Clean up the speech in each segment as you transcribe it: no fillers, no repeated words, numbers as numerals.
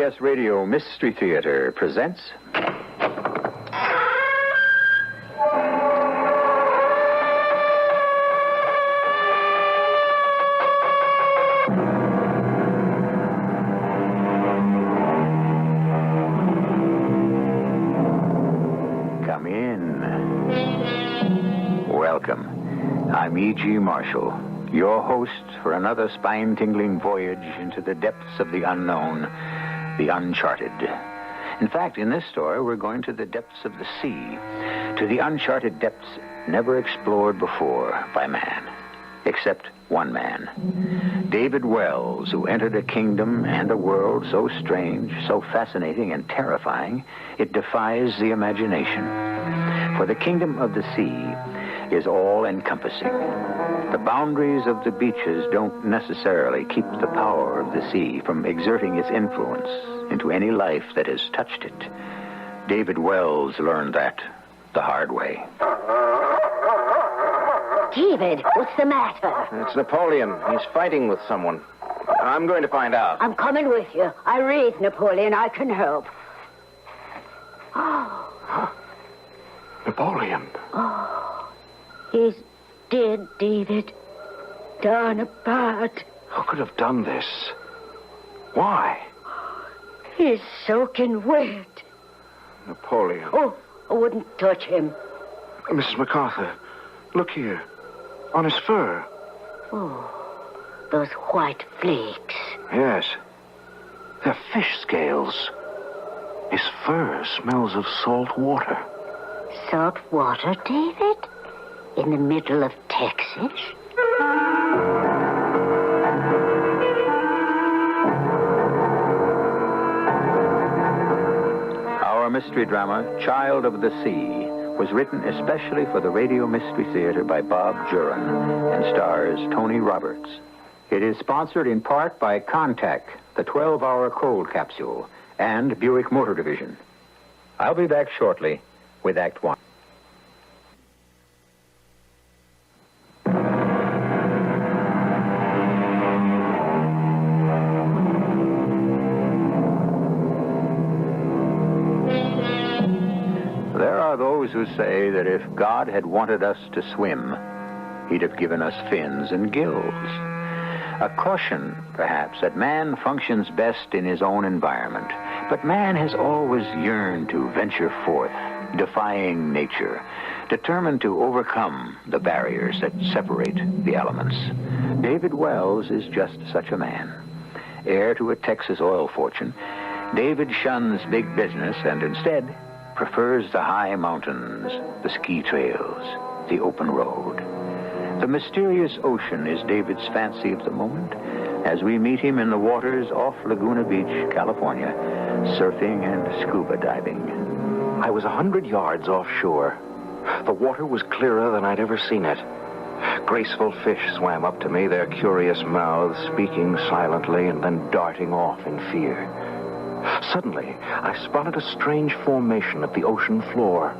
CBS Radio Mystery Theater presents... Come in. Welcome. I'm E.G. Marshall, your host for another spine-tingling voyage into the depths of the unknown, the uncharted. In fact, in this story, we're going to the depths of the sea, to the uncharted depths never explored before by man, except one man, David Wells, who entered a kingdom and a world so strange, so fascinating and terrifying, it defies the imagination. For the kingdom of the sea is all-encompassing. The boundaries of the beaches don't necessarily keep the power of the sea from exerting its influence into any life that has touched it. David Wells learned that the hard way. David, what's the matter? It's Napoleon. He's fighting with someone. I'm going to find out. I'm coming with you. I raised Napoleon. I can help. Napoleon. Oh, he's dead, David. Torn apart. Who could have done this? Why? He's soaking wet. Napoleon. Oh, I wouldn't touch him. Mrs. MacArthur, look here. On his fur. Oh, those white flakes. Yes. They're fish scales. His fur smells of salt water. Salt water, David? In the middle of Texas? Our mystery drama, Child of the Sea, was written especially for the Radio Mystery Theater by Bob Juran and stars Tony Roberts. It is sponsored in part by Contact, the 12-hour cold capsule, and Buick Motor Division. I'll be back shortly with Act One. There are those who say that if God had wanted us to swim, he'd have given us fins and gills. A caution, perhaps, that man functions best in his own environment. But man has always yearned to venture forth, defying nature, determined to overcome the barriers that separate the elements. David Wells is just such a man. Heir to a Texas oil fortune, David shuns big business and instead prefers the high mountains, the ski trails, the open road. The mysterious ocean is David's fancy of the moment as we meet him in the waters off Laguna Beach, California, surfing and scuba diving. I was 100 yards offshore. The water was clearer than I'd ever seen it. Graceful fish swam up to me, their curious mouths speaking silently and then darting off in fear. Suddenly, I spotted a strange formation at the ocean floor.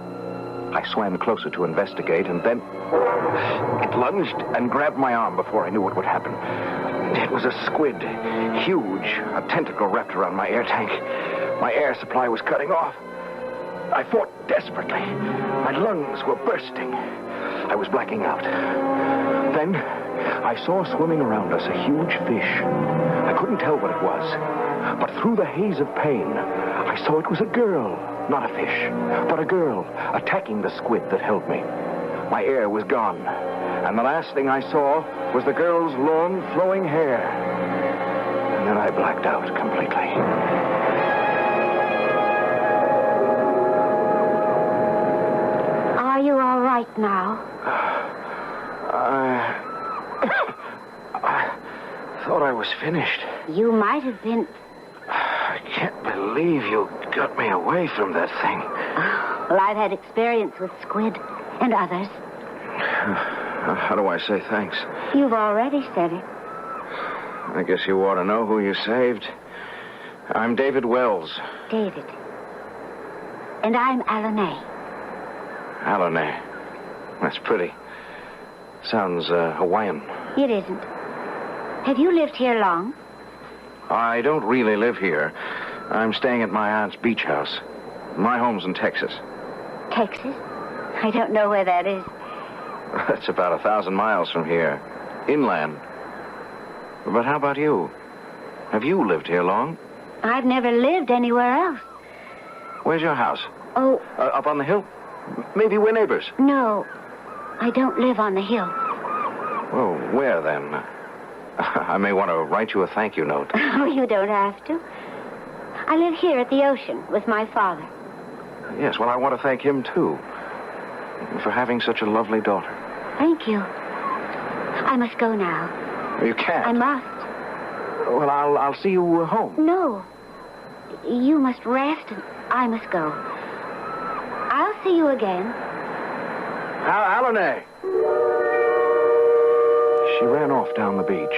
I swam closer to investigate, and then it lunged and grabbed my arm before I knew what would happen. It was a squid, huge, a tentacle wrapped around my air tank. My air supply was cutting off. I fought desperately. My lungs were bursting. I was blacking out. Then I saw swimming around us a huge fish. I couldn't tell what it was, but through the haze of pain, I saw it was a girl, not a fish, but a girl attacking the squid that held me. My air was gone, and the last thing I saw was the girl's long, flowing hair. And then I blacked out completely. Are you all right now? I thought I was finished. You might have been... I can't believe you got me away from that thing. Well, I've had experience with squid and others. How do I say thanks? You've already said it. I guess you ought to know who you saved. I'm David Wells. David. And I'm Alanay. Alanay. That's pretty. Sounds Hawaiian. It isn't. Have you lived here long? I don't really live here. I'm staying at my aunt's beach house. My home's in Texas. Texas? I don't know where that is. That's about 1,000 miles from here. Inland. But how about you? Have you lived here long? I've never lived anywhere else. Where's your house? Oh, Up on the hill? Maybe we're neighbors. no. I don't live on the hill. Well, where then? I may want to write you a thank you note. Oh, you don't have to. I live here at the ocean with my father. Yes, well, I want to thank him, too. For having such a lovely daughter. Thank you. I must go now. You can't. I must. Well, I'll see you home. No. You must rest and I must go. I'll see you again. Alane! She ran off down the beach,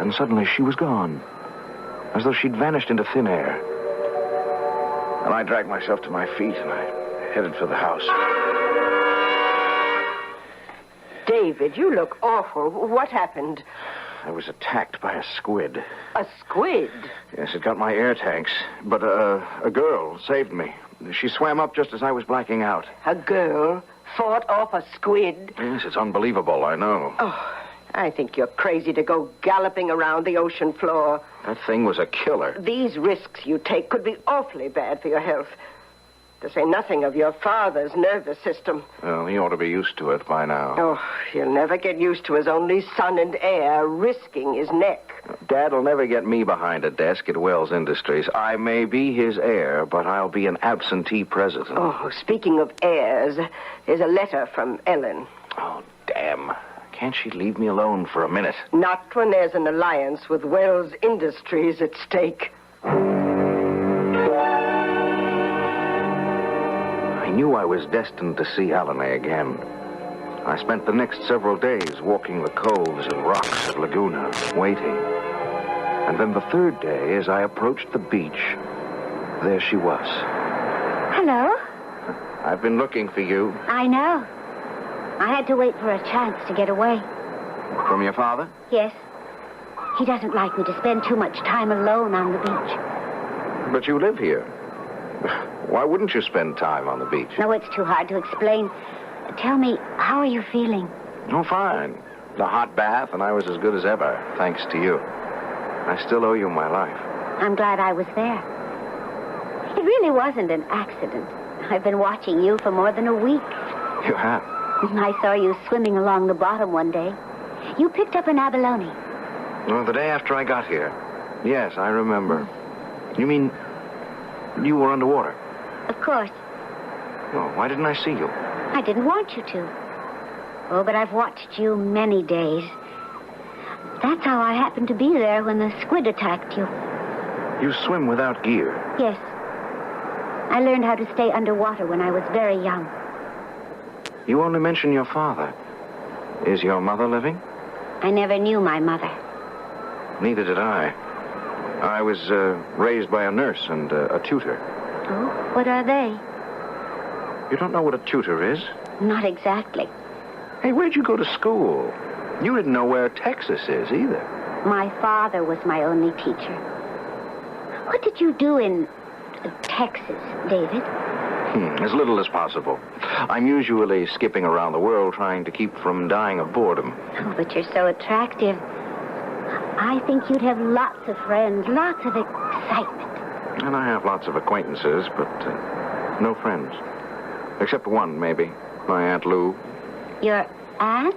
and suddenly she was gone, as though she'd vanished into thin air. And I dragged myself to my feet, and I headed for the house. David, you look awful. What happened? I was attacked by a squid. A squid? Yes, it got my air tanks, but a girl saved me. She swam up just as I was blacking out. A girl fought off a squid? Yes, it's unbelievable, I know. Oh, I think you're crazy to go galloping around the ocean floor. That thing was a killer. These risks you take could be awfully bad for your health. To say nothing of your father's nervous system. Well, he ought to be used to it by now. Oh, he'll never get used to his only son and heir risking his neck. Dad'll never get me behind a desk at Wells Industries. I may be his heir, but I'll be an absentee president. Oh, speaking of heirs, there's a letter from Ellen. Oh, damn. Can't she leave me alone for a minute? Not when there's an alliance with Wells Industries at stake. I knew I was destined to see Alane again. I spent the next several days walking the coves and rocks of Laguna, waiting. And then the third day, as I approached the beach, there she was. Hello? I've been looking for you. I know. I had to wait for a chance to get away. From your father? Yes. He doesn't like me to spend too much time alone on the beach. But you live here. Why wouldn't you spend time on the beach? No, it's too hard to explain. Tell me, how are you feeling? Oh, fine. The hot bath, and I was as good as ever, thanks to you. I still owe you my life. I'm glad I was there. It really wasn't an accident. I've been watching you for more than a week. You have? I saw you swimming along the bottom one day. You picked up an abalone. Well, the day after I got here. Yes, I remember. You mean you were underwater? Of course. Well, why didn't I see you? I didn't want you to. Oh, but I've watched you many days. That's how I happened to be there when the squid attacked you. You swim without gear. Yes. I learned how to stay underwater when I was very young. You only mention your father. Is your mother living? I never knew my mother. Neither did I. I was raised by a nurse and a tutor. Oh, what are they? You don't know what a tutor is? Not exactly. Hey, where'd you go to school? You didn't know where Texas is either. My father was my only teacher. What did you do in Texas, David? As little as possible. I'm usually skipping around the world trying to keep from dying of boredom. Oh, but you're so attractive. I think you'd have lots of friends, lots of excitement. And I have lots of acquaintances, but no friends. Except one, maybe. My Aunt Lou. Your aunt?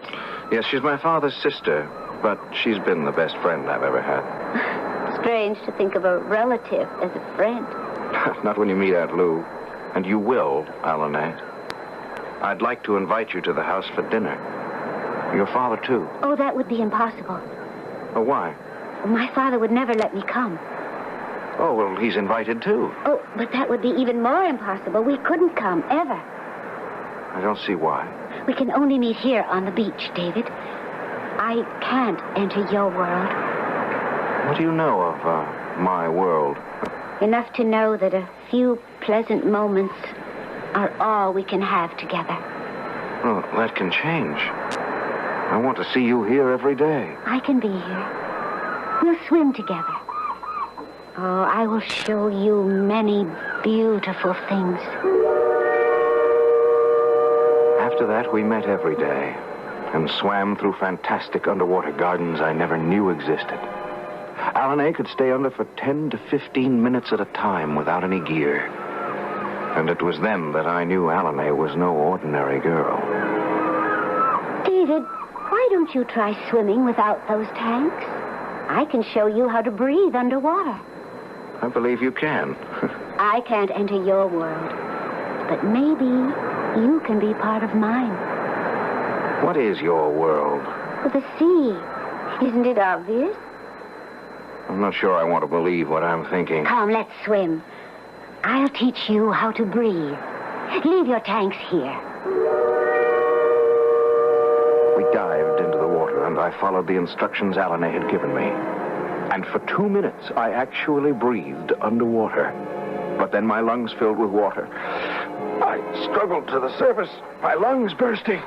Yes, she's my father's sister, but she's been the best friend I've ever had. Strange to think of a relative as a friend. Not when you meet Aunt Lou. And you will, Alane. I'd like to invite you to the house for dinner. Your father, too. Oh, that would be impossible. Oh, why? My father would never let me come. Oh, well, he's invited, too. Oh, but that would be even more impossible. We couldn't come, ever. I don't see why. We can only meet here on the beach, David. I can't enter your world. What do you know of my world? Enough to know that a few pleasant moments are all we can have together. Well, that can change. I want to see you here every day. I can be here. We'll swim together. Oh, I will show you many beautiful things. After that, we met every day and swam through fantastic underwater gardens I never knew existed. Alan could stay under for 10 to 15 minutes at a time without any gear. And it was then that I knew Alan was no ordinary girl. David, why don't you try swimming without those tanks? I can show you how to breathe underwater. I believe you can. I can't enter your world, but maybe you can be part of mine. What is your world? The sea. Isn't it obvious? I'm not sure I want to believe what I'm thinking. Come, let's swim. I'll teach you how to breathe. Leave your tanks here. We dived into the water, and I followed the instructions Alan had given me. And for 2 minutes, I actually breathed underwater. But then my lungs filled with water. I struggled to the surface, my lungs bursting.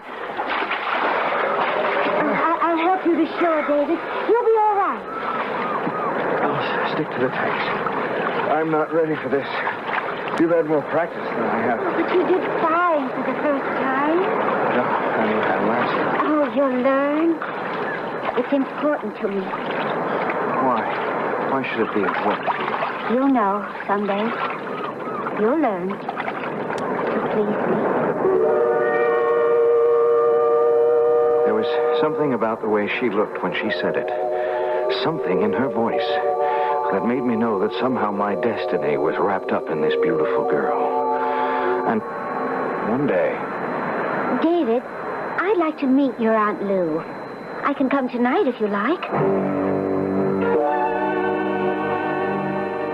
I'll help you to shore, David. You'll be all right. I'll stick to the tanks. I'm not ready for this. You've had more practice than I have. But you did fine for the first time. No, I mean, at last. Oh, you'll learn. It's important to me. Why? Why should it be important to you? You'll know someday. You'll learn to please me. There was something about the way she looked when she said it. Something in her voice that made me know that somehow my destiny was wrapped up in this beautiful girl. And one day... David, I'd like to meet your Aunt Lou. I can come tonight if you like.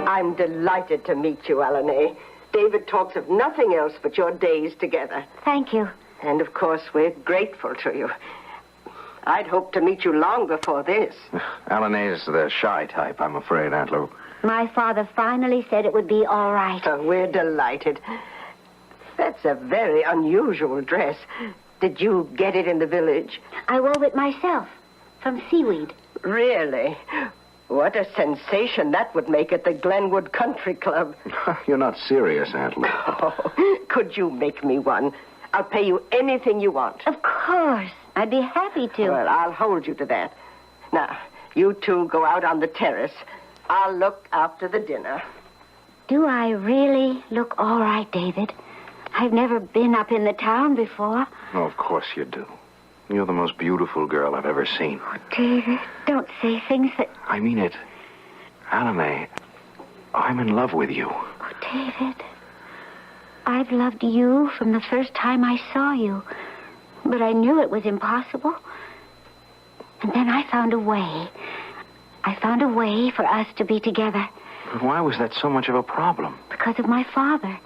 I'm delighted to meet you, Alan. David talks of nothing else but your days together. Thank you. And, of course, we're grateful to you. I'd hoped to meet you long before this. Alan is the shy type, I'm afraid, Aunt Lou. My father finally said it would be all right. Oh, we're delighted. That's a very unusual dress. Did you get it in the village? I wove it myself from seaweed. Really? What a sensation that would make at the Glenwood Country Club. You're not serious, Aunt Lou. Oh, could you make me one? I'll pay you anything you want. Of course. I'd be happy to. Well, I'll hold you to that. Now, you two go out on the terrace. I'll look after the dinner. Do I really look all right, David? I've never been up in the town before. Oh, of course you do. You're the most beautiful girl I've ever seen. Oh, David, don't say things that... I mean it. Alan, I'm in love with you. Oh, David, I've loved you from the first time I saw you. But I knew it was impossible. And then I found a way. I found a way for us to be together. But why was that so much of a problem? Because of my father.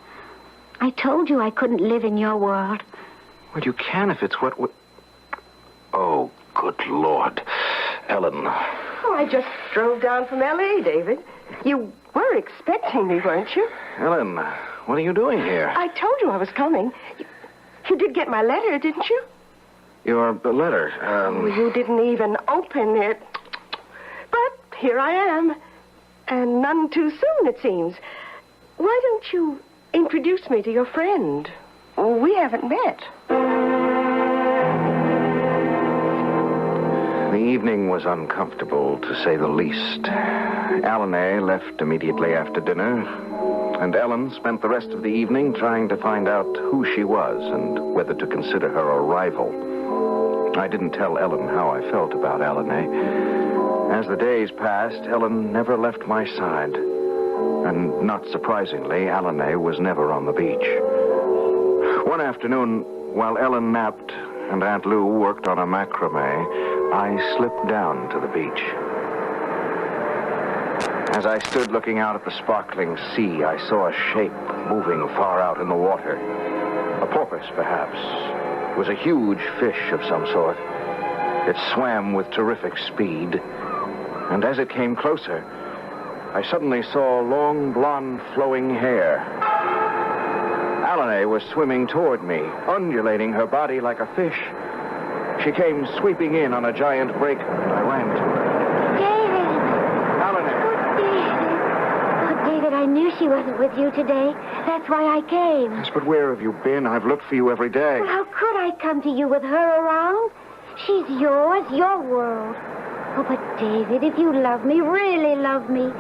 I told you I couldn't live in your world. Well, you can if it's what... Oh, good Lord. Ellen. Oh, I just drove down from L.A., David. You were expecting me, weren't you? Ellen, what are you doing here? I told you I was coming. You did get my letter, didn't you? Your letter, Oh, you didn't even open it. But here I am. And none too soon, it seems. Why don't you introduce me to your friend? We haven't met. The evening was uncomfortable, to say the least. Alan left immediately after dinner, and Ellen spent the rest of the evening trying to find out who she was and whether to consider her a rival. I didn't tell Ellen how I felt about Alan. As the days passed, Ellen never left my side. And not surprisingly, Alan was never on the beach. One afternoon, while Ellen napped and Aunt Lou worked on a macrame, I slipped down to the beach. As I stood looking out at the sparkling sea, I saw a shape moving far out in the water. A porpoise, perhaps. It was a huge fish of some sort. It swam with terrific speed. And as it came closer, I suddenly saw long, blonde, flowing hair. Alan was swimming toward me, undulating her body like a fish. She came sweeping in on a giant breaker, and I ran to her. David! Alan! Oh, David! She wasn't with you today. That's why I came. Yes, but where have you been? I've looked for you every day. Well, how could I come to you with her around? She's yours, your world. Oh, but David, if you love me, really love me,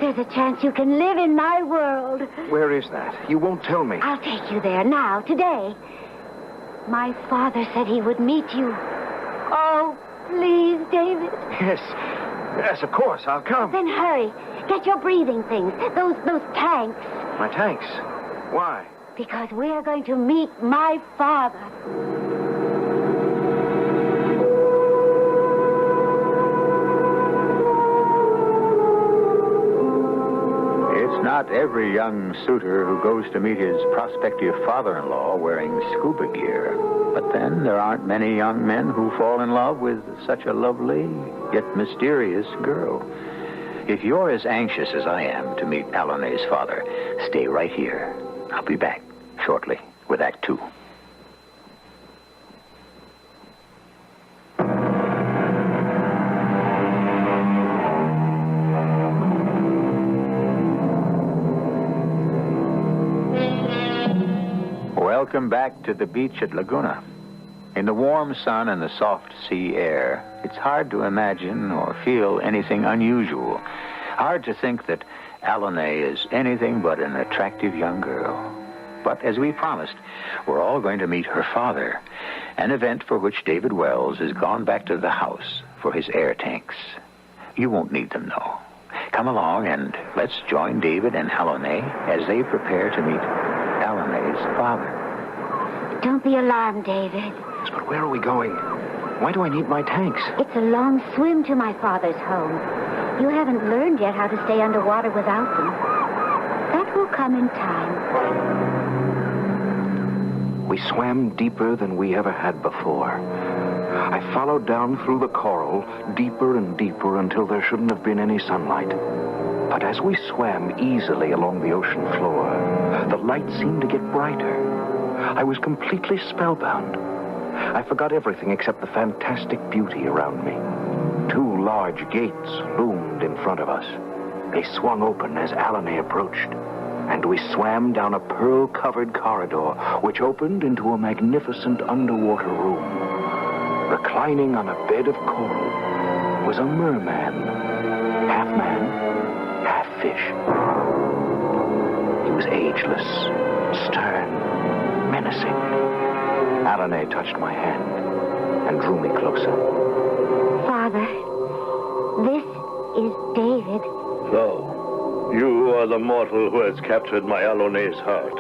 there's a chance you can live in my world. Where is that? You won't tell me. I'll take you there now, today. My father said he would meet you. Oh, please, David. Yes. Yes, of course. I'll come. Then hurry. Get your breathing things. Those tanks. My tanks? Why? Because we're going to meet my father. It's not every young suitor who goes to meet his prospective father-in-law wearing scuba gear. But then there aren't many young men who fall in love with such a lovely yet mysterious girl. If you're as anxious as I am to meet Allone's father, stay right here. I'll be back shortly with Act 2. Welcome back to the beach at Laguna. In the warm sun and the soft sea air, it's hard to imagine or feel anything unusual. Hard to think that Allone is anything but an attractive young girl. But as we promised, we're all going to meet her father, an event for which David Wells has gone back to the house for his air tanks. You won't need them, though. Come along and let's join David and Allone as they prepare to meet Allone's father. Don't be alarmed, David. Yes, but where are we going? Why do I need my tanks? It's a long swim to my father's home. You haven't learned yet how to stay underwater without them. That will come in time. We swam deeper than we ever had before. I followed down through the coral, deeper and deeper until there shouldn't have been any sunlight. But as we swam easily along the ocean floor, the light seemed to get brighter. I was completely spellbound. I forgot everything except the fantastic beauty around me. 2 large gates loomed in front of us. They swung open as Allone approached, and we swam down a pearl-covered corridor which opened into a magnificent underwater room. Reclining on a bed of coral was a merman, half man, half fish. He was ageless, stern, menacing. Allone touched my hand and drew me closer. Father, this is David. So, you are the mortal who has captured my Allone's heart.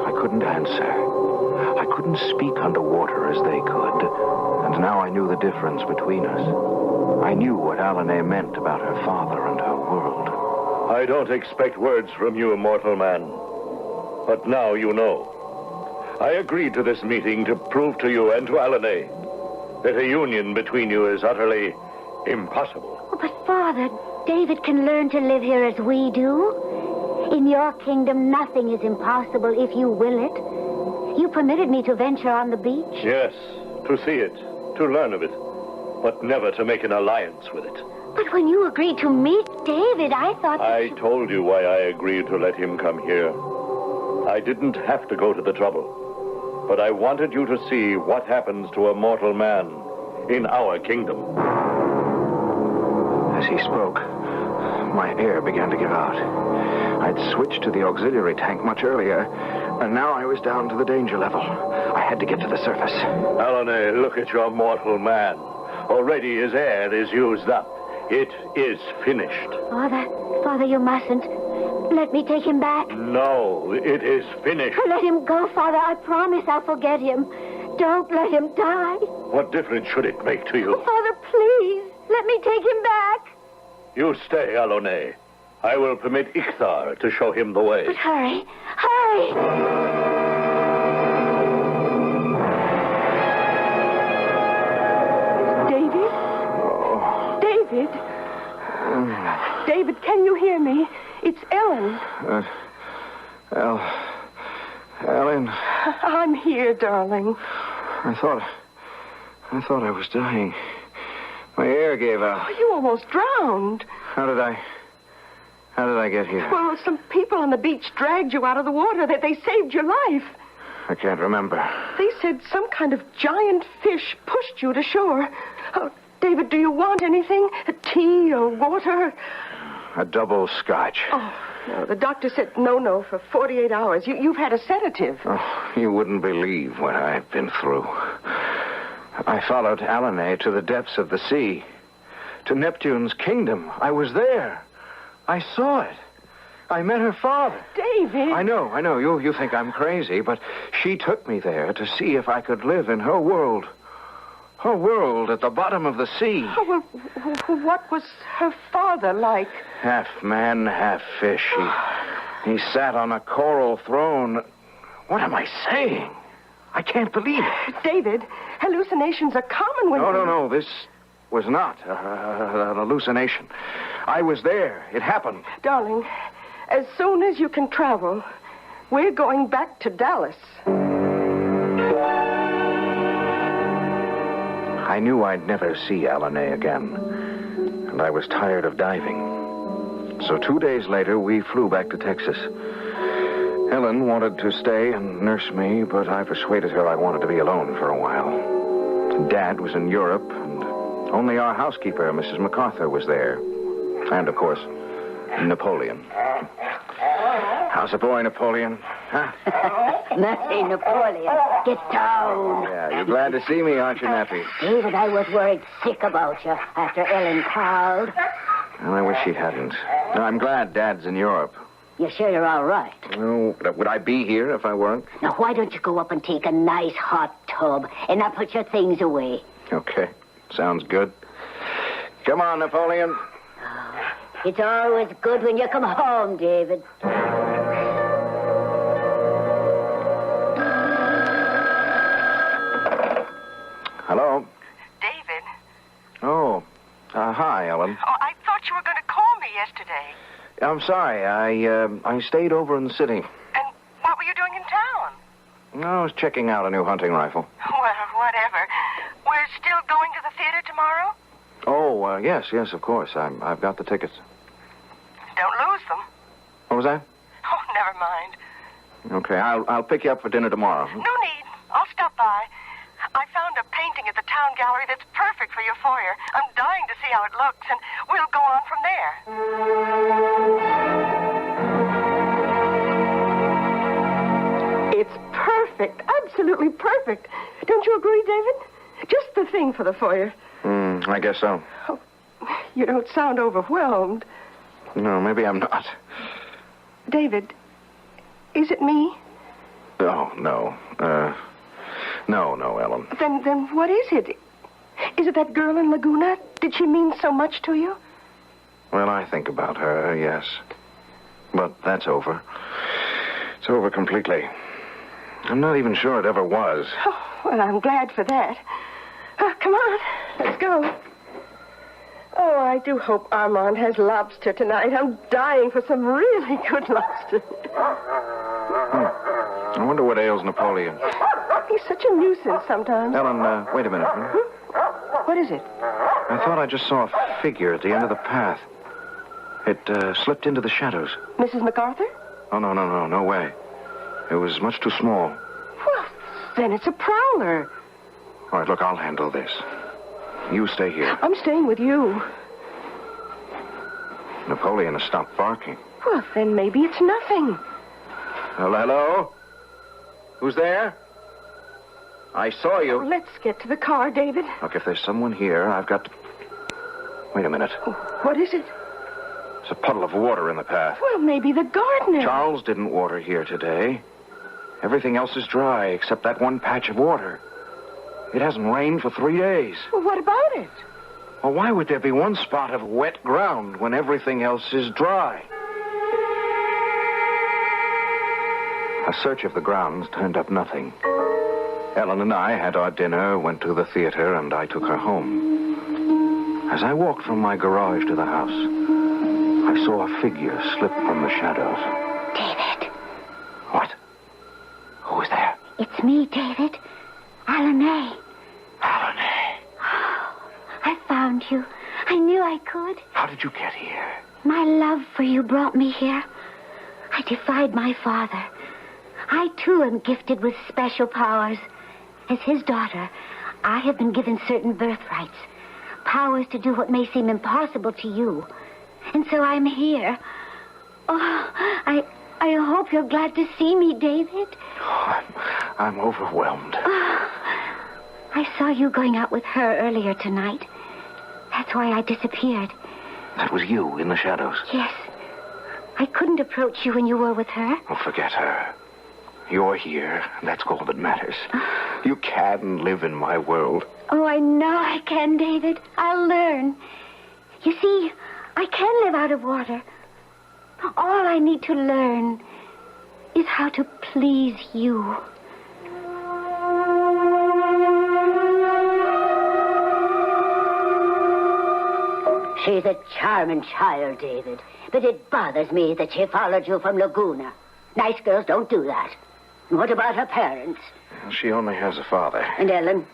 I couldn't answer. I couldn't speak underwater as they could. And now I knew the difference between us. I knew what Allone meant about her father and her world. I don't expect words from you, mortal man. But now you know. I agreed to this meeting to prove to you and to Allone that a union between you is utterly impossible. Oh, but Father, David can learn to live here as we do. In your kingdom, nothing is impossible if you will it. You permitted me to venture on the beach. Yes, to see it, to learn of it, but never to make an alliance with it. But when you agreed to meet David, I thought that I told you why I agreed to let him come here. I didn't have to go to the trouble. But I wanted you to see what happens to a mortal man in our kingdom. As he spoke, my air began to give out. I'd switched to the auxiliary tank much earlier, and now I was down to the danger level. I had to get to the surface. Allone, look at your mortal man. Already his air is used up. It is finished. Father, you mustn't. Let me take him back. No, it is finished. Let him go, Father. I promise I'll forget him. Don't let him die. What difference should it make to you? Oh, Father, please. Let me take him back. You stay, Allone. I will permit Ichthar to show him the way. But hurry. Hurry! David? Oh. David? David, can you hear me? It's Ellen. Ellen. I'm here, darling. I thought I was dying. My air gave out. Oh, you almost drowned. How did I How did I get here? Well, some people on the beach dragged you out of the water. They saved your life. I can't remember. They said some kind of giant fish pushed you to shore. Oh, David, do you want anything? A tea or water? A double scotch. Oh, no. The doctor said no for 48 hours. You've had a sedative. Oh, you wouldn't believe what I've been through. I followed Alane to the depths of the sea, to Neptune's kingdom. I was there. I saw it. I met her father. David! I know. You think I'm crazy, but she took me there to see if I could live in her world. Her world at the bottom of the sea. Oh, well, what was her father like? Half man, half fish. He sat on a coral throne. What am I saying? I can't believe it. David, hallucinations are common when... No. This was not an hallucination. I was there. It happened. Darling, as soon as you can travel, we're going back to Dallas. I knew I'd never see Alane again, and I was tired of diving. So 2 days later, we flew back to Texas. Helen wanted to stay and nurse me, but I persuaded her I wanted to be alone for a while. Dad was in Europe, and only our housekeeper, Mrs. MacArthur, was there. And, of course, Napoleon. How's the boy, Napoleon? Huh? Nappy, Napoleon, get down. Yeah, you're glad to see me, aren't you, Nappy? David, I was worried sick about you after Ellen called. Well, I wish she hadn't. No, I'm glad Dad's in Europe. You sure you're all right? Well, would I be here if I weren't? Now, why don't you go up and take a nice hot tub and now put your things away? Okay, sounds good. Come on, Napoleon. It's always good when you come home, David. Hello? David? Oh, hi, Ellen. Oh, I thought you were going to call me yesterday. I'm sorry. I stayed over in the city. And what were you doing in town? I was checking out a new hunting rifle. Well, whatever. We're still going to the theater tomorrow? Oh, yes, of course. I've got the tickets. Don't lose them. What was that? Oh, never mind. Okay, I'll pick you up for dinner tomorrow. No need. I'll stop by. I found a painting at the town gallery that's perfect for your foyer. I'm dying to see how it looks, and we'll go on from there. It's perfect. Absolutely perfect. Don't you agree, David? Just the thing for the foyer. I guess so. Oh, you don't sound overwhelmed. No, maybe I'm not. David, is it me? Oh, no. No, Ellen. Then what is it? Is it that girl in Laguna? Did she mean so much to you? Well, I think about her, yes. But that's over. It's over completely. I'm not even sure it ever was. Oh, well, I'm glad for that. Come on, let's go. Oh, I do hope Armand has lobster tonight. I'm dying for some really good lobster. I wonder what ails Napoleon. He's such a nuisance sometimes. Ellen, wait a minute. What is it? I thought I just saw a figure at the end of the path. It slipped into the shadows. Mrs. MacArthur? Oh, no way. It was much too small. Well, then it's a prowler. All right, look, I'll handle this. You stay here. I'm staying with you. Napoleon has stopped barking. Well, then maybe it's nothing. Hello? Who's there? I saw you. Oh, let's get to the car, David. Look, if there's someone here, I've got to... Wait a minute. Oh, what is it? There's a puddle of water in the path. Well, maybe the gardener. Charles didn't water here today. Everything else is dry except that one patch of water. It hasn't rained for 3 days. Well, what about it? Well, why would there be one spot of wet ground when everything else is dry? A search of the grounds turned up nothing. Ellen and I had our dinner, went to the theater, and I took her home. As I walked from my garage to the house, I saw a figure slip from the shadows. David. What? Who was there? It's me, David. Alane. Alane. I found you. I knew I could. How did you get here? My love for you brought me here. I defied my father. I, too, am gifted with special powers. As his daughter, I have been given certain birthrights. Powers to do what may seem impossible to you. And so I'm here. Oh, I hope you're glad to see me, David. Oh, I'm overwhelmed. I saw you going out with her earlier tonight. That's why I disappeared. That was you in the shadows? Yes. I couldn't approach you when you were with her. Oh, forget her. You're here, and that's all that matters. You can live in my world. Oh, I know I can, David. I'll learn. You see, I can live out of water. All I need to learn is how to please you. She's a charming child, David. But it bothers me that she followed you from Laguna. Nice girls don't do that. And what about her parents? She only has a father. And Ellen?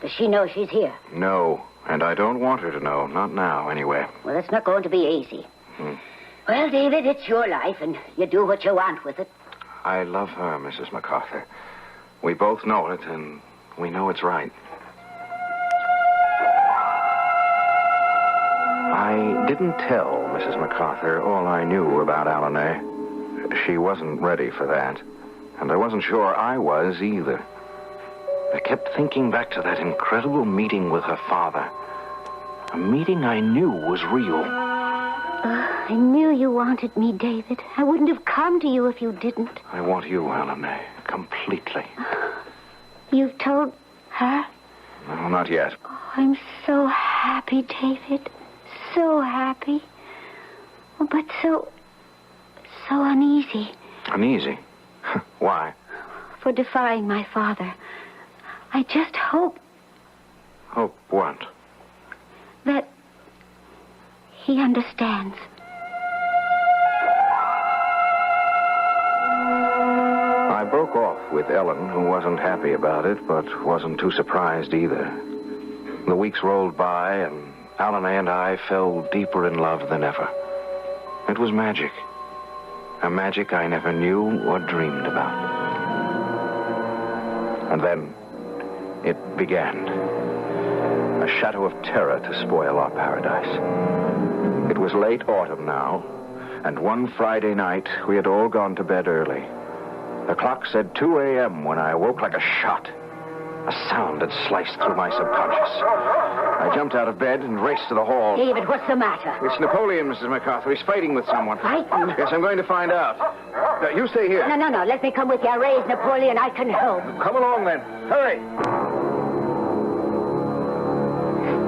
Does she know she's here? No, and I don't want her to know. Not now, anyway. Well, it's not going to be easy. Well, David, it's your life, and you do what you want with it. I love her, Mrs. MacArthur. We both know it, and we know it's right. I didn't tell Mrs. MacArthur all I knew about Alanay. She wasn't ready for that, and I wasn't sure I was either. I kept thinking back to that incredible meeting with her father. A meeting I knew was real. I knew you wanted me, David. I wouldn't have come to you if you didn't. I want you, Alanay, completely. You've told her? No, not yet. Oh, I'm so happy, David. So happy. Oh, but so uneasy. Uneasy? Why? For defying my father. I just hope Hope what? that he understands. I broke off with Ellen, who wasn't happy about it, but wasn't too surprised either. The weeks rolled by, and Alanay and I fell deeper in love than ever. It was magic. A magic I never knew or dreamed about. And then it began. A shadow of terror to spoil our paradise. It was late autumn now, and one Friday night we had all gone to bed early. The clock said 2 a.m. when I awoke like a shot. A sound had sliced through my subconscious. I jumped out of bed and raced to the hall. David, what's the matter? It's Napoleon, Mrs. MacArthur. He's fighting with someone. Fighting? Yes, I'm going to find out. You stay here. No. Let me come with you. I raised Napoleon. I can help. Come along, then. Hurry.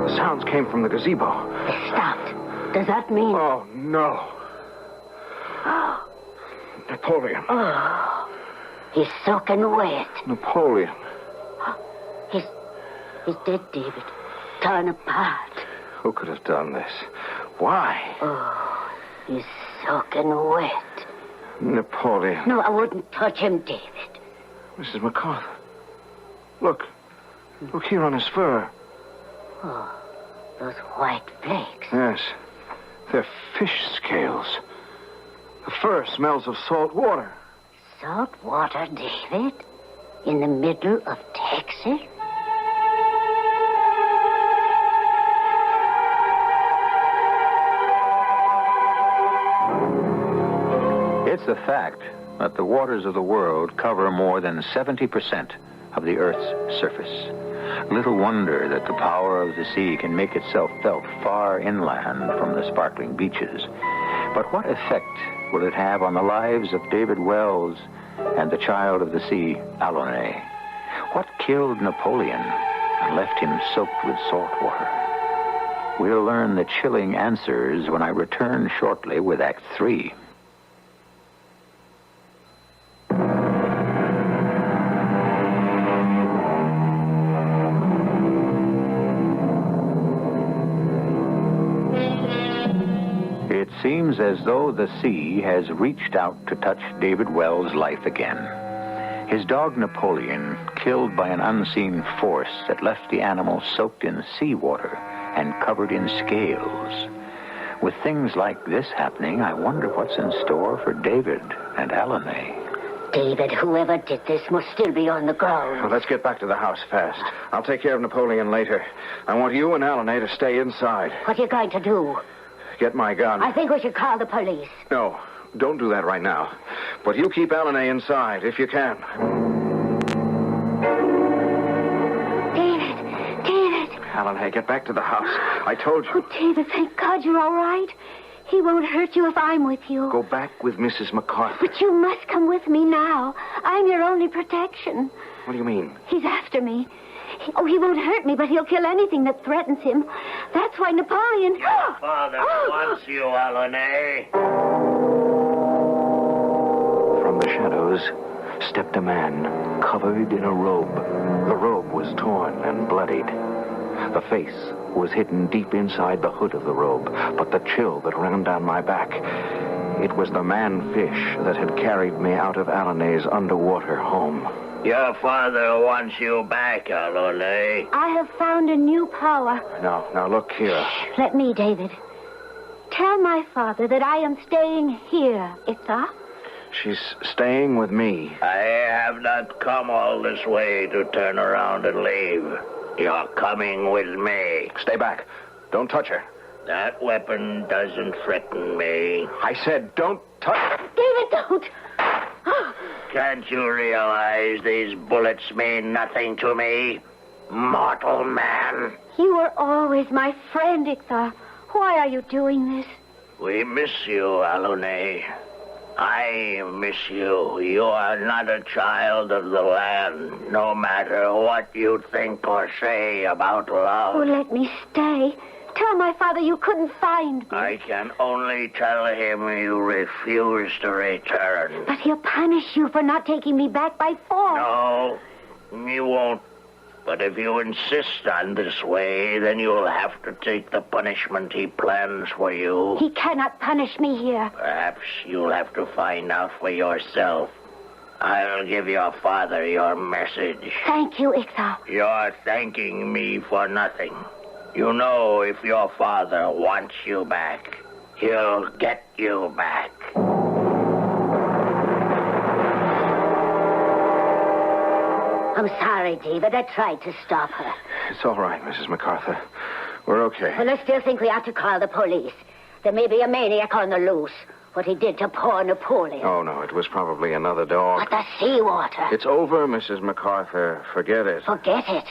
The sounds came from the gazebo. They stopped. Does that mean... Oh, no. Napoleon. Oh, he's soaking wet. Napoleon. He's dead, David. Torn apart. Who could have done this? Why? Oh, he's soaking wet. Napoleon. No, I wouldn't touch him, David. Mrs. MacArthur. Look. Look here on his fur. Oh, those white flakes. Yes. They're fish scales. The fur smells of salt water. Salt water, David? In the middle of Texas? It's a fact that the waters of the world cover more than 70% of the Earth's surface. Little wonder that the power of the sea can make itself felt far inland from the sparkling beaches. But what effect will it have on the lives of David Wells and the child of the sea, Alanay? What killed Napoleon and left him soaked with salt water? We'll learn the chilling answers when I return shortly with Act 3. It seems as though the sea has reached out to touch David Wells' life again. His dog Napoleon, killed by an unseen force that left the animal soaked in seawater and covered in scales. With things like this happening, I wonder what's in store for David and Alane. David, whoever did this must still be on the ground. Well, let's get back to the house fast. I'll take care of Napoleon later. I want you and Alane to stay inside. What are you going to do? Get my gun. I think we should call the police. No, don't do that right now. But you keep Alane inside, if you can. David. Alane, get back to the house. I told you. Oh, David, thank God you're all right. He won't hurt you if I'm with you. Go back with Mrs. MacArthur. But you must come with me now. I'm your only protection. What do you mean? He's after me. He won't hurt me, but he'll kill anything that threatens him. That's why Napoleon... Father wants you, Alane. From the shadows stepped a man covered in a robe. The robe was torn and bloodied. The face was hidden deep inside the hood of the robe, but the chill that ran down my back, it was the man-fish that had carried me out of Alane's underwater home. Your father wants you back, Alane. I have found a new power. Now look here. Let me, David. Tell my father that I am staying here, Itha. She's staying with me. I have not come all this way to turn around and leave. You're coming with me. Stay back. Don't touch her. That weapon doesn't threaten me. I said don't touch her. David, don't. Can't you realize these bullets mean nothing to me? Mortal man. You were always my friend, Itha. Why are you doing this? We miss you, Alane. I miss you. You are not a child of the land, no matter what you think or say about love. Oh, let me stay. Tell my father you couldn't find me. I can only tell him you refuse to return. But he'll punish you for not taking me back by force. No, he won't. But if you insist on this way, then you'll have to take the punishment he plans for you. He cannot punish me here. Perhaps you'll have to find out for yourself. I'll give your father your message. Thank you, Itha. You're thanking me for nothing. You know, if your father wants you back, he'll get you back. I'm sorry, David. I tried to stop her. It's all right, Mrs. MacArthur. We're okay. Well, I still think we ought to call the police. There may be a maniac on the loose. What he did to poor Napoleon. Oh, no, it was probably another dog. But the seawater. It's over, Mrs. MacArthur. Forget it. Forget it.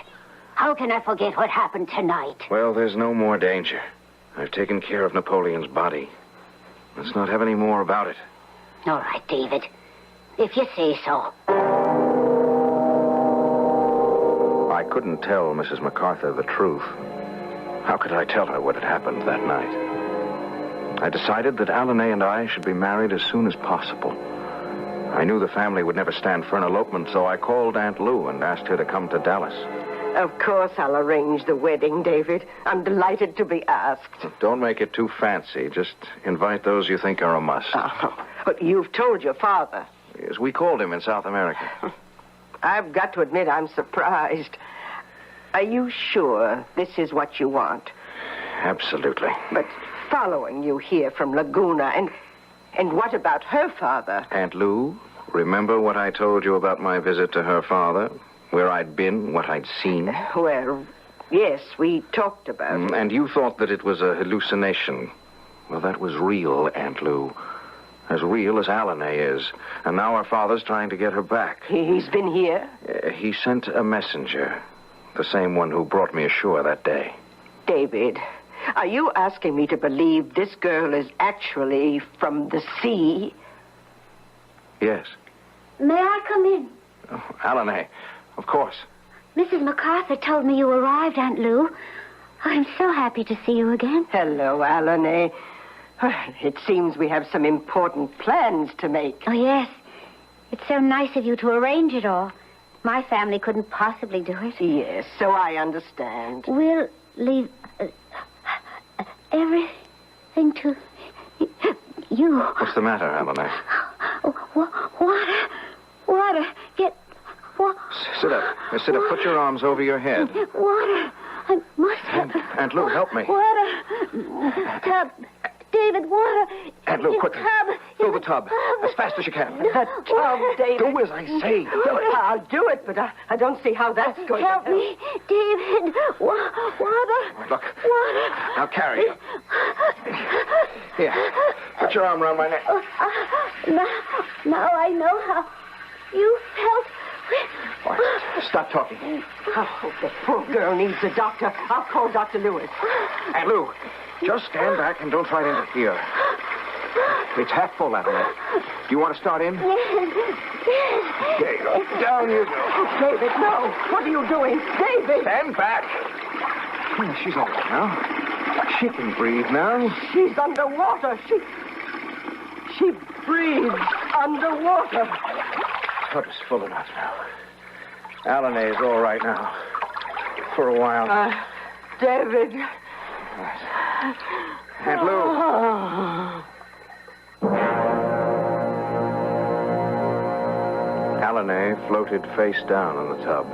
How can I forget what happened tonight? Well, there's no more danger. I've taken care of Napoleon's body. Let's not have any more about it. All right, David. If you say so. I couldn't tell Mrs. MacArthur the truth. How could I tell her what had happened that night? I decided that Alane and I should be married as soon as possible. I knew the family would never stand for an elopement, so I called Aunt Lou and asked her to come to Dallas. Of course I'll arrange the wedding, David. I'm delighted to be asked. Don't make it too fancy. Just invite those you think are a must. Oh, but you've told your father. Yes, we called him in South America. I've got to admit I'm surprised. Are you sure this is what you want? Absolutely. But following you here from Laguna, and what about her father? Aunt Lou, remember what I told you about my visit to her father? Where I'd been, what I'd seen? Well, yes, we talked about it. And you thought that it was a hallucination. Well, that was real, Aunt Lou. As real as Alane is. And now her father's trying to get her back. He's been here? He sent a messenger. The same one who brought me ashore that day. David, are you asking me to believe this girl is actually from the sea? Yes. May I come in? Oh, Alane, of course. Mrs. MacArthur told me you arrived, Aunt Lou. I'm so happy to see you again. Hello, Alane. It seems we have some important plans to make. Oh, yes. It's so nice of you to arrange it all. My family couldn't possibly do it. Yes, so I understand. We'll leave everything to you. What's the matter, Alane? Water. Get water. Sit up. Sit up. Put your arms over your head. Water. I must have... Aunt Lou, help me. Water. Tub. David, water. Aunt Lou, In quickly. Tub. Fill the tub as fast as you can. The tub, David. Do as I say. I'll do it, but I don't see how that's going Help to help. me, David. Water. Look, Water. I'll carry you. Here, put your arm around my neck. Now I know how you felt. All right, stop talking. Oh, the poor girl needs a doctor. I'll call Dr. Lewis. Aunt Lou, just stand back and don't try to interfere. It's half full, Adelaide. Do you want to start in? Yes. There you go. Down you go. David, no. What are you doing? David! Stand back. She's all right now. She can breathe now. She's underwater. She breathes underwater. Tub is full enough now. Alanay is all right now. For a while. David. Aunt Lou. Alanay floated face down in the tub.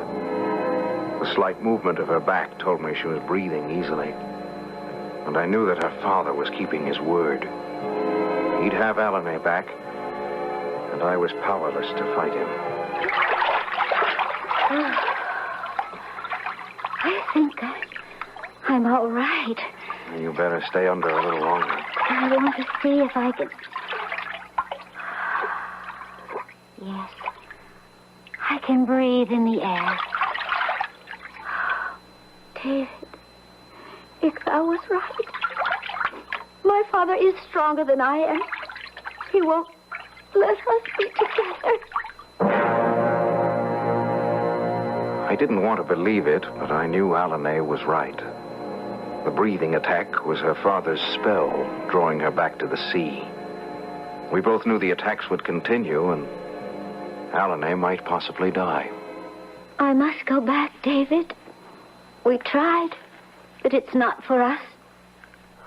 The slight movement of her back told me she was breathing easily. And I knew that her father was keeping his word. He'd have Alanay back, and I was powerless to fight him. I think I'm all right. You better stay under a little longer. I want to see if I can... Yes. I can breathe in the air. David, if I was right, my father is stronger than I am. He won't let us be together. I didn't want to believe it, but I knew Alanay was right. The breathing attack was her father's spell, drawing her back to the sea. We both knew the attacks would continue, and Alanay might possibly die. I must go back, David. We tried, but it's not for us.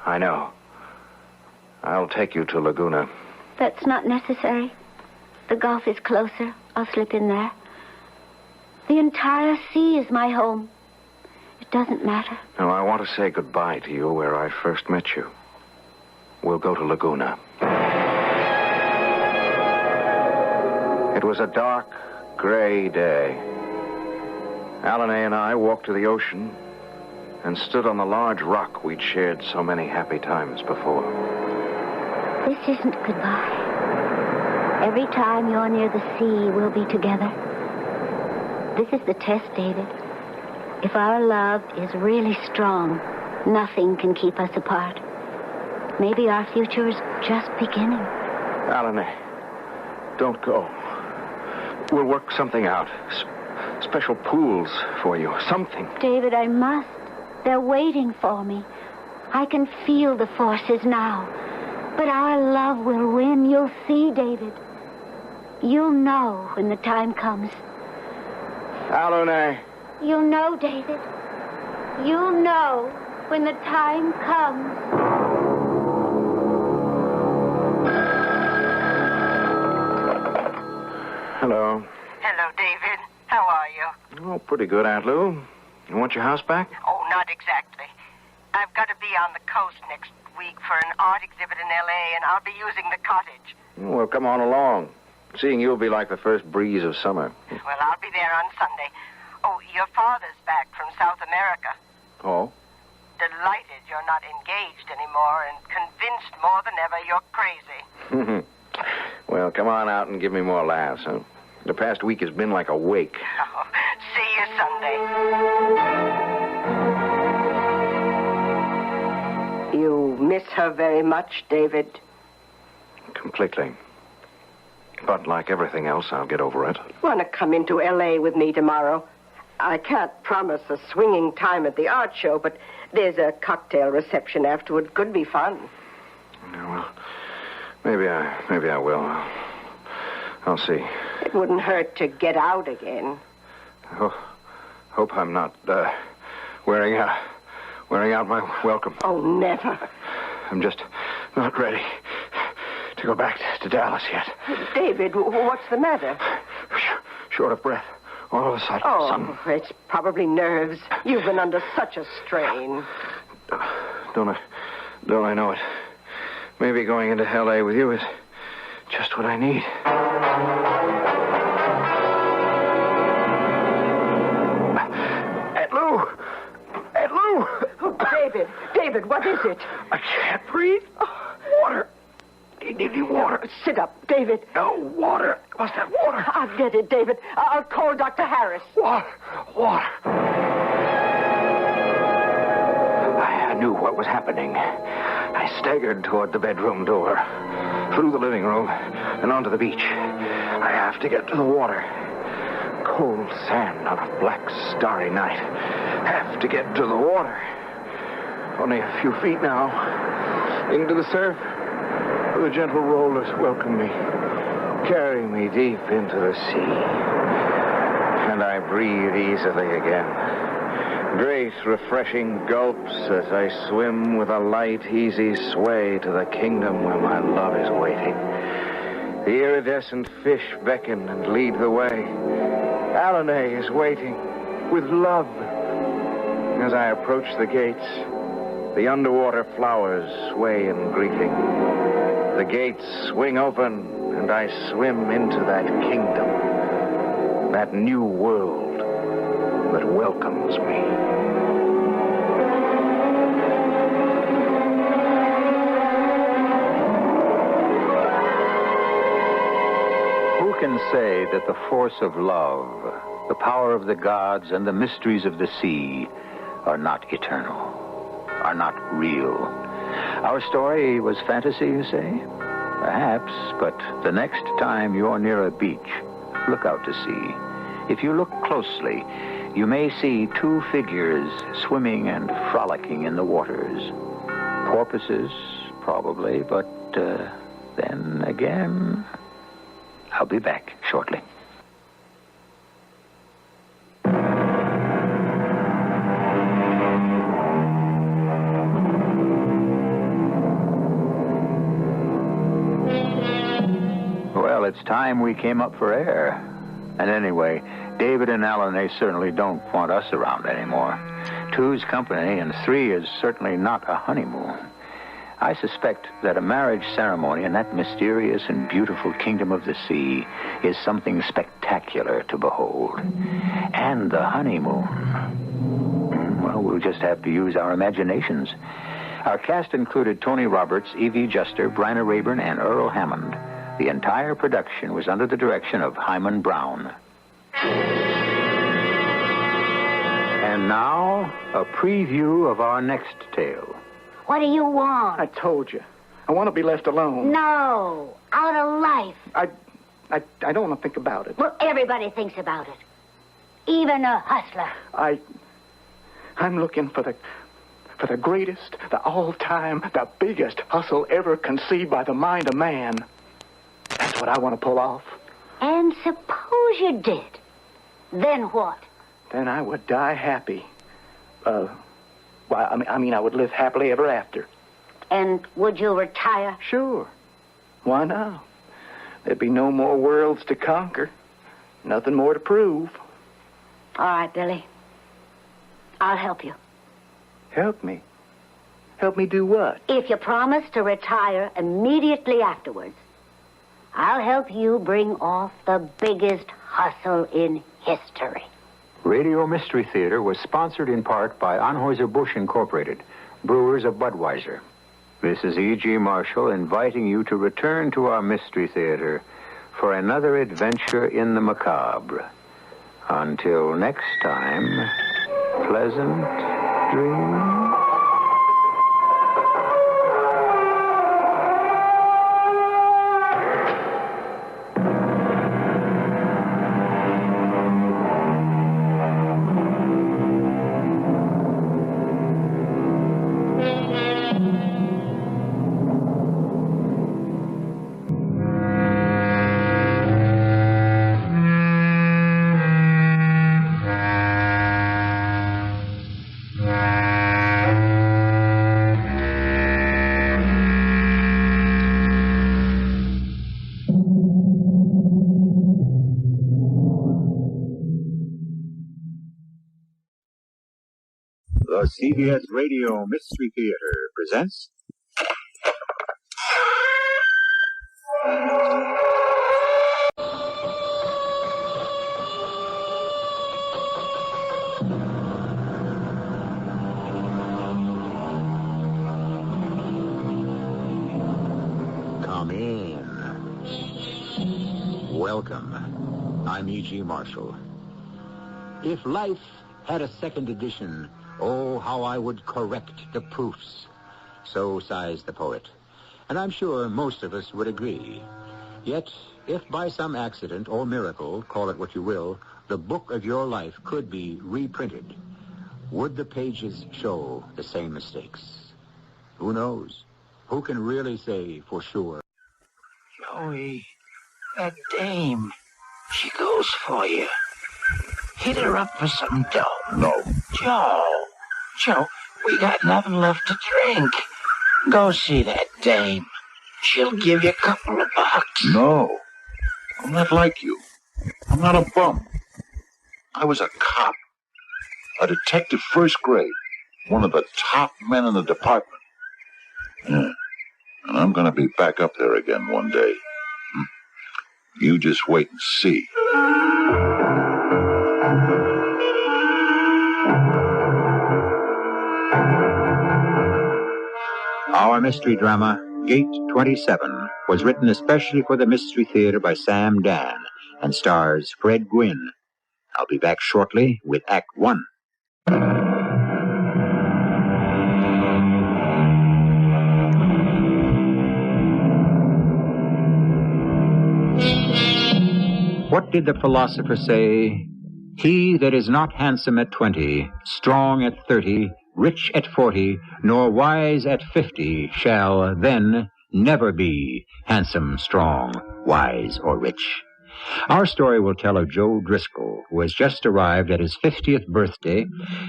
I know. I'll take you to Laguna. That's not necessary. The Gulf is closer. I'll slip in there. The entire sea is my home. It doesn't matter. Now, I want to say goodbye to you where I first met you. We'll go to Laguna. It was a dark, gray day. Alanay and I walked to the ocean and stood on the large rock we'd shared so many happy times before. This isn't goodbye. Every time you're near the sea, we'll be together. This is the test, David. If our love is really strong, nothing can keep us apart. Maybe our future is just beginning. Alanay, don't go. We'll work something out. Special pools for you. Something. David, I must. They're waiting for me. I can feel the forces now. But our love will win. You'll see, David. You'll know when the time comes. Alanay. You'll know, David. You'll know when the time comes. Hello. Hello, David. How are you? Oh, pretty good, Aunt Lou. You want your house back? Oh, not exactly. I've got to be on the coast next week for an art exhibit in L.A., and I'll be using the cottage. Well, come on along. Seeing you'll be like the first breeze of summer. Well, I'll be there on Sunday. Oh, your father's back from South America. Oh? Delighted you're not engaged anymore and convinced more than ever you're crazy. Well, come on out and give me more laughs, huh? The past week has been like a wake. Oh, see you Sunday. You miss her very much, David? Completely. But like everything else, I'll get over it. Want to come into L.A. with me tomorrow? I can't promise a swinging time at the art show, but there's a cocktail reception afterward. Could be fun. Yeah, well, maybe I will. I'll see. It wouldn't hurt to get out again. Oh, hope I'm not wearing out my welcome. Oh, never. I'm just not ready to go back to Dallas yet. David, what's the matter? Short of breath. All of a sudden. Oh, it's probably nerves. You've been under such a strain. Don't I know it? Maybe going into L.A. with you is just what I need. Aunt Lou! Aunt Lou! Oh, David, what is it? I can't breathe. Water. You need water. Sit up, David. No, water. What's that water? I'll get it, David. I'll call Dr. Harris. Water. I knew what was happening. I staggered toward the bedroom door, through the living room, and onto the beach. I have to get to the water. Cold sand on a black, starry night. Have to get to the water. Only a few feet now. Into the surf. The gentle rollers welcome me, carrying me deep into the sea. And I breathe easily again. Great, refreshing gulps as I swim with a light, easy sway to the kingdom where my love is waiting. The iridescent fish beckon and lead the way. Alane is waiting with love. As I approach the gates, the underwater flowers sway in greeting. The gates swing open, and I swim into that kingdom, that new world that welcomes me. Who can say that the force of love, the power of the gods, and the mysteries of the sea are not eternal, are not real? Our story was fantasy, you say? Perhaps, but the next time you're near a beach, look out to sea. If you look closely, you may see two figures swimming and frolicking in the waters. Porpoises, probably, but then again, I'll be back shortly. Well, it's time we came up for air. And anyway, David and Alane certainly don't want us around anymore. Two's company, and three is certainly not a honeymoon. I suspect that a marriage ceremony in that mysterious and beautiful kingdom of the sea is something spectacular to behold. And the honeymoon, well, we'll just have to use our imaginations. Our cast included Tony Roberts, Evie Juster, Bryna Rayburn, and Earl Hammond. The entire production was under the direction of Hyman Brown. And now, a preview of our next tale. What do you want? I told you. I want to be left alone. No, out of life. I don't want to think about it. Well, everybody thinks about it. Even a hustler. I'm looking for the greatest, the all-time, the biggest hustle ever conceived by the mind of man. That's what I want to pull off. And suppose you did. Then what? Then I would die happy. I would live happily ever after. And would you retire? Sure. Why not? There'd be no more worlds to conquer. Nothing more to prove. All right, Billy. I'll help you. Help me? Help me do what? If you promise to retire immediately afterwards, I'll help you bring off the biggest hustle in history. Radio Mystery Theater was sponsored in part by Anheuser-Busch Incorporated, brewers of Budweiser. This is E.G. Marshall inviting you to return to our Mystery Theater for another adventure in the macabre. Until next time, pleasant dreams. The CBS Radio Mystery Theater presents Come in. Welcome. I'm E.G. Marshall. If life had a second edition, oh, how I would correct the proofs. So sighs the poet. And I'm sure most of us would agree. Yet, if by some accident or miracle, call it what you will, the book of your life could be reprinted, would the pages show the same mistakes? Who knows? Who can really say for sure? Joey, that dame, she goes for you. Hit her up for some dough. No. Joe, we got nothing left to drink. Go see that dame. She'll give you a couple of bucks. No. I'm not like you. I'm not a bum. I was a cop. A detective first grade. One of the top men in the department. Yeah. And I'm going to be back up there again one day. You just wait and see. Our mystery drama, Gate 27, was written especially for the Mystery Theater by Sam Dan and stars Fred Gwynne. I'll be back shortly with Act 1. What did the philosopher say? He that is not handsome at 20, strong at 30, rich at 40, nor wise at 50, shall then never be handsome, strong, wise, or rich. Our story will tell of Joe Driscoll, who has just arrived at his 50th birthday,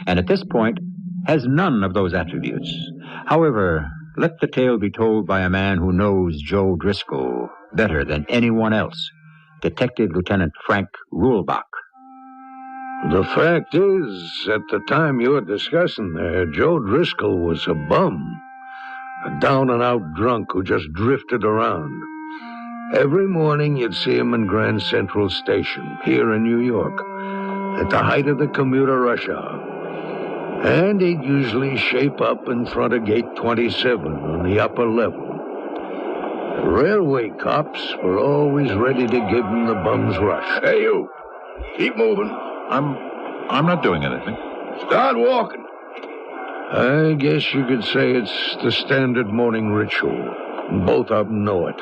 and at this point has none of those attributes. However, let the tale be told by a man who knows Joe Driscoll better than anyone else, Detective Lieutenant Frank Rulebach. The fact is, at the time you were discussing there, Joe Driscoll was a bum. A down-and-out drunk who just drifted around. Every morning you'd see him in Grand Central Station, here in New York, at the height of the commuter rush hour. And he'd usually shape up in front of Gate 27 on the upper level. The railway cops were always ready to give him the bum's rush. Hey, you. Keep moving. I'm not doing anything. Start walking. I guess you could say it's the standard morning ritual. Both of them know it.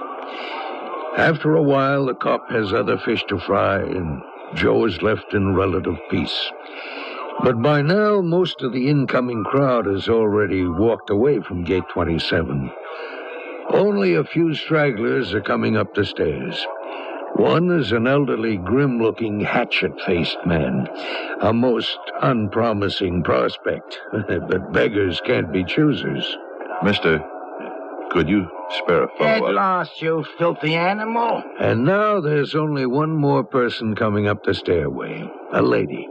After a while, the cop has other fish to fry, and Joe is left in relative peace. But by now, most of the incoming crowd has already walked away from Gate 27. Only a few stragglers are coming up the stairs. One is an elderly, grim-looking, hatchet-faced man, a most unpromising prospect. But beggars can't be choosers. Mister, could you spare a Get follow-up? lost, you filthy animal. And now there's only one more person coming up the stairway, a lady.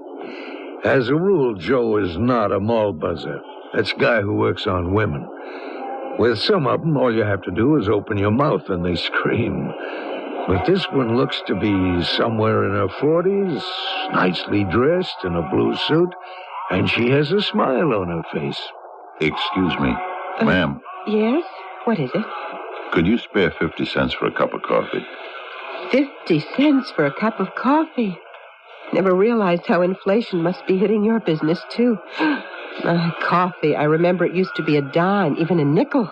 As a rule, Joe is not a mall buzzer. That's a guy who works on women. With some of them, all you have to do is open your mouth and they scream. But this one looks to be somewhere in her 40s, nicely dressed in a blue suit, and she has a smile on her face. Excuse me, ma'am. Yes? What is it? Could you spare 50 cents for a cup of coffee? 50 cents for a cup of coffee. Never realized how inflation must be hitting your business, too. Coffee, I remember it used to be a dime, even a nickel.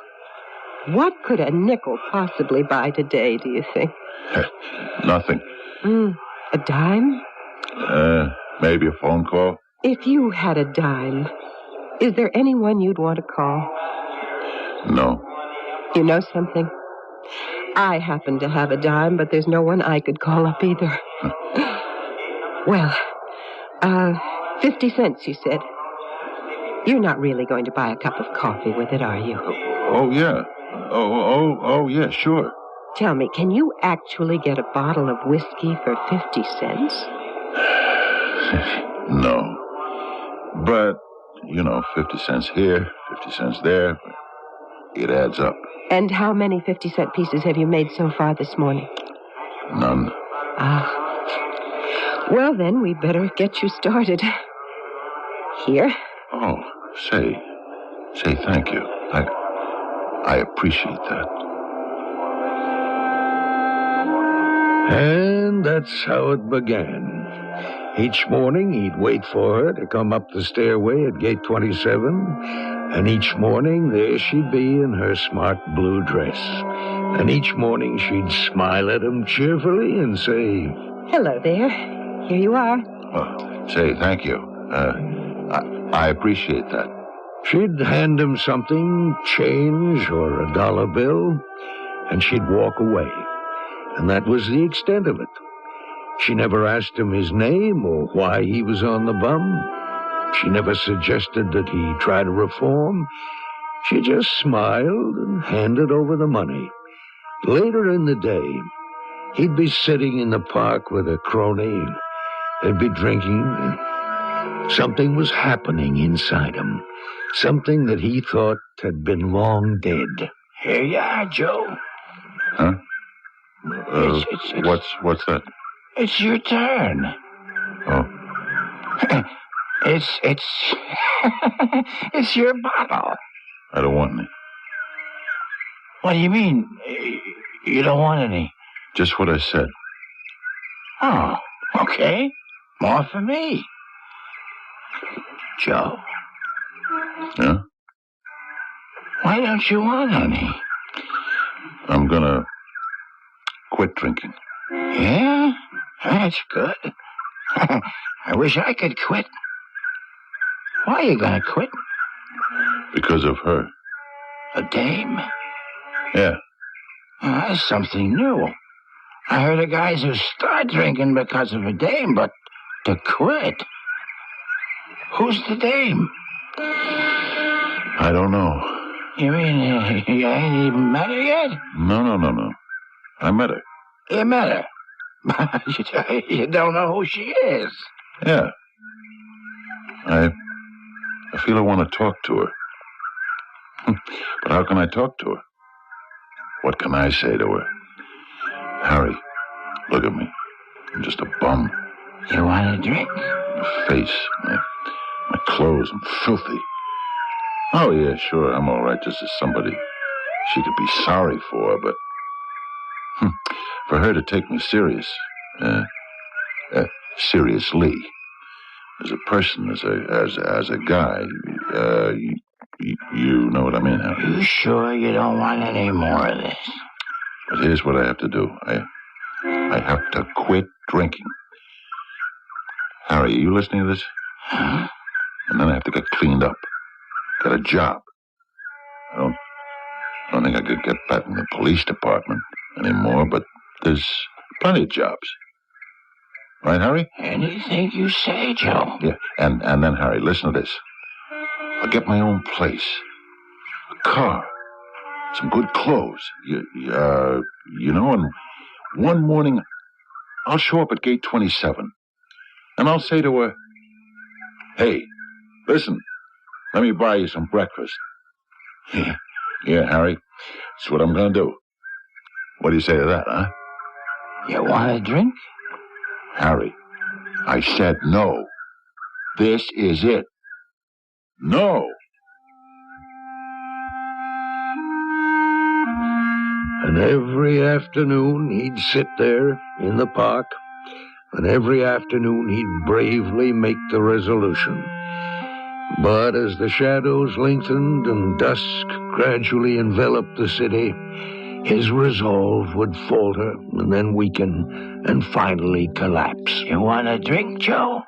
What could a nickel possibly buy today, do you think? Nothing. A dime? Maybe a phone call? If you had a dime, is there anyone you'd want to call? No. You know something? I happen to have a dime, but there's no one I could call up either. Well, 50 cents, you said. You're not really going to buy a cup of coffee with it, are you? Oh, yeah. Oh, yeah, sure. Tell me, can you actually get a bottle of whiskey for 50 cents? No. But, 50 cents here, 50 cents there, it adds up. And how many 50-cent pieces have you made so far this morning? None. Ah. Well, then, we better get you started. Here. Oh, say thank you. I appreciate that. And that's how it began. Each morning, he'd wait for her to come up the stairway at gate 27, and each morning, there she'd be in her smart blue dress. And each morning, she'd smile at him cheerfully and say, "Hello there. Here you are." Oh, say thank you. I appreciate that. She'd hand him something, change or a dollar bill, and she'd walk away. And that was the extent of it. She never asked him his name or why he was on the bum. She never suggested that he try to reform. She just smiled and handed over the money. Later in the day, he'd be sitting in the park with a crony. They'd be drinking, and something was happening inside him. Something that he thought had been long dead. Here you are, Joe. Huh? What's that? It's your turn. Oh. It's it's your bottle. I don't want any. What do you mean? You don't want any? Just what I said. Oh, okay. More for me. Joe. Yeah? Why don't you want any? I'm gonna quit drinking. Yeah? That's good. I wish I could quit. Why are you gonna quit? Because of her. A dame? Yeah. That's something new. I heard of guys who start drinking because of a dame, but to quit? Who's the dame? I don't know. You mean you ain't even met her yet? No. I met her. You met her? You don't know who she is? Yeah. I feel I want to talk to her. But how can I talk to her? What can I say to her? Harry, look at me. I'm just a bum. You want a drink? My face, my clothes, I'm filthy. Oh, yeah, sure, I'm all right, just as somebody she could be sorry for, but for her to take me seriously, as a person, as a guy, you know what I mean, Harry? You sure you don't want any more of this? But here's what I have to do. I have to quit drinking. Harry, are you listening to this? Huh? And then I have to get cleaned up. Get a job. I don't think I could get back in the police department anymore, but there's plenty of jobs. Right, Harry? Anything you say, Joe. Yeah, and then, Harry, listen to this. I'll get my own place. A car. Some good clothes. You know, and one morning I'll show up at gate 27. And I'll say to her, "Hey, listen, let me buy you some breakfast." Yeah, Harry, that's what I'm going to do. What do you say to that, huh? You want a drink? Harry, I said no. This is it. No. And every afternoon he'd sit there in the park, and every afternoon he'd bravely make the resolution. But as the shadows lengthened and dusk gradually enveloped the city, his resolve would falter and then weaken and finally collapse. You want a drink, Joe?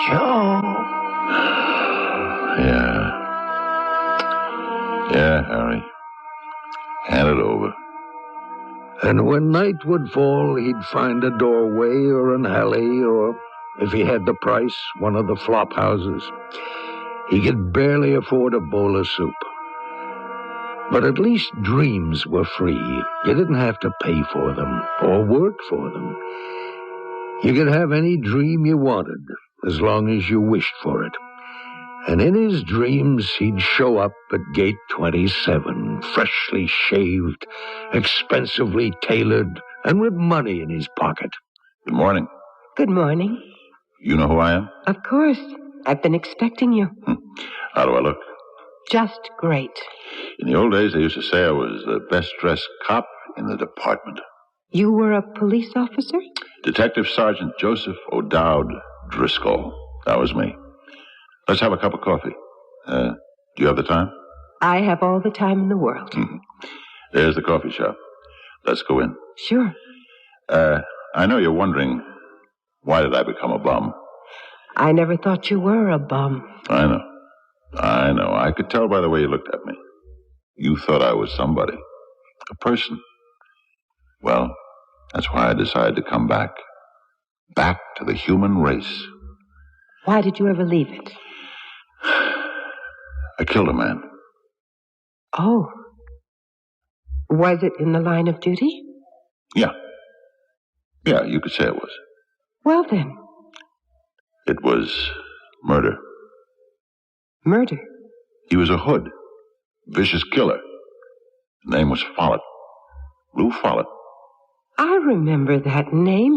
Joe? Yeah, Harry. Hand it over. And when night would fall, he'd find a doorway or an alley or, if he had the price, one of the flop houses. He could barely afford a bowl of soup. But at least dreams were free. You didn't have to pay for them or work for them. You could have any dream you wanted as long as you wished for it. And in his dreams, he'd show up at gate 27, freshly shaved, expensively tailored, and with money in his pocket. Good morning. Good morning. You know who I am? Of course. I've been expecting you. How do I look? Just great. In the old days, they used to say I was the best-dressed cop in the department. You were a police officer? Detective Sergeant Joseph O'Dowd Driscoll. That was me. Let's have a cup of coffee. Do you have the time? I have all the time in the world. There's the coffee shop. Let's go in. Sure. I know you're wondering, why did I become a bum? I never thought you were a bum. I know. I could tell by the way you looked at me. You thought I was somebody. A person. Well, that's why I decided to come back. Back to the human race. Why did you ever leave it? I killed a man. Oh. Was it in the line of duty? Yeah. Yeah, you could say it was. Well, then. It was murder. Murder? He was a hood. Vicious killer. His name was Follett. Lou Follett. I remember that name.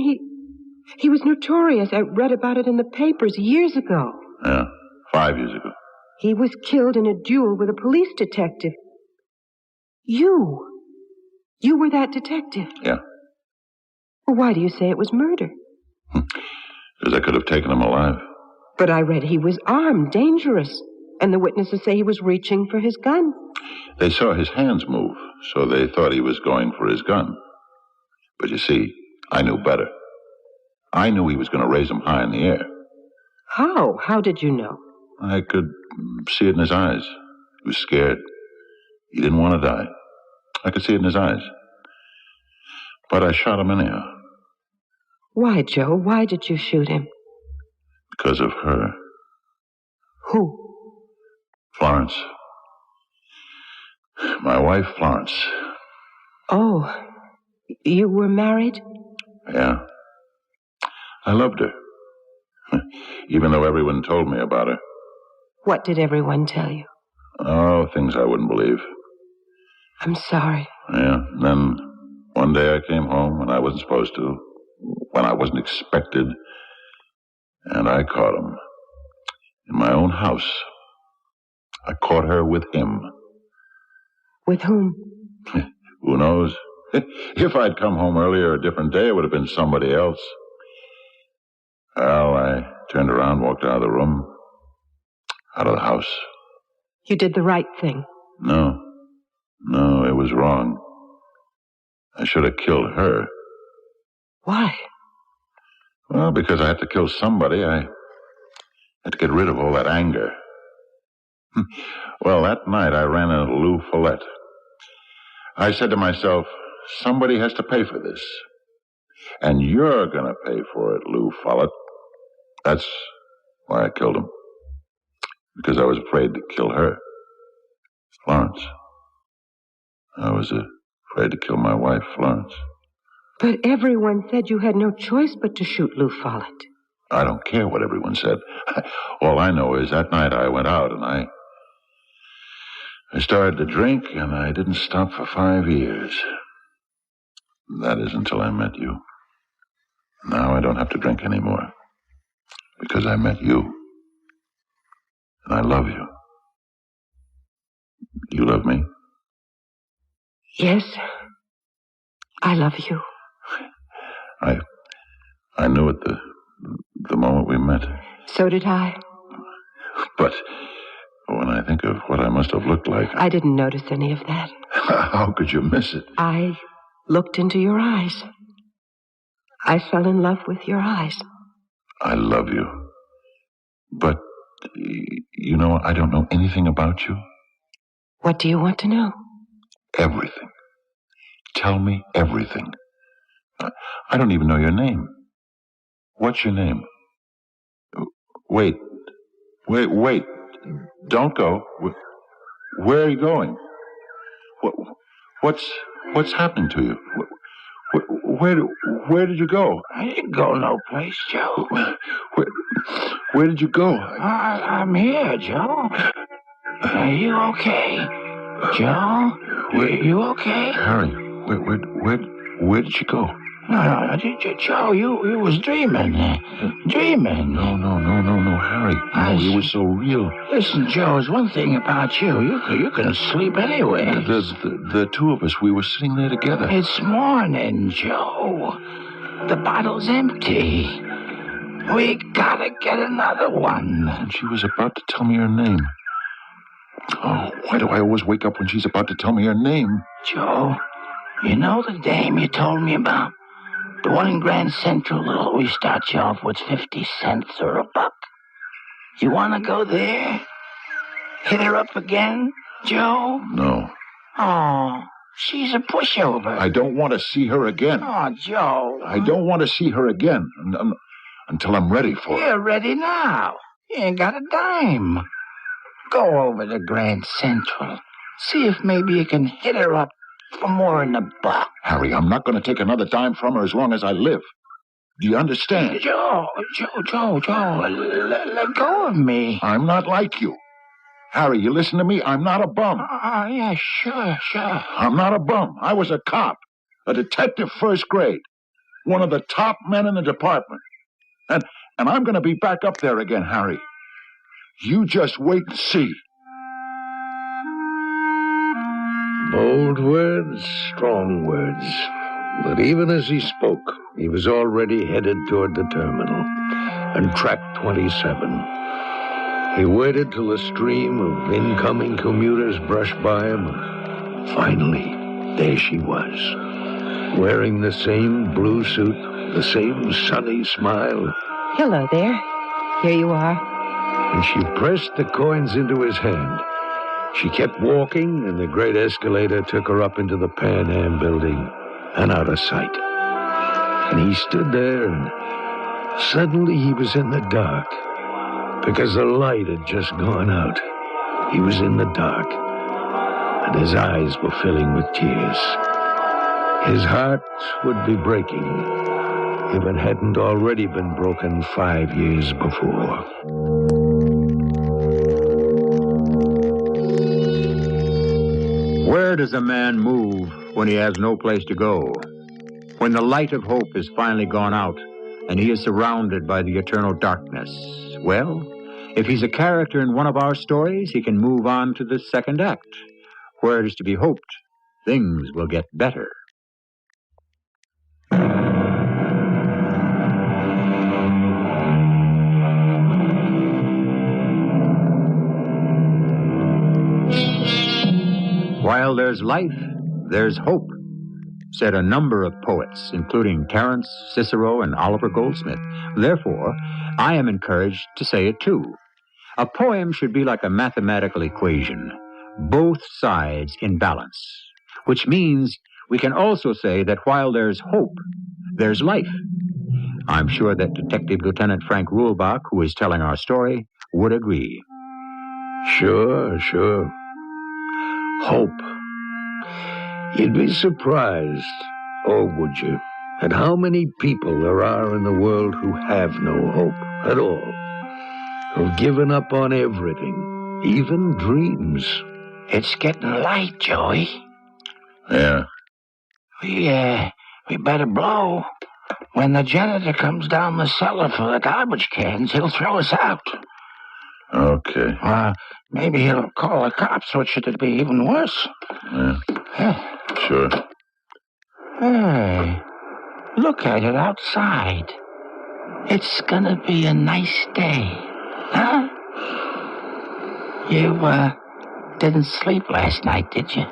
He was notorious. I read about it in the papers years ago. Yeah, 5 years ago. He was killed in a duel with a police detective. You were that detective? Yeah. Well, why do you say it was murder? Because I could have taken him alive. But I read he was armed, dangerous, and the witnesses say he was reaching for his gun. They saw his hands move, so they thought he was going for his gun. But you see, I knew better. I knew he was going to raise them high in the air. How? How did you know? I could see it in his eyes. He was scared. He didn't want to die. I could see it in his eyes. But I shot him anyhow. Why, Joe? Why did you shoot him? Because of her. Who? Florence. My wife, Florence. Oh, you were married? Yeah. I loved her. Even though everyone told me about her. What did everyone tell you? Oh, things I wouldn't believe. I'm sorry. Yeah, and then one day I came home when I wasn't supposed to, when I wasn't expected, and I caught him. In my own house. I caught her with him. With whom? Who knows? If I'd come home earlier, a different day, it would have been somebody else. Well, I turned around, walked out of the room, out of the house. You did the right thing. No, it was wrong. I should have killed her. Why? Well, because I had to kill somebody. I had to get rid of all that anger. Well, that night I ran into Lou Follett. I said to myself, somebody has to pay for this. And you're going to pay for it, Lou Follett. That's why I killed him. Because I was afraid to kill her. Florence. I was afraid to kill my wife, Florence. But everyone said you had no choice but to shoot Lou Follett. I don't care what everyone said. All I know is that night I went out and I started to drink, and I didn't stop for 5 years. That is until I met you. Now I don't have to drink anymore. Because I met you. And I love you. You love me? Yes. I love you. I knew it the moment we met. So did I. But when I think of what I must have looked like... I didn't notice any of that. How could you miss it? I looked into your eyes. I fell in love with your eyes. I love you. But, you know, I don't know anything about you. What do you want to know? Everything. Tell me everything. I don't even know your name. What's your name? Wait. Don't go. Where are you going? What's happening to you? Where did you go? I didn't go no place, Joe. Where did you go? I'm here, Joe. Are you okay? Joe? You okay? Harry, where did you go? No, Joe, you was dreaming. Dreaming. No, Harry. No, it was so real. Listen, Joe, there's one thing about you. You can sleep anywhere. The two of us, we were sitting there together. It's morning, Joe. The bottle's empty. We gotta get another one. And she was about to tell me her name. Oh, why do I always wake up when she's about to tell me her name? Joe, you know the dame you told me about? The one in Grand Central that always starts you off with 50 cents or a buck. You want to go there? Hit her up again, Joe? No. Oh, she's a pushover. I don't want to see her again. Oh, Joe. I don't want to see her again until I'm ready for her. You're ready now. You ain't got a dime. Go over to Grand Central. See if maybe you can hit her up for more than a buck. Harry, I'm not going to take another dime from her as long as I live. Do you understand? Joe, let go of me. I'm not like you. Harry, you listen to me? I'm not a bum. Yeah, sure. I'm not a bum. I was a cop, a detective first grade, one of the top men in the department. And I'm going to be back up there again, Harry. You just wait and see. Bold words, strong words. But even as he spoke, he was already headed toward the terminal and track 27. He waited till a stream of incoming commuters brushed by him. Finally, there she was, wearing the same blue suit, the same sunny smile. Hello there. Here you are. And she pressed the coins into his hand. She kept walking, and the great escalator took her up into the Pan Am building and out of sight. And he stood there, and suddenly he was in the dark, because the light had just gone out. He was in the dark, and his eyes were filling with tears. His heart would be breaking if it hadn't already been broken 5 years before. Where does a man move when he has no place to go? When the light of hope is finally gone out and he is surrounded by the eternal darkness? Well, if he's a character in one of our stories, he can move on to the second act, where it is to be hoped things will get better. While there's life, there's hope, said a number of poets, including Terence, Cicero, and Oliver Goldsmith. Therefore, I am encouraged to say it too. A poem should be like a mathematical equation, both sides in balance, which means we can also say that while there's hope, there's life. I'm sure that Detective Lieutenant Frank Rulebach, who is telling our story, would agree. Sure. Hope. You'd be surprised, or would you, at how many people there are in the world who have no hope at all, who've given up on everything, even dreams. It's getting light, Joey. Yeah. We better blow. When the janitor comes down the cellar for the garbage cans, he'll throw us out. Okay. Maybe he'll call the cops, which would be even worse. Yeah. Sure. Hey, look at it outside. It's gonna be a nice day, huh? You, didn't sleep last night, did you?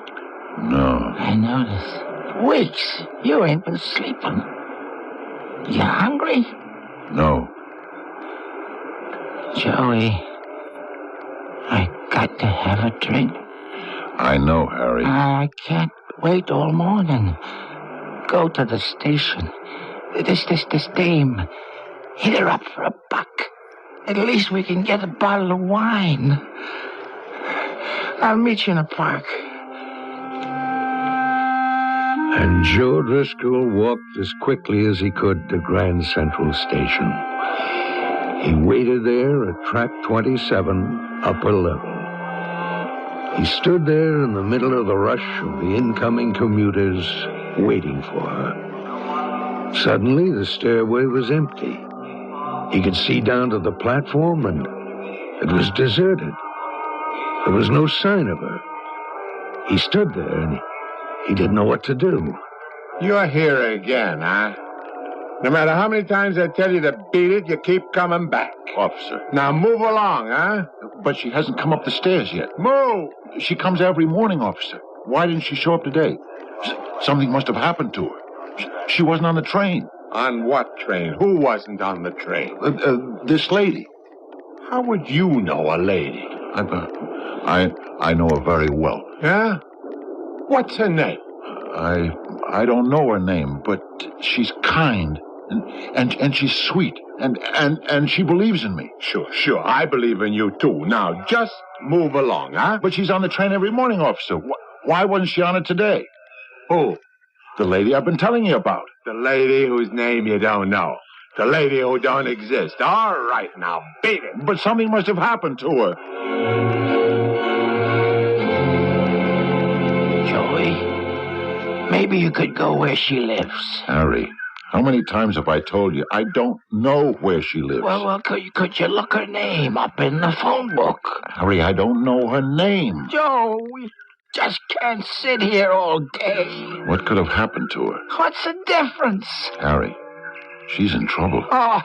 No. I noticed. Weeks. You ain't been sleeping. You hungry? No. Joey, I got to have a drink. I know, Harry. I can't wait all morning. Go to the station. This dame. Hit her up for a buck. At least we can get a bottle of wine. I'll meet you in the park. And Joe Driscoll walked as quickly as he could to Grand Central Station. He waited there at track 27, upper level. He stood there in the middle of the rush of the incoming commuters, waiting for her. Suddenly, the stairway was empty. He could see down to the platform, and it was deserted. There was no sign of her. He stood there, and he didn't know what to do. You're here again, huh? No matter how many times I tell you to beat it, you keep coming back. Officer. Now move along, huh? But she hasn't come up the stairs yet. Move! She comes every morning, officer. Why didn't she show up today? Something must have happened to her. She wasn't on the train. On what train? Who wasn't on the train? This lady. How would you know a lady? I know her very well. Yeah? What's her name? I don't know her name, but she's kind. And she's sweet, and she believes in me. Sure, I believe in you, too. Now, just move along, huh? But she's on the train every morning, officer. Why wasn't she on it today? Who? The lady I've been telling you about. The lady whose name you don't know. The lady who don't exist. All right, now, beat it. But something must have happened to her. Joey, maybe you could go where she lives. Harry. How many times have I told you I don't know where she lives? Well, could you look her name up in the phone book? Harry, I don't know her name. Joe, we just can't sit here all day. What could have happened to her? What's the difference? Harry, she's in trouble. Oh,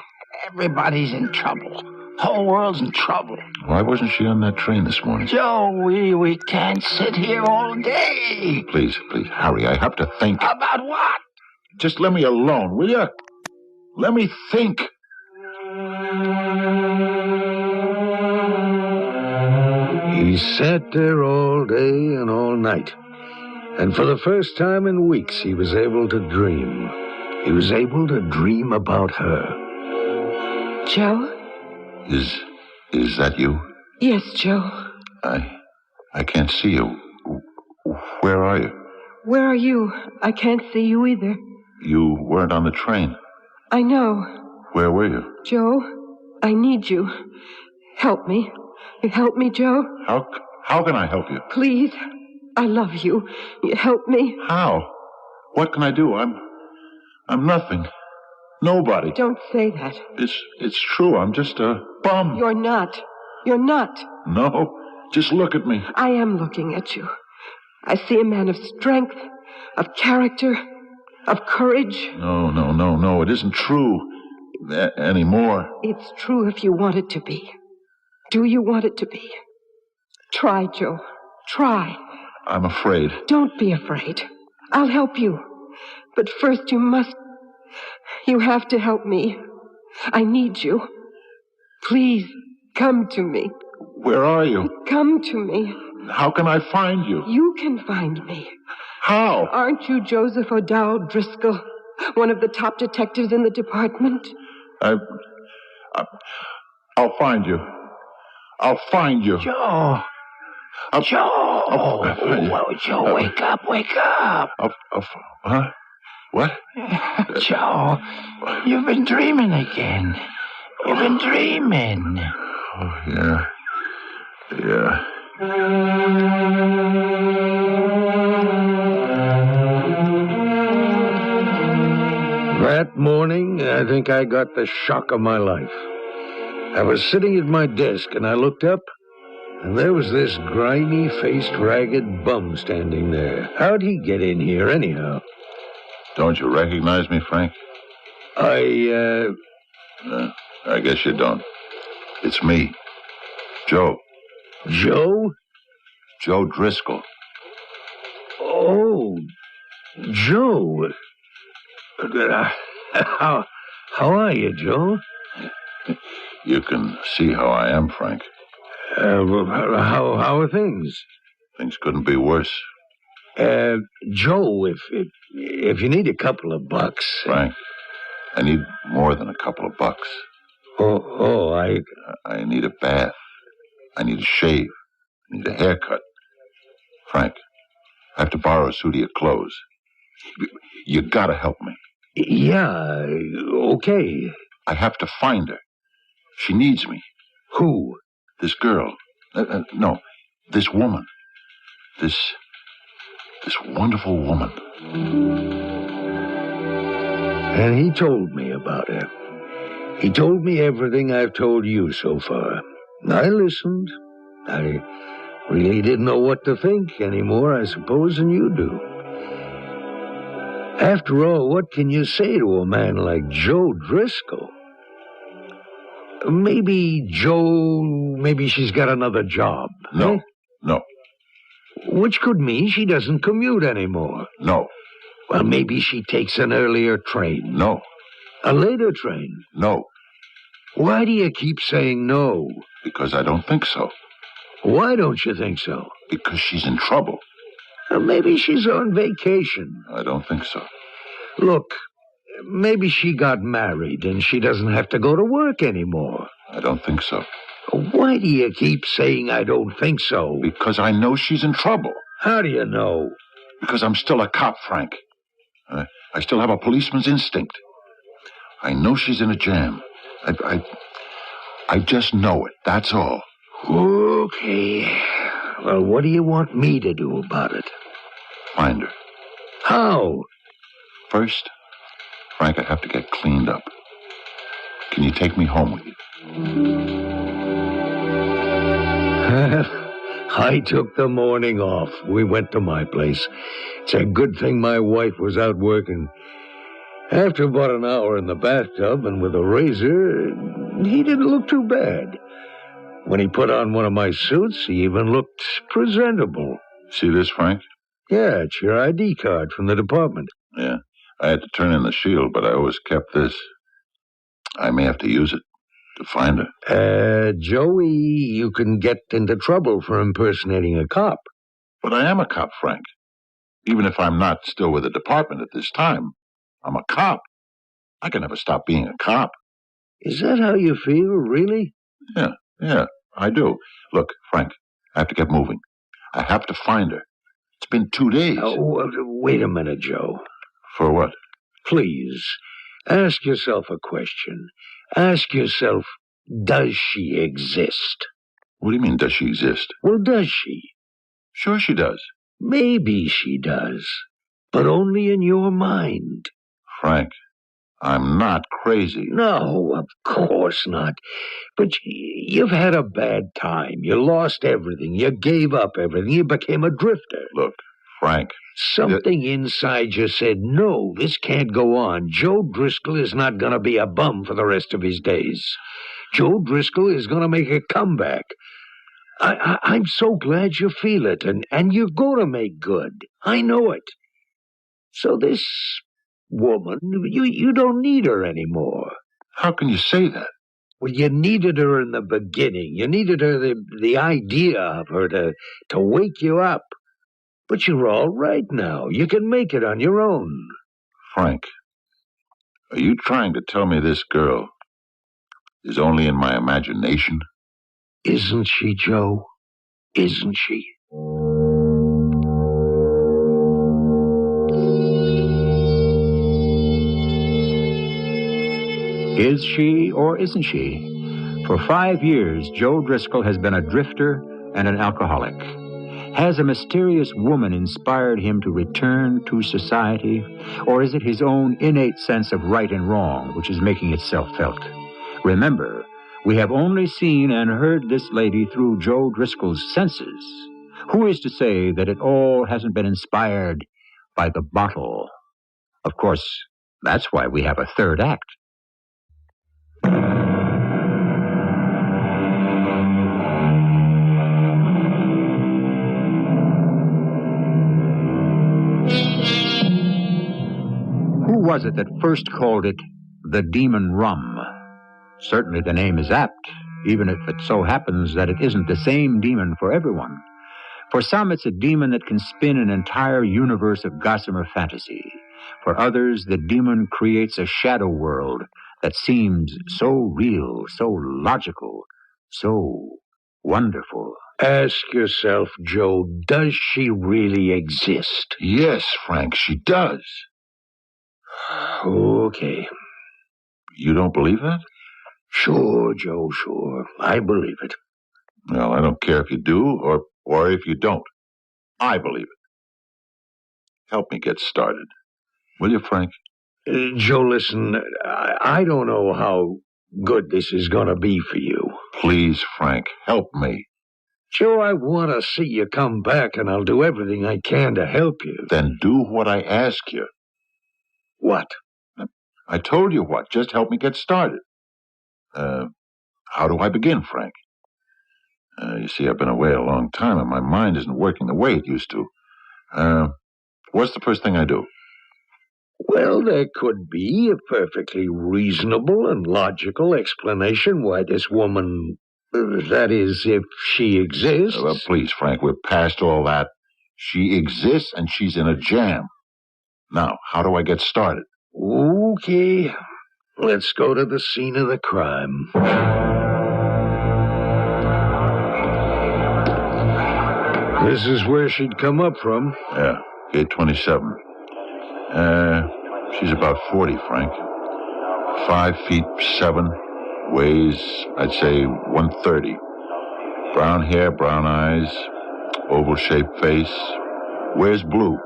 everybody's in trouble. Whole world's in trouble. Why wasn't she on that train this morning? Joe, we can't sit here all day. Please, Harry, I have to think. About what? Just let me alone, will you? Let me think. He sat there all day and all night. And for the first time in weeks, he was able to dream. He was able to dream about her. Joe? Is that you? Yes, Joe. I can't see you. Where are you? Where are you? I can't see you either. You weren't on the train. I know. Where were you? Joe, I need you. Help me. Help me, Joe. How can I help you? Please. I love you. Help me. How? What can I do? I'm nothing. Nobody. Don't say that. It's true. I'm just a bum. You're not. You're not. No. Just look at me. I am looking at you. I see a man of strength, of character, of courage. No. It isn't true anymore. It's true if you want it to be. Do you want it to be? Try, Joe. Try. I'm afraid. Don't be afraid. I'll help you. But first you have to help me. I need you. Please, come to me. Where are you? Come to me. How can I find you? You can find me. How? Aren't you Joseph O'Dowd Driscoll, one of the top detectives in the department? I'll find you. I'll find you. Joe. Joe, wake up. Huh? What? Joe, you've been dreaming again. You've been dreaming. Oh, yeah. That morning, I think I got the shock of my life. I was sitting at my desk, and I looked up, and there was this grimy-faced, ragged bum standing there. How'd he get in here, anyhow? Don't you recognize me, Frank? I guess you don't. It's me, Joe. Joe? Joe Driscoll. Oh, Joe. How are you, Joe? You can see how I am, Frank. How are things? Things couldn't be worse. Joe, if you need a couple of bucks... Frank, I need more than a couple of bucks. I need a bath. I need a shave. I need a haircut. Frank, I have to borrow a suit of your clothes. You gotta help me. Yeah, okay. I have to find her. She needs me. Who? This girl. No, this woman. This wonderful woman. And he told me about her. He told me everything I've told you so far. I listened. I really didn't know what to think anymore, I suppose, than you do. After all, what can you say to a man like Joe Driscoll? Maybe she's got another job. No, eh? no. Which could mean she doesn't commute anymore. No. Well, maybe she takes an earlier train. No. A later train. No. Why do you keep saying no? Because I don't think so. Why don't you think so? Because she's in trouble. Or maybe she's on vacation. I don't think so. Look, maybe she got married and she doesn't have to go to work anymore. I don't think so. Why do you keep saying I don't think so? Because I know she's in trouble. How do you know? Because I'm still a cop, Frank. I still have a policeman's instinct. I know she's in a jam. I just know it, that's all. Okay. Well, what do you want me to do about it? Find her. How? First, Frank, I have to get cleaned up. Can you take me home with you? I took the morning off. We went to my place. It's a good thing my wife was out working. After about an hour in the bathtub and with a razor, he didn't look too bad. When he put on one of my suits, he even looked presentable. See this, Frank? Yeah, it's your ID card from the department. Yeah, I had to turn in the shield, but I always kept this. I may have to use it to find her. Joey, you can get into trouble for impersonating a cop. But I am a cop, Frank. Even if I'm not still with the department at this time, I'm a cop. I can never stop being a cop. Is that how you feel, really? Yeah, I do. Look, Frank, I have to get moving. I have to find her. It's been 2 days. Oh, wait a minute, Joe. For what? Please, ask yourself a question. Ask yourself, does she exist? What do you mean, does she exist? Well, does she? Sure she does. Maybe she does, but only in your mind. Frank, I'm not crazy. No, of course not. But you've had a bad time. You lost everything. You gave up everything. You became a drifter. Look, Frank. Something inside you said, no, this can't go on. Joe Driscoll is not going to be a bum for the rest of his days. Joe Driscoll is going to make a comeback. I'm so glad you feel it, and you're going to make good. I know it. So this woman, you don't need her anymore. How can you say that? Well, you needed her in the beginning. You needed her, the idea of her to wake you up. But you're all right now. You can make it on your own. Frank, are you trying to tell me this girl is only in my imagination? Isn't she, Joe? Isn't she? Is she or isn't she? For 5 years, Joe Driscoll has been a drifter and an alcoholic. Has a mysterious woman inspired him to return to society, or is it his own innate sense of right and wrong which is making itself felt? Remember, we have only seen and heard this lady through Joe Driscoll's senses. Who is to say that it all hasn't been inspired by the bottle? Of course, that's why we have a third act. Who was it that first called it the demon rum? Certainly the name is apt, even if it so happens that it isn't the same demon for everyone. For some, it's a demon that can spin an entire universe of gossamer fantasy. For others, the demon creates a shadow world that seems so real, so logical, so wonderful. Ask yourself, Joe, does she really exist? Yes, Frank, she does. Okay. You don't believe that? Sure, Joe, sure. I believe it. Well, I don't care if you do or if you don't. I believe it. Help me get started. Will you, Frank? Joe, listen, I don't know how good this is going to be for you. Please, Frank, help me. Joe, I want to see you come back, and I'll do everything I can to help you. Then do what I ask you. What? I told you what. Just help me get started. How do I begin, Frank? You see, I've been away a long time, and my mind isn't working the way it used to. What's the first thing I do? Well, there could be a perfectly reasonable and logical explanation why this woman, that is, if she exists. Please, Frank, we're past all that. She exists, and she's in a jam. Now, how do I get started? Okay, let's go to the scene of the crime. This is where she'd come up from. Yeah, gate 27. She's about 40, Frank. 5'7", weighs, I'd say, 130. Brown hair, brown eyes, oval-shaped face. Wears blue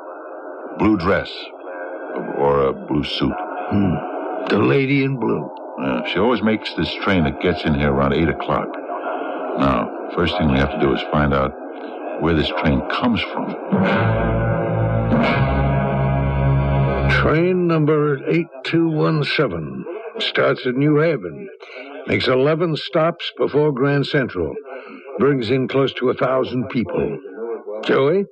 dress, or a blue suit. The lady in blue. She always makes this train that gets in here around 8 o'clock. Now, first thing we have to do is find out where this train comes from. Train number 8217 starts at New Haven. Makes 11 stops before Grand Central. Brings in close to 1,000 people. Joey?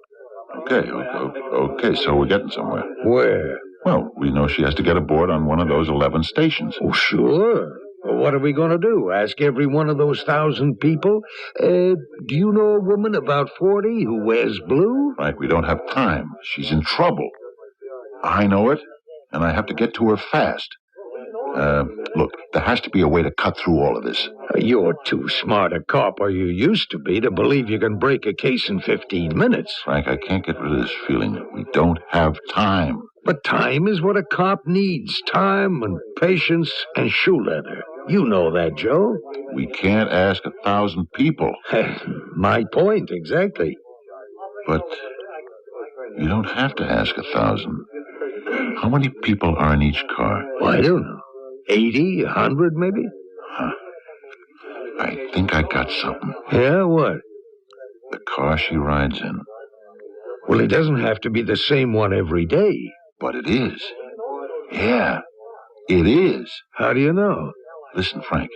Okay, so we're getting somewhere. Where? Well, we know she has to get aboard on one of those 11 stations. Oh, sure. Well, what are we going to do? Ask every one of those 1,000 people? Do you know a woman about 40 who wears blue? Frank, we don't have time. She's in trouble. I know it, and I have to get to her fast. Look, there has to be a way to cut through all of this. You're too smart a cop, or you used to be, to believe you can break a case in 15 minutes. Frank, I can't get rid of this feeling that we don't have time. But time is what a cop needs. Time and patience and shoe leather. You know that, Joe. We can't ask 1,000 people. My point, exactly. But you don't have to ask 1,000. How many people are in each car? Well, I don't know. 80, 100 maybe? Huh. I think I got something. Yeah, what? The car she rides in. Well, it doesn't have to be the same one every day. But it is. Yeah, it is. How do you know? Listen, Frank.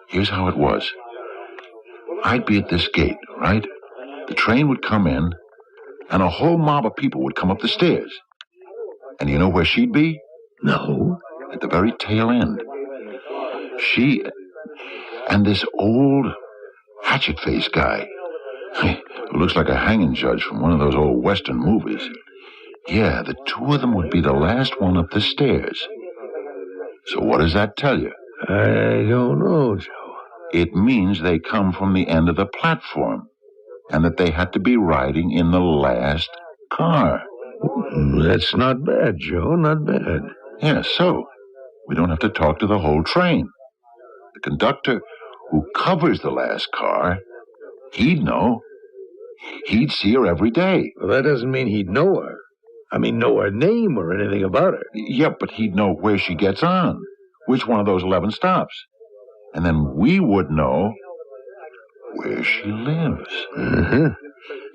Here's how it was. I'd be at this gate, right? The train would come in, and a whole mob of people would come up the stairs. And you know where she'd be? No. At the very tail end. She and this old hatchet-faced guy, who looks like a hanging judge from one of those old Western movies. Yeah, the two of them would be the last one up the stairs. So what does that tell you? I don't know, Joe. It means they come from the end of the platform, and that they had to be riding in the last car. That's not bad, Joe, not bad. Yeah, so we don't have to talk to the whole train. The conductor who covers the last car, he'd know. He'd see her every day. Well, that doesn't mean he'd know her. I mean, know her name or anything about her. Yeah, but he'd know where she gets on, which one of those 11 stops. And then we would know where she lives. Uh-huh.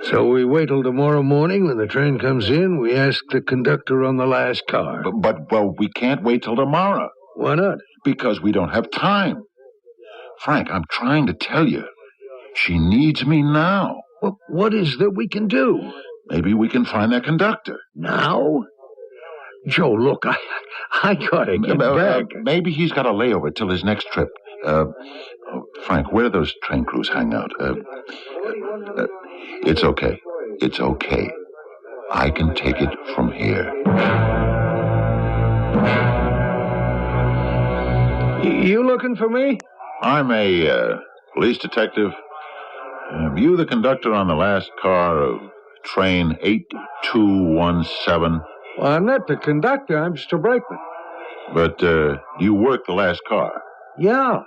So we wait till tomorrow morning when the train comes in. We ask the conductor on the last car. But we can't wait till tomorrow. Why not? Because we don't have time. Frank, I'm trying to tell you. She needs me now. Well, what is that we can do? Maybe we can find that conductor. Now? Joe, look, I gotta get back. Maybe he's got a layover till his next trip. Frank, where do those train crews hang out? It's okay. It's okay. I can take it from here. You looking for me? I'm a police detective. You the conductor on the last car of train 8217. Well, I'm not the conductor. I'm Mr. Brakeman. But you work the last car. Yeah.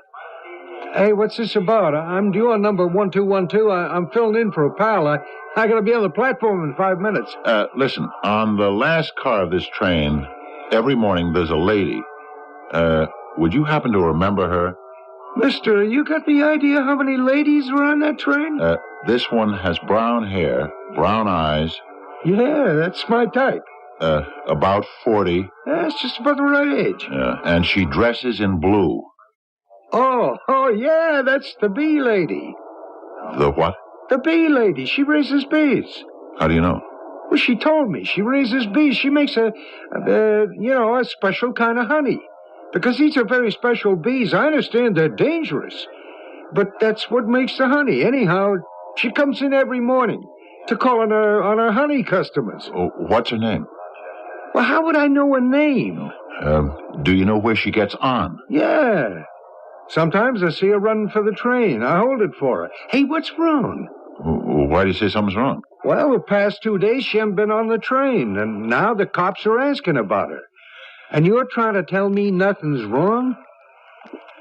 Hey, what's this about? I'm due on number 1212. I'm filling in for a pal. I gotta be on the platform in 5 minutes. Listen, on the last car of this train, every morning there's a lady. Would you happen to remember her? Mister, you got any idea how many ladies were on that train? This one has brown hair, brown eyes. Yeah, that's my type. About 40. That's just about the right age. Yeah, and she dresses in blue. Oh, yeah, that's the bee lady. The what? The bee lady. She raises bees. How do you know? Well, she told me. She raises bees. She makes a special kind of honey. Because these are very special bees. I understand they're dangerous. But that's what makes the honey. Anyhow, she comes in every morning to call on her honey customers. Oh, what's her name? Well, how would I know her name? Do you know where she gets on? Yeah. Sometimes I see her running for the train. I hold it for her. Hey, what's wrong? Why do you say something's wrong? Well, the past 2 days she hasn't been on the train, and now the cops are asking about her. And you're trying to tell me nothing's wrong?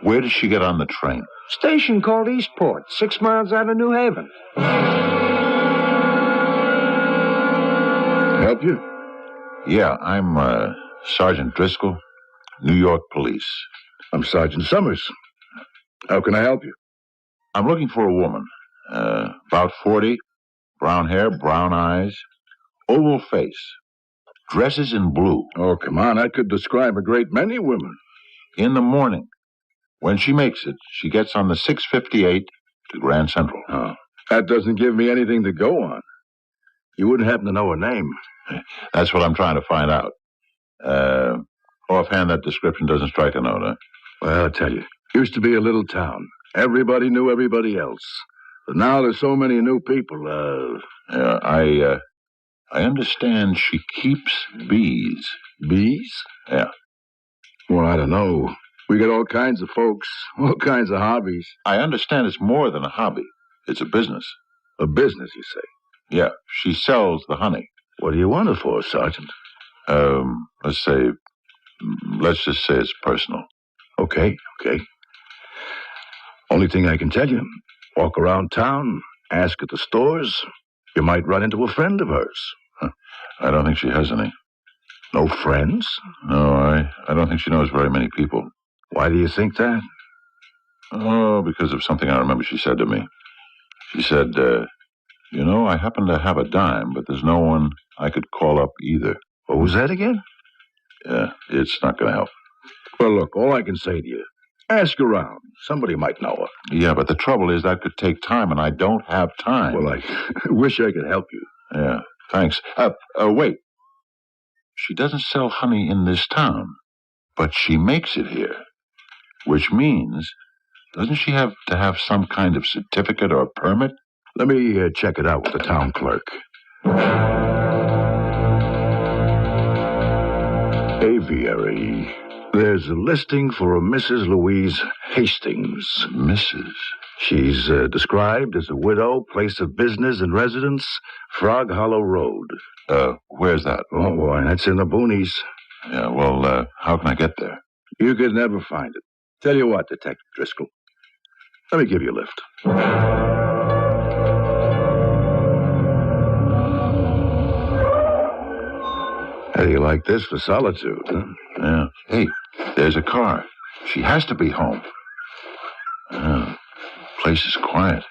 Where does she get on the train? Station called Eastport, 6 miles out of New Haven. Help you? Yeah, I'm Sergeant Driscoll, New York Police. I'm Sergeant Summers. How can I help you? I'm looking for a woman. About 40, brown hair, brown eyes, oval face, dresses in blue. Oh, come on, I could describe a great many women. In the morning, when she makes it, she gets on the 658 to Grand Central. Oh, that doesn't give me anything to go on. You wouldn't happen to know her name. That's what I'm trying to find out. Offhand, that description doesn't strike a note, huh? Well, I'll tell you. Used to be a little town. Everybody knew everybody else. But now there's so many new people. I understand she keeps bees. Bees? Yeah. Well, I don't know. We got all kinds of folks, all kinds of hobbies. I understand it's more than a hobby. It's a business. A business, you say? Yeah, she sells the honey. What do you want it for, Sergeant? Let's just say it's personal. Okay. Only thing I can tell you, walk around town, ask at the stores. You might run into a friend of hers. Huh. I don't think she has any. No friends? No, I don't think she knows very many people. Why do you think that? Oh, because of something I remember she said to me. She said, I happen to have a dime, but there's no one I could call up either. What was that again? Yeah, it's not going to help. Well, look, all I can say to you, ask around. Somebody might know her. Yeah, but the trouble is that could take time, and I don't have time. Well, I wish I could help you. Yeah, thanks. Wait. She doesn't sell honey in this town, but she makes it here, which means, doesn't she have to have some kind of certificate or permit? Let me check it out with the town clerk. Aviary. There's a listing for a Mrs. Louise Hastings. Mrs.? She's described as a widow, place of business and residence, Frog Hollow Road. Where's that? Oh, boy, that's in the boonies. Yeah, well, how can I get there? You could never find it. Tell you what, Detective Driscoll. Let me give you a lift. How do you like this for solitude, huh? Yeah. Hey, there's a car. She has to be home. Place is quiet.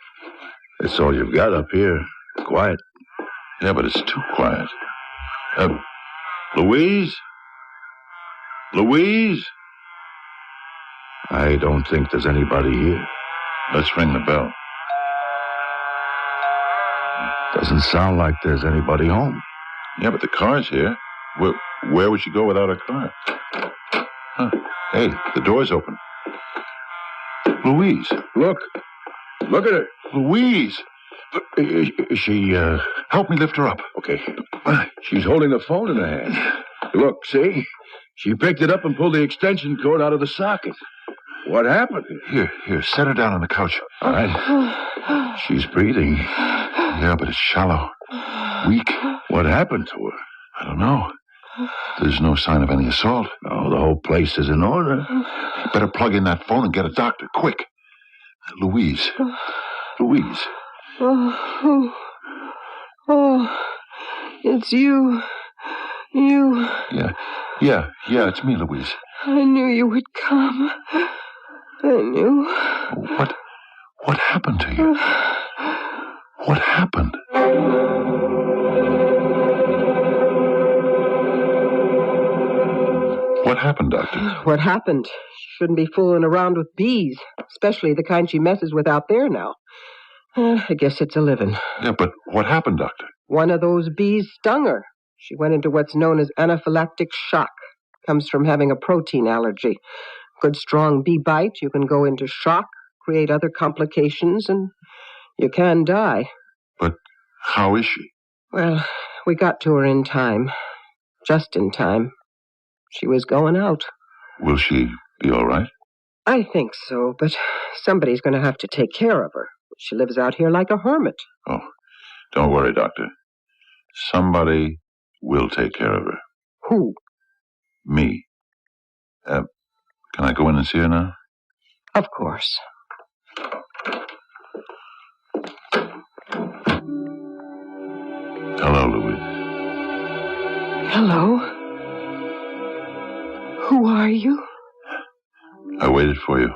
That's all you've got up here. Quiet. Yeah, but it's too quiet. Louise? Louise? I don't think there's anybody here. Let's ring the bell. Doesn't sound like there's anybody home. Yeah, but the car's here. Where would she go without her car? Huh. Hey, the door's open. Louise. Look at her. Louise. Is she, Help me lift her up. Okay. She's holding the phone in her hand. Look, see? She picked it up and pulled the extension cord out of the socket. What happened? Here, set her down on the couch. All right. She's breathing. Yeah, but it's shallow. Weak. What happened to her? I don't know. There's no sign of any assault. No, the whole place is in order. Better plug in that phone and get a doctor, quick. Louise. Louise. Oh, it's you. You. Yeah, it's me, Louise. I knew you would come. I knew. What happened to you? What happened? What happened, Doctor? What happened? Shouldn't be fooling around with bees, especially the kind she messes with out there now. I guess it's a living. Yeah, but what happened, Doctor? One of those bees stung her. She went into what's known as anaphylactic shock. Comes from having a protein allergy. Good strong bee bite, you can go into shock, create other complications, and you can die. But how is she? Well, we got to her in time. Just in time. She was going out. Will she be all right? I think so, but somebody's going to have to take care of her. She lives out here like a hermit. Oh, don't worry, Doctor. Somebody will take care of her. Who? Me. Can I go in and see her now? Of course. Hello, Louise. Hello. Who are you? I waited for you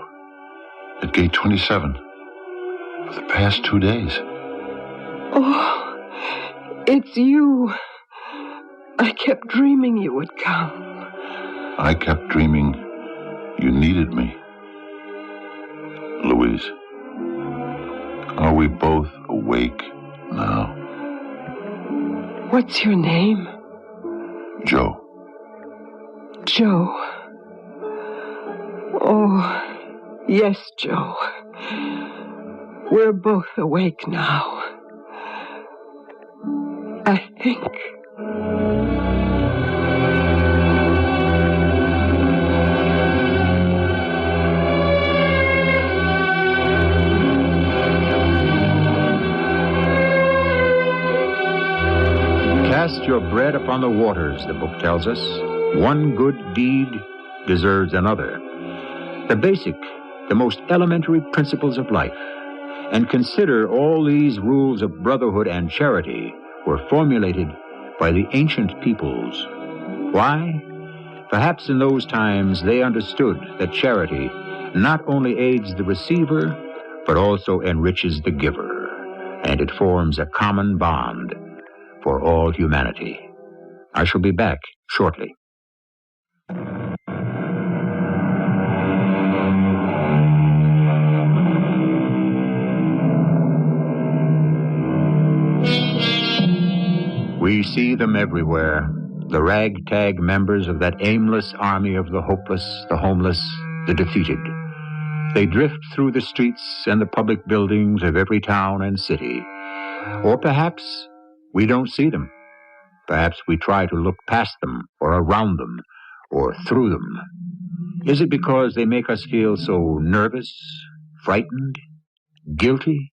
at gate 27 for the past 2 days. Oh, it's you. I kept dreaming you would come. I kept dreaming you needed me. Louise, are we both awake now? What's your name? Joe. Joe. Oh, yes, Joe. We're both awake now. I think. Cast your bread upon the waters, the book tells us. One good deed deserves another. The basic, the most elementary principles of life. And consider all these rules of brotherhood and charity were formulated by the ancient peoples. Why? Perhaps in those times they understood that charity not only aids the receiver, but also enriches the giver, and it forms a common bond for all humanity. I shall be back shortly. We see them everywhere, the ragtag members of that aimless army of the hopeless, the homeless, the defeated. They drift through the streets and the public buildings of every town and city. Or perhaps we don't see them. Perhaps we try to look past them, or around them, or through them. Is it because they make us feel so nervous, frightened, guilty?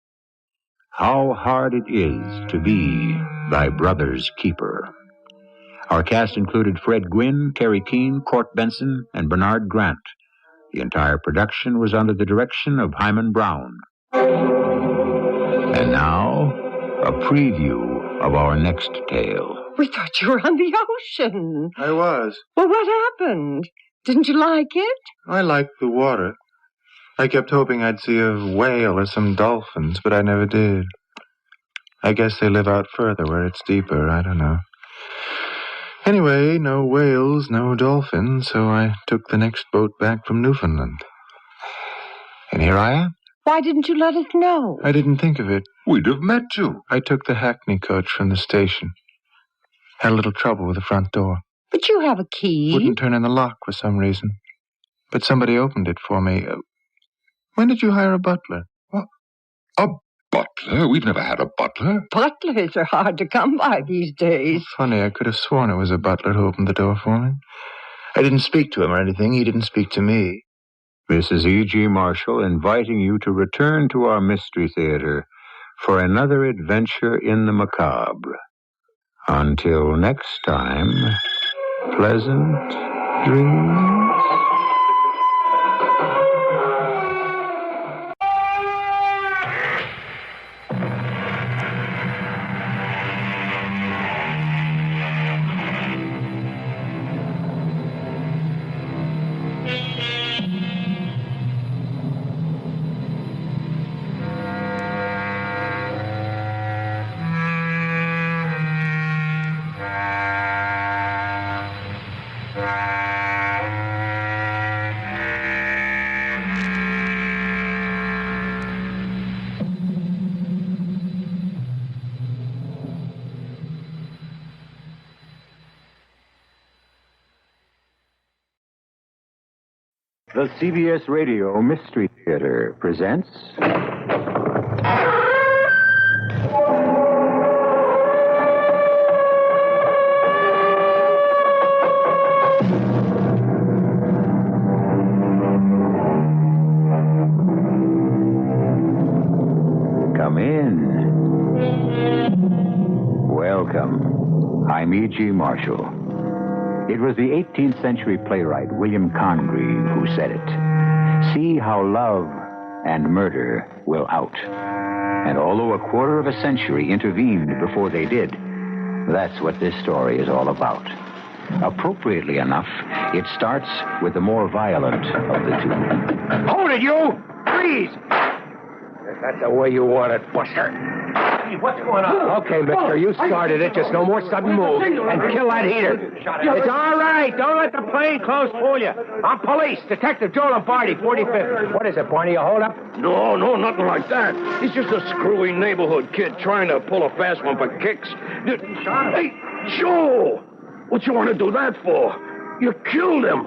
How hard it is to be thy brother's keeper. Our cast included Fred Gwynne, Terry Keane, Court Benson, and Bernard Grant. The entire production was under the direction of Hyman Brown. And now, a preview of our next tale. We thought you were on the ocean. I was. Well, what happened? Didn't you like it? I liked the water. I kept hoping I'd see a whale or some dolphins, but I never did. I guess they live out further where it's deeper. I don't know. Anyway, no whales, no dolphins, so I took the next boat back from Newfoundland. And here I am. Why didn't you let us know? I didn't think of it. We'd have met you. I took the Hackney coach from the station. Had a little trouble with the front door. But you have a key. Wouldn't turn in the lock for some reason. But somebody opened it for me. When did you hire a butler? What? A butler? We've never had a butler. Butlers are hard to come by these days. Funny, I could have sworn it was a butler who opened the door for me. I didn't speak to him or anything. He didn't speak to me. Mrs. E.G. Marshall inviting you to return to our Mystery Theater for another adventure in the macabre. Until next time, pleasant dreams. The CBS Radio Mystery Theater presents... Come in. Welcome. I'm E.G. Marshall. It was the 18th century playwright William Congreve who said it. See how love and murder will out. And although a quarter of a century intervened before they did, that's what this story is all about. Appropriately enough, it starts with the more violent of the two. Hold it, you! Freeze! If that's the way you want it, Buster. Hey, what's going on? Okay, mister, you started it. Just no more sudden moves. And kill that heater. It's all right. Don't let the plainclothes fool you. I'm police. Detective Joe Lombardi, 45th. What is it, Barney? A hold-up? No, nothing like that. He's just a screwy neighborhood kid trying to pull a fast one for kicks. Hey, Joe! What you want to do that for? You killed him.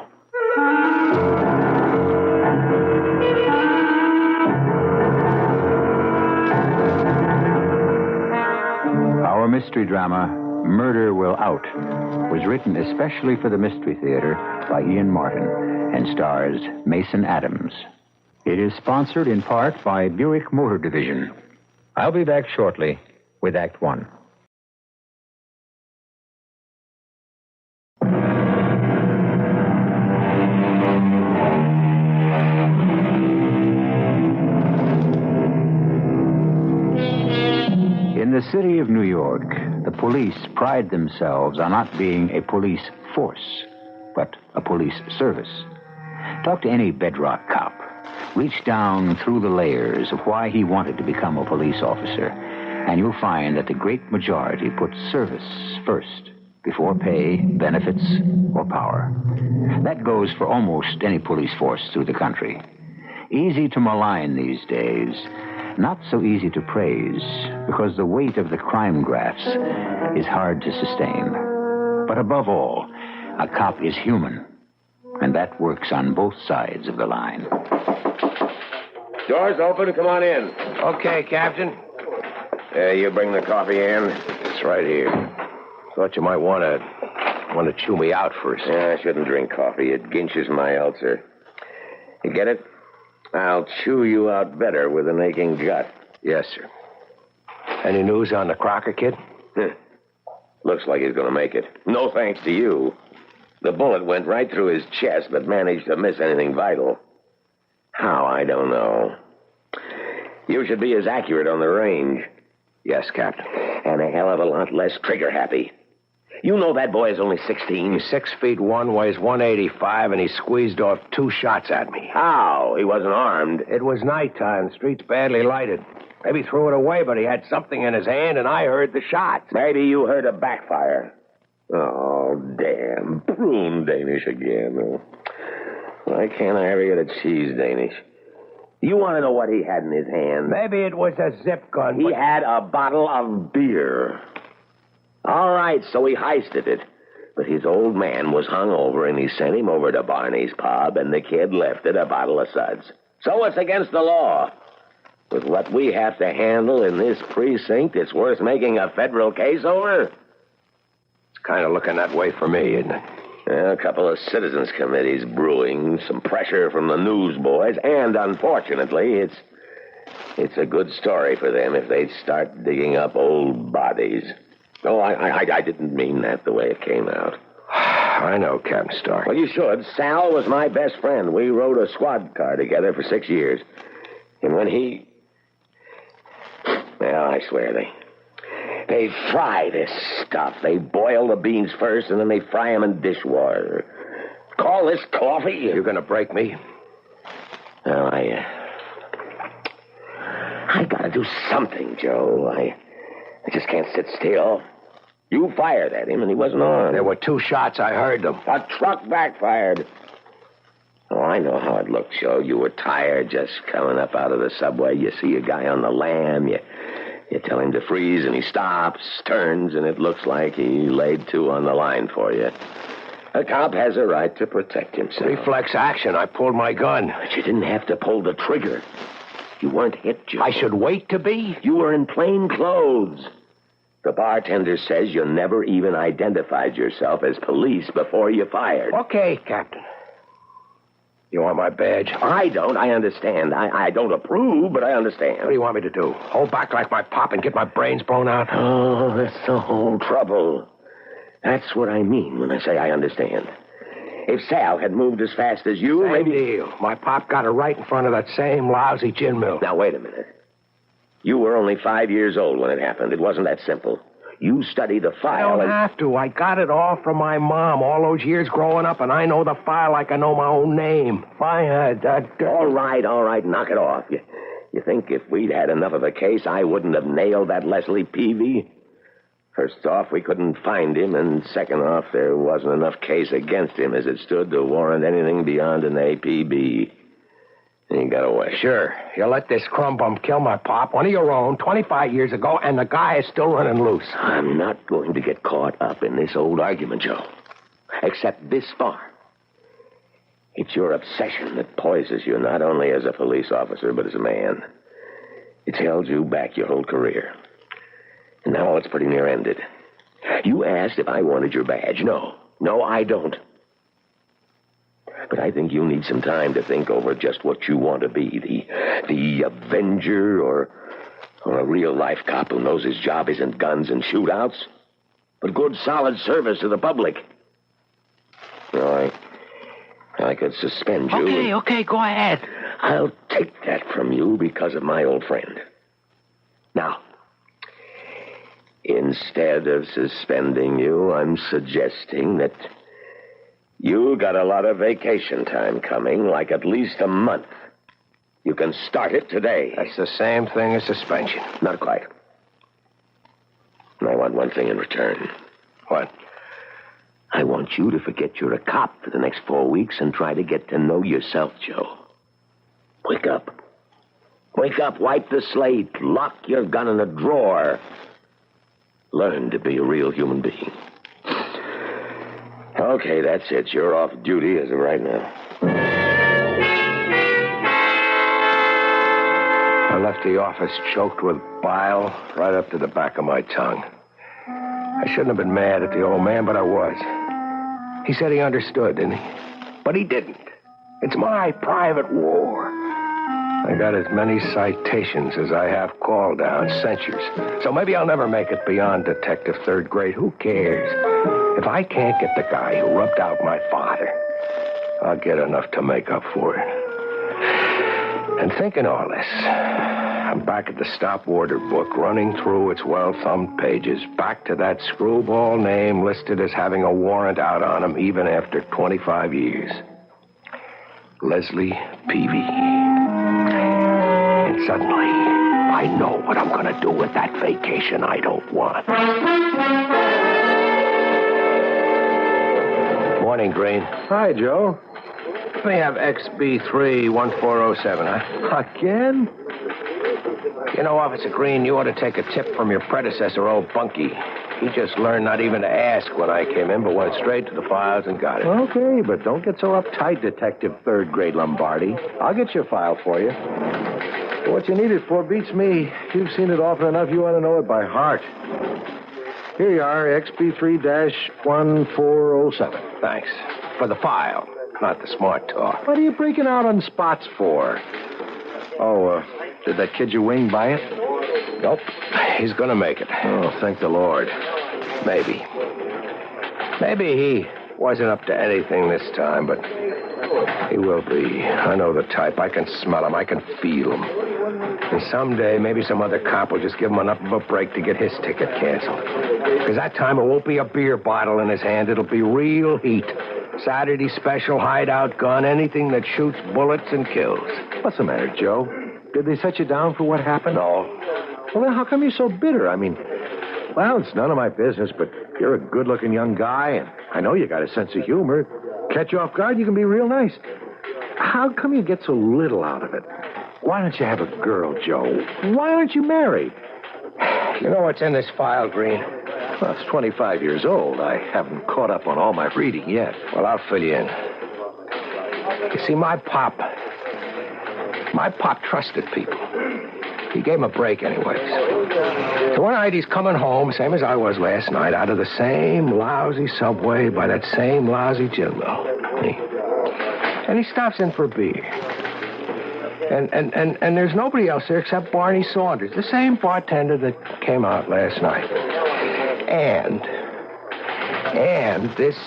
Our mystery drama, Murder Will Out, was written especially for the Mystery Theater by Ian Martin and stars Mason Adams. It is sponsored in part by Buick Motor Division. I'll be back shortly with Act One. In the city of New York, the police pride themselves on not being a police force, but a police service. Talk to any bedrock cop. Reach down through the layers of why he wanted to become a police officer, and you'll find that the great majority put service first, before pay, benefits, or power. That goes for almost any police force through the country. Easy to malign these days. Not so easy to praise, because the weight of the crime graphs is hard to sustain. But above all, a cop is human, and that works on both sides of the line. Doors open, come on in. Okay, Captain. You bring the coffee in? It's right here. Thought you might want to chew me out first. Yeah, I shouldn't drink coffee. It ginches my ulcer. You get it? I'll chew you out better with an aching gut. Yes, sir. Any news on the Crocker kid? Looks like he's going to make it. No thanks to you. The bullet went right through his chest, but managed to miss anything vital. How, I don't know. You should be as accurate on the range. Yes, Captain. And a hell of a lot less trigger-happy. You know that boy is only 16. He's 6'1", weighs 185, and he squeezed off 2 shots at me. How? He wasn't armed. It was nighttime. The street's badly lighted. Maybe he threw it away, but he had something in his hand, and I heard the shots. Maybe you heard a backfire. Oh, damn. Prune Danish again. Why can't I ever get a cheese Danish? You want to know what he had in his hand? Maybe it was a zip gun. He had a bottle of beer. All right, so he heisted it. But his old man was hung over, and he sent him over to Barney's pub, and the kid left it a bottle of suds. So it's against the law. With what we have to handle in this precinct, it's worth making a federal case over? It's kind of looking that way for me, isn't it? A couple of citizens' committees brewing, some pressure from the newsboys, and unfortunately, it's a good story for them if they start digging up old bodies. Oh, I didn't mean that the way it came out. I know, Captain Stark. Well, you should. Sal was my best friend. We rode a squad car together for 6 years. And when he... Well, I swear, they fry this stuff. They boil the beans first, and then they fry them in dishwater. Call this coffee? You're going to break me? Well, I gotta do something, Joe. I just can't sit still. You fired at him, and he wasn't armed. There were 2 shots. I heard them. A truck backfired. Oh, I know how it looked, Joe. You were tired just coming up out of the subway. You see a guy on the lam. You tell him to freeze, and he stops, turns, and it looks like he laid 2 on the line for you. A cop has a right to protect himself. Reflex action. I pulled my gun. But you didn't have to pull the trigger. You weren't hit, Joe. I should wait to be? You were in plain clothes. The bartender says you never even identified yourself as police before you fired. Okay, Captain. You want my badge? I don't. I understand. I don't approve, but I understand. What do you want me to do? Hold back like my pop and get my brains blown out? Oh, that's the whole trouble. That's what I mean when I say I understand. If Sal had moved as fast as you, Same deal. My pop got her right in front of that same lousy gin mill. Now, wait a minute. You were only 5 years old when it happened. It wasn't that simple. You studied the file. I don't have to. I got it all from my mom all those years growing up, and I know the file like I know my own name. All right. Knock it off. You think if we'd had enough of a case, I wouldn't have nailed that Leslie Peavy? First off, we couldn't find him, and second off, there wasn't enough case against him as it stood to warrant anything beyond an APB. And he got away. Sure. You let this crumb bum kill my pop, one of your own, 25 years ago, and the guy is still running loose. I'm not going to get caught up in this old argument, Joe. Except this far. It's your obsession that poisons you, not only as a police officer, but as a man. It's held you back your whole career. And now it's pretty near ended. You asked if I wanted your badge. No, I don't. But I think you need some time to think over just what you want to be. The Avenger or a real-life cop who knows his job isn't guns and shootouts, but good, solid service to the public. No, I could suspend you. Okay, go ahead. I'll take that from you because of my old friend. Now, instead of suspending you, I'm suggesting that you got a lot of vacation time coming, like at least a month. You can start it today. That's the same thing as suspension. Not quite. And I want one thing in return. What? I want you to forget you're a cop for the next 4 weeks and try to get to know yourself, Joe. Wake up. Wake up, wipe the slate, lock your gun in a drawer. Learn to be a real human being. Okay, that's it. You're off duty as of right now. I left the office choked with bile right up to the back of my tongue. I shouldn't have been mad at the old man, but I was. He said he understood, didn't he? But he didn't. It's my private war. I got as many citations as I have call-downs, censures. So maybe I'll never make it beyond detective third grade. Who cares? If I can't get the guy who rubbed out my father, I'll get enough to make up for it. And thinking all this, I'm back at the stop order book, running through its well-thumbed pages, back to that screwball name listed as having a warrant out on him even after 25 years. Leslie Peavy. And suddenly, I know what I'm going to do with that vacation I don't want. Morning, Green. Hi, Joe. Let me have XB3-1407, huh? Again? You know, Officer Green, you ought to take a tip from your predecessor, old Bunky. He just learned not even to ask when I came in, but went straight to the files and got it. Okay, but don't get so uptight, Detective Third Grade Lombardi. I'll get your file for you. What you need it for beats me. You've seen it often enough, you ought to know it by heart. Here you are, XB3-1407. Thanks. For the file, not the smart talk. What are you breaking out on spots for? Oh, did that kid you wing buy it? Nope. He's gonna make it. Oh, thank the Lord. Maybe. Maybe he wasn't up to anything this time, but he will be. I know the type. I can smell him. I can feel him. And someday, maybe some other cop will just give him enough of a break to get his ticket canceled. Because that time it won't be a beer bottle in his hand. It'll be real heat. Saturday special hideout gun, anything that shoots bullets and kills. What's the matter, Joe? Did they set you down for what happened? No. Well, then how come you're so bitter? I mean, well, it's none of my business, but you're a good-looking young guy, and I know you got a sense of humor. Catch you off guard, you can be real nice. How come you get so little out of it? Why don't you have a girl, Joe? Why aren't you married? You know what's in this file, Green? Well, it's 25 years old. I haven't caught up on all my reading yet. Well, I'll fill you in. You see, my pop trusted people. He gave him a break anyways. So one night he's coming home, same as I was last night, out of the same lousy subway by that same lousy gin mill. And he stops in for a beer. And there's nobody else there except Barney Saunders, the same bartender that came out last night. And this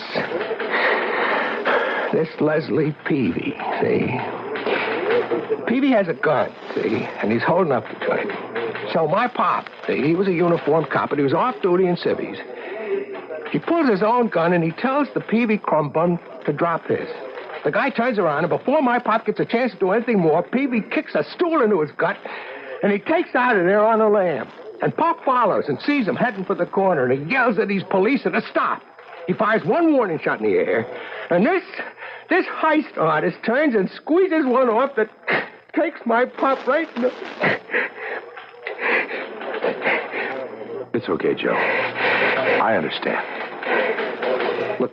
Leslie Peavy, see? Peavy has a gun, see? And he's holding up the gun. So my pop, see, he was a uniformed cop, but he was off duty in civvies. He pulls his own gun and he tells the Peavy crumb bun to drop his. The guy turns around, and before my pop gets a chance to do anything more, Peavy kicks a stool into his gut, and he takes out of there on a lamb. And Pop follows and sees him heading for the corner, and he yells at these police to stop. He fires one warning shot in the air, and this heist artist turns and squeezes one off that takes my pop right in the... It's okay, Joe. I understand. Look,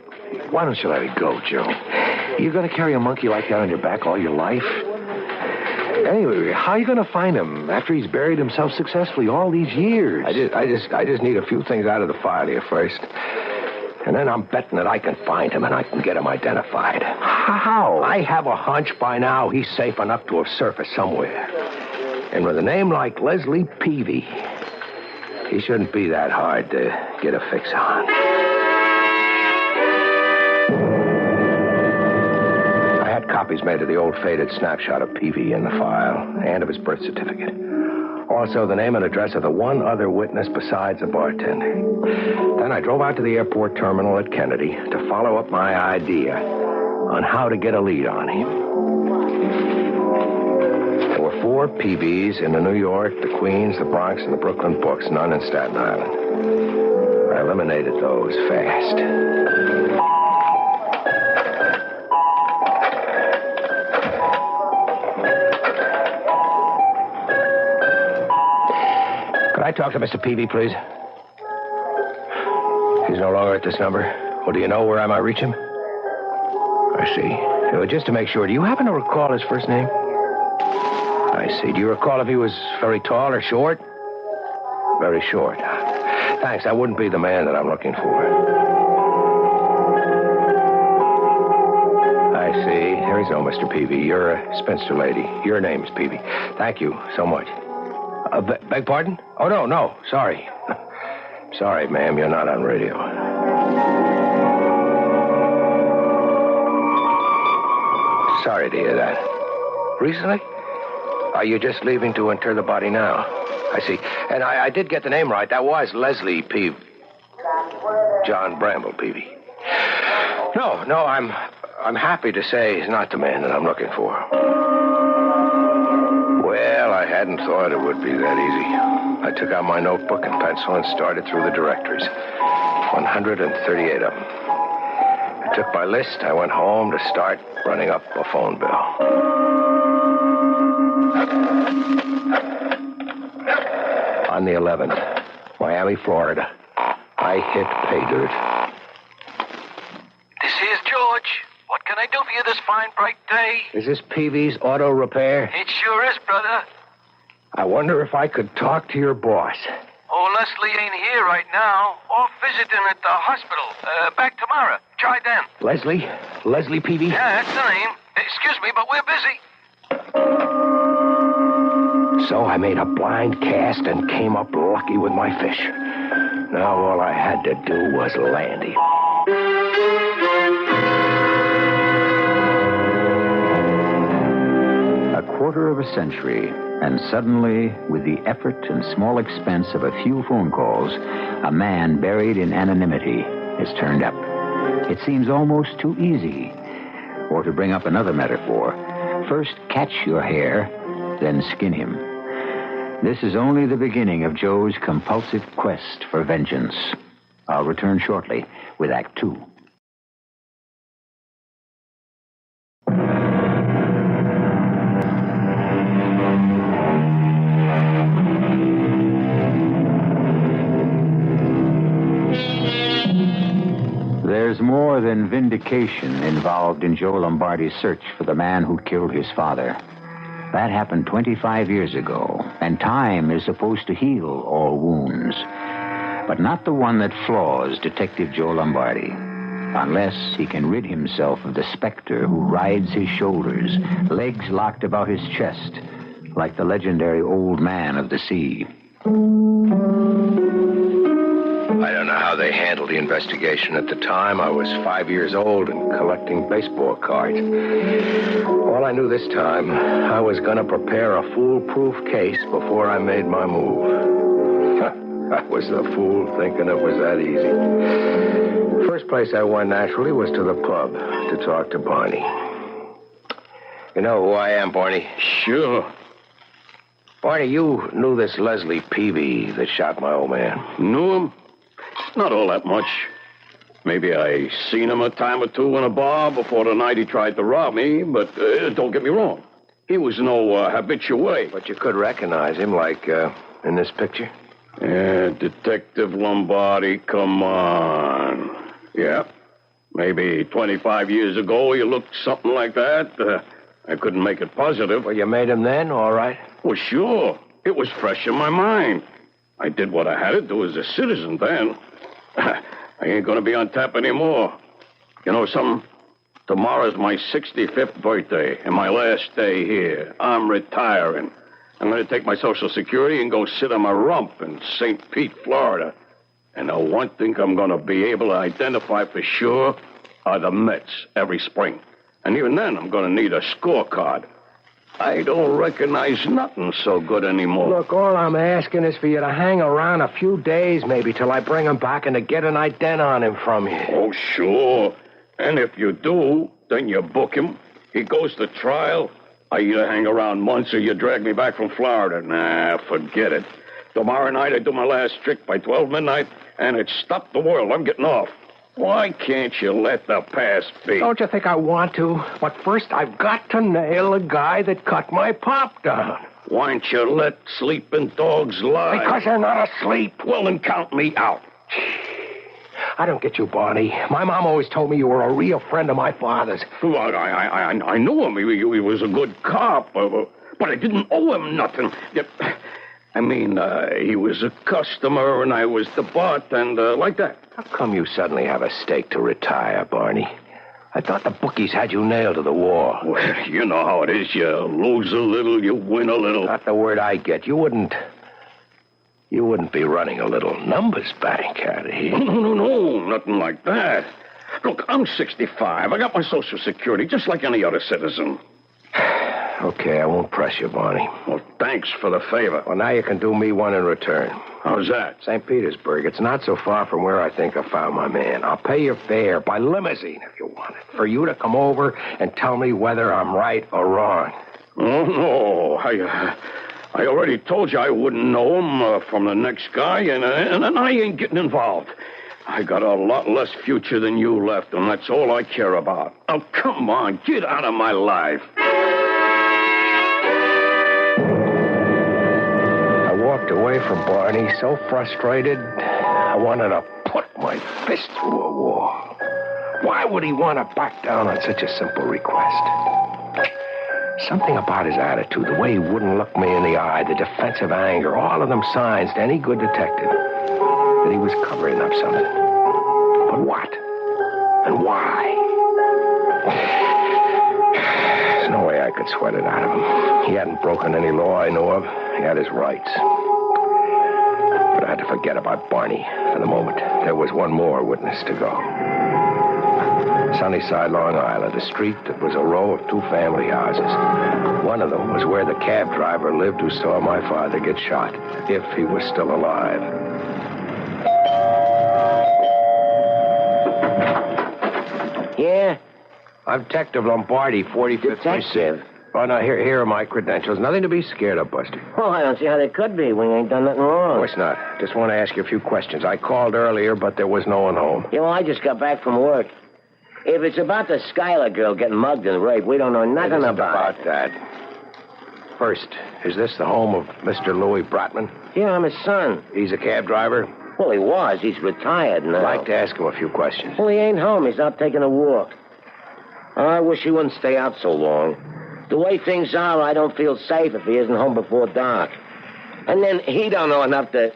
why don't you let it go, Joe? You're going to carry a monkey like that on your back all your life? Anyway, how are you going to find him after he's buried himself successfully all these years? I just need a few things out of the file here first. And then I'm betting that I can find him and I can get him identified. How? I have a hunch by now he's safe enough to have surfaced somewhere. And with a name like Leslie Peavy, he shouldn't be that hard to get a fix on. Copies made of the old faded snapshot of Peavy in the file and of his birth certificate. Also, the name and address of the one other witness besides the bartender. Then I drove out to the airport terminal at Kennedy to follow up my idea on how to get a lead on him. There were 4 Peavys in the New York, the Queens, the Bronx, and the Brooklyn books, none in Staten Island. I eliminated those fast. Could I talk to Mr. Peavy, please? He's no longer at this number. Well, do you know where I might reach him? I see. Just to make sure, do you happen to recall his first name? I see. Do you recall if he was very tall or short? Very short. Thanks. That wouldn't be the man that I'm looking for. I see. There is no Mr. Peavy. You're a spinster lady. Your name's Peavy. Thank you so much. Beg pardon? Oh, no. Sorry. Sorry, ma'am. You're not on radio. Sorry to hear that. Recently? Are you just leaving to inter the body now? I see. And I did get the name right. That was Leslie Peavy. John Bramble Peavy. No, I'm happy to say he's not the man that I'm looking for. Well, I hadn't thought it would be that easy. I took out my notebook and pencil and started through the directories. 138 of them. I took my list. I went home to start running up a phone bill. On the 11th, Miami, Florida, I hit pay dirt. This is George. What can I do for you this fine, bright day? Is this Peavy's Auto Repair? It sure is, brother. I wonder if I could talk to your boss. Oh, Leslie ain't here right now. Off visiting at the hospital. Back tomorrow. Try then. Leslie Peavy? Yeah, that's the name. Excuse me, but we're busy. So I made a blind cast and came up lucky with my fish. Now all I had to do was land him. A quarter of a century, and suddenly, with the effort and small expense of a few phone calls, a man buried in anonymity is turned up. It seems almost too easy. Or to bring up another metaphor, first catch your hare, then skin him. This is only the beginning of Joe's compulsive quest for vengeance. I'll return shortly with Act 2. there's more than vindication involved in Joe Lombardi's search for the man who killed his father. That happened 25 years ago, and time is supposed to heal all wounds. But not the one that flaws Detective Joe Lombardi, unless he can rid himself of the specter who rides his shoulders, legs locked about his chest, like the legendary old man of the sea. I don't know how they handled the investigation at the time. I was 5 years old and collecting baseball cards. All I knew this time, I was going to prepare a foolproof case before I made my move. I was the fool thinking it was that easy. First place I went, naturally, was to the pub to talk to Barney. You know who I am, Barney? Sure. Barney, you knew this Leslie Peavy that shot my old man. Knew him? Not all that much. Maybe I seen him a time or two in a bar before the night he tried to rob me, but don't get me wrong. He was no habitué. But you could recognize him, like in this picture? Yeah, Detective Lombardi, come on. Yeah. Maybe 25 years ago he looked something like that. I couldn't make it positive. Well, you made him then, all right? Well, sure. It was fresh in my mind. I did what I had to do as a citizen then. I ain't going to be on tap anymore. You know something? Tomorrow's my 65th birthday and my last day here. I'm retiring. I'm going to take my Social Security and go sit on my rump in St. Pete, Florida. And the one thing I'm going to be able to identify for sure are the Mets every spring. And even then, I'm going to need a scorecard. I don't recognize nothing so good anymore. Look, all I'm asking is for you to hang around a few days, maybe, till I bring him back and to get an ident on him from you. Oh, sure. And if you do, then you book him. He goes to trial. I either hang around months or you drag me back from Florida. Nah, forget it. Tomorrow night I do my last trick by 12 midnight, and it's stop the world. I'm getting off. Why can't you let the past be? Don't you think I want to? But first, I've got to nail the guy that cut my pop down. Why don't you let sleeping dogs lie? Because they're not asleep. Well, then count me out. I don't get you, Barney. My mom always told me you were a real friend of my father's. Well, I knew him. He was a good cop, but I didn't owe him nothing. I mean, he was a customer and I was the bartender, like that. How come you suddenly have a stake to retire, Barney? I thought the bookies had you nailed to the wall. Well, you know how it is. You lose a little, you win a little. Not the word I get. You wouldn't be running a little numbers bank out of here. No, nothing like that. Look, I'm 65. I got my Social Security just like any other citizen. Okay, I won't press you, Barney. Well, thanks for the favor. Well, now you can do me one in return. How's that? St. Petersburg. It's not so far from where I think I found my man. I'll pay your fare by limousine if you want it, for you to come over and tell me whether I'm right or wrong. Oh, no. I already told you I wouldn't know him from the next guy, and I ain't getting involved. I got a lot less future than you left, and that's all I care about. Oh, come on, get out of my life. I walked away from Barney so frustrated, I wanted to put my fist through a wall. Why would he want to back down on such a simple request? Something about his attitude, the way he wouldn't look me in the eye, the defensive anger, all of them signs to any good detective that he was covering up something. But what? And why? There's no way I could sweat it out of him. He hadn't broken any law I know of. He had his rights. But I had to forget about Barney for the moment. There was one more witness to go. Sunnyside, Long Island, a street that was a row of two family houses. One of them was where the cab driver lived who saw my father get shot, if he was still alive. Yeah? I'm Detective Lombardi, 45th Precinct. Oh, no, here are my credentials. Nothing to be scared of, Buster. Well, I don't see how they could be. We ain't done nothing wrong. Of course not. Just want to ask you a few questions. I called earlier, but there was no one home. Yeah, well, I just got back from work. If it's about the Schuyler girl getting mugged and raped, we don't know nothing about that. First, is this the home of Mr. Louis Bratman? Yeah, I'm his son. He's a cab driver? Well, he was. He's retired now. I'd like to ask him a few questions. Well, he ain't home. He's out taking a walk. I wish he wouldn't stay out so long. The way things are, I don't feel safe if he isn't home before dark. And then he don't know enough to...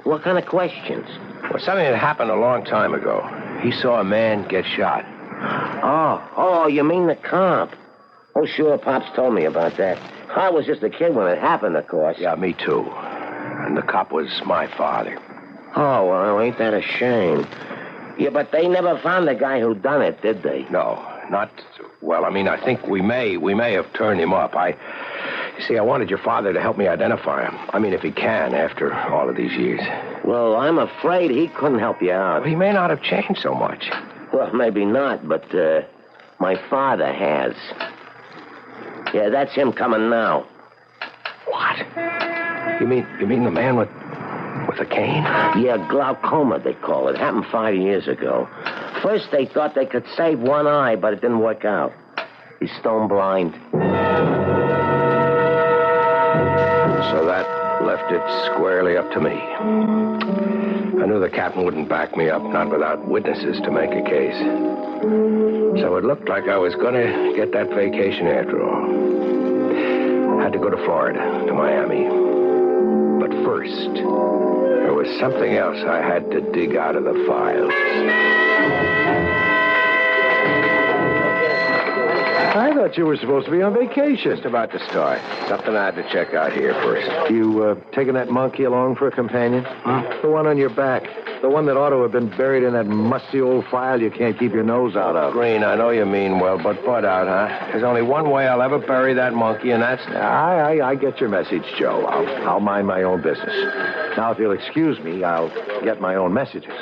What kind of questions? Well, something that happened a long time ago. He saw a man get shot. Oh, you mean the cop? Oh, sure, Pops told me about that. I was just a kid when it happened, of course. Yeah, me too. And the cop was my father. Oh, well, ain't that a shame? Yeah, but they never found the guy who done it, did they? No, not... Well, I mean, I think we may have turned him up. You see, I wanted your father to help me identify him. I mean, if he can, after all of these years. Well, I'm afraid he couldn't help you out. Well, he may not have changed so much. Well, maybe not, but my father has. Yeah, that's him coming now. What? You mean the man with a cane? Yeah, glaucoma, they call it. Happened 5 years ago. First, they thought they could save one eye, but it didn't work out. He's stone blind. So that left it squarely up to me. I knew the captain wouldn't back me up, not without witnesses to make a case. So it looked like I was going to get that vacation after all. I had to go to Florida, to Miami. But first, there was something else I had to dig out of the files. I thought you were supposed to be on vacation. Just about to start. Something I had to check out here first. You taking that monkey along for a companion? Huh? The one on your back. The one that ought to have been buried in that musty old file you can't keep your nose out of. Green, I know you mean well, but butt out, huh? There's only one way I'll ever bury that monkey, and that's... I get your message, Joe. I'll mind my own business. Now, if you'll excuse me, I'll get my own messages.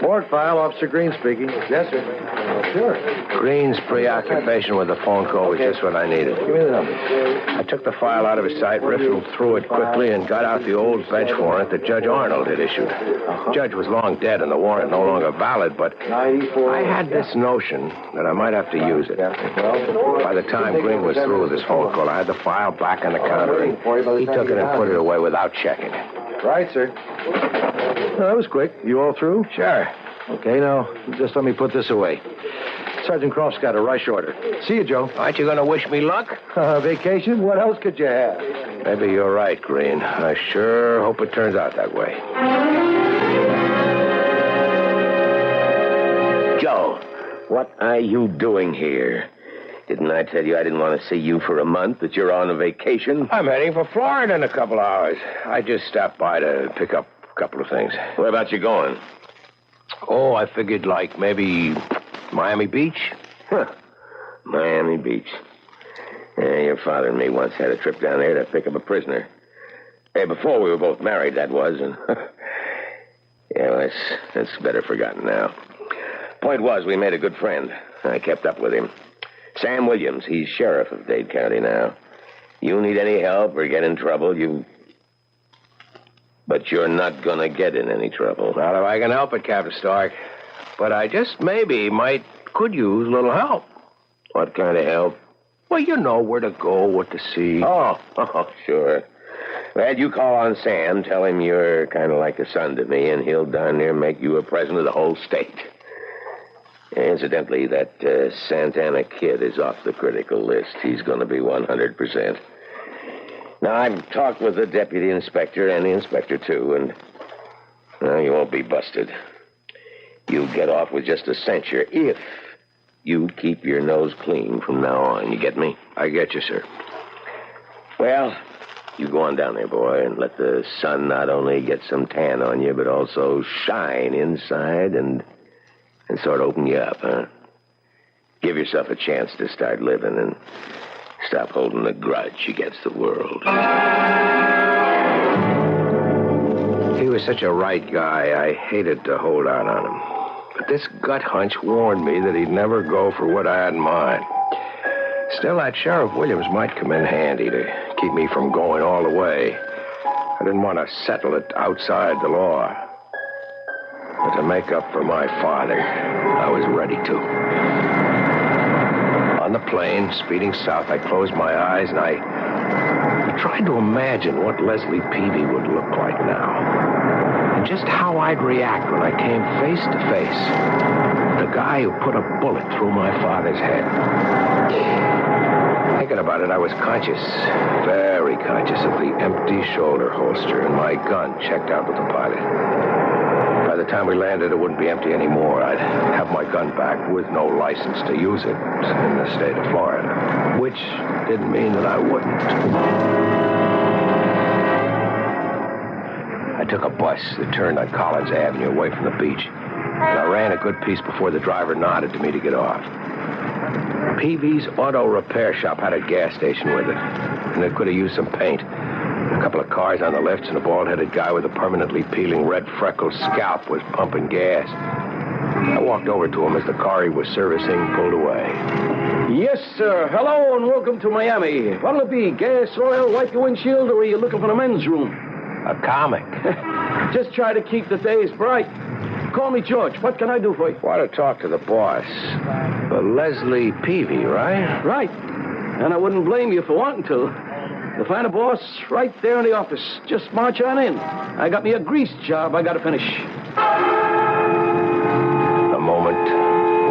Board file, Officer Green speaking. Yes, sir. Sure. Green's preoccupation with the phone call was just what I needed. Give me the number. I took the file out of his sight, riffled through it quickly, and got out the old bench warrant that Judge Arnold had issued. The judge was long dead and the warrant no longer valid, but I had this notion that I might have to use it. By the time Green was through with his phone call, I had the file back on the counter, and he took it and put it away without checking it. Right, sir. That was quick. You all through? Sure. Okay, now, just let me put this away. Sergeant Croft's got a rush order. See you, Joe. Aren't you going to wish me luck? Vacation? What else could you have? Maybe you're right, Green. I sure hope it turns out that way. Joe, what are you doing here? Didn't I tell you I didn't want to see you for a month, that you're on a vacation? I'm heading for Florida in a couple hours. I just stopped by to pick up a couple of things. Where about you going? Oh, I figured like maybe Miami Beach. Huh. Miami Beach. Yeah, your father and me once had a trip down there to pick up a prisoner. Before we were both married, that was. And yeah, well, that's better forgotten now. Point was, we made a good friend. I kept up with him. Sam Williams, he's sheriff of Dade County now. You need any help or get in trouble, But you're not going to get in any trouble. Not if I can help it, Captain Stark. But I just maybe could use a little help. What kind of help? Well, you know where to go, what to see. Oh, sure. Well, you call on Sam, tell him you're kind of like a son to me, and he'll darn near make you a president of the whole state. Incidentally, that Santana kid is off the critical list. He's going to be 100%. Now, I've talked with the deputy inspector and the inspector, too, and you won't be busted. You'll get off with just a censure if you keep your nose clean from now on. You get me? I get you, sir. Well, you go on down there, boy, and let the sun not only get some tan on you, but also shine inside and sort of open you up, huh? Give yourself a chance to start living and stop holding a grudge against the world. He was such a right guy, I hated to hold out on him. But this gut hunch warned me that he'd never go for what I had in mind. Still, that Sheriff Williams might come in handy to keep me from going all the way. I didn't want to settle it outside the law. But to make up for my father, I was ready to. On the plane, speeding south, I closed my eyes and I tried to imagine what Leslie Peavy would look like now. how I'd react when I came face to face with the guy who put a bullet through my father's head. Thinking about it, I was conscious, very conscious of the empty shoulder holster and my gun checked out with the pilot. By the time we landed, it wouldn't be empty anymore. I'd have my gun back with no license to use it in the state of Florida, which didn't mean that I wouldn't. I took a bus that turned on Collins Avenue away from the beach, and I ran a good piece before the driver nodded to me to get off. Peavy's Auto Repair Shop had a gas station with it, and it could have used some paint. A couple of cars on the left, and a bald-headed guy with a permanently peeling red freckled scalp was pumping gas. I walked over to him as the car he was servicing pulled away. Yes, sir. Hello, and welcome to Miami. What'll it be? Gas, oil, wipe your windshield, or are you looking for the men's room? A comic. Just try to keep the days bright. Call me George. What can I do for you? Want to talk to the boss. Leslie Peavy, right? Right. And I wouldn't blame you for wanting to. You'll find a boss right there in the office. Just march on in. I got me a grease job I got to finish. The moment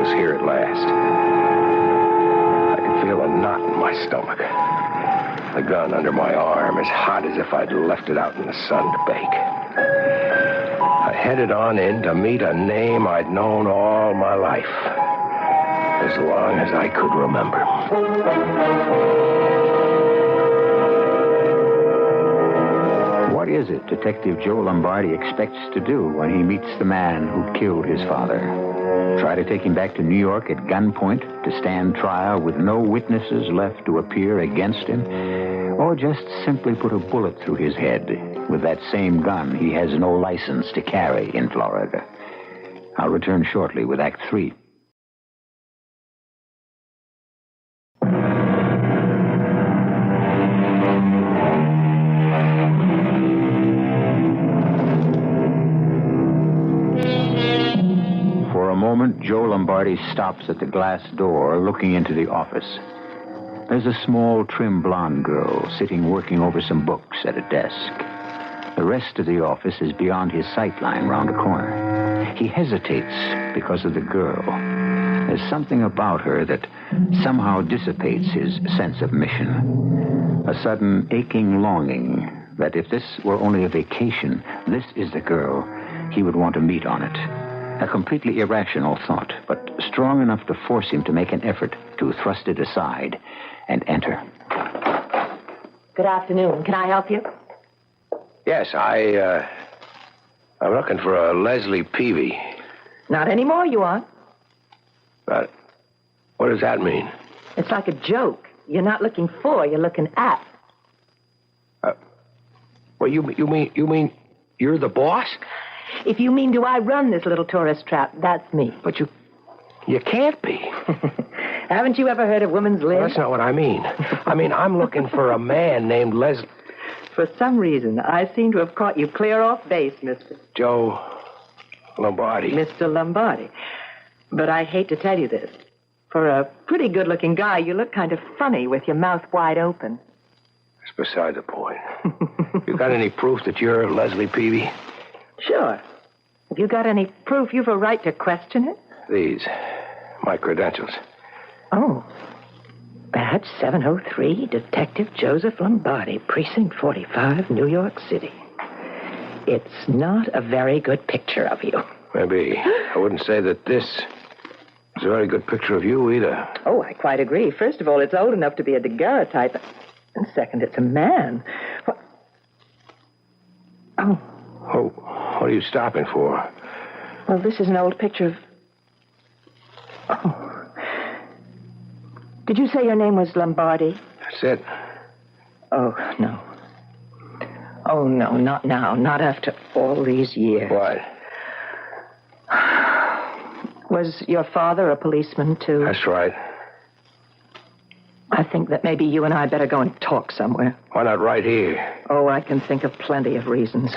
was here at last. I could feel a knot in my stomach. The gun under my arm, as hot as if I'd left it out in the sun to bake. I headed on in to meet a name I'd known all my life. As long as I could remember. What is it Detective Joe Lombardi expects to do when he meets the man who killed his father? Try to take him back to New York at gunpoint to stand trial with no witnesses left to appear against him? Or just simply put a bullet through his head with that same gun he has no license to carry in Florida? I'll return shortly with Act 3. For a moment, Joe Lombardi stops at the glass door, looking into the office. There's a small, trim blonde girl sitting working over some books at a desk. The rest of the office is beyond his sight line round a corner. He hesitates because of the girl. There's something about her that somehow dissipates his sense of mission. A sudden aching longing that if this were only a vacation, this is the girl he would want to meet on it. A completely irrational thought, but strong enough to force him to make an effort to thrust it aside and enter. Good afternoon. Can I help you? Yes, I'm looking for a Leslie Peavy. Not anymore, you aren't. But what does that mean? It's like a joke. You're not looking for, you're looking at. Well, you mean you're the boss? If you mean do I run this little tourist trap, that's me. But you can't be. Haven't you ever heard of woman's lib? Well, that's not what I mean. I mean, I'm looking for a man named Leslie. For some reason, I seem to have caught you clear off base, Mr. Joe Lombardi. Mr. Lombardi. But I hate to tell you this. For a pretty good-looking guy, you look kind of funny with your mouth wide open. That's beside the point. You got any proof that you're Leslie Peavy? Sure. Have you got any proof you've a right to question it? These. My credentials. Oh. Badge 703, Detective Joseph Lombardi, Precinct 45, New York City. It's not a very good picture of you. Maybe. I wouldn't say that this is a very good picture of you either. Oh, I quite agree. First of all, it's old enough to be a daguerreotype. And second, it's a man. What? Oh. Oh, what are you stopping for? Well, this is an old picture of... Oh. Did you say your name was Lombardi? That's it. Oh, no. Oh, no, not now. Not after all these years. What? Was your father a policeman, too? That's right. I think that maybe you and I better go and talk somewhere. Why not right here? Oh, I can think of plenty of reasons.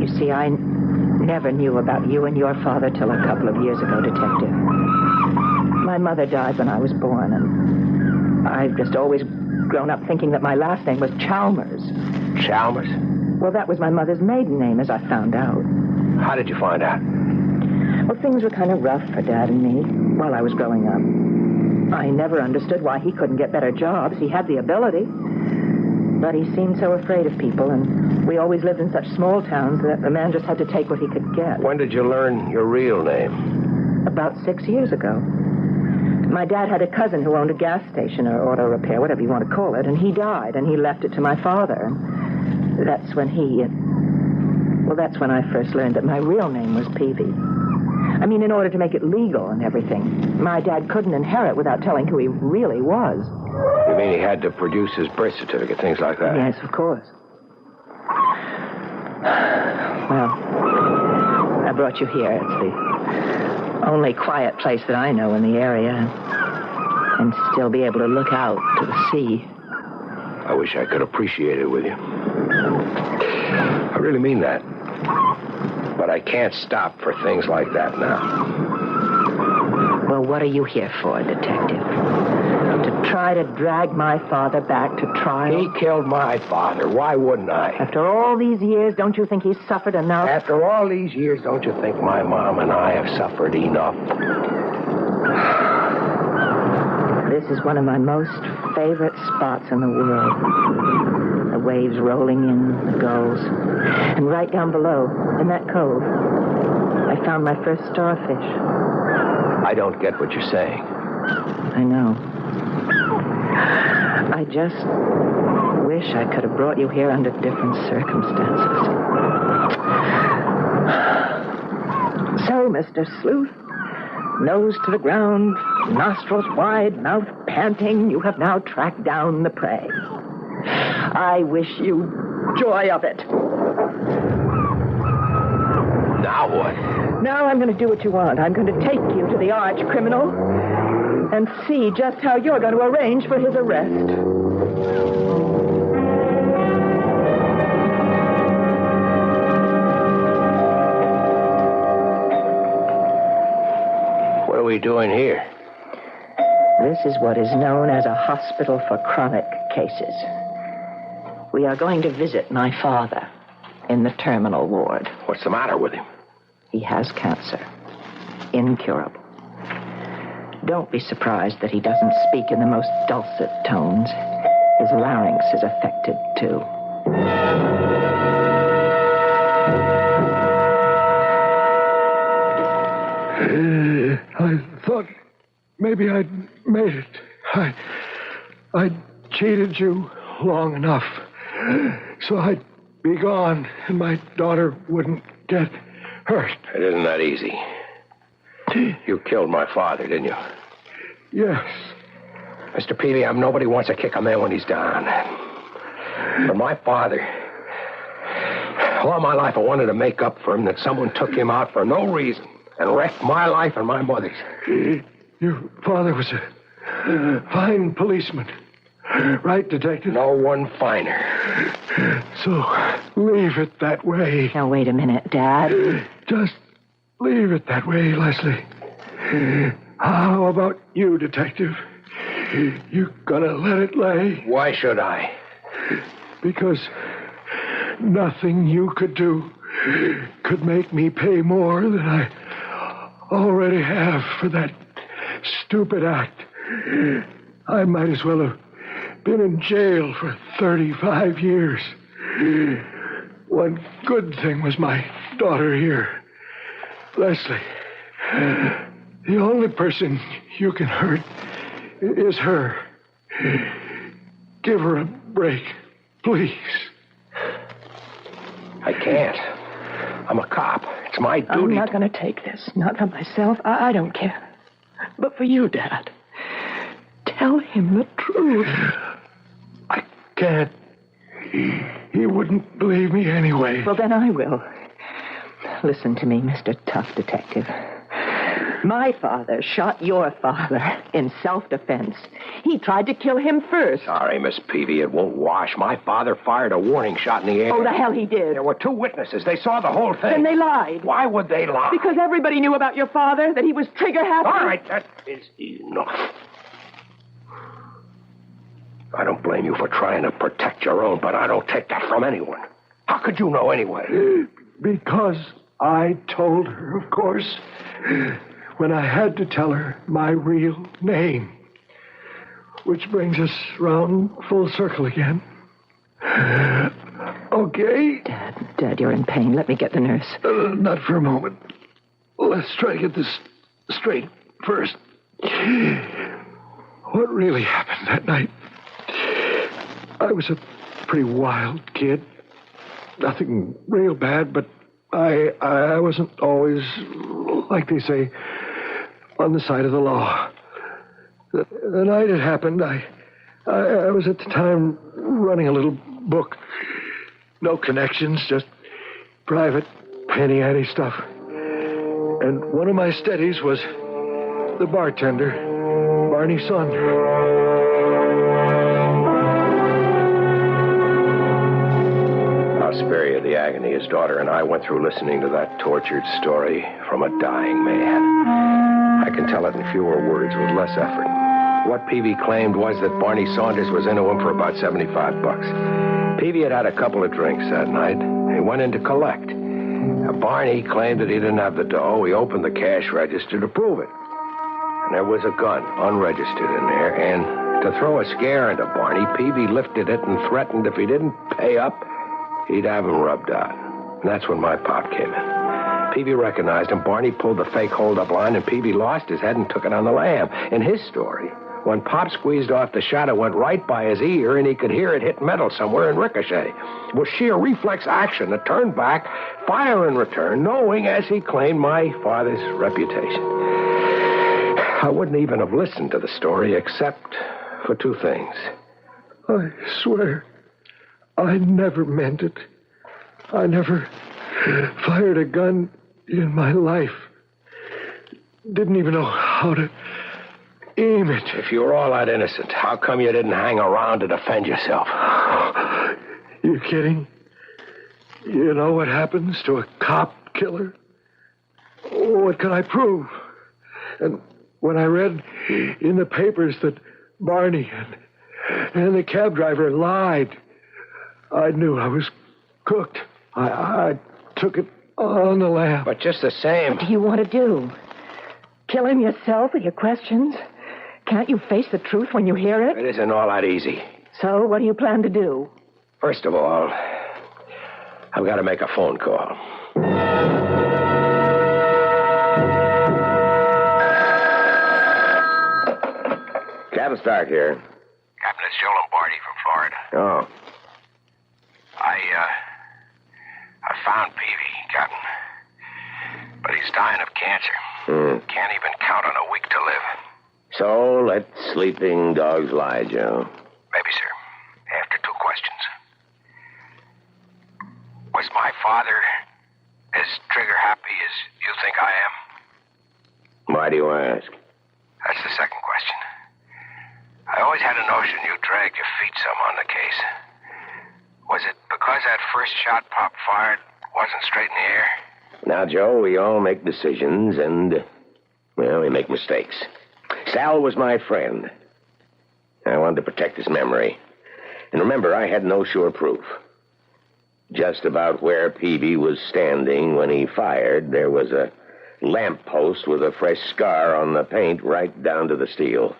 You see, I never knew about you and your father till a couple of years ago, Detective. My mother died when I was born, and I've just always grown up thinking that my last name was Chalmers. Chalmers? Well, that was my mother's maiden name, as I found out. How did you find out? Well, things were kind of rough for Dad and me while I was growing up. I never understood why he couldn't get better jobs. He had the ability. But he seemed so afraid of people, and we always lived in such small towns that a man just had to take what he could get. When did you learn your real name? About 6 years ago. My dad had a cousin who owned a gas station or auto repair, whatever you want to call it, and he died, and he left it to my father. And that's when that's when I first learned that my real name was Peavy. I mean, in order to make it legal and everything, my dad couldn't inherit without telling who he really was. You mean he had to produce his birth certificate, things like that? Yes, of course. Well, I brought you here. It's the only quiet place that I know in the area, and still be able to look out to the sea. I wish I could appreciate it with you. I really mean that. But I can't stop for things like that now. Well, what are you here for, Detective? To try to drag my father back to trial? He killed my father. Why wouldn't I? After all these years, don't you think he's suffered enough? After all these years, don't you think my mom and I have suffered enough? This is one of my most favorite spots in the world. The waves rolling in, the gulls. And right down below, in that cove, I found my first starfish. I don't get what you're saying. I know. I just wish I could have brought you here under different circumstances. So, Mr. Sleuth, nose to the ground, nostrils wide, mouth panting, you have now tracked down the prey. I wish you joy of it. Now what? Now I'm going to do what you want. I'm going to take you to the arch criminal and see just how you're going to arrange for his arrest. What are we doing here? This is what is known as a hospital for chronic cases. We are going to visit my father in the terminal ward. What's the matter with him? He has cancer. Incurable. Don't be surprised that he doesn't speak in the most dulcet tones. His larynx is affected, too. I thought maybe I'd made it. I cheated you long enough, so I'd be gone and my daughter wouldn't get hurt. It isn't that easy. You killed my father, didn't you? Yes. Mr. Peavy, nobody wants to kick a man when he's down. But my father, all my life I wanted to make up for him that someone took him out for no reason and wrecked my life and my mother's. Your father was a fine policeman. Right, Detective? No one finer. So leave it that way. Now, wait a minute, Dad. Just leave it that way, Leslie. How about you, Detective? You gonna let it lay? Why should I? Because nothing you could do could make me pay more than I already have for that stupid act. I might as well have been in jail for 35 years. One good thing was my daughter here. Leslie, the only person you can hurt is her. Give her a break, please. I can't. I'm a cop. It's my duty. I'm not going to take this. Not for myself. I don't care. But for you, Dad. Tell him the truth. I can't. He wouldn't believe me anyway. Well, then I will. Listen to me, Mr. Tough Detective. My father shot your father in self-defense. He tried to kill him first. Sorry, Miss Peavy, it won't wash. My father fired a warning shot in the air. Oh, the hell he did. There were 2 witnesses. They saw the whole thing. Then they lied. Why would they lie? Because everybody knew about your father, that he was trigger-happy. All right, that is enough. I don't blame you for trying to protect your own, but I don't take that from anyone. How could you know anyway? Because I told her, of course, when I had to tell her my real name. Which brings us round full circle again. Okay? Dad, you're in pain. Let me get the nurse. Not for a moment. Let's try to get this straight first. What really happened that night? I was a pretty wild kid. Nothing real bad, but I wasn't always, like they say, on the side of the law. The night it happened, I was at the time running a little book. No connections, just private penny ante stuff. And one of my steadies was the bartender, Barney's son. I'll spare you the agony his daughter and I went through listening to that tortured story from a dying man. I can tell it in fewer words with less effort. What Peavy claimed was that Barney Saunders was into him for about $75. Peavy had had a couple of drinks that night. He went in to collect. Barney claimed that he didn't have the dough. He opened the cash register to prove it. And there was a gun, unregistered, in there. And to throw a scare into Barney, Peavy lifted it and threatened if he didn't pay up, he'd have him rubbed out. And that's when my pop came in. Peavy recognized him. Barney pulled the fake hold-up line, and Peavy lost his head and took it on the lam. In his story, when Pop squeezed off, the shot, it went right by his ear, and he could hear it hit metal somewhere and ricochet. It was sheer reflex action to turn back, fire in return, knowing, as he claimed, my father's reputation. I wouldn't even have listened to the story except for two things. I swear, I never meant it. I never fired a gun in my life. Didn't even know how to aim it. If you were all that innocent, how come you didn't hang around to defend yourself? You kidding? You know what happens to a cop killer? What can I prove? And when I read in the papers that Barney and the cab driver lied, I knew I was cooked. I took it on the lam. But just the same... What do you want to do? Kill him yourself with your questions? Can't you face the truth when you hear it? It isn't all that easy. So, what do you plan to do? First of all, I've got to make a phone call. Captain Stark here. Captain, it's Joe Lombardi from Florida. Oh. I found Peavy, Captain. But he's dying of cancer. Can't even count on a week to live. So, let sleeping dogs lie, Joe. Maybe, sir. After two questions. Was my father as trigger-happy as you think I am? Why do you ask? That's the second question. I always had a notion you dragged your feet some on the case. Was it because that first shot Pop fired wasn't straight in the air? Now, Joe, we all make decisions and, well, we make mistakes. Sal was my friend. I wanted to protect his memory. And remember, I had no sure proof. Just about where Peavy was standing when he fired, there was a lamppost with a fresh scar on the paint right down to the steel.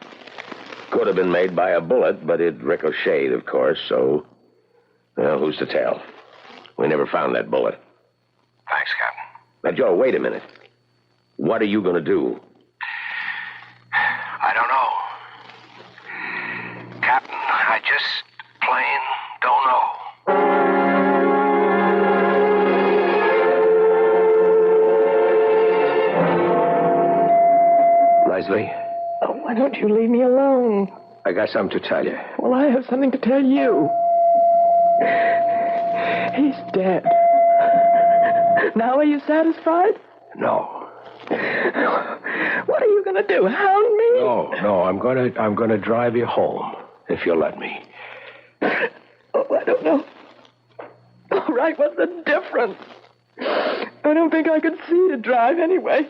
Could have been made by a bullet, but it ricocheted, of course, so... Well, who's to tell? We never found that bullet. Thanks, Captain. Now, Joe, wait a minute. What are you going to do? I don't know. Captain, I just plain don't know. Leslie? Oh, why don't you leave me alone? I got something to tell you. Well, I have something to tell you. He's dead. Now are you satisfied? No. What are you going to do? Hound me? No, I'm going to drive you home, if you'll let me. Oh, I don't know. All right, what's the difference? I don't think I could see to drive anyway.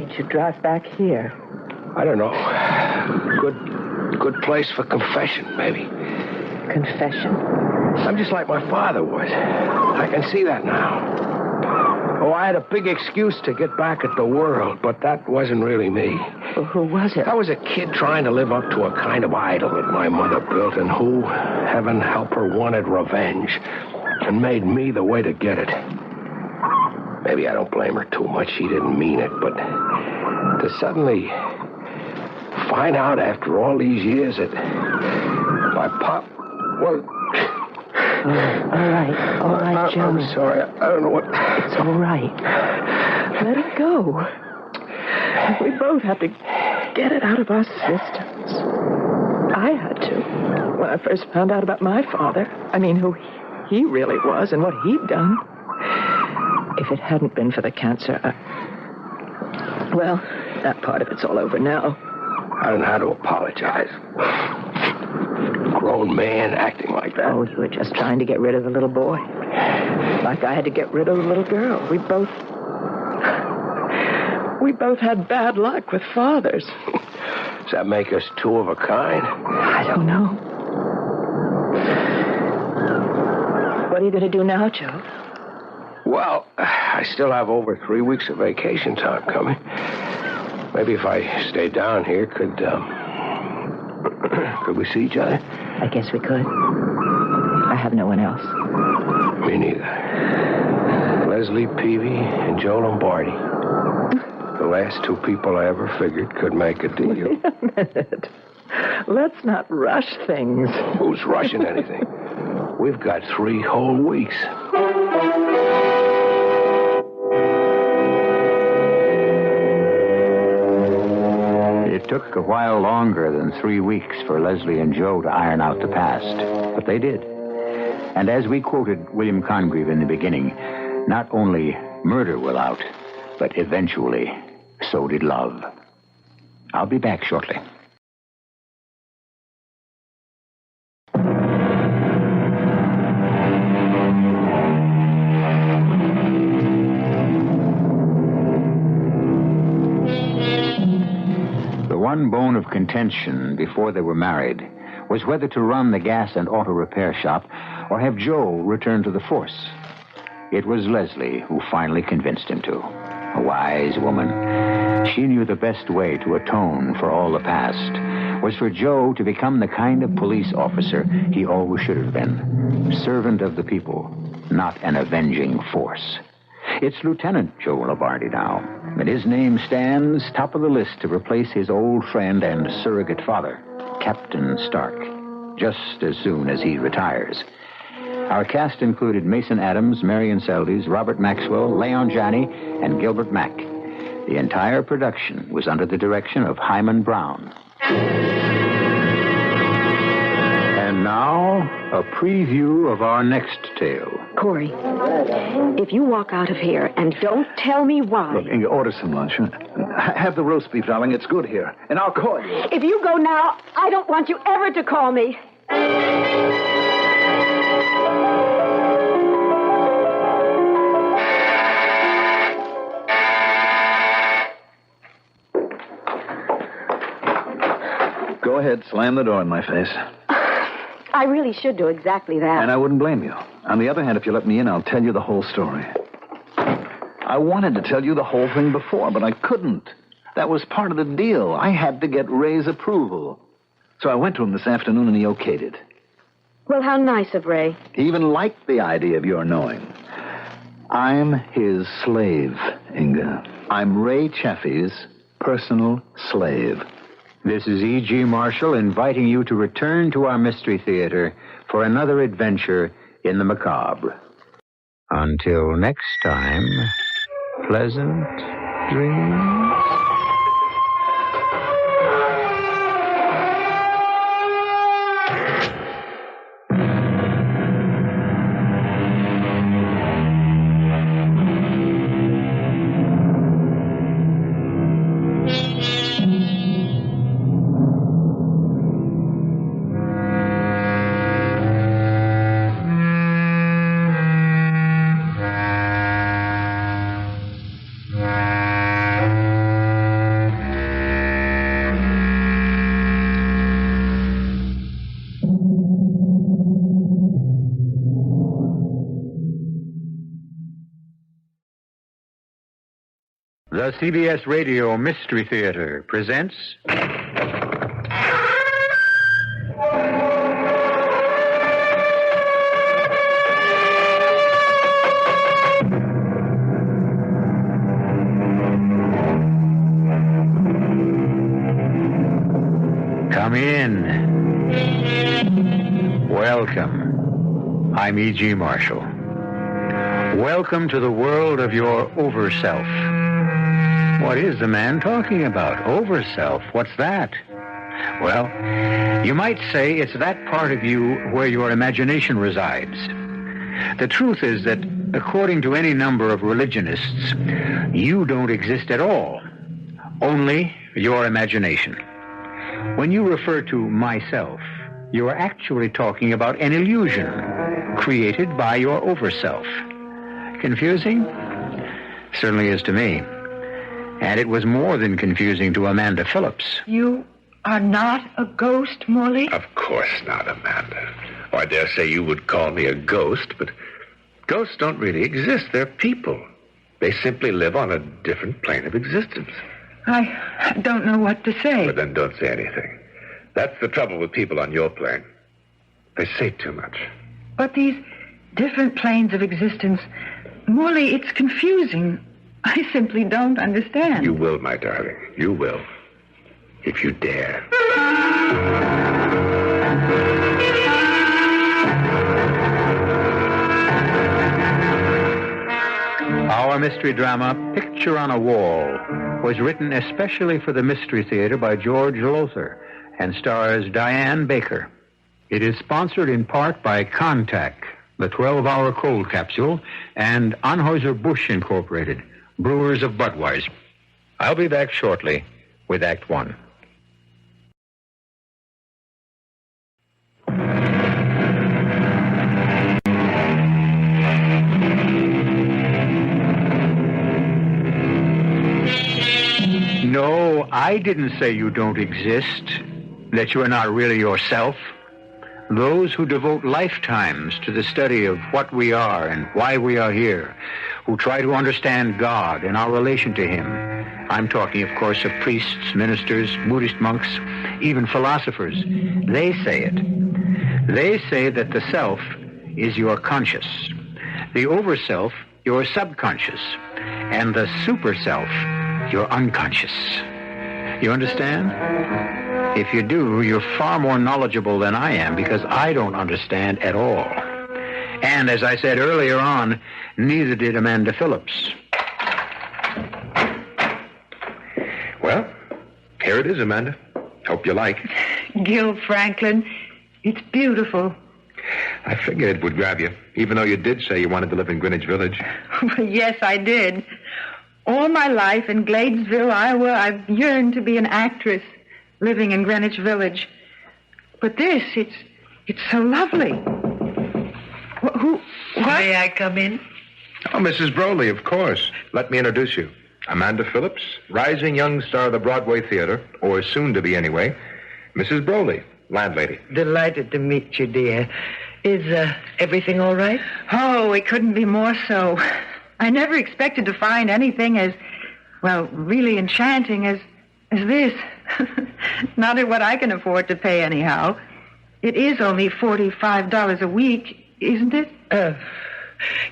made you drive back here? I don't know. Good place for confession, maybe. Confession? I'm just like my father was. I can see that now. Oh, I had a big excuse to get back at the world, but that wasn't really me. Well, who was it? I was a kid trying to live up to a kind of idol that my mother built and who, heaven help her, wanted revenge and made me the way to get it. Maybe I don't blame her too much. She didn't mean it, but to suddenly find out after all these years that my pop, well... All right, Joe. I'm sorry. I don't know what... It's all right. Let it go. We both have to get it out of our systems. I had to. When I first found out about my father. I mean, who he really was and what he'd done. If it hadn't been for the cancer, well, that part of it's all over now. I don't know how to apologize. Grown man acting like that. Oh, you were just trying to get rid of the little boy. Like I had to get rid of the little girl. We both had bad luck with fathers. Does that make us two of a kind? I don't know. What are you going to do now, Joe? Well, I still have over 3 weeks of vacation time coming. Maybe if I stay down here, could we see each other? I guess we could. I have no one else. Me neither. Leslie Peavy and Joe Lombardi. The last two people I ever figured could make a deal. Wait a minute. Let's not rush things. Who's rushing anything? We've got 3 whole weeks. It took a while longer than 3 weeks for Leslie and Joe to iron out the past, but they did. And as we quoted William Congreve in the beginning, not only murder will out, but eventually so did love. I'll be back shortly. The one bone of contention before they were married was whether to run the gas and auto repair shop or have Joe return to the force. It was Leslie who finally convinced him to. A wise woman. She knew the best way to atone for all the past was for Joe to become the kind of police officer he always should have been. Servant of the people, not an avenging force. It's Lieutenant Joe Lombardi now, and his name stands top of the list to replace his old friend and surrogate father, Captain Stark, just as soon as he retires. Our cast included Mason Adams, Marion Seldes, Robert Maxwell, Leon Janney, and Gilbert Mack. The entire production was under the direction of Hyman Brown. And now, a preview of our next tale. Corey, if you walk out of here and don't tell me why... Look, Inga, order some lunch. Have the roast beef, darling. It's good here. And I'll call you. If you go now, I don't want you ever to call me. Go ahead, slam the door in my face. I really should do exactly that. And I wouldn't blame you. On the other hand, if you let me in, I'll tell you the whole story. I wanted to tell you the whole thing before, but I couldn't. That was part of the deal. I had to get Ray's approval. So I went to him this afternoon and he okayed it. Well, how nice of Ray. He even liked the idea of your knowing. I'm his slave, Inga. I'm Ray Chaffee's personal slave. This is E.G. Marshall inviting you to return to our Mystery Theater for another adventure in the macabre. Until next time, pleasant dreams. The CBS Radio Mystery Theater presents... Come in. Welcome. I'm E.G. Marshall. Welcome to the world of your over-self. What is the man talking about? Over-self? What's that? Well, you might say it's that part of you where your imagination resides. The truth is that, according to any number of religionists, you don't exist at all. Only your imagination. When you refer to myself, you are actually talking about an illusion created by your over-self. Confusing? Certainly is to me. And it was more than confusing to Amanda Phillips. You are not a ghost, Morley? Of course not, Amanda. Oh, I dare say you would call me a ghost, but ghosts don't really exist. They're people. They simply live on a different plane of existence. I don't know what to say. But then don't say anything. That's the trouble with people on your plane. They say too much. But these different planes of existence, Morley, it's confusing. I simply don't understand. You will, my darling. You will. If you dare. Our mystery drama, Picture on a Wall, was written especially for the Mystery Theater by George Lothar and stars Diane Baker. It is sponsored in part by Contact, the 12-hour cold capsule, and Anheuser-Busch Incorporated, brewers of Budweiser. I'll be back shortly with Act One. No, I didn't say you don't exist, that you are not really yourself. Those who devote lifetimes to the study of what we are and why we are here, who try to understand God and our relation to Him. I'm talking, of course, of priests, ministers, Buddhist monks, even philosophers. They say it. They say that the self is your conscious, the over-self, your subconscious, and the super-self, your unconscious. You understand? If you do, you're far more knowledgeable than I am, because I don't understand at all. And as I said earlier on, neither did Amanda Phillips. Well, here it is, Amanda. Hope you like it. Gil Franklin, it's beautiful. I figured it would grab you, even though you did say you wanted to live in Greenwich Village. Yes, I did. All my life in Gladesville, Iowa, I've yearned to be an actress living in Greenwich Village. But this, it's so lovely. What? May I come in? Oh, Mrs. Broley, of course. Let me introduce you. Amanda Phillips, rising young star of the Broadway Theater, or soon to be anyway. Mrs. Broley, landlady. Delighted to meet you, dear. Is everything all right? Oh, it couldn't be more so. I never expected to find anything as, well, really enchanting as this. Not at what I can afford to pay anyhow. It is only $45 a week, isn't it?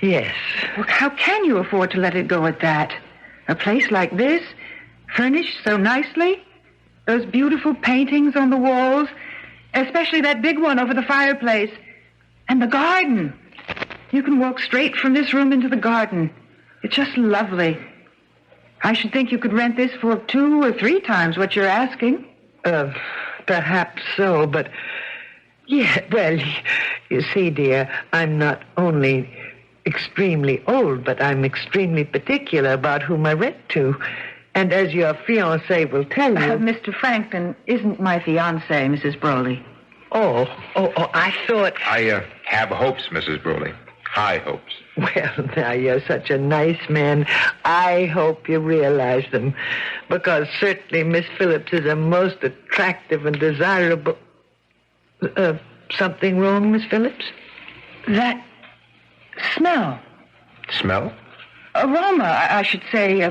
Yes. Well, how can you afford to let it go at that? A place like this, furnished so nicely, those beautiful paintings on the walls, especially that big one over the fireplace, and the garden. You can walk straight from this room into the garden. It's just lovely. I should think you could rent this for 2 or 3 times what you're asking. Perhaps so, but... Yeah, well, you see, dear, I'm not only extremely old, but I'm extremely particular about whom I rent to. And as your fiancé will tell you... Mr. Franklin isn't my fiancé, Mrs. Broley. Oh, I thought... I have hopes, Mrs. Broley. High hopes. Well, now, you're such a nice man. I hope you realize them. Because certainly Miss Phillips is a most attractive and desirable... something wrong, Miss Phillips? That smell. Smell? Aroma, I should say.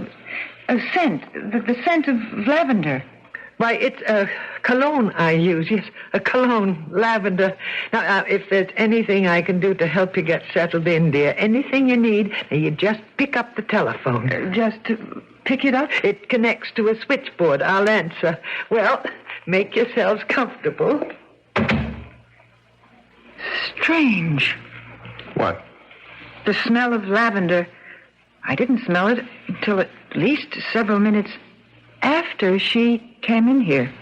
A scent. The scent of lavender. Why, it's a cologne I use. Yes, a cologne, lavender. Now, if there's anything I can do to help you get settled in, dear, anything you need, you just pick up the telephone. Just pick it up? It connects to a switchboard. I'll answer. Well, make yourselves comfortable. Strange. What? The smell of lavender. I didn't smell it until at least several minutes after she came in here.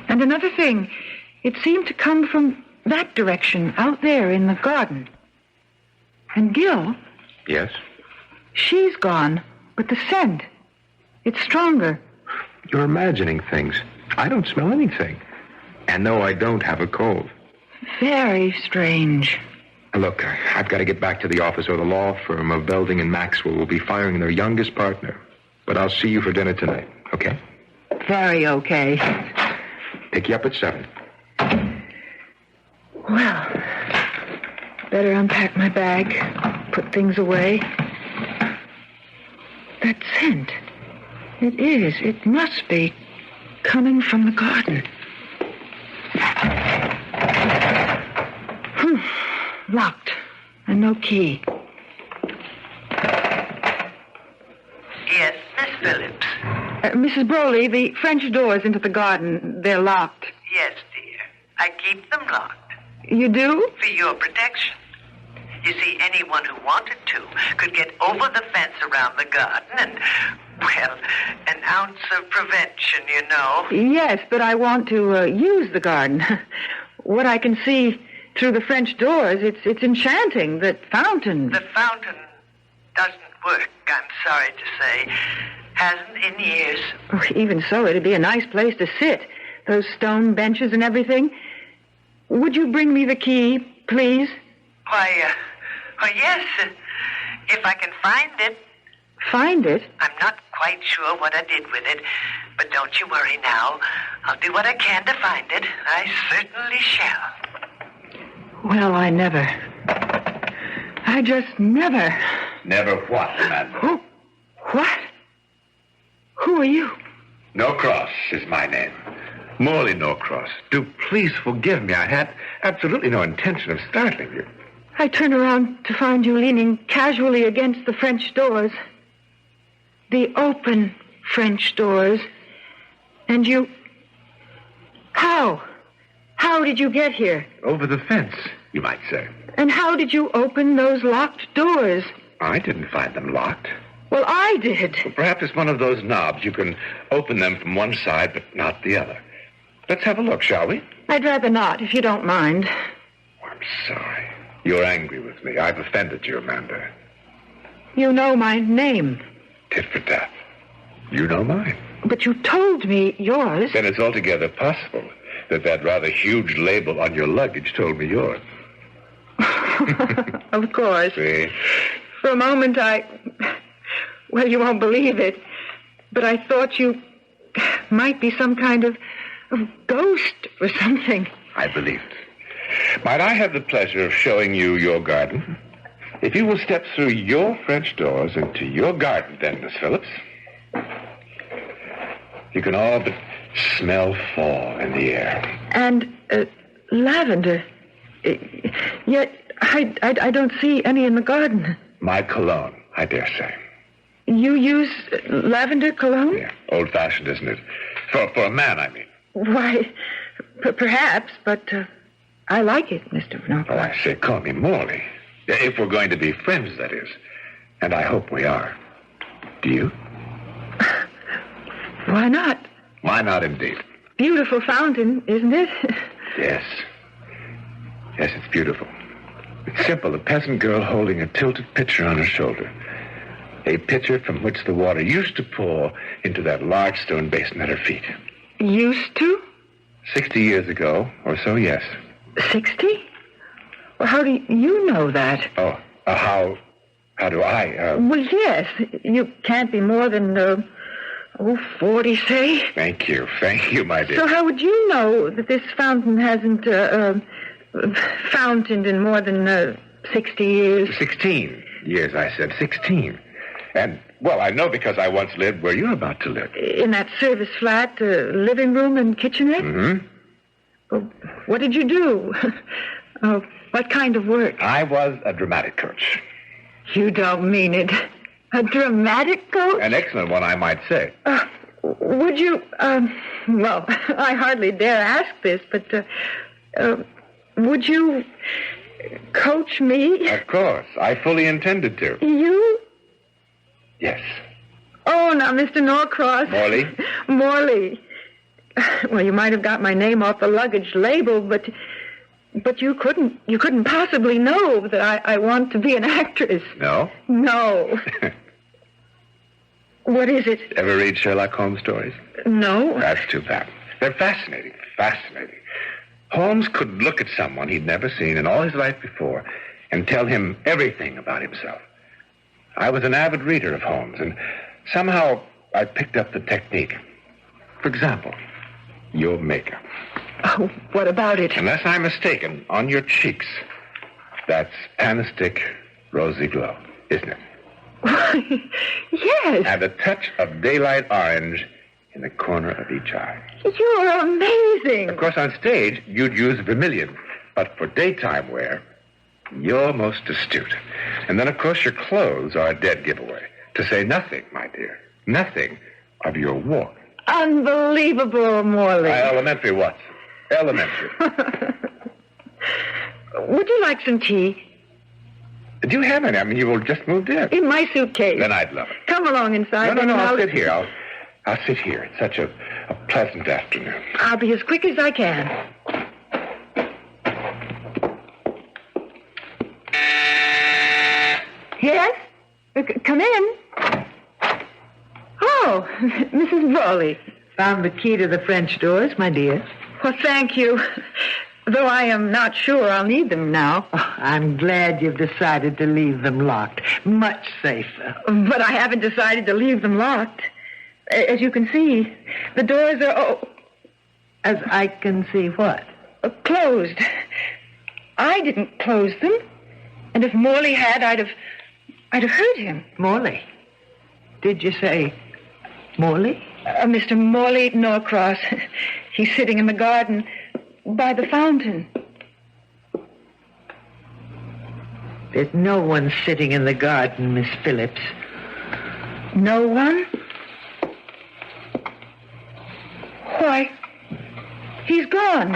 And another thing, it seemed to come from that direction, out there in the garden. And Gil, Yes? she's gone, but the scent, it's stronger. You're imagining things. I don't smell anything. And no, I don't have a cold. Very strange. Look, I've got to get back to the office, or the law firm of Belding and Maxwell will be firing their youngest partner. But I'll see you for dinner tonight, okay? Very okay. Pick you up at 7. Well, better unpack my bag, put things away. That scent. It must be coming from the garden. Locked, and no key. Yes, Miss Phillips. Mrs. Broley, the French doors into the garden, they're locked. Yes, dear. I keep them locked. You do? For your protection. You see, anyone who wanted to could get over the fence around the garden and, well, an ounce of prevention, you know. Yes, but I want to use the garden. What I can see through the French doors, it's enchanting. That fountain. The fountain doesn't work, I'm sorry to say. Hasn't in years. Oh, even so, it'd be a nice place to sit. Those stone benches and everything. Would you bring me the key, please? Why, yes, if I can find it. Find it? I'm not quite sure what I did with it, but don't you worry now. I'll do what I can to find it. I certainly shall. Well, I just never. Never what, madam? Who? What? Who are you? Norcross is my name. Morley Norcross. Do please forgive me. I had absolutely no intention of startling you. I turned around to find you leaning casually against the French doors. The open French doors. And you... How? How did you get here? Over the fence, you might say. And how did you open those locked doors? I didn't find them locked. Well, I did. Well, perhaps it's one of those knobs. You can open them from one side, but not the other. Let's have a look, shall we? I'd rather not, if you don't mind. I'm sorry. You're angry with me. I've offended you, Amanda. You know my name. Tit for tat. You know mine. But you told me yours. Then it's altogether possible that rather huge label on your luggage told me yours. Of course. See? For a moment, well, you won't believe it, but I thought you might be some kind of ghost or something. I believed. Might I have the pleasure of showing you your garden? If you will step through your French doors into your garden, then, Miss Phillips, you can all but smell fall in the air. And lavender. Yet I don't see any in the garden. My cologne, I dare say. You use lavender cologne? Yeah, old-fashioned, isn't it? For a man, I mean. Why, perhaps, but I like it, Mr. Norcross. Oh, I say, call me Morley. If we're going to be friends, that is. And I hope we are. Do you? Why not? Why not, indeed? Beautiful fountain, isn't it? Yes. Yes, it's beautiful. It's simple. A peasant girl holding a tilted pitcher on her shoulder. A pitcher from which the water used to pour into that large stone basin at her feet. Used to? 60 years ago, or so, yes. 60? Well, how do you know that? Oh, how do I? Well, yes. You can't be more than, 40, say. Thank you, my dear. So how would you know that this fountain hasn't, fountained in more than, 60 years? 16 years, I said. 16. And, well, I know because I once lived where you're about to live. In that service flat, living room and kitchenette? Mm-hmm. Well, what did you do? What kind of work? I was a dramatic coach. You don't mean it. A dramatic coach? An excellent one, I might say. Would you, well, I hardly dare ask this, but, would you coach me? Of course. I fully intended to. You? Yes. Oh, now, Mr. Norcross. Morley? Morley. Well, you might have got my name off the luggage label, but you couldn't possibly know that I want to be an actress. No? No. What is it? Ever read Sherlock Holmes stories? No. That's too bad. They're fascinating. Fascinating. Holmes could look at someone he'd never seen in all his life before and tell him everything about himself. I was an avid reader of Holmes, and somehow I picked up the technique. For example, your makeup. Oh, what about it? Unless I'm mistaken, on your cheeks, that's anistic rosy glow, isn't it? Yes. And a touch of daylight orange in the corner of each eye. You're amazing. Of course, on stage, you'd use vermilion. But for daytime wear, you're most astute. And then, of course, your clothes are a dead giveaway. To say nothing, my dear, nothing of your walk. Unbelievable, Morley. Elementary, Watson. Elementary. Would you like some tea? Do you have any? I mean, you just moved in. In my suitcase. Then I'd love it. Come along inside. No, I'll sit here. I'll sit here. It's such a pleasant afternoon. I'll be as quick as I can. Yes? Come in. Oh, Mrs. Brawley. Found the key to the French doors, my dear. Well, thank you. Though I am not sure I'll need them now. Oh, I'm glad you've decided to leave them locked. Much safer. But I haven't decided to leave them locked. As you can see, the doors are... As I can see what? Closed. I didn't close them. And if Morley had, I'd have heard him. Morley? Did you say Morley? Mr. Morley Norcross. He's sitting in the garden by the fountain. There's no one sitting in the garden, Miss Phillips. No one? Why, he's gone.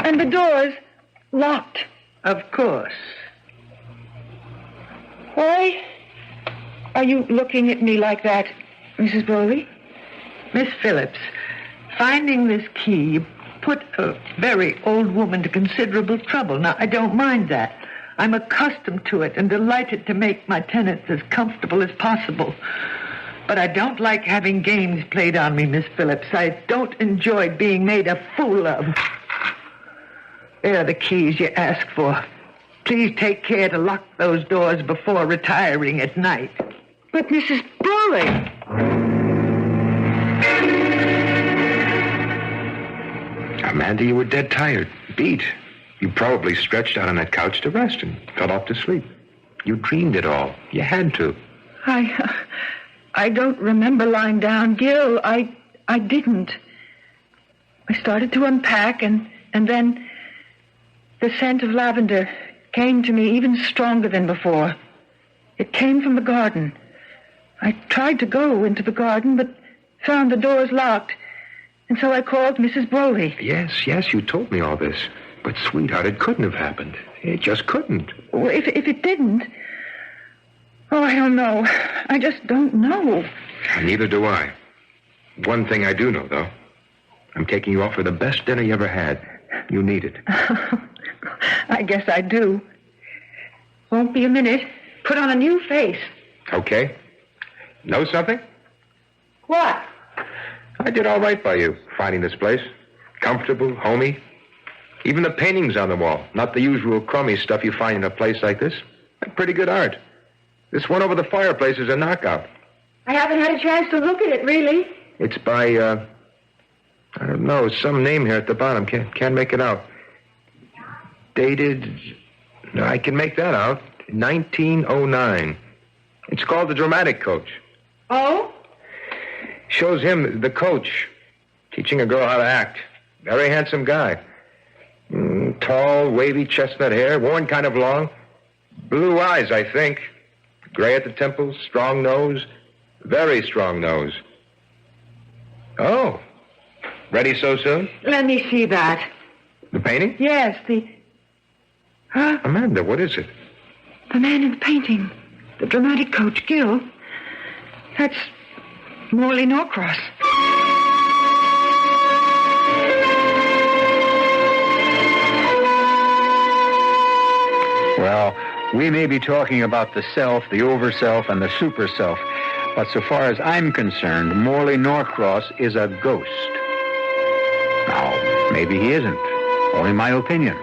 And the door's locked. Of course. Why are you looking at me like that, Mrs. Bowley? Miss Phillips, finding this key put a very old woman to considerable trouble. Now, I don't mind that. I'm accustomed to it and delighted to make my tenants as comfortable as possible. But I don't like having games played on me, Miss Phillips. I don't enjoy being made a fool of. There are the keys you asked for. Please take care to lock those doors before retiring at night. But, Mrs. Brawley... Amanda, you were dead tired, beat. You probably stretched out on that couch to rest and fell off to sleep. You dreamed it all. You had to. I don't remember lying down, Gil. I didn't. I started to unpack, and then the scent of lavender came to me even stronger than before. It came from the garden. I tried to go into the garden, but found the doors locked. And so I called Mrs. Brawley. Yes, you told me all this. But, sweetheart, it couldn't have happened. It just couldn't. Well, if it didn't... Oh, I don't know. I just don't know. Neither do I. One thing I do know, though. I'm taking you off for the best dinner you ever had. You need it. I guess I do. Won't be a minute. Put on a new face. Okay. Know something? What? I did all right by you, finding this place. Comfortable, homey. Even the paintings on the wall. Not the usual crummy stuff you find in a place like this. Pretty good art. This one over the fireplace is a knockout. I haven't had a chance to look at it, really. It's by, I don't know, some name here at the bottom. Can't make it out. Dated, no, I can make that out. 1909. It's called The Dramatic Coach. Oh? Shows him, the coach, teaching a girl how to act. Very handsome guy. Tall, wavy chestnut hair, worn kind of long. Blue eyes, I think. Gray at the temples, strong nose. Very strong nose. Oh. Ready so soon? Let me see that. The painting? Yes, the... Huh? Amanda, what is it? The man in the painting. The dramatic coach, Gil. That's Morley Norcross. Well, we may be talking about the self, the over-self, and the super-self, but so far as I'm concerned, Morley Norcross is a ghost. Now, maybe he isn't. Only my opinion.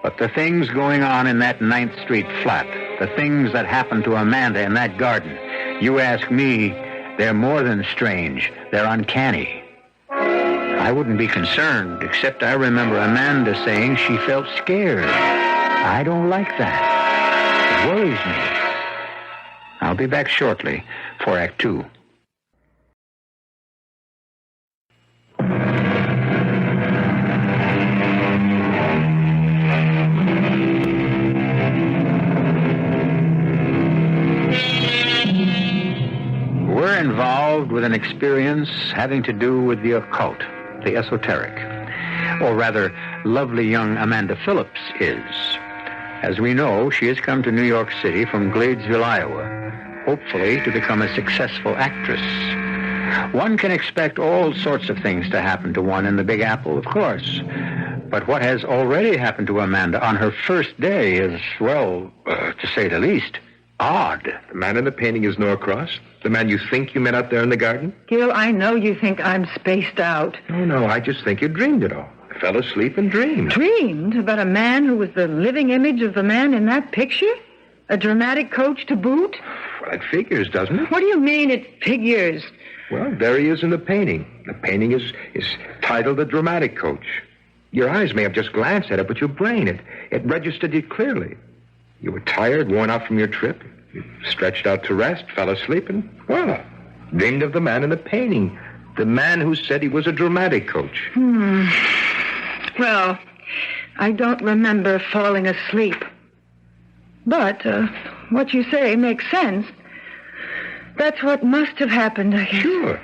But the things going on in that 9th Street flat, the things that happened to Amanda in that garden, you ask me, they're more than strange. They're uncanny. I wouldn't be concerned, except I remember Amanda saying she felt scared. I don't like that. It worries me. I'll be back shortly for Act 2. We're involved with an experience having to do with the occult, the esoteric. Or rather, lovely young Amanda Phillips is. As we know, she has come to New York City from Gladesville, Iowa, hopefully to become a successful actress. One can expect all sorts of things to happen to one in the Big Apple, of course. But what has already happened to Amanda on her first day is, well, to say the least, odd. The man in the painting is Norcross? The man you think you met out there in the garden? Gil, I know you think I'm spaced out. No, I just think you dreamed it all. Fell asleep and dreamed. Dreamed about a man who was the living image of the man in that picture? A dramatic coach to boot? Well, it figures, doesn't it? What do you mean it figures? Well, there he is in the painting. The painting is titled The Dramatic Coach. Your eyes may have just glanced at it, but your brain, it registered it clearly. You were tired, worn out from your trip. You stretched out to rest, fell asleep, and, well, dreamed of the man in the painting. The man who said he was a dramatic coach. Well, I don't remember falling asleep. But what you say makes sense. That's what must have happened, I guess. Sure.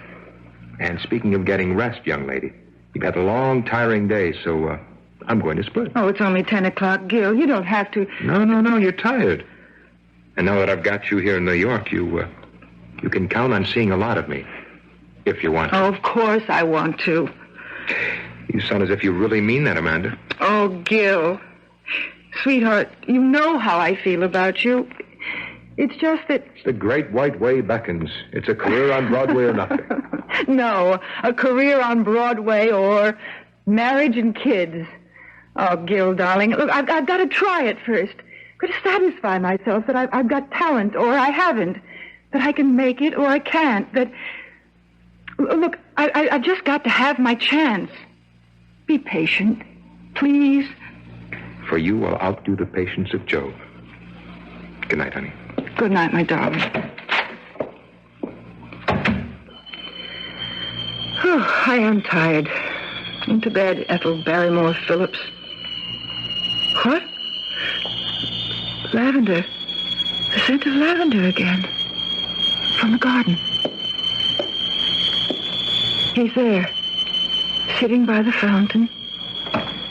And speaking of getting rest, young lady, you've had a long, tiring day, so I'm going to split. Oh, it's only 10 o'clock, Gil. You don't have to... No, you're tired. And now that I've got you here in New York, you can count on seeing a lot of me, if you want to. Oh, of course I want to. You sound as if you really mean that, Amanda. Oh, Gil. Sweetheart, you know how I feel about you. It's just that... The Great White Way beckons. It's a career on Broadway or nothing. No, a career on Broadway or marriage and kids. Oh, Gil, darling, look, I've got to try it first. Got to satisfy myself that I've got talent or I haven't. That I can make it or I can't. That... Look, I've just got to have my chance. Be patient, please. For you, I'll outdo the patience of Job. Good night, honey. Good night, my darling. Oh, I am tired. Into bed, Ethel Barrymore Phillips. What? Lavender. The scent of lavender again. From the garden. He's there, sitting by the fountain,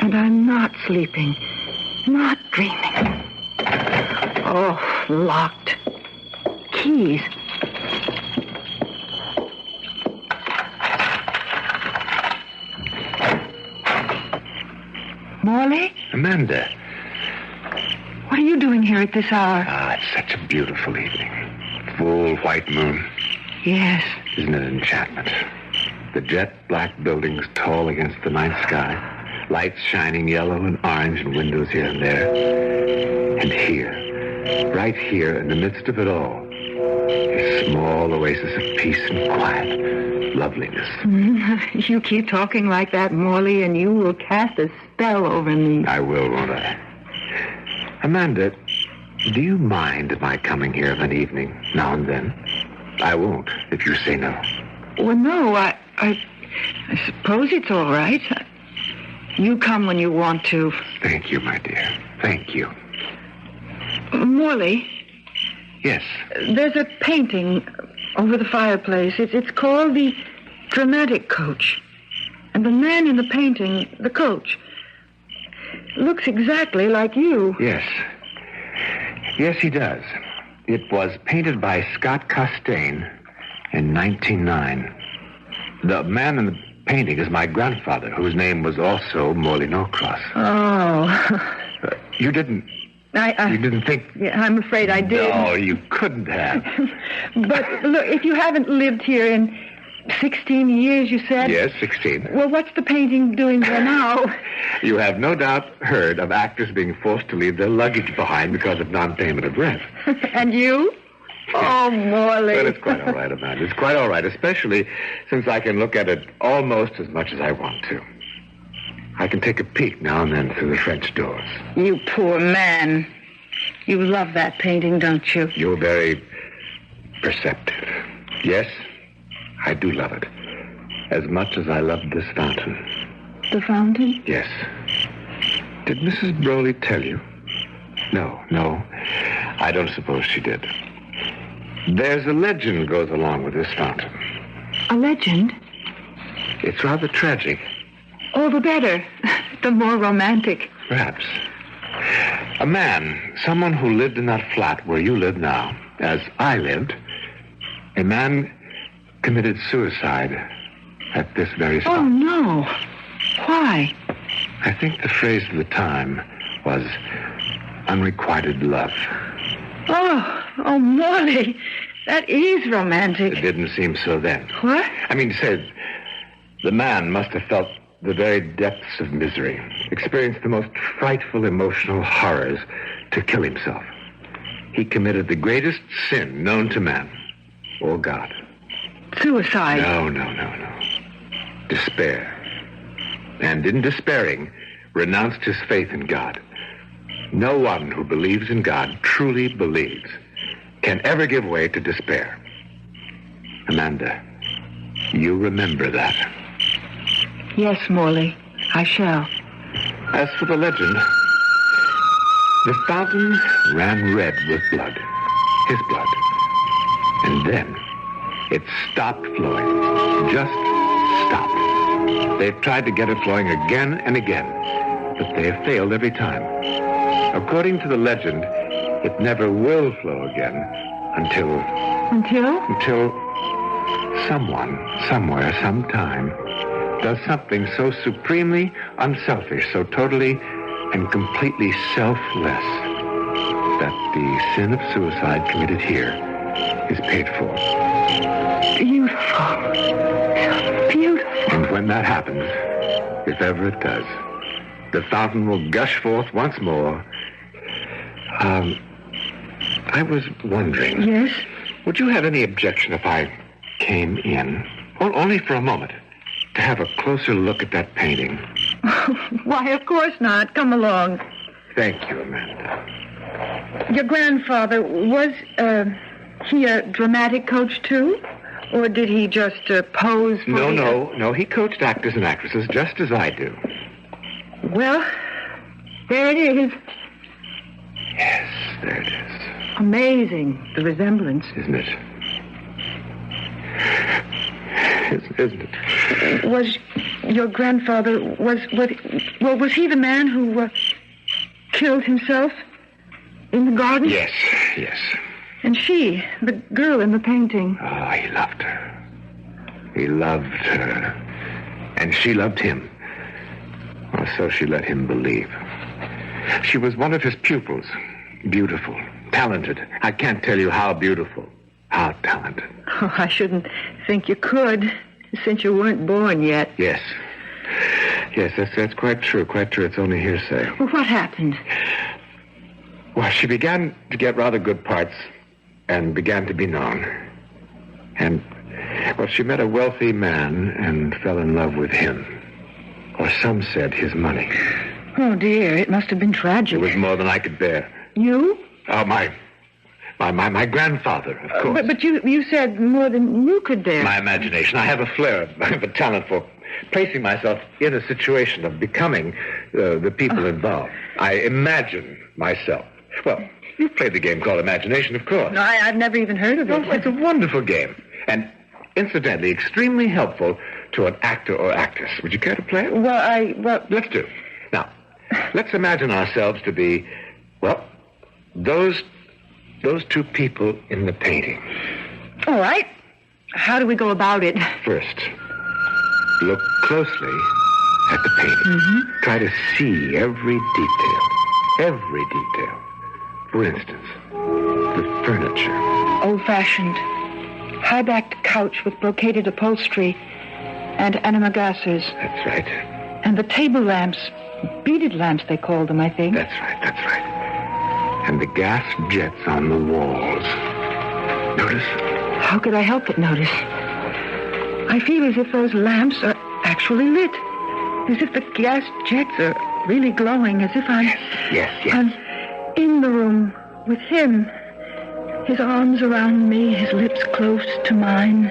and I'm not sleeping, not dreaming. Oh, locked. Keys. Morley? Amanda. What are you doing here at this hour? Ah, it's such a beautiful evening. Full white moon. Yes. Isn't it an enchantment? The jet black buildings tall against the night sky. Lights shining yellow and orange in windows here and there. And here, right here in the midst of it all, a small oasis of peace and quiet, loveliness. You keep talking like that, Morley, and you will cast a spell over me. I will, won't I? Amanda, Do you mind my coming here of an evening, now and then? I won't, if you say no. Well, no, I suppose it's all right. You come when you want to. Thank you, my dear. Thank you. Morley. Yes. There's a painting over the fireplace. It's called The Dramatic Coach. And the man in the painting, the coach, looks exactly like you. Yes. Yes, he does. It was painted by Scott Costain in 1909. The man in the painting is my grandfather, whose name was also Morley Norcross. Oh. You didn't... You didn't think... Yeah, I'm afraid I did. No, you couldn't have. But, look, if you haven't lived here in 16 years, you said? Yes, 16. Well, what's the painting doing there now? You have no doubt heard of actors being forced to leave their luggage behind because of non-payment of rent. And you? Oh, Morley. Well, it's quite all right, Amanda. It's quite all right, especially since I can look at it almost as much as I want to. I can take a peek now and then through the French doors. You poor man. You love that painting, don't you? You're very perceptive. Yes, I do love it. As much as I love this fountain. The fountain? Yes. Did Mrs. Broley tell you? No. I don't suppose she did. There's a legend goes along with this fountain. A legend? It's rather tragic. All the better. The more romantic. Perhaps. A man, someone who lived in that flat where you live now, as I lived, a man committed suicide at this very spot. Oh, no. Why? I think the phrase of the time was unrequited love. Oh, Morley. That is romantic. It didn't seem so then. What? I mean, said, the man must have felt the very depths of misery, experienced the most frightful emotional horrors to kill himself. He committed the greatest sin known to man, or God. Suicide? No. Despair. And in despairing, renounced his faith in God. No one who believes in God, truly believes, can ever give way to despair. Amanda, you remember that. Yes, Morley, I shall. As for the legend, the fountain ran red with blood, his blood. And then it stopped flowing, just stopped. They've tried to get it flowing again and again, but they have failed every time. According to the legend, it never will flow again until someone, somewhere, sometime, does something so supremely unselfish, so totally and completely selfless, that the sin of suicide committed here is paid for. Beautiful. Beautiful. And when that happens, if ever it does, the fountain will gush forth once more. I was wondering... Yes? Would you have any objection if I came in, only for a moment, to have a closer look at that painting? Why, of course not. Come along. Thank you, Amanda. Your grandfather, was he a dramatic coach, too? Or did he just pose for No. He coached actors and actresses just as I do. Well, there it is. Yes, there it is. Amazing, the resemblance. Isn't it? Isn't it? Was your grandfather, was he the man who killed himself in the garden? Yes. And she, the girl in the painting. Oh, he loved her. He loved her. And she loved him. Or so she let him believe. She was one of his pupils. Beautiful. Talented. I can't tell you how beautiful. How talented. Oh, I shouldn't think you could, since you weren't born yet. Yes, that's quite true. Quite true. It's only hearsay. Well, what happened? Well, she began to get rather good parts and began to be known. And, well, she met a wealthy man and fell in love with him. Or some said his money. Oh, dear, it must have been tragic. It was more than I could bear. You? Oh, my grandfather, of course. But you said more than you could dare. My imagination. I have a flair, I have a talent for placing myself in a situation of becoming the people involved. I imagine myself. Well, you've played the game called imagination, of course. No, I've never even heard of it. Oh, it's a wonderful game. And incidentally, extremely helpful to an actor or actress. Would you care to play it? Well, let's do. Now, let's imagine ourselves to be, well, those two people in the painting. All right. How do we go about it? First, look closely at the painting. Mm-hmm. Try to see every detail. Every detail. For instance, the furniture. Old-fashioned, high-backed couch with brocaded upholstery and antimacassars. That's right. And the table lamps, beaded lamps they call them, I think. That's right. And the gas jets on the walls. Notice? How could I help but notice? I feel as if those lamps are actually lit. As if the gas jets are really glowing. As if Yes. I'm in the room with him. His arms around me, his lips close to mine.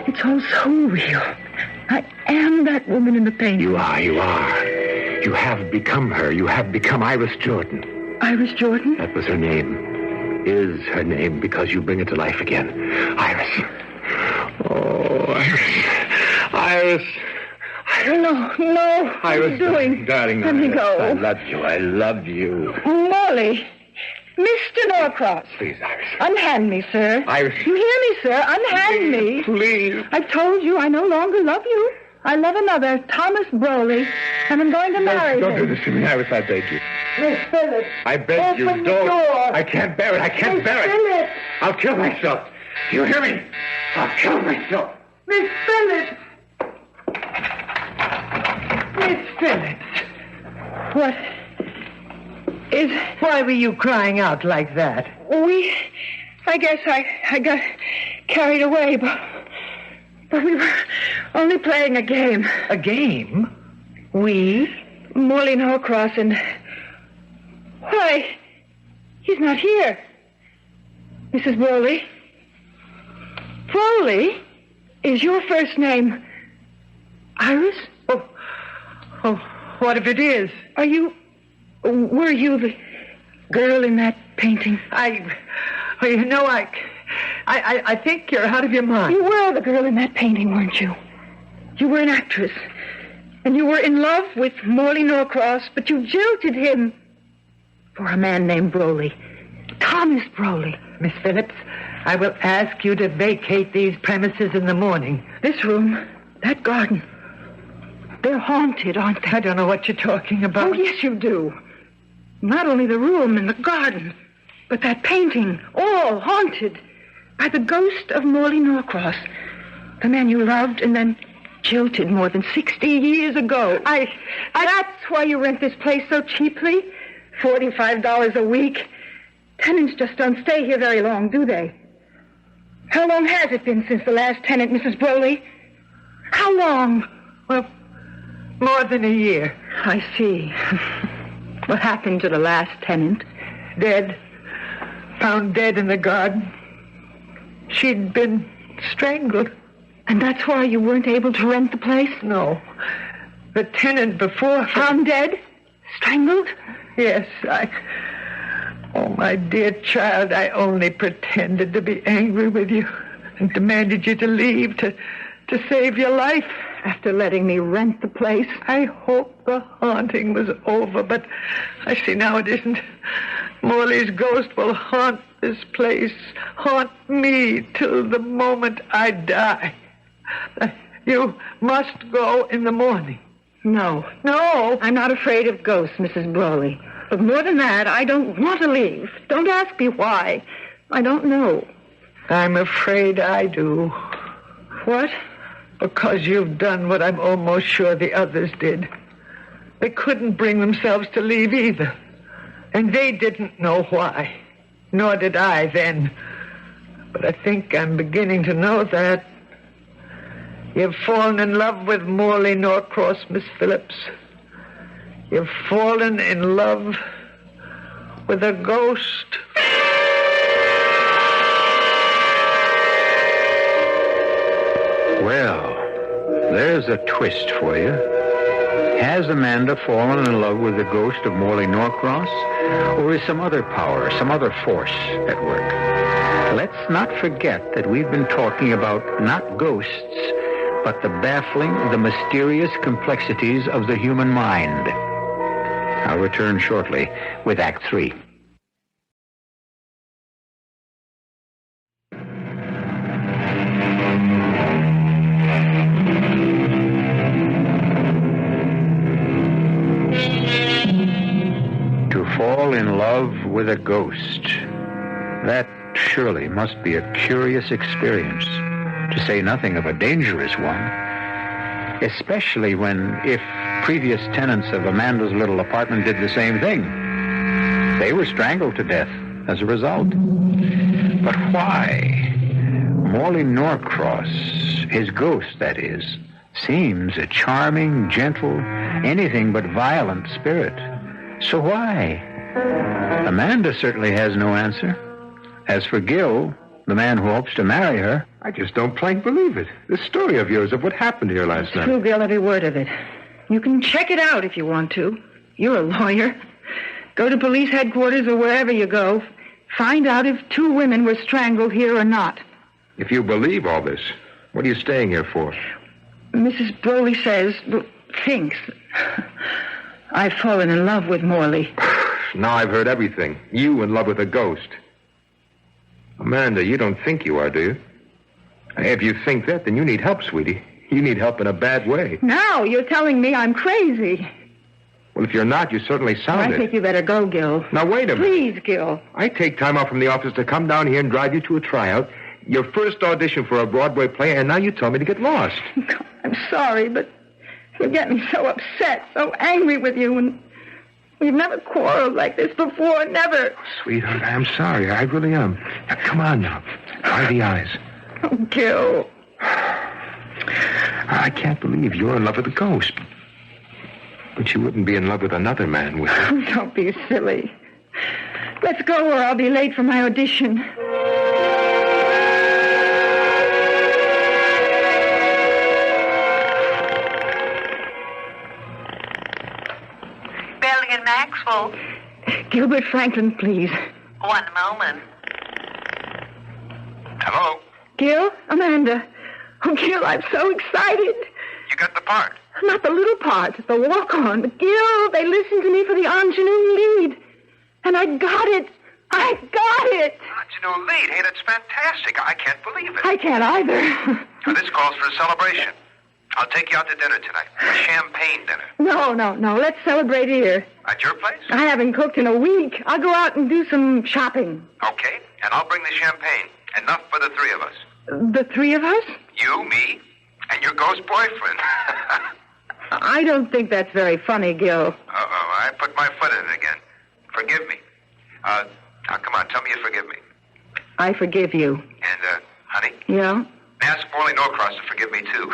It's all so real. I am that woman in the painting. You are. You have become her. You have become Iris Jordan. Iris Jordan? That was her name. Is her name, because you bring it to life again. Iris. Oh, Iris. No. Iris. What are you doing? Darling, Let me go. I love you. Molly. Mr. Norcross. Please, Iris. Unhand me, sir. Iris. You hear me, sir? Unhand me. Please. I've told you I no longer love you. I love another, Thomas Broley, and I'm going to marry Don't him. do this to me, Iris, I beg you. Miss Phillips. I beg you, Open the don't. door. I can't bear it. I can't bear it. Phillips. I'll kill myself. You hear me? I'll kill myself. Miss Phillips. Miss Phillips. What is... Why were you crying out like that? I guess I got carried away, but we were only playing a game. A game? We? Morley Norcross and... Why, he's not here. Mrs. Broley. Broley? Is your first name Iris? Oh, what if it is? Were you the girl in that painting? I think you're out of your mind. You were the girl in that painting, weren't you? You were an actress. And you were in love with Morley Norcross, but you jilted him for a man named Broley. Thomas Broley. Miss Phillips, I will ask you to vacate these premises in the morning. This room, that garden, they're haunted, aren't they? I don't know what you're talking about. Oh, yes, you do. Not only the room and the garden, but that painting, all haunted by the ghost of Morley Norcross, the man you loved and then jilted more than 60 years ago. That's why you rent this place so cheaply. $45 a week. Tenants just don't stay here very long, do they? How long has it been since the last tenant, Mrs. Broley? How long? Well, more than a year. I see. What happened to the last tenant? Dead. Found dead in the garden. She'd been strangled. And that's why you weren't able to rent the place? No. The tenant before... Found dead? Strangled? Yes, Oh, my dear child, I only pretended to be angry with you and demanded you to leave to save your life. After letting me rent the place? I hoped the haunting was over, but I see now it isn't. Morley's ghost will haunt this place, haunt me till the moment I die. You must go in the morning. No. I'm not afraid of ghosts, Mrs. Broley. But more than that, I don't want to leave. Don't ask me why. I don't know. I'm afraid I do. What? Because you've done what I'm almost sure the others did. They couldn't bring themselves to leave either. And they didn't know why. Nor did I then. But I think I'm beginning to know that. You've fallen in love with Morley Norcross, Miss Phillips. You've fallen in love with a ghost. Well, there's a twist for you. Has Amanda fallen in love with the ghost of Morley Norcross? Or is some other power, some other force at work? Let's not forget that we've been talking about not ghosts, but the baffling, the mysterious complexities of the human mind. I'll return shortly with Act 3. To fall in love with a ghost, that surely must be a curious experience, to say nothing of a dangerous one, especially when, if previous tenants of Amanda's little apartment did the same thing, they were strangled to death as a result. But why? Morley Norcross, his ghost, that is, seems a charming, gentle, anything but violent spirit. So why? Amanda certainly has no answer. As for Gil, the man who hopes to marry her, I just don't plain believe it. This story of yours of what happened here last night. True, Gil, every word of it. You can check it out if you want to. You're a lawyer. Go to police headquarters or wherever you go. Find out if 2 women were strangled here or not. If you believe all this, what are you staying here for? Mrs. Broley thinks I've fallen in love with Morley. Now I've heard everything. You in love with a ghost. Amanda, you don't think you are, do you? If you think that, then you need help, sweetie. You need help in a bad way. Now you're telling me I'm crazy. Well, if you're not, you certainly sound it. I think you better go, Gil. Now, wait a minute. Please, Gil. I take time off from the office to come down here and drive you to a tryout, your first audition for a Broadway play, and now you tell me to get lost. I'm sorry, but you get me so upset, so angry with you, and we've never quarreled like this before, never. Sweetheart, I'm sorry. I really am. Now, come on now. Dry the eyes. Oh, Gil. I can't believe you're in love with a ghost. But you wouldn't be in love with another man, would you? Don't be silly. Let's go or I'll be late for my audition. Belling and Maxwell. Gilbert Franklin, please. One moment. Hello? Gil? Amanda. Oh, Gil, I'm so excited. You got the part? Not the little part, the walk-on. But Gil, they listened to me for the ingenue lead. And I got it. I got it. Ingenue lead? Hey, that's fantastic. I can't believe it. I can't either. Now, this calls for a celebration. I'll take you out to dinner tonight. A champagne dinner. No. Let's celebrate here. At your place? I haven't cooked in a week. I'll go out and do some shopping. Okay, and I'll bring the champagne. Enough for the 3 of us. The 3 of us? You, me, and your ghost boyfriend. I don't think that's very funny, Gil. Uh-oh, I put my foot in it again. Forgive me. Now, come on, tell me you forgive me. I forgive you. And, honey? Yeah? Ask Morley Norcross to forgive me, too.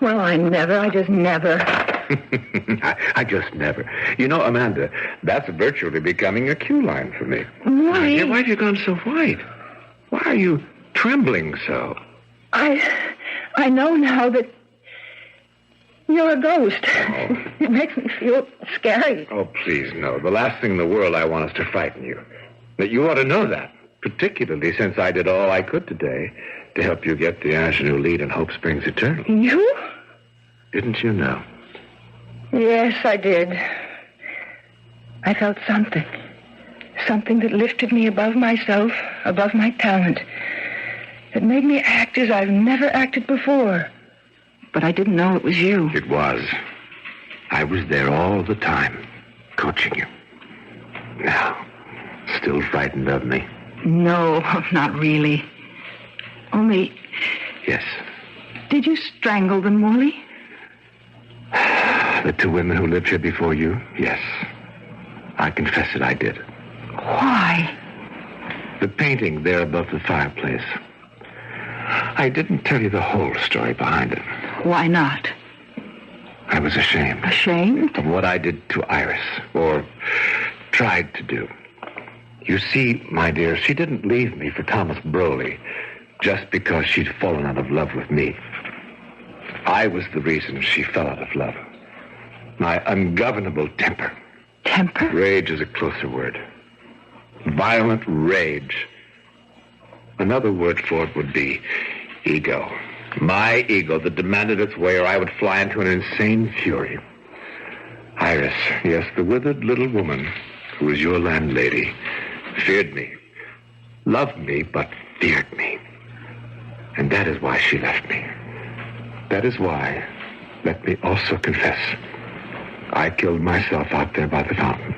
Well, I just never. I just never. You know, Amanda, that's virtually becoming a cue line for me. Why? Why have you gone so white? Why are you trembling so? I know now that you're a ghost. Oh. It makes me feel scary. Oh, please, no. The last thing in the world I want is to frighten you. That you ought to know that, particularly since I did all I could today to help you get the ingenue lead in Hope Springs Eternal. You? Didn't you know? Yes, I did. I felt something. Something that lifted me above myself, above my talent. That made me act as I've never acted before. But I didn't know it was you. It was. I was there all the time, coaching you. Now, still frightened of me? No, not really. Only... Yes. Did you strangle them, Morley? The 2 women who lived here before you? Yes. I confess it, I did. Why? The painting there above the fireplace. I didn't tell you the whole story behind it. Why not? I was ashamed. Ashamed? Of what I did to Iris, or tried to do. You see, my dear, she didn't leave me for Thomas Broley just because she'd fallen out of love with me. I was the reason she fell out of love. My ungovernable temper. Temper? Rage is a closer word. Violent rage. Another word for it would be ego. My ego that demanded its way, or I would fly into an insane fury. Iris, yes, the withered little woman who was your landlady, feared me, loved me, but feared me. And that is why she left me. That is why, let me also confess, I killed myself out there by the fountain.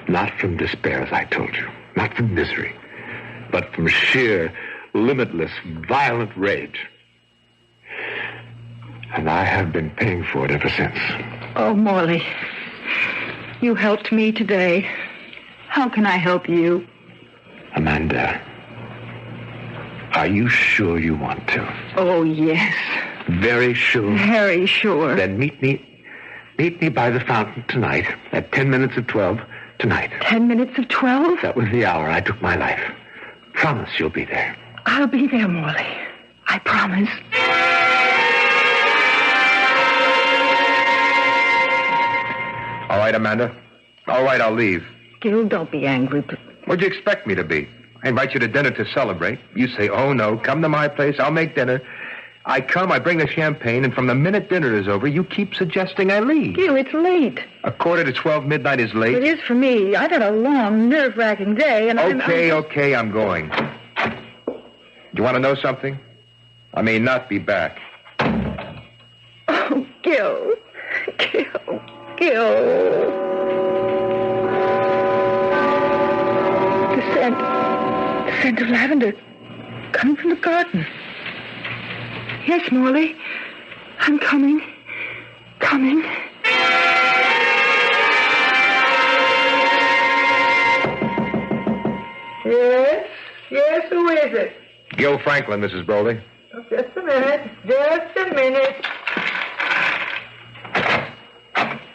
Not from despair, as I told you. Not from misery. But from sheer, limitless, violent rage. And I have been paying for it ever since. Oh, Morley, you helped me today. How can I help you? Amanda, are you sure you want to? Oh, yes. Very sure? Very sure. Then meet me by the fountain tonight at 10 minutes of 12 tonight. 10 minutes of 12? That was the hour I took my life. Promise you'll be there. I'll be there, Morley. I promise. All right, Amanda. All right, I'll leave. Gil, don't be angry. What'd you expect me to be? I invite you to dinner to celebrate. You say, oh, no, come to my place. I'll make dinner. I come, I bring the champagne, and from the minute dinner is over, you keep suggesting I leave. Gil, it's late. 11:45 midnight is late. It is for me. I've had a long, nerve-wracking day, and Okay, I'm going. You want to know something? I may not be back. Oh, Gil. The scent of lavender coming from the garden. Yes, Morley. I'm coming. Yes, who is it? Gil Franklin, Mrs. Broley. Oh, just a minute.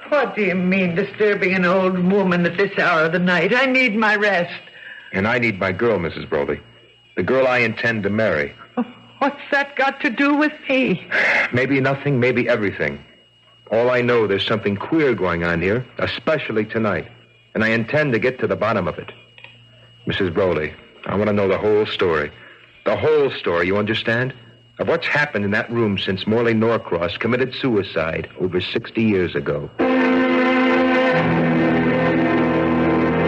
What do you mean, disturbing an old woman at this hour of the night? I need my rest. And I need my girl, Mrs. Broley. The girl I intend to marry. What's that got to do with me? Maybe nothing, maybe everything. All I know, there's something queer going on here, especially tonight. And I intend to get to the bottom of it. Mrs. Broley, I want to know the whole story. The whole story, you understand? Of what's happened in that room since Morley Norcross committed suicide over 60 years ago.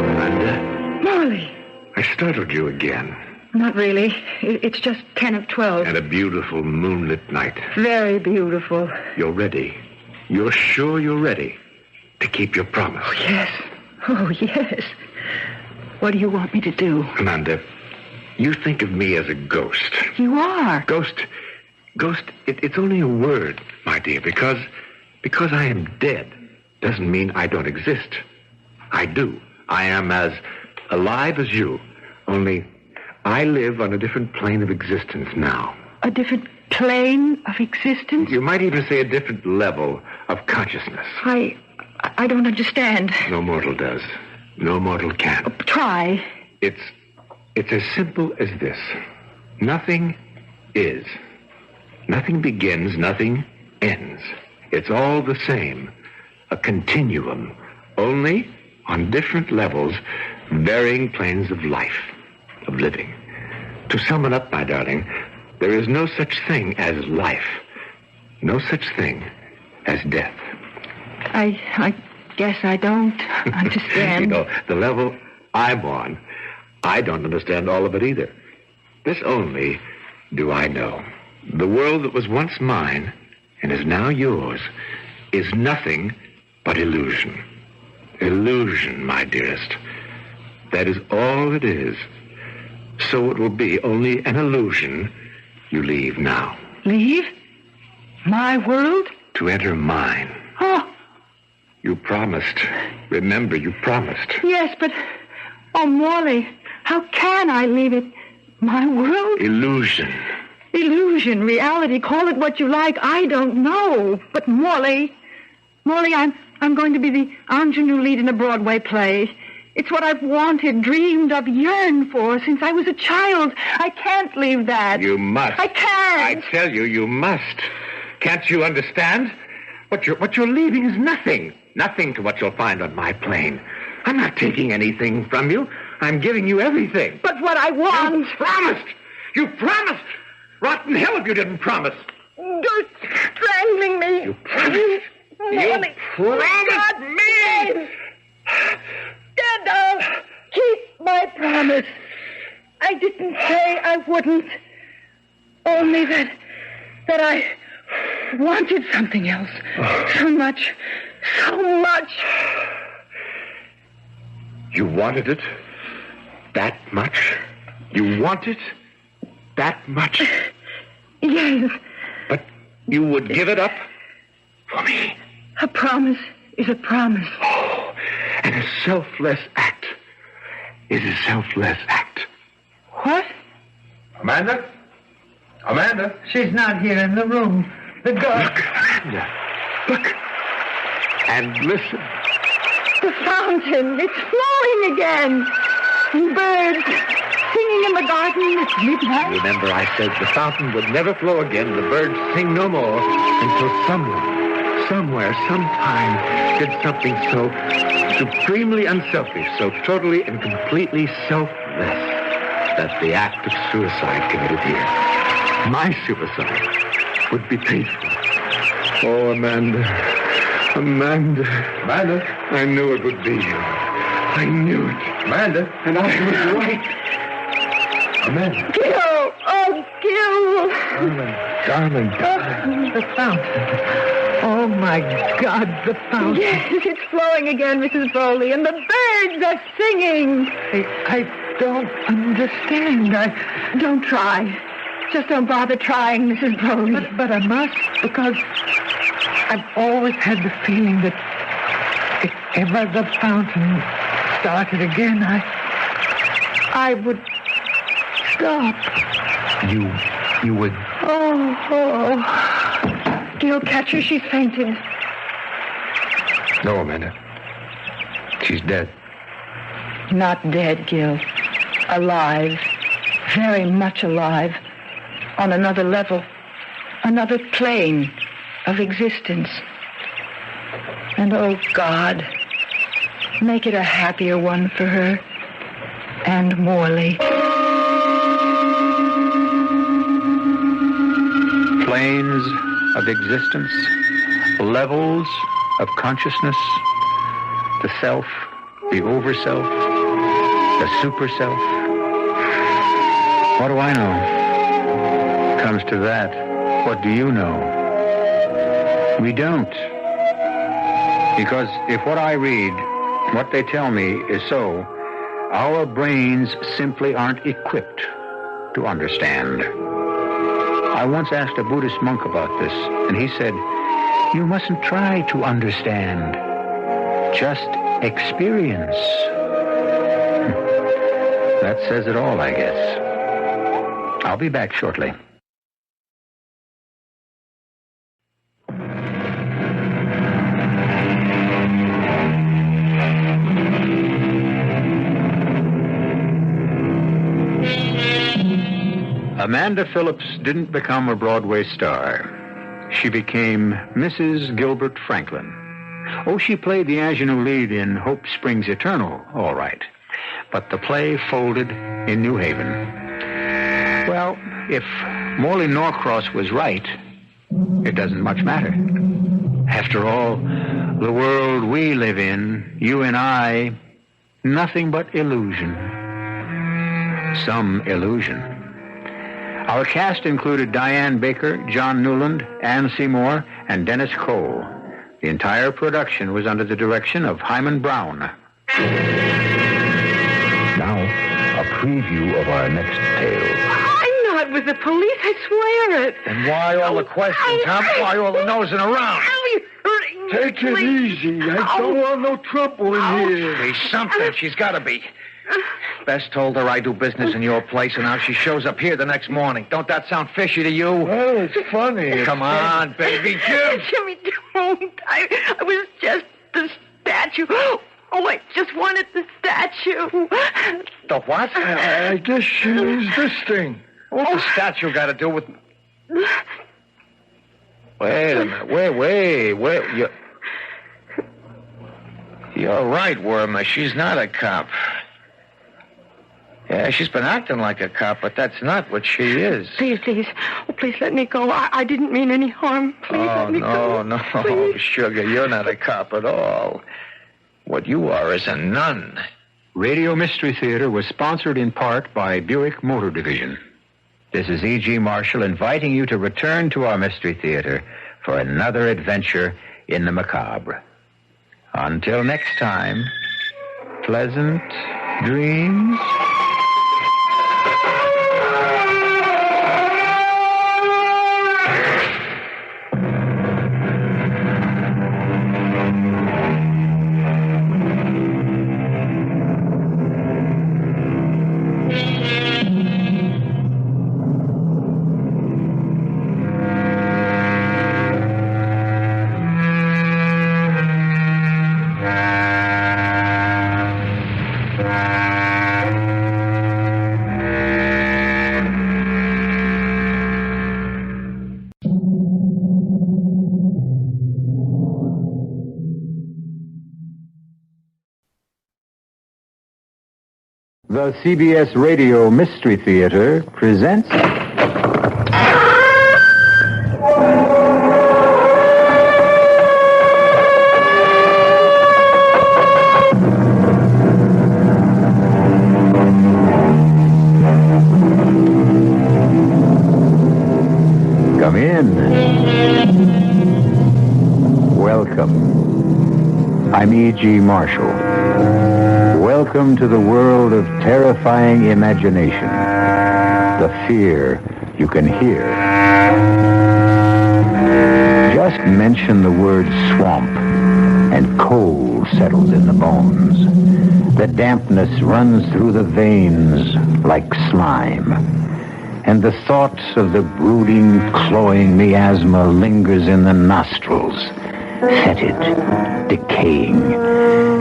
Amanda? Morley. I startled you again. Not really. It's just 10 of 12. And a beautiful moonlit night. Very beautiful. You're ready. You're sure you're ready to keep your promise. Oh, yes. What do you want me to do? Amanda, you think of me as a ghost. You are. Ghost, it's only a word, my dear, because I am dead doesn't mean I don't exist. I do. I am as alive as you, only I live on a different plane of existence now. A different plane of existence? You might even say a different level of consciousness. I don't understand. No mortal does. No mortal can. Try. It's as simple as this. Nothing is. Nothing begins, nothing ends. It's all the same. A continuum. Only on different levels, varying planes of life, of living. To sum it up, my darling, there is no such thing as life. No such thing as death. I guess I don't understand. You know, the level I'm on, I don't understand all of it either. This only do I know. The world that was once mine and is now yours is nothing but illusion. Illusion, my dearest. That is all it is. So it will be only an illusion you leave now. Leave? My world? To enter mine. Oh. You promised. Remember, you promised. Yes, but... Oh, Morley, how can I leave it? My world? Illusion. Illusion, reality, call it what you like. I don't know. But, Morley, Morley, I'm going to be the ingenue lead in a Broadway play. It's what I've wanted, dreamed of, yearned for since I was a child. I can't leave that. You must. I can't. I tell you, you must. Can't you understand? What you're leaving is nothing. Nothing to what you'll find on my plane. I'm not taking anything from you. I'm giving you everything. But what I want... You promised! You promised! Rotten hell if you didn't promise! You're strangling me. You promised! You promised me! Dad, I'll keep my promise. I didn't say I wouldn't. Only that I wanted something else. So much. You wanted it that much? You want it that much? Yes. But you would give it up for me? A promise is a promise. Oh, and a selfless act is a selfless act. What? Amanda? Amanda? She's not here in the room. The girl... Look, Amanda. Look. And listen. The fountain. It's flowing again. And birds singing in the garden at midnight. Remember, I said the fountain would never flow again. The birds sing no more until someone, somewhere, sometime did something so supremely unselfish, so totally and completely selfless that the act of suicide committed here, my suicide, would be paid for. Oh, Amanda. Amanda. Amanda? I knew it would be you. I knew it. Amanda? And I was right. Amanda. Gil! Oh, Gil! Darling. The fountain. Oh, my God, the fountain. Yes, it's flowing again, Mrs. Foley, and the birds are singing. I don't understand. Don't try. Just don't bother trying, Mrs. Foley. But I must, because I've always had the feeling that if ever the fountain started again, I would stop. You would... Oh. Gil, catch her. She's fainted. No, Amanda. She's dead. Not dead, Gil. Alive. Very much alive. On another level. Another plane of existence. And oh, God, make it a happier one for her and Morley. Planes of existence, levels of consciousness, the self, the over-self, the super-self. What do I know? Comes to that, what do you know? We don't. Because if what I read, what they tell me is so, our brains simply aren't equipped to understand. I once asked a Buddhist monk about this, and he said, you mustn't try to understand. Just experience. That says it all, I guess. I'll be back shortly. Amanda Phillips didn't become a Broadway star. She became Mrs. Gilbert Franklin. Oh, she played the ingenue lead in Hope Springs Eternal, all right. But the play folded in New Haven. Well, if Morley Norcross was right, it doesn't much matter. After all, the world we live in, you and I, nothing but illusion. Some illusion. Our cast included Diane Baker, John Newland, Ann Seymour, and Dennis Cole. The entire production was under the direction of Hyman Brown. Now, a preview of our next tale. I'm not with the police, I swear it. And why all the questions, huh? Why all the nosing around? Take it easy. I don't want no trouble in here. Be something. She's got to be. Bess told her I do business in your place, and now she shows up here the next morning. Don't that sound fishy to you? Well, it's funny. Come on, baby, Jim. Jimmy, don't. I was just the statue. Oh, I just wanted the statue. The what? I guess she means this thing. What's the statue got to do with... Wait a minute. Wait. You're right, Wormer. She's not a cop. Yeah, she's been acting like a cop, but that's not what she is. Please. Oh, please let me go. I didn't mean any harm. Please let me go. No, Please. Sugar, you're not a cop at all. What you are is a nun. Radio Mystery Theater was sponsored in part by Buick Motor Division. This is E.G. Marshall inviting you to return to our Mystery Theater for another adventure in the macabre. Until next time, pleasant dreams. The CBS Radio Mystery Theater presents... Come in. Welcome. I'm E.G. Marshall. Welcome to the world of terrifying imagination. The fear you can hear. Just mention the word swamp, and cold settles in the bones. The dampness runs through the veins like slime. And the thoughts of the brooding, cloying miasma lingers in the nostrils, fetid, decaying,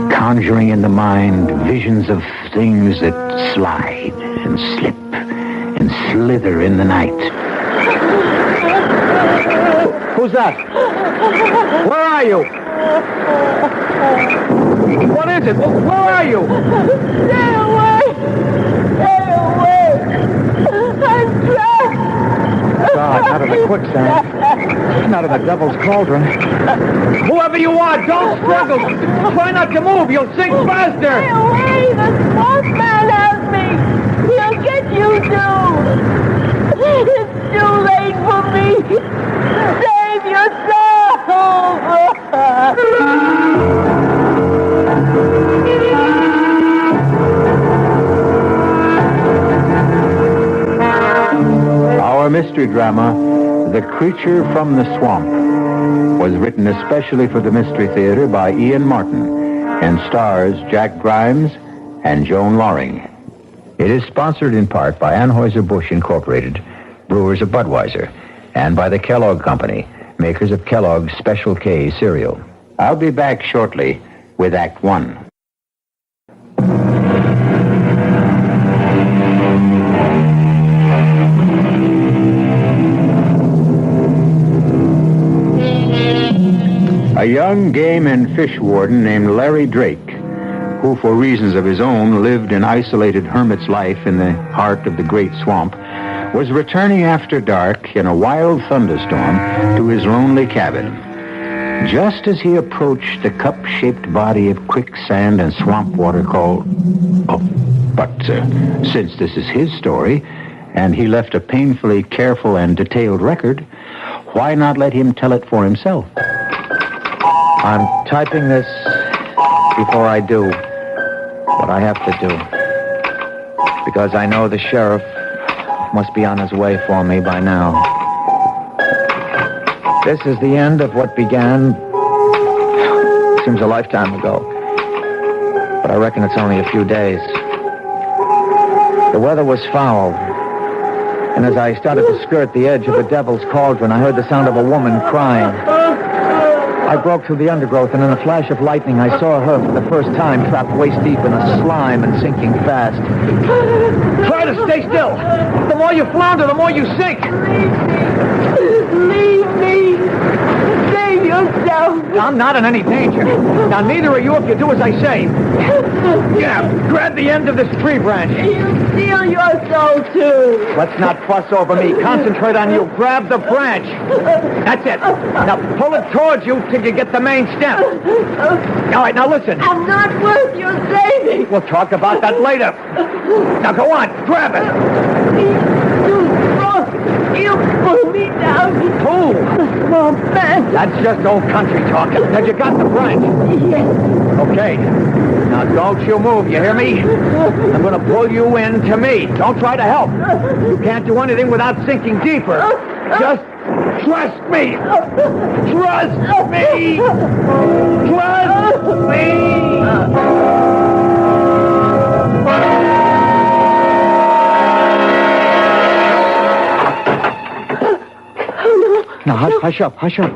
conjuring in the mind visions of things that slide and slip and slither in the night. Who's that? Where are you? What is it? Where are you? Stay away! Stay away! I'm trapped! God, out of the quicksand. Not in the devil's cauldron. Whoever you are, don't struggle. Try not to move. You'll sink faster. Stay away! The swamp man has me! He'll get you too! It's too late for me! Save yourself! Our mystery drama, The Creature from the Swamp, was written especially for the Mystery Theater by Ian Martin and stars Jack Grimes and Joan Loring. It is sponsored in part by Anheuser-Busch Incorporated, brewers of Budweiser, and by the Kellogg Company, makers of Kellogg's Special K cereal. I'll be back shortly with Act One. A young game and fish warden named Larry Drake, who for reasons of his own lived an isolated hermit's life in the heart of the great swamp, was returning after dark in a wild thunderstorm to his lonely cabin. Just as he approached the cup-shaped body of quicksand and swamp water called... since this is his story, and he left a painfully careful and detailed record, why not let him tell it for himself? I'm typing this before I do what I have to do, because I know the sheriff must be on his way for me by now. This is the end of what began, seems a lifetime ago, but I reckon it's only a few days. The weather was foul. And as I started to skirt the edge of the Devil's Cauldron, I heard the sound of a woman crying. I broke through the undergrowth, and in a flash of lightning, I saw her for the first time trapped waist deep in the slime and sinking fast. Try to stay still. The more you flounder, the more you sink. Leave me. Save yourself. I'm not in any danger. Now, neither are you if you do as I say. Yeah, grab the end of this tree branch. You steal your soul, too. Let's not fuss over me. Concentrate on you. Grab the branch. That's it. Now, pull it towards you till you get the main stem. All right, now listen. I'm not worth your saving. We'll talk about that later. Now, go on. Grab it. He'll pull me down. Who? The swamp man. That's just old country talking. Have you got the branch? Yes. Okay. Now, don't you move, you hear me? I'm going to pull you in to me. Don't try to help. You can't do anything without sinking deeper. Just trust me. Trust me. Trust me. Now, hush up, hush up.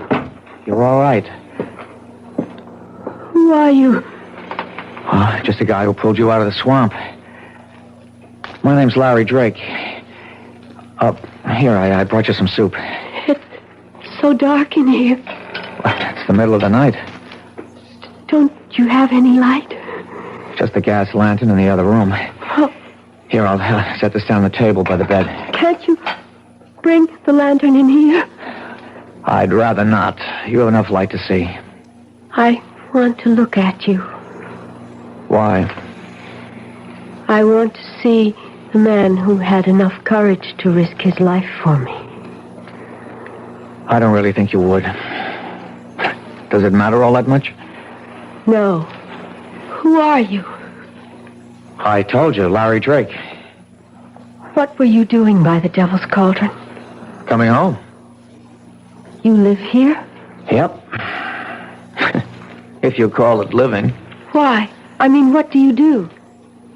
You're all right. Who are you? Oh, just a guy who pulled you out of the swamp. My name's Larry Drake. Here, I brought you some soup. It's so dark in here. It's the middle of the night. Don't you have any light? Just the gas lantern in the other room. Oh. Here, I'll set this down the table by the bed. Can't you bring the lantern in here? I'd rather not. You have enough light to see. I want to look at you. Why? I want to see the man who had enough courage to risk his life for me. I don't really think you would. Does it matter all that much? No. Who are you? I told you, Larry Drake. What were you doing by the Devil's Cauldron? Coming home. You live here? Yep. If you call it living. Why? I mean, what do you do?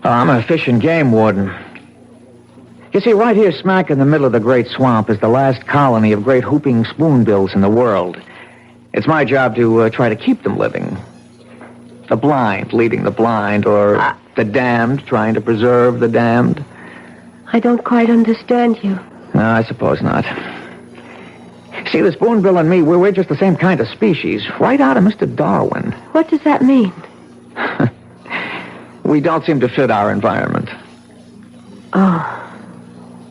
I'm a fish and game warden. You see, right here smack in the middle of the great swamp is the last colony of great whooping spoonbills in the world. It's my job to try to keep them living. The blind leading the blind, or the damned trying to preserve the damned. I don't quite understand you. No, I suppose not. See, the spoonbill and me, we're just the same kind of species, right out of Mr. Darwin. What does that mean? We don't seem to fit our environment. Oh,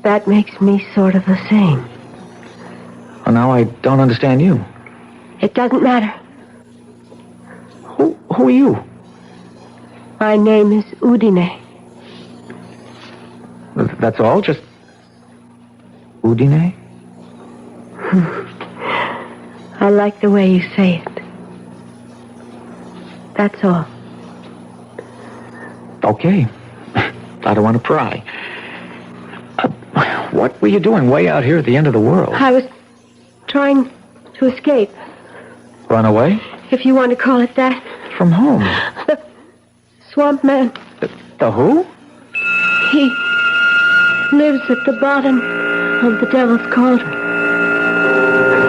that makes me sort of the same. Well, now I don't understand you. It doesn't matter. Who are you? My name is Udine. That's all? Just Udine? I like the way you say it. That's all. Okay. I don't want to pry. What were you doing way out here at the end of the world? I was trying to escape. Run away? If you want to call it that. From whom? The swamp man. The who? He lives at the bottom of the Devil's Cauldron.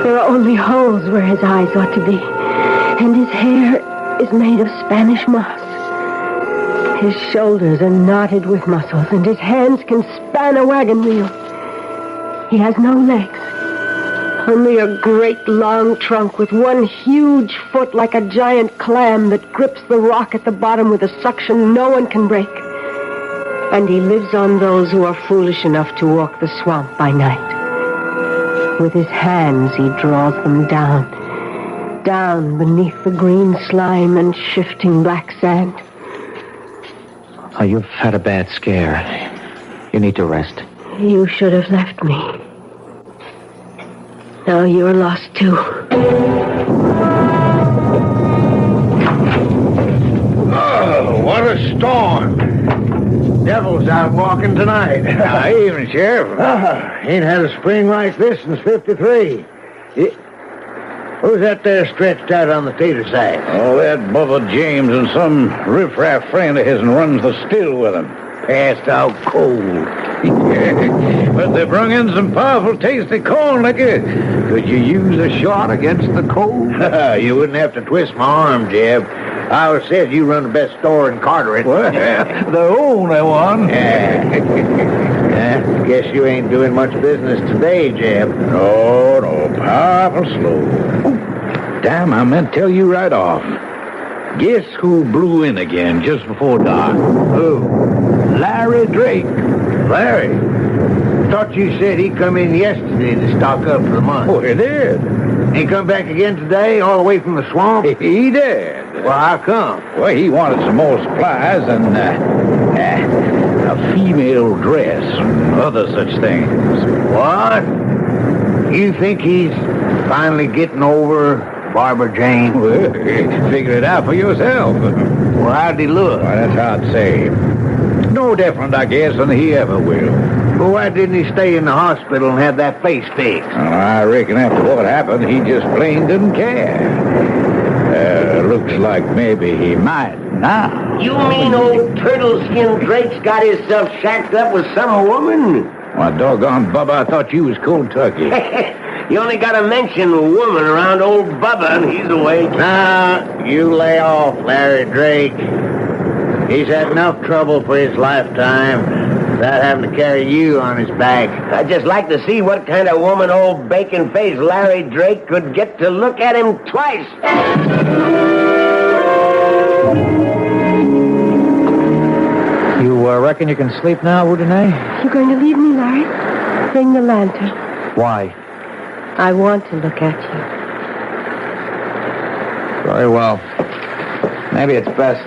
There are only holes where his eyes ought to be. And his hair is made of Spanish moss. His shoulders are knotted with muscles, and his hands can span a wagon wheel. He has no legs. Only a great long trunk with one huge foot like a giant clam that grips the rock at the bottom with a suction no one can break. And he lives on those who are foolish enough to walk the swamp by night. With his hands, he draws them down beneath the green slime and shifting black sand. Oh, you've had a bad scare. You need to rest. You should have left me. Now you're lost, too. Oh, what a storm. Devil's out walking tonight. Evening, Sheriff. Ain't had a spring like this since 53. Who's that there stretched out on the tater side? Oh, that Bubba James and some riffraff friend of his runs the still with him. passed out cold. But they brung in some powerful tasty corn liquor. Could you use a shot against the cold? You wouldn't have to twist my arm, Jeb. I always said you run the best store in Carteret. Well, the only one. Guess you ain't doing much business today, Jeb. No, powerful slow. Damn, I meant to tell you right off. Guess who blew in again just before dark? Who? Larry Drake. Larry? Thought you said he come in yesterday to stock up for the month. Oh, he did. He come back again today, all the way from the swamp? He did. Well, how come? Well, he wanted some more supplies and a female dress and other such things. What? You think he's finally getting over Barbara Jane? Well, figure it out for yourself. Well, how'd he look? Well, that's hard to say. No different, I guess, than he ever will. Well, why didn't he stay in the hospital and have that face fixed? Well, I reckon after what happened, he just plain didn't care. Looks like maybe he might now. You mean old turtle-skin Drake's got himself shacked up with some woman? Why, doggone, Bubba, I thought you was cold turkey. You only got to mention a woman around old Bubba and he's awake. Now, you lay off, Larry Drake. He's had enough trouble for his lifetime without having to carry you on his back. I'd just like to see what kind of woman old bacon-faced Larry Drake could get to look at him twice. You reckon you can sleep now, Udine? You going to leave me, Larry? Bring the lantern. Why? I want to look at you. Very well. Maybe it's best.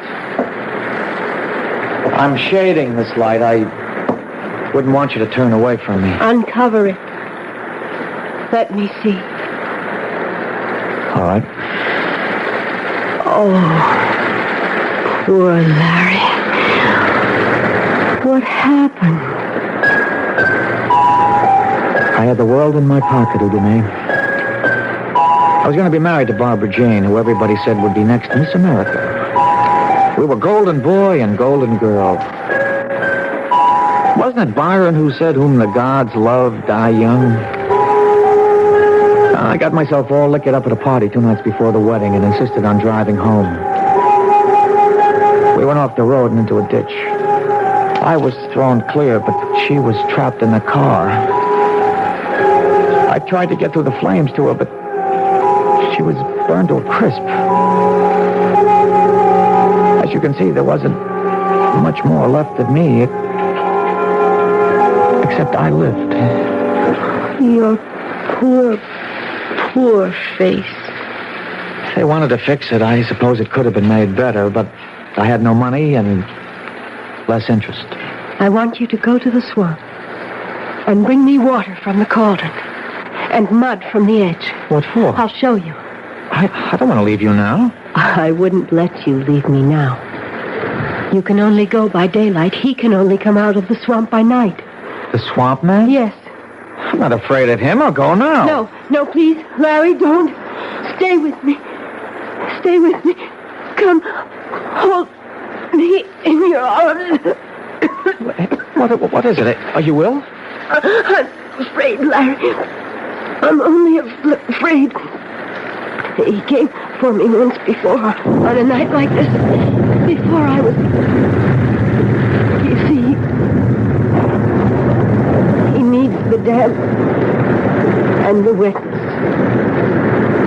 I'm shading this light. I wouldn't want you to turn away from me. Uncover it. Let me see. All right. Oh, poor Larry. What happened? I had the world in my pocket, Udine. I was going to be married to Barbara Jane, who everybody said would be next Miss America. We were golden boy and golden girl. Wasn't it Byron who said, whom the gods love, die young? I got myself all liquored up at a party 2 nights before the wedding and insisted on driving home. We went off the road and into a ditch. I was thrown clear, but she was trapped in the car. I tried to get through the flames to her, but she was burned to a crisp. As you can see, there wasn't much more left of me, except I lived. Your poor face. If they wanted to fix it, I suppose it could have been made better, but I had no money and less interest. I want you to go to the swamp and bring me water from the cauldron and mud from the edge. What for? I'll show you. I don't want to leave you now. I wouldn't let you leave me now. You can only go by daylight. He can only come out of the swamp by night. The swamp man? Yes. I'm not afraid of him. I'll go now. No, please. Larry, don't. Stay with me. Stay with me. Come. Hold me in your arms. What is it? Are you ill? I'm afraid, Larry. I'm only afraid. He came for me once before on a night like this. Before I was... You see, he needs the damp and the wetness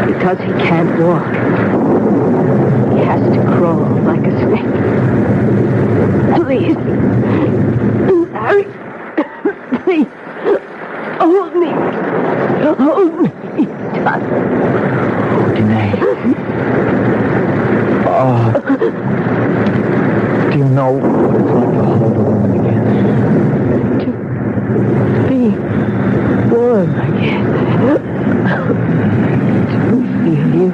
because he can't walk. He has to crawl like a snake. Please, Larry, please, hold me. Hold me tight. Oh, do you know what it's like to hold a woman again? To be warm again. To feel you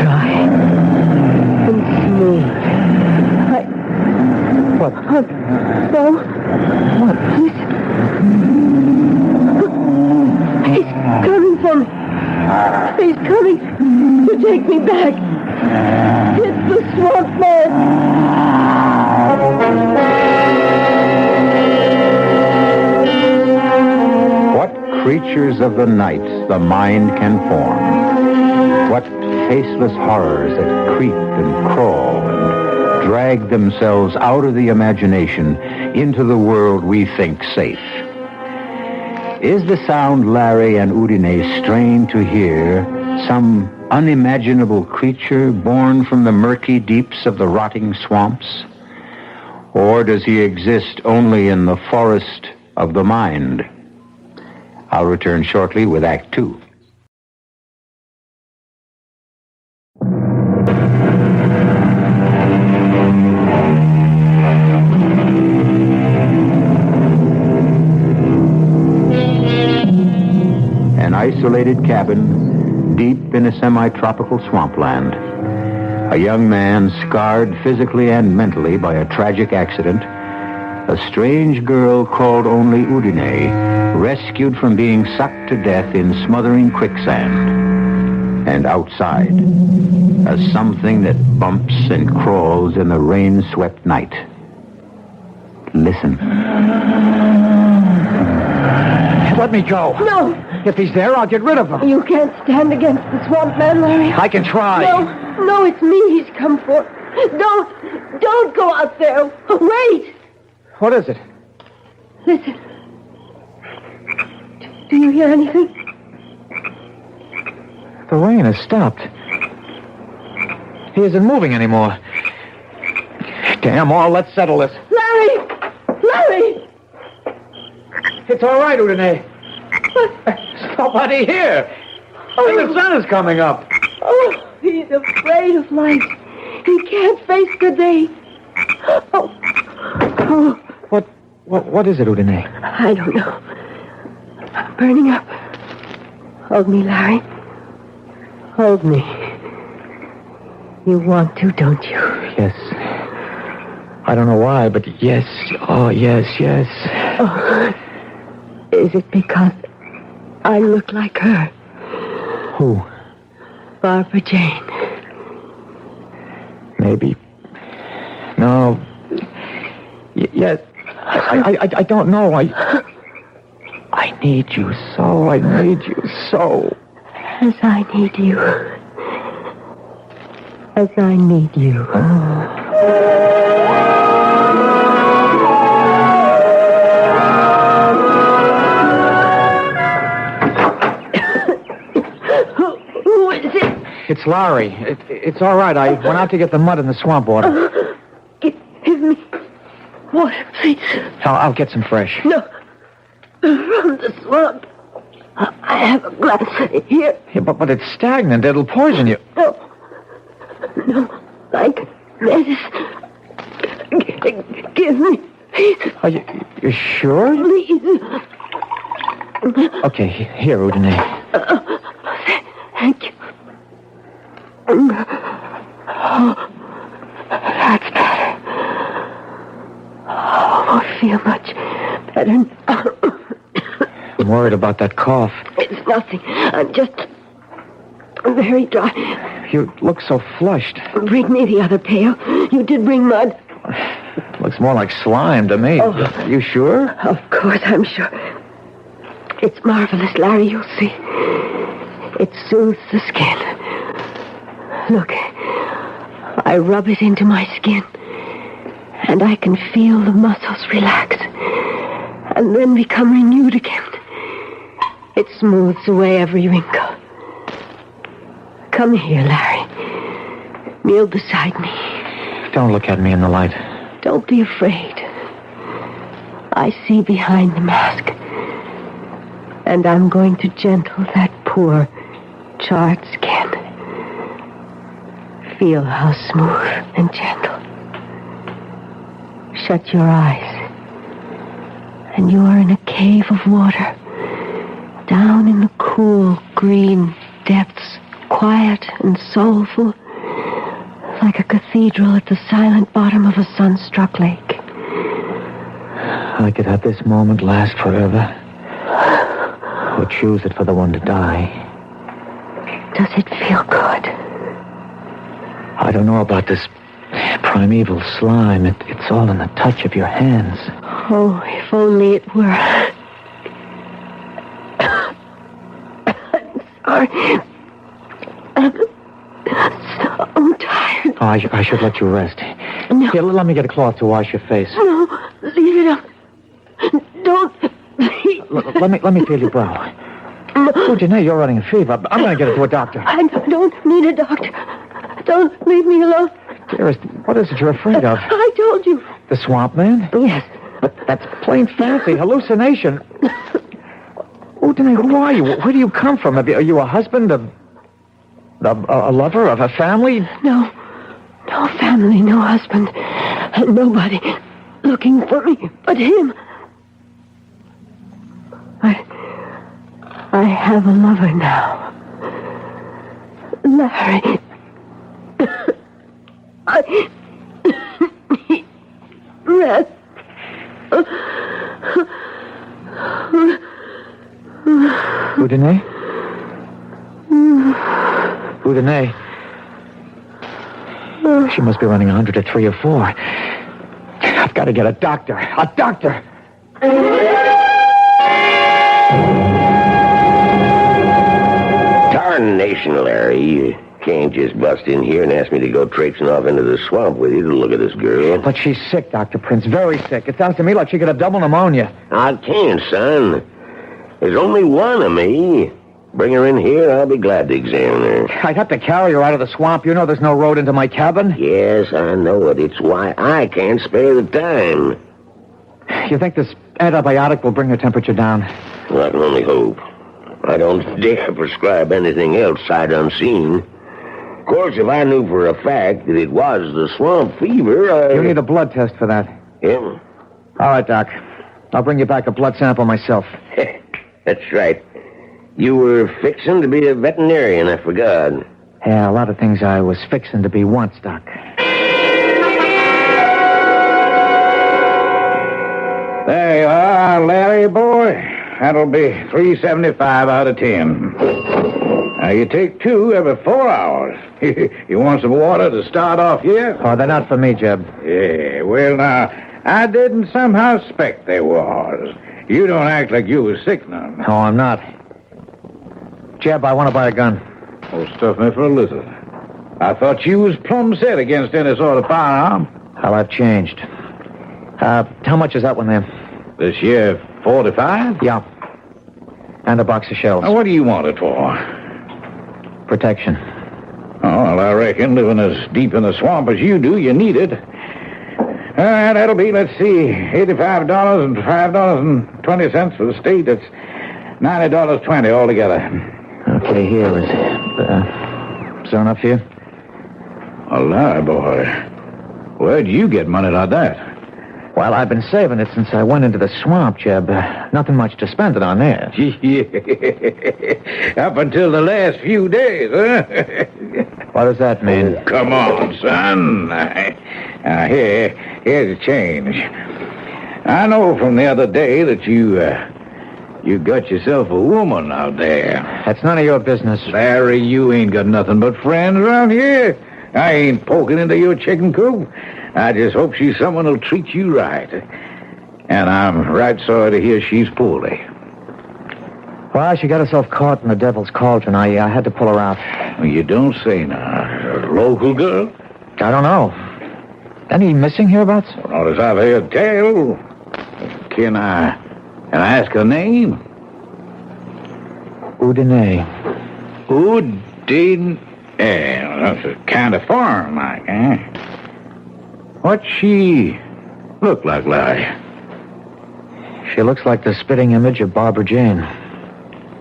dry and smooth. What? No. What? He's coming for me. He's coming to take me back. It's the swamp man. creatures of the night the mind can form. What faceless horrors that creep and crawl and drag themselves out of the imagination into the world we think safe. Is the sound Larry and Udine strain to hear some unimaginable creature born from the murky deeps of the rotting swamps? Or does he exist only in the forest of the mind? I'll return shortly with Act Two. An isolated cabin deep in a semi-tropical swampland. A young man scarred physically and mentally by a tragic accident. A strange girl called only Udine, rescued from being sucked to death in smothering quicksand. And outside, a something that bumps and crawls in the rain-swept night. Listen. Let me go. No. If he's there, I'll get rid of him. You can't stand against the swamp man, Larry. I can try. No, it's me he's come for. Don't go out there. Wait. What is it? Listen. Do you hear anything? The rain has stopped. He isn't moving anymore. Damn all, let's settle this. Larry! It's all right, Udine. Somebody here. And the sun is coming up. Oh, he's afraid of light. He can't face the day. Oh. What is it, Udine? I don't know. I'm burning up. Hold me, Larry. Hold me. You want to, don't you? Yes. I don't know why, but yes. Oh, yes. Oh. Is it because I look like her? Who? Barbara Jane. Maybe. No. Yes. I don't know. I need you so. I need you so. As I need you. As I need you. Who is it? It's Larry. It's all right. I went out to get the mud in the swamp water. Give me water, please. I'll get some fresh. No. From the swamp. I have a glass here. Yeah, but it's stagnant. It'll poison you. No. Like medicine. Give me, please. Are you sure? Please. Okay, here, Udine. Thank you. That's better. Oh, I feel much better now. I'm worried about that cough. It's nothing. I'm just very dry. You look so flushed. Bring me the other pail. You did bring mud. Looks more like slime to me. Oh. You sure? Of course, I'm sure. It's marvelous, Larry. You'll see. It soothes the skin. Look, I rub it into my skin, and I can feel the muscles relax, and then become renewed again. It smooths away every wrinkle. Come here, Larry. Kneel beside me. Don't look at me in the light. Don't be afraid. I see behind the mask. And I'm going to gentle that poor, charred skin. Feel how smooth and gentle. Shut your eyes. And you are in a cave of water. Down in the cool, green depths, quiet and soulful, like a cathedral at the silent bottom of a sun-struck lake. I could have this moment last forever. Or choose it for the one to die. Does it feel good? I don't know about this primeval slime. It's all in the touch of your hands. Oh, if only it were. sorry. I'm so tired. Oh, I should let you rest. No. Here, let me get a cloth to wash your face. No, leave it up. Don't. Let me feel your brow. No. Oh, Janae, you're running a fever. I'm going to get it to a doctor. I don't need a doctor. Don't leave me alone. Dearest, what is it you're afraid of? I told you. The swamp man? Yes. But that's plain fancy, hallucination. Oh, Janae, who are you? Where do you come from? Are you a husband, a lover of a family? No family, no husband, and nobody looking for me but him. I have a lover now. Larry. I need rest. Udine? Udine? She must be running 100 at 3 or 4. I've got to get a doctor. A doctor! Tarnation, Larry. You can't just bust in here and ask me to go traipsing off into the swamp with you to look at this girl. But she's sick, Dr. Prince. Very sick. It sounds to me like she could have double pneumonia. I can't, son. There's only one of me. Bring her in here, I'll be glad to examine her. I'd have to carry her out of the swamp. You know there's no road into my cabin. Yes, I know it. It's why I can't spare the time. You think this antibiotic will bring her temperature down? Well, I can only hope. I don't dare prescribe anything else sight unseen. Of course, if I knew for a fact that it was the swamp fever, You need a blood test for that. Yeah? All right, Doc. I'll bring you back a blood sample myself. That's right. You were fixing to be a veterinarian, I forgot. Yeah, a lot of things I was fixing to be once, Doc. There you are, Larry, boy. That'll be $3.75 out of 10. Now, you take 2 every 4 hours. You want some water to start off here? Oh, they're not for me, Jeb. Yeah, well, now, I didn't somehow suspect they was. You don't act like you was sick none. Oh, I'm not. Jeb, I want to buy a gun. Oh, stuff me for a lizard. I thought you was plumb set against any sort of firearm. Well, I've changed. How much is that one there? This here 45? Yeah. And a box of shells. Now, what do you want it for? Protection. Oh, well, I reckon living as deep in the swamp as you do, you need it. That'll be, let's see, $85 and $5.20 for the state. That's $90.20 altogether. Okay, here is so enough here? A lie, boy. Where'd you get money like that? Well, I've been saving it since I went into the swamp, Jeb. Nothing much to spend it on there. Up until the last few days, huh? What does that mean? Oh, come on, son. Here's a change. I know from the other day that you got yourself a woman out there. That's none of your business. Larry, you ain't got nothing but friends around here. I ain't poking into your chicken coop. I just hope she's someone who'll treat you right. And I'm right sorry to hear she's poorly. Well, she got herself caught in the devil's cauldron. I had to pull her out. Well, you don't say now. A local girl? I don't know. Any missing hereabouts? Not as I've heard tell. Can I ask her name? Udine. Udine. That's a kind of foreign, like, eh? What's she look like, Larry? She looks like the spitting image of Barbara Jane.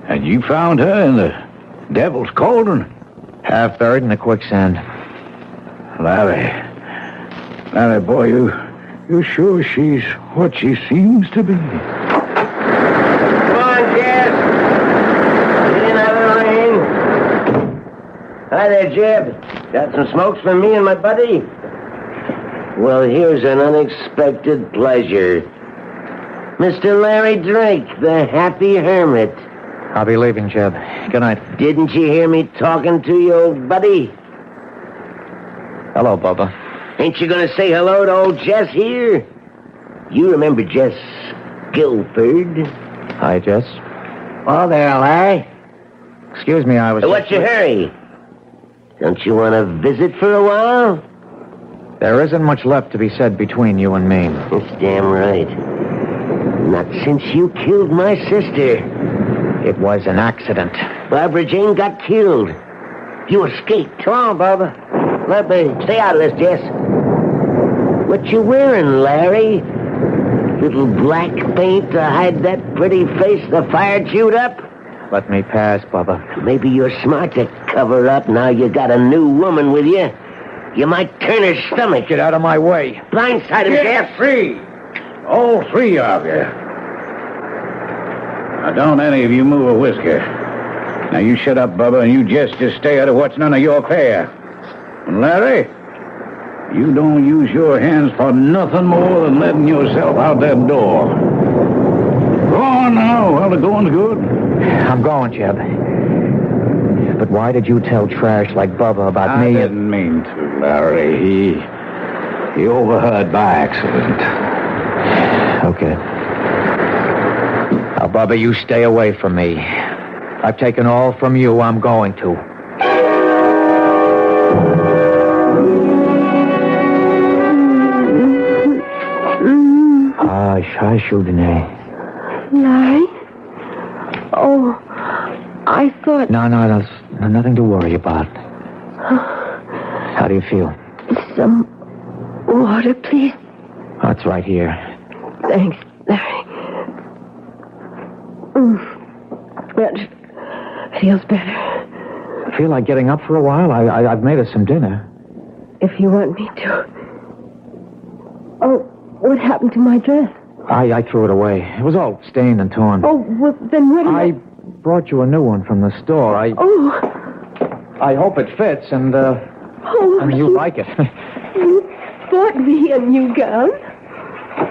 And you found her in the devil's cauldron? Half buried in the quicksand. Larry, boy, you sure she's what she seems to be? Come on, Jeb. Get in out of the rain. Hi there, Jeb. Got some smokes for me and my buddy? Well, here's an unexpected pleasure. Mr. Larry Drake, the happy hermit. I'll be leaving, Jeb. Good night. Didn't you hear me talking to you, old buddy? Hello, Bubba. Ain't you gonna say hello to old Jess here? You remember Jess Guilford? Hi, Jess. Oh, there, Larry. Excuse me, I was... What's your hurry? Don't you want to visit for a while? There isn't much left to be said between you and me. That's damn right. Not since you killed my sister. It was an accident. Barbara Jane got killed. You escaped. Come on, Barbara. Let me stay out of this, Jess. What you wearing, Larry? Little black paint to hide that pretty face the fire chewed up? Let me pass, Bubba. Maybe you're smart to cover up now you got a new woman with you. You might turn her stomach. Get out of my way. Blindside him, Jeff. Free. All three of you. Now, don't any of you move a whisker. Now, you shut up, Bubba, and you just stay out of what's none of your affair. And Larry, you don't use your hands for nothing more than letting yourself out that door. Go on now, while the going's good. I'm going, Jeb. But why did you tell trash like Bubba about me? I didn't mean to, Larry. He overheard by accident. Okay. Now, Bubba, you stay away from me. I've taken all from you. I'm going to. Hush, Udine. Larry? Oh, I thought... No, there's nothing to worry about. How do you feel? Some water, please. Oh, it's right here. Thanks, Larry. That feels better. Feel like getting up for a while? I've made us some dinner. If you want me to. Oh, what happened to my dress? I threw it away. It was all stained and torn. Oh, well, then what I brought you a new one from the store. I hope it fits, and you like it. You bought me a new gown?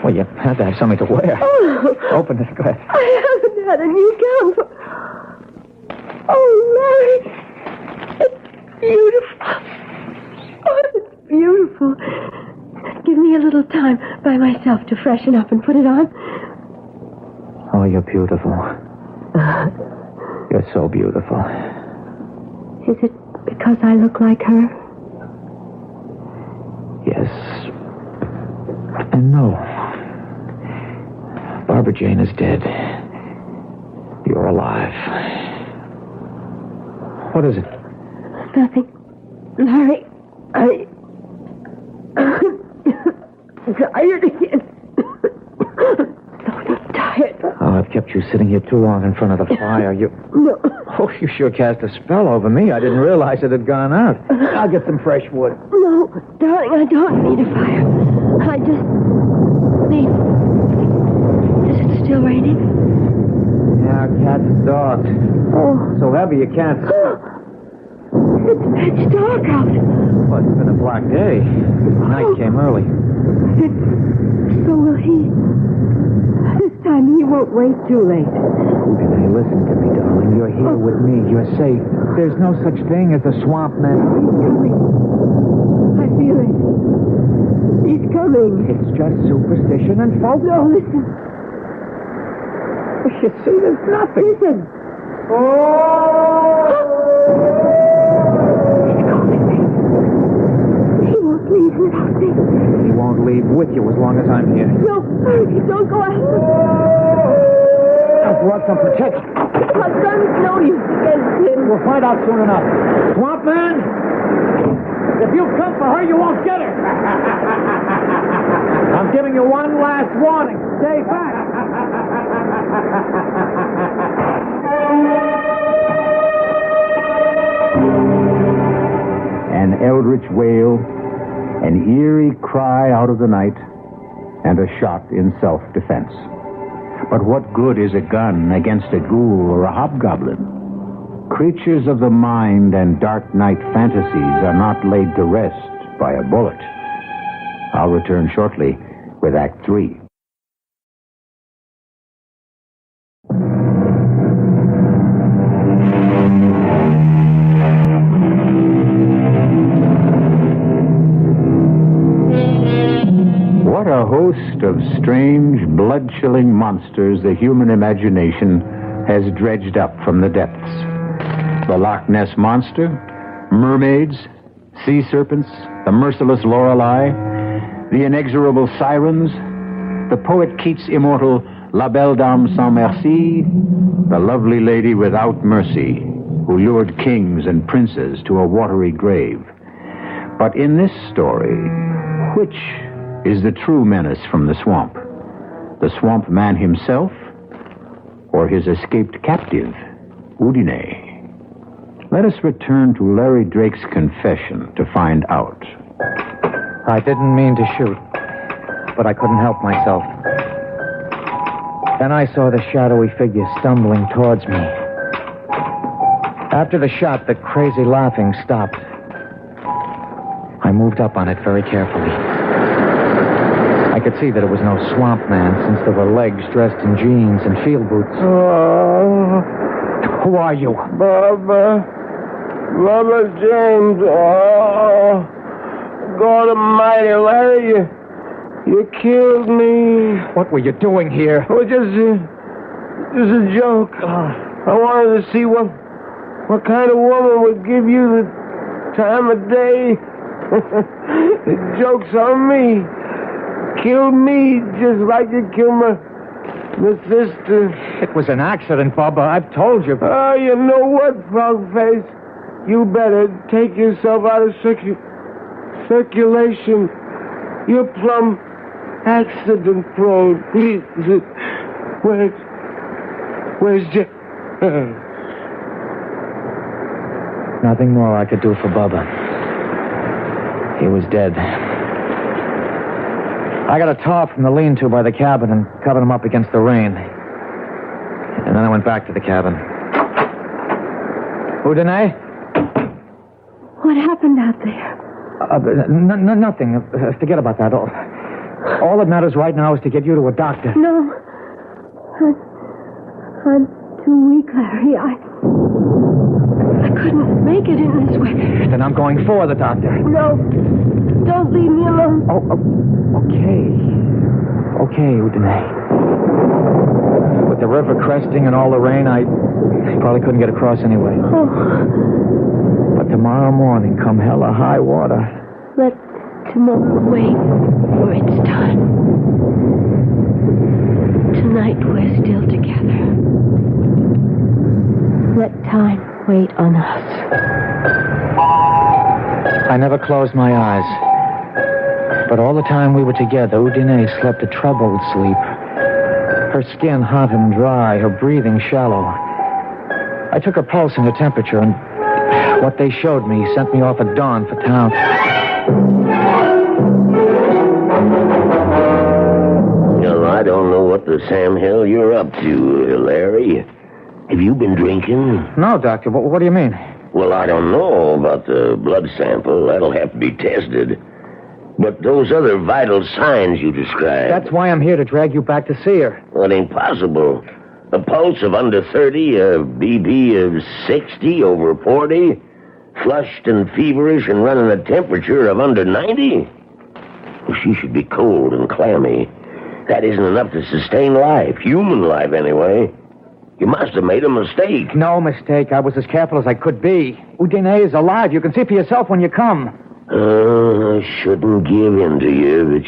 Well, you had to have something to wear. Oh. Open this, go ahead. I haven't had a new gown for... Oh, Larry. It's beautiful. Oh, it's beautiful. Give me a little time by myself to freshen up and put it on. Oh, you're beautiful. You're so beautiful. Is it because I look like her? Yes. And no. Barbara Jane is dead. You're alive. What is it? Nothing. Larry, tired again. So tired. Oh, I've kept you sitting here too long in front of the fire. No. Oh, you sure cast a spell over me. I didn't realize it had gone out. I'll get some fresh wood. No, darling, I don't need a fire. I just need... Is it still raining? Yeah, cats and dogs. Oh. So heavy you can't see. It's pitch dark out. Well, it's been a black day. Night came early. So will he. This time he won't wait too late. Hey, listen to me, darling. You're here with me. You're safe. There's no such thing as a swamp man. I feel it. He's coming. It's just superstition and folk. No, listen. You see, there's nothing. Listen. He won't leave without me. He won't leave with you as long as I'm here. No, don't go after him. I've brought some protection. Our gun's no use against him. We'll find out soon enough. Swamp man, if you come for her, you won't get her. I'm giving you one last warning. Stay back. An eldritch wail, an eerie cry out of the night, and a shot in self-defense. But what good is a gun against a ghoul or a hobgoblin? Creatures of the mind and dark night fantasies are not laid to rest by a bullet. I'll return shortly with Act 3. What a host of strange, blood-chilling monsters the human imagination has dredged up from the depths. The Loch Ness Monster, mermaids, sea serpents, the merciless Lorelei, the inexorable sirens, the poet Keats' immortal La Belle Dame sans Merci, the lovely lady without mercy, who lured kings and princes to a watery grave. But in this story, which is the true menace from the swamp? The swamp man himself, or his escaped captive, Houdini? Let us return to Larry Drake's confession to find out. I didn't mean to shoot, but I couldn't help myself. Then I saw the shadowy figure stumbling towards me. After the shot, the crazy laughing stopped. I moved up on it very carefully. I could see that it was no swamp man, since there were legs dressed in jeans and field boots. Who are you? Bubba James. Oh, God almighty, Larry, you killed me. What were you doing here? Oh, just a joke. I wanted to see what kind of woman would give you the time of day. The joke's on me. Kill me just like you killed my sister. It was an accident, Bubba. I've told you. Oh, you know what, Frogface? You better take yourself out of circulation. You're plumb accident prone. Where's Jeff? Nothing more I could do for Bubba. He was dead. I got a tarp from the lean-to by the cabin and covered him up against the rain. And then I went back to the cabin. Houdini? What happened out there? Nothing. Forget about that. All that matters right now is to get you to a doctor. No. I'm too weak, Larry. I couldn't make it in this weather. Then I'm going for the doctor. No. Don't leave me alone. Okay. Okay, Houdini. With the river cresting and all the rain, I probably couldn't get across anyway. Oh. But tomorrow morning, come hell or high water. Let tomorrow wait for its time. Tonight we're still together. Let time wait on us. I never closed my eyes. But all the time we were together, Houdini slept a troubled sleep. Her skin hot and dry, her breathing shallow. I took her pulse and her temperature, and what they showed me sent me off at dawn for town. Well, I don't know what the Sam hell you're up to, Larry. Have you been drinking? No, Doctor. What do you mean? Well, I don't know about the blood sample. That'll have to be tested. But those other vital signs you described... That's why I'm here, to drag you back to see her. Well, it ain't possible. A pulse of under 30, a BP of 60 over 40, flushed and feverish and running a temperature of under 90? Well, she should be cold and clammy. That isn't enough to sustain life, human life anyway. You must have made a mistake. No mistake. I was as careful as I could be. Houdini is alive. You can see for yourself when you come. I shouldn't give in to you, but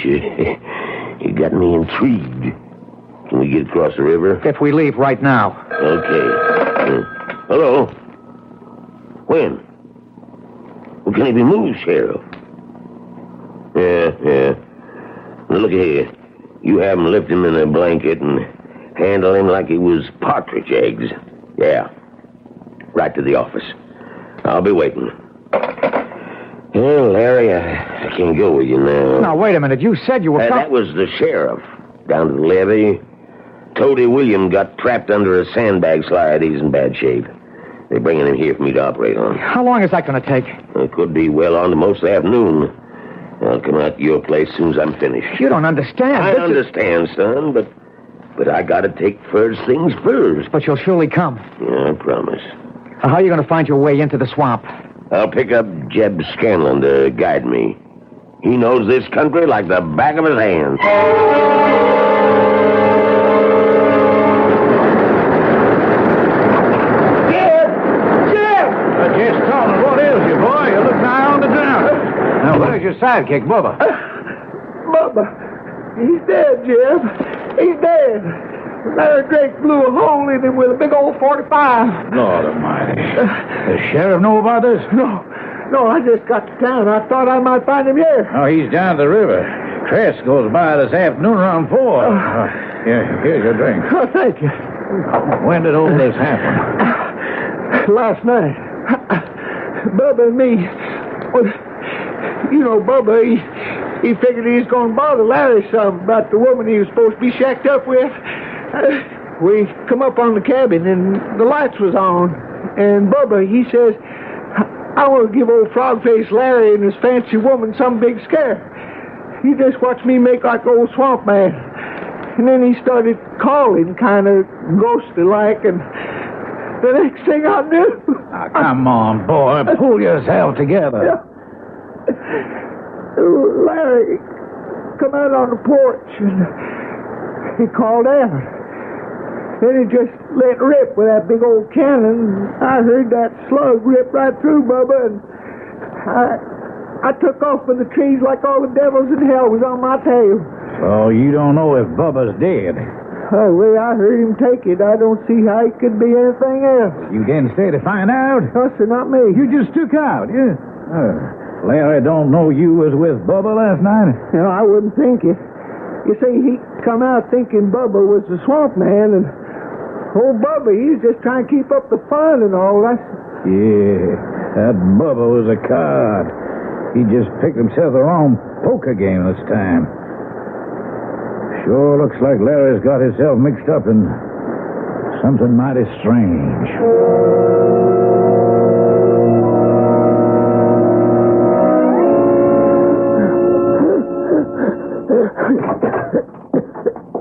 you got me intrigued. Can we get across the river? If we leave right now. Okay. Hello? When? Well, can he be moved, Sheriff? Yeah. Now, look here. You have him lift him in a blanket and handle him like he was partridge eggs. Yeah. Right to the office. I'll be waiting. Well, Larry, I can't go with you now. Now, wait a minute. You said you were... That was the sheriff down to the levee. Toady William got trapped under a sandbag slide. He's in bad shape. They're bringing him here for me to operate on. How long is that going to take? It could be well on to most of the afternoon. I'll come out to your place as soon as I'm finished. You don't understand. I understand, son, but I got to take first things first. But you'll surely come. Yeah, I promise. How are you going to find your way into the swamp? I'll pick up Jeb Scanlon to guide me. He knows this country like the back of his hand. Jeb! sidekick, Bubba. Bubba, he's dead, Jim. He's dead. Larry Drake blew a hole in him with a big old 45. Lord almighty. The sheriff know about this? No, I just got to town. I thought I might find him here. Oh, he's down the river. Cress goes by this afternoon around 4. Here's your drink. Oh, thank you. When did all this happen? Last night. Bubba and me. Well, you know, Bubba, he figured he was going to bother Larry some about the woman he was supposed to be shacked up with. We come up on the cabin, and the lights was on. And Bubba, he says, I want to give old frog-faced Larry and his fancy woman some big scare. He just watched me make like old swamp man. And then he started calling, kind of ghostly-like, and the next thing I knew... Now, come on, boy. Pull yourself together. Larry come out on the porch, and he called out. Then he just let rip with that big old cannon. I heard that slug rip right through Bubba, and I took off from the trees like all the devils in hell was on my tail. So you don't know if Bubba's dead? The way I heard him take it, I don't see how it could be anything else. You didn't stay to find out? No, sir, not me. You just took out, yeah? Larry don't know you was with Bubba last night? No, I wouldn't think it. You see, he come out thinking Bubba was the swamp man, and old Bubba, he's just trying to keep up the fun and all that. Yeah, that Bubba was a card. He just picked himself the wrong poker game this time. Sure looks like Larry's got himself mixed up in something mighty strange.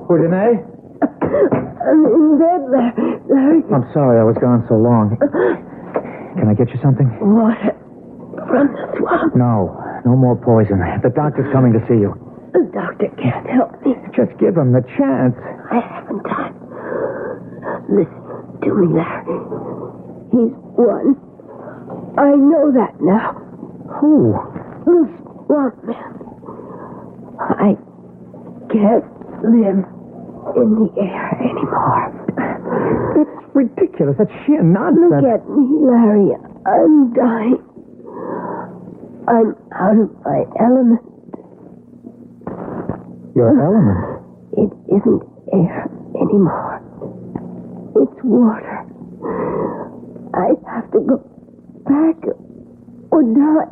Renee? I'm in bed, Larry. I'm sorry I was gone so long. Can I get you something? Water from the swamp. No more poison. The doctor's coming to see you. The doctor can't help me. Just give him the chance. I haven't time. Listen to me, Larry. He's won. I know that now. Who? The swamp man. I can't live in the air anymore. That's ridiculous. That's sheer nonsense. Look at me, Larry. I'm dying. I'm out of my element. Your element? It isn't air anymore. It's water. I have to go back or die.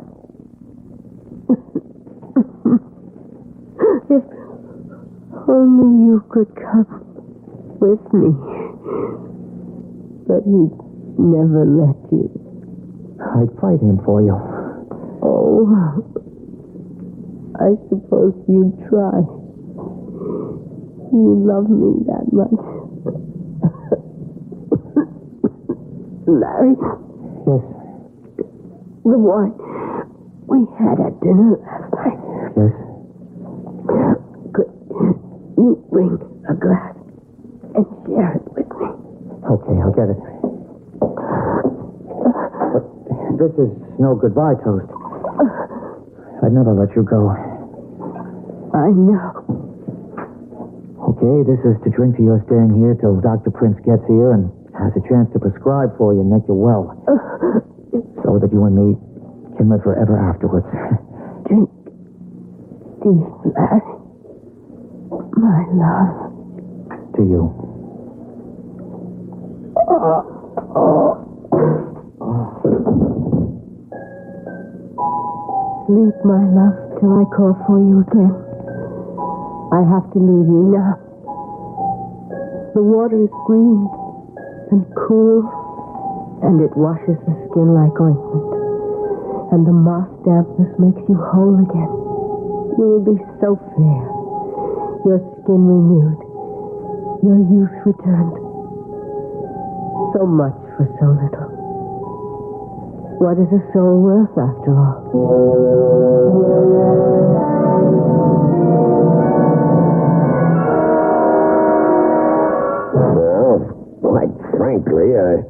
If only you could come with me. But he'd never let you. I'd fight him for you. Oh, I suppose you'd try. You love me that much. Larry? Yes? The wine we had at dinner last night. Yes? Could you bring a glass and share it with me? Okay, I'll get it. But this is no goodbye toast. I'd never let you go. I know. Okay, this is to drink to your staying here till Dr. Prince gets here and has a chance to prescribe for you and make you well. So that you and me can live forever afterwards. Drink deep, Larry. My love. To you. Sleep, my love, till I call for you again. I have to leave you now. The water is green and cool, and it washes the skin like ointment. And the moss dampness makes you whole again. You will be so fair, your skin renewed, your youth returned. So much for so little. What is a soul worth, after all? Well, quite frankly, I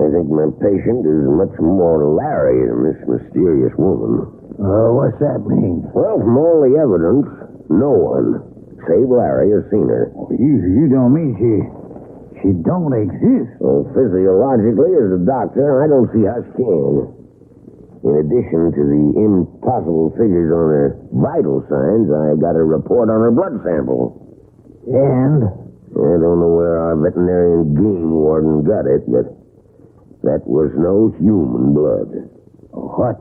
think my patient is much more Larry than this mysterious woman. What's that mean? Well, from all the evidence, no one, save Larry, has seen her. You don't mean she don't exist? Well, physiologically, as a doctor, I don't see how she can. In addition to the impossible figures on her vital signs, I got a report on her blood sample. And? I don't know where our veterinarian game warden got it, but that was no human blood. What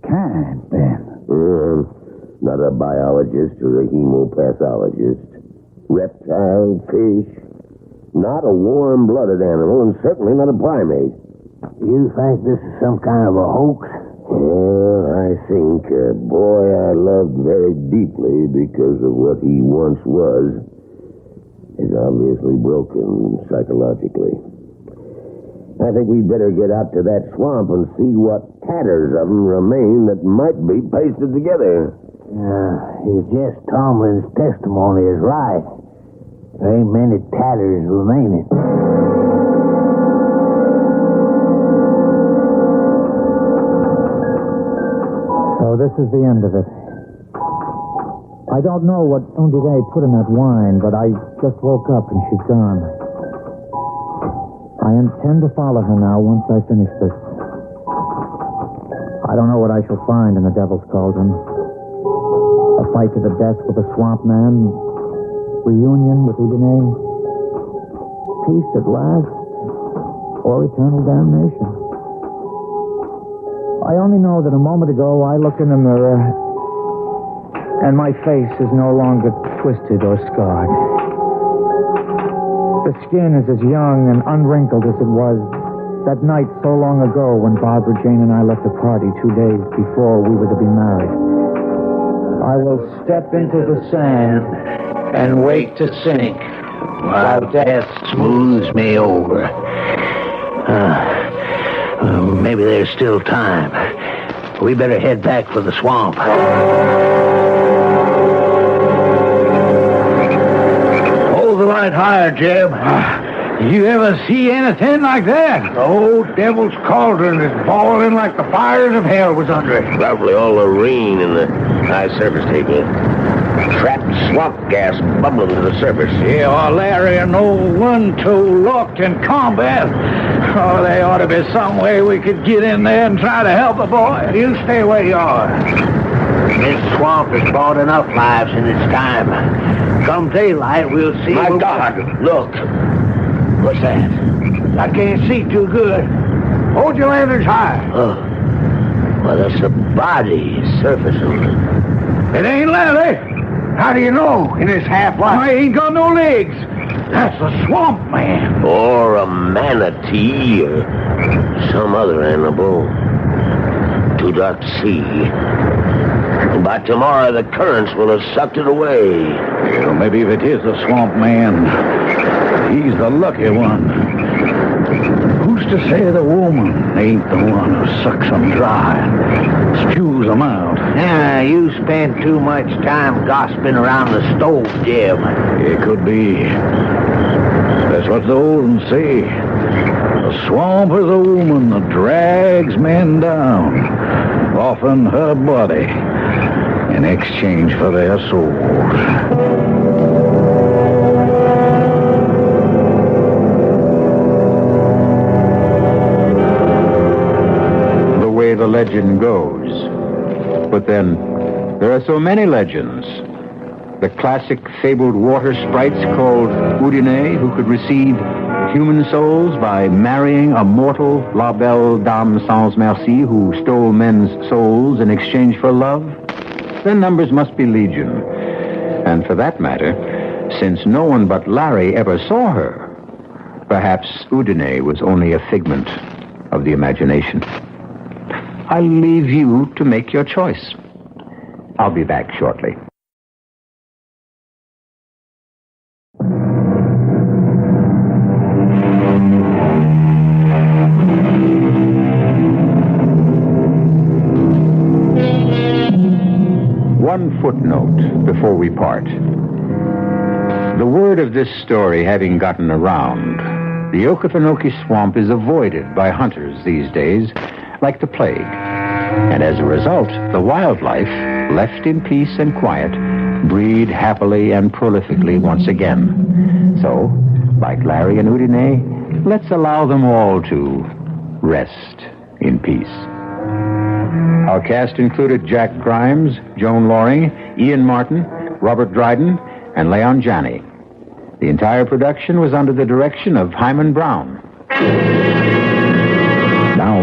kind, Ben? Not a biologist or a hemopathologist. Reptile, fish. Not a warm-blooded animal, and certainly not a primate. You think this is some kind of a hoax? Well, I think a boy I loved very deeply because of what he once was is obviously broken psychologically. I think we'd better get out to that swamp and see what tatters of them remain that might be pasted together. If Jess Tomlin's testimony is right, there ain't many tatters remaining. So this is the end of it. I don't know what Undine put in that wine, but I just woke up and she's gone. I intend to follow her now once I finish this. I don't know what I shall find in the Devil's Cauldron. A fight to the death with a swamp man, reunion with Undine, peace at last, or eternal damnation. I only know that a moment ago I looked in the mirror and my face is no longer twisted or scarred. The skin is as young and unwrinkled as it was that night so long ago when Barbara Jane and I left a party 2 days before we were to be married. I will step into the sand and wait to sink while death Smooths me over. Maybe there's still time. We better head back for the swamp. Hold the light higher, Jeb. You ever see anything like that? The old Devil's Cauldron is boiling like the fires of hell was under it. Probably all the rain in the high surface table. Trapped swamp gas bubbling to the surface. Yeah, or Larry and old One-Toe locked in combat. Oh, there ought to be some way we could get in there and try to help the boy. You stay where you are. This swamp has brought enough lives in its time. Come daylight, we'll see. My God, look. What's that? I can't see too good. Hold your lanterns high. Oh. Well, that's a body surfacing. It ain't Larry. How do you know in this half-light? I ain't got no legs. That's a swamp man. Or a manatee or some other animal. Too dark to see. By tomorrow, the currents will have sucked it away. Well, maybe if it is a swamp man, he's the lucky one. Who's to say the woman ain't the one who sucks them dry and spews them out? You spend too much time gossiping around the stove, Jim. It could be. That's what the old ones say. The swamp is a woman that drags men down, often her body, in exchange for their souls. The legend goes. But then, there are so many legends. The classic fabled water sprites called Undine, who could receive human souls by marrying a mortal La Belle Dame Sans Merci who stole men's souls in exchange for love. Their numbers must be legion. And for that matter, since no one but Larry ever saw her, perhaps Undine was only a figment of the imagination. I'll leave you to make your choice. I'll be back shortly. One footnote before we part. The word of this story having gotten around, the Okefenokee Swamp is avoided by hunters these days like the plague. And as a result, the wildlife, left in peace and quiet, breed happily and prolifically once again. So, like Larry and Udine, let's allow them all to rest in peace. Our cast included Jack Grimes, Joan Loring, Ian Martin, Robert Dryden, and Leon Janney. The entire production was under the direction of Hyman Brown. Now,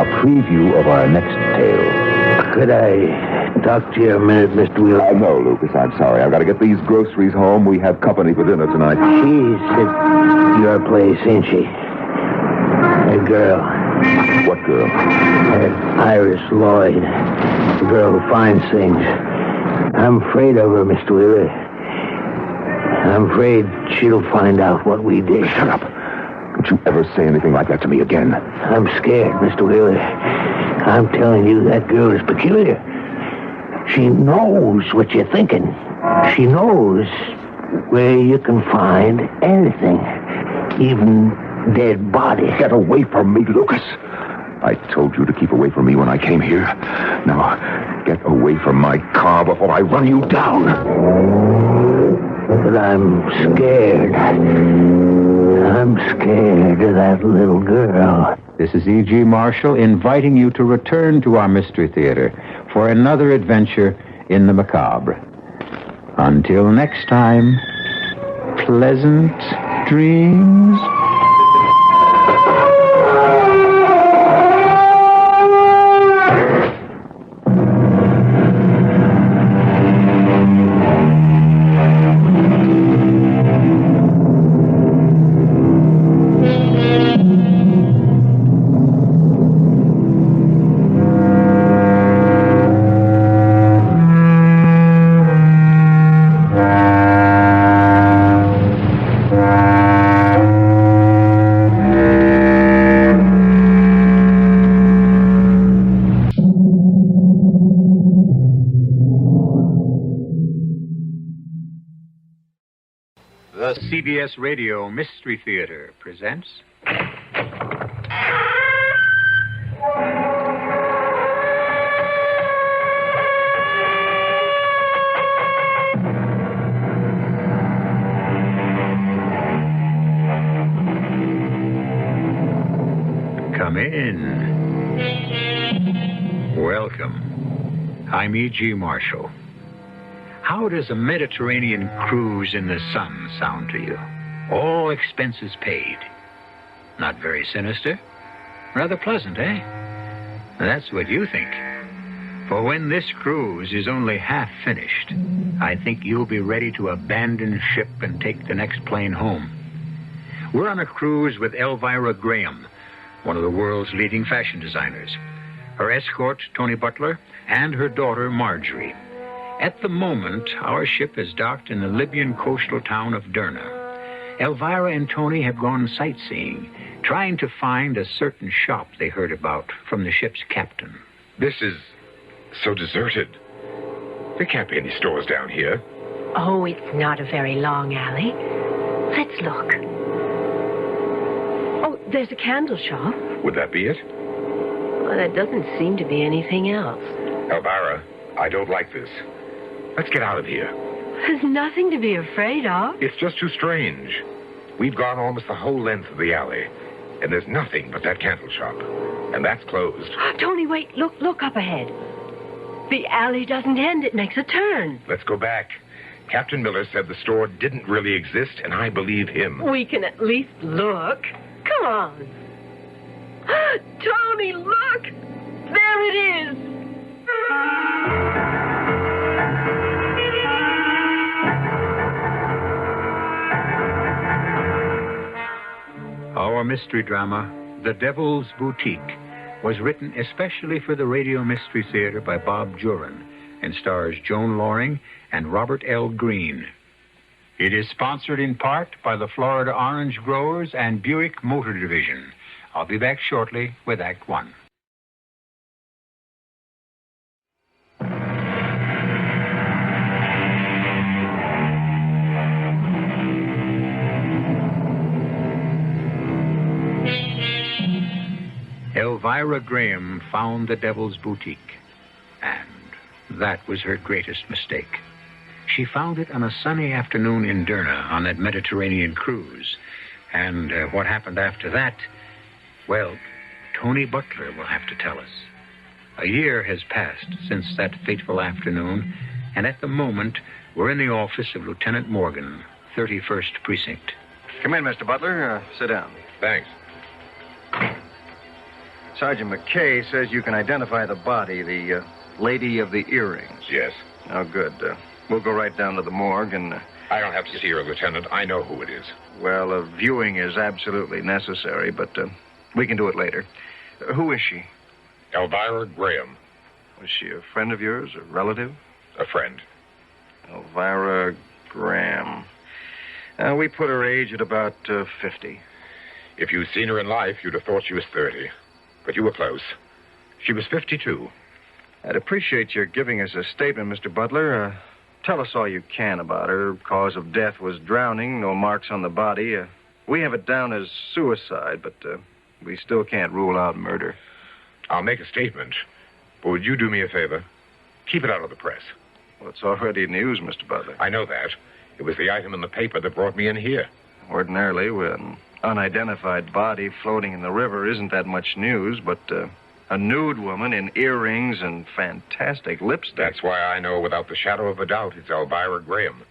a preview of our next tale. Could I talk to you a minute, Mr. Wheeler? No, Lucas, I'm sorry. I've got to get these groceries home. We have company for dinner tonight. She's at your place, ain't she? That girl. What girl? Iris Lloyd. The girl who finds things. I'm afraid of her, Mr. Wheeler. I'm afraid she'll find out what we did. Shut up. Don't you ever say anything like that to me again. I'm scared, Mr. Wheeler. I'm telling you, that girl is peculiar. She knows what you're thinking. She knows where you can find anything, even dead bodies. Get away from me, Lucas. I told you to keep away from me when I came here. Now, get away from my car before I run you down. But I'm scared. I'm scared of that little girl. This is E.G. Marshall inviting you to return to our Mystery Theater for another adventure in the macabre. Until next time, pleasant dreams. The CBS Radio Mystery Theater presents... Come in. Welcome. I'm E.G. Marshall. How does a Mediterranean cruise in the sun sound to you? All expenses paid. Not very sinister? Rather pleasant, eh? That's what you think. For when this cruise is only half finished, I think you'll be ready to abandon ship and take the next plane home. We're on a cruise with Elvira Graham, one of the world's leading fashion designers, her escort, Tony Butler, and her daughter, Marjorie. At the moment, our ship is docked in the Libyan coastal town of Derna. Elvira and Tony have gone sightseeing, trying to find a certain shop they heard about from the ship's captain. This is so deserted. There can't be any stores down here. Oh, it's not a very long alley. Let's look. Oh, there's a candle shop. Would that be it? Well, there doesn't seem to be anything else. Elvira, I don't like this. Let's get out of here. There's nothing to be afraid of. It's just too strange. We've gone almost the whole length of the alley, and there's nothing but that candle shop. And that's closed. Tony, wait. Look up ahead. The alley doesn't end. It makes a turn. Let's go back. Captain Miller said the store didn't really exist, and I believe him. We can at least look. Come on. Tony, look! There it is! Our mystery drama, The Devil's Boutique, was written especially for the Radio Mystery Theater by Bob Jurin and stars Joan Loring and Robert L. Greene. It is sponsored in part by the Florida Orange Growers and Buick Motor Division. I'll be back shortly with Act One. Elvira Graham found the Devil's Boutique, and that was her greatest mistake. She found it on a sunny afternoon in Derna on that Mediterranean cruise. And what happened after that, well, Tony Butler will have to tell us. A year has passed since that fateful afternoon, and at the moment, we're in the office of Lieutenant Morgan, 31st Precinct. Come in, Mr. Butler. Sit down. Thanks. Sergeant McKay says you can identify the body, the lady of the earrings. Yes. Oh, good. We'll go right down to the morgue and... I don't have to see her, Lieutenant. I know who it is. Well, a viewing is absolutely necessary, but we can do it later. Who is she? Elvira Graham. Was she a friend of yours, a relative? A friend. Elvira Graham. We put her age at about 50. If you'd seen her in life, you'd have thought she was 30. But you were close. She was 52. I'd appreciate your giving us a statement, Mr. Butler. Tell us all you can about her. Cause of death was drowning, no marks on the body. We have it down as suicide, but we still can't rule out murder. I'll make a statement, but would you do me a favor? Keep it out of the press. Well, it's already news, Mr. Butler. I know that. It was the item in the paper that brought me in here. Ordinarily, when unidentified body floating in the river isn't that much news, but a nude woman in earrings and fantastic lipstick. That's why I know without the shadow of a doubt it's Elvira Graham.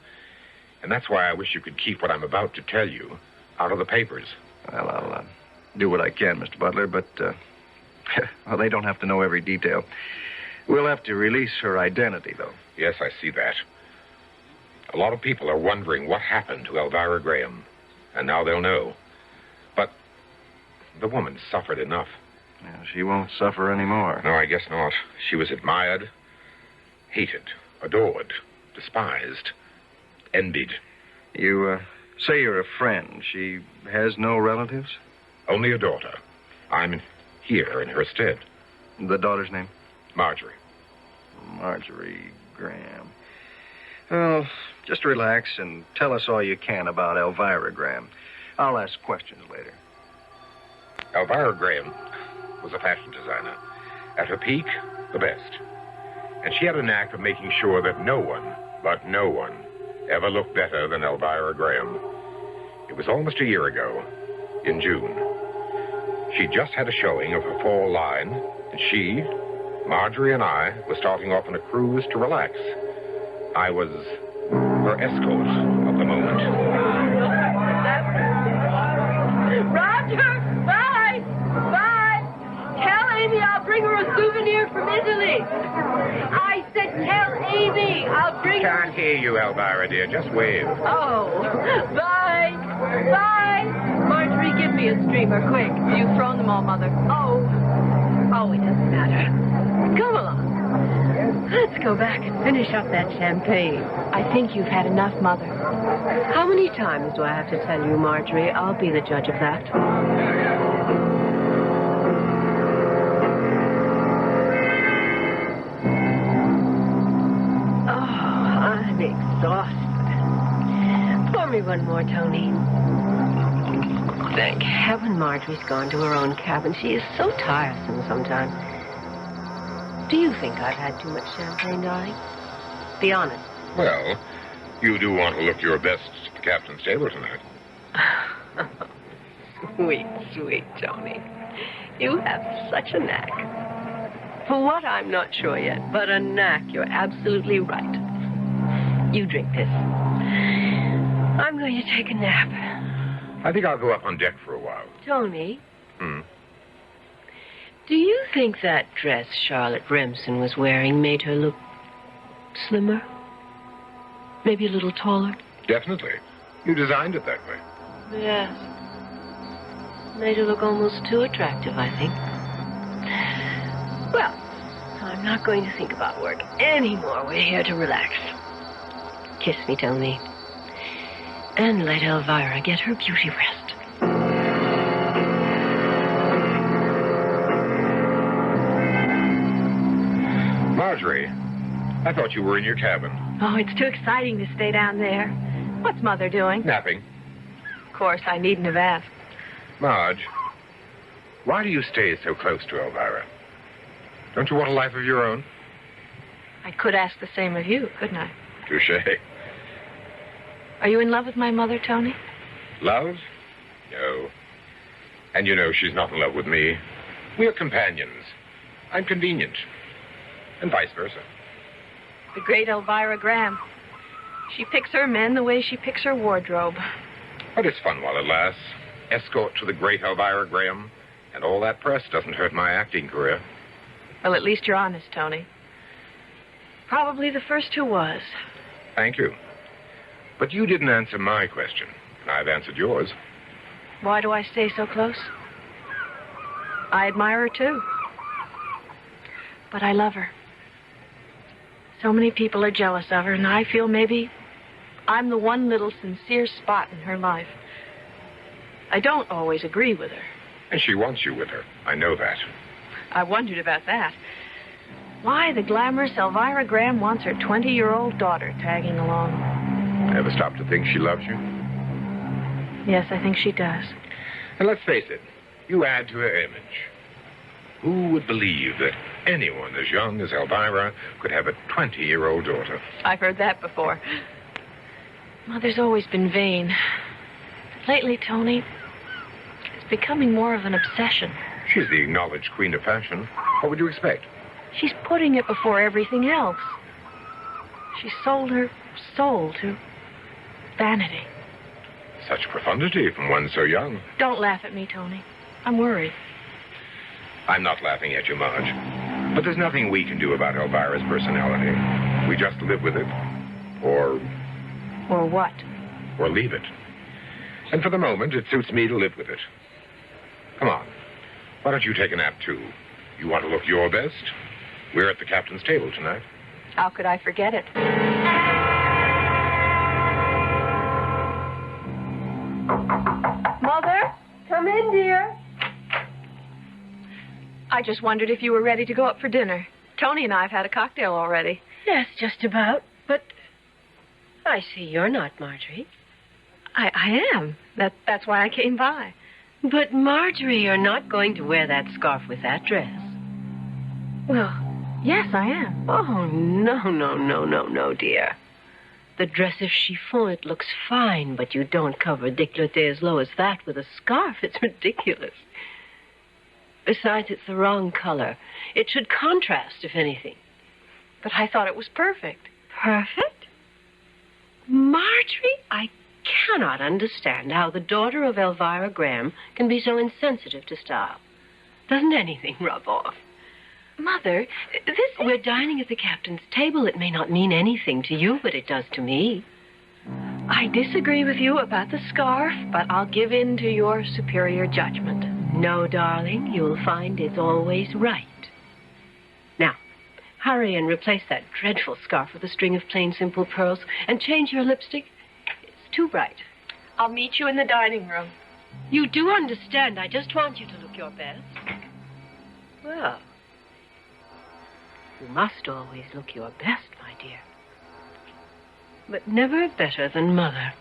And that's why I wish you could keep what I'm about to tell you out of the papers. Well, I'll do what I can, Mr. Butler, but well, they don't have to know every detail. We'll have to release her identity, though. Yes, I see that. A lot of people are wondering what happened to Elvira Graham, and now they'll know. But the woman suffered enough. Yeah, she won't suffer anymore. No, I guess not. She was admired, hated, adored, despised, envied. You say you're a friend. She has no relatives? Only a daughter. I'm here in her stead. The daughter's name? Marjorie. Marjorie Graham. Well, just relax and tell us all you can about Elvira Graham. I'll ask questions later. Elvira Graham was a fashion designer. At her peak, the best. And she had a knack of making sure that no one, but no one, ever looked better than Elvira Graham. It was almost a year ago, in June. She just had a showing of her fall line, and she, Marjorie and I, were starting off on a cruise to relax. I was her escort of the moment. Roger! Bye! Bye! Tell Amy I'll bring her a souvenir from Italy. I said tell Amy I'll bring her... Can't hear you, Elvira, dear. Just wave. Oh, bye! Bye! Marjorie, give me a streamer, quick. You've thrown them all, Mother. Oh, it doesn't matter. Come along. Let's go back and finish up that champagne. I think you've had enough, Mother. How many times do I have to tell you, Marjorie? I'll be the judge of that. Oh, I'm exhausted. Pour me one more, Tony. Thank heaven Marjorie's gone to her own cabin. She is so tiresome sometimes. Do you think I've had too much champagne, darling? Be honest. Well, you do want to look your best at the captain's table tonight. Sweet, sweet Tony. You have such a knack. For what, I'm not sure yet, but a knack. You're absolutely right. You drink this. I'm going to take a nap. I think I'll go up on deck for a while. Tony? Do you think that dress Charlotte Remsen was wearing made her look slimmer? Maybe a little taller? Definitely. You designed it that way. Yes. Made her look almost too attractive, I think. Well, I'm not going to think about work anymore. We're here to relax. Kiss me, Tony. And let Elvira get her beauty rest. Marjorie, I thought you were in your cabin. Oh, it's too exciting to stay down there. What's Mother doing? Napping. Of course, I needn't have asked. Marge, Why do you stay so close to Elvira? Don't you want a life of your own? I could ask the same of you, couldn't I? Touché. Are you in love with my mother, Tony? Love? No. And you know she's not in love with me. We're companions. I'm convenient. And vice versa. The great Elvira Graham. She picks her men the way she picks her wardrobe. But it's fun while it lasts. Escort to the great Elvira Graham. And all that press doesn't hurt my acting career. Well, at least you're honest, Tony. Probably the first who was. Thank you. But you didn't answer my question, and I've answered yours. Why do I stay so close? I admire her, too. But I love her. So many people are jealous of her, and I feel maybe I'm the one little sincere spot in her life. I don't always agree with her. And she wants you with her. I know that. I wondered about that. Why the glamorous Elvira Graham wants her 20-year-old daughter tagging along. Ever stop to think she loves you? Yes, I think she does. And let's face it, you add to her image. Who would believe that anyone as young as Elvira could have a 20-year-old daughter? I've heard that before. Mother's always been vain. Lately, Tony, it's becoming more of an obsession. She's the acknowledged queen of fashion. What would you expect? She's putting it before everything else. She sold her soul to vanity. Such profundity from one so young. Don't laugh at me, Tony. I'm worried. I'm not laughing at you, Marge. But there's nothing we can do about Elvira's personality. We just live with it. Or what? Or leave it. And for the moment, it suits me to live with it. Come on. Why don't you take a nap, too? You want to look your best? We're at the captain's table tonight. How could I forget it? Mother, come in, dear. I just wondered if you were ready to go up for dinner. Tony and I have had a cocktail already. Yes, just about. But I see you're not Marjorie. I am. That's why I came by. But, Marjorie, you're not going to wear that scarf with that dress. Well, yes, I am. Oh, no, dear. The dress is chiffon. It looks fine, but you don't cover a décolleté as low as that with a scarf. It's ridiculous. Besides, it's the wrong color. It should contrast, if anything. But I thought it was perfect. Perfect? Marjorie, I cannot understand how the daughter of Elvira Graham can be so insensitive to style. Doesn't anything rub off? Mother, We're dining at the captain's table. It may not mean anything to you, but it does to me. I disagree with you about the scarf, but I'll give in to your superior judgment. No, darling, you'll find it's always right. Now, hurry and replace that dreadful scarf with a string of plain, simple pearls, and change your lipstick. It's too bright. I'll meet you in the dining room. You do understand. I just want you to look your best. Well, you must always look your best, my dear. But never better than Mother.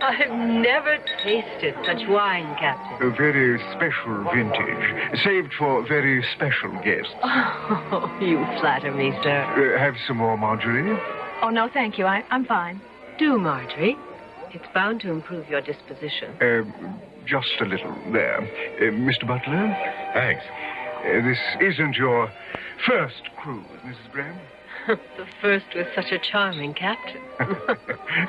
I've never tasted such wine, Captain. A very special vintage, saved for very special guests. Oh, you flatter me, sir. Have some more, Marjorie? Oh, no, thank you. I'm fine. Do, Marjorie. It's bound to improve your disposition. Just a little. There. Mr. Butler? Thanks. This isn't your first cruise, Mrs. Graham. The first with such a charming captain.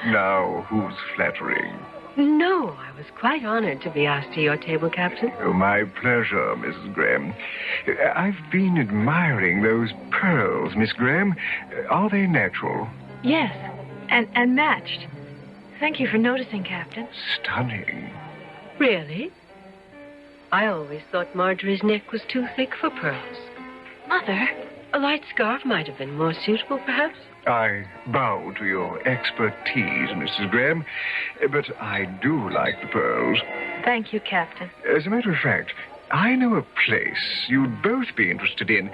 Now, who's flattering? No, I was quite honored to be asked to your table, Captain. Oh, my pleasure, Mrs. Graham. I've been admiring those pearls, Miss Graham. Are they natural? Yes, and matched. Thank you for noticing, Captain. Stunning. Really? I always thought Marjorie's neck was too thick for pearls. Mother? A light scarf might have been more suitable, perhaps. I bow to your expertise, Mrs. Graham, but I do like the pearls. Thank you, Captain. As a matter of fact, I know a place you'd both be interested in.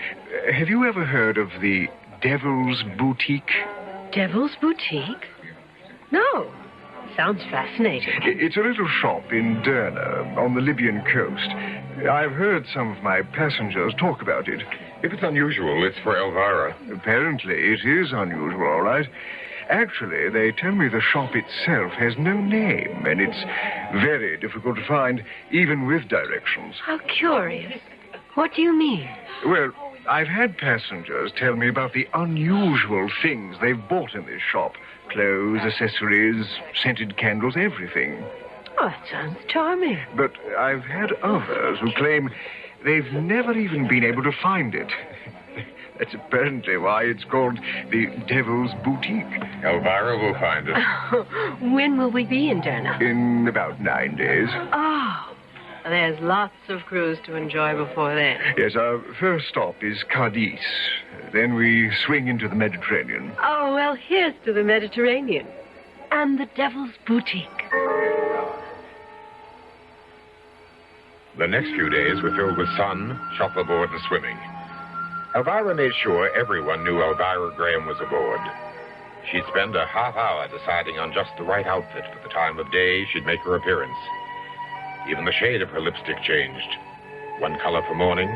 Have you ever heard of the Devil's Boutique? Devil's Boutique? No. sounds fascinating. It's a little shop in Derna, on the Libyan coast. I've heard some of my passengers talk about it. If it's unusual, it's for Elvira. Apparently, it is unusual, all right. Actually, they tell me the shop itself has no name, and it's very difficult to find, even with directions. How curious. What do you mean? Well, I've had passengers tell me about the unusual things they've bought in this shop. Clothes, accessories, scented candles, everything. Oh, that sounds charming. But I've had others who claim they've never even been able to find it. That's apparently why it's called the Devil's Boutique. Elvira will find it. When will we be in Derna? In about 9 days. Oh, there's lots of cruise to enjoy before then. Yes, our first stop is Cadiz. Then we swing into the Mediterranean. Oh, well, here's to the Mediterranean. And the Devil's Boutique. The next few days were filled with sun, shuffleboard, and swimming. Elvira made sure everyone knew Elvira Graham was aboard. She'd spend a half hour deciding on just the right outfit for the time of day she'd make her appearance. Even the shade of her lipstick changed. One color for morning,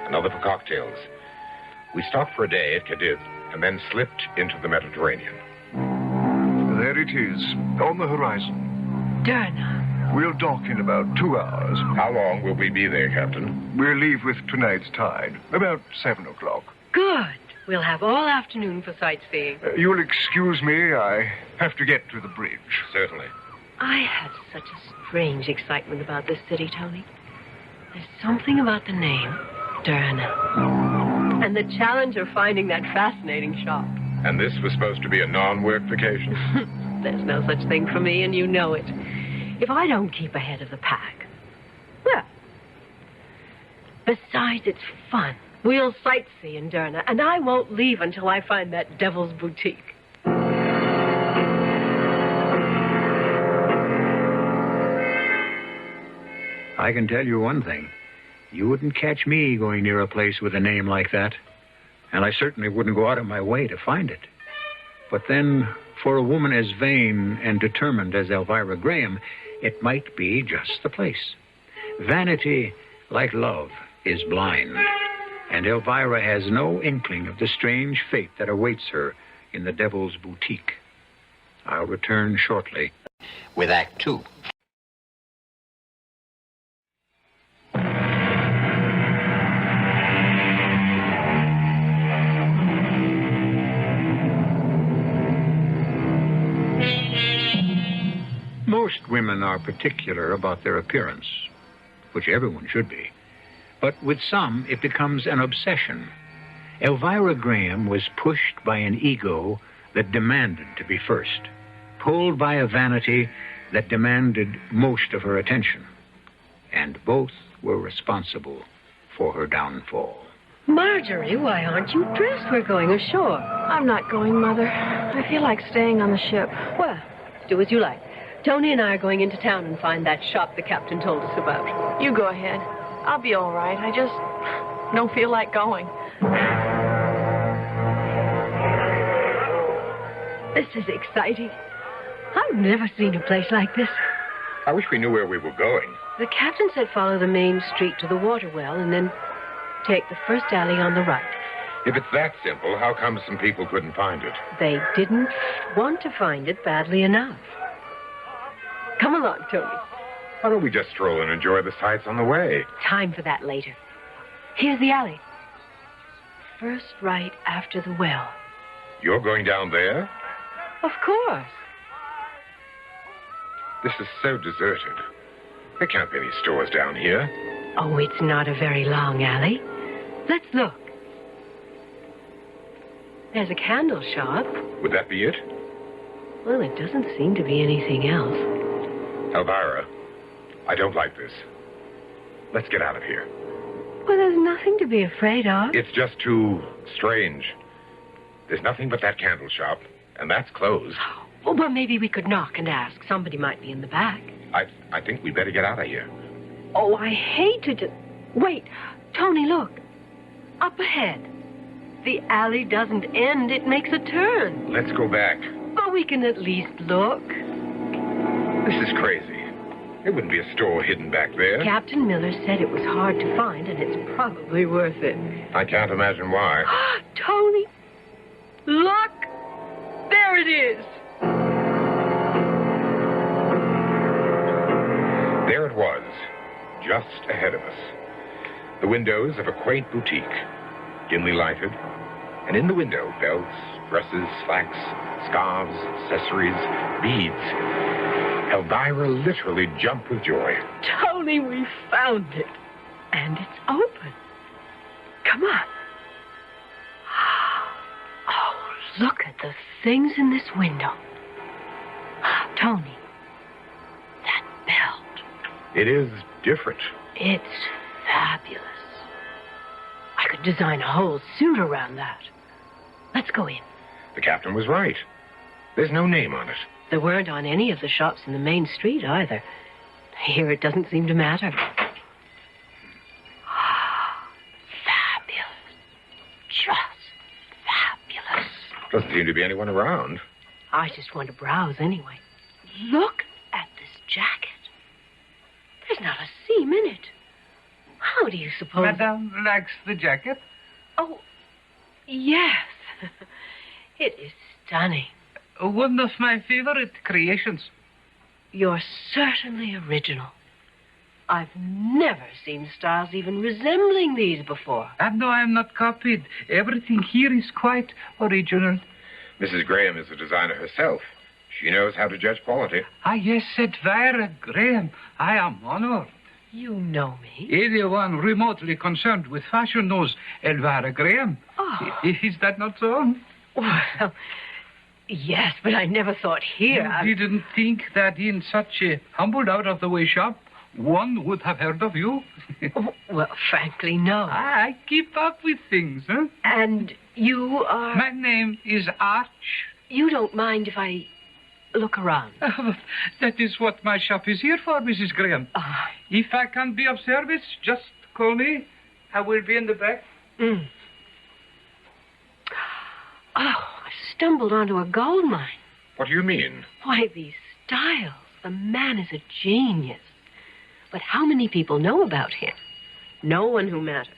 another for cocktails. We stopped for a day at Cadiz and then slipped into the Mediterranean. There it is, on the horizon. Derna. We'll dock in about 2 hours. How long will we be there, Captain? We'll leave with tonight's tide, about 7 o'clock. Good. We'll have all afternoon for sightseeing. You'll excuse me, I have to get to the bridge. Certainly. I have such a strange excitement about this city, Tony. There's something about the name, Derna. And the challenge of finding that fascinating shop. And this was supposed to be a non-work vacation? There's no such thing for me, and you know it. If I don't keep ahead of the pack, well, besides, it's fun. We'll sightsee in Derna, and I won't leave until I find that Devil's Boutique. I can tell you one thing. You wouldn't catch me going near a place with a name like that. And I certainly wouldn't go out of my way to find it. But then, for a woman as vain and determined as Elvira Graham, it might be just the place. Vanity, like love, is blind. And Elvira has no inkling of the strange fate that awaits her in the Devil's Boutique. I'll return shortly with Act 2. Most women are particular about their appearance, which everyone should be. But with some, it becomes an obsession. Elvira Graham was pushed by an ego that demanded to be first, pulled by a vanity that demanded most of her attention. And both were responsible for her downfall. Marjorie, why aren't you dressed? We're going ashore. I'm not going, Mother. I feel like staying on the ship. Well, do as you like. Tony and I are going into town and find that shop the captain told us about. You go ahead. I'll be all right. I just don't feel like going. This is exciting. I've never seen a place like this. I wish we knew where we were going. The captain said follow the main street to the water well and then take the first alley on the right. If it's that simple, how come some people couldn't find it? They didn't want to find it badly enough. Come along, Tony. Why don't we just stroll and enjoy the sights on the way? Time for that later. Here's the alley. First right after the well. You're going down there? Of course. This is so deserted. There can't be any stores down here. Oh, it's not a very long alley. Let's look. There's a candle shop. Would that be it? Well, it doesn't seem to be anything else. Elvira, I don't like this. Let's get out of here. Well, there's nothing to be afraid of. It's just too strange. There's nothing but that candle shop, and that's closed. Oh, well, maybe we could knock and ask. Somebody might be in the back. I think we better get out of here. Oh, I hate to just... Wait. Tony, look. Up ahead. The alley doesn't end. It makes a turn. Let's go back. But we can at least look. This is crazy. There wouldn't be a store hidden back there. Captain Miller said it was hard to find, and it's probably worth it. I can't imagine why. Tony, look! There it is! There it was, just ahead of us. The windows of a quaint boutique, dimly lighted, and in the window, belts, dresses, slacks, scarves, accessories, beads. Elvira literally jumped with joy. Tony, we found it. And it's open. Come on. Oh, look at the things in this window. Tony, that belt. It is different. It's fabulous. I could design a whole suit around that. Let's go in. The captain was right. There's no name on it. There weren't on any of the shops in the main street either. Here it doesn't seem to matter. Fabulous. Just fabulous. Doesn't seem to be anyone around. I just want to browse anyway. Look at this jacket. There's not a seam in it. How do you suppose... Madame likes the jacket? Oh, yes. It is stunning. One of my favorite creations. You're certainly original. I've never seen styles even resembling these before. And no, I'm not copied. Everything here is quite original. Mrs. Graham is the designer herself. She knows how to judge quality. Ah, yes, Elvira Graham. I am honored. You know me. Anyone remotely concerned with fashion knows Elvira Graham. Oh. Is that not so? Well, yes, but I never thought here... You didn't think that in such a humble, out-of-the-way shop, one would have heard of you? Well, frankly, no. I keep up with things, huh? And you are... My name is Arch. You don't mind if I look around? That is what my shop is here for, Mrs. Graham. If I can be of service, just call me. I will be in the back. Mm. Oh, I stumbled onto a gold mine. What do you mean? Why, these styles. The man is a genius. But how many people know about him? No one who matters.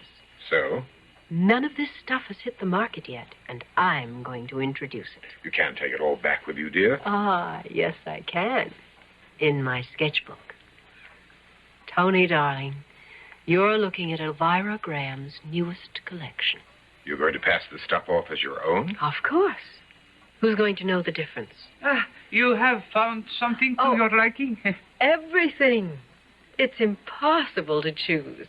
So? None of this stuff has hit the market yet, and I'm going to introduce it. You can't take it all back with you, dear. Ah, yes, I can. In my sketchbook. Tony, darling, you're looking at Elvira Graham's newest collection. You're going to pass the stuff off as your own? Of course. Who's going to know the difference? You have found something to your liking? Everything. It's impossible to choose.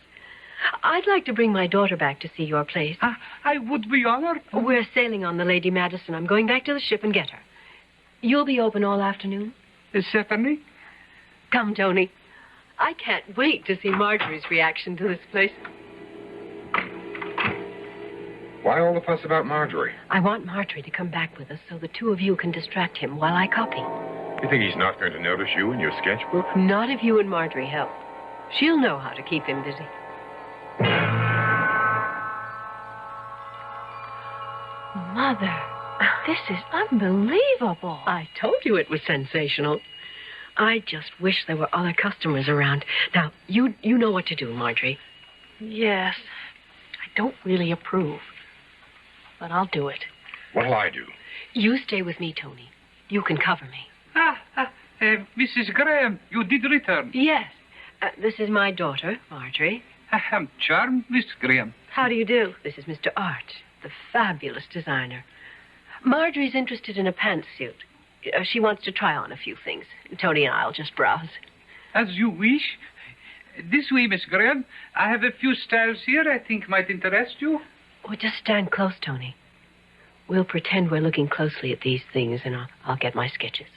I'd like to bring my daughter back to see your place. I would be honored. We're sailing on the Lady Madison. I'm going back to the ship and get her. You'll be open all afternoon? Certainly. Come, Tony. I can't wait to see Marjorie's reaction to this place. Why all the fuss about Marjorie? I want Marjorie to come back with us so the two of you can distract him while I copy. You think he's not going to notice you in your sketchbook? Not if you and Marjorie help. She'll know how to keep him busy. Mother, this is unbelievable. I told you it was sensational. I just wish there were other customers around. Now, you know what to do, Marjorie. Yes. I don't really approve. But I'll do it. What'll I do? You stay with me, Tony. You can cover me. Mrs. Graham, you did return. Yes. This is my daughter, Marjorie. I am charmed, Miss Graham. How do you do? This is Mr. Arch, the fabulous designer. Marjorie's interested in a pantsuit. She wants to try on a few things. Tony and I'll just browse. As you wish. This way, Miss Graham. I have a few styles here I think might interest you. Oh, just stand close, Tony. We'll pretend we're looking closely at these things, and I'll get my sketches.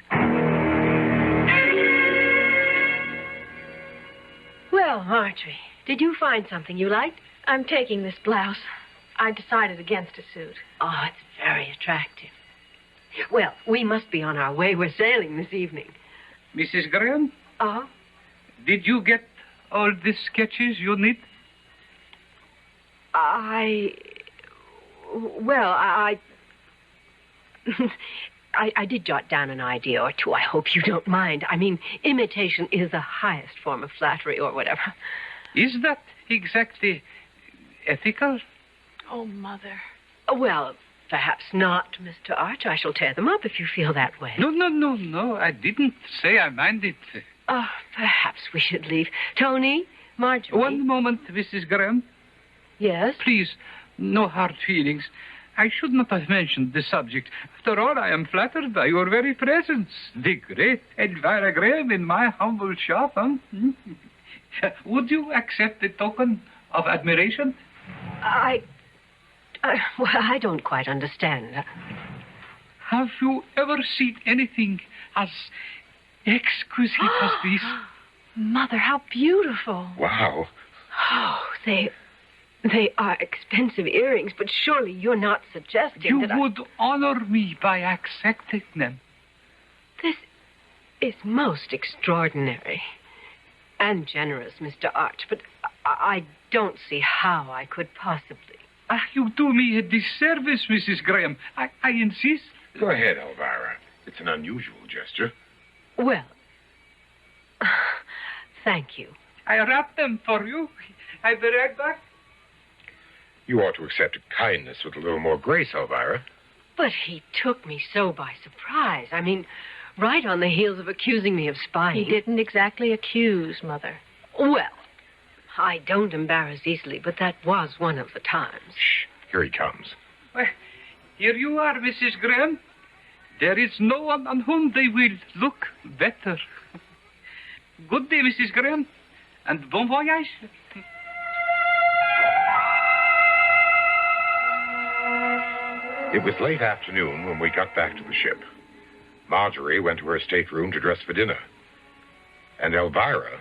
Well, Marjorie, did you find something you liked? I'm taking this blouse. I decided against a suit. Oh, it's very attractive. Well, we must be on our way. We're sailing this evening. Mrs. Graham? Oh? Did you get all the sketches you need? I did jot down an idea or two. I hope you don't mind. I mean, imitation is the highest form of flattery or whatever. Is that exactly ethical? Oh, Mother. Well, perhaps not, Mr. Arch. I shall tear them up if you feel that way. No. I didn't say I minded. Oh, perhaps we should leave. Tony, Marjorie. One moment, Mrs. Graham. Yes? Please, no hard feelings. I should not have mentioned the subject. After all, I am flattered by your very presence. The great Elvira Graham in my humble shop, huh? Would you accept the token of admiration? Well, I don't quite understand. Have you ever seen anything as exquisite as this? Mother, how beautiful. Wow. Oh, they are expensive earrings, but surely you're not suggesting you that would honor me by accepting them. This is most extraordinary and generous, Mr. Arch, but I don't see how I could possibly. You do me a disservice, Mrs. Graham. I insist. Go ahead, Elvira. It's an unusual gesture. Well, thank you. I wrap them for you. I'll be right back. You ought to accept kindness with a little more grace, Elvira. But he took me so by surprise. I mean, right on the heels of accusing me of spying. He didn't exactly accuse, Mother. Well, I don't embarrass easily, but that was one of the times. Shh. Here he comes. Well, here you are, Mrs. Graham. There is no one on whom they will look better. Good day, Mrs. Graham, and bon voyage. It was late afternoon when we got back to the ship. Marjorie went to her stateroom to dress for dinner. And Elvira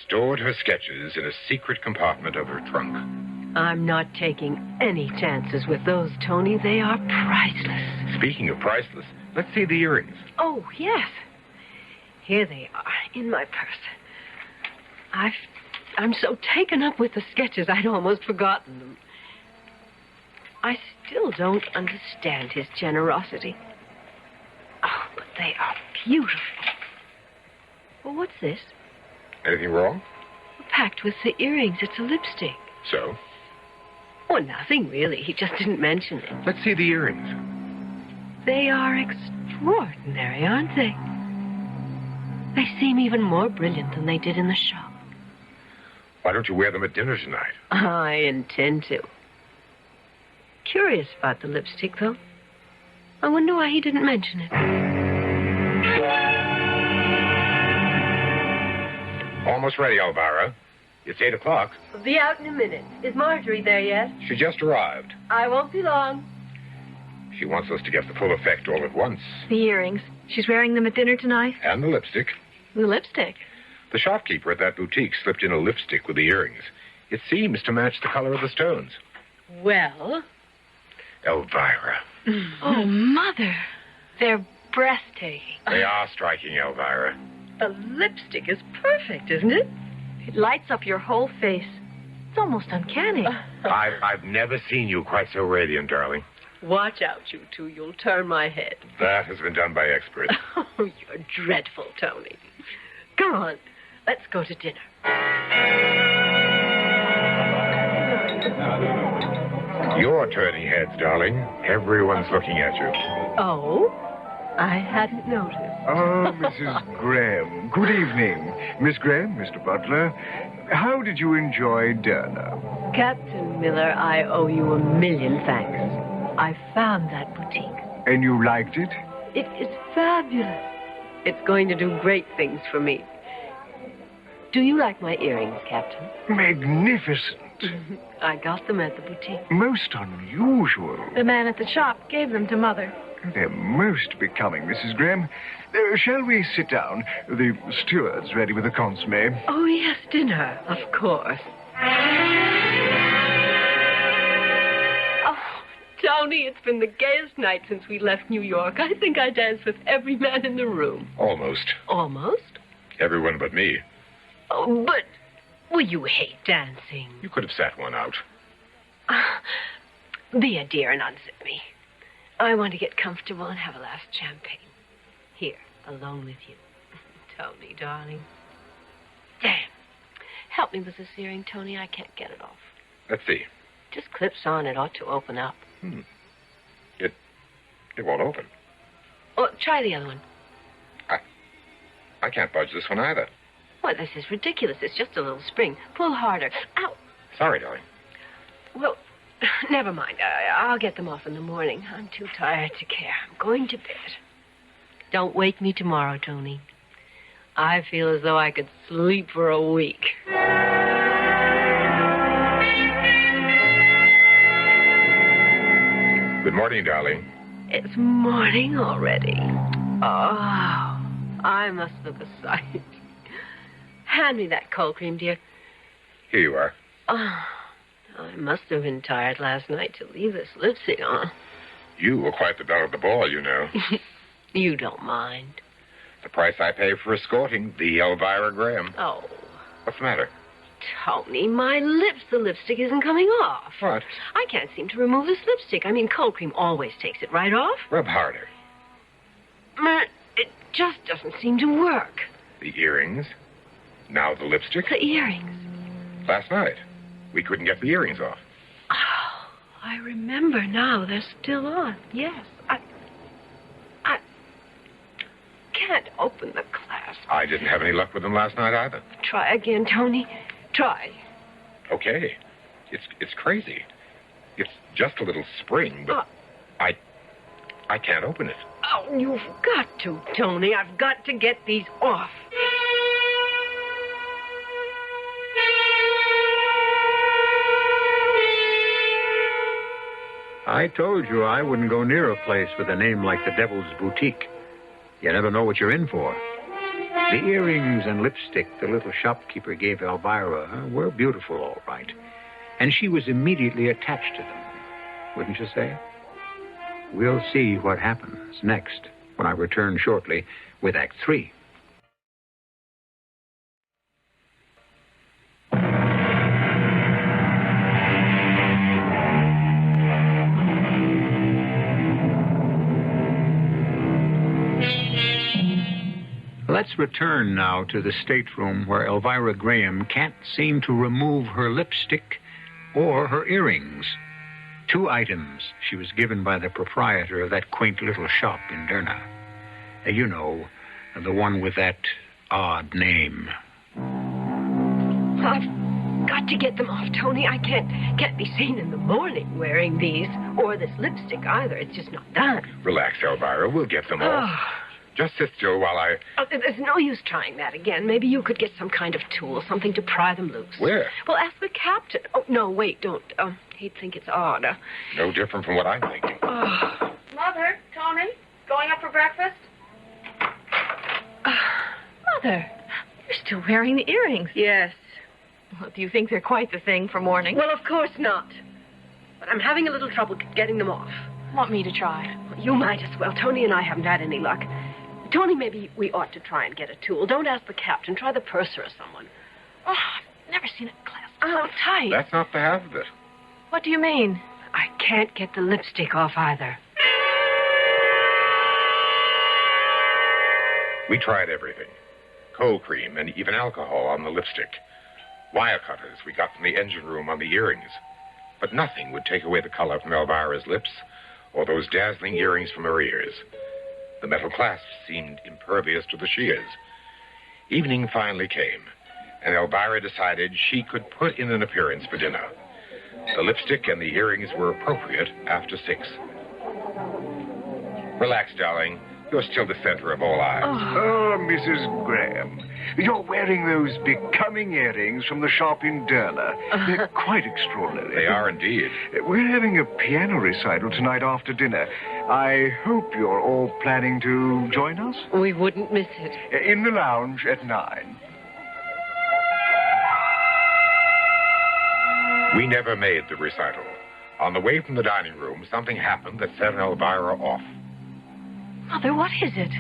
stored her sketches in a secret compartment of her trunk. I'm not taking any chances with those, Tony. They are priceless. Speaking of priceless, let's see the earrings. Oh, yes. Here they are, in my purse. I'm so taken up with the sketches, I'd almost forgotten them. I still don't understand his generosity. Oh, but they are beautiful. Well, what's this? Anything wrong? Packed with the earrings. It's a lipstick. So? Oh, nothing, really. He just didn't mention it. Let's see the earrings. They are extraordinary, aren't they? They seem even more brilliant than they did in the shop. Why don't you wear them at dinner tonight? I intend to. Curious about the lipstick, though. I wonder why he didn't mention it. Almost ready, Elvira. It's 8 o'clock. I'll be out in a minute. Is Marjorie there yet? She just arrived. I won't be long. She wants us to get the full effect all at once. The earrings. She's wearing them at dinner tonight? And the lipstick. The lipstick? The shopkeeper at that boutique slipped in a lipstick with the earrings. It seems to match the color of the stones. Well? Elvira. Oh, Mother. They're breathtaking. They are striking, Elvira. The lipstick is perfect, isn't it? It lights up your whole face. It's almost uncanny. I've never seen you quite so radiant, darling. Watch out, you two. You'll turn my head. That has been done by experts. Oh, you're dreadful, Tony. Come on. Let's go to dinner. You're turning heads, darling. Everyone's looking at you. Oh? I hadn't noticed. Oh, Mrs. Graham. Good evening. Miss Graham, Mr. Butler. How did you enjoy dinner? Captain Miller, I owe you a million thanks. I found that boutique. And you liked it? It is fabulous. It's going to do great things for me. Do you like my earrings, Captain? Magnificent. I got them at the boutique. Most unusual. The man at the shop gave them to Mother. They're most becoming, Mrs. Graham. Shall we sit down? The steward's ready with the consomme. Oh, yes, dinner, of course. Oh, Tony, it's been the gayest night since we left New York. I think I danced with every man in the room. Almost. Almost? Everyone but me. Oh, but... Well, you hate dancing. You could have sat one out. Be a dear and unzip me. I want to get comfortable and have a last champagne. Here, alone with you. Tony, darling. Damn. Help me with this earring, Tony. I can't get it off. Let's see. Just clips on. It ought to open up. It won't open. Oh, try the other one. I can't budge this one either. Well, this is ridiculous. It's just a little spring. Pull harder. Ow. Sorry, darling. Well, never mind. I'll get them off in the morning. I'm too tired to care. I'm going to bed. Don't wake me tomorrow, Tony. I feel as though I could sleep for a week. Good morning, darling. It's morning already. Oh, I must look a sight. Hand me that cold cream, dear. Here you are. Oh, I must have been tired last night to leave this lipstick on. You were quite the belle of the ball, you know. You don't mind. The price I pay for escorting the Elvira Graham. Oh. What's the matter? Tony, my lips. The lipstick isn't coming off. What? I can't seem to remove this lipstick. I mean, cold cream always takes it right off. Rub harder. It just doesn't seem to work. The earrings. Now the lipstick. The earrings. Last night, we couldn't get the earrings off. Oh, I remember now. They're still on. Yes. I can't open the clasp. I didn't have any luck with them last night either. Try again, Tony. Try. Okay. It's crazy. It's just a little spring, but I can't open it. Oh, you've got to, Tony. I've got to get these off. I told you I wouldn't go near a place with a name like the Devil's Boutique. You never know what you're in for. The earrings and lipstick the little shopkeeper gave Elvira were beautiful, all right. And she was immediately attached to them, wouldn't you say? We'll see what happens next when I return shortly with Act 3. Let's return now to the stateroom where Elvira Graham can't seem to remove her lipstick or her earrings. 2 items she was given by the proprietor of that quaint little shop in Derna. You know, the one with that odd name. I've got to get them off, Tony. I can't be seen in the morning wearing these, or this lipstick either. It's just not done. Relax, Elvira. We'll get them off. Just sit still while I... Oh, there's no use trying that again. Maybe you could get some kind of tool, something to pry them loose. Where? Well, ask the captain. Oh, no, wait, don't. He'd think it's odd. No different from what I'm thinking. Mother, Tony, going up for breakfast? Mother, you're still wearing the earrings. Yes. Well, do you think they're quite the thing for morning? Well, of course not. But I'm having a little trouble getting them off. Want me to try? Well, you might as well. Tony and I haven't had any luck. Tony, maybe we ought to try and get a tool. Don't ask the captain. Try the purser or someone. Oh, I've never seen it clasped so tight. That's not the half of it. What do you mean? I can't get the lipstick off either. We tried everything. Cold cream and even alcohol on the lipstick. Wire cutters we got from the engine room on the earrings. But nothing would take away the color from Elvira's lips or those dazzling earrings from her ears. The metal clasps seemed impervious to the shears. Evening finally came, and Elvira decided she could put in an appearance for dinner. The lipstick and the earrings were appropriate after 6. Relax, darling. You're still the center of all eyes. Oh, Mrs. Graham, you're wearing those becoming earrings from the shop in Derna. They're quite extraordinary. They are indeed. We're having a piano recital tonight after dinner. I hope you're all planning to join us. We wouldn't miss it. In the lounge at 9. We never made the recital. On the way from the dining room, something happened that set Elvira off. Mother, what is it?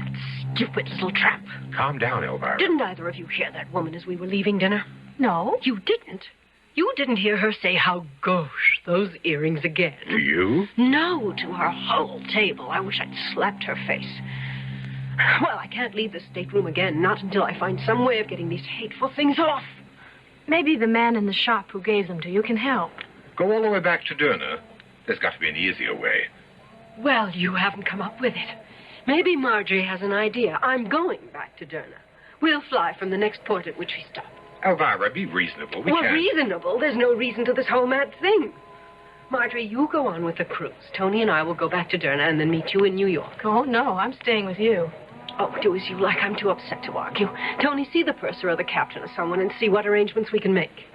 Stupid little tramp. Calm down, Elvira. Didn't either of you hear that woman as we were leaving dinner? No. You didn't? You didn't hear her say how gauche those earrings again. To you? No, to her whole table. I wish I'd slapped her face. Well, I can't leave the stateroom again, not until I find some way of getting these hateful things off. Maybe the man in the shop who gave them to you can help. Go all the way back to Derna. There's got to be an easier way. Well, you haven't come up with it. Maybe Marjorie has an idea. I'm going back to Derna. We'll fly from the next port at which we stop. Elvira, be reasonable. We Well, can't... reasonable? There's no reason to this whole mad thing. Marjorie, you go on with the cruise. Tony and I will go back to Derna and then meet you in New York. Oh, no, I'm staying with you. Oh, do as you like. I'm too upset to argue. Tony, see the purser or the captain or someone and see what arrangements we can make.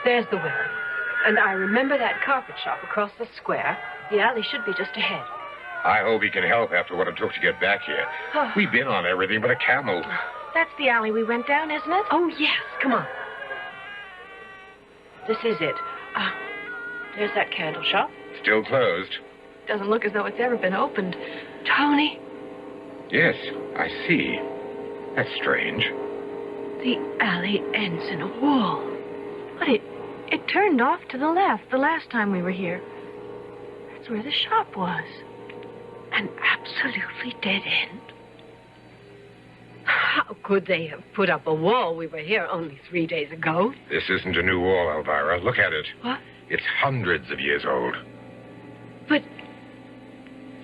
There's the window. And I remember that carpet shop across the square. The alley should be just ahead. I hope he can help after what it took to get back here. We've been on everything but a camel. That's the alley we went down, isn't it? Oh, yes. Come on. This is it. There's that candle shop. Still closed. Doesn't look as though it's ever been opened. Tony? Yes, I see. That's strange. The alley ends in a wall. But it turned off to the left the last time we were here. That's where the shop was. An absolutely dead end. How could they have put up a wall? We were here only 3 days ago. This isn't a new wall, Elvira. Look at it. What? It's hundreds of years old. But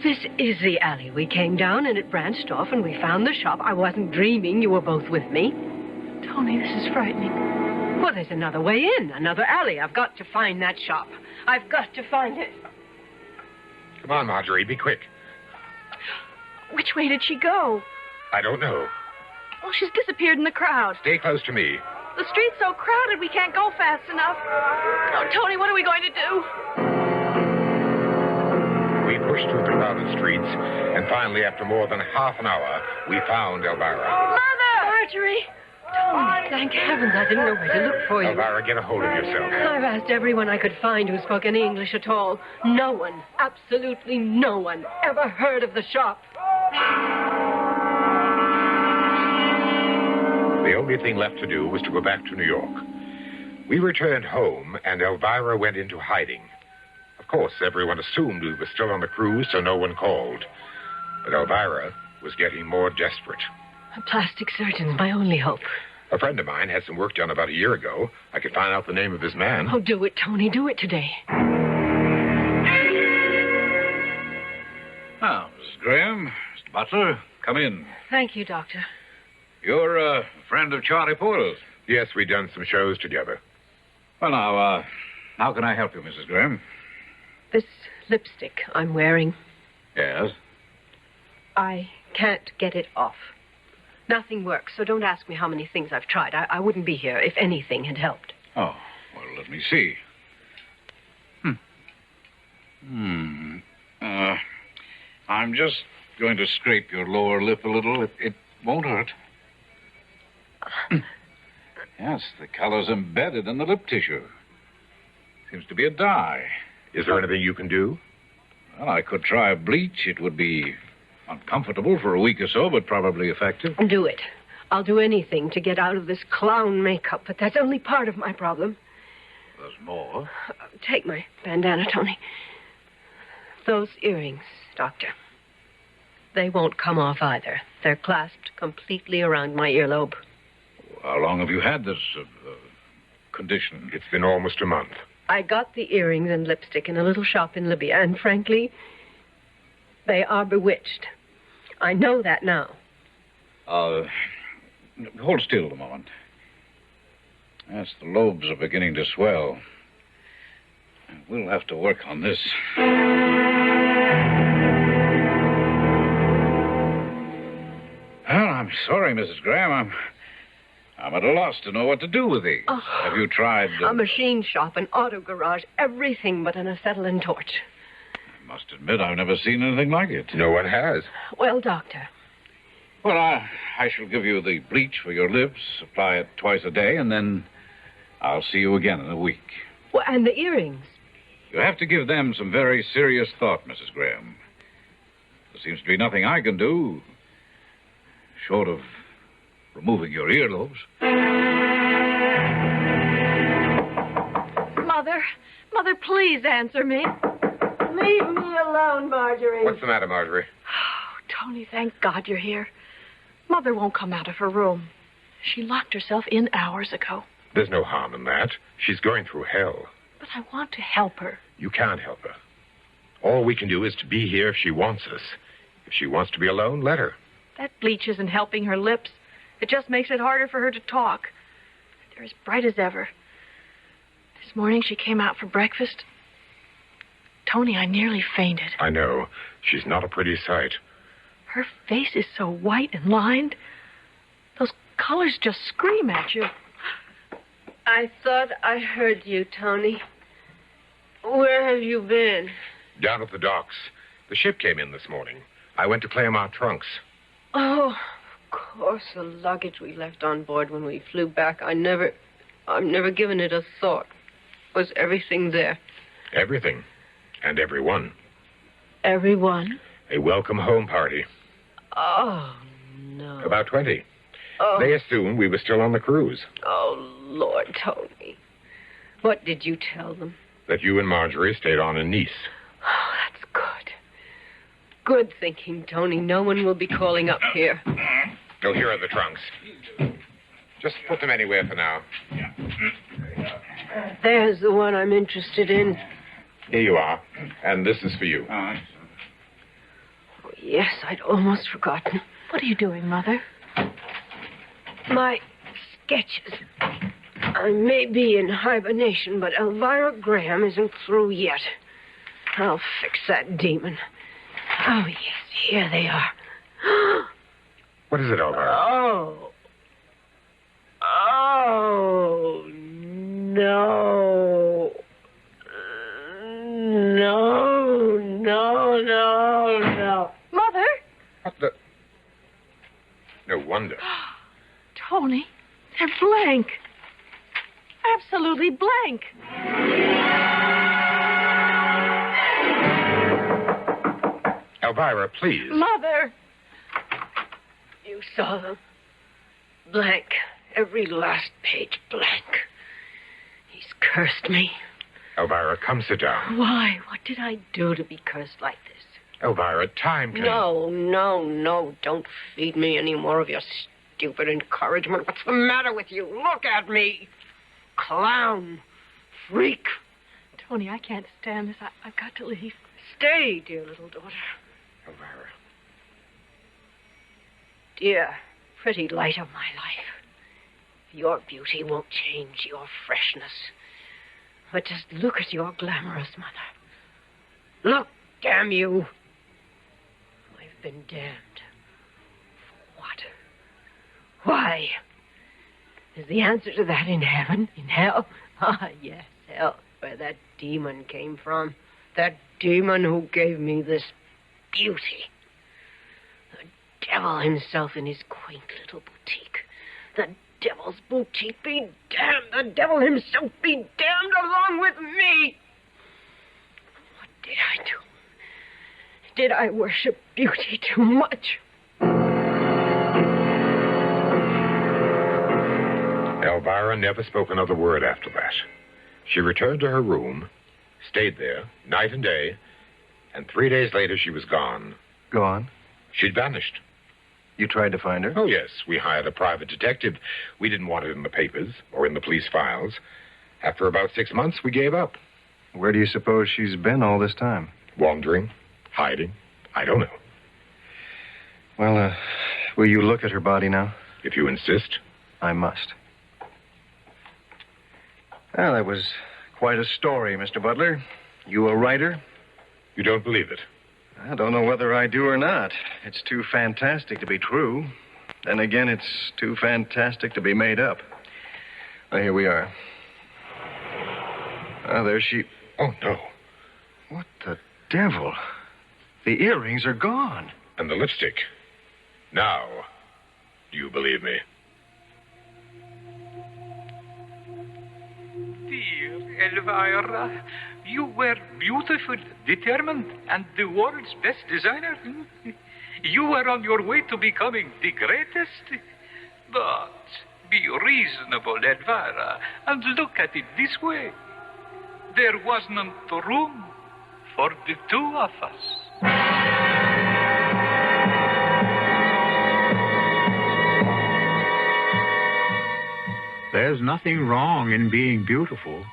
this is the alley we came down, and it branched off, and we found the shop. I wasn't dreaming. You were both with me. Tony, this is frightening. Well, there's another way in, another alley. I've got to find that shop. I've got to find it. Come on, Marjorie, be quick. Which way did she go? I don't know. Well, she's disappeared in the crowd. Stay close to me. The street's so crowded we can't go fast enough. Oh, Tony, what are we going to do? We pushed through the crowded streets, and finally, after more than half an hour, we found Elvira. Mother! Marjorie! Tony, thank heavens I didn't know where to look for you. Elvira, get a hold of yourself. I've asked everyone I could find who spoke any English at all. No one, absolutely no one, ever heard of the shop. The only thing left to do was to go back to New York. We returned home, and Elvira went into hiding. Of course, everyone assumed we were still on the cruise, so no one called. But Elvira was getting more desperate. A plastic surgeon's my only hope. A friend of mine had some work done about a year ago. I could find out the name of his man. Oh, do it, Tony. Do it today. Now, Mrs. Graham, Mr. Butler, come in. Thank you, Doctor. You're a friend of Charlie Porter's. Yes, we've done some shows together. Well, now, how can I help you, Mrs. Graham? This lipstick I'm wearing, Yes? I can't get it off. Nothing works, so don't ask me how many things I've tried. I wouldn't be here if anything had helped. Oh, well, let me see. I'm just going to scrape your lower lip a little. It won't hurt. Yes, the color's embedded in the lip tissue. Seems to be a dye. Is there anything you can do? Well, I could try a bleach. It would be uncomfortable for a week or so, but probably effective. Do it. I'll do anything to get out of this clown makeup, but that's only part of my problem. There's more. Take my bandana, Tony. Those earrings, Doctor. They won't come off either. They're clasped completely around my earlobe. How long have you had this condition? It's been almost a month. I got the earrings and lipstick in a little shop in Libya, and frankly, they are bewitched. I know that now. Hold still a moment. Yes, the lobes are beginning to swell. We'll have to work on this. Well, I'm sorry, Mrs. Graham. I'm at a loss to know what to do with these. Oh, have you tried... A machine shop, an auto garage, everything but an acetylene torch. I must admit I've never seen anything like it. No one has. Well, Doctor. Well, I shall give you the bleach for your lips, apply it twice a day, and then I'll see you again in a week. Well, and the earrings? You have to give them some very serious thought, Mrs. Graham. There seems to be nothing I can do. short of removing your earlobes. Mother, please answer me. Leave me alone, Marjorie. What's the matter, Marjorie? Oh, Tony, thank God you're here. Mother won't come out of her room. She locked herself in hours ago. There's no harm in that. She's going through hell. But I want to help her. You can't help her. All we can do is to be here if she wants us. If she wants to be alone, let her. That bleach isn't helping her lips. It just makes it harder for her to talk. They're as bright as ever. This morning she came out for breakfast. Tony, I nearly fainted. I know. She's not a pretty sight. Her face is so white and lined. Those colors just scream at you. I thought I heard you, Tony. Where have you been? Down at the docks. The ship came in this morning. I went to claim our trunks. Oh, of course, the luggage we left on board when we flew back. I've never given it a thought. Was everything there? Everything. And everyone. Everyone? A welcome home party. Oh, no. About 20. Oh. They assumed we were still on the cruise. Oh, Lord, Tony. What did you tell them? That you and Marjorie stayed on in Nice. Oh, that's good. Good thinking, Tony. No one will be calling up here. Oh, here are the trunks. Just put them anywhere for now. There's the one I'm interested in. Here you are. And this is for you. Oh, yes, I'd almost forgotten. What are you doing, Mother? My sketches. I may be in hibernation, but Elvira Graham isn't through yet. I'll fix that demon. Oh, yes, here they are. What is it, Elvira? Oh. Oh, no. No. Mother? What the? No wonder. Tony, they're blank. Absolutely blank. Elvira, please. Mother! You saw them. Blank. Every last page blank. He's cursed me. Elvira, come sit down. Why? What did I do to be cursed like this? Elvira, time can... No. Don't feed me any more of your stupid encouragement. What's the matter with you? Look at me. Clown. Freak. Tony, I can't stand this. I've got to leave. Stay, dear little daughter. Elvira. Dear, pretty light of my life. Your beauty won't change your freshness. But just look at your glamorous mother. Look, damn you. I've been damned. For what? Why? Is the answer to that in heaven? In hell? Ah, yes, hell, where that demon came from. That demon who gave me this beauty. The devil himself in his quaint little boutique. The devil's boutique be damned. The devil himself be damned along with me. What did I do? Did I worship beauty too much? Elvira never spoke another word after that. She returned to her room, stayed there night and day, and 3 days later she was gone. Gone? She'd vanished. You tried to find her? Oh, yes. We hired a private detective. We didn't want it in the papers or in the police files. After about 6 months, we gave up. Where do you suppose she's been all this time? Wandering, hiding. I don't know. Well, will you look at her body now? If you insist. I must. Well, that was quite a story, Mr. Butler. You a writer? You don't believe it? I don't know whether I do or not. It's too fantastic to be true. Then again, it's too fantastic to be made up. Well, here we are. Ah, there she... Oh, no. What the devil? The earrings are gone. And the lipstick. Now, do you believe me? Dear Elvira, you were beautiful, determined, and the world's best designer. You were on your way to becoming the greatest. But be reasonable, Elvira, and look at it this way. There wasn't room for the two of us. There's nothing wrong in being beautiful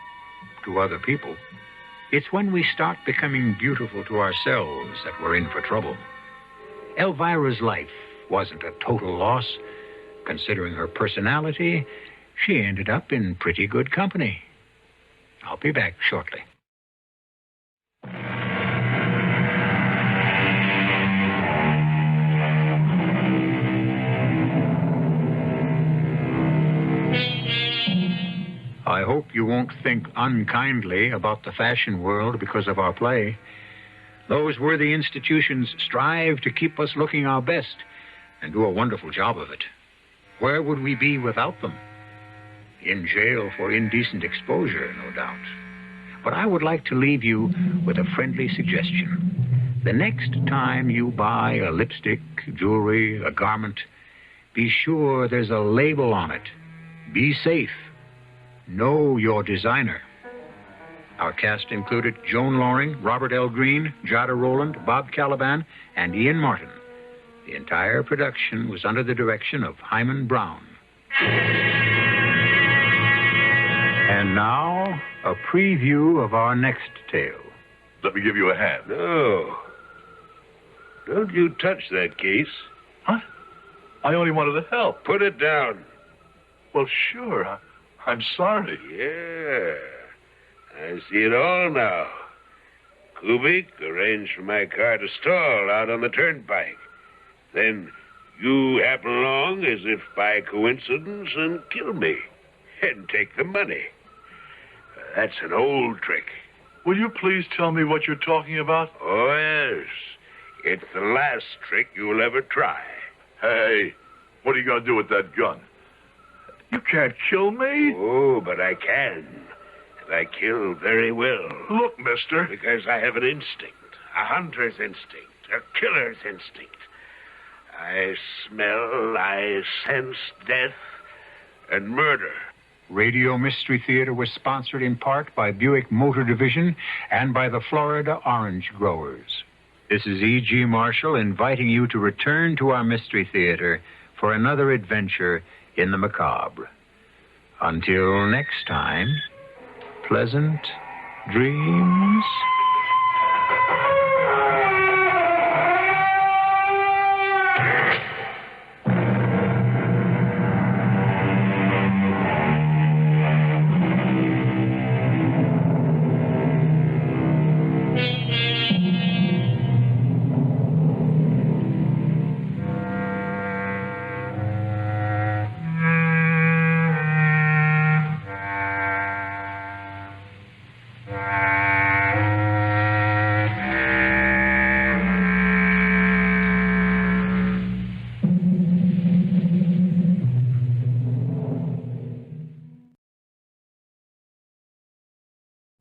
to other people. It's when we start becoming beautiful to ourselves that we're in for trouble. Elvira's life wasn't a total loss. Considering her personality, she ended up in pretty good company. I'll be back shortly. I hope you won't think unkindly about the fashion world because of our play. Those worthy institutions strive to keep us looking our best and do a wonderful job of it. Where would we be without them? In jail for indecent exposure, no doubt. But I would like to leave you with a friendly suggestion. The next time you buy a lipstick, jewelry, a garment, be sure there's a label on it. Be safe. Know your designer. Our cast included Joan Loring, Robert L. Greene, Jada Rowland, Bob Caliban, and Ian Martin. The entire production was under the direction of Hyman Brown. And now, a preview of our next tale. Let me give you a hand. No. Don't you touch that case. What? I only wanted to help. Put it down. Well, sure. I'm sorry. Yeah. I see it all now. Kubik arranged for my car to stall out on the turnpike. Then you happen along as if by coincidence and kill me and take the money. That's an old trick. Will you please tell me what you're talking about? Oh, yes. It's the last trick you'll ever try. Hey, what are you going to do with that gun? You can't kill me. Oh, but I can. And I kill very well. Look, mister. Because I have an instinct. A hunter's instinct. A killer's instinct. I smell, I sense death and murder. Radio Mystery Theater was sponsored in part by Buick Motor Division and by the Florida Orange Growers. This is E.G. Marshall inviting you to return to our Mystery Theater for another adventure in the macabre. Until next time, pleasant dreams.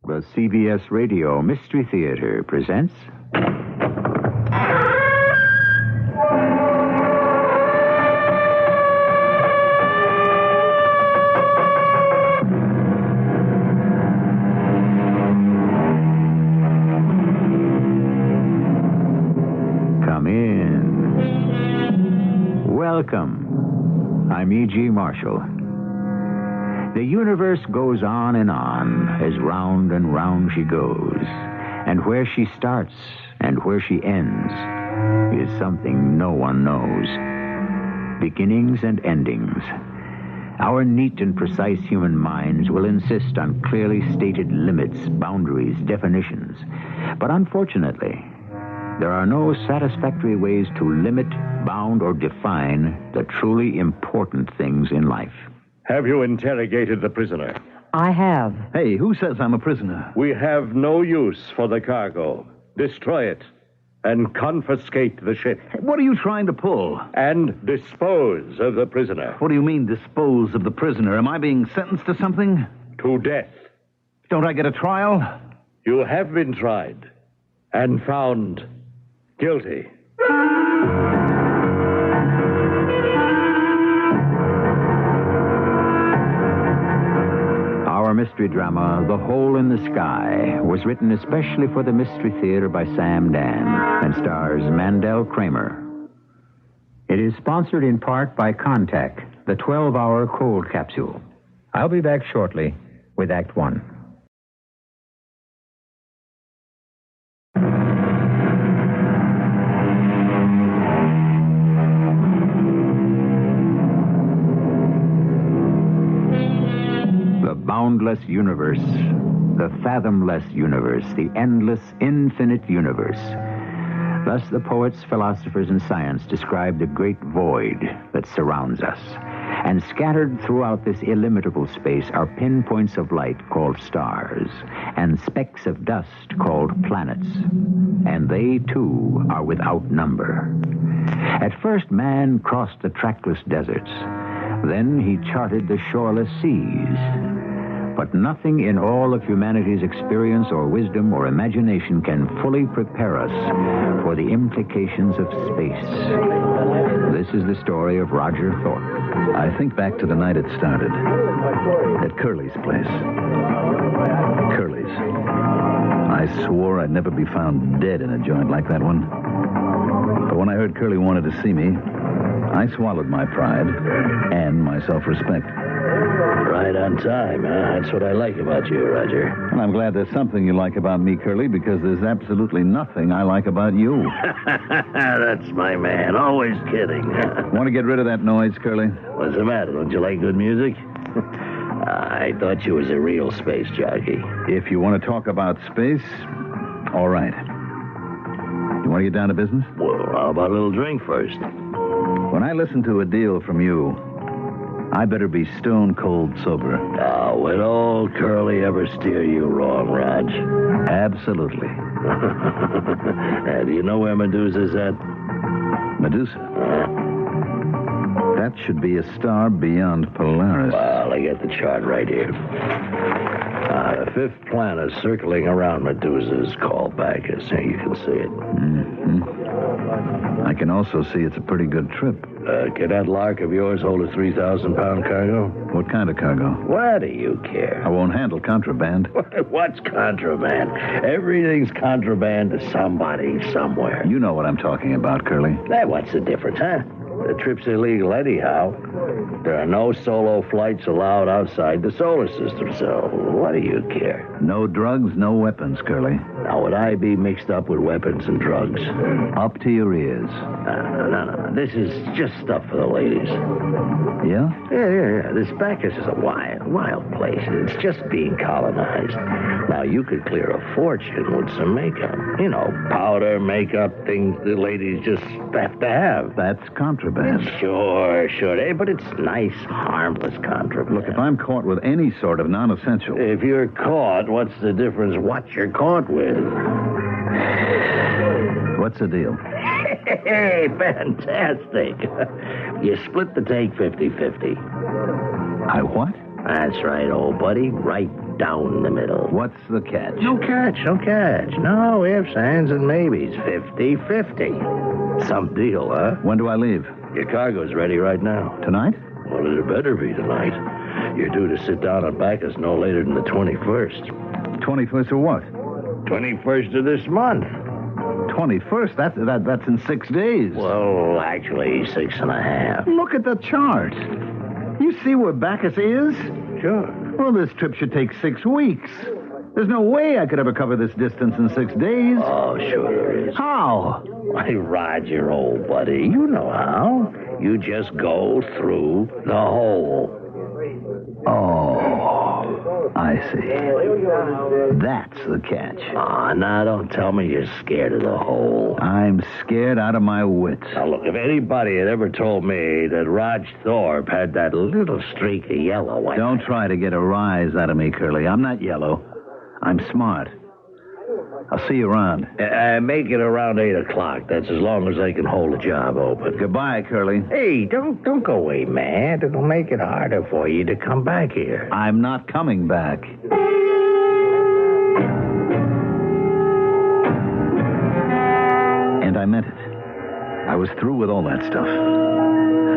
The CBS Radio Mystery Theater presents... Come in. Welcome. I'm E.G. Marshall. The universe goes on as round and round she goes. And where she starts and where she ends is something no one knows. Beginnings and endings. Our neat and precise human minds will insist on clearly stated limits, boundaries, definitions. But unfortunately, there are no satisfactory ways to limit, bound, or define the truly important things in life. Have you interrogated the prisoner? I have. Hey, who says I'm a prisoner? We have no use for the cargo. Destroy it and confiscate the ship. What are you trying to pull? And dispose of the prisoner. What do you mean, dispose of the prisoner? Am I being sentenced to something? To death. Don't I get a trial? You have been tried and found guilty. Our mystery drama, The Hole in the Sky, was written especially for the Mystery Theater by Sam Dan and stars Mandel Kramer. It is sponsored in part by Contact, the 12-hour cold capsule. I'll be back shortly with Act One. The boundless universe, the fathomless universe, the endless, infinite universe. Thus the poets, philosophers, and science describe the great void that surrounds us. And scattered throughout this illimitable space are pinpoints of light called stars, and specks of dust called planets. And they, too, are without number. At first, man crossed the trackless deserts. Then he charted the shoreless seas. But nothing in all of humanity's experience or wisdom or imagination can fully prepare us for the implications of space. This is the story of Roger Thorpe. I think back to the night it started. At Curly's place. Curly's. I swore I'd never be found dead in a joint like that one. But when I heard Curly wanted to see me, I swallowed my pride and my self-respect. Right on time, huh? That's what I like about you, Roger. And I'm glad there's something you like about me, Curly, because there's absolutely nothing I like about you. That's my man. Always kidding. Want to get rid of that noise, Curly? What's the matter? Don't you like good music? I thought you was a real space jockey. If you want to talk about space, all right. You want to get down to business? Well, how about a little drink first? When I listen to a deal from you, I better be stone cold sober. Oh, would old Curly ever steer you wrong, Raj? Absolutely. Do you know where Medusa's at? Medusa? That should be a star beyond Polaris. Well, I got the chart right here. The fifth planet circling around Medusa is called Bacchus. Here, you can see it. Mm-hmm. I can also see it's a pretty good trip. Can that lark of yours hold a 3,000-pound cargo? What kind of cargo? Why do you care? I won't handle contraband. What's contraband? Everything's contraband to somebody somewhere. You know what I'm talking about, Curly. What's the difference, huh? The trip's illegal anyhow. There are no solo flights allowed outside the solar system, so what do you care? No drugs, no weapons, Curly. Now, would I be mixed up with weapons and drugs? Up to your ears. No. This is just stuff for the ladies. Yeah? Yeah. This Bacchus is a wild place. It's just being colonized. Now, you could clear a fortune with some makeup. You know, powder, makeup, things the ladies just have to have. That's contraband. Sure. But it's nice, harmless contraband. Look, if I'm caught with any sort of non-essential... If you're caught, what's the difference what you're caught with? What's the deal? Hey, fantastic. You split the take 50-50. I what? That's right, old buddy. Right down the middle. What's the catch? No catch. No ifs, ands, and maybes. 50-50. Some deal, huh? When do I leave? Your cargo's ready right now. Tonight? Well, it better be tonight. You're due to sit down on Bacchus no later than the 21st. 21st of what? 21st of this month. 21st? That's in 6 days. Well, actually, 6.5. Look at the chart. You see where Bacchus is? Sure. Well, this trip should take 6 weeks. There's no way I could ever cover this distance in 6 days. Oh, sure there is. How? Why, Roger, old buddy, you know how. You just go through the hole. Oh, I see. That's the catch. Now don't tell me you're scared of the hole. I'm scared out of my wits. Now, look, if anybody had ever told me that Raj Thorpe had that little streak of yellow... Don't try to get a rise out of me, Curly. I'm not yellow. I'm smart. I'll see you around. Make it around 8 o'clock. That's as long as I can hold the job open. Goodbye, Curly. Hey, don't go away, man. It'll make it harder for you to come back here. I'm not coming back. And I meant it. was through with all that stuff.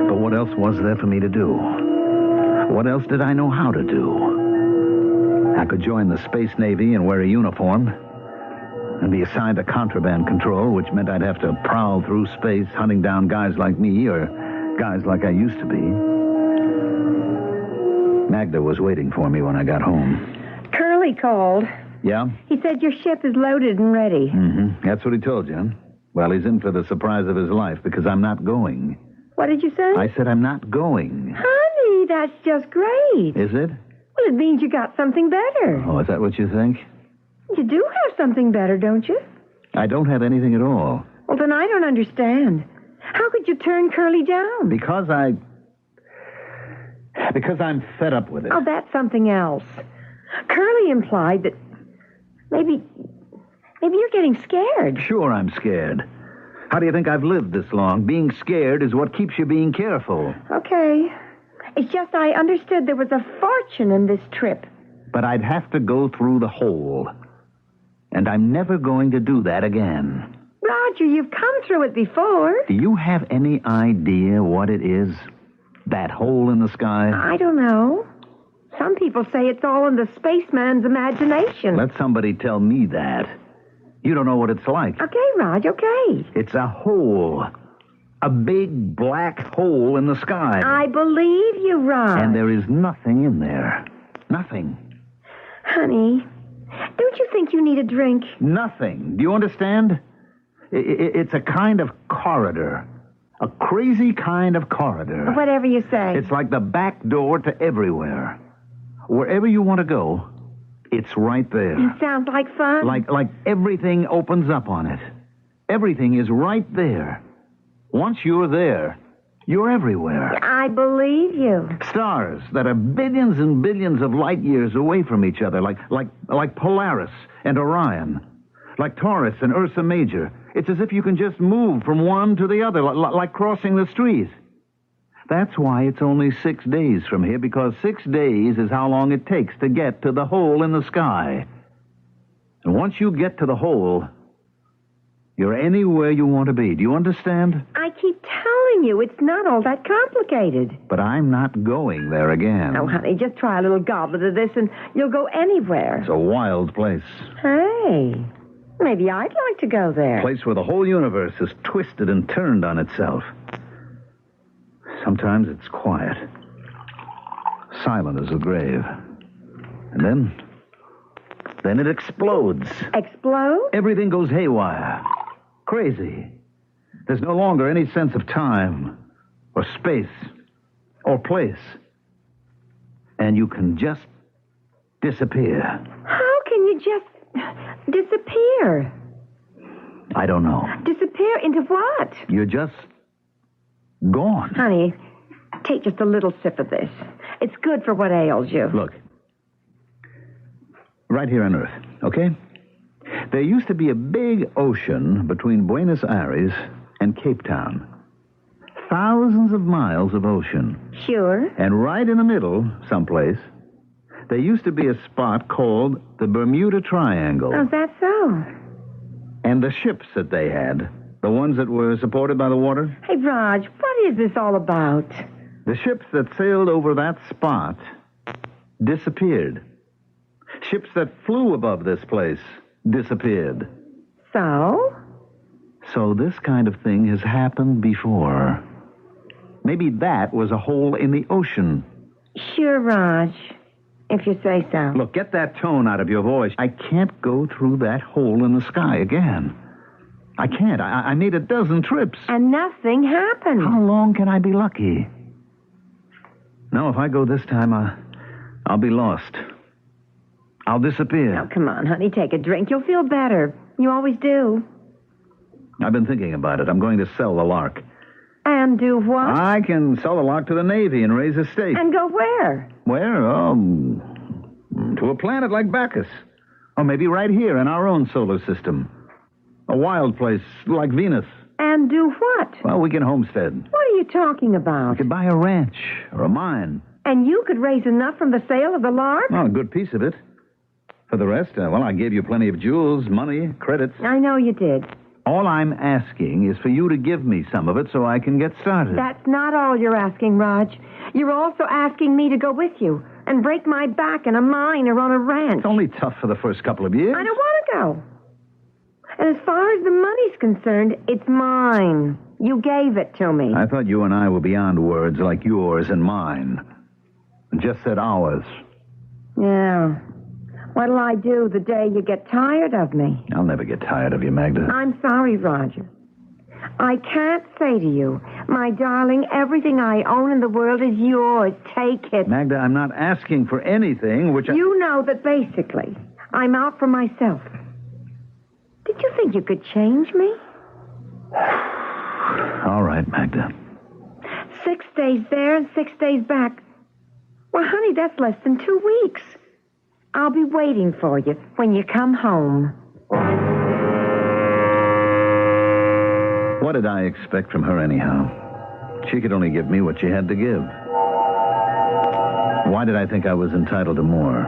But what else was there for me to do? What else did I know how to do? I could join the Space Navy and wear a uniform and be assigned to contraband control, which meant I'd have to prowl through space hunting down guys like me or guys like I used to be. Magda was waiting for me when I got home. Curly called. Yeah? He said your ship is loaded and ready. Mm-hmm. That's what he told you. Well, he's in for the surprise of his life because I'm not going. What did you say? I said I'm not going. Honey, that's just great. Is it? Well, it means you got something better. Oh, is that what you think? You do have something better, don't you? I don't have anything at all. Well, then I don't understand. How could you turn Curly down? Because I'm fed up with it. Oh, that's something else. Curly implied that maybe you're getting scared. Sure, I'm scared. How do you think I've lived this long? Being scared is what keeps you being careful. Okay. It's just I understood there was a fortune in this trip. But I'd have to go through the hole. And I'm never going to do that again. Roger, you've come through it before. Do you have any idea what it is? That hole in the sky? I don't know. Some people say it's all in the spaceman's imagination. Let somebody tell me that. You don't know what it's like. Okay, Raj, okay. It's a hole. A big black hole in the sky. I believe you, Raj. And there is nothing in there. Nothing. Honey, don't you think you need a drink? Nothing. Do you understand? It's a kind of corridor. A crazy kind of corridor. Whatever you say. It's like the back door to everywhere. Wherever you want to go, it's right there. It sounds like fun. Like everything opens up on it. Everything is right there. Once you're there, you're everywhere. I believe you. Stars that are billions and billions of light years away from each other, like Polaris and Orion, like Taurus and Ursa Major. It's as if you can just move from one to the other, like crossing the street. That's why it's only 6 days from here, because 6 days is how long it takes to get to the hole in the sky. And once you get to the hole, you're anywhere you want to be. Do you understand? I keep telling you, it's not all that complicated. But I'm not going there again. Oh, honey, just try a little goblet of this and you'll go anywhere. It's a wild place. Hey, maybe I'd like to go there. A place where the whole universe is twisted and turned on itself. Sometimes it's quiet. Silent as the grave. And then it explodes. Explode? Everything goes haywire. Crazy. There's no longer any sense of time or space or place. And you can just disappear. How can you just disappear? I don't know. Disappear into what? You're just gone. Honey, take just a little sip of this. It's good for what ails you. Look. Right here on Earth, okay? There used to be a big ocean between Buenos Aires and Cape Town. Thousands of miles of ocean. Sure. And right in the middle, someplace, there used to be a spot called the Bermuda Triangle. Oh, is that so? And the ships that they had, the ones that were supported by the water? Hey, Raj, what is this all about? The ships that sailed over that spot disappeared. Ships that flew above this place disappeared. So? So this kind of thing has happened before. Maybe that was a hole in the ocean. Sure, Raj, if you say so. Look, get that tone out of your voice. I can't go through that hole in the sky again. I can't. I made a dozen trips. And nothing happened. How long can I be lucky? No, if I go this time, I'll be lost. I'll disappear. Now, come on, honey, take a drink. You'll feel better. You always do. I've been thinking about it. I'm going to sell the Lark. And do what? I can sell the Lark to the Navy and raise a stake. And go where? Where? To a planet like Bacchus. Or maybe right here in our own solar system. A wild place like Venus. And do what? Well, we can homestead. What are you talking about? We could buy a ranch or a mine. And you could raise enough from the sale of the Lark? Well, a good piece of it. For the rest, I gave you plenty of jewels, money, credits. I know you did. All I'm asking is for you to give me some of it so I can get started. That's not all you're asking, Raj. You're also asking me to go with you and break my back in a mine or on a ranch. It's only tough for the first couple of years. I don't want to go. And as far as the money's concerned, it's mine. You gave it to me. I thought you and I were beyond words like yours and mine. Just said ours. Yeah. What'll I do the day you get tired of me? I'll never get tired of you, Magda. I'm sorry, Roger. I can't say to you, my darling, everything I own in the world is yours. Take it. Magda, I'm not asking for anything which You know that basically, I'm out for myself. Did you think you could change me? All right, Magda. 6 days there and 6 days back. Well, honey, that's less than 2 weeks. I'll be waiting for you when you come home. What did I expect from her anyhow? She could only give me what she had to give. Why did I think I was entitled to more?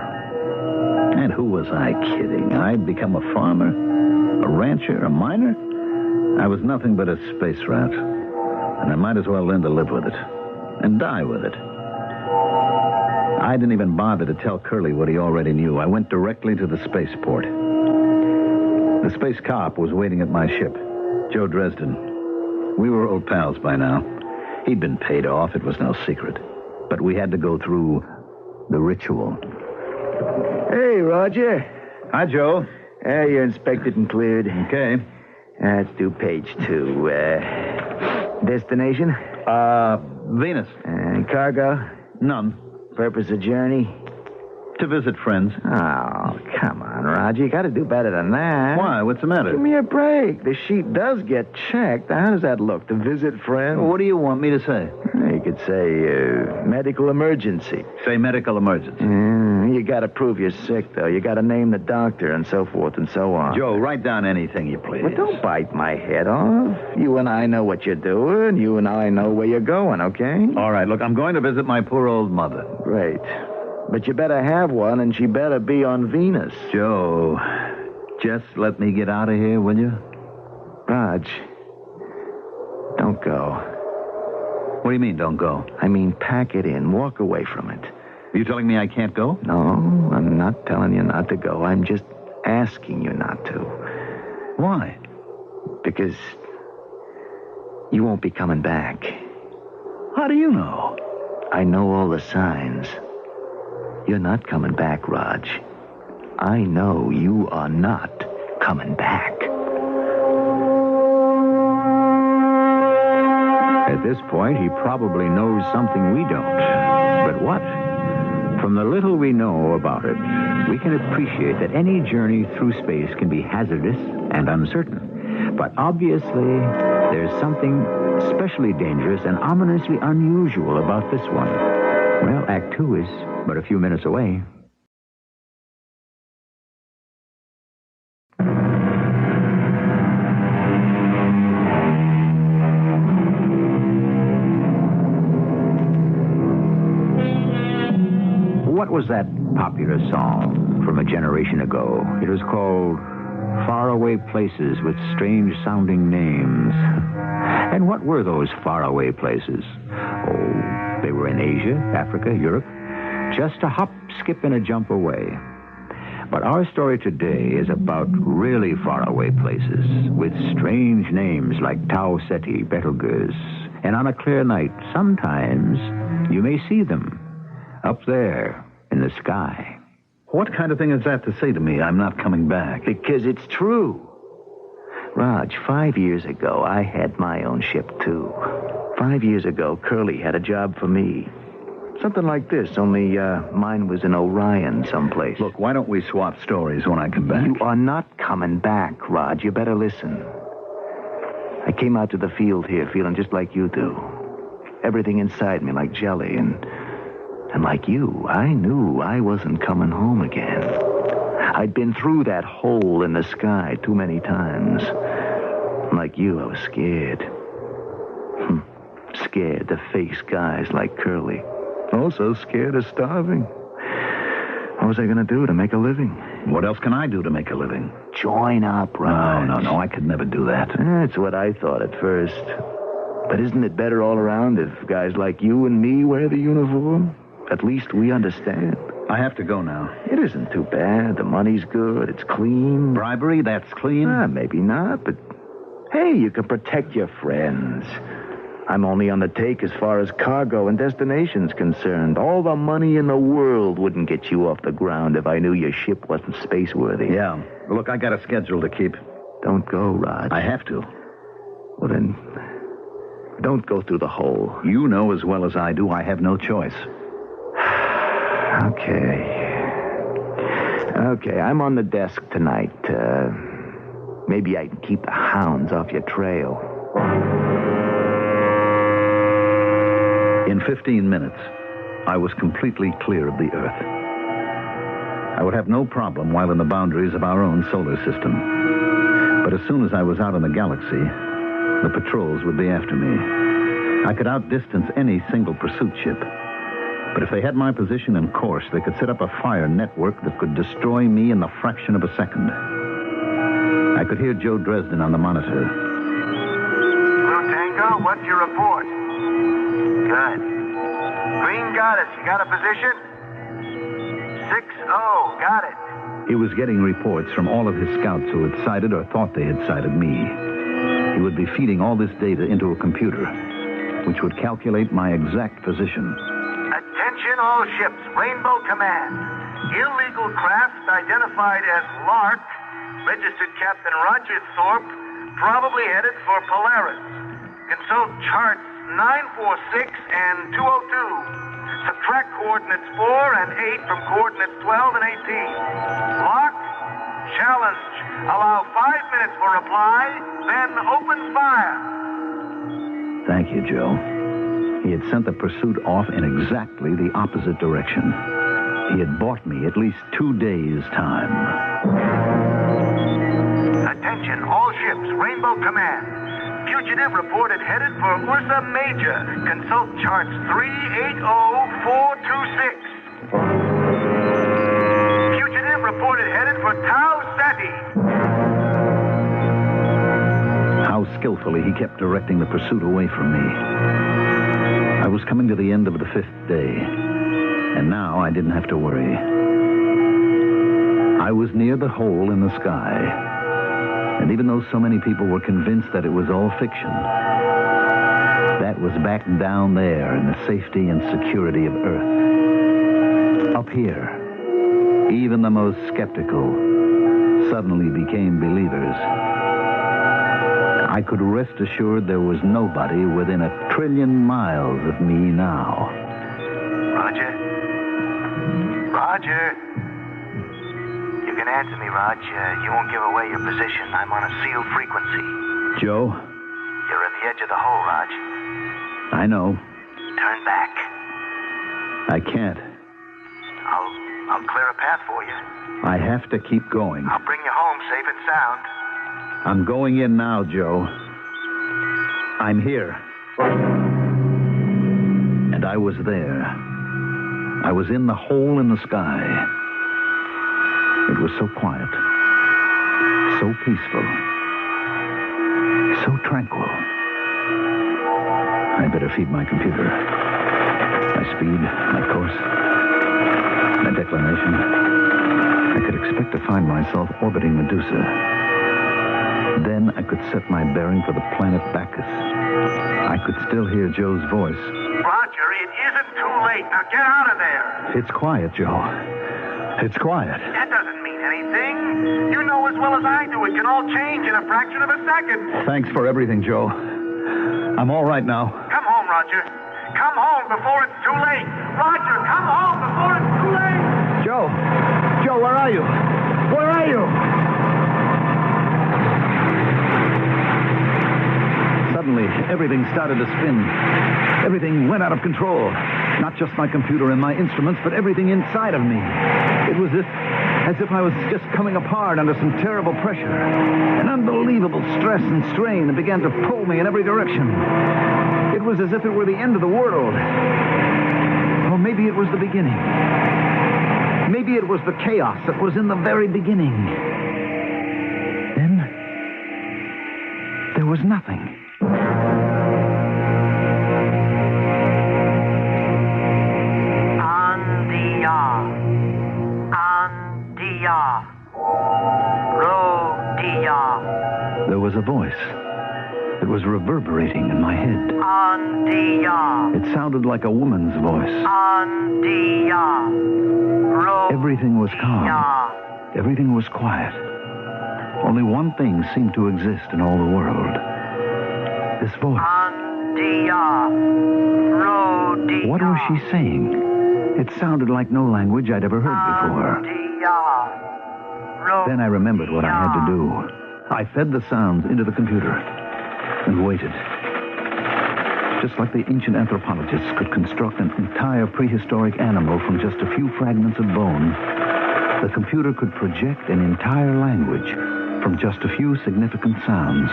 And who was I kidding? I'd become a farmer, a rancher, a miner? I was nothing but a space rat. And I might as well learn to live with it. And die with it. I didn't even bother to tell Curly what he already knew. I went directly to the spaceport. The space cop was waiting at my ship, Joe Dresden. We were old pals by now. He'd been paid off. It was no secret. But we had to go through the ritual. Hey, Roger. Hi, Joe. You're inspected and cleared. Okay. Let's do page 2. Destination? Venus. And cargo? None. Purpose of journey? To visit friends. Oh, come on, Roger. You got to do better than that. Why? What's the matter? Give me a break. The sheet does get checked. How does that look? To visit friends? Well, what do you want me to say? You could say medical emergency. Say medical emergency. You got to prove you're sick, though. You got to name the doctor and so forth and so on. Joe, write down anything you please. Well, don't bite my head off. You and I know what you're doing. You and I know where you're going, okay? All right, look, I'm going to visit my poor old mother. Great. But you better have one, and she better be on Venus. Joe, just let me get out of here, will you? Raj, don't go. What do you mean, don't go? I mean, pack it in. Walk away from it. Are you telling me I can't go? No, I'm not telling you not to go. I'm just asking you not to. Why? Because you won't be coming back. How do you know? I know all the signs. You're not coming back, Raj. I know you are not coming back. At this point, he probably knows something we don't. But what? From the little we know about it, we can appreciate that any journey through space can be hazardous and uncertain. But obviously, there's something especially dangerous and ominously unusual about this one. Well, Act 2 is but a few minutes away. What was that popular song from a generation ago? It was called Faraway Places with Strange-Sounding Names. And what were those faraway places? Oh, they were in Asia, Africa, Europe, just a hop, skip, and a jump away. But our story today is about really faraway places with strange names like Tau Ceti, Betelgeuse. And on a clear night, sometimes you may see them up there in the sky. What kind of thing is that to say to me? I'm not coming back. Because it's true. Raj, 5 years ago, I had my own ship, too. 5 years ago, Curly had a job for me. Something like this, only mine was in Orion someplace. Look, why don't we swap stories when I come back? You are not coming back, Raj. You better listen. I came out to the field here feeling just like you do. Everything inside me like jelly, and like you, I knew I wasn't coming home again. I'd been through that hole in the sky too many times. Like you, I was scared. Scared to face guys like Curly. Also scared of starving. What was I going to do to make a living? What else can I do to make a living? Join up, Raj. No. I could never do that. That's what I thought at first. But isn't it better all around if guys like you and me wear the uniform? At least we understand. I have to go now. It isn't too bad. The money's good. It's clean. Bribery, that's clean? Maybe not, but hey, you can protect your friends. I'm only on the take as far as cargo and destination's concerned. All the money in the world wouldn't get you off the ground if I knew your ship wasn't space-worthy. Yeah. Look, I got a schedule to keep. Don't go, Rod. I have to. Well, then, don't go through the hole. You know as well as I do I have no choice. Okay, I'm on the desk tonight. Maybe I can keep the hounds off your trail. In 15 minutes, I was completely clear of the Earth. I would have no problem while in the boundaries of our own solar system. But as soon as I was out in the galaxy, the patrols would be after me. I could outdistance any single pursuit ship. But if they had my position and course, they could set up a fire network that could destroy me in the fraction of a second. I could hear Joe Dresden on the monitor. Blue Tango, what's your report? Good. Green Goddess, you got a position? 6-0, got it. He was getting reports from all of his scouts who had sighted or thought they had sighted me. He would be feeding all this data into a computer, which would calculate my exact position. Attention all ships, Rainbow Command. Illegal craft identified as Lark, registered Captain Roger Thorpe, probably headed for Polaris. Consult charts 946 and 202. Subtract coordinates 4 and 8 from coordinates 12 and 18. Lark, challenge. Allow 5 minutes for reply, then open fire. Thank you, Joe. He had sent the pursuit off in exactly the opposite direction. He had bought me at least 2 days' time. Attention, all ships, Rainbow Command. Fugitive reported headed for Ursa Major. Consult charts 380426. Fugitive reported headed for Tau Ceti. How skillfully he kept directing the pursuit away from me. I was coming to the end of the 5th day, and now I didn't have to worry. I was near the hole in the sky, and even though so many people were convinced that it was all fiction, that was back down there in the safety and security of Earth. Up here, even the most skeptical suddenly became believers. I could rest assured there was nobody within 1 trillion miles of me now. Roger? Roger? You can answer me, Rog. You won't give away your position. I'm on a sealed frequency. Joe? You're at the edge of the hole, Rog. I know. Turn back. I can't. I'll clear a path for you. I have to keep going. I'll bring you home safe and sound. I'm going in now, Joe. I'm here. And I was there. I was in the hole in the sky. It was so quiet, so peaceful, so tranquil. I better feed my computer. My speed, my course, my declination. I could expect to find myself orbiting Medusa. Then I could set my bearing for the planet Bacchus. I could still hear Joe's voice. Roger, it isn't too late. Now get out of there. It's quiet, Joe. It's quiet. That doesn't mean anything. You know as well as I do it can all change in a fraction of a second. Thanks for everything, Joe. I'm all right now. Come home, Roger. Come home before it's too late. Roger, come home before it's too late. Joe! Joe, where are you? Where are you? Suddenly, everything started to spin. Everything went out of control. Not just my computer and my instruments, but everything inside of me. It was as if I was just coming apart under some terrible pressure. An unbelievable stress and strain that began to pull me in every direction. It was as if it were the end of the world. Or maybe it was the beginning. Maybe it was the chaos that was in the very beginning. Then, there was nothing. There was a voice. It was reverberating in my head. It sounded like a woman's voice. Everything was calm. Everything was quiet. Only one thing seemed to exist in all the world. This voice. What was she saying? It sounded like no language I'd ever heard before. Then I remembered what I had to do. I fed the sounds into the computer and waited. Just like the ancient anthropologists could construct an entire prehistoric animal from just a few fragments of bone, the computer could project an entire language from just a few significant sounds.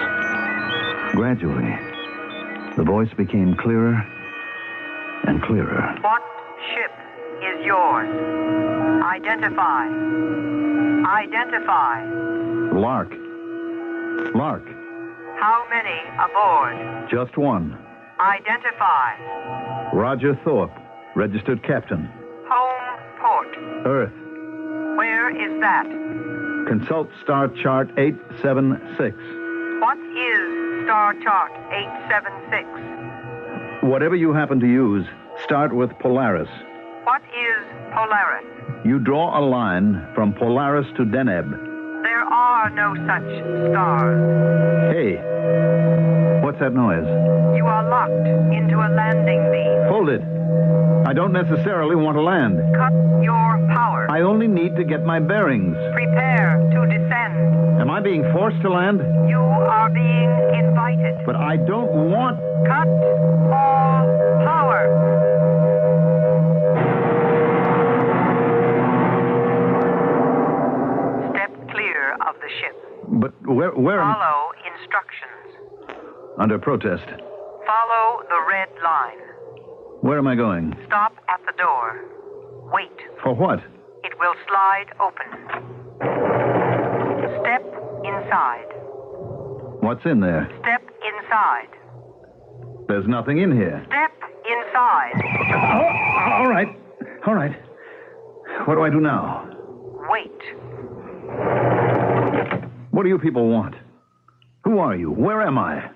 Gradually, the voice became clearer and clearer. What ship is yours? Identify. Identify. Lark. Lark. How many aboard? Just one. Identify. Roger Thorpe, registered captain. Home port. Earth. Where is that? Consult Star Chart 876. What is Star Chart 876? Whatever you happen to use, start with Polaris. What is Polaris? You draw a line from Polaris to Deneb. There are no such stars. Hey, what's that noise? You are locked into a landing beam. Hold it. I don't necessarily want to land. Cut your power. I only need to get my bearings. Prepare to descend. Am I being forced to land? You are being invited. But I don't want... Cut all power. Of the ship. But where am... Follow instructions. Under protest. Follow the red line. Where am I going? Stop at the door. Wait. For what? It will slide open. Step inside. What's in there? Step inside. There's nothing in here. Step inside. Oh, all right. All right. What do I do now? Wait. What do you people want? Who are you? Where am I?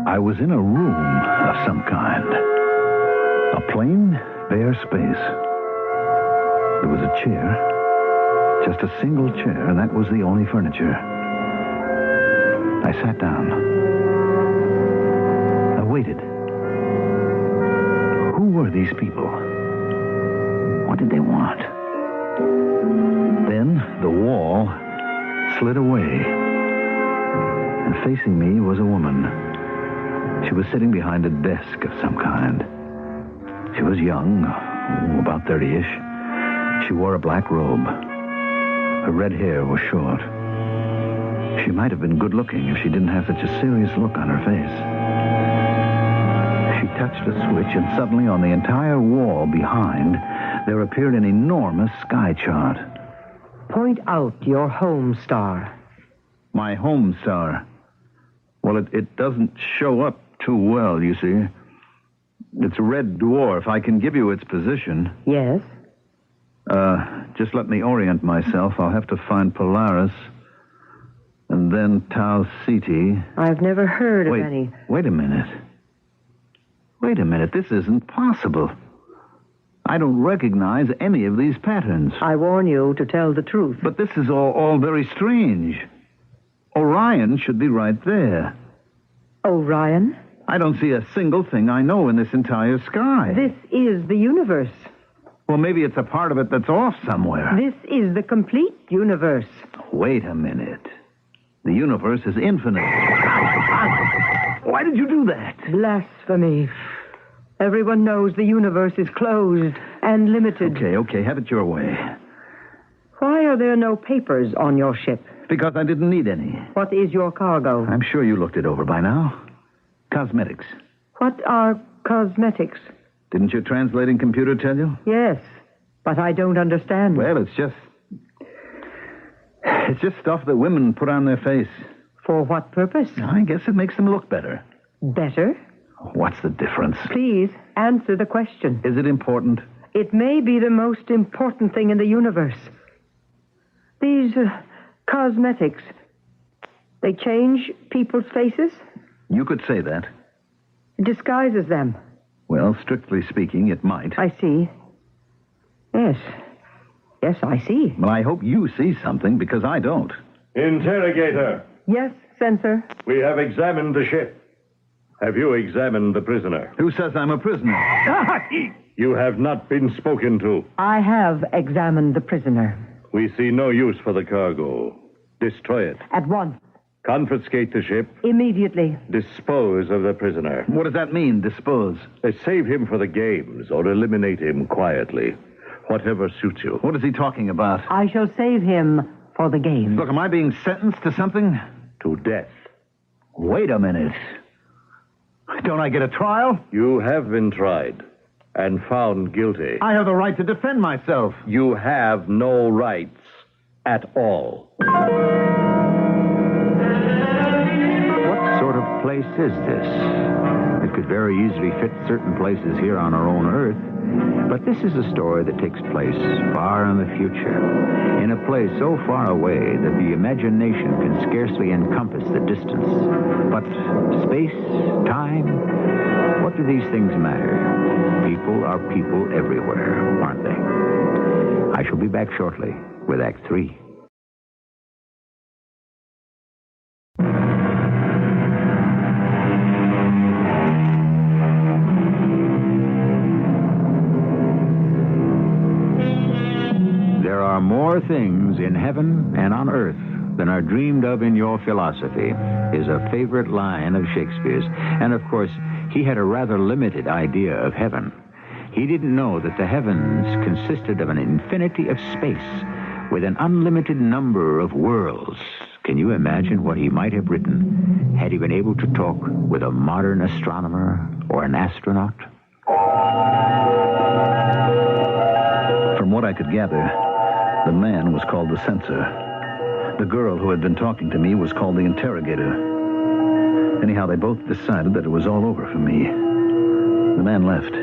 I was in a room of some kind. A plain, bare space. There was a chair. Just a single chair, and that was the only furniture. I sat down. I waited. Who were these people? What did they want? Then the wall slid away, and facing me was a woman. She was sitting behind a desk of some kind. She was young, about 30-ish. She wore a black robe. Her red hair was short. She might have been good-looking if she didn't have such a serious look on her face. She touched a switch, and suddenly on the entire wall behind, there appeared an enormous sky chart. Point out your home star. My home star? Well, it doesn't show up too well, you see. It's a red dwarf. I can give you its position. Yes? Just let me orient myself. I'll have to find Polaris. And then Tau Ceti. I've never heard of any. Wait a minute. Wait a minute. This isn't possible. I don't recognize any of these patterns. I warn you to tell the truth. But this is all very strange. Orion should be right there. Orion? I don't see a single thing I know in this entire sky. This is the universe. Well, maybe it's a part of it that's off somewhere. This is the complete universe. Wait a minute. The universe is infinite. Why did you do that? Blasphemy. Everyone knows the universe is closed and limited. Okay, have it your way. Why are there no papers on your ship? Because I didn't need any. What is your cargo? I'm sure you looked it over by now. Cosmetics. What are cosmetics? Didn't your translating computer tell you? Yes, but I don't understand. Well, it's just stuff that women put on their face. For what purpose? I guess it makes them look better. Better? What's the difference? Please, answer the question. Is it important? It may be the most important thing in the universe. These cosmetics, they change people's faces? You could say that. It disguises them. Well, strictly speaking, it might. I see. Yes. Yes, I see. Well, I hope you see something, because I don't. Interrogator. Yes, censor. We have examined the ship. Have you examined the prisoner? Who says I'm a prisoner? You have not been spoken to. I have examined the prisoner. We see no use for the cargo. Destroy it. At once. Confiscate the ship. Immediately. Dispose of the prisoner. What does that mean, dispose? Save him for the games or eliminate him quietly. Whatever suits you. What is he talking about? I shall save him for the game. Look, am I being sentenced to something? To death. Wait a minute. Don't I get a trial? You have been tried and found guilty. I have the right to defend myself. You have no rights at all. What sort of place is this? It could very easily fit certain places here on our own Earth, but this is a story that takes place far in the future, in a place so far away that the imagination can scarcely encompass the distance. But space, time, what do these things matter? People are people everywhere, aren't they? I shall be back shortly with Act 3. There are more things in heaven and on earth than are dreamed of in your philosophy, is a favorite line of Shakespeare's. And of course, he had a rather limited idea of heaven. He didn't know that the heavens consisted of an infinity of space with an unlimited number of worlds. Can you imagine what he might have written had he been able to talk with a modern astronomer or an astronaut? From what I could gather, the man was called the censor. The girl who had been talking to me was called the interrogator. Anyhow, they both decided that it was all over for me. The man left.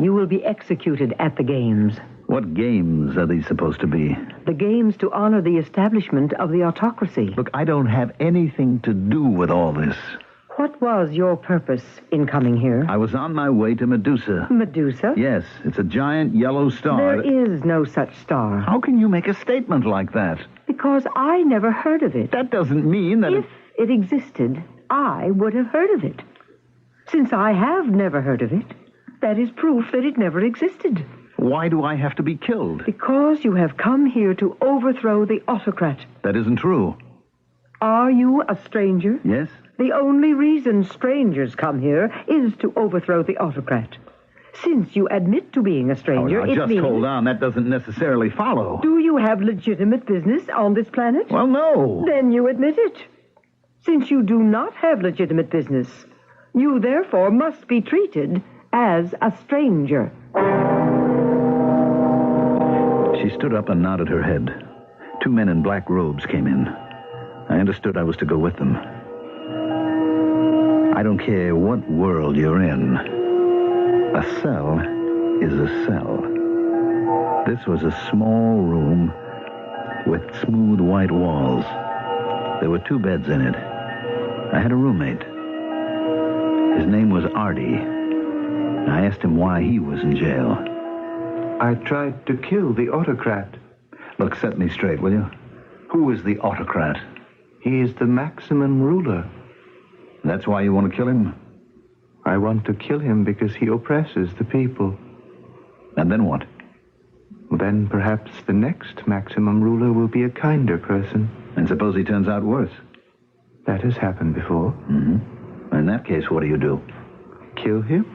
You will be executed at the games. What games are these supposed to be? The games to honor the establishment of the autocracy. Look, I don't have anything to do with all this. What was your purpose in coming here? I was on my way to Medusa. Medusa? Yes, it's a giant yellow star. There is no such star. How can you make a statement like that? Because I never heard of it. That doesn't mean that if it existed, I would have heard of it. Since I have never heard of it, that is proof that it never existed. Why do I have to be killed? Because you have come here to overthrow the autocrat. That isn't true. Are you a stranger? Yes. The only reason strangers come here is to overthrow the autocrat. Since you admit to being a stranger, it means... Just hold on. That doesn't necessarily follow. Do you have legitimate business on this planet? Well, no. Then you admit it. Since you do not have legitimate business, you therefore must be treated as a stranger. She stood up and nodded her head. 2 men in black robes came in. I understood I was to go with them. I don't care what world you're in. A cell is a cell. This was a small room with smooth white walls. There were 2 beds in it. I had a roommate. His name was Artie. I asked him why he was in jail. I tried to kill the autocrat. Look, set me straight, will you? Who is the autocrat? He is the maximum ruler. That's why you want to kill him? I want to kill him because he oppresses the people. And then what? Then perhaps the next maximum ruler will be a kinder person. And suppose he turns out worse? That has happened before. Mm-hmm. In that case, what do you do? Kill him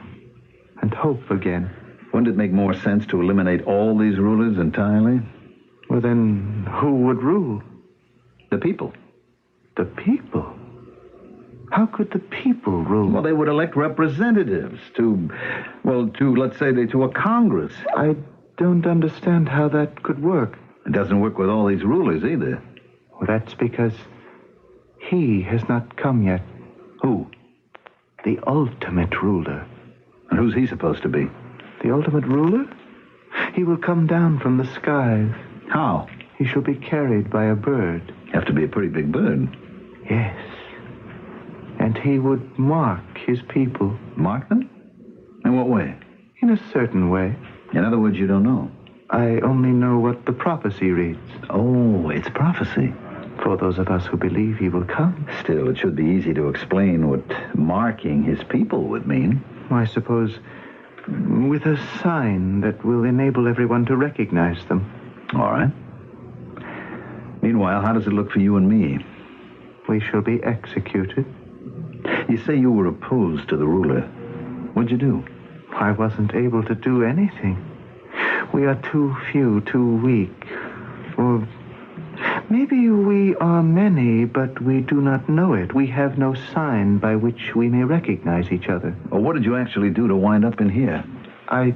and hope again. Wouldn't it make more sense to eliminate all these rulers entirely? Well, then, who would rule? The people. The people? How could the people rule? Well, they would elect representatives to, let's say, to a Congress. I don't understand how that could work. It doesn't work with all these rulers either. Well, that's because he has not come yet. Who? The ultimate ruler. And who's he supposed to be? The ultimate ruler? He will come down from the skies. How? He shall be carried by a bird. Have to be a pretty big bird. Yes. And he would mark his people. Mark them? In what way? In a certain way. In other words, you don't know. I only know what the prophecy reads. Oh, it's prophecy. For those of us who believe he will come. Still, it should be easy to explain what marking his people would mean. I suppose with a sign that will enable everyone to recognize them. All right. Meanwhile, how does it look for you and me? We shall be executed. You say you were opposed to the ruler. What'd you do? I wasn't able to do anything. We are too few, too weak. Or maybe we are many, but we do not know it. We have no sign by which we may recognize each other. Well, what did you actually do to wind up in here? I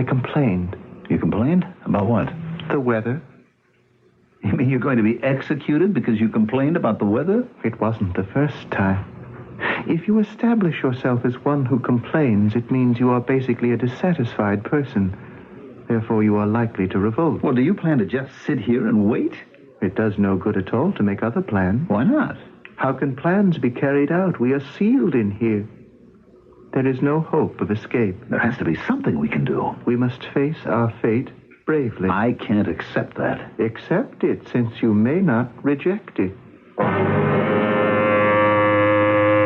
complained. You complained? About what? The weather. You mean you're going to be executed because you complained about the weather? It wasn't the first time. If you establish yourself as one who complains, it means you are basically a dissatisfied person. Therefore, you are likely to revolt. Well, do you plan to just sit here and wait? It does no good at all to make other plans. Why not? How can plans be carried out? We are sealed in here. There is no hope of escape. There has to be something we can do. We must face our fate bravely. I can't accept that. Accept it, since you may not reject it.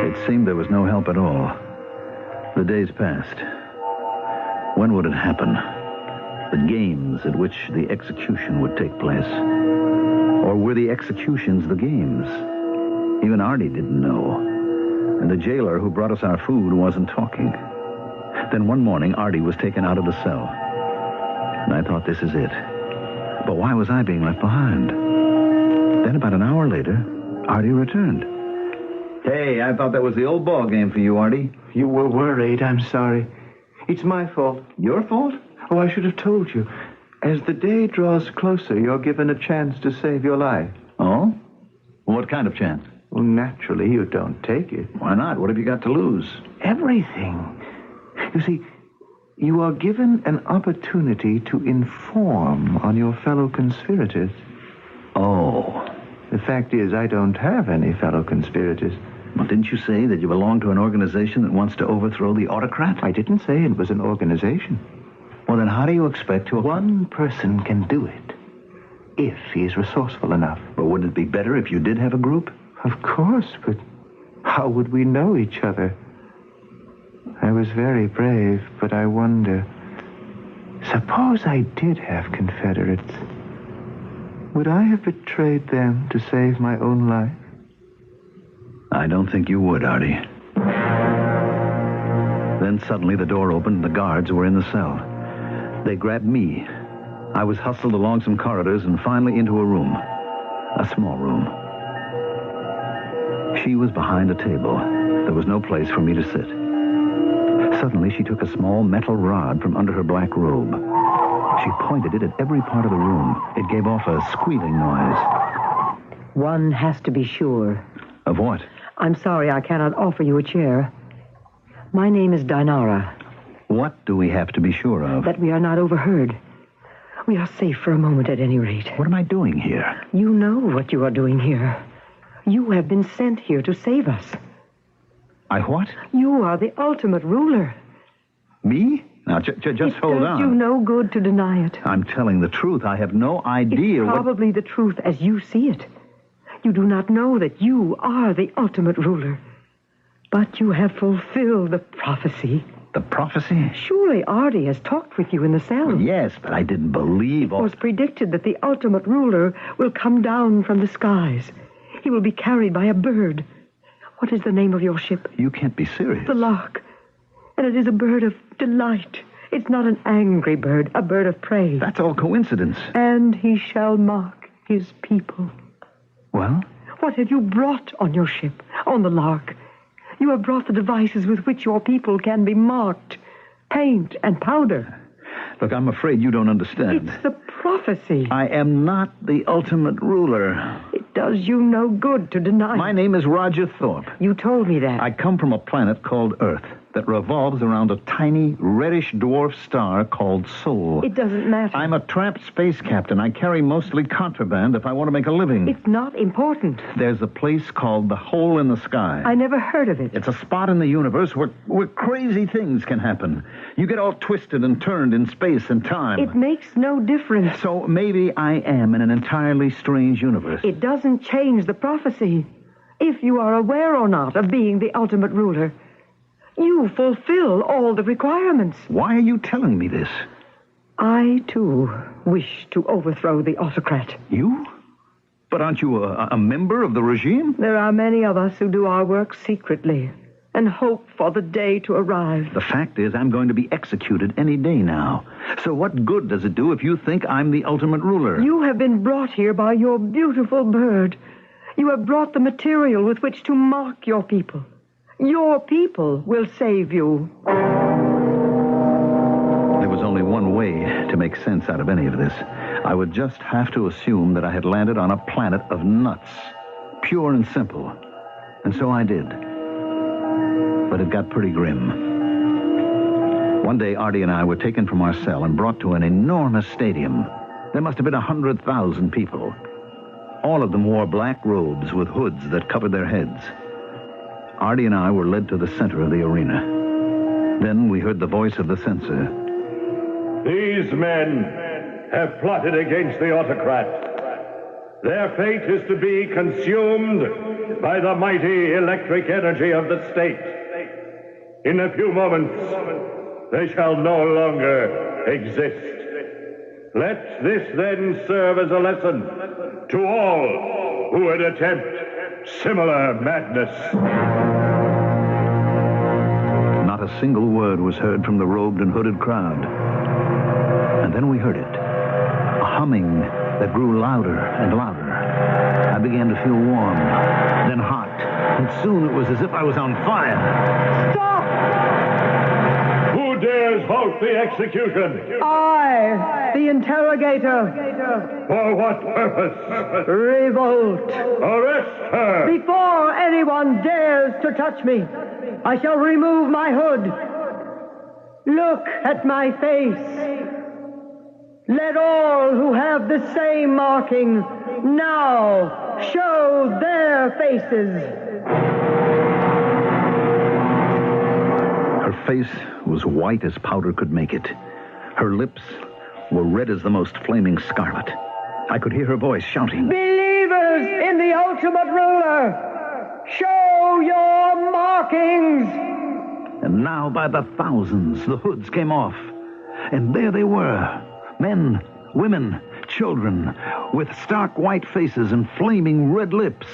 It seemed there was no help at all. The days passed. When would it happen? The games at which the execution would take place? Or were the executions the games? Even Artie didn't know. And the jailer who brought us our food wasn't talking. Then one morning, Artie was taken out of the cell. And I thought, this is it. But why was I being left behind? Then about an hour later, Artie returned. Hey, I thought that was the old ball game for you, Artie. You were worried. I'm sorry. It's my fault. Your fault? Oh, I should have told you. As the day draws closer, you're given a chance to save your life. Oh? What kind of chance? Well, naturally, you don't take it. Why not? What have you got to lose? Everything. You see, you are given an opportunity to inform on your fellow conspirators. Oh. The fact is, I don't have any fellow conspirators. Well, didn't you say that you belong to an organization that wants to overthrow the autocrat? I didn't say it was an organization. Well, then how do you expect to... One person can do it, if he is resourceful enough. But wouldn't it be better if you did have a group? Of course, but how would we know each other? I was very brave, but I wonder... Suppose I did have Confederates. Would I have betrayed them to save my own life? I don't think you would, Artie. Then suddenly the door opened and the guards were in the cell. They grabbed me. I was hustled along some corridors and finally into a room. A small room. She was behind a table. There was no place for me to sit. Suddenly she took a small metal rod from under her black robe. She pointed it at every part of the room. It gave off a squealing noise. One has to be sure. Of what? I'm sorry I cannot offer you a chair. My name is Dinara. What do we have to be sure of? That we are not overheard. We are safe for a moment at any rate. What am I doing here? You know what you are doing here. You have been sent here to save us. I what? You are the ultimate ruler. Me? Now, just hold on. It does you no good to deny it. I'm telling the truth. I have no idea It's probably the truth as you see it. You do not know that you are the ultimate ruler. But you have fulfilled the prophecy. The prophecy? Surely Artie has talked with you in the cell. Well, yes, but I didn't believe... It was predicted that the ultimate ruler will come down from the skies. He will be carried by a bird. What is the name of your ship? You can't be serious. The Lark. And it is a bird of delight. It's not an angry bird, a bird of prey. That's all coincidence. And he shall mark his people. Well? What have you brought on your ship? on the Lark. You have brought the devices with which your people can be marked. Paint and powder. Look, I'm afraid you don't understand. It's the prophecy. I am not the ultimate ruler. It does you no good to deny. My name is Roger Thorpe. You told me that. I come from a planet called Earth that revolves around a tiny, reddish dwarf star called Sol. It doesn't matter. I'm a tramp space captain. I carry mostly contraband if I want to make a living. It's not important. There's a place called the Hole in the Sky. I never heard of it. It's a spot in the universe where crazy things can happen. You get all twisted and turned in space and time. It makes no difference. So maybe I am in an entirely strange universe. It doesn't change the prophecy. If you are aware or not of being the ultimate ruler, you fulfill all the requirements. Why are you telling me this? I, too, wish to overthrow the autocrat. You? But aren't you a member of the regime? There are many of us who do our work secretly and hope for the day to arrive. The fact is, I'm going to be executed any day now. So what good does it do if you think I'm the ultimate ruler? You have been brought here by your beautiful bird. You have brought the material with which to mark your people. Your people will save you. There was only one way to make sense out of any of this. I would just have to assume that I had landed on a planet of nuts. Pure and simple. And so I did. But it got pretty grim. One day, Artie and I were taken from our cell and brought to an enormous stadium. There must have been 100,000 people. All of them wore black robes with hoods that covered their heads. Artie and I were led to the center of the arena. Then we heard the voice of the censor. These men have plotted against the autocrat. Their fate is to be consumed by the mighty electric energy of the state. In a few moments, they shall no longer exist. Let this then serve as a lesson to all who would attempt similar madness. Not a single word was heard from the robed and hooded crowd. And then we heard it. A humming that grew louder and louder. I began to feel warm, then hot, and soon it was as if I was on fire. Stop! Who dares halt the execution? I, the interrogator. For what purpose? Revolt. Arrest her! Before anyone dares to touch me, I shall remove my hood. Look at my face. Let all who have the same marking now show their faces. Her face was white as powder could make it. Her lips were red as the most flaming scarlet. I could hear her voice shouting, Believers in the ultimate ruler, show your markings. And now by the thousands, the hoods came off. And there they were. Men, women, children, with stark white faces and flaming red lips.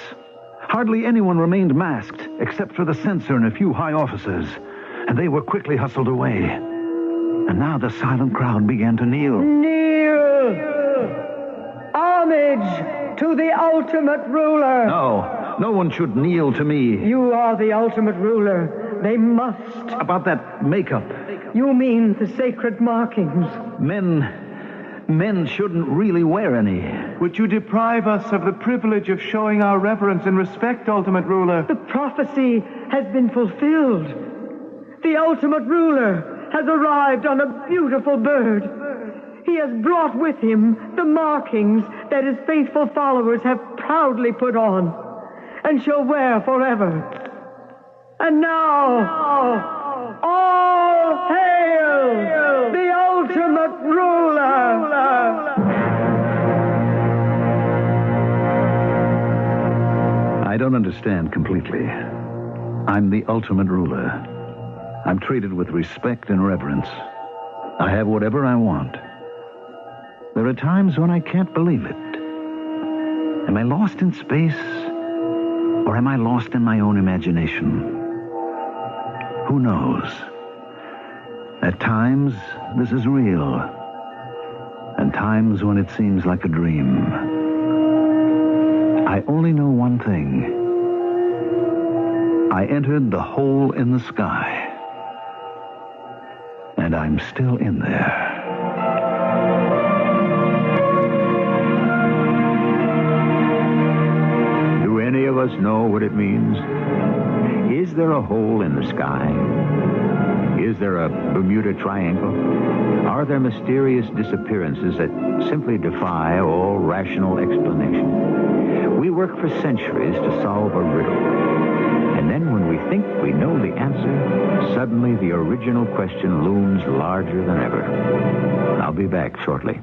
Hardly anyone remained masked, except for the censor and a few high officers. And they were quickly hustled away. And now the silent crowd began to kneel. Kneel! Homage to the ultimate ruler. No one should kneel to me. You are the ultimate ruler. They must. About that makeup. You mean the sacred markings. Men shouldn't really wear any. Would you deprive us of the privilege of showing our reverence and respect, ultimate ruler? The prophecy has been fulfilled. The ultimate ruler has arrived on a beautiful bird. He has brought with him the markings that his faithful followers have proudly put on and shall wear forever. And now, all hail the ultimate ruler! I don't understand completely. I'm the ultimate ruler. I'm treated with respect and reverence. I have whatever I want. There are times when I can't believe it. Am I lost in space? Or am I lost in my own imagination? Who knows? At times, this is real. And times when it seems like a dream. I only know one thing. I entered the hole in the sky. And I'm still in there. Do any of us know what it means? Is there a hole in the sky? Is there a Bermuda Triangle? Are there mysterious disappearances that simply defy all rational explanation? We work for centuries to solve a riddle. And then when we think we know the answer, suddenly the original question looms larger than ever. I'll be back shortly.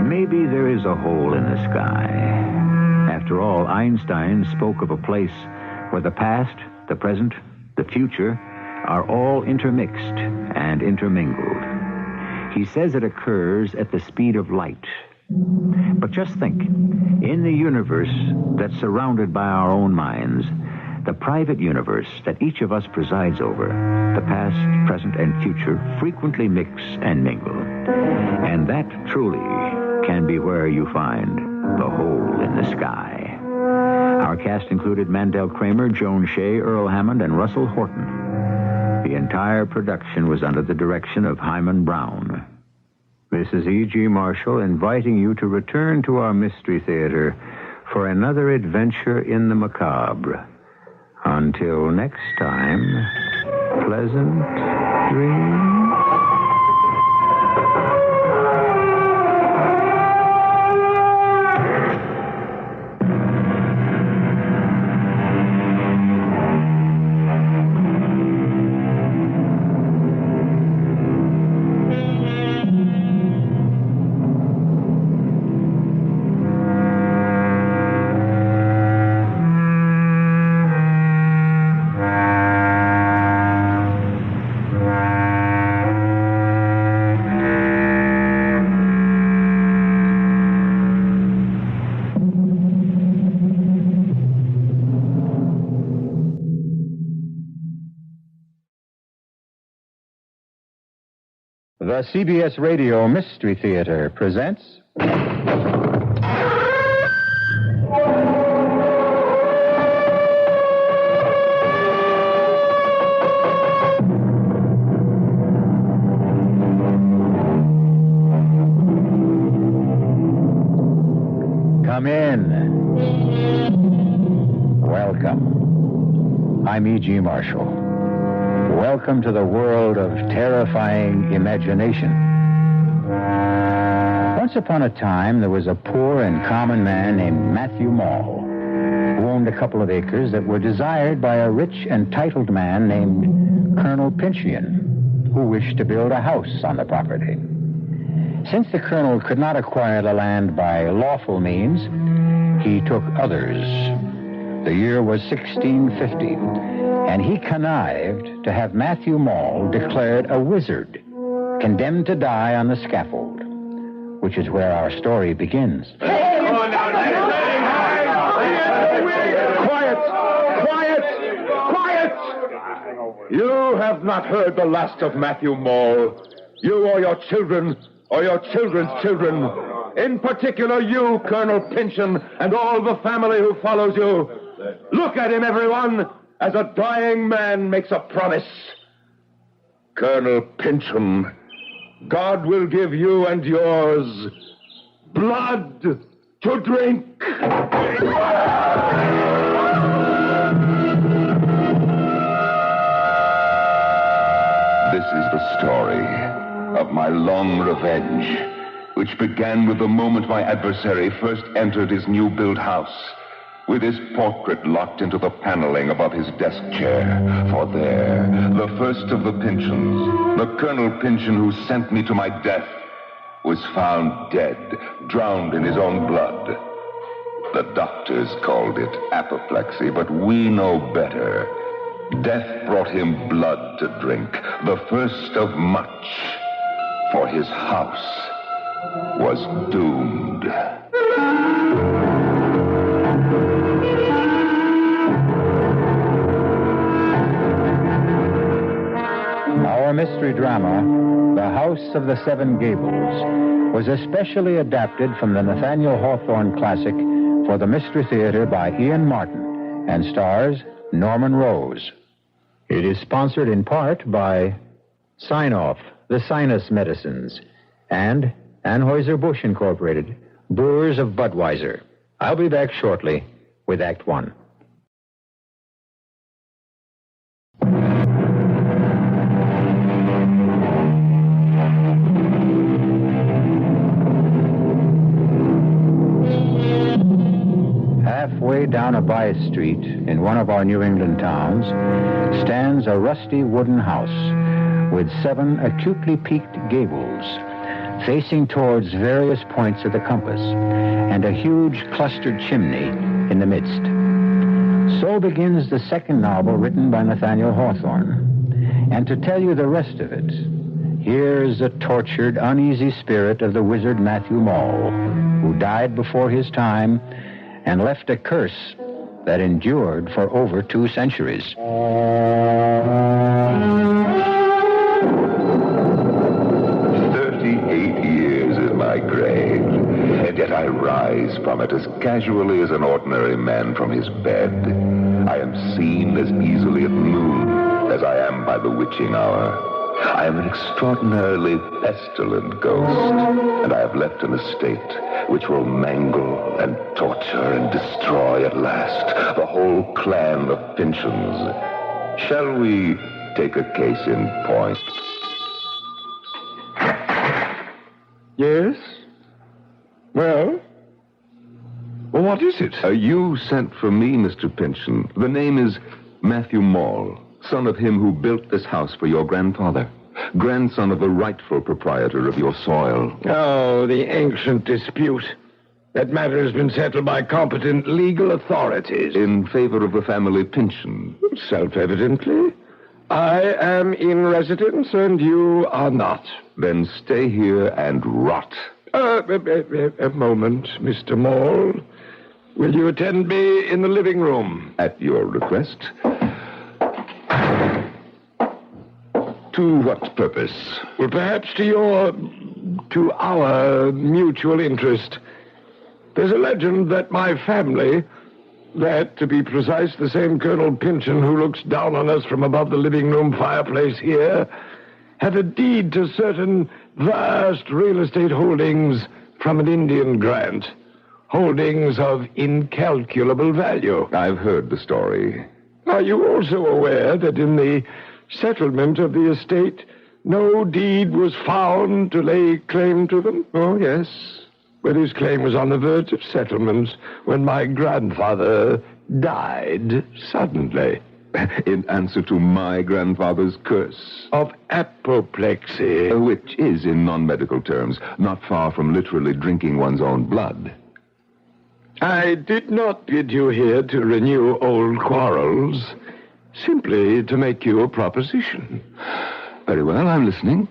Maybe there is a hole in the sky. After all, Einstein spoke of a place where the past, the present, the future are all intermixed and intermingled. He says it occurs at the speed of light. But just think, in the universe that's surrounded by our own minds, the private universe that each of us presides over, the past, present, and future frequently mix and mingle. And that truly can be where you find the hole in the sky. Our cast included Mandel Kramer, Joan Shea, Earl Hammond, and Russell Horton. The entire production was under the direction of Hyman Brown. This is E.G. Marshall inviting you to return to our Mystery Theater for another adventure in the macabre. Until next time, pleasant dreams. The CBS Radio Mystery Theater presents... Come in. Welcome. I'm E.G. Marshall. Welcome to the world of terrifying imagination. Once upon a time, there was a poor and common man named Matthew Mall, who owned a couple of acres that were desired by a rich and titled man named Colonel Pinchian, who wished to build a house on the property. Since the colonel could not acquire the land by lawful means, he took others. The year was 1650, and he connived to have Matthew Mall declared a wizard, condemned to die on the scaffold, which is where our story begins. Quiet! Quiet! Quiet! You have not heard the last of Matthew Mall. You or your children, or your children's children. In particular, you, Colonel Pynchon, and all the family who follows you. Look at him, everyone, as a dying man makes a promise. Colonel Pynchon, God will give you and yours blood to drink. This is the story of my long revenge, which began with the moment my adversary first entered his new-built house, with his portrait locked into the paneling above his desk chair. For there, the first of the Pynchons, the Colonel Pynchon who sent me to my death, was found dead, drowned in his own blood. The doctors called it apoplexy, but we know better. Death brought him blood to drink, the first of much, for his house was doomed. mystery drama, The House of the Seven Gables, was especially adapted from the Nathaniel Hawthorne classic for the Mystery Theater by Ian Martin and stars Norman Rose. It is sponsored in part by Sign-Off, the Sinus Medicines, and Anheuser-Busch Incorporated, Brewers of Budweiser. I'll be back shortly with Act One. Halfway down a by street in one of our New England towns stands a rusty wooden house with 7 acutely peaked gables facing towards various points of the compass and a huge clustered chimney in the midst. So begins the second novel written by Nathaniel Hawthorne. And to tell you the rest of it, here's the tortured, uneasy spirit of the wizard Matthew Mall, who died before his time and left a curse that endured for over 2 centuries. 38 years in my grave, and yet I rise from it as casually as an ordinary man from his bed. I am seen as easily at noon as I am by the witching hour. I am an extraordinarily pestilent ghost, and I have left an estate which will mangle and torture and destroy at last the whole clan of Pynchons. Shall we take a case in point? Yes? Well, what is it? You sent for me, Mr. Pynchon. The name is Matthew Mall, son of him who built this house for your grandfather, grandson of the rightful proprietor of your soil. Oh, the ancient dispute. That matter has been settled by competent legal authorities. In favor of the family Pynchon? Self-evidently. I am in residence and you are not. Then stay here and rot. A moment, Mr. Mall. Will you attend me in the living room? At your request. To what purpose? Well, perhaps to our mutual interest. There's a legend that my family, that, to be precise, the same Colonel Pynchon who looks down on us from above the living room fireplace here, had a deed to certain vast real estate holdings from an Indian grant. Holdings of incalculable value. I've heard the story. Are you also aware that in the settlement of the estate, no deed was found to lay claim to them? Oh, yes. But his claim was on the verge of settlement when my grandfather died suddenly. In answer to my grandfather's curse. Of apoplexy. Which is, in non-medical terms, not far from literally drinking one's own blood. I did not bid you here to renew old quarrels, simply to make you a proposition. Very well, I'm listening.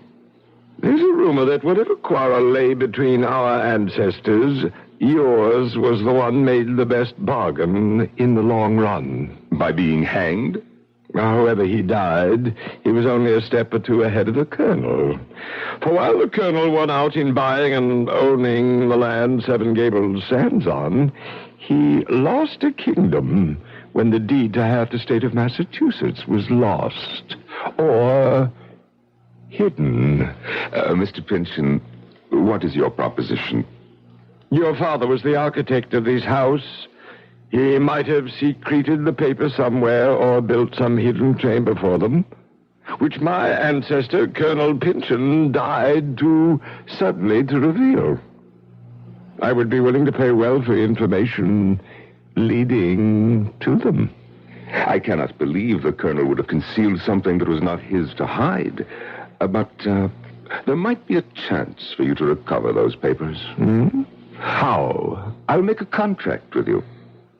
There's a rumor that whatever quarrel lay between our ancestors, yours was the one made the best bargain in the long run. By being hanged? However he died, he was only a step or two ahead of the colonel. For while the colonel won out in buying and owning the land Seven Gables stands on, he lost a kingdom when the deed to half the state of Massachusetts was lost. Or hidden. Mr. Pynchon, what is your proposition? Your father was the architect of this house. He might have secreted the paper somewhere or built some hidden chamber for them, which my ancestor, Colonel Pynchon, died too suddenly to reveal. I would be willing to pay well for information leading to them. I cannot believe the colonel would have concealed something that was not his to hide. But there might be a chance for you to recover those papers. Hmm? How? I'll make a contract with you.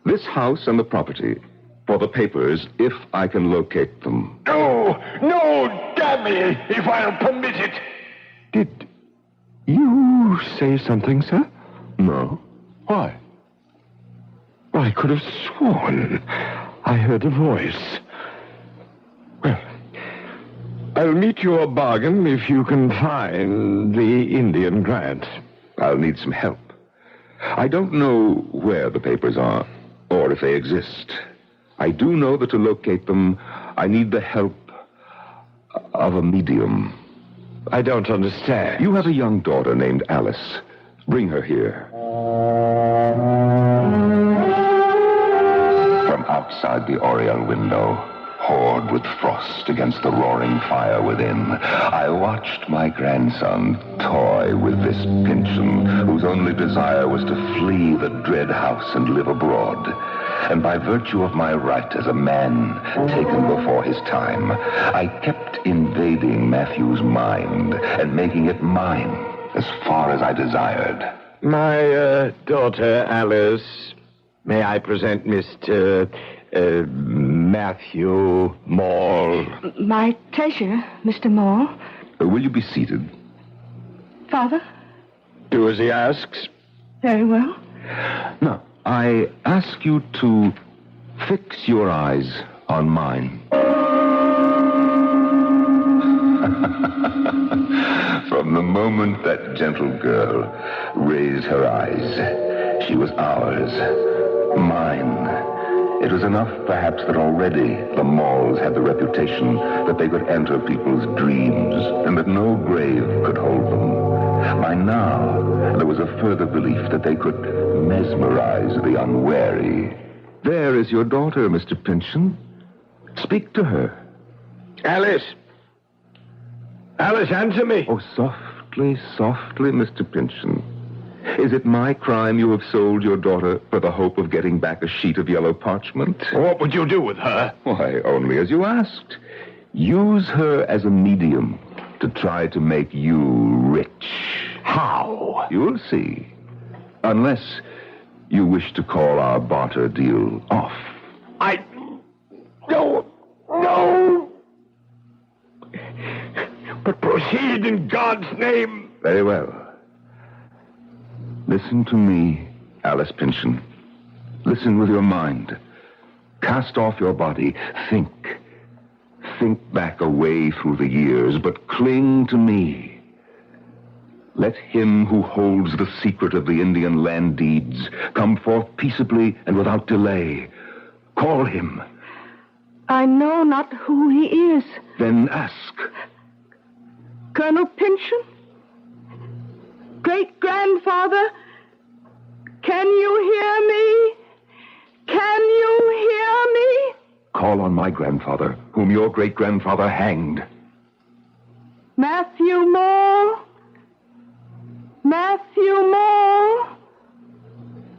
This house and the property. For the papers, if I can locate them. No, damn me, if I'll permit it. Did you say something, sir? No. Why? I could have sworn I heard a voice. Well, I'll meet your bargain if you can find the Indian grant. I'll need some help. I don't know where the papers are, or if they exist. I do know that to locate them, I need the help of a medium. I don't understand. You have a young daughter named Alice. Bring her here. From outside the oriel window, hoard with frost against the roaring fire within, I watched my grandson toy with this Pynchon, whose only desire was to flee the dread house and live abroad. And by virtue of my right as a man taken before his time, I kept invading Matthew's mind and making it mine as far as I desired. My daughter, Alice, may I present Mr. Matthew Maule? My pleasure, Mr. Maule. Will you be seated? Father? Do as he asks. Very well. Now, I ask you to fix your eyes on mine. From the moment that gentle girl raised her eyes, she was ours, mine. It was enough, perhaps, that already the Maules had the reputation that they could enter people's dreams and that no grave could hold them. By now, there was a further belief that they could mesmerize the unwary. There is your daughter, Mr. Pynchon. Speak to her. Alice! Alice, answer me. Oh, softly, softly, Mr. Pynchon. Is it my crime you have sold your daughter for the hope of getting back a sheet of yellow parchment? What would you do with her? Why, only as you asked. Use her as a medium to try to make you rich. How? You'll see. Unless you wish to call our barter deal off. No! But proceed in God's name. Very well. Listen to me, Alice Pynchon. Listen with your mind. Cast off your body. Think. Think back away through the years, but cling to me. Let him who holds the secret of the Indian land deeds come forth peaceably and without delay. Call him. I know not who he is. Then ask. Colonel Pynchon? Great-grandfather? Can you hear me? Can you hear me? Call on my grandfather, whom your great-grandfather hanged. Matthew Maule? Matthew Maule?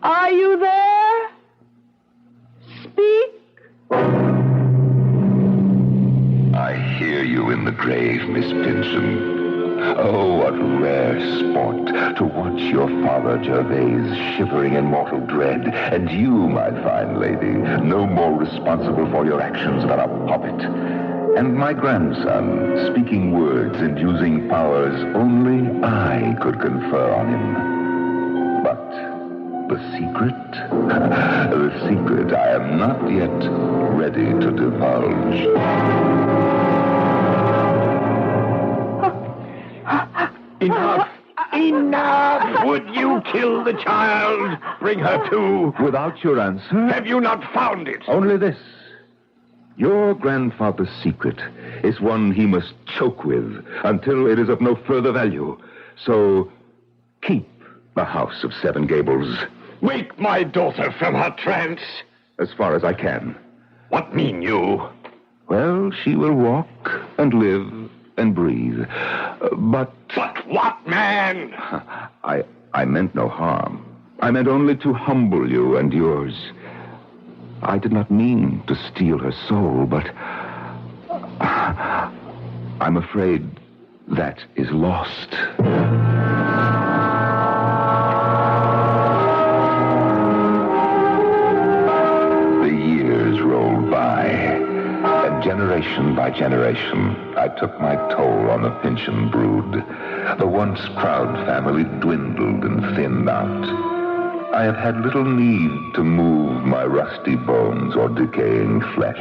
Are you there? Speak. I hear you in the grave, Miss Pynchon. Oh, what rare sport to watch your father Gervais shivering in mortal dread, and you, my fine lady, no more responsible for your actions than a puppet. And my grandson speaking words and using powers only I could confer on him. But the secret? The secret I am not yet ready to divulge. Enough! Would you kill the child? Bring her to. Without your answer? Have you not found it? Only this. Your grandfather's secret is one he must choke with until it is of no further value. So keep the House of Seven Gables. Wake my daughter from her trance. As far as I can. What mean you? Well, she will walk and live and breathe. But what, man? I meant no harm. I meant only to humble you and yours. I did not mean to steal her soul, but I'm afraid that is lost. The years rolled by, and generation by generation, I took my toll on the Pynchon brood. The once proud family dwindled and thinned out. I have had little need to move my rusty bones or decaying flesh,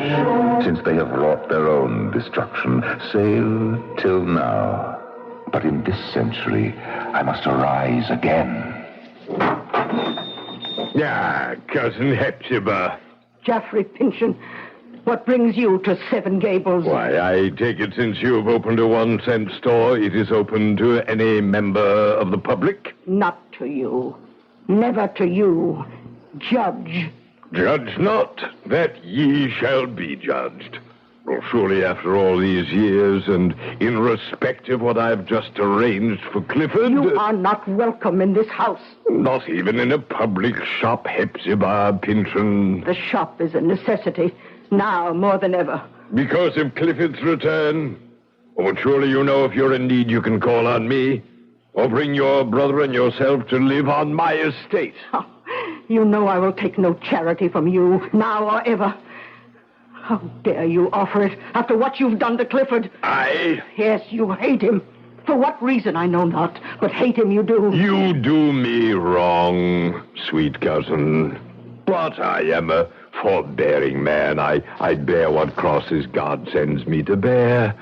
since they have wrought their own destruction, sail till now. But in this century, I must arise again. Cousin Hepzibah. Geoffrey Pynchon, what brings you to Seven Gables? Why, I take it since you've opened a 1-cent store, it is open to any member of the public? Not to you. Never to you. Judge. Judge not, that ye shall be judged. Well, surely after all these years, and in respect of what I've just arranged for Clifford... You are not welcome in this house. Not even in a public shop, Hepzibah Pynchon. The shop is a necessity, now more than ever. Because of Clifford's return? Oh, but surely you know if you're in need you can call on me. Or bring your brother and yourself to live on my estate. Oh, you know I will take no charity from you, now or ever. How dare you offer it after what you've done to Clifford? I? Yes, you hate him. For what reason, I know not, but hate him you do. You do me wrong, sweet cousin. But I am a forbearing man. I bear what crosses God sends me to bear.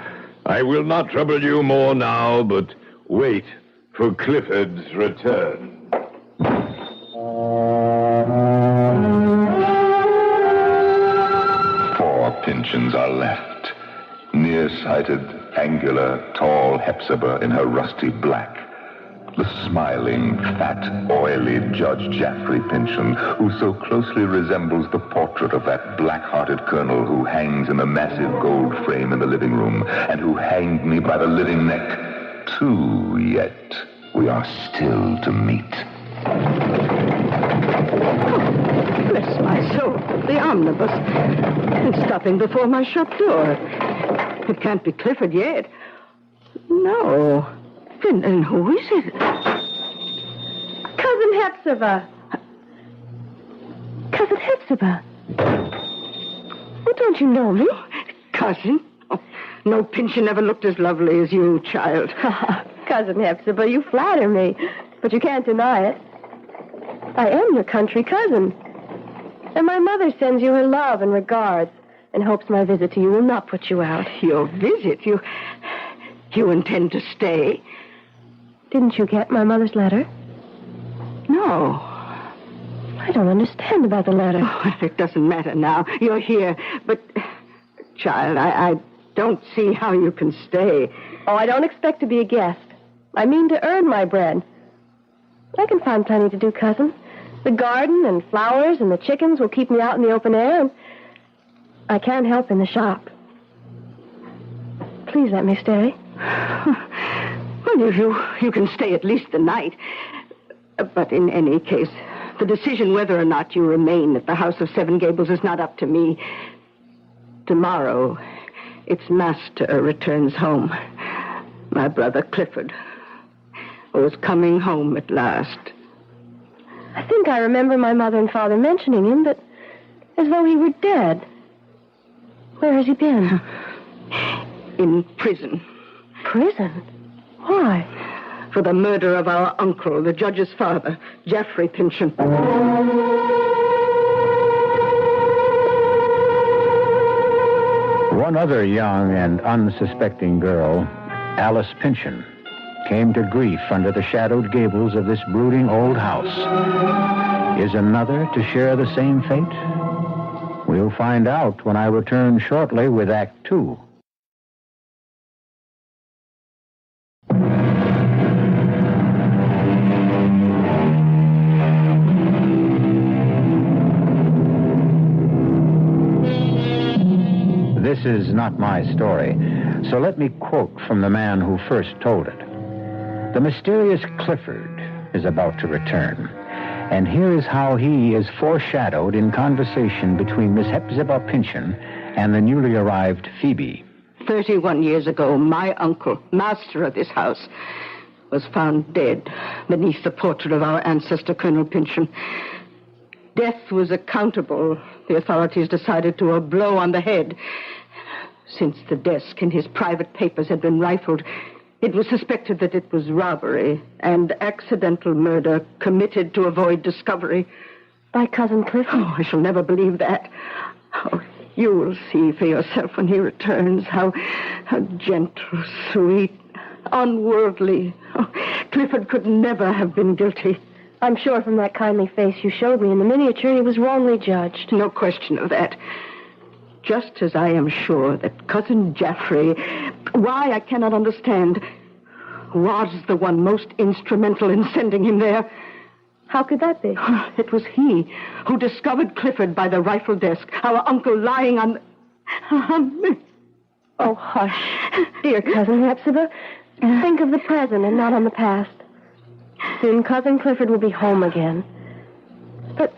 I will not trouble you more now, but wait for Clifford's return. 4 Pynchons are left. Nearsighted, angular, tall Hepzibah in her rusty black. The smiling, fat, oily Judge Geoffrey Pynchon, who so closely resembles the portrait of that black-hearted colonel who hangs in the massive gold frame in the living room, and who hanged me by the living neck. 2 yet. We are still to meet. Bless my soul, the omnibus. It's stopping before my shop door. It can't be Clifford yet. No. Then who is it? Cousin Hepzibah. Cousin Hepzibah. Oh, don't you know me? Cousin? Oh, no Pynchon ever looked as lovely as you, child. Cousin Hepzibah, you flatter me, but you can't deny it. I am your country cousin. And my mother sends you her love and regards and hopes my visit to you will not put you out. Your visit? You intend to stay? Didn't you get my mother's letter? No. I don't understand about the letter. Oh, it doesn't matter now. You're here. But, child, I don't see how you can stay. Oh, I don't expect to be a guest. I mean to earn my bread. I can find plenty to do, cousin. The garden and flowers and the chickens will keep me out in the open air, and I can't help in the shop. Please let me stay. Well, you can stay at least the night. But in any case, the decision whether or not you remain at the House of Seven Gables is not up to me. Tomorrow, its master returns home. My brother Clifford, who is coming home at last. I think I remember my mother and father mentioning him, but as though he were dead. Where has he been? In prison. Prison? Why? For the murder of our uncle, the judge's father, Geoffrey Pynchon. One other young and unsuspecting girl, Alice Pynchon, came to grief under the shadowed gables of this brooding old house. Is another to share the same fate? We'll find out when I return shortly with Act 2. This is not my story, so let me quote from the man who first told it. The mysterious Clifford is about to return, and here is how he is foreshadowed in conversation between Miss Hepzibah Pynchon and the newly arrived Phoebe. 31 years ago, my uncle, master of this house, was found dead beneath the portrait of our ancestor, Colonel Pynchon. Death was accountable, the authorities decided, to a blow on the head. Since the desk in his private papers had been rifled, it was suspected that it was robbery and accidental murder committed to avoid discovery. by Cousin Clifford? Oh, I shall never believe that. Oh, you will see for yourself when he returns how gentle, sweet, unworldly. Oh, Clifford could never have been guilty. I'm sure from that kindly face you showed me in the miniature he was wrongly judged. No question of that. Just as I am sure that Cousin Jaffrey, why I cannot understand, was the one most instrumental in sending him there. How could that be? It was he who discovered Clifford by the rifle desk, our uncle lying on me. Oh, hush. Dear Cousin Hepzibah, think of the present and not on the past. Soon Cousin Clifford will be home again. But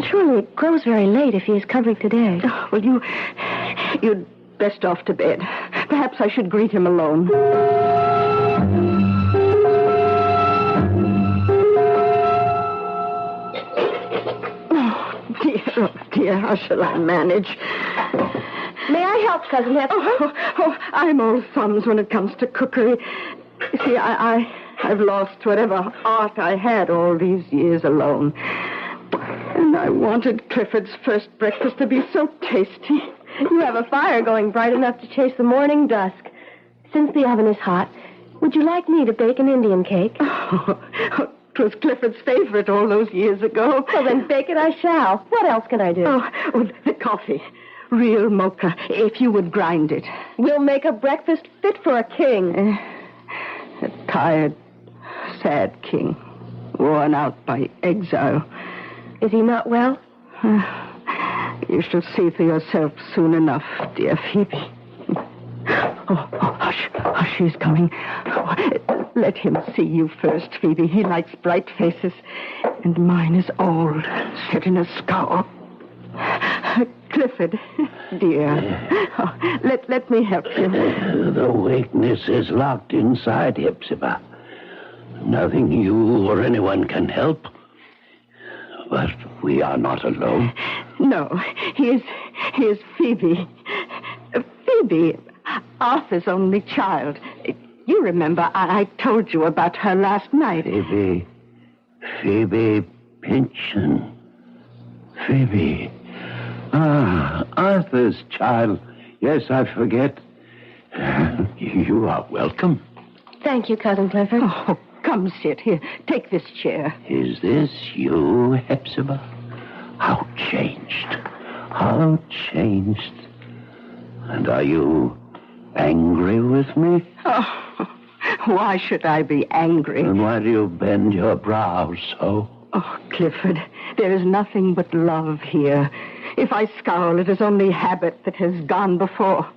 surely it grows very late if he is coming today. Oh, well, you'd best off to bed. Perhaps I should greet him alone. Oh, dear, how shall I manage? May I help, Cousin Hepzibah? Oh, I'm old thumbs when it comes to cookery. See, I've lost whatever art I had all these years alone. And I wanted Clifford's first breakfast to be so tasty. You have a fire going bright enough to chase the morning dusk. Since the oven is hot, would you like me to bake an Indian cake? Oh, it was Clifford's favorite all those years ago. Well, then bake it I shall. What else can I do? Oh, the coffee. Real mocha, if you would grind it. We'll make a breakfast fit for a king. A tired, sad king, worn out by exile. Is he not well? You shall see for yourself soon enough, dear Phoebe. Oh, hush, he's coming. Oh, let him see you first, Phoebe. He likes bright faces, and mine is old, set in a scowl. Clifford, dear, let me help you. The weakness is locked inside Hepzibah. Nothing you or anyone can help. But we are not alone. No, he is Phoebe. Phoebe, Arthur's only child. You remember I told you about her last night. Phoebe Pynchon. Phoebe. Arthur's child. Yes, I forget. You are welcome. Thank you, Cousin Clifford. Oh, come sit here. Take this chair. Is this you, Hepzibah? How changed. How changed. And are you angry with me? Oh, why should I be angry? And why do you bend your brows so? Oh, Clifford, there is nothing but love here. If I scowl, it is only habit that has gone before.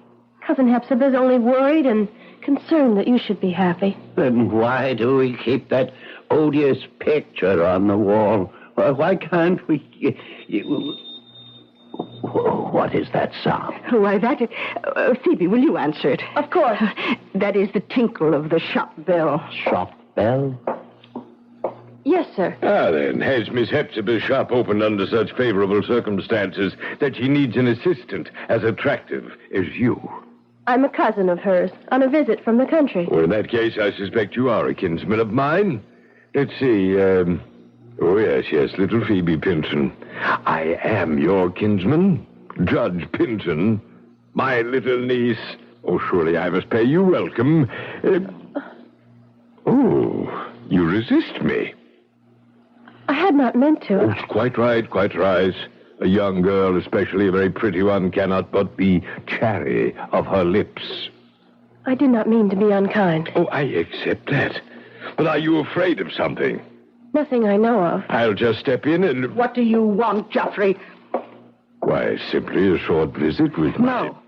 Cousin Hepzibah's only worried and concerned that you should be happy. Then why do we keep that odious picture on the wall? Why can't we... What is that sound? Why, that is... Phoebe, will you answer it? Of course. That is the tinkle of the shop bell. Shop bell? Yes, sir. Then, has Miss Hepzibah's shop opened under such favorable circumstances that she needs an assistant as attractive as you? I'm a cousin of hers, on a visit from the country. Well, in that case, I suspect you are a kinsman of mine. Let's see, oh, yes, little Phoebe Pynchon. I am your kinsman, Judge Pynchon, my little niece. Oh, surely I must pay you welcome. Oh, you resist me. I had not meant to. Oh, quite right, quite right. A young girl, especially a very pretty one, cannot but be chary of her lips. I did not mean to be unkind. Oh, I accept that. But are you afraid of something? Nothing I know of. I'll just step in and... What do you want, Geoffrey? Why, simply a short visit with my... No.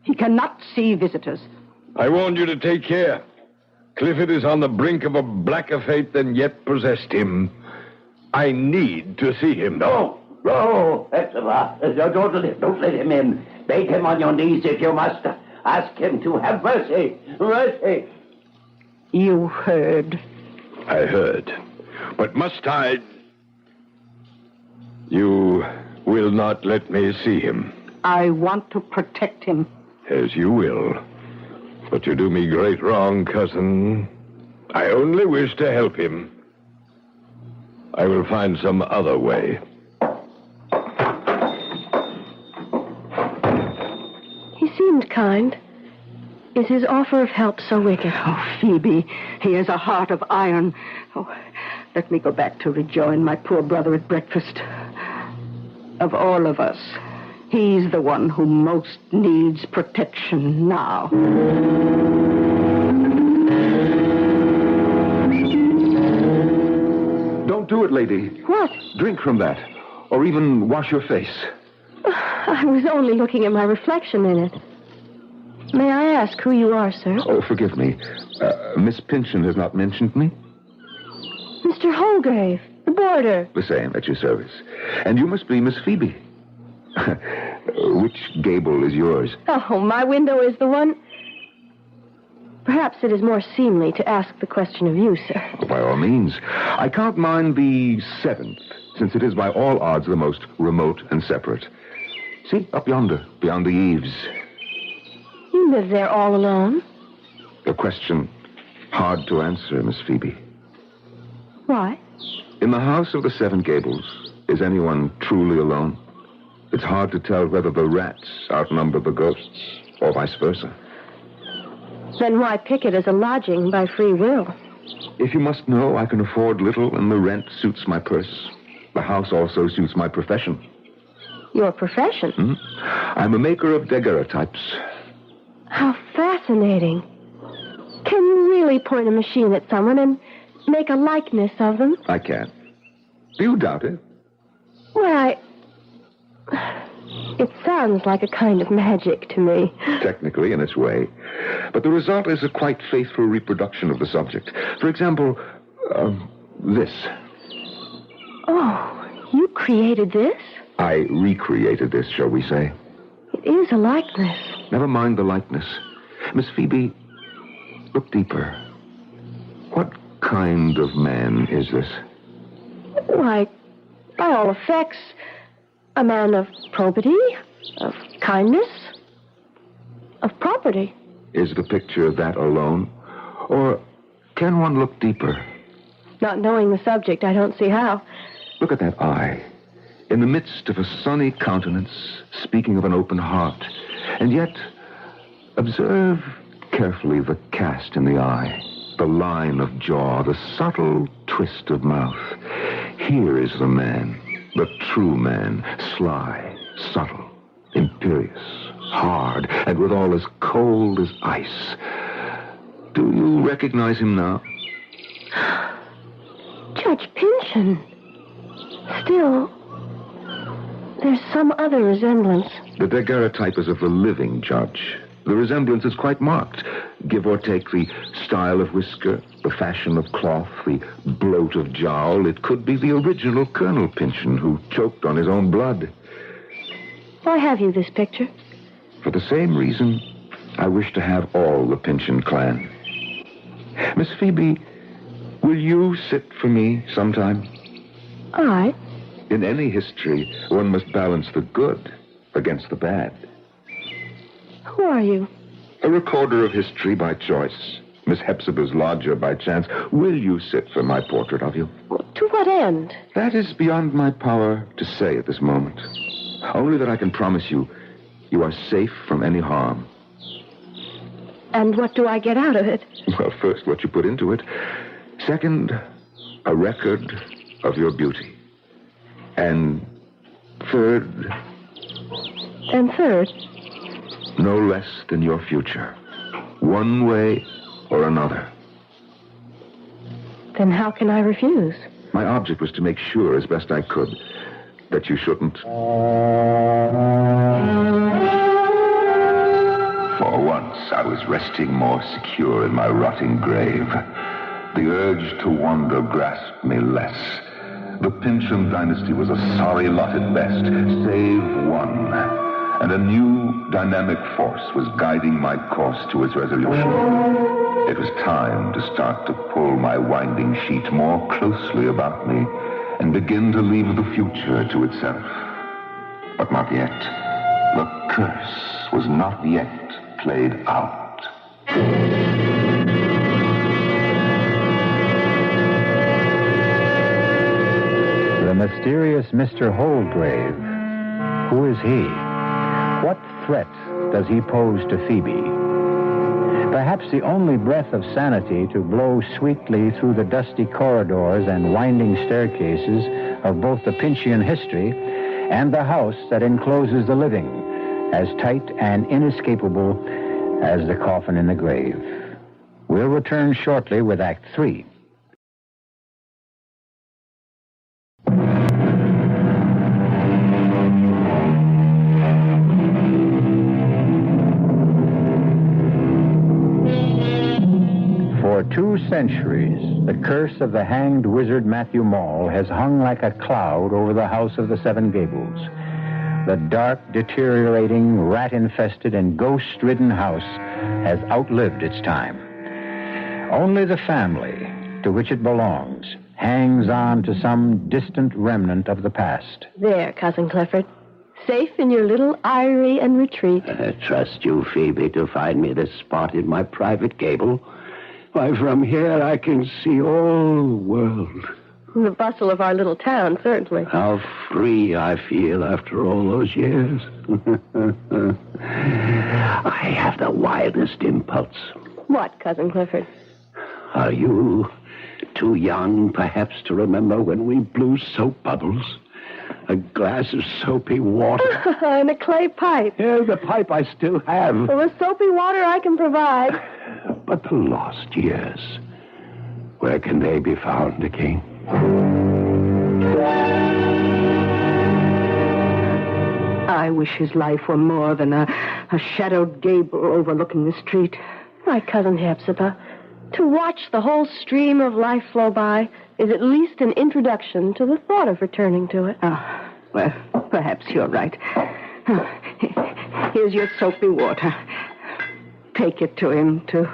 He cannot see visitors. I warned you to take care. Clifford is on the brink of a blacker fate than yet possessed him. I need to see him. No, Hepzibah. Don't let him in. Beg him on your knees if you must. Ask him to have mercy. Mercy. You heard. I heard. But must I... You will not let me see him. I want to protect him. As you will. But you do me great wrong, cousin. I only wish to help him. I will find some other way. He seemed kind. Is his offer of help so wicked? Oh, Phoebe, he has a heart of iron. Oh, let me go back to rejoin my poor brother at breakfast. Of all of us, he's the one who most needs protection now. Don't do it, lady. What? Drink from that. Or even wash your face. I was only looking at my reflection in it. May I ask who you are, sir? Oh, forgive me. Miss Pynchon has not mentioned me? Mr. Holgrave, the boarder. The same, at your service. And you must be Miss Phoebe. Which gable is yours? Oh, my window is the one... Perhaps it is more seemly to ask the question of you, sir. Oh, by all means. I count mine the 7th, since it is by all odds the most remote and separate. See, up yonder, beyond the eaves. You live there all alone? A question hard to answer, Miss Phoebe. Why? In the house of the 7 Gables, is anyone truly alone? It's hard to tell whether the rats outnumber the ghosts, or vice versa. Then why pick it as a lodging by free will? If you must know, I can afford little, and the rent suits my purse. The house also suits my profession. Your profession? Mm-hmm. I'm a maker of daguerreotypes. How fascinating. Can you really point a machine at someone and make a likeness of them? I can. Do you doubt it? Well, It sounds like a kind of magic to me. Technically, in its way. But the result is a quite faithful reproduction of the subject. For example, this. Oh, you created this? I recreated this, shall we say. It is a likeness. Never mind the likeness. Miss Phoebe, look deeper. What kind of man is this? Why, by all effects, a man of probity, of kindness, of property. Is the picture that alone? Or can one look deeper? Not knowing the subject, I don't see how. Look at that eye. In the midst of a sunny countenance, speaking of an open heart. And yet, observe carefully the cast in the eye, the line of jaw, the subtle twist of mouth. Here is the man, the true man, sly, subtle, imperious, hard, and withal as cold as ice. Do you recognize him now? Judge Pynchon. Still, there's some other resemblance. The daguerreotype is of the living judge. The resemblance is quite marked. Give or take the style of whisker, the fashion of cloth, the bloat of jowl, it could be the original Colonel Pynchon who choked on his own blood. Why have you this picture? For the same reason, I wish to have all the Pynchon clan. Miss Phoebe, will you sit for me sometime? I? In any history, one must balance the good against the bad. Who are you? A recorder of history by choice. Miss Hepzibah's lodger by chance. Will you sit for my portrait of you? Well, to what end? That is beyond my power to say at this moment. Only that I can promise you, you are safe from any harm. And what do I get out of it? Well, first, what you put into it. Second, a record of your beauty. And third... And third? No less than your future. One way or another. Then how can I refuse? My object was to make sure, as best I could, that you shouldn't. For once, I was resting more secure in my rotting grave. The urge to wander grasped me less. The Pynchon dynasty was a sorry lot at best, save one. And a new dynamic force was guiding my course to its resolution. It was time to start to pull my winding sheet more closely about me and begin to leave the future to itself. But not yet. The curse was not yet played out. mysterious Mr. Holgrave. Who is he? What threat does he pose to Phoebe? Perhaps the only breath of sanity to blow sweetly through the dusty corridors and winding staircases of both the Pyncheon history and the house that encloses the living, as tight and inescapable as the coffin in the grave. We'll return shortly with Act 3. For 2 centuries, the curse of the hanged wizard Matthew Mall has hung like a cloud over the house of the Seven Gables. The dark, deteriorating, rat-infested, and ghost-ridden house has outlived its time. Only the family to which it belongs hangs on to some distant remnant of the past. There, Cousin Clifford. Safe in your little eyrie and retreat. I trust you, Phoebe, to find me this spot in my private gable. Why, from here I can see all the world. The bustle of our little town, certainly. How free I feel after all those years. I have the wildest impulse. What, Cousin Clifford? Are you too young, perhaps, to remember when we blew soap bubbles? A glass of soapy water. And a clay pipe. Yeah, the pipe I still have. Well, the soapy water I can provide. But the lost years, where can they be found again? I wish his life were more than a shadowed gable overlooking the street. My Cousin Hepzibah, to watch the whole stream of life flow by is at least an introduction to the thought of returning to it. Oh, well, perhaps you're right. Here's your soapy water. Take it to him to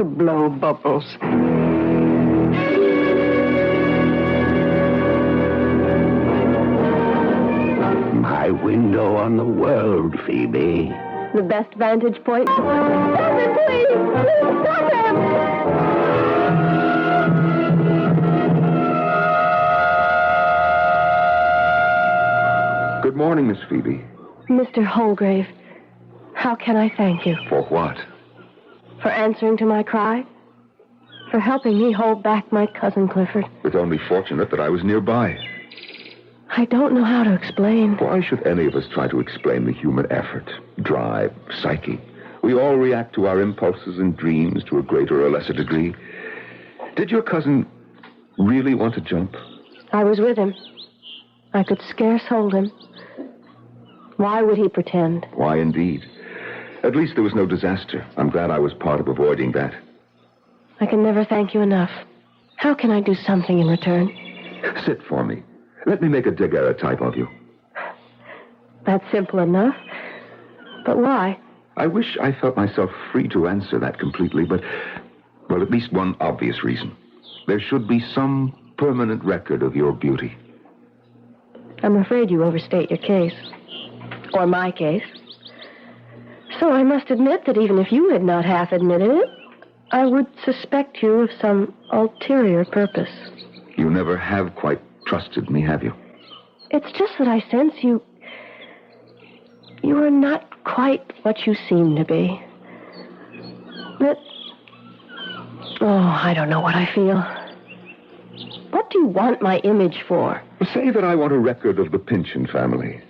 blow bubbles. My window on the world, Phoebe. The best vantage point. Stop him, please! Please stop him! Good morning, Miss Phoebe. Mr. Holgrave, how can I thank you? For what? For answering to my cry? For helping me hold back my Cousin Clifford? It's only fortunate that I was nearby. I don't know how to explain. Why should any of us try to explain the human effort, drive, psyche? We all react to our impulses and dreams to a greater or lesser degree. Did your cousin really want to jump? I was with him. I could scarce hold him. Why would he pretend? Why, indeed. At least there was no disaster. I'm glad I was part of avoiding that. I can never thank you enough. How can I do something in return? Sit for me. Let me make a daguerreotype of you. That's simple enough. But why? I wish I felt myself free to answer that completely, but, well, at least one obvious reason. There should be some permanent record of your beauty. I'm afraid you overstate your case. Or my case. So I must admit that even if you had not half admitted it, I would suspect you of some ulterior purpose. You never have quite trusted me, have you? It's just that I sense you are not quite what you seem to be. That... Oh, I don't know what I feel. What do you want my image for? Say that I want a record of the Pyncheon family.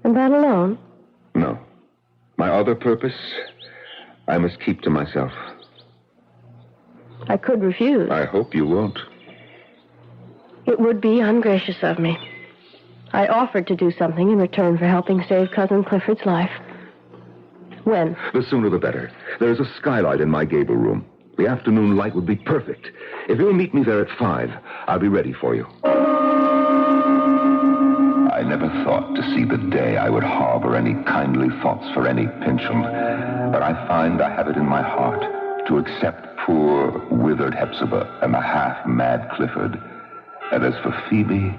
And that alone? No. My other purpose, I must keep to myself. I could refuse. I hope you won't. It would be ungracious of me. I offered to do something in return for helping save Cousin Clifford's life. When? The sooner the better. There is a skylight in my gable room. The afternoon light would be perfect. If you'll meet me there at 5, I'll be ready for you. I never thought to see the day I would harbor any kindly thoughts for any Pyncheon, but I find I have it in my heart to accept poor, withered Hepzibah and the half-mad Clifford. And as for Phoebe,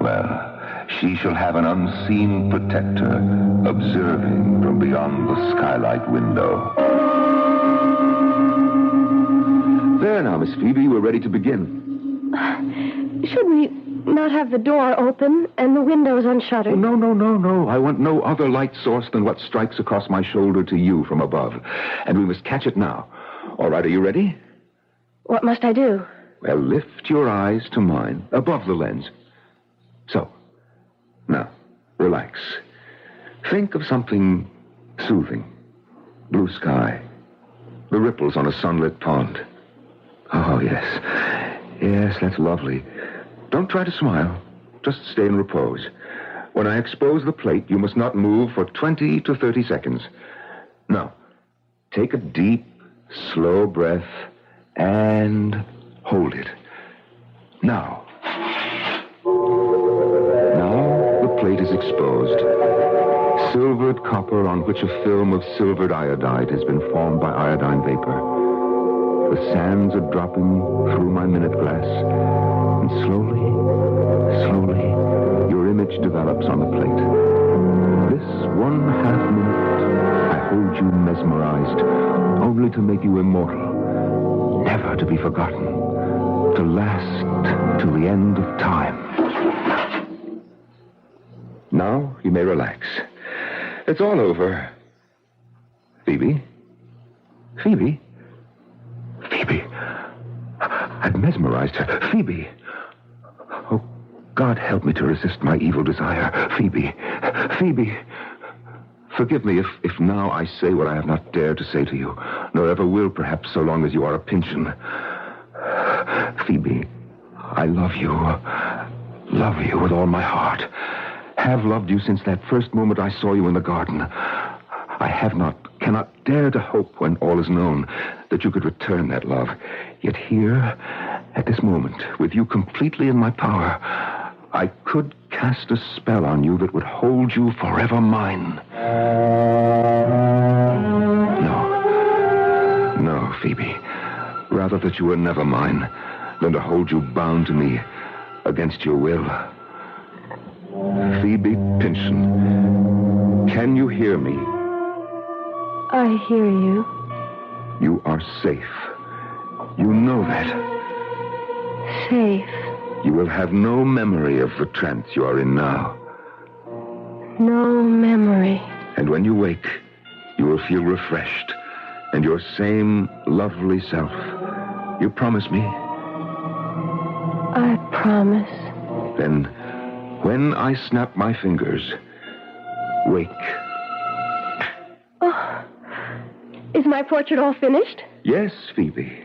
well, she shall have an unseen protector observing from beyond the skylight window. There now, Miss Phoebe, we're ready to begin. Should we not have the door open and the windows unshuttered? Oh, no. I want no other light source than what strikes across my shoulder to you from above. And we must catch it now. All right, are you ready? What must I do? Well, lift your eyes to mine, above the lens. So, now, relax. Think of something soothing. Blue sky. The ripples on a sunlit pond. Oh, yes. Yes, that's lovely. Don't try to smile. Just stay in repose. When I expose the plate, you must not move for 20 to 30 seconds. Now, take a deep, slow breath and hold it. Now the plate is exposed. Silvered copper on which a film of silvered iodide has been formed by iodine vapor. The sands are dropping through my minute glass, and slowly, your image develops on the plate. This 1/2 minute, I hold you mesmerized, only to make you immortal, never to be forgotten, to last till the end of time. Now you may relax. It's all over. Phoebe? I've mesmerized her. Phoebe! Oh, God help me to resist my evil desire. Phoebe! Forgive me if now I say what I have not dared to say to you, nor ever will, perhaps, so long as you are a Pynchon. Phoebe, I love you with all my heart. Have loved you since that first moment I saw you in the garden. I cannot dare to hope when all is known that you could return that love. Yet here, at this moment, with you completely in my power, I could cast a spell on you that would hold you forever mine. No, Phoebe. Rather that you were never mine than to hold you bound to me against your will. Phoebe Pynchon, can you hear me? I hear you. You are safe. You know that. Safe. You will have no memory of the trance you are in now. No memory. And when you wake, you will feel refreshed and your same lovely self. You promise me? I promise. Then, when I snap my fingers, wake. Oh. Is my portrait all finished? Yes, Phoebe.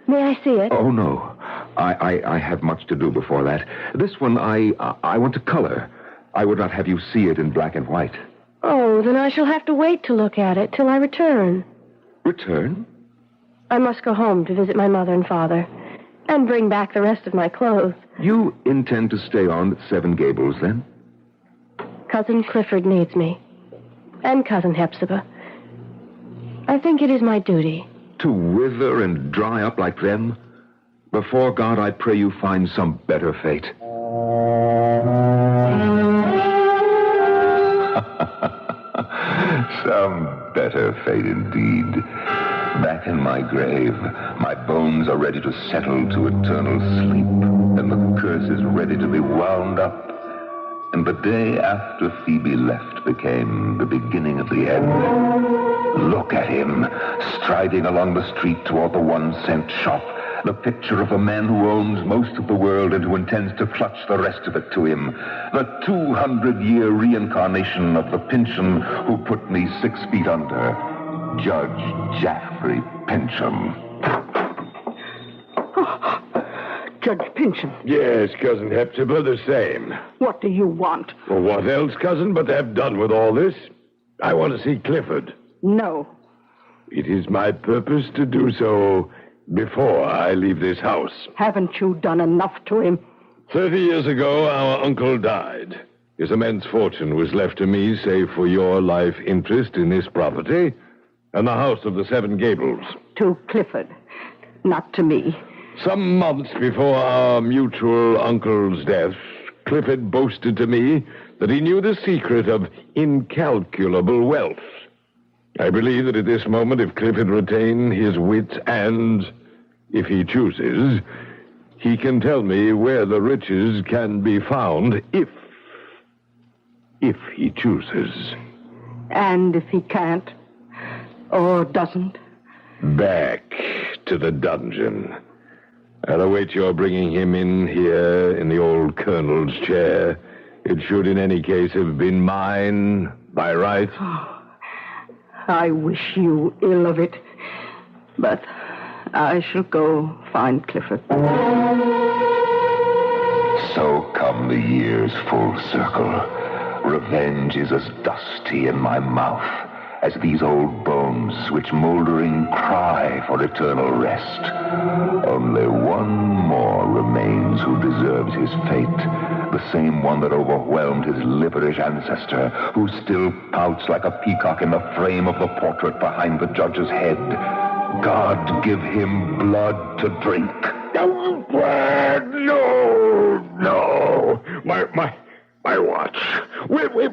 May I see it? Oh, no. I have much to do before that. This one, I want to color. I would not have you see it in black and white. Oh, then I shall have to wait to look at it till I return. Return? I must go home to visit my mother and father and bring back the rest of my clothes. You intend to stay on at Seven Gables, then? Cousin Clifford needs me. And Cousin Hepzibah. I think it is my duty. To wither and dry up like them? Before God, I pray you find some better fate. Some better fate indeed. Back in my grave, my bones are ready to settle to eternal sleep, and the curse is ready to be wound up. And the day after Phoebe left became the beginning of the end. Look at him, striding along the street toward the 1-cent shop. The picture of a man who owns most of the world and who intends to clutch the rest of it to him. The 200-year reincarnation of the Pynchon who put me 6 feet under. Judge Jaffrey Pynchon. Judge Pynchon. Yes, Cousin Hepzibah, the same. What do you want? Well, what else, cousin, but to have done with all this? I want to see Clifford. No. It is my purpose to do so before I leave this house. Haven't you done enough to him? 30 years ago, our uncle died. His immense fortune was left to me, save for your life interest in this property and the house of the Seven Gables. To Clifford, not to me. Some months before our mutual uncle's death, Clifford boasted to me that he knew the secret of incalculable wealth. I believe that at this moment, if Clifford retain his wit and, if he chooses, He can tell me where the riches can be found if he chooses. And if he can't, or doesn't? Back to the dungeon. I'll await your bringing him in here in the old colonel's chair. It should in any case have been mine by right. Oh, I wish you ill of it. But I shall go find Clifford. So come the years full circle. Revenge is as dusty in my mouth as these old bones which moldering cry for eternal rest. Only one more remains who deserves his fate, the same one that overwhelmed his liverish ancestor, who still pouts like a peacock in the frame of the portrait behind the judge's head. God give him blood to drink. No. My watch. Wait.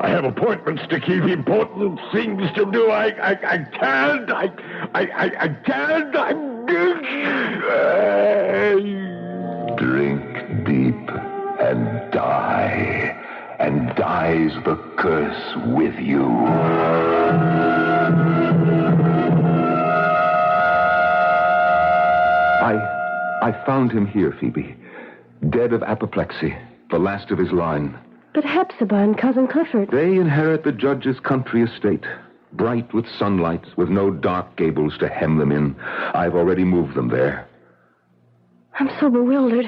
I have appointments to keep, important things to do. I can't. Drink deep and die, and dies the curse with you. I found him here, Phoebe. Dead of apoplexy, the last of his line. But Hepzibah and Cousin Clifford... They inherit the judge's country estate, bright with sunlight, with no dark gables to hem them in. I've already moved them there. I'm so bewildered.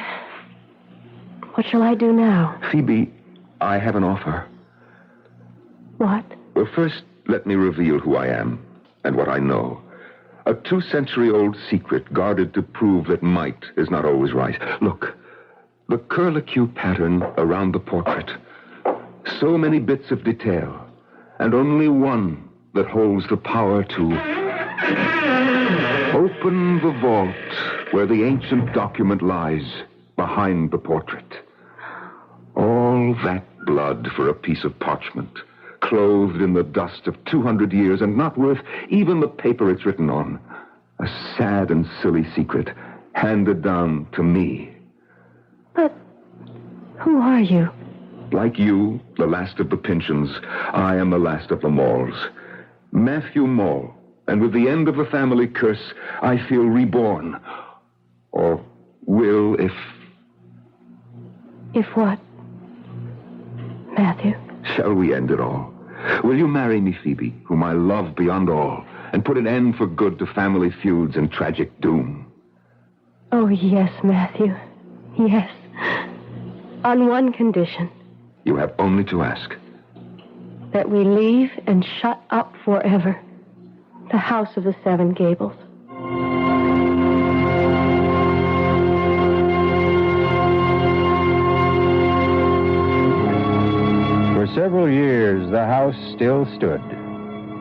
What shall I do now? Phoebe, I have an offer. What? Well, first, let me reveal who I am and what I know. A 2-century-old secret guarded to prove that might is not always right. Look, the curlicue pattern around the portrait. So many bits of detail, and only one that holds the power to open the vault where the ancient document lies behind the portrait. All that blood for a piece of parchment, clothed in the dust of 200 years and not worth even the paper it's written on. A sad and silly secret handed down to me. But who are you? Like you, the last of the Pynchons, I am the last of the Maules. Matthew Maule. And with the end of the family curse, I feel reborn. Or will if... If what? Matthew? Shall we end it all? Will you marry me, Phoebe, whom I love beyond all, and put an end for good to family feuds and tragic doom? Oh, yes, Matthew. Yes. On one condition. You have only to ask. That we leave and shut up forever the House of the Seven Gables. For several years, the house still stood.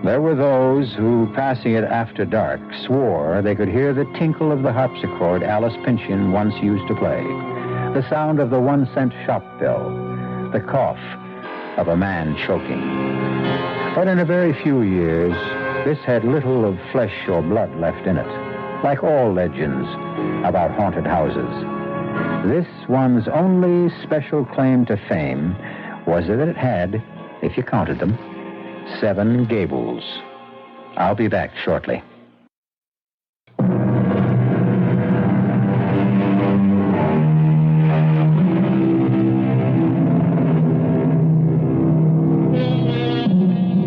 There were those who, passing it after dark, swore they could hear the tinkle of the harpsichord Alice Pynchon once used to play, the sound of the 1-cent shop bell, the cough of a man choking. But in a very few years, this had little of flesh or blood left in it, like all legends about haunted houses. This one's only special claim to fame was that it had, if you counted them, 7 gables. I'll be back shortly.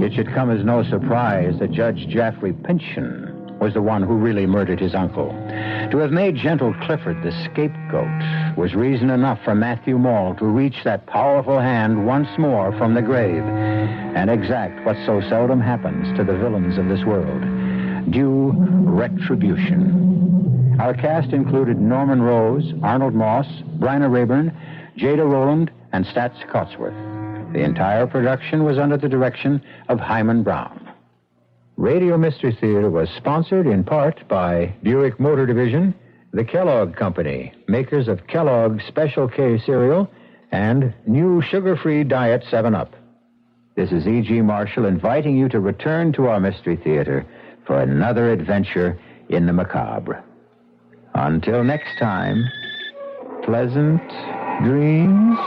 It should come as no surprise that Judge Jaffrey Pynchon was the one who really murdered his uncle. To have made gentle Clifford the scapegoat was reason enough for Matthew Maule to reach that powerful hand once more from the grave and exact what so seldom happens to the villains of this world: due retribution. Our cast included Norman Rose, Arnold Moss, Bryna Rayburn, Jada Rowland, and Stats Cotsworth. The entire production was under the direction of Hyman Brown. Radio Mystery Theater was sponsored in part by Buick Motor Division, the Kellogg Company, makers of Kellogg's Special K cereal, and new sugar-free Diet 7-Up. This is E.G. Marshall inviting you to return to our Mystery Theater for another adventure in the macabre. Until next time, pleasant dreams.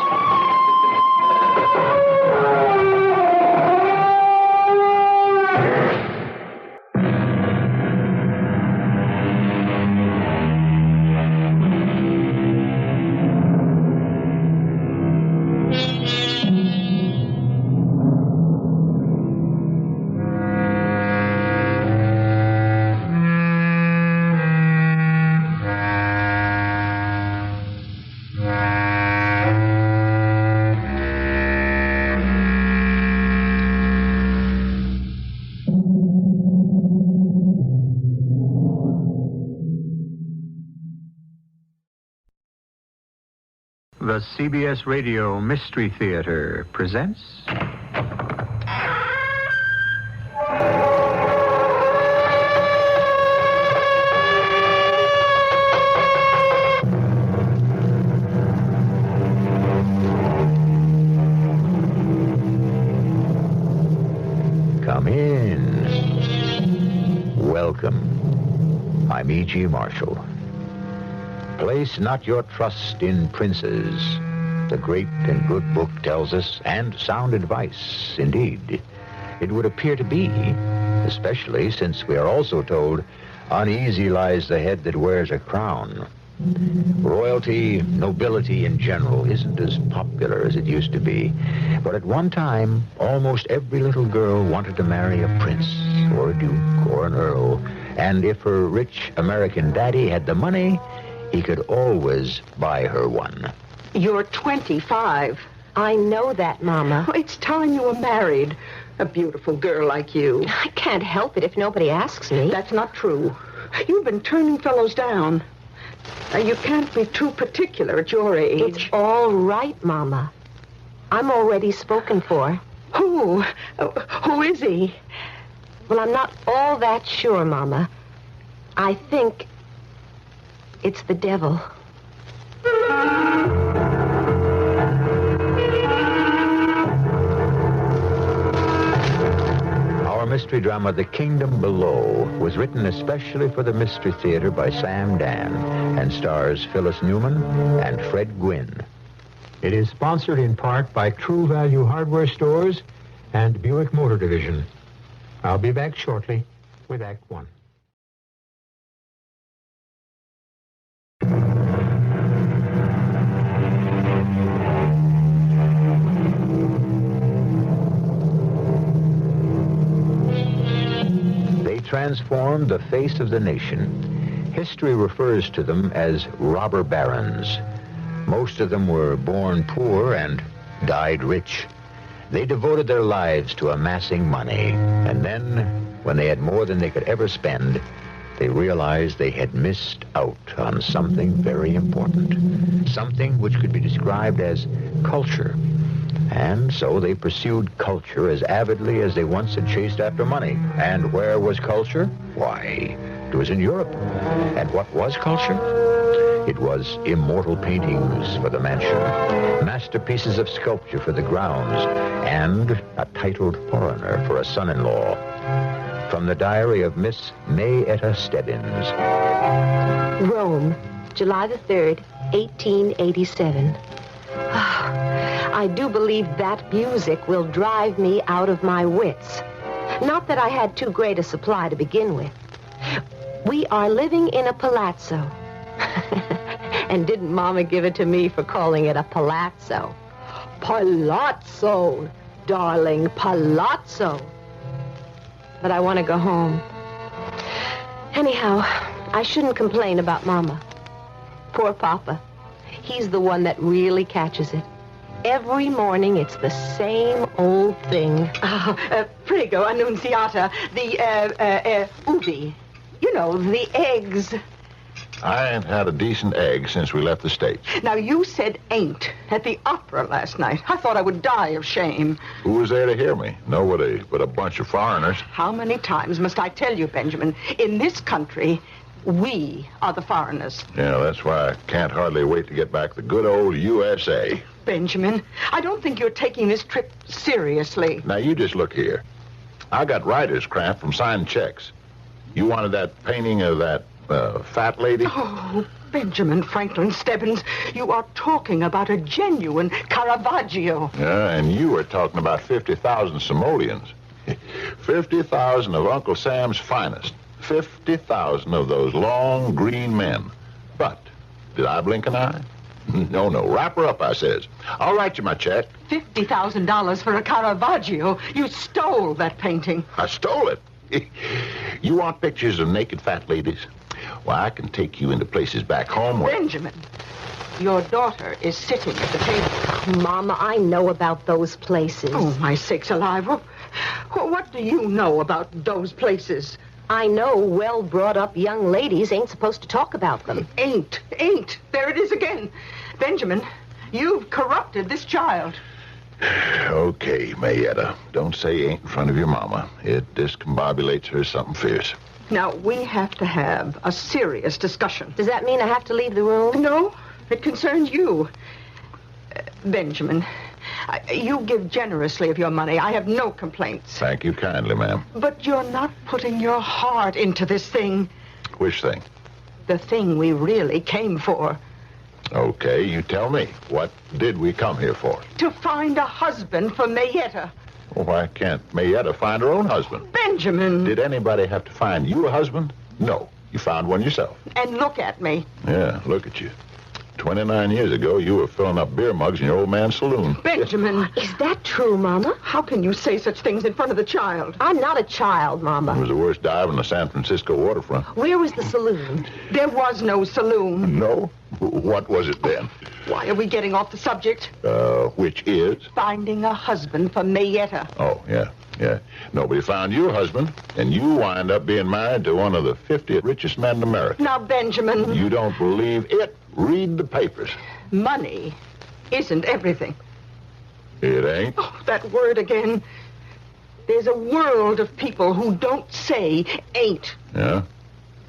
The CBS Radio Mystery Theater presents... Come in. Welcome. I'm E.G. Marshall. Place not your trust in princes. The great and good book tells us, and sound advice, indeed. It would appear to be, especially since we are also told, uneasy lies the head that wears a crown. Royalty, nobility in general, isn't as popular as it used to be. But at one time, almost every little girl wanted to marry a prince, or a duke, or an earl. And if her rich American daddy had the money, he could always buy her one. You're 25. I know that, Mama. Oh, it's time you were married. A beautiful girl like you. I can't help it if nobody asks me. That's not true. You've been turning fellows down. You can't be too particular at your age. It's all right, Mama. I'm already spoken for. Who? Who is he? Well, I'm not all that sure, Mama. I think it's the devil. Our mystery drama, The Kingdom Below, was written especially for the Mystery Theater by Sam Dan and stars Phyllis Newman and Fred Gwynne. It is sponsored in part by True Value Hardware Stores and Buick Motor Division. I'll be back shortly with Act One. Transformed the face of the nation. History refers to them as robber barons. Most of them were born poor and died rich. They devoted their lives to amassing money, and then, when they had more than they could ever spend, they realized they had missed out on something very important, something which could be described as culture. And so they pursued culture as avidly as they once had chased after money. And where was culture? Why, it was in Europe. And what was culture? It was immortal paintings for the mansion, masterpieces of sculpture for the grounds, and a titled foreigner for a son-in-law. From the diary of Miss Mayetta Stebbins. Rome, July the 3rd, 1887. I do believe that music will drive me out of my wits. Not that I had too great a supply to begin with. We are living in a palazzo. And didn't Mama give it to me for calling it a palazzo? Palazzo, darling, palazzo. But I want to go home. Anyhow, I shouldn't complain about Mama. Poor Papa. He's the one that really catches it. Every morning, it's the same old thing. Prego, Annunziata, the, ubi. You know, the eggs. I ain't had a decent egg since we left the States. Now, you said ain't at the opera last night. I thought I would die of shame. Who was there to hear me? Nobody but a bunch of foreigners. How many times must I tell you, Benjamin? In this country, we are the foreigners. Yeah, that's why I can't hardly wait to get back to good old USA. Benjamin, I don't think you're taking this trip seriously. Now, you just look here. I got writer's cramp from signing checks. You wanted that painting of that Fat lady? Oh, Benjamin Franklin Stebbins, you are talking about a genuine Caravaggio. Yeah, and you were talking about 50,000 simoleons. 50,000 of Uncle Sam's finest. 50,000 of those long green men. But, did I blink an eye? No, wrap her up, I says. I'll write you my check. $50,000 for a Caravaggio. You stole that painting. I stole it. You want pictures of naked fat ladies? Well, I can take you into places back home where... Benjamin, your daughter is sitting at the table. Mama, I know about those places. Oh, my sakes alive. What do you know about those places? I know well-brought-up young ladies ain't supposed to talk about them. Ain't. There it is again. Benjamin, you've corrupted this child. Okay, Mayetta. Don't say ain't in front of your mama. It discombobulates her something fierce. Now, we have to have a serious discussion. Does that mean I have to leave the room? No, it concerns you. Benjamin, you give generously of your money. I have no complaints. Thank you kindly, ma'am. But you're not putting your heart into this thing. Which thing? The thing we really came for. Okay, you tell me. What did we come here for? To find a husband for Mayetta. Well, why can't Mayetta find her own husband? Benjamin! Did anybody have to find you a husband? No. You found one yourself. And look at me. Yeah, look at you. 29 years ago, you were filling up beer mugs in your old man's saloon. Benjamin! Is that true, Mama? How can you say such things in front of the child? I'm not a child, Mama. It was the worst dive on the San Francisco waterfront. Where was the saloon? There was no saloon. No? What was it then? Why are we getting off the subject? Which is? Finding a husband for Mayetta. Oh, yeah. Nobody found you a husband, and you wind up being married to one of the 50 richest men in America. Now, Benjamin... You don't believe it? Read the papers. Money isn't everything. It ain't? Oh, that word again. There's a world of people who don't say ain't. Yeah?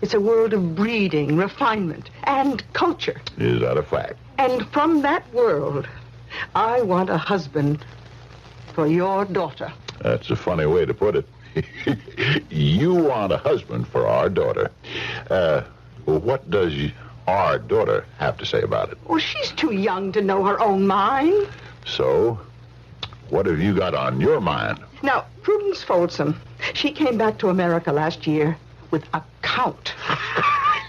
It's a world of breeding, refinement, and culture. Is that a fact? And from that world, I want a husband for your daughter. That's a funny way to put it. You want a husband for our daughter. What does our daughter have to say about it? Well, she's too young to know her own mind. So, what have you got on your mind? Now, Prudence Folsom, she came back to America last year with a count.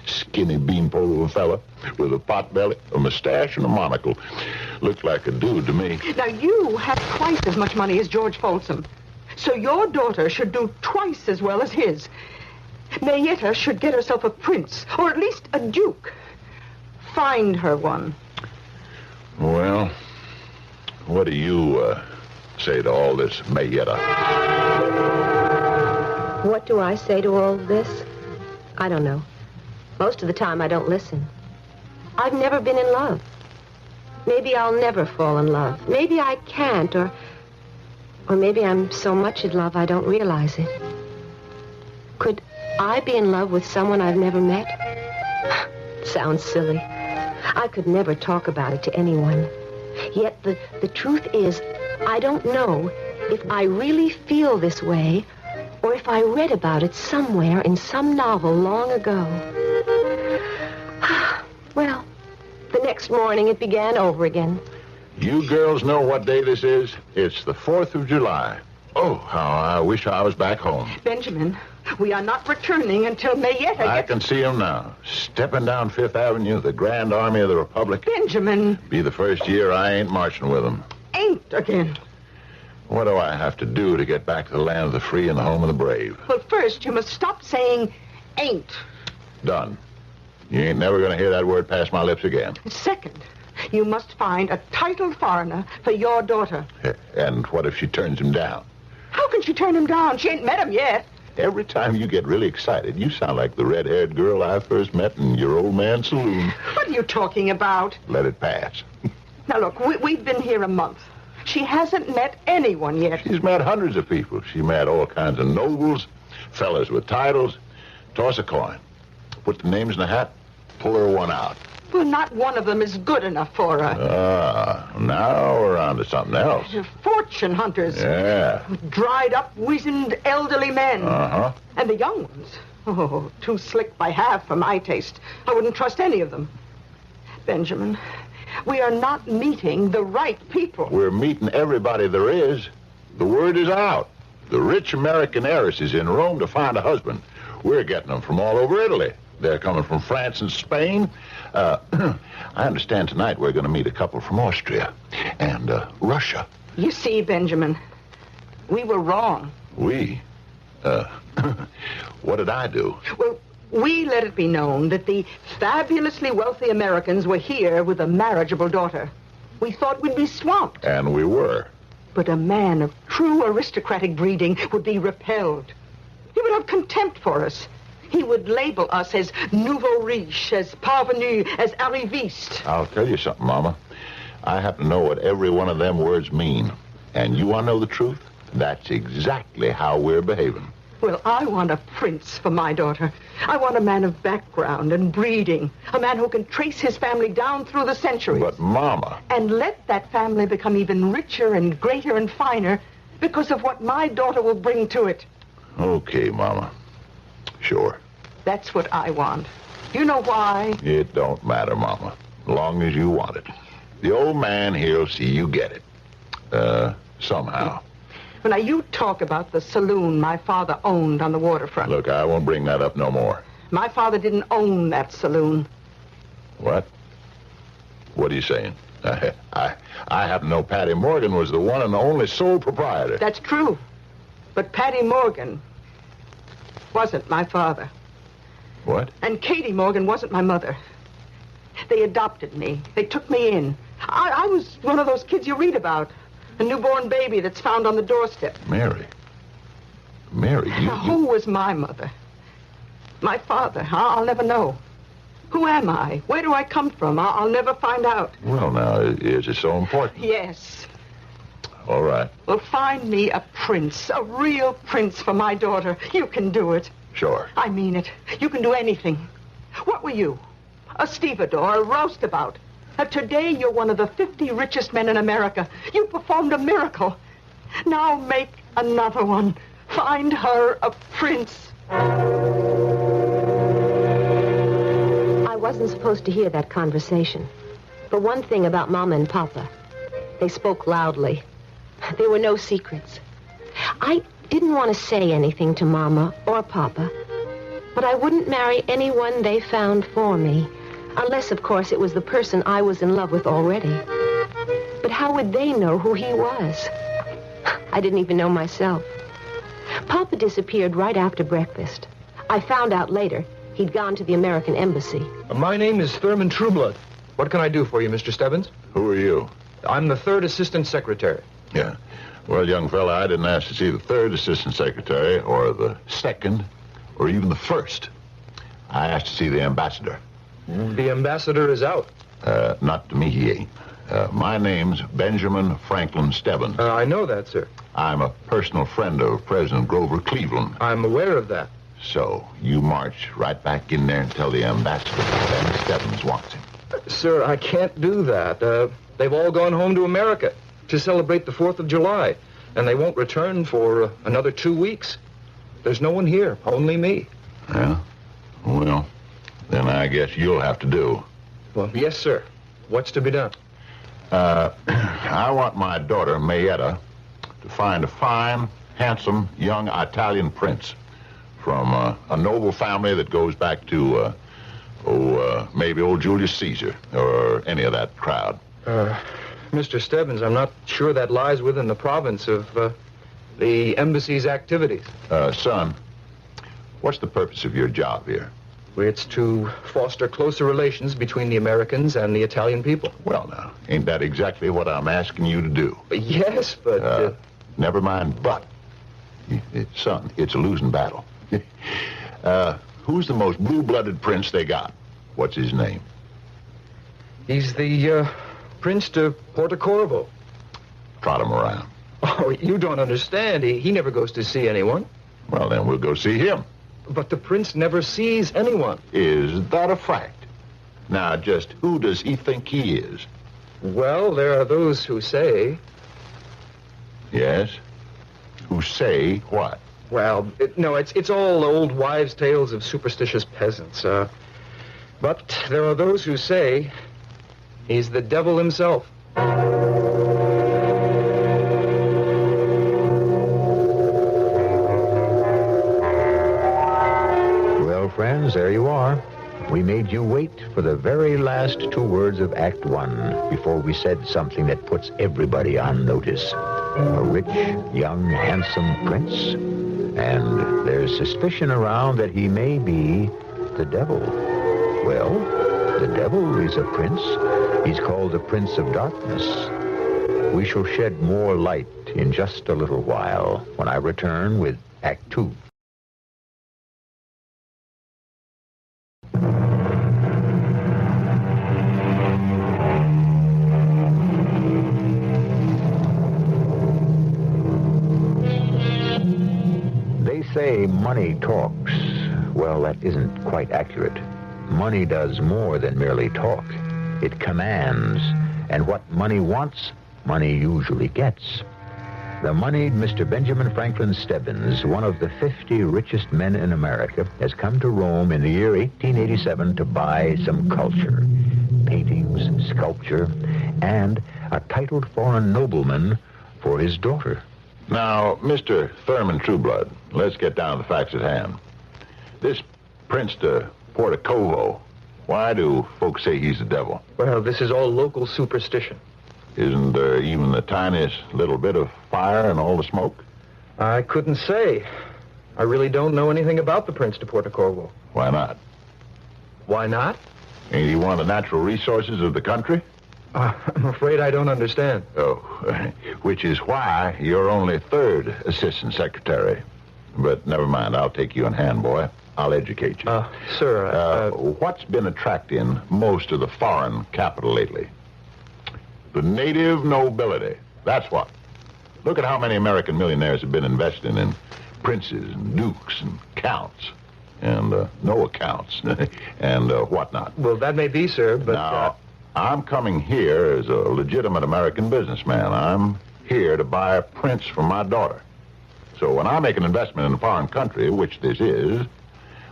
Skinny beanpole of a fella with a pot belly, a mustache, and a monocle. Looked like a dude to me. Now, you have twice as much money as George Folsom. So your daughter should do twice as well as his. Mayetta should get herself a prince, or at least a duke. Find her one. Well, what do you say to all this, Mayetta? What do I say to all this? I don't know. Most of the time, I don't listen. I've never been in love. Maybe I'll never fall in love. Maybe I can't, or maybe I'm so much in love I don't realize it. Could I be in love with someone I've never met? Sounds silly. I could never talk about it to anyone. Yet the truth is, I don't know if I really feel this way or if I read about it somewhere in some novel long ago. Well, the next morning it began over again. You girls know what day this is? It's the 4th of July. Oh, how I wish I was back home. Benjamin, we are not returning until Mayetta gets... I can see him now, stepping down Fifth Avenue, the Grand Army of the Republic. Benjamin! Be the first year I ain't marching with them. Ain't again. What do I have to do to get back to the land of the free and the home of the brave? Well, first, you must stop saying ain't. Done. You ain't never going to hear that word pass my lips again. Second, you must find a titled foreigner for your daughter. And what if she turns him down? How can she turn him down? She ain't met him yet. Every time you get really excited, you sound like the red-haired girl I first met in your old man's saloon. What are you talking about? Let it pass. Now, look, we've been here a month. She hasn't met anyone yet. She's met hundreds of people. She met all kinds of nobles, fellas with titles. Toss a coin. Put the names in the hat. Pull her one out. Well, not one of them is good enough for her. Now we're on to something else. Fortune hunters. Yeah. Dried up, wizened, elderly men. Uh-huh. And the young ones, Oh, too slick by half for my taste. I wouldn't trust any of them. Benjamin, we are not meeting the right people. We're meeting everybody there is. The word is out. The rich American heiress is in Rome to find a husband. We're getting them from all over Italy. They're coming from France and Spain. I understand tonight we're going to meet a couple from Austria and Russia. You see, Benjamin, we were wrong. We? What did I do? Well, we let it be known that the fabulously wealthy Americans were here with a marriageable daughter. We thought we'd be swamped. And we were. But a man of true aristocratic breeding would be repelled. He would have contempt for us. He would label us as nouveau riche, as parvenu, as arriviste. I'll tell you something, Mama. I happen to know what every one of them words mean. And you want to know the truth? That's exactly how we're behaving. Well, I want a prince for my daughter. I want a man of background and breeding. A man who can trace his family down through the centuries. But, Mama... And let that family become even richer and greater and finer because of what my daughter will bring to it. Okay, Mama. Sure. That's what I want. You know why? It don't matter, Mama. As long as you want it. The old man here'll see you get it. Somehow. Well, now, you talk about the saloon my father owned on the waterfront. Look, I won't bring that up no more. My father didn't own that saloon. What? What are you saying? I happen to know Patty Morgan was the one and the only sole proprietor. That's true. But Patty Morgan wasn't my father. What? And Katie Morgan wasn't my mother. They adopted me. They took me in. I was one of those kids you read about. A newborn baby that's found on the doorstep. Mary, you... Who was my mother? My father? I'll never know. Who am I? Where do I come from? I'll never find out. Well, now, is it so important? Yes. All right. Well, find me a prince, a real prince for my daughter. You can do it. Sure. I mean it. You can do anything. What were you? A stevedore, a roustabout. Today, you're one of the 50 richest men in America. You performed a miracle. Now make another one. Find her a prince. I wasn't supposed to hear that conversation. But one thing about Mama and Papa, they spoke loudly. There were no secrets. I didn't want to say anything to Mama or Papa, but I wouldn't marry anyone they found for me. Unless, of course, it was the person I was in love with already. But how would they know who he was? I didn't even know myself. Papa disappeared right after breakfast. I found out later he'd gone to the American embassy. My name is Thurman Trueblood. What can I do for you, Mr. Stebbins? Who are you? I'm the third assistant secretary. Yeah. Well, young fella, I didn't ask to see the third assistant secretary or the second or even the first. I asked to see the ambassador. The ambassador is out. Not to me, he ain't. My name's Benjamin Franklin Stebbins. I know that, sir. I'm a personal friend of President Grover Cleveland. I'm aware of that. So, you march right back in there and tell the ambassador Ben Stebbins wants him. Sir, I can't do that. They've all gone home to America to celebrate the 4th of July, and they won't return for another 2 weeks. There's no one here, only me. Yeah? Well... then I guess you'll have to do. Well, yes, sir. What's to be done? I want my daughter, Mayetta, to find a fine, handsome, young Italian prince from a noble family that goes back to, maybe old Julius Caesar or any of that crowd. Mr. Stebbins, I'm not sure that lies within the province of the embassy's activities. Son, what's the purpose of your job here? It's to foster closer relations between the Americans and the Italian people. Well, now, ain't that exactly what I'm asking you to do? Yes, but... Never mind, but. Son, it's a losing battle. Who's the most blue-blooded prince they got? What's his name? He's the, Prince de Porto Corvo. Trot him around. Oh, you don't understand. He never goes to see anyone. Well, then we'll go see him. But the prince never sees anyone. Is that a fact? Now, just who does he think he is? Well, there are those who say... Yes? Who say what? Well, it's all old wives' tales of superstitious peasants. But there are those who say he's the devil himself. Well, friends, there you are. We made you wait for the very last 2 words of Act 1 before we said something that puts everybody on notice. A rich, young, handsome prince. And there's suspicion around that he may be the devil. Well, the devil is a prince. He's called the Prince of Darkness. We shall shed more light in just a little while when I return with Act 2. They say money talks. Well, that isn't quite accurate. Money does more than merely talk. It commands. And what money wants, money usually gets. The moneyed Mr. Benjamin Franklin Stebbins, one of the 50 richest men in America, has come to Rome in the year 1887 to buy some culture. Paintings, sculpture, and a titled foreign nobleman for his daughter. Now, Mr. Thurman Trueblood, let's get down to the facts at hand. This Prince de Portocovo, why do folks say he's the devil? Well, this is all local superstition. Isn't there even the tiniest little bit of fire in all the smoke? I couldn't say. I really don't know anything about the Prince de Portocovo. Why not? Why not? Ain't he one of the natural resources of the country? I'm afraid I don't understand. Oh, which is why you're only 3rd Assistant Secretary. But never mind, I'll take you in hand, boy. I'll educate you. Sir, what's been attracting most of the foreign capital lately? The native nobility. That's what. Look at how many American millionaires have been investing in princes and dukes and counts. And no accounts and whatnot. Well, that may be, sir, but... Now, I'm coming here as a legitimate American businessman. I'm here to buy a prince for my daughter. So when I make an investment in a foreign country, which this is,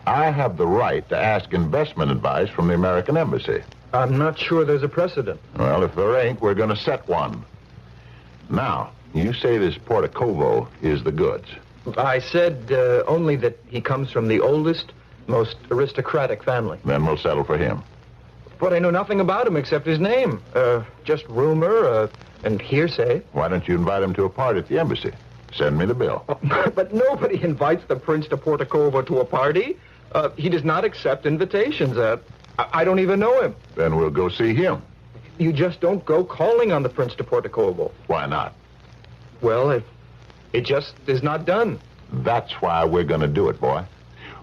I have the right to ask investment advice from the American embassy. I'm not sure there's a precedent. Well, if there ain't, we're going to set one. Now, you say this Portocovo is the goods. I said only that he comes from the oldest, most aristocratic family. Then we'll settle for him. But I know nothing about him except his name. Just rumor and hearsay. Why don't you invite him to a party at the embassy? Send me the bill. But nobody invites the Prince de Portocovo to a party. He does not accept invitations. I don't even know him. Then we'll go see him. You just don't go calling on the Prince de Portocovo. Why not? Well, it just is not done. That's why we're going to do it, boy.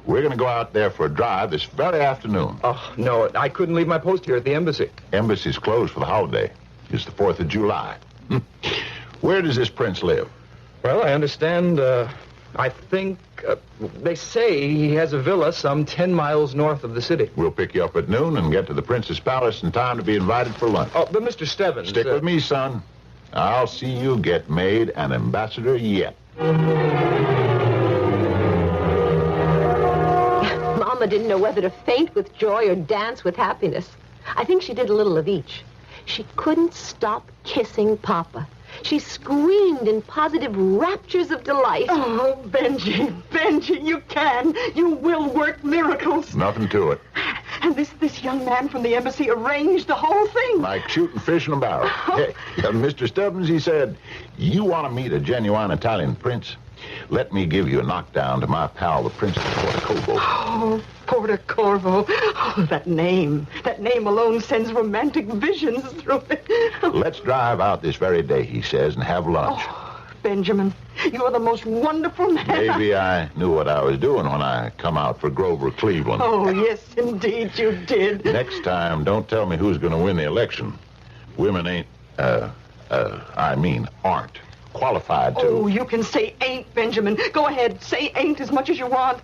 We're going to go out there for a drive this very afternoon. Oh, no, I couldn't leave my post here at the embassy. Embassy's closed for the holiday. It's the 4th of July. Where does this prince live? Well, I understand, I think, they say he has a villa some 10 miles north of the city. We'll pick you up at noon and get to the prince's palace in time to be invited for lunch. Oh, but Mr. Stebbins... Stick with me, son. I'll see you get made an ambassador yet. Mama didn't know whether to faint with joy or dance with happiness. I think she did a little of each. She couldn't stop kissing Papa. She screamed in positive raptures of delight. Oh, Benji, you can. You will work miracles. Nothing to it. And this young man from the embassy arranged the whole thing. Like shooting fish in a barrel. Hey, Mr. Stubbins, he said, you want to meet a genuine Italian prince? Let me give you a knockdown to my pal, the Prince of Portocovo. Oh, Portocovo. Oh, that name. That name alone sends romantic visions through it. Let's drive out this very day, he says, and have lunch. Oh, Benjamin, you are the most wonderful man. Maybe I knew what I was doing when I come out for Grover Cleveland. Oh, yes, indeed you did. Next time, don't tell me who's going to win the election. Women ain't, aren't qualified to. Oh, you can say ain't, Benjamin. Go ahead, say ain't as much as you want.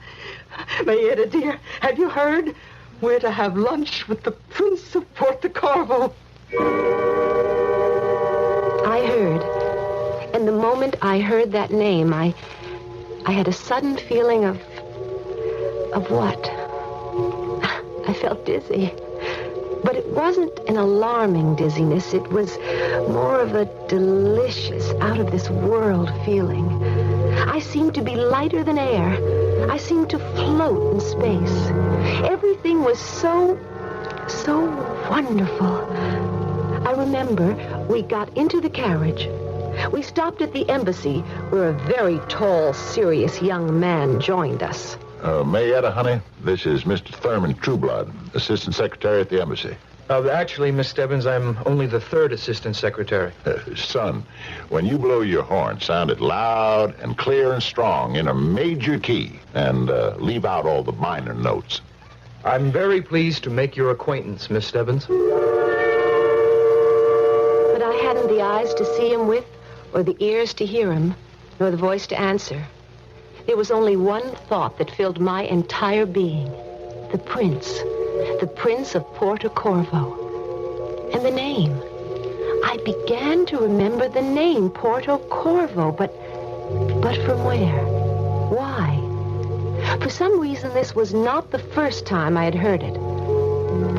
Mayetta, dear, have you heard? We're to have lunch with the Prince of Portocovo. I heard. And the moment I heard that name, I I had a sudden feeling of what? I felt dizzy. But it wasn't an alarming dizziness. It was more of a delicious, out-of-this-world feeling. I seemed to be lighter than air. I seemed to float in space. Everything was so wonderful. I remember we got into the carriage. We stopped at the embassy, where a very tall, serious young man joined us. Mayetta, honey, this is Mr. Thurman Trueblood, Assistant Secretary at the Embassy. Actually, Miss Stebbins, I'm only the third Assistant Secretary. Son, when you blow your horn, sound it loud and clear and strong in a major key, and leave out all the minor notes. I'm very pleased to make your acquaintance, Miss Stebbins. But I hadn't the eyes to see him with, or the ears to hear him, nor the voice to answer. There was only one thought that filled my entire being. The Prince of Porto Corvo. And the name. I began to remember the name, Porto Corvo, but from where? Why? For some reason, this was not the first time I had heard it.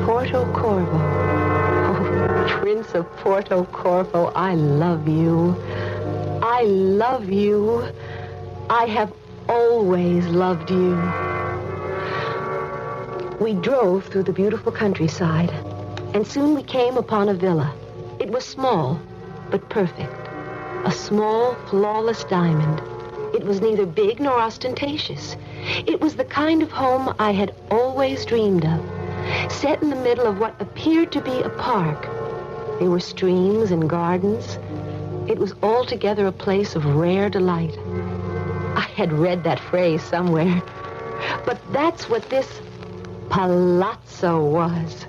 Porto Corvo. Oh, Prince of Porto Corvo, I love you. I love you. I have always loved you. We drove through the beautiful countryside, and soon we came upon a villa. It was small, but perfect. A small, flawless diamond. It was neither big nor ostentatious. It was the kind of home I had always dreamed of, set in the middle of what appeared to be a park. There were streams and gardens. It was altogether a place of rare delight. I had read that phrase somewhere. But that's what this palazzo was.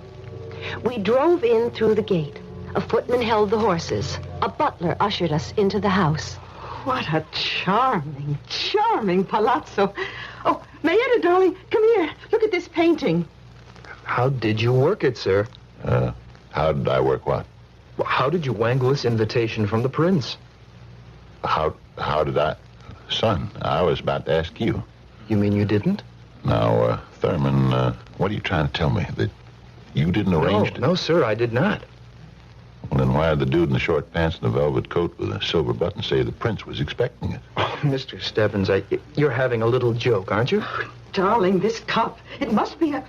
We drove in through the gate. A footman held the horses. A butler ushered us into the house. What a charming palazzo. Oh, Mayetta, darling, come here. Look at this painting. How did you work it, sir? How did I work what? Well, how did you wangle this invitation from the prince? How did I... Son, I was about to ask you. You mean you didn't? Now, Thurman, what are you trying to tell me? That you didn't arrange it? No, sir, I did not. Well, then why did the dude in the short pants and the velvet coat with a silver button say the prince was expecting it? Oh, Mr. Stebbins, you're having a little joke, aren't you? Darling, this cup, it must be a...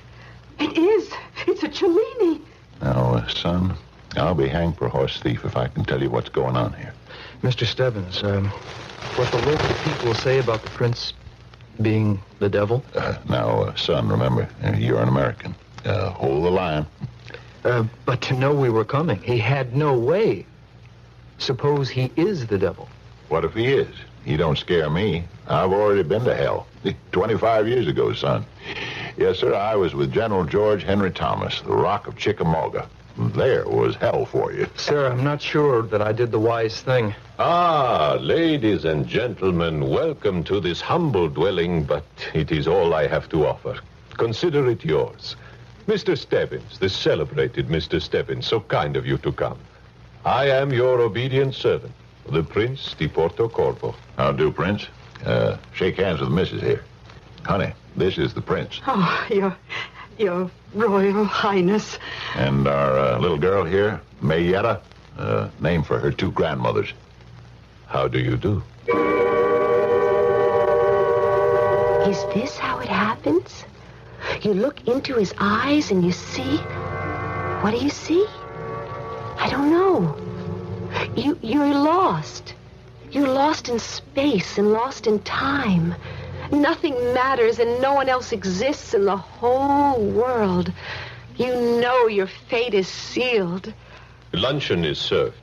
It is. It's a Cellini. Now, son, I'll be hanged for a horse thief if I can tell you what's going on here. Mr. Stebbins, what the local people say about the prince being the devil? Now, son, remember, you're an American. Hold the line. But to know we were coming, he had no way. Suppose he is the devil. What if he is? He don't scare me. I've already been to hell. 25 years ago, son. Yes, sir, I was with General George Henry Thomas, the Rock of Chickamauga. There was hell for you. Sir, I'm not sure that I did the wise thing. Ah, ladies and gentlemen, welcome to this humble dwelling, but it is all I have to offer. Consider it yours. Mr. Stebbins, the celebrated Mr. Stebbins, so kind of you to come. I am your obedient servant, the Prince di Porto Corvo. How do, Prince? Shake hands with the missus here. Honey, this is the prince. Oh, your Royal Highness. And our little girl here, Mayetta, name for her two grandmothers. How do you do? Is this how it happens? You look into his eyes and you see... What do you see? I don't know. You're lost. You're lost in space and lost in time. Nothing matters and no one else exists in the whole world. You know your fate is sealed. Luncheon is served.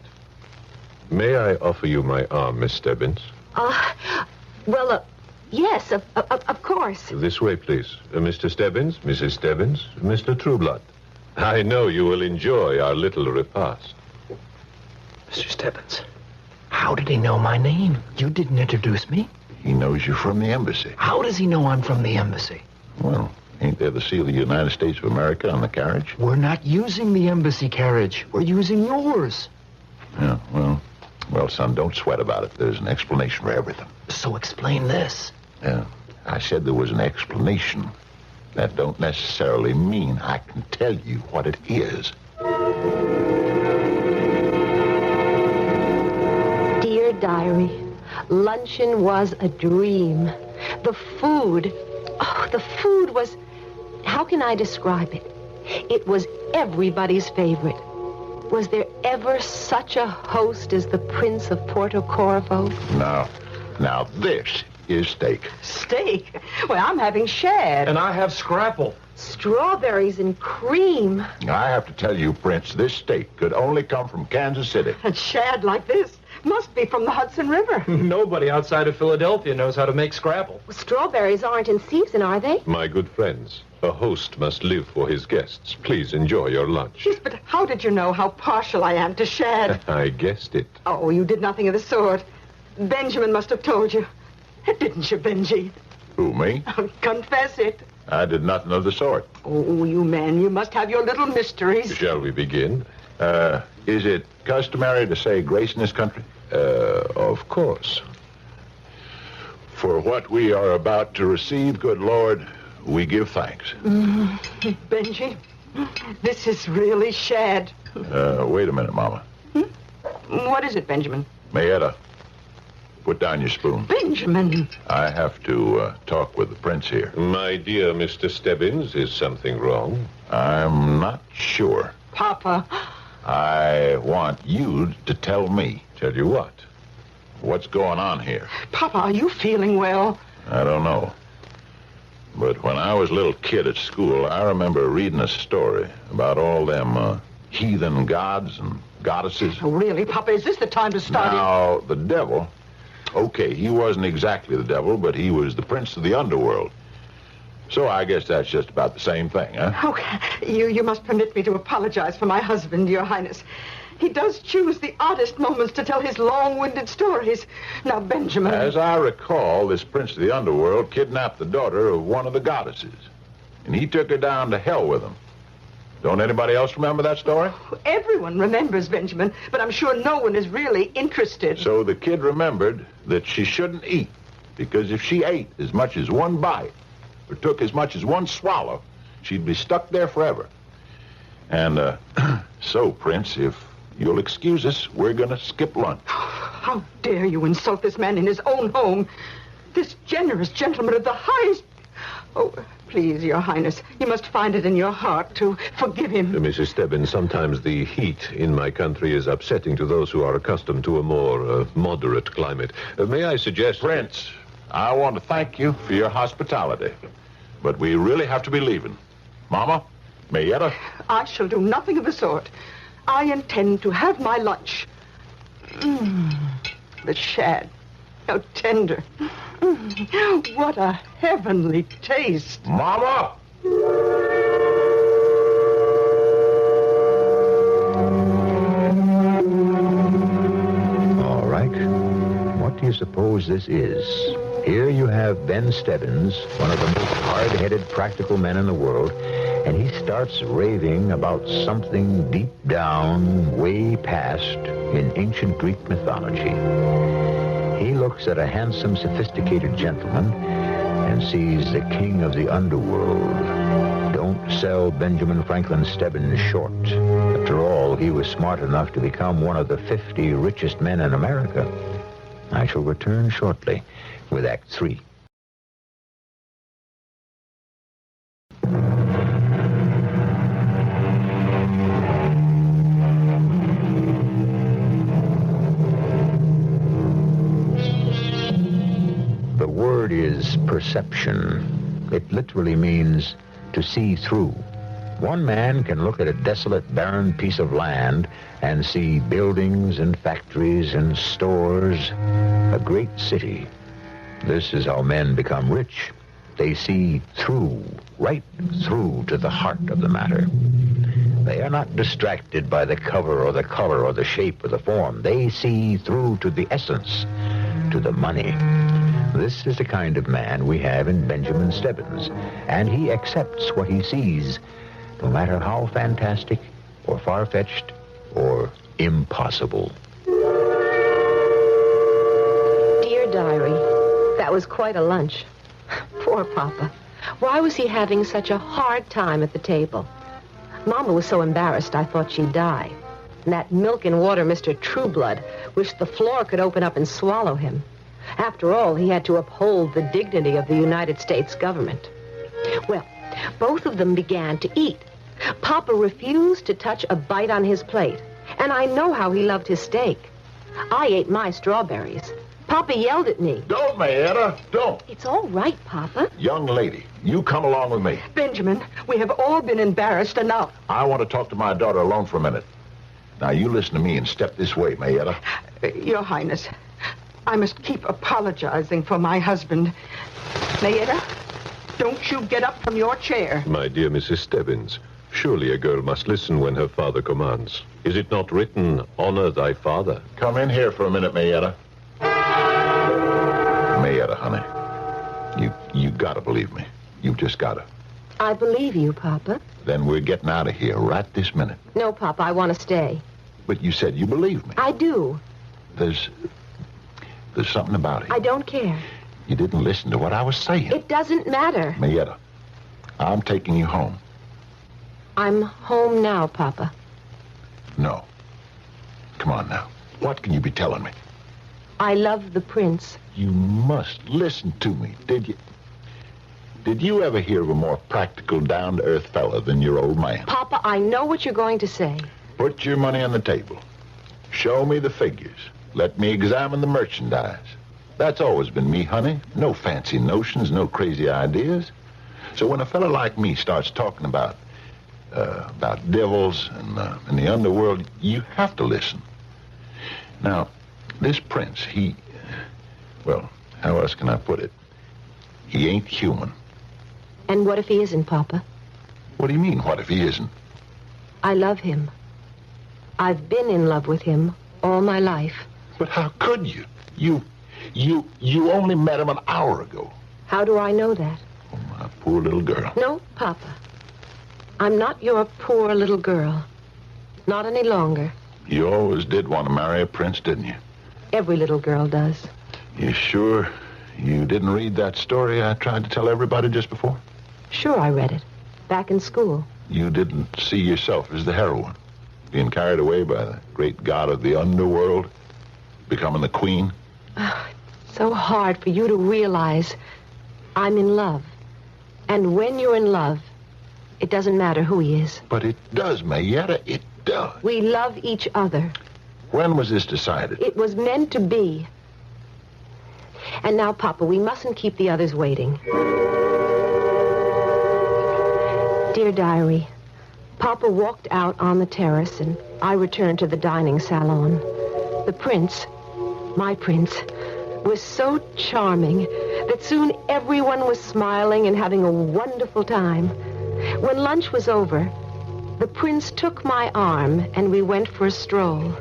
May I offer you my arm, Miss Stebbins? Yes, of course. This way, please. Mr. Stebbins, Mrs. Stebbins, Mr. Trueblood. I know you will enjoy our little repast. Mr. Stebbins, how did he know my name? You didn't introduce me. He knows you're from the embassy. How does he know I'm from the embassy? Well, ain't there the seal of the United States of America on the carriage? We're not using the embassy carriage. We're using yours. Yeah, well, son, don't sweat about it. There's an explanation for everything. So explain this. I said there was an explanation. That don't necessarily mean I can tell you what it is. Dear Diary, luncheon was a dream. The food was... How can I describe it? It was everybody's favorite. Was there ever such a host as the Prince of Porto Corvo? Now this is steak. Steak? Well, I'm having shad. And I have scrapple. Strawberries and cream. I have to tell you, Prince, this steak could only come from Kansas City. And shad like this must be from the Hudson River. Nobody outside of Philadelphia knows how to make scrapple. Well, strawberries aren't in season, are they? My good friends, a host must live for his guests. Please enjoy your lunch. Yes, but how did you know how partial I am to shad? I guessed it. Oh, you did nothing of the sort. Benjamin must have told you. Didn't you, Benji? Who, me? Confess it. I did nothing of the sort. Oh, you men, you must have your little mysteries. Shall we begin? Is it customary to say grace in this country? Of course. For what we are about to receive, good Lord, we give thanks. Benji, this is really shad. Wait a minute, Mama. What is it, Benjamin? Mayetta, put down your spoon. Benjamin. I have to talk with the prince here. My dear Mr. Stebbins, is something wrong? I'm not sure. Papa. I want you to tell me. Tell you what? What's going on here? Papa, are you feeling well? I don't know. But when I was a little kid at school, I remember reading a story about all them heathen gods and goddesses. Oh, really, Papa? Is this the time to start Now, the devil... Okay, he wasn't exactly the devil, but he was the prince of the underworld. So I guess that's just about the same thing, huh? Okay, you must permit me to apologize for my husband, Your Highness. He does choose the oddest moments to tell his long-winded stories. Now, Benjamin... As I recall, this prince of the underworld kidnapped the daughter of one of the goddesses. And he took her down to hell with him. Don't anybody else remember that story? Everyone remembers, Benjamin, but I'm sure no one is really interested. So the kid remembered that she shouldn't eat, because if she ate as much as one bite, or took as much as one swallow, she'd be stuck there forever. And, so, Prince, if you'll excuse us, we're gonna skip lunch. How dare you insult this man in his own home? This generous gentleman of the highest... Oh, please, Your Highness, you must find it in your heart to forgive him. Mrs. Stebbins, sometimes the heat in my country is upsetting to those who are accustomed to a more moderate climate. May I suggest... Prince, I want to thank you for your hospitality, but we really have to be leaving. Mama, Mayetta? I shall do nothing of the sort. I intend to have my lunch. The shad. How tender. What a heavenly taste. Mama! All right. What do you suppose this is? Here you have Ben Stebbins, one of the most hard-headed, practical men in the world, and he starts raving about something deep down, way past, in ancient Greek mythology. He looks at a handsome, sophisticated gentleman and sees the king of the underworld. Don't sell Benjamin Franklin Stebbins short. After all, he was smart enough to become one of the 50 richest men in America. I shall return shortly with Act 3. The word is perception. It literally means to see through. One man can look at a desolate, barren piece of land and see buildings and factories and stores, a great city. This is how men become rich. They see through, right through to the heart of the matter. They are not distracted by the cover or the color or the shape or the form. They see through to the essence, to the money. This is the kind of man we have in Benjamin Stebbins, and he accepts what he sees, no matter how fantastic or far-fetched or impossible. Dear Diary, that That was quite a lunch. Poor Papa. Why was he having such a hard time at the table? Mama was so embarrassed I thought she'd die. And that milk and water Mr. Trueblood wished the floor could open up and swallow him. After all, he had to uphold the dignity of the United States government. Well, both of them began to eat. Papa refused to touch a bite on his plate, and I know how he loved his steak. I ate my strawberries. Papa yelled at me. Don't, Marietta, don't. It's all right, Papa. Young lady, you come along with me. Benjamin, we have all been embarrassed enough. I want to talk to my daughter alone for a minute. Now, you listen to me and step this way, Marietta. Your Highness, I must keep apologizing for my husband. Marietta, don't you get up from your chair. My dear Mrs. Stebbins, surely a girl must listen when her father commands. Is it not written, honor thy father? Come in here for a minute, Marietta. Marietta, honey, you gotta believe me. You just gotta. I believe you, Papa. Then we're getting out of here right this minute. No, Papa, I want to stay. But you said you believe me. I do. There's something about it. I don't care. You didn't listen to what I was saying. It doesn't matter. Marietta, I'm taking you home. I'm home now, Papa. No. Come on now. What can you be telling me? I love the prince. You must listen to me, did you? Did you ever hear of a more practical, down-to-earth fella than your old man? Papa, I know what you're going to say. Put your money on the table. Show me the figures. Let me examine the merchandise. That's always been me, honey. No fancy notions, no crazy ideas. So when a fella like me starts talking about devils and the underworld, you have to listen. Now, this prince, well, how else can I put it? He ain't human. And what if he isn't, Papa? What do you mean, what if he isn't? I love him. I've been in love with him all my life. But how could you? You only met him an hour ago. How do I know that? Oh, my poor little girl. No, Papa. I'm not your poor little girl. Not any longer. You always did want to marry a prince, didn't you? Every little girl does. You sure you didn't read that story I tried to tell everybody just before? Sure, I read it. Back in school. You didn't see yourself as the heroine, being carried away by the great god of the underworld, becoming the queen? Oh, it's so hard for you to realize I'm in love. And when you're in love, it doesn't matter who he is. But it does, Marietta, it does. We love each other. When was this decided? It was meant to be. And now, Papa, we mustn't keep the others waiting. Dear Diary, Papa walked out on the terrace and I returned to the dining salon. The prince, my prince, was so charming that soon everyone was smiling and having a wonderful time. When lunch was over, the prince took my arm and we went for a stroll.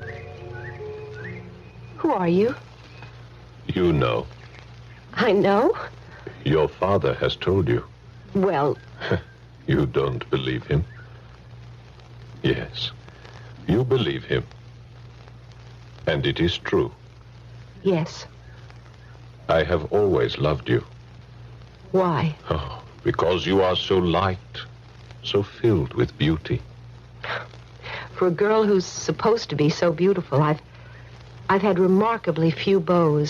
Who are you? You know. I know? Your father has told you. Well... You don't believe him? Yes, you believe him. And it is true. Yes. I have always loved you. Why? Oh, because you are so light, so filled with beauty. For a girl who's supposed to be so beautiful, I've had remarkably few beaux.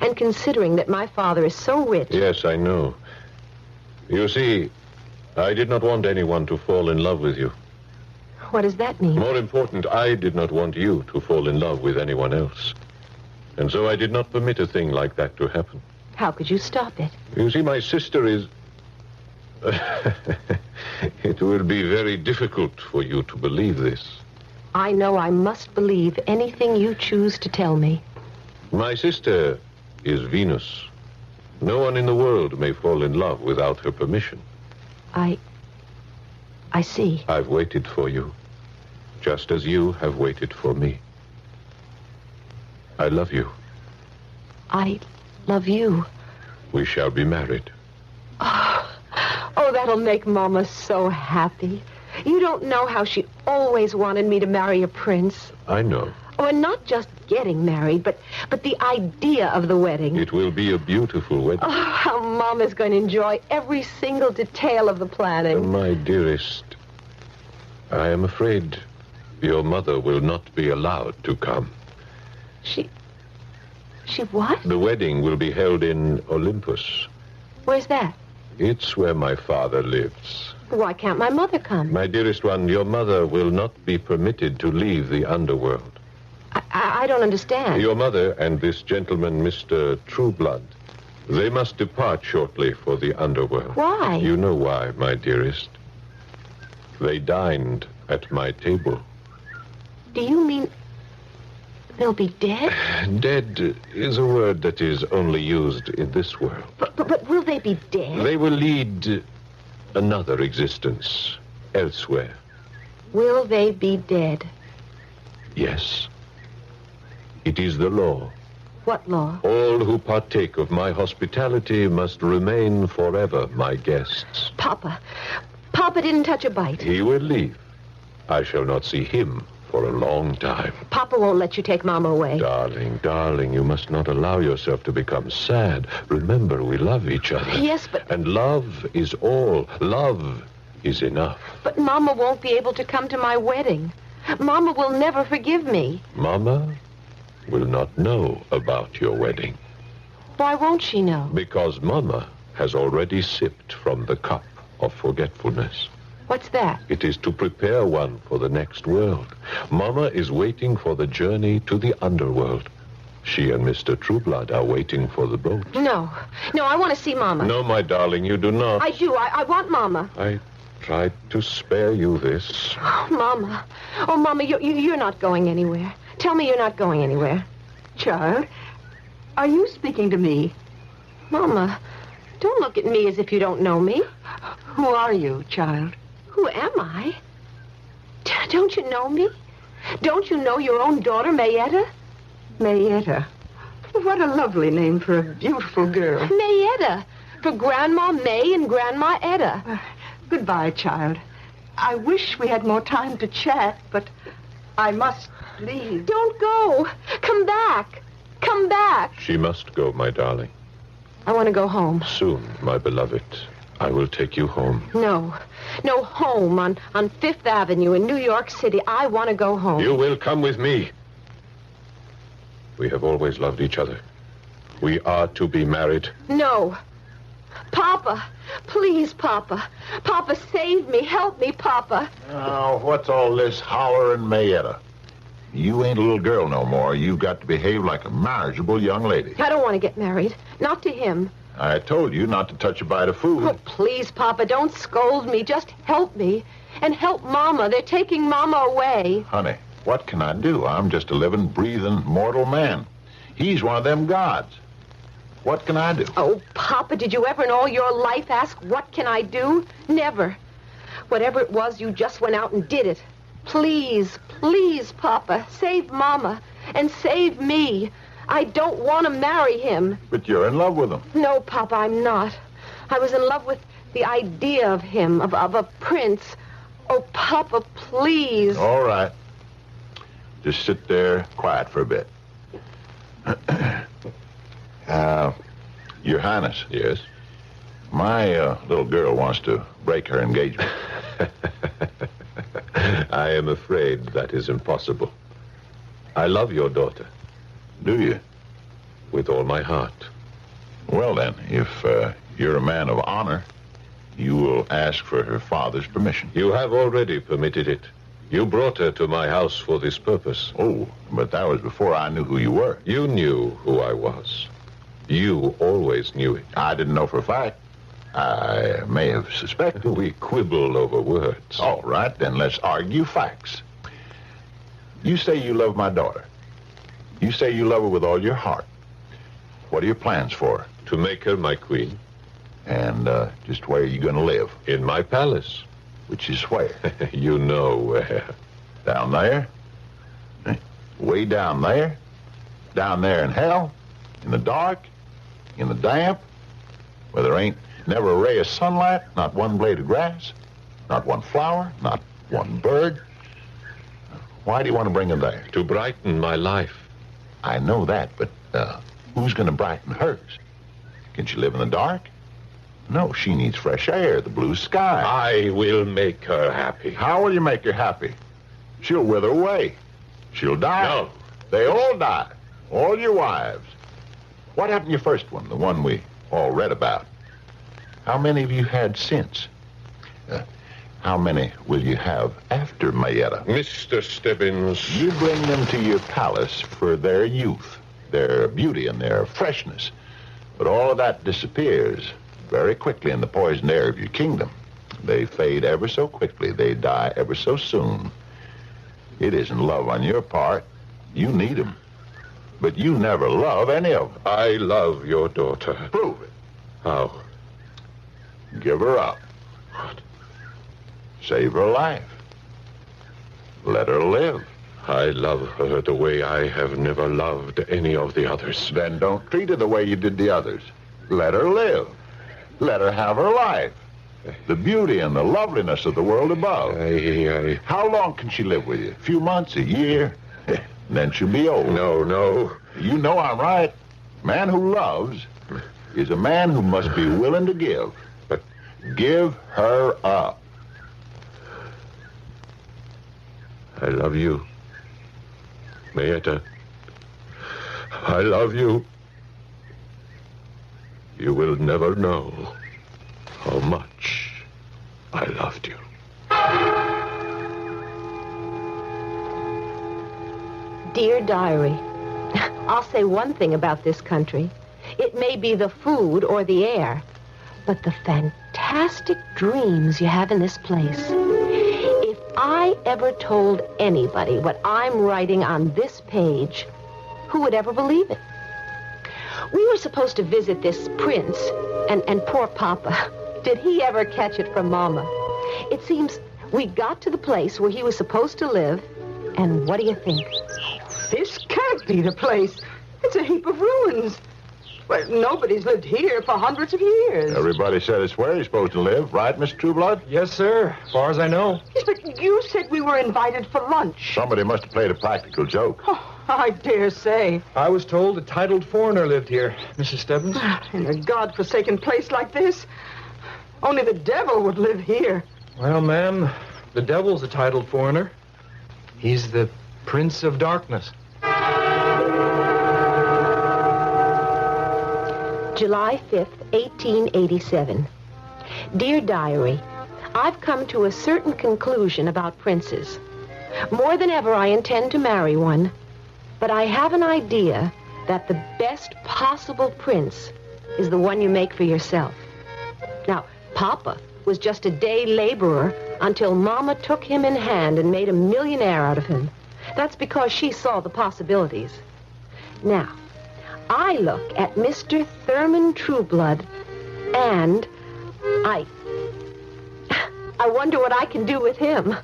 And considering that my father is so rich... Yes, I know. You see, I did not want anyone to fall in love with you. What does that mean? More important, I did not want you to fall in love with anyone else. And so I did not permit a thing like that to happen. How could you stop it? You see, my sister is... It will be very difficult for you to believe this. I know I must believe anything you choose to tell me. My sister is Venus. No one in the world may fall in love without her permission. I see. I've waited for you, just as you have waited for me. I love you. I love you. We shall be married. Oh, that'll make Mama so happy. You don't know how she always wanted me to marry a prince. I know. Oh, and not just getting married, but the idea of the wedding. It will be a beautiful wedding. Oh, how Mama's going to enjoy every single detail of the planning. My dearest, I am afraid your mother will not be allowed to come. She what? The wedding will be held in Olympus. Where's that? It's where my father lives. Why can't my mother come? My dearest one, your mother will not be permitted to leave the underworld. I don't understand. Your mother and this gentleman, Mr. Trueblood, they must depart shortly for the underworld. Why? You know why, my dearest. They dined at my table. Do you mean they'll be dead? Dead is a word that is only used in this world. But will they be dead? They will lead another existence elsewhere. Will they be dead? Yes. It is the law. What law? All who partake of my hospitality must remain forever my guests. Papa didn't touch a bite. He will leave. I shall not see him for a long time. Papa won't let you take Mama away. Darling, you must not allow yourself to become sad. Remember, we love each other. Yes, but... And love is all. Love is enough. But Mama won't be able to come to my wedding. Mama will never forgive me. Mama will not know about your wedding. Why won't she know? Because Mama has already sipped from the cup of forgetfulness. What's that? It is to prepare one for the next world. Mama is waiting for the journey to the underworld. She and Mr. Trueblood are waiting for the boat. No, I want to see Mama. No, my darling, you do not. I do. I want Mama. I tried to spare you this. Oh, Mama. Oh, Mama, you're not going anywhere. Tell me you're not going anywhere. Child, are you speaking to me? Mama, don't look at me as if you don't know me. Who are you, child? Who am I? Don't you know me? Don't you know your own daughter, Mayetta? Mayetta. What a lovely name for a beautiful girl. Mayetta. For Grandma May and Grandma Etta. Goodbye, child. I wish we had more time to chat, but I must leave. Don't go. Come back. Come back. She must go, my darling. I want to go home. Soon, my beloved. I will take you home. No, home on Fifth Avenue in New York City. I want to go home. You will come with me. We have always loved each other. We are to be married. No. Papa, please, Papa. Papa, save me. Help me, Papa. Now, what's all this hollering, Mayetta? You ain't a little girl no more. You've got to behave like a marriageable young lady. I don't want to get married. Not to him. I told you not to touch a bite of food. Oh, please, Papa, don't scold me. Just help me. And help Mama. They're taking Mama away. Honey, what can I do? I'm just a living, breathing, mortal man. He's one of them gods. What can I do? Oh, Papa, did you ever in all your life ask, what can I do? Never. Whatever it was, you just went out and did it. Please, Papa, save Mama and save me. I don't want to marry him. But you're in love with him. No, Papa, I'm not. I was in love with the idea of him, of a prince. Oh, Papa, please. All right. Just sit there quiet for a bit. Your Highness. Yes? My little girl wants to break her engagement. I am afraid that is impossible. I love your daughter. Do you? With all my heart. Well, then, if you're a man of honor, you will ask for her father's permission. You have already permitted it. You brought her to my house for this purpose. Oh, but that was before I knew who you were. You knew who I was. You always knew it. I didn't know for a fact. I may have suspected. We quibble over words. All right, then let's argue facts. You say you love my daughter. You say you love her with all your heart. What are your plans for her? To make her my queen. And just where are you going to live? In my palace. Which is where? You know where. Down there? Way down there? Down there in hell? In the dark? In the damp? Where there ain't never a ray of sunlight? Not one blade of grass? Not one flower? Not one bird? Why do you want to bring her there? To brighten my life. I know that, but who's going to brighten hers? Can she live in the dark? No, she needs fresh air, the blue sky. I will make her happy. How will you make her happy? She'll wither away. She'll die. No. They all die. All your wives. What happened to your first one, the one we all read about? How many have you had since? How many will you have after Mayetta? Mr. Stebbins. You bring them to your palace for their youth, their beauty, and their freshness. But all of that disappears very quickly in the poisoned air of your kingdom. They fade ever so quickly. They die ever so soon. It isn't love on your part. You need them. But you never love any of them. I love your daughter. Prove it. How? Give her up. What? Save her life. Let her live. I love her the way I have never loved any of the others. Then don't treat her the way you did the others. Let her live. Let her have her life. The beauty and the loveliness of the world above. How long can she live with you? A few months, a year? Then she'll be old. No. You know I'm right. Man who loves is a man who must be willing to give. But give her up. I love you. Mayetta. I love you. You will never know how much I loved you. Dear Diary, I'll say one thing about this country. It may be the food or the air, but the fantastic dreams you have in this place. If I ever told anybody what I'm writing on this page, who would ever believe it? We were supposed to visit this prince, and poor Papa. Did he ever catch it from Mama? It seems we got to the place where he was supposed to live, and what do you think? This can't be the place. It's a heap of ruins. Well, nobody's lived here for hundreds of years. Everybody said it's where he's supposed to live, right, Mr. Trueblood? Yes, sir, as far as I know. Yes, but you said we were invited for lunch. Somebody must have played a practical joke. Oh, I dare say. I was told a titled foreigner lived here, Mrs. Stebbins. In a godforsaken place like this, only the devil would live here. Well, ma'am, the devil's a titled foreigner. He's the Prince of Darkness. July 5th, 1887. Dear Diary, I've come to a certain conclusion about princes. More than ever, I intend to marry one. But I have an idea that the best possible prince is the one you make for yourself. Now, Papa was just a day laborer until Mama took him in hand and made a millionaire out of him. That's because she saw the possibilities. Now, I look at Mr. Thurman Trueblood, and I wonder what I can do with him.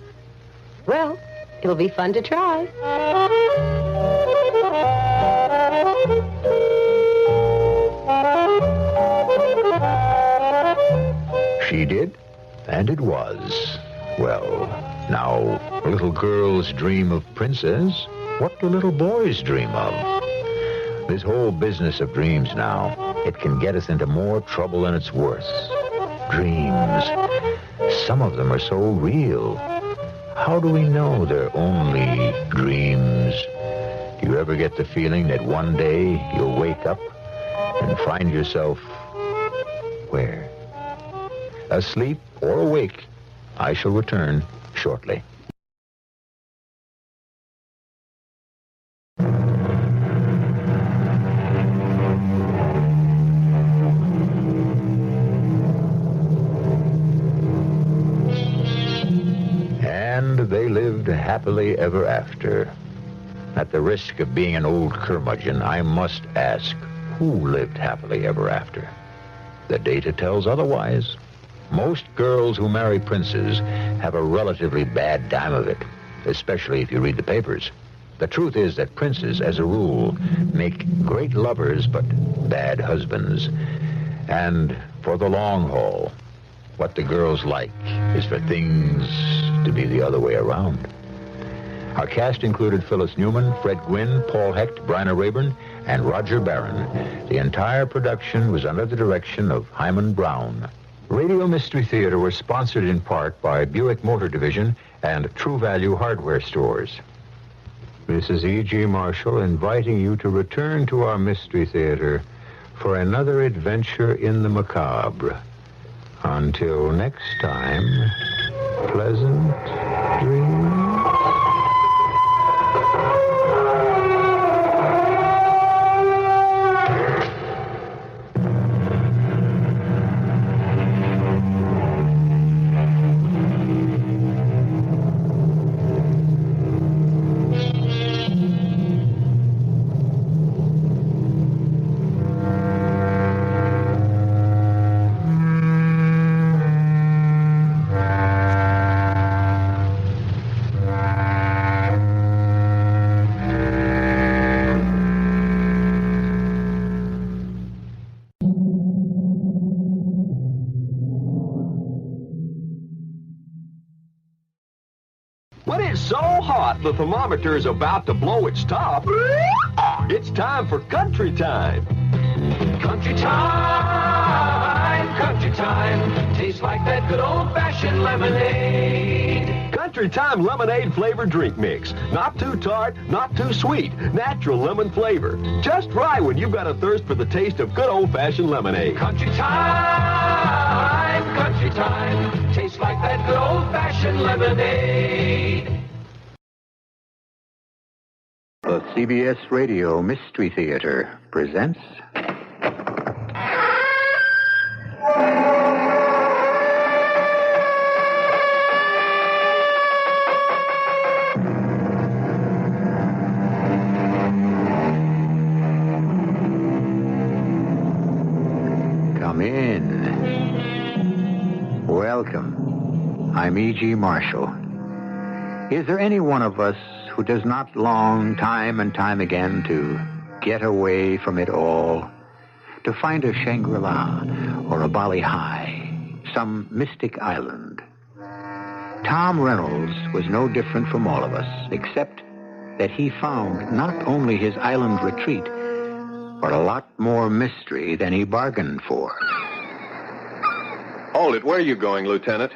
Well, it'll be fun to try. She did, and it was. Well, now, little girls dream of princes. What do little boys dream of? This whole business of dreams now, it can get us into more trouble than it's worth. Dreams. Some of them are so real. How do we know they're only dreams? Do you ever get the feeling that one day you'll wake up and find yourself where? Asleep or awake? I shall return shortly. And they lived happily ever after. At the risk of being an old curmudgeon, I must ask, who lived happily ever after? The data tells otherwise. Most girls who marry princes have a relatively bad time of it, especially if you read the papers. The truth is that princes, as a rule, make great lovers but bad husbands. And for the long haul, what the girls like is for things to be the other way around. Our cast included Phyllis Newman, Fred Gwynn, Paul Hecht, Bryna Rayburn, and Roger Barron. The entire production was under the direction of Hyman Brown. Radio Mystery Theater was sponsored in part by Buick Motor Division and True Value Hardware Stores. This is E.G. Marshall inviting you to return to our Mystery Theater for another adventure in the macabre. Until next time, pleasant dreams. When it's so hot the thermometer is about to blow its top, it's time for Country Time. Country time, country time. Tastes like that good old-fashioned lemonade. Country Time lemonade flavored drink mix. Not too tart, not too sweet. Natural lemon flavor. Just right when you've got a thirst for the taste of good old-fashioned lemonade. Country time, country time. Tastes like that good old-fashioned lemonade. The CBS Radio Mystery Theater presents... Come in. Welcome. I'm E.G. Marshall. Is there any one of us who does not long time and time again to get away from it all, to find a Shangri-La or a Bali High, some mystic island? Tom Reynolds was no different from all of us, except that he found not only his island retreat, but a lot more mystery than he bargained for. Hold it. Where are you going, Lieutenant?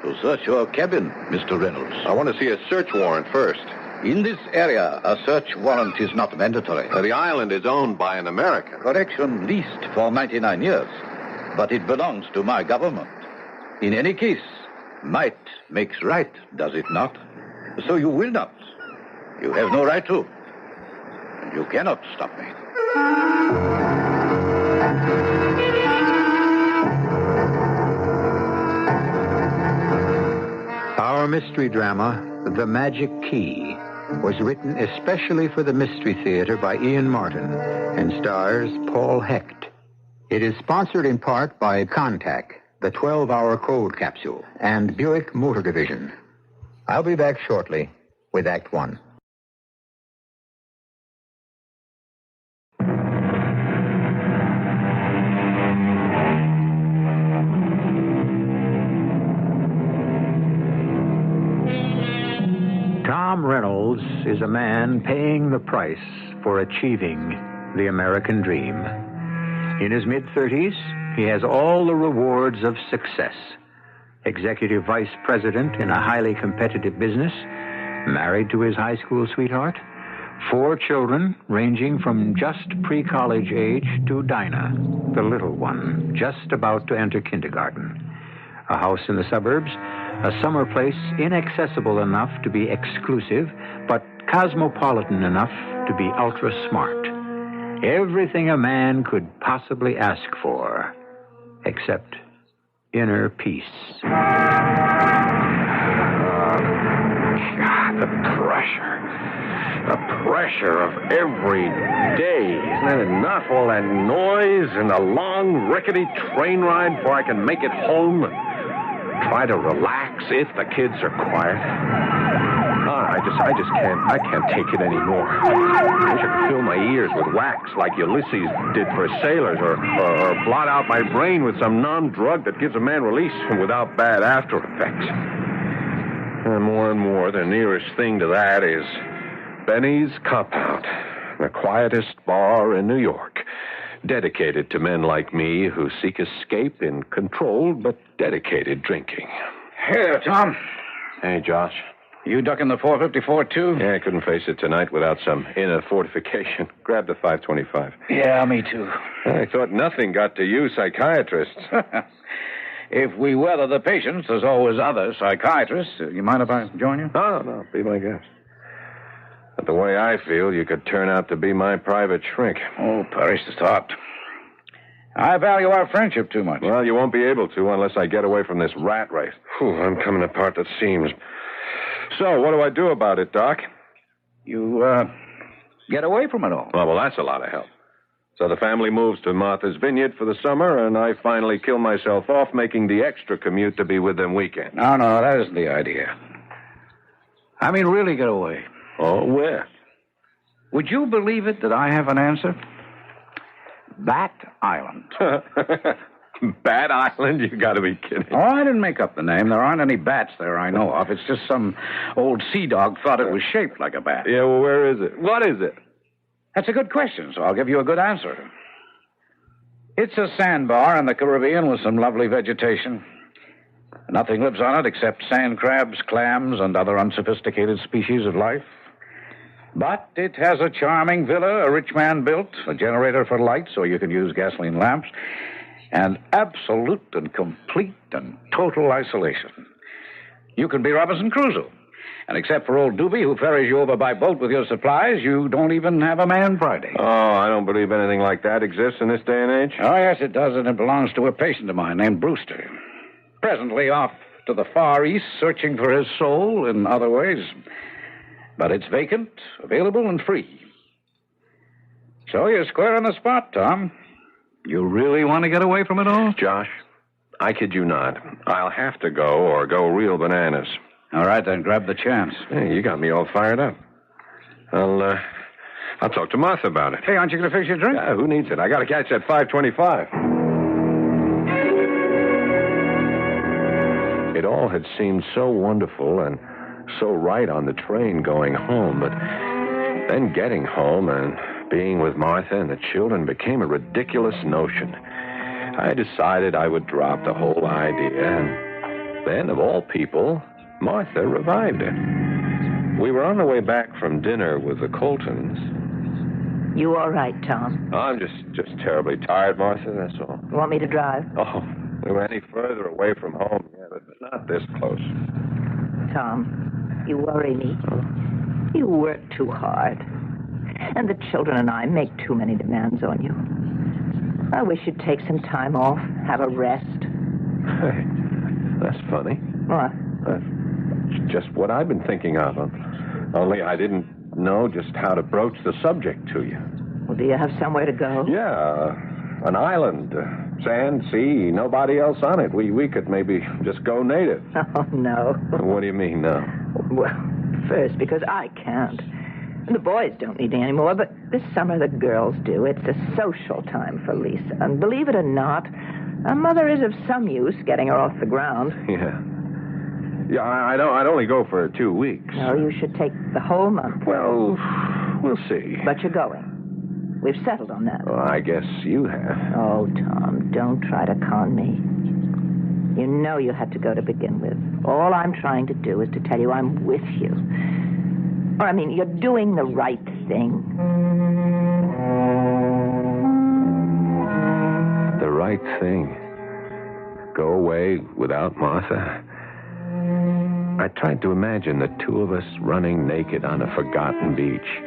To search your cabin, Mr. Reynolds. I want to see a search warrant first. In this area, a search warrant is not mandatory. The island is owned by an American. Correction, leased for 99 years. But it belongs to my government. In any case, might makes right, does it not? So you will not. You have no right to. You cannot stop me. Our mystery drama, The Magic Key, was written especially for the Mystery Theater by Ian Martin and stars Paul Hecht. It is sponsored in part by Contact, the 12-hour cold capsule, and Buick Motor Division. I'll be back shortly with Act One. Tom Reynolds is a man paying the price for achieving the American dream. In his mid-30s, he has all the rewards of success. Executive vice president in a highly competitive business, married to his high school sweetheart, 4 children ranging from just pre-college age to Dinah, the little one, just about to enter kindergarten. A house in the suburbs, a summer place inaccessible enough to be exclusive, but cosmopolitan enough to be ultra-smart. Everything a man could possibly ask for, except inner peace. God, the pressure of every day. Isn't that enough? All that noise and the long, rickety train ride before I can make it home and try to relax if the kids are quiet. I can't take it anymore. I wish I could fill my ears with wax like Ulysses did for sailors, or blot out my brain with some numb drug that gives a man release without bad after effects. And more, the nearest thing to that is Benny's Compound, the quietest bar in New York, dedicated to men like me who seek escape in controlled but dedicated drinking. Here, Tom. Hey, Josh. You ducking the 454, too? Yeah, I couldn't face it tonight without some inner fortification. Grab the 525. Yeah, me too. I thought nothing got to you psychiatrists. If we weather the patients, there's always other psychiatrists. You mind if I join you? No, be my guest. But the way I feel, you could turn out to be my private shrink. Oh, perish the thought. I value our friendship too much. Well, you won't be able to unless I get away from this rat race. Whew, I'm coming apart at seams. So, what do I do about it, Doc? You, get away from it all. Oh, well, that's a lot of help. So the family moves to Martha's Vineyard for the summer, and I finally kill myself off making the extra commute to be with them weekend. No, that isn't the idea. I mean, really get away. Oh, where? Would you believe it that I have an answer? Bat Island. Bat Island? You gotta be kidding. Oh, I didn't make up the name. There aren't any bats there I know of. It's just some old sea dog thought it was shaped like a bat. Yeah, well, where is it? What is it? That's a good question, so I'll give you a good answer. It's a sandbar in the Caribbean with some lovely vegetation. Nothing lives on it except sand crabs, clams, and other unsophisticated species of life. But it has a charming villa a rich man built, a generator for light so you can use gasoline lamps, and absolute and complete and total isolation. You can be Robinson Crusoe. And except for old Doobie, who ferries you over by boat with your supplies, you don't even have a man Friday. Oh, I don't believe anything like that exists in this day and age. Oh, yes, it does, and it belongs to a patient of mine named Brewster. Presently off to the Far East, searching for his soul in other ways. But it's vacant, available, and free. So you're square on the spot, Tom. You really want to get away from it all? Josh, I kid you not. I'll have to go or go real bananas. All right, then grab the chance. Hey, you got me all fired up. I'll talk to Martha about it. Hey, aren't you going to fix your drink? Yeah, who needs it? I got to catch that 525. It all had seemed so wonderful and so right on the train going home, but then getting home and being with Martha and the children became a ridiculous notion. I decided I would drop the whole idea, and then, of all people, Martha revived it. We were on the way back from dinner with the Coltons. You all right, Tom? I'm just terribly tired, Martha, that's all. You want me to drive? Oh, we were any further away from home, yeah, but not this close. Tom, you worry me. You work too hard. And the children and I make too many demands on you. I wish you'd take some time off, have a rest. Hey, that's funny. What? That's just what I've been thinking of. Only I didn't know just how to broach the subject to you. Well, do you have somewhere to go? Yeah, an island, sand, sea, nobody else on it. We could maybe just go native. Oh, no. What do you mean, no? Well, first, because I can't. The boys don't need me anymore, but this summer the girls do. It's a social time for Lisa. And believe it or not, a mother is of some use getting her off the ground. Yeah. Yeah, I'd only go for 2 weeks. No, you should take the whole month. Well, we'll see. But you're going. We've settled on that. Well, I guess you have. Oh, Tom, don't try to con me. You know you had to go to begin with. All I'm trying to do is to tell you I'm with you. Or, I mean, you're doing the right thing. The right thing? Go away without Martha? I tried to imagine the two of us running naked on a forgotten beach.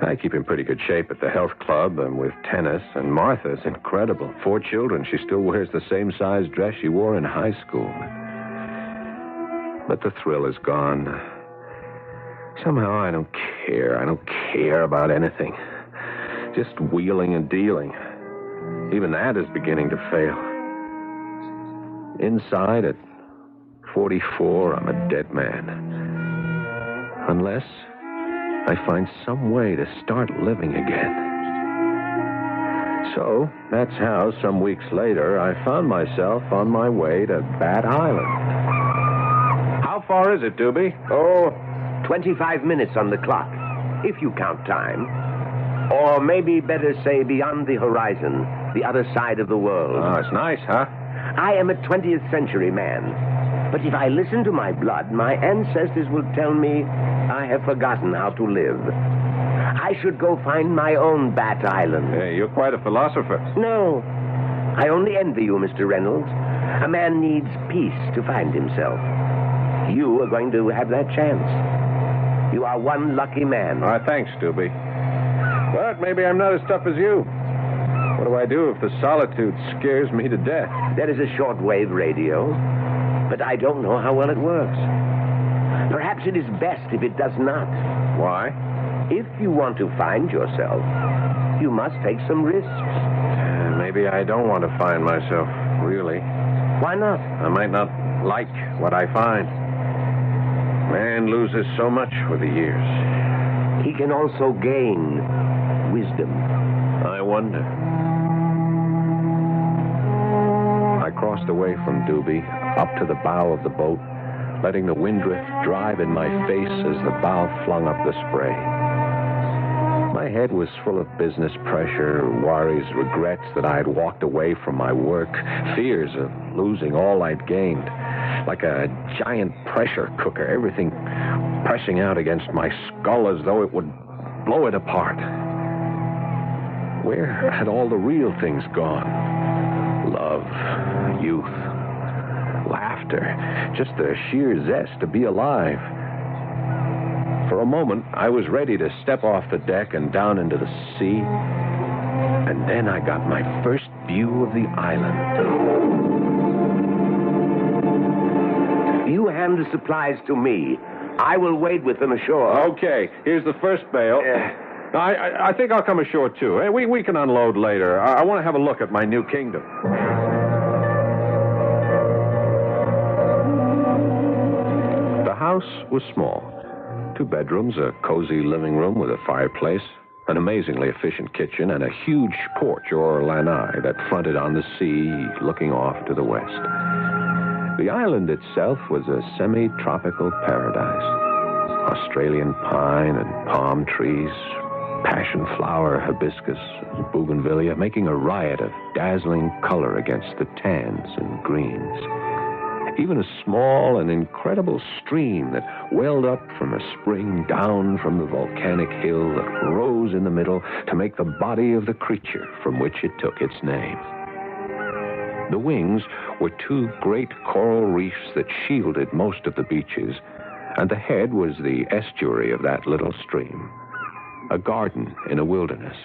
I keep in pretty good shape at the health club and with tennis, and Martha's incredible. 4 children. She still wears the same size dress she wore in high school. But the thrill is gone. Somehow I don't care. I don't care about anything. Just wheeling and dealing. Even that is beginning to fail. Inside, at 44, I'm a dead man. Unless I find some way to start living again. So, that's how, some weeks later, I found myself on my way to Bat Island. How far is it, Doobie? Oh, 25 minutes on the clock, if you count time. Or maybe better say beyond the horizon, the other side of the world. Oh, it's nice, huh? I am a 20th century man. But if I listen to my blood, my ancestors will tell me I have forgotten how to live. I should go find my own Bat Island. Hey, you're quite a philosopher. No. I only envy you, Mr. Reynolds. A man needs peace to find himself. You are going to have that chance. You are one lucky man. All right, thanks, Doobie. But maybe I'm not as tough as you. What do I do if the solitude scares me to death? There is a shortwave radio, but I don't know how well it works. Perhaps it is best if it does not. Why? If you want to find yourself, you must take some risks. Maybe I don't want to find myself, really. Why not? I might not like what I find. Man loses so much with the years. He can also gain wisdom. I wonder. I crossed away from Doobie, up to the bow of the boat, letting the windrift drive in my face as the bow flung up the spray. My head was full of business pressure, worries, regrets that I had walked away from my work, fears of losing all I'd gained. Like a giant pressure cooker, everything pressing out against my skull as though it would blow it apart. Where had all the real things gone? Love, youth, laughter, just the sheer zest to be alive. For a moment, I was ready to step off the deck and down into the sea. And then I got my first view of the island. You hand the supplies to me. I will wade with them ashore. Okay, here's the first bale. I think I'll come ashore, too. Hey, we can unload later. I want to have a look at my new kingdom. The house was small. 2 bedrooms, a cozy living room with a fireplace, an amazingly efficient kitchen, and a huge porch or lanai that fronted on the sea, looking off to the west. The island itself was a semi-tropical paradise. Australian pine and palm trees, passion flower, hibiscus, and bougainvillea, making a riot of dazzling color against the tans and greens. Even a small and incredible stream that welled up from a spring down from the volcanic hill that rose in the middle to make the body of the creature from which it took its name. The wings were 2 great coral reefs that shielded most of the beaches, and the head was the estuary of that little stream. A garden in a wilderness.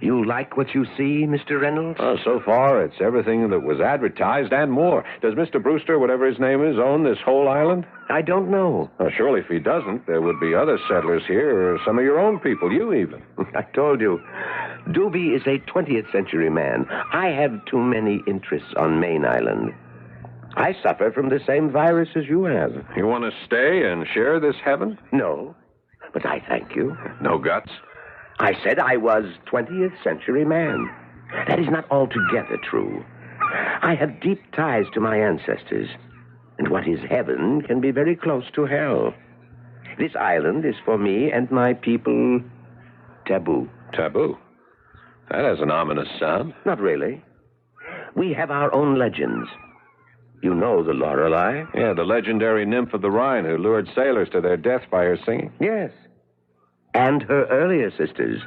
You like what you see, Mr. Reynolds? So far, it's everything that was advertised and more. Does Mr. Brewster, whatever his name is, own this whole island? I don't know. Surely if he doesn't, there would be other settlers here, or some of your own people, you even. I told you. Doobie is a 20th century man. I have too many interests on Main Island. I suffer from the same virus as you have. You want to stay and share this heaven? No, but I thank you. No guts? I said I was 20th century man. That is not altogether true. I have deep ties to my ancestors, and what is heaven can be very close to hell. This island is for me and my people taboo. Taboo? That has an ominous sound. Not really. We have our own legends. You know the Lorelei? Yeah, the legendary nymph of the Rhine who lured sailors to their death by her singing. Yes. And her earlier sisters,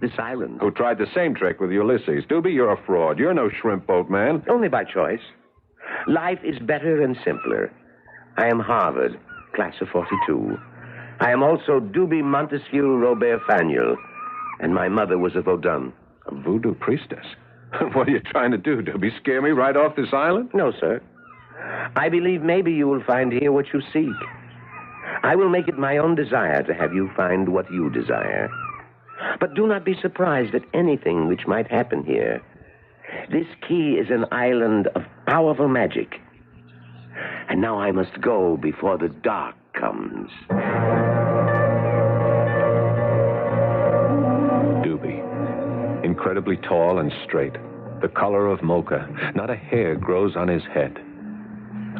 the Sirens. Who tried the same trick with Ulysses. Doobie, you're a fraud. You're no shrimp boat man. Only by choice. Life is better and simpler. I am Harvard, class of 42. I am also Doobie Montesquieu Robert Faniel, and my mother was a Vaudin. A voodoo priestess? What are you trying to do, Doobie? Scare me right off this island? No, sir. I believe maybe you will find here what you seek. I will make it my own desire to have you find what you desire. But do not be surprised at anything which might happen here. This key is an island of powerful magic. And now I must go before the dark comes. Doobie, incredibly tall and straight, the color of mocha. Not a hair grows on his head.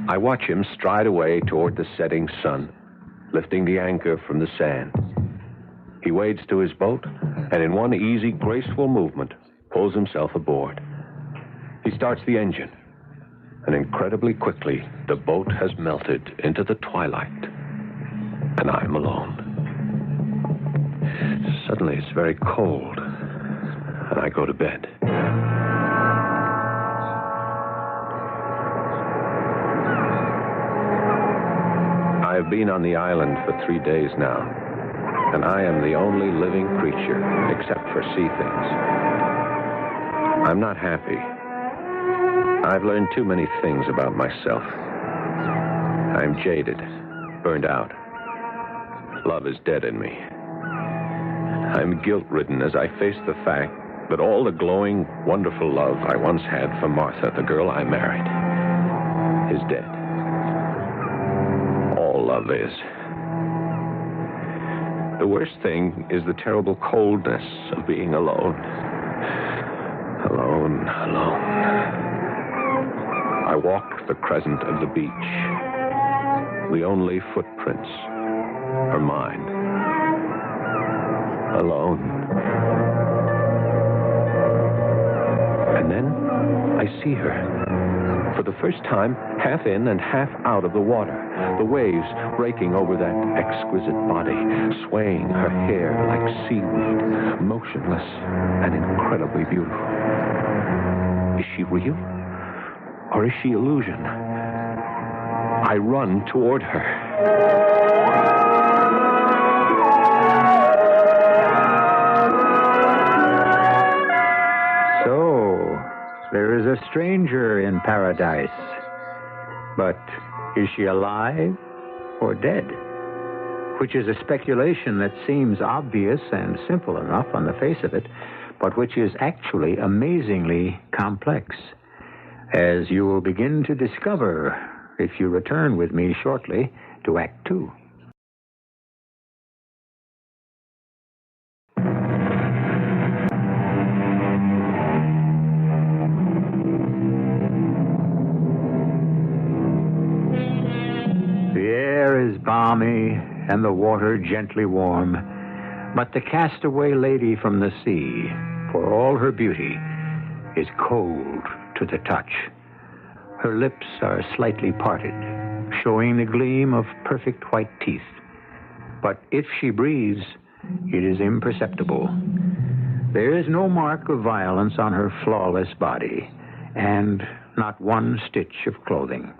I watch him stride away toward the setting sun, lifting the anchor from the sand. He wades to his boat, and in one easy, graceful movement, pulls himself aboard. He starts the engine, and incredibly quickly, the boat has melted into the twilight, and I'm alone. Suddenly, it's very cold, and I go to bed. I have been on the island for 3 days now, and I am the only living creature, except for sea things. I'm not happy. I've learned too many things about myself. I'm jaded, burned out. Love is dead in me. I'm guilt-ridden as I face the fact that all the glowing, wonderful love I once had for Martha, the girl I married, is dead. All love is. The worst thing is the terrible coldness of being alone. Alone. I walk the crescent of the beach. The only footprints are mine. Alone. And then I see her. For the first time, half in and half out of the water. The waves breaking over that exquisite body, swaying her hair like seaweed, motionless and incredibly beautiful. Is she real? Or is she illusion? I run toward her. So, there is a stranger in paradise. But is she alive or dead? Which is a speculation that seems obvious and simple enough on the face of it, but which is actually amazingly complex, as you will begin to discover if you return with me shortly to Act 2. The air is balmy and the water gently warm, but the castaway lady from the sea, for all her beauty, is cold to the touch. Her lips are slightly parted, showing the gleam of perfect white teeth. But if she breathes, it is imperceptible. There is no mark of violence on her flawless body, and not one stitch of clothing.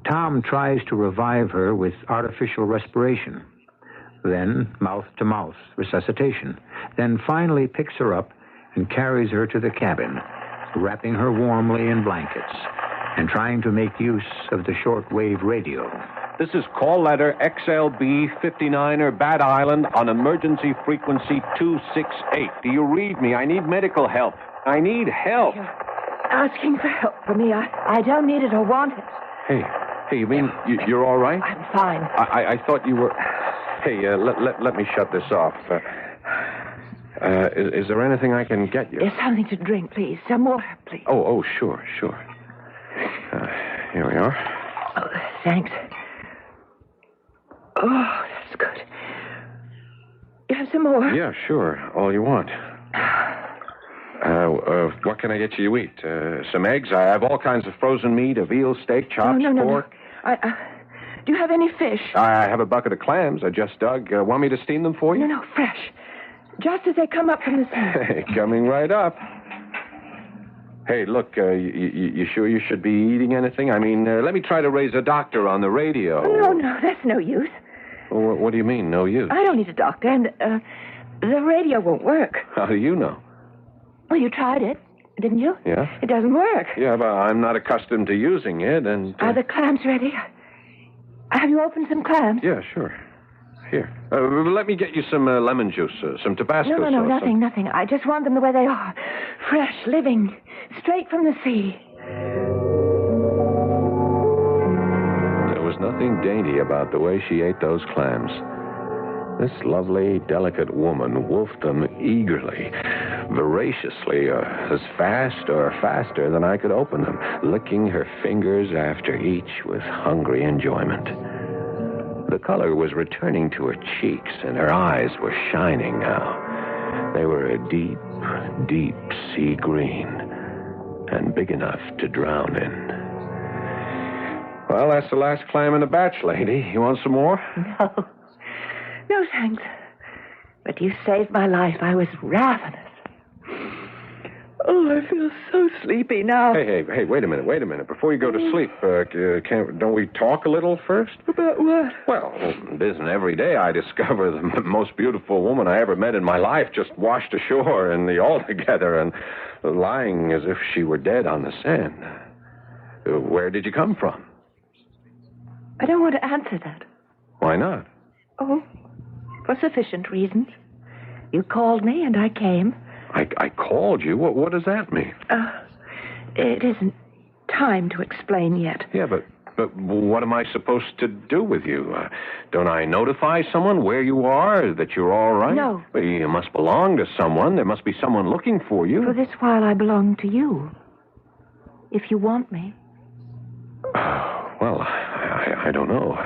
Tom tries to revive her with artificial respiration, then mouth-to-mouth resuscitation, then finally picks her up and carries her to the cabin, wrapping her warmly in blankets and trying to make use of the shortwave radio. This is call letter XLB 59er Bat Island on emergency frequency 268. Do you read me? I need medical help. I need help. You're asking for help from me. I don't need it or want it. Hey, you mean you're all right? I'm fine. I thought you were... Hey, let me shut this off. Is there anything I can get you? There's something to drink, please. Some water, please. Oh, sure. Here we are. Oh, thanks. Oh, that's good. You have some more? Yeah, sure. All you want. What can I get you to eat? Some eggs? I have all kinds of frozen meat, a veal steak, chops, pork. No. Do you have any fish? I have a bucket of clams I just dug. Want me to steam them for you? No, fresh. Just as they come up from the sea. Coming right up. Hey, look, you sure you should be eating anything? I mean, let me try to raise a doctor on the radio. No, that's no use. Well, what do you mean, no use? I don't need a doctor, and the radio won't work. How do you know? Well, you tried it, didn't you? Yeah? It doesn't work. Yeah, but I'm not accustomed to using it, and... Are the clams ready? Have you opened some clams? Yeah, sure. Here. Let me get you some lemon juice, some Tabasco sauce. No, nothing. I just want them the way they are. Fresh, living, straight from the sea. There was nothing dainty about the way she ate those clams. This lovely, delicate woman wolfed them eagerly, voraciously, as fast or faster than I could open them, licking her fingers after each with hungry enjoyment. The color was returning to her cheeks, and her eyes were shining now. They were a deep, deep sea green, and big enough to drown in. Well, that's the last clam in the batch, lady. You want some more? No. No, thanks. But you saved my life. I was ravenous. Oh, I feel so sleepy now. Hey, wait a minute. Before you go to sleep, don't we talk a little first? About what? Well, it isn't every day I discover the most beautiful woman I ever met in my life just washed ashore in the Altogether and lying as if she were dead on the sand. Where did you come from? I don't want to answer that. Why not? Oh, for sufficient reasons. You called me and I came. I called you? What does that mean? It isn't time to explain yet. Yeah, but what am I supposed to do with you? Don't I notify someone where you are, that you're all right? No. Well, you must belong to someone. There must be someone looking for you. For this while, I belong to you. If you want me. Well, I don't know.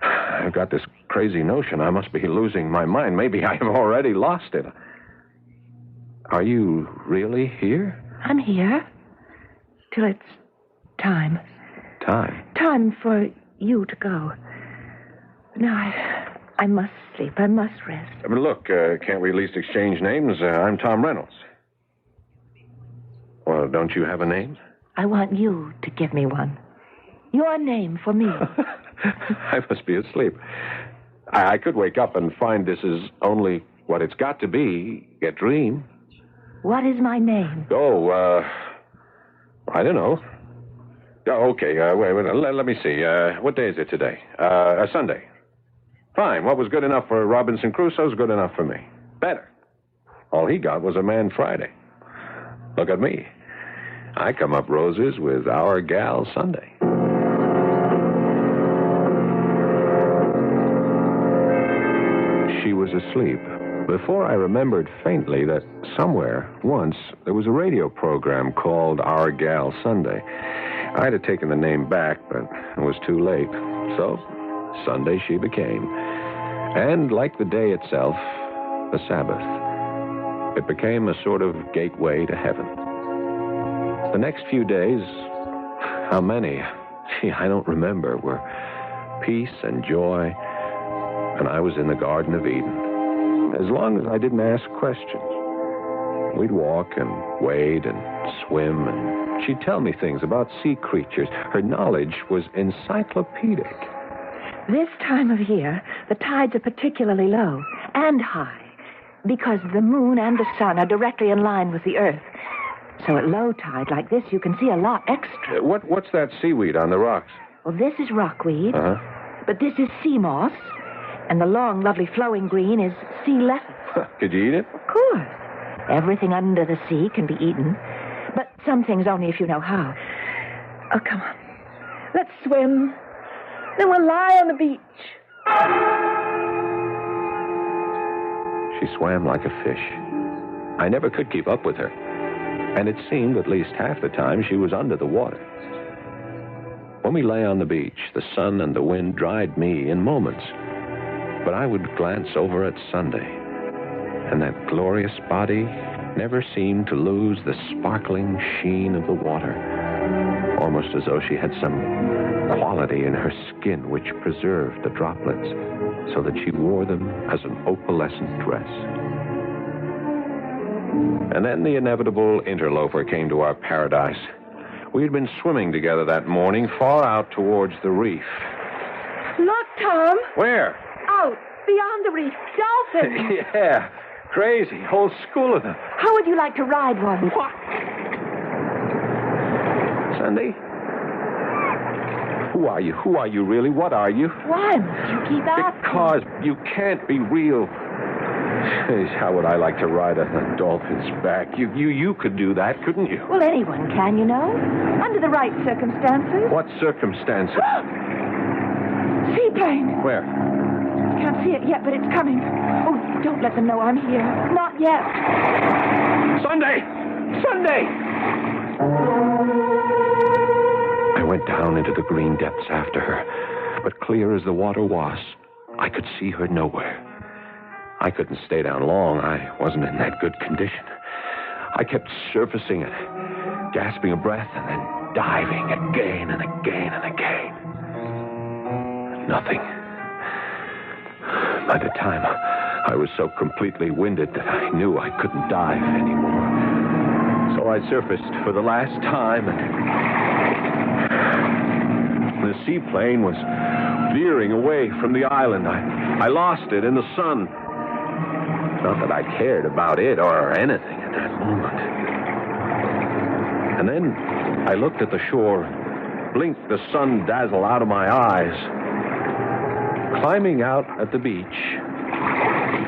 I've got this crazy notion I must be losing my mind. Maybe I have already lost it. Are you really here? I'm here. Till it's time. Time? Time for you to go. Now, I must sleep. I must rest. But look, can't we at least exchange names? I'm Tom Reynolds. Well, don't you have a name? I want you to give me one. Your name for me. I must be asleep. I could wake up and find this is only what it's got to be, a dream. What is my name? Oh, I don't know. Okay, wait, let me see. What day is it today? Sunday. Fine. What was good enough for Robinson Crusoe's good enough for me. Better. All he got was a Man Friday. Look at me. I come up roses with Our Gal Sunday. She was asleep before I remembered faintly that somewhere, once, there was a radio program called Our Gal Sunday. I'd have taken the name back, but it was too late. So, Sunday she became. And like the day itself, the Sabbath. It became a sort of gateway to heaven. The next few days, how many? I don't remember, were peace and joy, and I was in the Garden of Eden. As long as I didn't ask questions. We'd walk and wade and swim, and she'd tell me things about sea creatures. Her knowledge was encyclopedic. This time of year, the tides are particularly low and high because the moon and the sun are directly in line with the earth. So at low tide like this, you can see a lot extra. What's that seaweed on the rocks? Well, this is rockweed. Uh-huh. But this is sea moss. And the long, lovely flowing green is sea lettuce. Could you eat it? Of course. Everything under the sea can be eaten. But some things only if you know how. Oh, come on. Let's swim. Then we'll lie on the beach. She swam like a fish. I never could keep up with her. And it seemed at least half the time she was under the water. When we lay on the beach, the sun and the wind dried me in moments. But I would glance over at Sunday, and that glorious body never seemed to lose the sparkling sheen of the water, almost as though she had some quality in her skin which preserved the droplets so that she wore them as an opalescent dress. And then the inevitable interloper came to our paradise. We had been swimming together that morning far out towards the reef. Look, Tom. Where? Out, beyond the reef. Dolphins. Yeah, crazy. Whole school of them. How would you like to ride one? What? Sunday? Who are you? Who are you, really? What are you? Why must you keep asking? Because you can't be real. How would I like to ride on a dolphin's back? You could do that, couldn't you? Well, anyone can, you know. Under the right circumstances. What circumstances? Seaplane. Where? can't see it yet, but it's coming. Oh, don't let them know I'm here. Not yet. Sunday! Sunday! I went down into the green depths after her, but clear as the water was, I could see her nowhere. I couldn't stay down long. I wasn't in that good condition. I kept surfacing and gasping a breath and then diving again and again and again. Nothing. By the time I was so completely winded that I knew I couldn't dive anymore. So I surfaced for the last time, and the seaplane was veering away from the island. I lost it in the sun. Not that I cared about it or anything at that moment. And then I looked at the shore, blinked the sun dazzle out of my eyes. Climbing out at the beach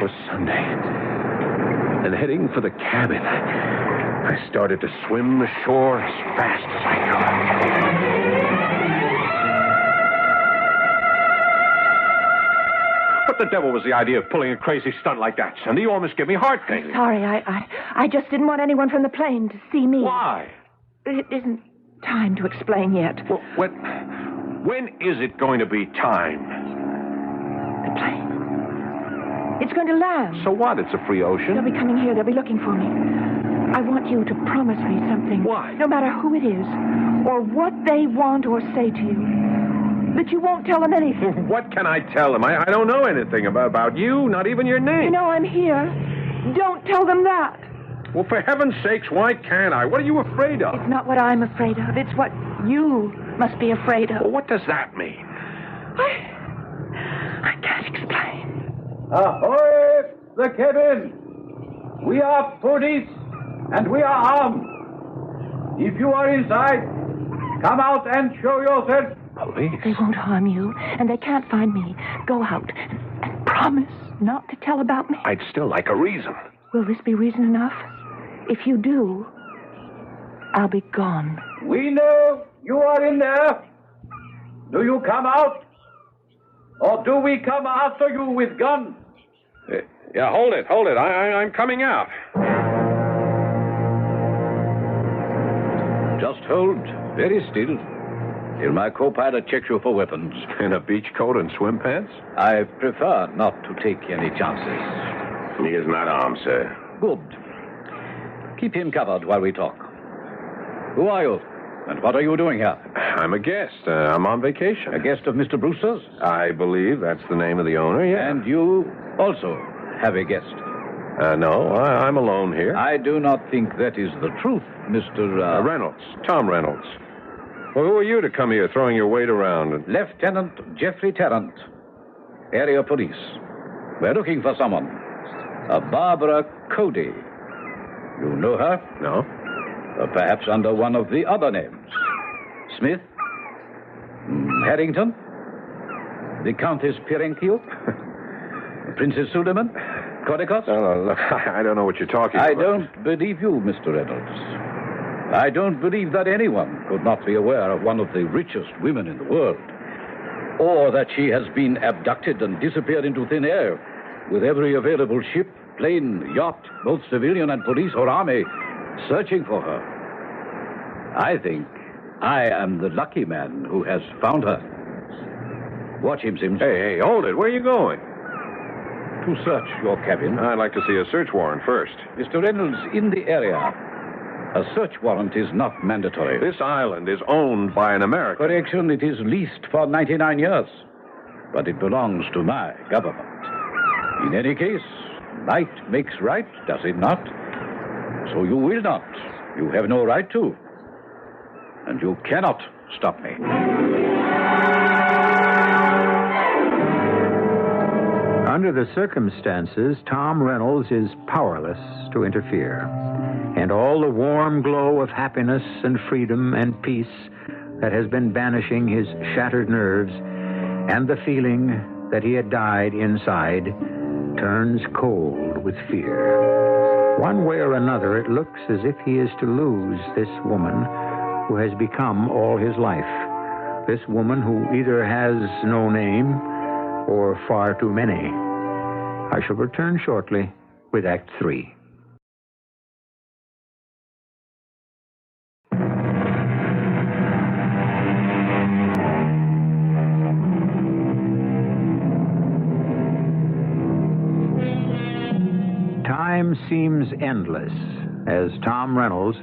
was Sunday. And heading for the cabin, I started to swim the shore as fast as I could. What the devil was the idea of pulling a crazy stunt like that, Sunday? You almost give me heart failure. Sorry, I just didn't want anyone from the plane to see me. Why? It isn't time to explain yet. Well, when is it going to be time? The plane. It's going to land. So what? It's a free ocean. They'll be coming here. They'll be looking for me. I want you to promise me something. Why? No matter who it is, or what they want or say to you, that you won't tell them anything. What can I tell them? I don't know anything about you, not even your name. You know I'm here. Don't tell them that. Well, for heaven's sakes, why can't I? What are you afraid of? It's not what I'm afraid of. It's what you must be afraid of. Well, what does that mean? I can't explain. Ahoy, the cabin! We are police, and we are armed. If you are inside, come out and show yourself. Police? They won't harm you, and they can't find me. Go out and promise not to tell about me. I'd still like a reason. Will this be reason enough? If you do, I'll be gone. We know you are in there. Do you come out? Or do we come after you with guns? Yeah, hold it. I'm coming out. Just hold very still till my co-pilot checks you for weapons. In a beach coat and swim pants? I prefer not to take any chances. He is not armed, sir. Good. Keep him covered while we talk. Who are you? And what are you doing here? I'm a guest. I'm on vacation. A guest of Mr. Brewster's? I believe that's the name of the owner, yeah. And you also have a guest? No, I'm alone here. I do not think that is the truth, Mr. Reynolds. Tom Reynolds. Well, who are you to come here throwing your weight around? Lieutenant Jeffrey Tarrant, area police. We're looking for someone. A Barbara Cody. You know her? No. Or perhaps under one of the other names. Smith? Harrington? The Countess Perenchio? Princess Suleiman? Codicus? No, look, I don't know what you're talking about. I don't believe you, Mr. Reynolds. I don't believe that anyone could not be aware of one of the richest women in the world. Or that she has been abducted and disappeared into thin air with every available ship, plane, yacht, both civilian and police or army, searching for her. I think I am the lucky man who has found her. Watch him, Sims. Hey, hold it. Where are you going? To search your cabin. I'd like to see a search warrant first. Mr. Reynolds, in the area, a search warrant is not mandatory. This island is owned by an American. Correction, it is leased for 99 years. But it belongs to my government. In any case, might makes right, does it not? So you will not. You have no right to. And you cannot stop me. Under the circumstances, Tom Reynolds is powerless to interfere. And all the warm glow of happiness and freedom and peace that has been banishing his shattered nerves, and the feeling that he had died inside, turns cold with fear. One way or another, it looks as if he is to lose this woman who has become all his life. This woman who either has no name, or far too many. I shall return shortly with Act 3. Time seems endless as Tom Reynolds,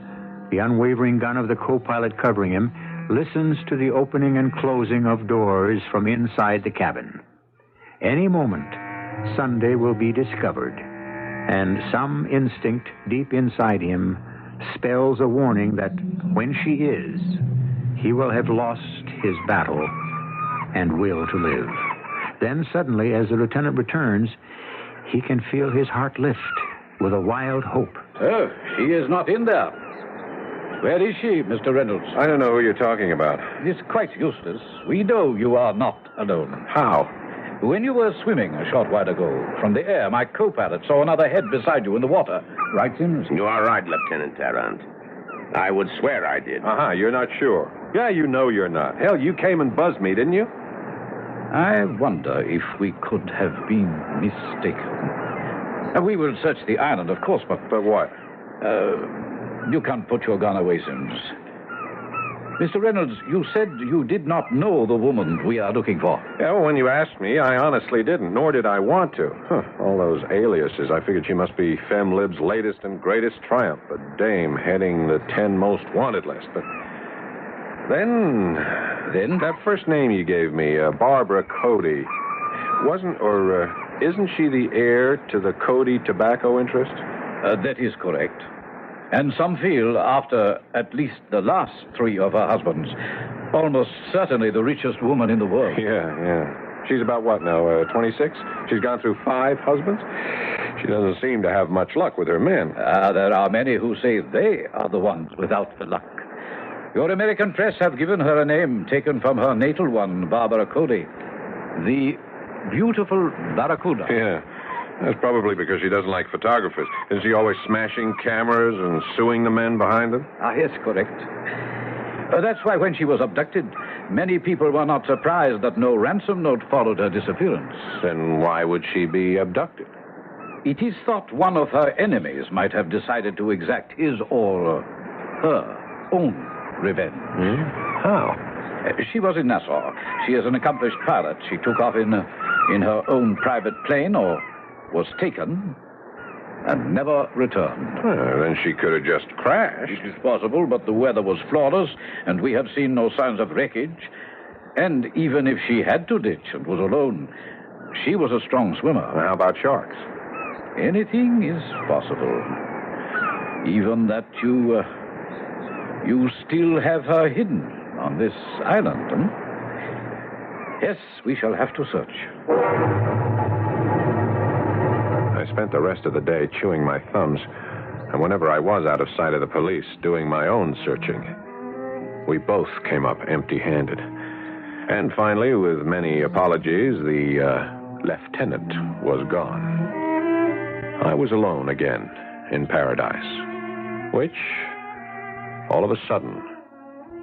the unwavering gun of the co-pilot covering him, listens to the opening and closing of doors from inside the cabin. Any moment, Sunday will be discovered, and some instinct deep inside him spells a warning that when she is, he will have lost his battle and will to live. Then suddenly, as the lieutenant returns, he can feel his heart lift with a wild hope. Oh, she is not in there. Where is she, Mr. Reynolds? I don't know who you're talking about. It's quite useless. We know you are not alone. How? When you were swimming a short while ago, from the air, my co-pilot saw another head beside you in the water. Right, Sims? You are right, Lieutenant Tarrant. I would swear I did. You're not sure. Yeah, you know you're not. Hell, you came and buzzed me, didn't you? I wonder if we could have been mistaken. We will search the island, of course, but... But what? You can't put your gun away, Sims. Mr. Reynolds, you said you did not know the woman we are looking for. Yeah, well, when you asked me, I honestly didn't, nor did I want to. All those aliases, I figured she must be FemLib's latest and greatest triumph, a dame heading the 10 most wanted list. But then that first name you gave me, Barbara Cody, isn't she the heir to the Cody tobacco interest? That is correct. And some feel, after at least the last 3 of her husbands, almost certainly the richest woman in the world. Yeah. She's about what now, 26? She's gone through 5 husbands? She doesn't seem to have much luck with her men. There are many who say they are the ones without the luck. Your American press have given her a name taken from her natal one, Barbara Cody. The beautiful Barracuda. Yeah. That's probably because she doesn't like photographers. Isn't she always smashing cameras and suing the men behind them? Yes, correct. That's why when she was abducted, many people were not surprised that no ransom note followed her disappearance. Then why would she be abducted? It is thought one of her enemies might have decided to exact his or her own revenge. How? She was in Nassau. She is an accomplished pilot. She took off in her own private plane or was taken and never returned. Well, then she could have just crashed. It is possible, but the weather was flawless, and we have seen no signs of wreckage. And even if she had to ditch and was alone, she was a strong swimmer. How about sharks? Anything is possible. Even that you still have her hidden on this island, Yes, we shall have to search. I spent the rest of the day chewing my thumbs, and whenever I was out of sight of the police, doing my own searching. We both came up empty-handed. And finally, with many apologies, the lieutenant was gone. I was alone again in paradise, which, all of a sudden,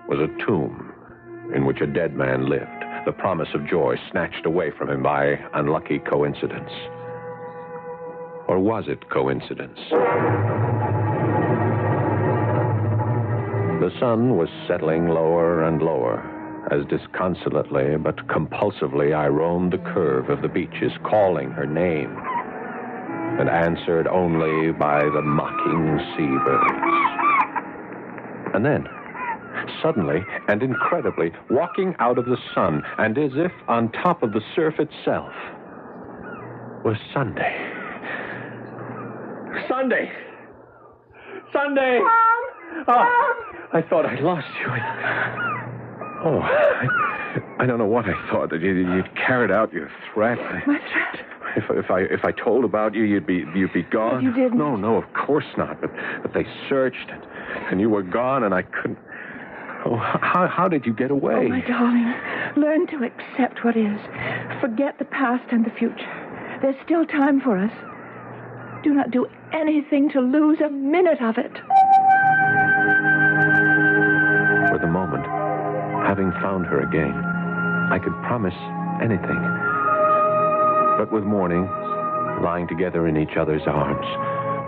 was a tomb in which a dead man lived, the promise of joy snatched away from him by unlucky coincidence. Or was it coincidence? The sun was settling lower and lower, as disconsolately but compulsively I roamed the curve of the beaches, calling her name, and answered only by the mocking seabirds. And then, suddenly and incredibly, walking out of the sun, and as if on top of the surf itself, was Sunday. Sunday! Sunday! Mom! I thought I'd lost you. I don't know what I thought. That you'd carried out your threat. My threat? If I told about you, you'd be gone. But you didn't. No, of course not. But they searched, and you were gone, and I couldn't. Oh, how did you get away? Oh, my darling, learn to accept what is. Forget the past and the future. There's still time for us. Do not do anything to lose a minute of it. For the moment, having found her again, I could promise anything. But with morning, lying together in each other's arms,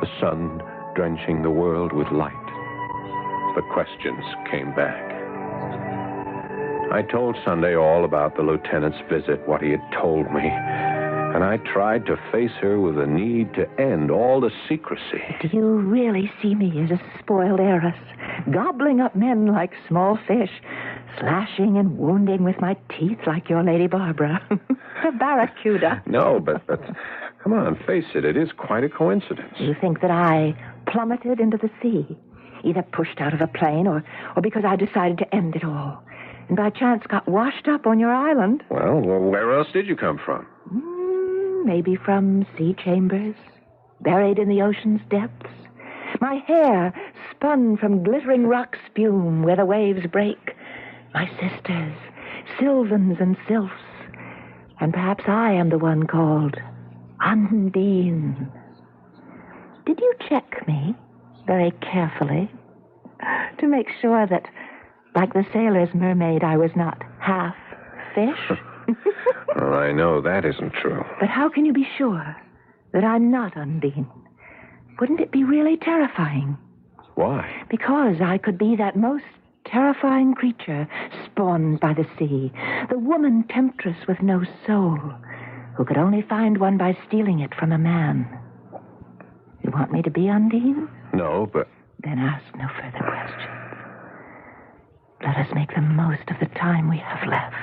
the sun drenching the world with light, the questions came back. I told Sunday all about the lieutenant's visit, what he had told me, and I tried to face her with a need to end all the secrecy. Do you really see me as a spoiled heiress, gobbling up men like small fish, slashing and wounding with my teeth like your Lady Barbara? A barracuda. No, but come on, face it. It is quite a coincidence. You think that I plummeted into the sea, either pushed out of a plane or because I decided to end it all, and by chance got washed up on your island? Well, where else did you come from? Maybe from sea chambers, buried in the ocean's depths. My hair spun from glittering rock spume where the waves break. My sisters, Sylvans and Sylphs. And perhaps I am the one called Undine. Did you check me very carefully to make sure that, like the sailor's mermaid, I was not half fish? Well, I know that isn't true. But how can you be sure that I'm not Undine? Wouldn't it be really terrifying? Why? Because I could be that most terrifying creature spawned by the sea, the woman temptress with no soul, who could only find one by stealing it from a man. You want me to be Undine? No, but... Then ask no further questions. Let us make the most of the time we have left.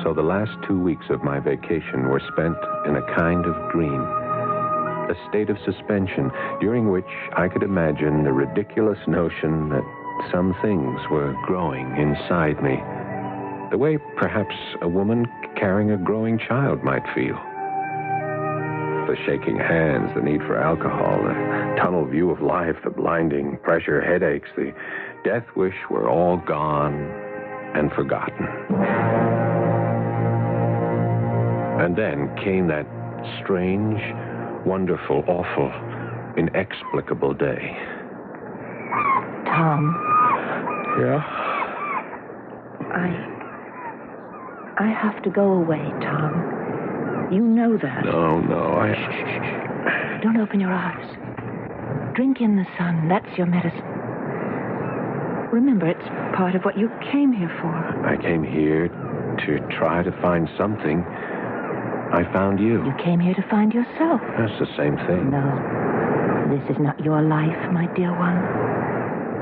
So the last 2 weeks of my vacation were spent in a kind of dream, a state of suspension during which I could imagine the ridiculous notion that some things were growing inside me, the way perhaps a woman carrying a growing child might feel. The shaking hands, the need for alcohol, the tunnel view of life, the blinding pressure, headaches, the death wish were all gone and forgotten. And then came that strange, wonderful, awful, inexplicable day. Tom. Yeah? I have to go away, Tom. You know that. No, Shh. Don't open your eyes. Drink in the sun. That's your medicine. Remember, it's part of what you came here for. I came here to try to find something. I found you. You came here to find yourself. That's the same thing. No. This is not your life, my dear one.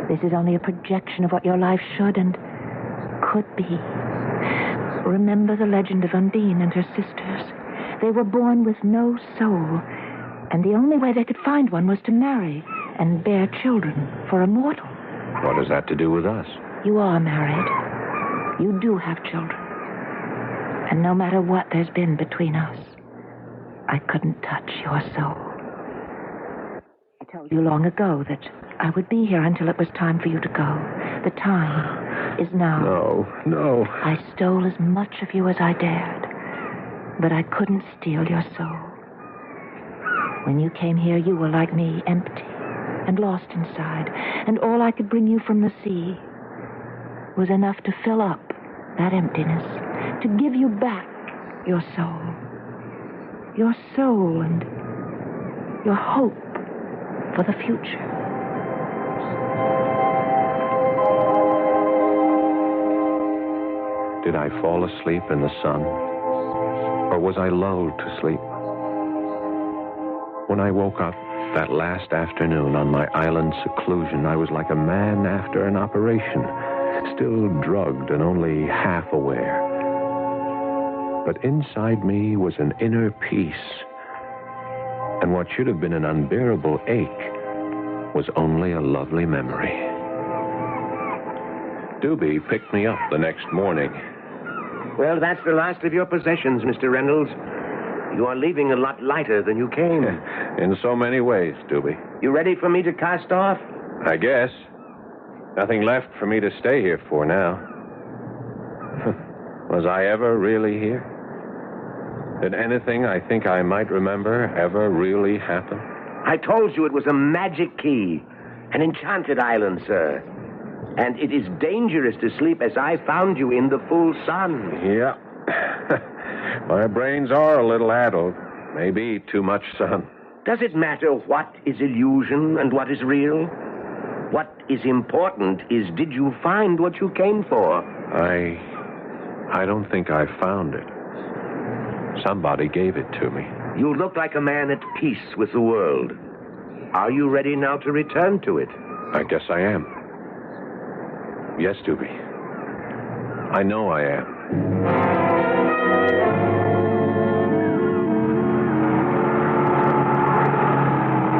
This is only a projection of what your life should and could be. Remember the legend of Undine and her sisters. They were born with no soul, and the only way they could find one was to marry and bear children for a mortal. What has that to do with us? You are married. You do have children. And no matter what there's been between us, I couldn't touch your soul. I told you long ago that I would be here until it was time for you to go. The time is now. No. I stole as much of you as I dared, but I couldn't steal your soul. When you came here, you were like me, empty and lost inside, and all I could bring you from the sea was enough to fill up that emptiness, to give you back your soul and your hope for the future. Did I fall asleep in the sun? Or was I lulled to sleep? When I woke up that last afternoon on my island seclusion, I was like a man after an operation, still drugged and only half aware. But inside me was an inner peace, and what should have been an unbearable ache was only a lovely memory. Doobie picked me up the next morning. Well, that's the last of your possessions, Mr. Reynolds. You are leaving a lot lighter than you came. In so many ways, Doobie. You ready for me to cast off? I guess. Nothing left for me to stay here for now. Was I ever really here? Did anything I think I might remember ever really happen? I told you it was a magic key. An enchanted island, sir. And it is dangerous to sleep as I found you in the full sun. Yeah. My brains are a little addled. Maybe too much sun. Does it matter what is illusion and what is real? What is important is, did you find what you came for? I don't think I found it. Somebody gave it to me. You look like a man at peace with the world. Are you ready now to return to it? I guess I am. Yes, Doobie. I know I am.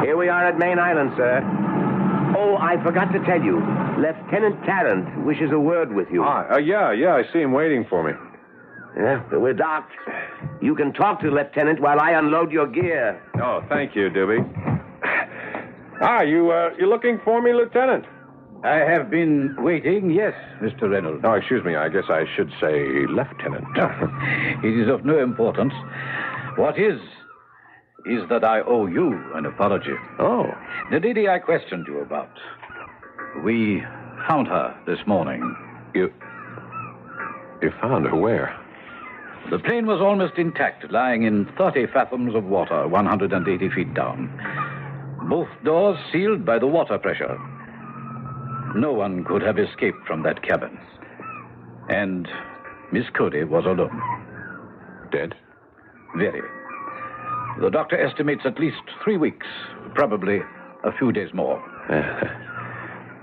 Here we are at Main Island, sir. Oh, I forgot to tell you. Lieutenant Tarrant wishes a word with you. Yeah, I see him waiting for me. Yeah, we're docked. You can talk to the lieutenant while I unload your gear. Oh, thank you, Doobie. You looking for me, Lieutenant? I have been waiting, yes, Mr. Reynolds. Oh, excuse me. I guess I should say Lieutenant. It is of no importance. What is that I owe you an apology. Oh. The lady I questioned you about. We found her this morning. You found her where? The plane was almost intact, lying in 30 fathoms of water, 180 feet down. Both doors sealed by the water pressure. No one could have escaped from that cabin. And Miss Cody was alone. Dead? Very. The doctor estimates at least 3 weeks, probably a few days more.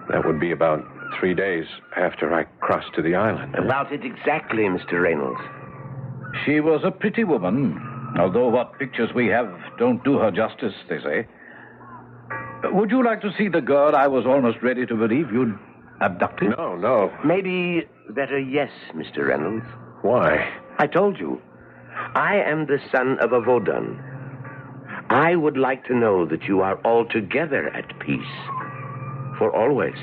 That would be about 3 days after I crossed to the island. About it exactly, Mr. Reynolds. She was a pretty woman, although what pictures we have don't do her justice, they say. Would you like to see the girl I was almost ready to believe you'd abducted? No. Maybe better yes, Mr. Reynolds. Why? I told you. I am the son of a Vaudin. I would like to know that you are altogether at peace. For always.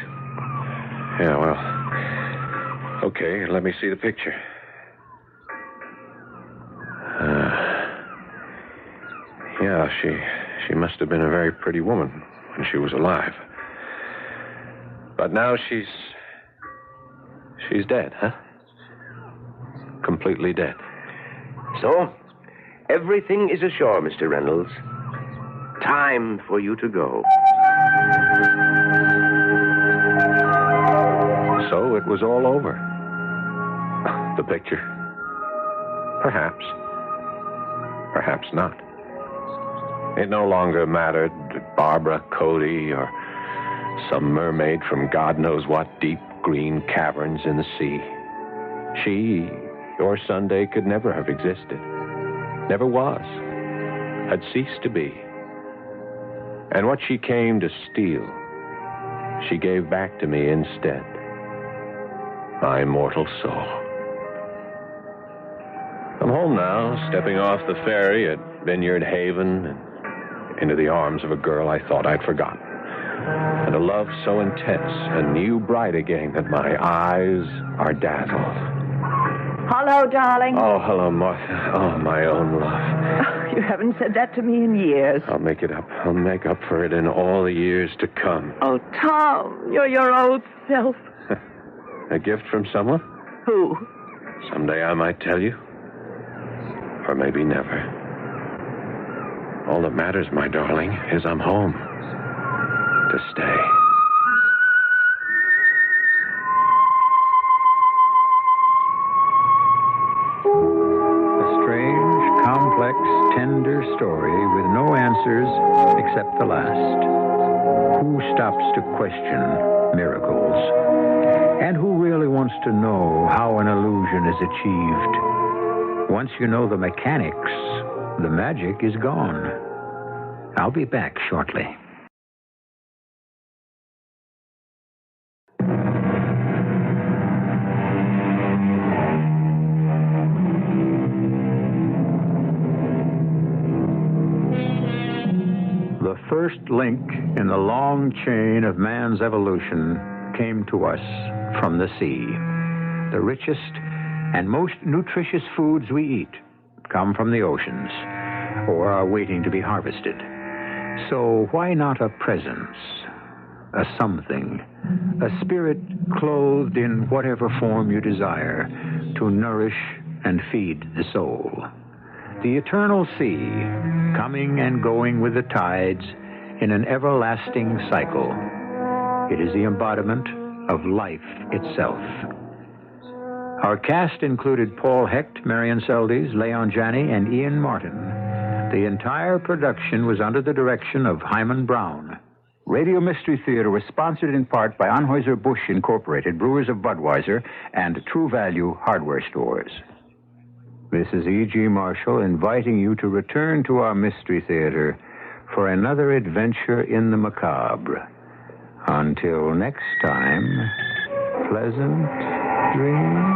Yeah, well. Okay, let me see the picture. Yeah, she must have been a very pretty woman when she was alive. But now she's dead, huh? Completely dead. So, everything is ashore, Mr. Reynolds. Time for you to go. So it was all over. The picture. Perhaps. Perhaps not. It no longer mattered Barbara Cody or some mermaid from God knows what deep green caverns in the sea. She or Sunday could never have existed. Never was. Had ceased to be. And what she came to steal, she gave back to me instead. My immortal soul. I'm home now, stepping off the ferry at Vineyard Haven and into the arms of a girl I thought I'd forgotten. And a love so intense and new bright again that my eyes are dazzled. Hello, darling. Oh, hello, Martha. Oh, my own love. Oh, you haven't said that to me in years. I'll make it up. I'll make up for it in all the years to come. Oh, Tom, you're your old self. A gift from someone? Who? Someday I might tell you. Or maybe never. All that matters, my darling, is I'm home. To stay. A strange, complex, tender story with no answers except the last. Who stops to question miracles? And who really wants to know how an illusion is achieved? Once you know the mechanics, the magic is gone. I'll be back shortly. The first link in the long chain of man's evolution came to us from the sea. The richest and most nutritious foods we eat come from the oceans or are waiting to be harvested. So why not a presence? a something, a spirit clothed in whatever form you desire to nourish and feed the soul. The eternal sea, coming and going with the tides in an everlasting cycle. It is the embodiment of life itself. Our cast included Paul Hecht, Marion Seldes, Leon Janney, and Ian Martin. The entire production was under the direction of Hyman Brown. Radio Mystery Theater was sponsored in part by Anheuser-Busch Incorporated, Brewers of Budweiser, and True Value Hardware Stores. This is E.G. Marshall inviting you to return to our Mystery Theater for another adventure in the macabre. Until next time, pleasant dreams.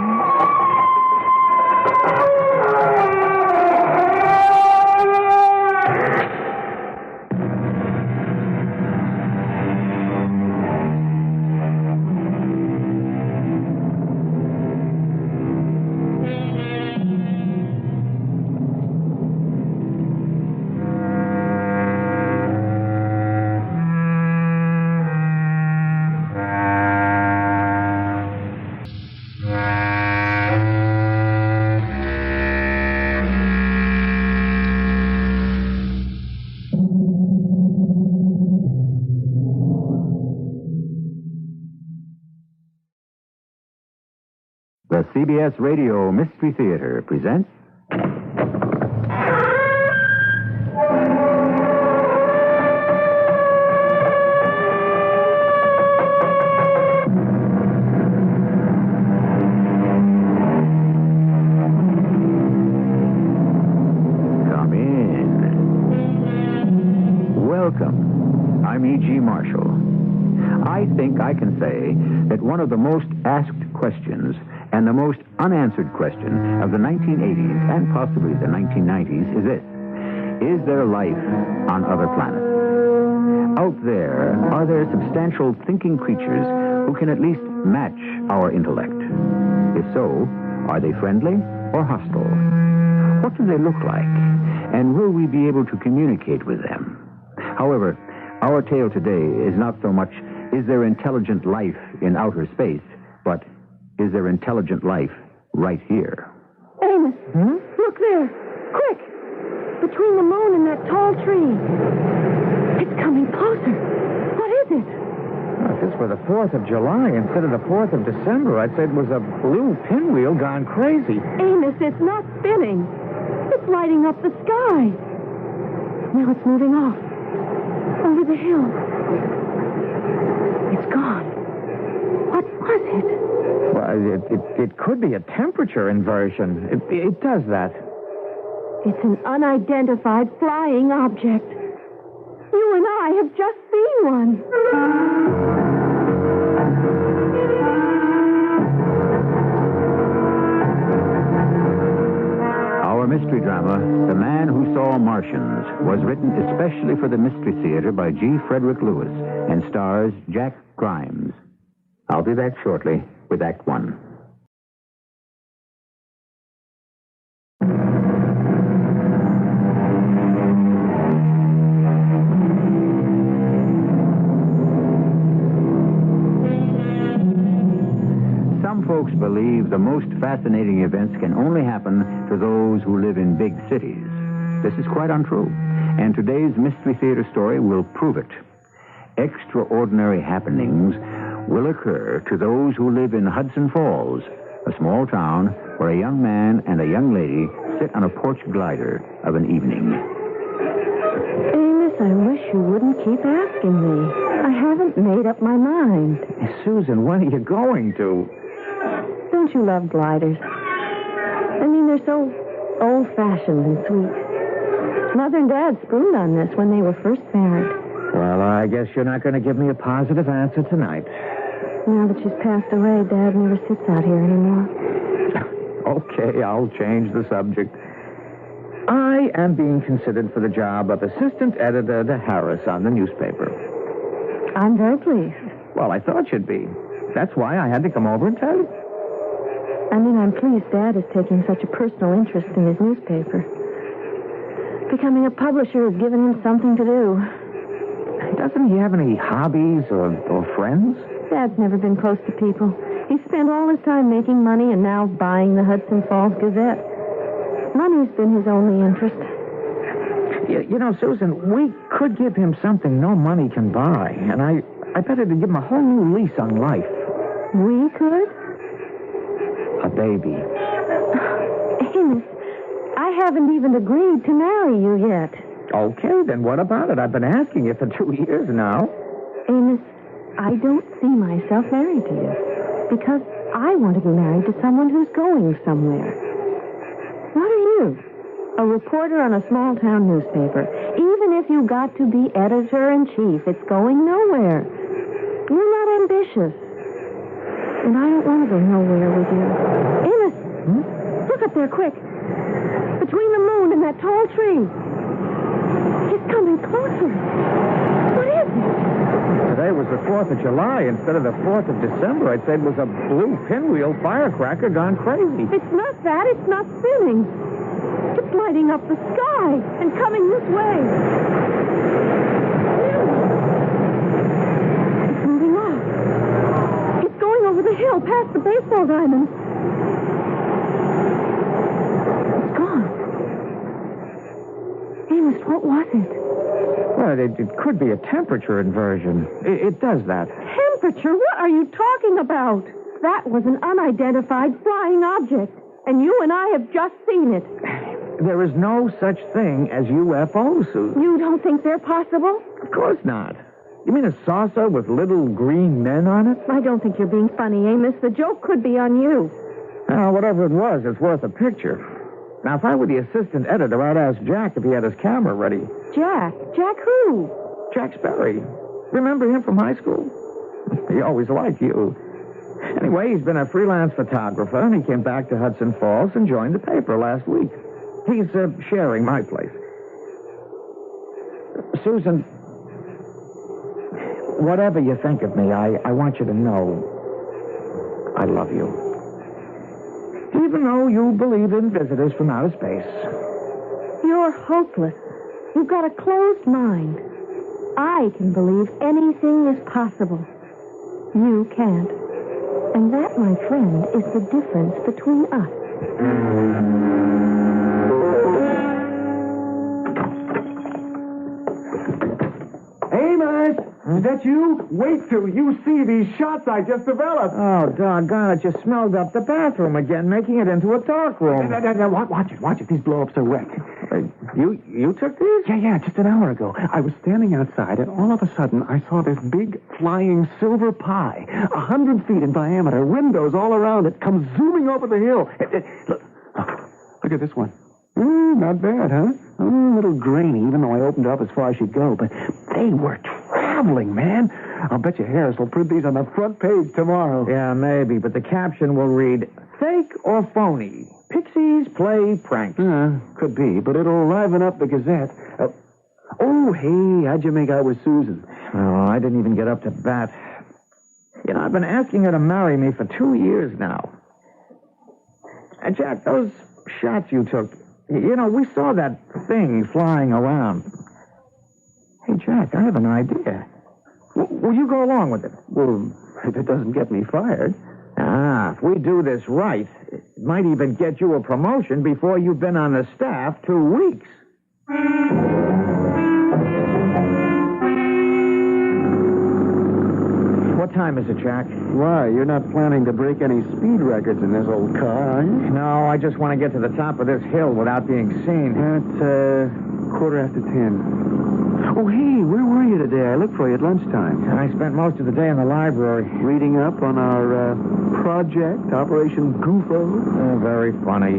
The CBS Radio Mystery Theater presents... Come in. Welcome. I'm E.G. Marshall. I think I can say that one of the most asked questions and the most unanswered question of the 1980s and possibly the 1990s is this: is there life on other planets? Out there, are there substantial thinking creatures who can at least match our intellect? If so, are they friendly or hostile? What do they look like? And will we be able to communicate with them? However, our tale today is not so much, is there intelligent life in outer space, but is there intelligent life right here? Amos, look there. Quick. Between the moon and that tall tree. It's coming closer. What is it? If this were the 4th of July instead of the 4th of December, I'd say it was a blue pinwheel gone crazy. Amos, it's not spinning. It's lighting up the sky. Now it's moving off. Over the hill. It's gone. What was it? Well, it could be a temperature inversion. It does that. It's an unidentified flying object. You and I have just seen one. Our mystery drama, The Man Who Saw Martians, was written especially for the Mystery Theater by G. Frederick Lewis and stars Jack Grimes. I'll be back shortly with Act One. Some folks believe the most fascinating events can only happen to those who live in big cities. This is quite untrue, and today's Mystery Theater story will prove it. Extraordinary happenings will occur to those who live in Hudson Falls, a small town where a young man and a young lady sit on a porch glider of an evening. Amos, I wish you wouldn't keep asking me. I haven't made up my mind. Susan, when are you going to? Don't you love gliders? I mean, they're so old-fashioned and sweet. Mother and Dad spooned on this when they were first married. Well, I guess you're not going to give me a positive answer tonight. Now that she's passed away, Dad never sits out here anymore. Okay, I'll change the subject. I am being considered for the job of assistant editor to Harris on the newspaper. I'm very pleased. Well, I thought you'd be. That's why I had to come over and tell you. I mean, I'm pleased Dad is taking such a personal interest in his newspaper. Becoming a publisher has given him something to do. Doesn't he have any hobbies or friends? Dad's never been close to people. He spent all his time making money and now buying the Hudson Falls Gazette. Money's been his only interest. You know, Susan, we could give him something no money can buy, and I bet it'd give him a whole new lease on life. We could? A baby. Amos, I haven't even agreed to marry you yet. Okay, then what about it? I've been asking you for 2 years now. Amos, I don't see myself married to you because I want to be married to someone who's going somewhere. What are you? A reporter on a small-town newspaper. Even if you got to be editor-in-chief, it's going nowhere. You're not ambitious. And I don't want to go nowhere with you. Amos, look up there, quick. Between the moon and that tall tree. It's coming closer. What is it? Today was the 4th of July instead of the 4th of December. I'd say it was a blue pinwheel firecracker gone crazy. It's not that. It's not spinning. It's lighting up the sky and coming this way. It's moving off. It's going over the hill past the baseball diamond. It's gone. Amos, what was it? Well, it could be a temperature inversion. It does that. Temperature? What are you talking about? That was an unidentified flying object, and you and I have just seen it. There is no such thing as UFOs, Susan. You don't think they're possible? Of course not. You mean a saucer with little green men on it? I don't think you're being funny, Amos. The joke could be on you. Whatever it was, it's worth a picture. Now, if I were the assistant editor, I'd ask Jack if he had his camera ready. Jack? Jack who? Jack Sperry. Remember him from high school? He always liked you. Anyway, he's been a freelance photographer, and he came back to Hudson Falls and joined the paper last week. He's sharing my place. Susan, whatever you think of me, I want you to know I love you. Even though you believe in visitors from outer space. You're hopeless. You've got a closed mind. I can believe anything is possible. You can't. And that, my friend, is the difference between us. Amos! Is that you? Wait till you see these shots I just developed. Oh, doggone it. You smelled up the bathroom again, making it into a dark room. Watch it. These blow-ups are wet. You took these? Yeah, just an hour ago. I was standing outside, and all of a sudden, I saw this big, flying silver pie, 100 feet in diameter, windows all around it, come zooming over the hill. Look at this one. Not bad, huh? A little grainy, even though I opened up as far as she'd go, but they were traveling, man. I'll bet you Harris will print these on the front page tomorrow. Yeah, maybe, but the caption will read, fake or phony? Pixies play pranks. Could be, but it'll liven up the Gazette. Hey, how'd you make out with Susan? Oh, I didn't even get up to bat. You know, I've been asking her to marry me for 2 years now. And Jack, those shots you took, you know, we saw that thing flying around. Hey, Jack, I have an idea. Will you go along with it? Well, if it doesn't get me fired. If we do this right, it might even get you a promotion before you've been on the staff 2 weeks. What time is it, Jack? Why, you're not planning to break any speed records in this old car, are you? No, I just want to get to the top of this hill without being seen. It's 10:15. Oh, hey, where were you today? I looked for you at lunchtime. I spent most of the day in the library. Reading up on our project, Operation Goofo. Very funny.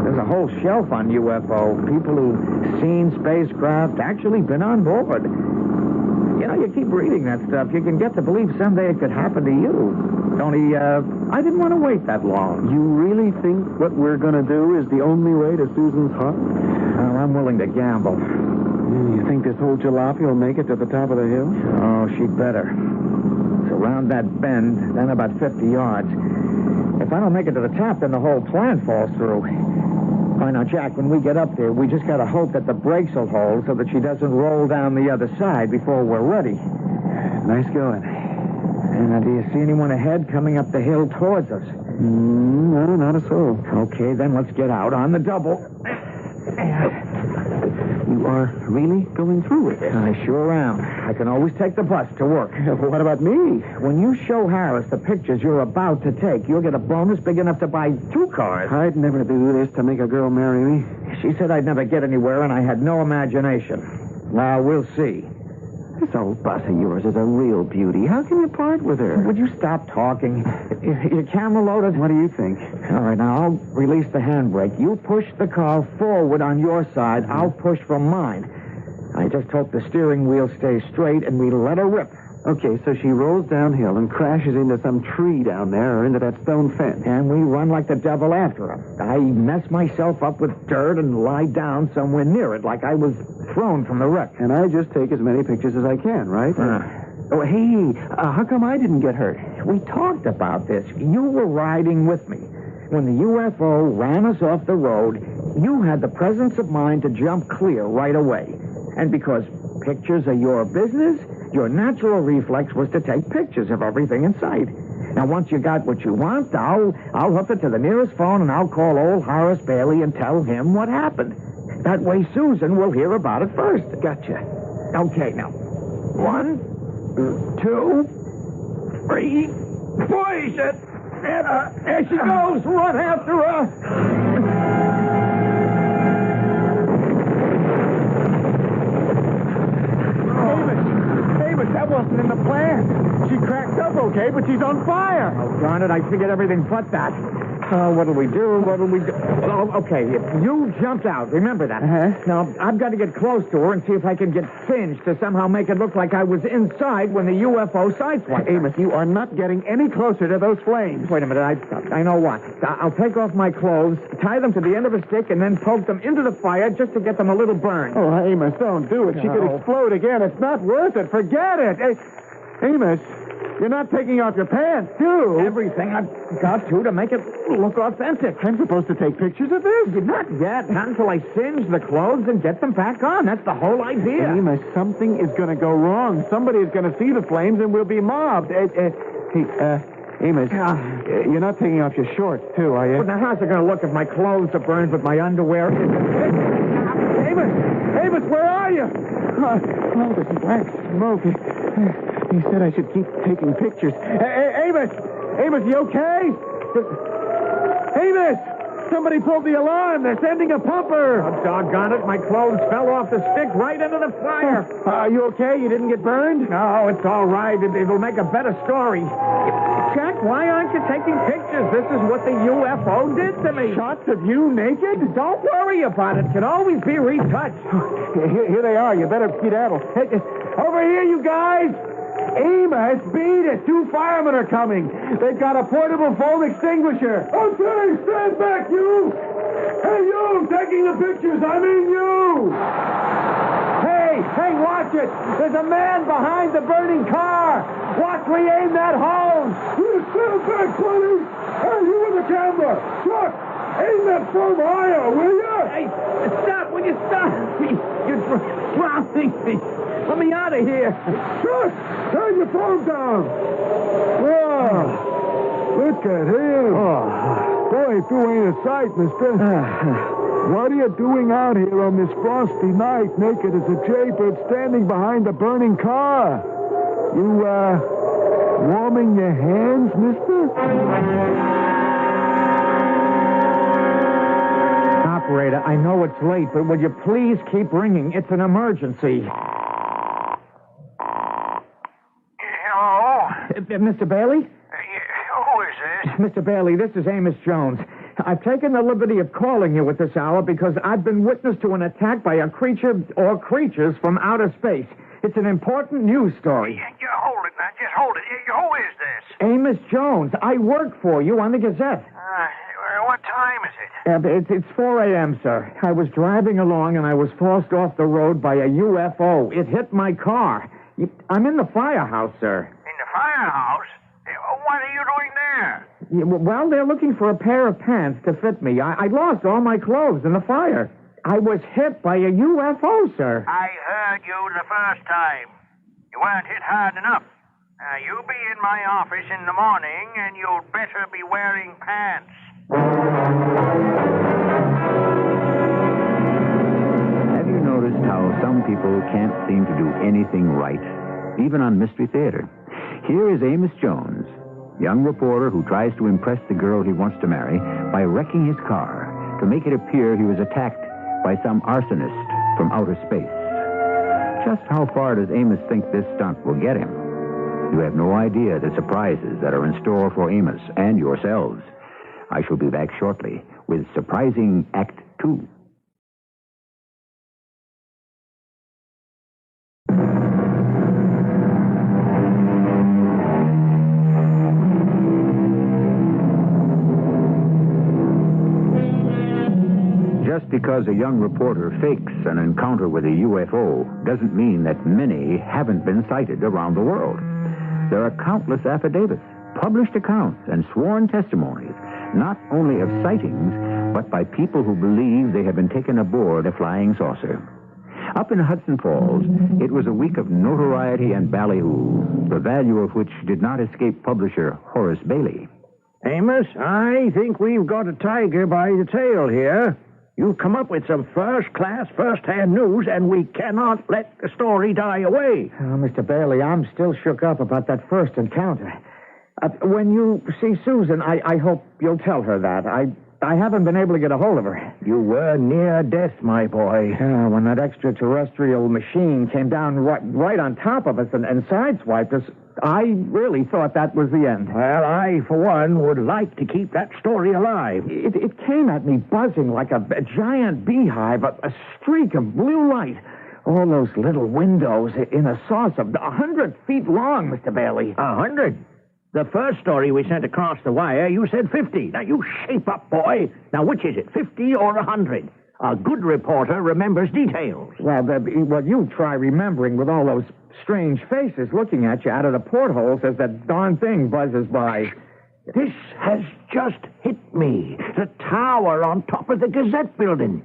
There's a whole shelf on UFO. People who've seen spacecraft, actually been on board. You know, you keep reading that stuff, you can get to believe someday it could happen to you. Only, I didn't want to wait that long. You really think what we're going to do is the only way to Susan's heart? Well, I'm willing to gamble. You think this whole jalopy will make it to the top of the hill? Oh, she'd better. It's around that bend, then about 50 yards. If I don't make it to the top, then the whole plan falls through. All right, now, Jack, when we get up there, we just got to hope that the brakes will hold so that she doesn't roll down the other side before we're ready. Nice going. And now, do you see anyone ahead coming up the hill towards us? No, not a soul. Okay, then let's get out on the double. You are really going through with it? I sure am. I can always take the bus to work. What about me? When you show Harris the pictures you're about to take, you'll get a bonus big enough to buy 2 cars. I'd never do this to make a girl marry me. She said I'd never get anywhere, and I had no imagination. Now, we'll see. This old bus of yours is a real beauty. How can you part with her? Would you stop talking? Your camera loaded? What do you think? All right, now, I'll release the handbrake. You push the car forward on your side. I'll push from mine. I just hope the steering wheel stays straight and we let her rip. Okay, so she rolls downhill and crashes into some tree down there or into that stone fence. And we run like the devil after her. I mess myself up with dirt and lie down somewhere near it like I was thrown from the wreck. And I just take as many pictures as I can, right? Oh, hey, how come I didn't get hurt? We talked about this. You were riding with me. When the UFO ran us off the road, you had the presence of mind to jump clear right away. And because pictures are your business, your natural reflex was to take pictures of everything in sight. Now, once you got what you want, I'll hook it to the nearest phone and I'll call old Horace Bailey and tell him what happened. That way, Susan will hear about it first. Gotcha. Okay, now. 1, 2, 3. Boy, shit! There she goes! Run after her! That wasn't in the plan. She cracked up okay, but she's on fire. Oh, darn it, I figured everything but that. What'll we do? Oh, okay, you jumped out. Remember that. Now, I've got to get close to her and see if I can get singed to somehow make it look like I was inside when the UFO sideswiped her. Amos, you are not getting any closer to those flames. Wait a minute, I know what. I'll take off my clothes, tie them to the end of a stick, and then poke them into the fire just to get them a little burned. Oh, Amos, don't do it. She could explode again. It's not worth it. Forget it. Hey, Amos, you're not taking off your pants, too. Everything I've got to make it look authentic. I'm supposed to take pictures of this? Not yet. Not until I singe the clothes and get them back on. That's the whole idea. Amos, something is going to go wrong. Somebody is going to see the flames and we'll be mobbed. Hey, Amos, you're not taking off your shorts, too, are you? Well, now, how's it going to look if my clothes are burned with my underwear? Amos, where are you? Oh, there's black smoke. He said I should keep taking pictures. Amos, you okay? Amos, somebody pulled the alarm. They're sending a pumper. Oh, doggone it. My clothes fell off the stick right into the fire. Are you okay? You didn't get burned? No, it's all right. It'll make a better story. Jack, why aren't you taking pictures? This is what the UFO did to me. Shots of you naked? Don't worry about it. It can always be retouched. Here they are. You better skedaddle. Hey, over here, you guys. Amos, beat it. 2 firemen are coming. They've got a portable foam extinguisher. Okay, stand back, you. Hey, you, taking the pictures. I mean you. Hey, watch it. There's a man behind the burning car. Watch me aim that hose. You stand back, buddy. Hey, you with the camera. Chuck, aim that foam higher, will you? Hey, stop. Will you stop? You're drowning me. Let me out of here. Chuck, turn your phone down. Whoa. Look at him. Oh. Boy, if you ain't a sight, mister. What are you doing out here on this frosty night, naked as a jaybird standing behind a burning car? You, warming your hands, mister? Operator, I know it's late, but will you please keep ringing? It's an emergency. Hello? Mr. Bailey? Who is this? Mr. Bailey, this is Amos Jones. I've taken the liberty of calling you at this hour because I've been witness to an attack by a creature or creatures from outer space. It's an important news story. Hold it now. Just hold it. Who is this? Amos Jones. I work for you on the Gazette. What time is it? It's 4 a.m., sir. I was driving along and I was forced off the road by a UFO. It hit my car. I'm in the firehouse, sir. In the firehouse? What are you doing there? there? Well, they're looking for a pair of pants to fit me. I lost all my clothes in the fire. I was hit by a UFO, sir. I heard you the first time. You weren't hit hard enough. Now, you be in my office in the morning, and you'd better be wearing pants. Have you noticed how some people can't seem to do anything right, even on Mystery Theater? Here is Amos Jones, young reporter who tries to impress the girl he wants to marry by wrecking his car to make it appear he was attacked by some arsonist from outer space. Just how far does Amos think this stunt will get him? You have no idea the surprises that are in store for Amos and yourselves. I shall be back shortly with Surprising Act 2. Just because a young reporter fakes an encounter with a UFO doesn't mean that many haven't been sighted around the world. There are countless affidavits, published accounts, and sworn testimonies, not only of sightings, but by people who believe they have been taken aboard a flying saucer. Up in Hudson Falls, it was a week of notoriety and ballyhoo, the value of which did not escape publisher Horace Bailey. Amos, I think we've got a tiger by the tail here. You've come up with some first-class, first-hand news, and we cannot let the story die away. Oh, Mr. Bailey, I'm still shook up about that first encounter. When you see Susan, I hope you'll tell her that. I haven't been able to get a hold of her. You were near death, my boy. When that extraterrestrial machine came down right on top of us and sideswiped us, I really thought that was the end. Well, I, for one, would like to keep that story alive. It came at me buzzing like a giant beehive, a streak of blue light. All those little windows in a saucer, 100 feet long, Mr. Bailey. 100? The first story we sent across the wire, you said 50. Now, you shape up, boy. Now, which is it, 50 or 100? A good reporter remembers details. Well, you try remembering with all those strange faces looking at you out of the portholes as that darn thing buzzes by. This has just hit me. The tower on top of the Gazette building.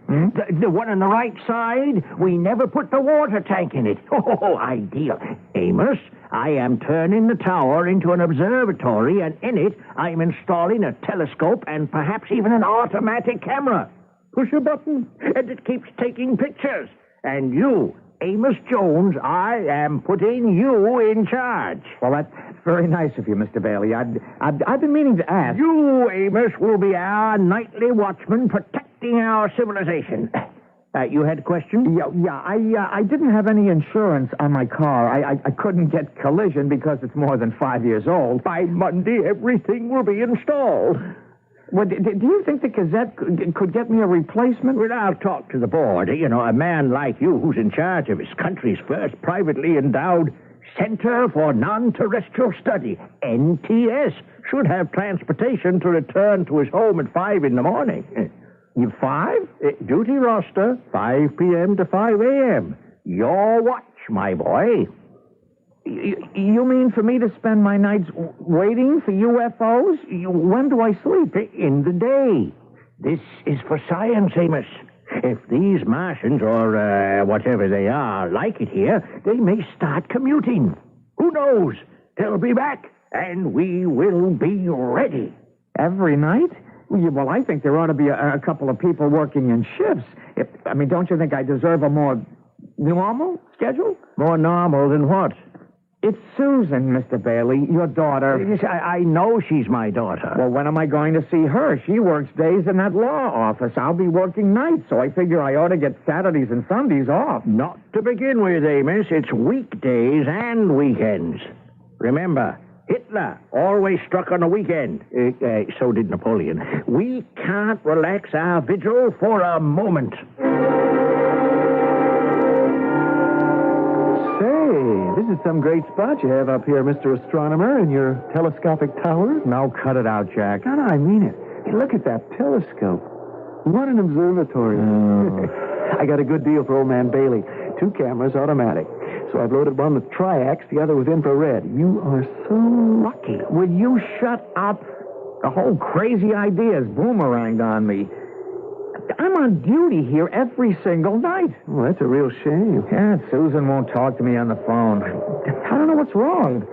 The one on the right side, we never put the water tank in it. Oh, ideal. Amos, I am turning the tower into an observatory, and in it, I'm installing a telescope and perhaps even an automatic camera. Push a button, and it keeps taking pictures. And you, Amos Jones, I am putting you in charge. Well, that's very nice of you, Mr. Bailey. I've been meaning to ask. You, Amos, will be our nightly watchman protecting our civilization. You had a question? Yeah. I didn't have any insurance on my car. I couldn't get collision because it's more than 5 years old. By Monday, everything will be installed. Well, do you think the Gazette could get me a replacement? Well, I'll talk to the board. You know, a man like you who's in charge of his country's first privately endowed Center for Non-Terrestrial Study, NTS, should have transportation to return to his home at 5 in the morning. You 5? Duty roster, 5 p.m. to 5 a.m. Your watch, my boy. You mean for me to spend my nights waiting for UFOs? When do I sleep? In the day. This is for science, Amos. If these Martians, or whatever they are, like it here, they may start commuting. Who knows? They'll be back, and we will be ready. Every night? Well, I think there ought to be a couple of people working in shifts. Don't you think I deserve a more normal schedule? More normal than what? It's Susan, Mr. Bailey, your daughter. Yes, I know she's my daughter. Well, when am I going to see her? She works days in that law office. I'll be working nights, so I figure I ought to get Saturdays and Sundays off. Not to begin with, Amos. It's weekdays and weekends. Remember, Hitler always struck on a weekend. So did Napoleon. We can't relax our vigil for a moment. This is some great spot you have up here, Mr. Astronomer, in your telescopic tower. Now cut it out, Jack. No, I mean it. Hey, look at that telescope. What an observatory. I got a good deal for old man Bailey. 2 cameras, automatic. So I've loaded one with triax, the other with infrared. You are so lucky. Will you shut up? The whole crazy idea is boomeranged on me. I'm on duty here every single night. Well, that's a real shame. Yeah, Susan won't talk to me on the phone. I don't know what's wrong.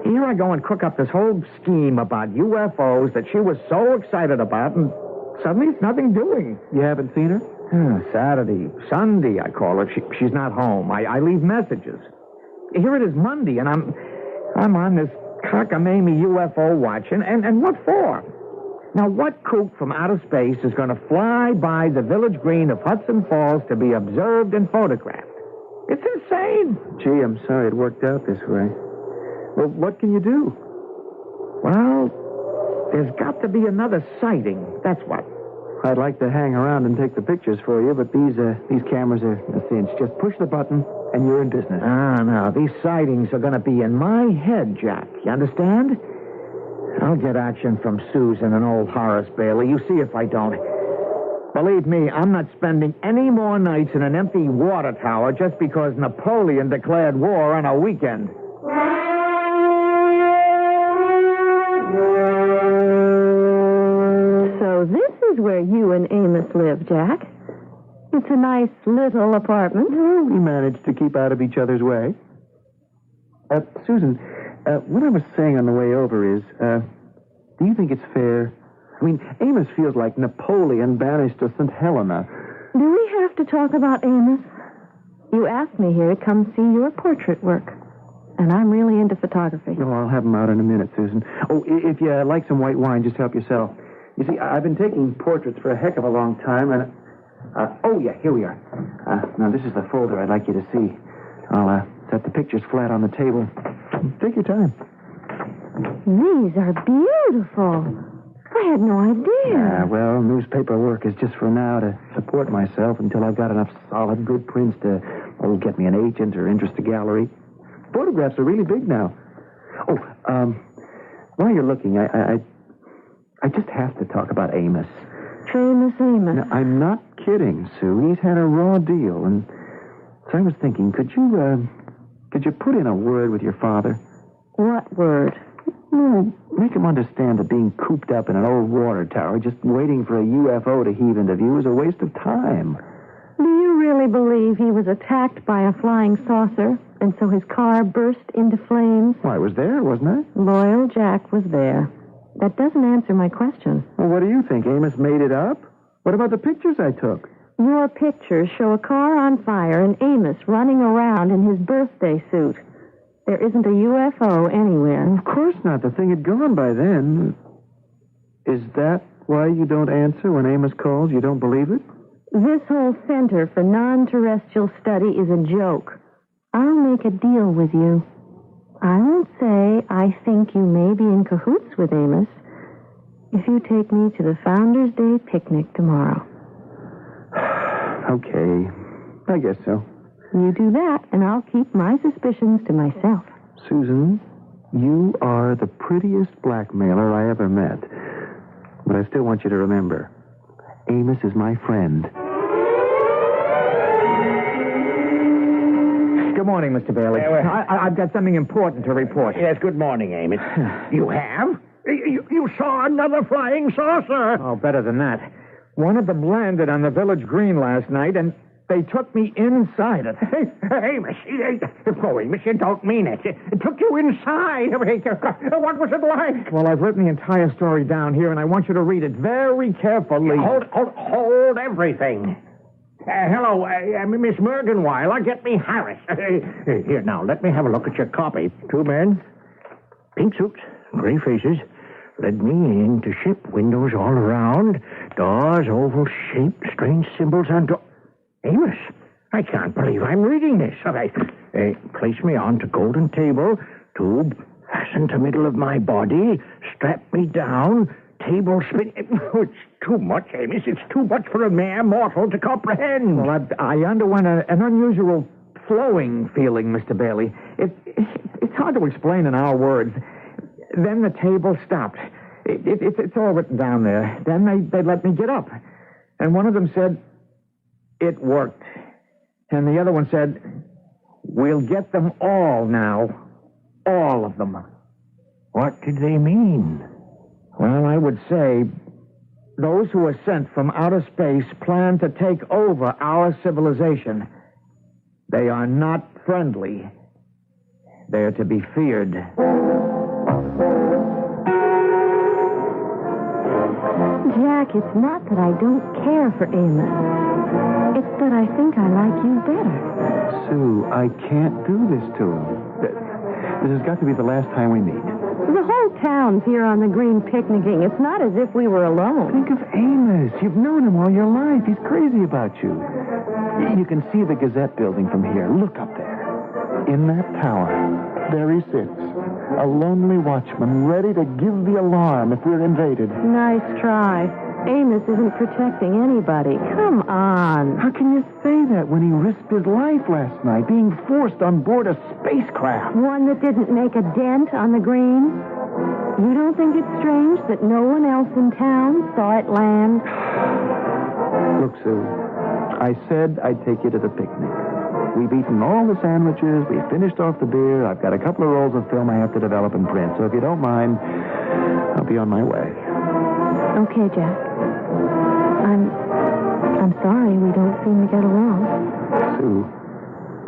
Here I go and cook up this whole scheme about UFOs that she was so excited about, and suddenly it's nothing doing. You haven't seen her? Saturday, Sunday, I call her. She's not home. I leave messages. Here it is Monday, and I'm on this cockamamie UFO watch, and what for? Now, what kook from outer space is going to fly by the village green of Hudson Falls to be observed and photographed? It's insane. Gee, I'm sorry it worked out this way. Well, what can you do? Well, there's got to be another sighting. That's what. I'd like to hang around and take the pictures for you, but these cameras are a cinch. Just push the button, and you're in business. No. These sightings are going to be in my head, Jack. You understand? I'll get action from Susan and old Horace Bailey. You see if I don't. Believe me, I'm not spending any more nights in an empty water tower just because Napoleon declared war on a weekend. So this is where you and Amos live, Jack. It's a nice little apartment. Well, we managed to keep out of each other's way. Susan, what I was saying on the way over is, do you think it's fair? I mean, Amos feels like Napoleon banished to St. Helena. Do we have to talk about Amos? You asked me here to come see your portrait work. And I'm really into photography. Oh, I'll have them out in a minute, Susan. Oh, if you like some white wine, just help yourself. You see, I've been taking portraits for a heck of a long time, and... oh, yeah, here we are. Now, this is the folder I'd like you to see. I'll set the pictures flat on the table. Take your time. These are beautiful. I had no idea. Well, newspaper work is just for now to support myself until I've got enough solid, good prints to get me an agent or interest a gallery. Photographs are really big now. Oh, while you're looking, I just have to talk about Amos. Famous Amos. Now, I'm not kidding, Sue. He's had a raw deal, and so I was thinking, could you put in a word with your father? What word? Well, make him understand that being cooped up in an old water tower, just waiting for a UFO to heave into view, is a waste of time. Do you really believe he was attacked by a flying saucer, and so his car burst into flames? Well, I was there, wasn't I? Loyal Jack was there. That doesn't answer my question. Well, what do you think? Amos made it up? What about the pictures I took? Your pictures show a car on fire and Amos running around in his birthday suit. There isn't a UFO anywhere. Of course not. The thing had gone by then. Is that why you don't answer when Amos calls? You don't believe it? This whole Center for Non-Terrestrial Study is a joke. I'll make a deal with you. I won't say I think you may be in cahoots with Amos if you take me to the Founders' Day picnic tomorrow. Okay. I guess so. You do that, and I'll keep my suspicions to myself. Susan, you are the prettiest blackmailer I ever met. But I still want you to remember, Amos is my friend. Good morning, Mr. Bailey. I've got something important to report. Yes, good morning, Amos. You have? You saw another flying saucer. Oh, better than that. One of them landed on the village green last night, and they took me inside it. Amos, Amos, you don't mean it. It took you inside. What was it like? Well, I've written the entire story down here, and I want you to read it very carefully. Hold everything. Hello, Miss Mergenweiler, get me Harris. Here, now, let me have a look at your copy. 2 men, pink suits, gray faces, led me into ship, windows all around, doors, oval-shaped, strange symbols on door. Amos, I can't believe I'm reading this. All right, place me onto golden table, tube fastened to middle of my body, strap me down, table spin. It's too much, Amos. It's too much for a mere mortal to comprehend. Well, I underwent an unusual flowing feeling, Mr. Bailey. It's hard to explain in our words. Then the table stopped. It's all written down there. Then they let me get up. And one of them said, "It worked." And the other one said, "We'll get them all now. All of them." What did they mean? Well, I would say those who are sent from outer space plan to take over our civilization. They are not friendly. They are to be feared. Jack, it's not that I don't care for Amos. It's that I think I like you better. Sue, I can't do this to him. This has got to be the last time we meet. The whole town's here on the green picnicking. It's not as if we were alone. Think of Amos. You've known him all your life. He's crazy about you. You can see the Gazette building from here. Look up there. In that tower, there he sits. A lonely watchman, ready to give the alarm if we're invaded. Nice try. Amos isn't protecting anybody. Come on. How can you say that when he risked his life last night, being forced on board a spacecraft? One that didn't make a dent on the green? You don't think it's strange that no one else in town saw it land? Look, Sue, I said I'd take you to the picnic. We've eaten all the sandwiches. We've finished off the beer. I've got a couple of rolls of film I have to develop and print. So if you don't mind, I'll be on my way. Okay, Jack. I'm sorry we don't seem to get along. Sue,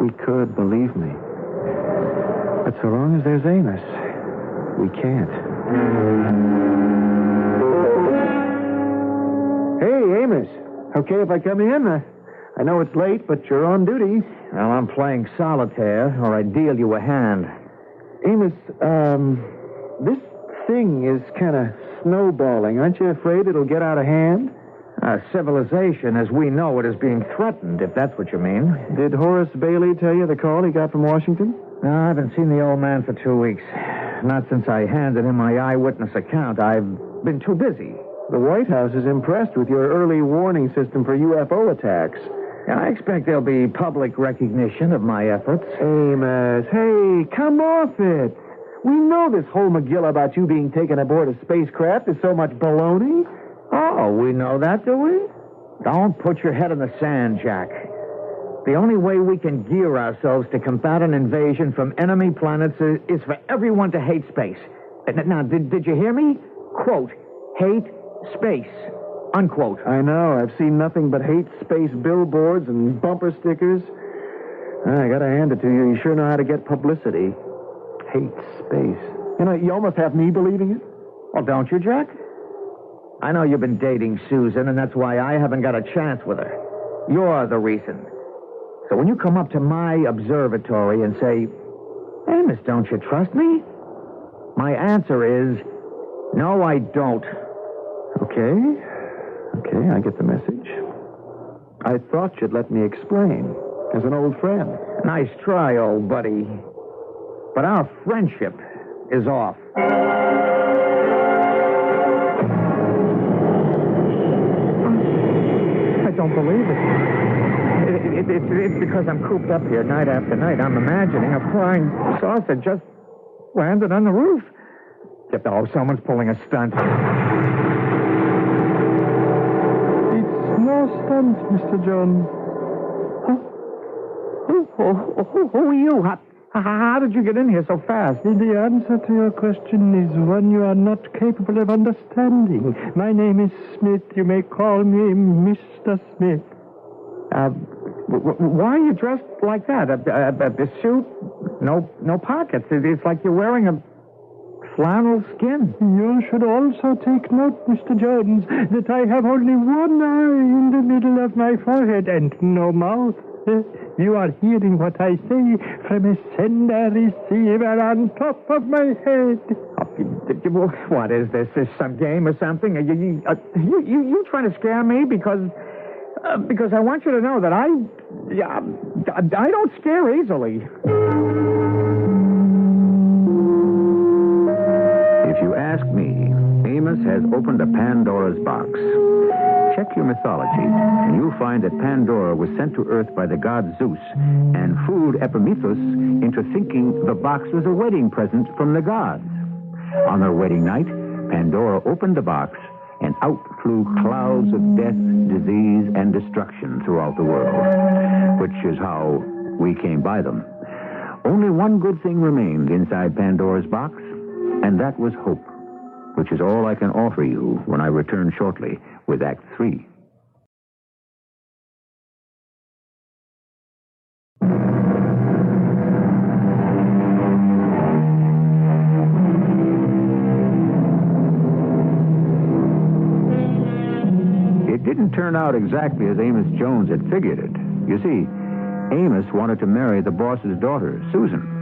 we could, believe me. But so long as there's Amos, we can't. Hey, Amos. Okay if I come in? I know it's late, but you're on duty. Well, I'm playing solitaire, or I deal you a hand. Amos, this thing is kind of snowballing. Aren't you afraid it'll get out of hand? Civilization, as we know it, is being threatened, if that's what you mean. Did Horace Bailey tell you the call he got from Washington? No, I haven't seen the old man for 2 weeks. Not since I handed him my eyewitness account. I've been too busy. The White House is impressed with your early warning system for UFO attacks. Yeah, I expect there'll be public recognition of my efforts. Amos, hey, come off it. We know this whole McGill about you being taken aboard a spacecraft is so much baloney. Oh, we know that, do we? Don't put your head in the sand, Jack. The only way we can gear ourselves to combat an invasion from enemy planets is for everyone to hate space. Now, did you hear me? Quote, hate space. Unquote. I know. I've seen nothing but hate space billboards and bumper stickers. I gotta hand it to you. You sure know how to get publicity. Hate space. You know, you almost have me believing it. Well, don't you, Jack? I know you've been dating Susan, and that's why I haven't got a chance with her. You're the reason. So when you come up to my observatory and say, Amos, don't you trust me? My answer is, no, I don't. Okay, I get the message. I thought you'd let me explain, as an old friend. Nice try, old buddy. But our friendship is off. I don't believe it. It's because I'm cooped up here night after night. I'm imagining a flying saucer just landed on the roof. Oh, someone's pulling a stunt. No stunt, Mr. John. Who are you? How did you get in here so fast? The answer to your question is one you are not capable of understanding. My name is Smith. You may call me Mr. Smith. Why are you dressed like that? A suit? No pockets. It's like you're wearing a flannel skin. You should also take note, Mr. Jones, that I have only one eye in the middle of my forehead and no mouth. You are hearing what I say from a sender-receiver on top of my head. What is this? Is some game or something? Are you trying to scare me? Because I want you to know that I don't scare easily. If you ask me, Amos has opened a Pandora's box. Check your mythology, and you'll find that Pandora was sent to Earth by the god Zeus and fooled Epimetheus into thinking the box was a wedding present from the gods. On their wedding night, Pandora opened the box, and out flew clouds of death, disease, and destruction throughout the world, which is how we came by them. Only one good thing remained inside Pandora's box, and that was hope. which is all I can offer you when I return shortly with Act 3. It didn't turn out exactly as Amos Jones had figured it. You see, Amos wanted to marry the boss's daughter, Susan.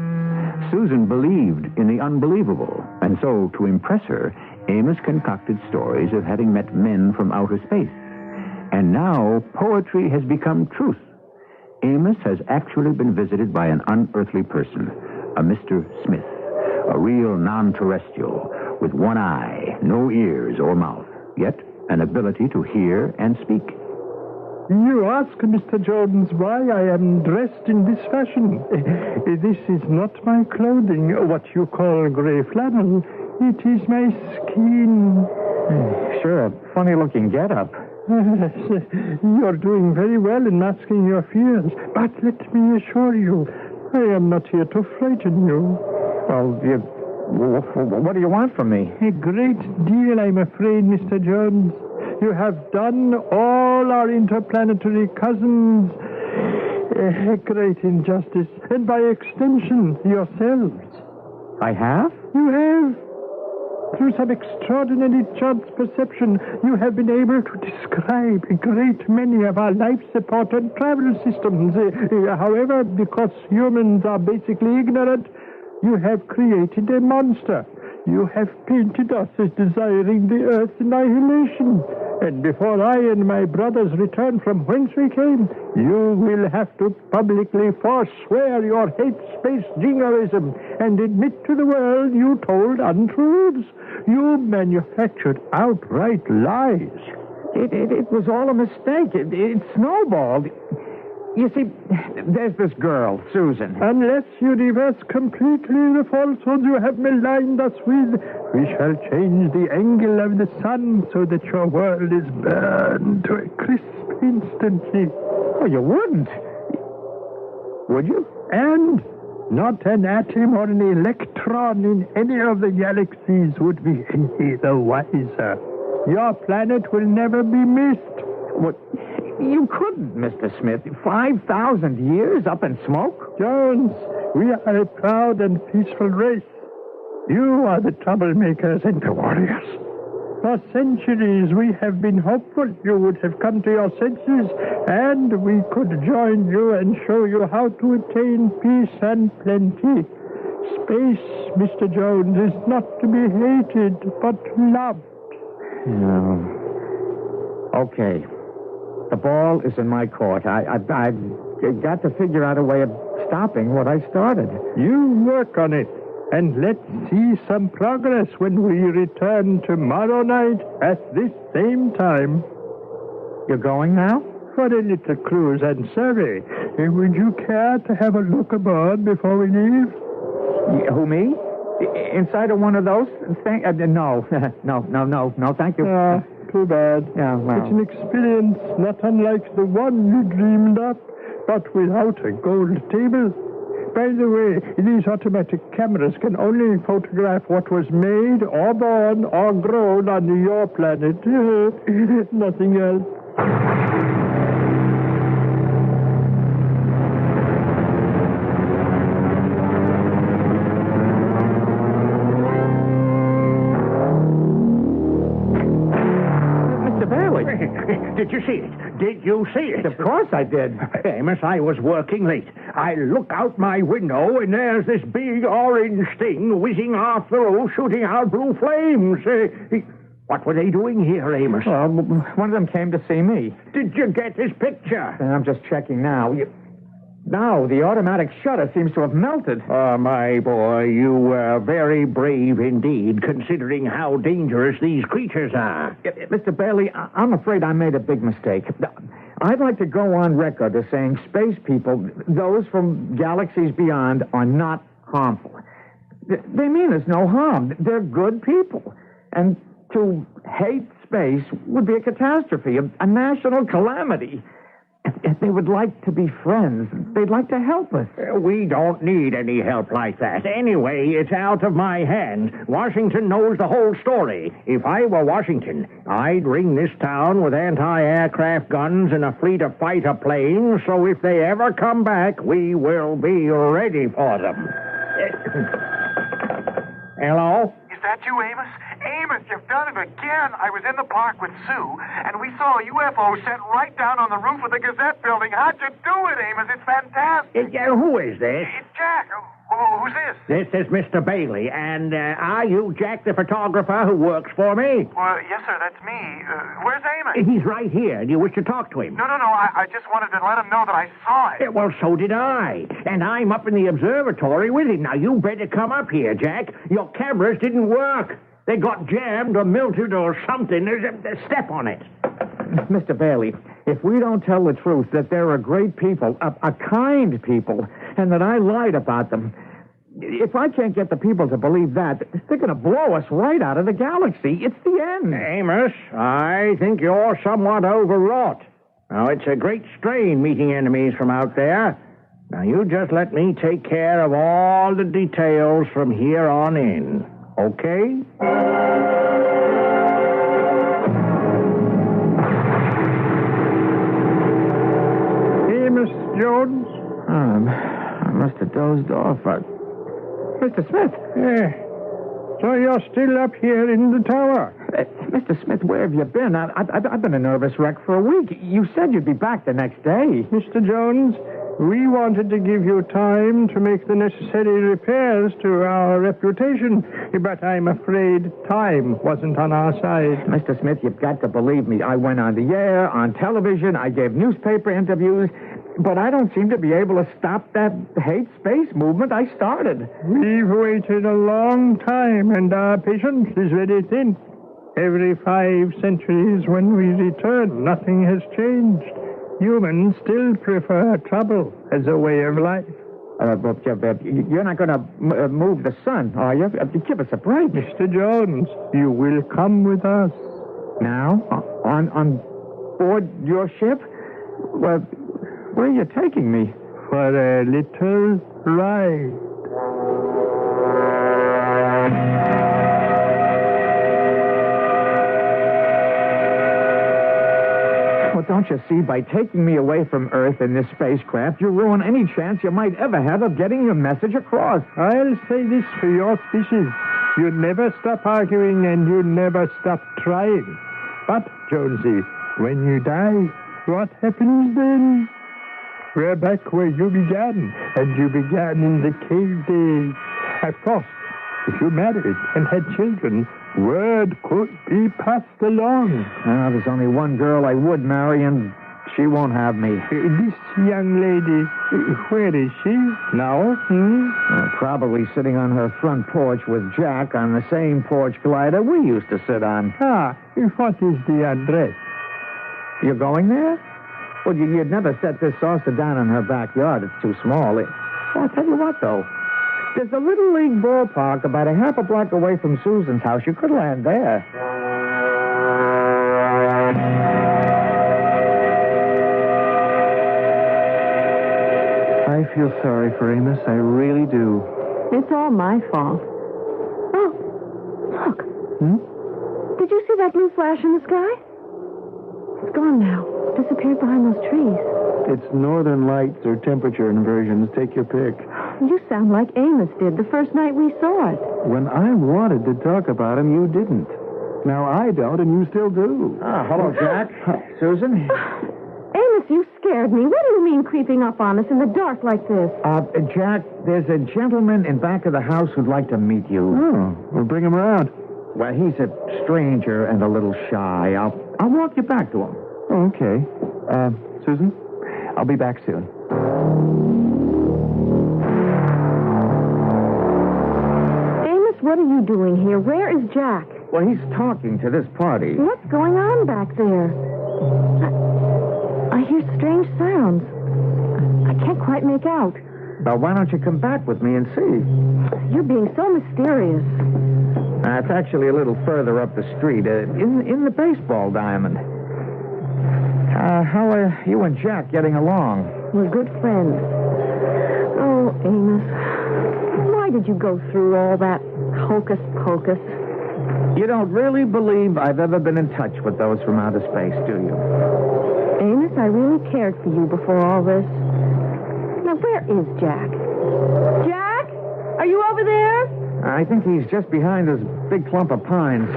Susan believed in the unbelievable, and so, to impress her, Amos concocted stories of having met men from outer space. And now, poetry has become truth. Amos has actually been visited by an unearthly person, a Mr. Smith, a real non-terrestrial, with one eye, no ears or mouth, yet an ability to hear and speak. You ask, Mr. Jones, why I am dressed in this fashion. This is not my clothing, what you call gray flannel. It is my skin. Sure, a funny-looking getup. You're doing very well in masking your fears, but let me assure you, I am not here to frighten you. Well, what do you want from me? A great deal, I'm afraid, Mr. Jones. You have done all our interplanetary cousins a great injustice, and by extension, yourselves. I have? You have. Through some extraordinary chance perception, you have been able to describe a great many of our life support and travel systems. However, because humans are basically ignorant, you have created a monster. You have painted us as desiring the Earth's annihilation. And before I and my brothers return from whence we came, you will have to publicly forswear your hate space jingoism and admit to the world you told untruths. You manufactured outright lies. It was all a mistake. It snowballed. You see, there's this girl, Susan. Unless you reverse completely the falsehoods you have maligned us with, we shall change the angle of the sun so that your world is burned to a crisp instantly. Oh, you wouldn't. Would you? And not an atom or an electron in any of the galaxies would be any the wiser. Your planet will never be missed. What? You couldn't, Mr. Smith. 5,000 years up in smoke? Jones, we are a proud and peaceful race. You are the troublemakers and the warriors. For centuries, we have been hopeful you would have come to your senses, and we could join you and show you how to attain peace and plenty. Space, Mr. Jones, is not to be hated, but loved. Okay. The ball is in my court. I've got to figure out a way of stopping what I started. You work on it, and let's see some progress when we return tomorrow night at this same time. You're going now? For a little cruise and survey. Would you care to have a look aboard before we leave? Who, me? Inside of one of those things? No, thank you. Too bad. Yeah, well. It's an experience not unlike the one you dreamed up, but without a gold table. By the way, these automatic cameras can only photograph what was made or born or grown on your planet. Nothing else. Did you see it? Did you see it? Of course I did. Amos, I was working late. I look out my window, and there's this big orange thing whizzing off the roof, shooting out blue flames. What were they doing here, Amos? One of them came to see me. Did you get his picture? I'm just checking now. Now, the automatic shutter seems to have melted. Oh, my boy, you were very brave indeed, considering how dangerous these creatures are. Mr. Bailey, I'm afraid I made a big mistake. I'd like to go on record as saying space people, those from galaxies beyond, are not harmful. They mean us no harm. They're good people. And to hate space would be a catastrophe, a national calamity. They would like to be friends. They'd like to help us. We don't need any help like that. Anyway, it's out of my hands. Washington knows the whole story. If I were Washington, I'd ring this town with anti-aircraft guns and a fleet of fighter planes, so if they ever come back, we will be ready for them. Hello? Is that you, Amos? Amos, you've done it again. I was in the park with Sue, and we saw a UFO sent right down on the roof of the Gazette building. How'd you do it, Amos? It's fantastic. Who is this? It's Jack. Who's this? This is Mr. Bailey, and are you Jack the photographer who works for me? Well, yes, sir, that's me. Where's Amos? He's right here. Do you wish to talk to him? No. I just wanted to let him know that I saw it. Well, so did I. And I'm up in the observatory with him. Now, you better come up here, Jack. Your cameras didn't work. They got jammed or melted or something. There's a step on it. Mr. Bailey, if we don't tell the truth that they're a great people, a kind people, and that I lied about them, if I can't get the people to believe that, they're going to blow us right out of the galaxy. It's the end. Amos, I think you're somewhat overwrought. Now, it's a great strain meeting enemies from out there. Now, you just let me take care of all the details from here on in. Okay? Amos Jones? I must have dozed off. Mr. Smith. Yeah. So you're still up here in the tower? Mr. Smith, where have you been? I've been a nervous wreck for a week. You said you'd be back the next day. Mr. Jones, we wanted to give you time to make the necessary repairs to our reputation, but I'm afraid time wasn't on our side. Mr. Smith, you've got to believe me. I went on the air, on television, I gave newspaper interviews, but I don't seem to be able to stop that hate space movement I started. We've waited a long time, and our patience is very thin. Every 5 centuries when we return, nothing has changed. Humans still prefer trouble as a way of life. But you're not going to move the sun, are you? Give us a break. Mr. Jones, you will come with us. Now? On board your ship? Well, where are you taking me? For a little ride. Well, don't you see, by taking me away from Earth in this spacecraft, you ruin any chance you might ever have of getting your message across. I'll say this for your species. You never stop arguing and you never stop trying. But, Jonesy, when you die, what happens then? We're back where you began, and you began in the cave days. Of course, if you married and had children, word could be passed along. There's only one girl I would marry, and she won't have me. This young lady, where is she now? Probably sitting on her front porch with Jack on the same porch glider we used to sit on. What is the address? You're going there? Well, you'd never set this saucer down in her backyard. It's too small. Well, I'll tell you what, though. There's a Little League ballpark about a half a block away from Susan's house. You could land there. I feel sorry for Amos. I really do. It's all my fault. Oh, look. Did you see that blue flash in the sky? It's gone now. Disappeared behind those trees. It's northern lights or temperature inversions. Take your pick. You sound like Amos did the first night we saw it. When I wanted to talk about him, you didn't. Now I don't, and you still do. Hello, Jack. Susan? Amos, you scared me. What do you mean creeping up on us in the dark like this? Jack, there's a gentleman in back of the house who'd like to meet you. Oh, we'll bring him around. Well, he's a stranger and a little shy. I'll walk you back to him. Oh, okay. Susan, I'll be back soon. Amos, what are you doing here? Where is Jack? Well, he's talking to this party. What's going on back there? I hear strange sounds. I can't quite make out. Now, why don't you come back with me and see? You're being so mysterious. It's actually a little further up the street, in the baseball diamond. How are you and Jack getting along? We're good friends. Oh, Amos, why did you go through all that hocus pocus? You don't really believe I've ever been in touch with those from outer space, do you? Amos, I really cared for you before all this. Now, where is Jack? Jack? Are you over there? I think he's just behind this big clump of pines.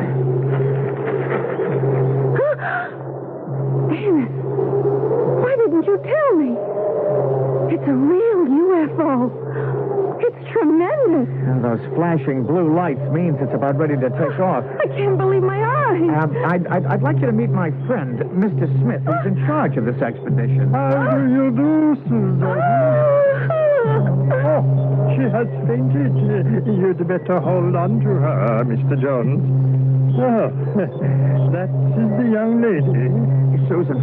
Amos, why didn't you tell me? It's a real UFO. It's tremendous. Those flashing blue lights means it's about ready to take off. I can't believe my eyes. I'd like you to meet my friend, Mr. Smith, who's in charge of this expedition. How do you do, Susan? Oh, she has fainted. You'd better hold on to her, Mr. Jones. Oh, that is the young lady. Susan,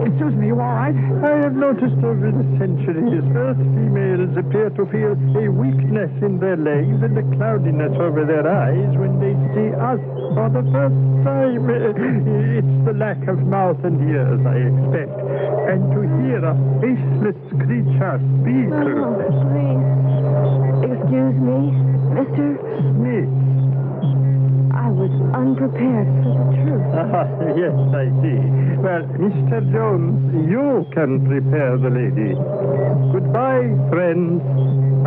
are you all right? I have noticed over the centuries, Earth females appear to feel a weakness in their legs and a cloudiness over their eyes when they see us for the first time. It's the lack of mouth and ears, I expect. And to hear a faceless creature speak. Oh, please. Excuse me, Mr. Smith. I was unprepared for the truth. Yes, I see. Well, Mr. Jones, you can prepare the lady. Goodbye, friends.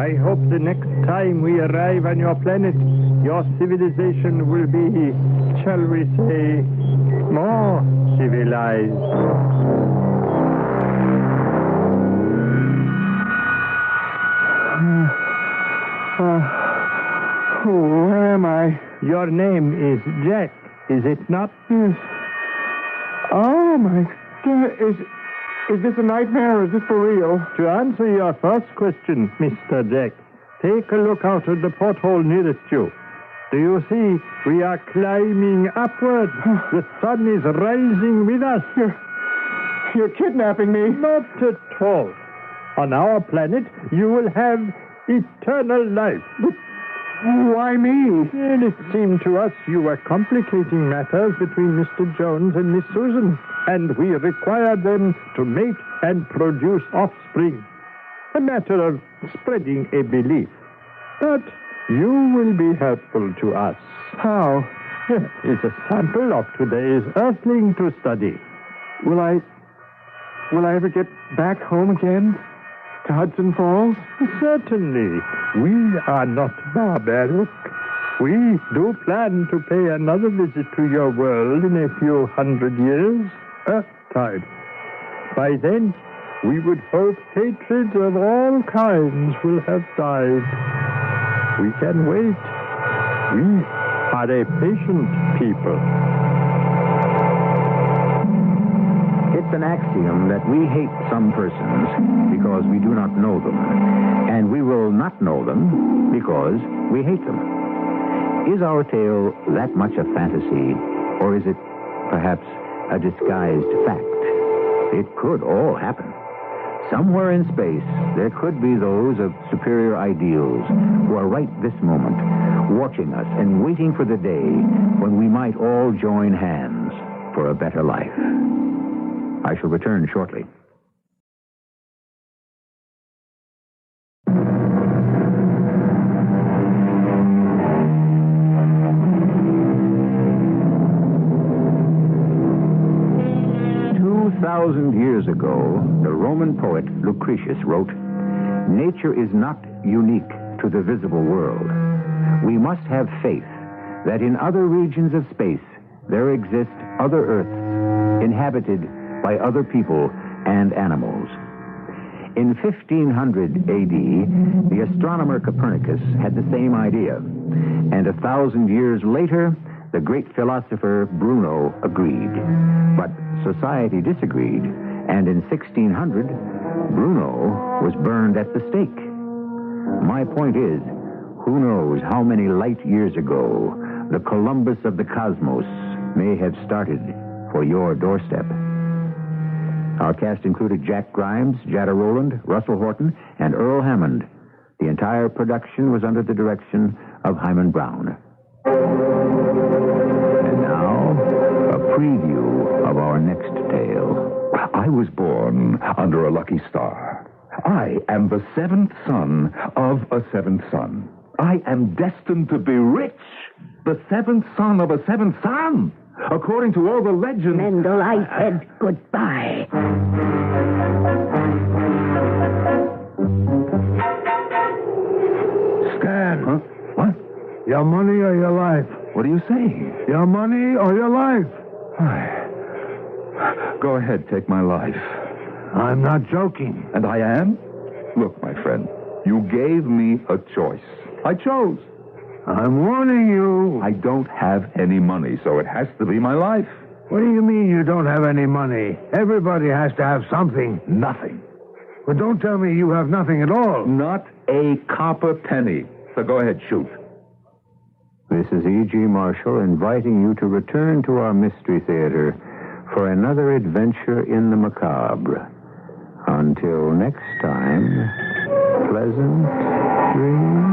I hope the next time we arrive on your planet, your civilization will be, shall we say, more civilized. Where am I? Your name is Jack, is it not? Yes. Oh, my God. Is this a nightmare or is this for real? To answer your first question, Mr. Jack, take a look out of the porthole nearest you. Do you see we are climbing upward? The sun is rising with us. You're kidnapping me. Not at all. On our planet, you will have eternal life. But why me? And it seemed to us you were complicating matters between Mr. Jones and Miss Susan, and we required them to mate and produce offspring. A matter of spreading a belief. But you will be helpful to us. How? Here is a sample of today's Earthling to study. Will I ever get back home again? To Hudson Falls? Certainly. We are not barbaric. We do plan to pay another visit to your world in a few hundred years, Earth-tide. By then, we would hope hatreds of all kinds will have died. We can wait. We are a patient people. It's an axiom that we hate some persons because we do not know them, and we will not know them because we hate them. Is our tale that much a fantasy, or is it perhaps a disguised fact? It could all happen. Somewhere in space, there could be those of superior ideals who are right this moment, watching us and waiting for the day when we might all join hands for a better life. I shall return shortly. Years ago, the Roman poet Lucretius wrote, "Nature is not unique to the visible world. We must have faith that in other regions of space there exist other Earths inhabited by other people and animals." In 1500 A.D., the astronomer Copernicus had the same idea, and 1,000 years later, the great philosopher Bruno agreed. But society disagreed, and in 1600, Bruno was burned at the stake. My point is, who knows how many light years ago the Columbus of the cosmos may have started for your doorstep. Our cast included Jack Grimes, Jada Rowland, Russell Horton, and Earl Hammond. The entire production was under the direction of Hyman Brown. And now, a preview of our next tale. I was born under a lucky star. I am the seventh son of a seventh son. I am destined to be rich. The seventh son of a seventh son. According to all the legends... Mendel, I said goodbye. Stan. Huh? What? Your money or your life? What are you saying? Your money or your life? Go ahead, take my life. I'm not joking. And I am? Look, my friend, you gave me a choice. I chose. I'm warning you. I don't have any money, so it has to be my life. What do you mean you don't have any money? Everybody has to have something. Nothing. But don't tell me you have nothing at all. Not a copper penny. So go ahead, shoot. This is E.G. Marshall inviting you to return to our Mystery Theater for another adventure in the macabre. Until next time, pleasant dreams.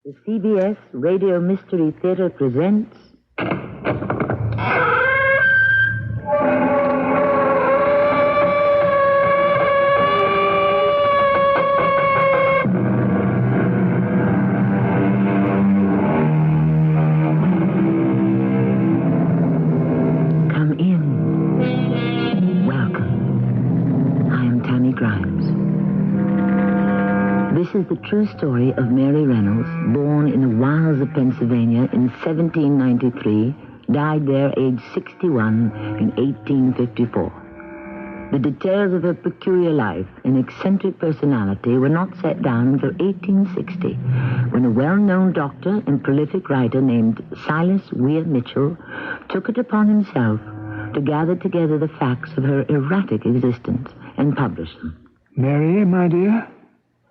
The CBS Radio Mystery Theater presents... Come in. Welcome. I am Tammy Grimes. This is the true story of Mary Reynolds, born in the wilds of Pennsylvania in 1793, died there aged 61 in 1854. The details of her peculiar life and eccentric personality were not set down until 1860, when a well-known doctor and prolific writer named Silas Weir Mitchell took it upon himself to gather together the facts of her erratic existence and publish them. Mary, my dear?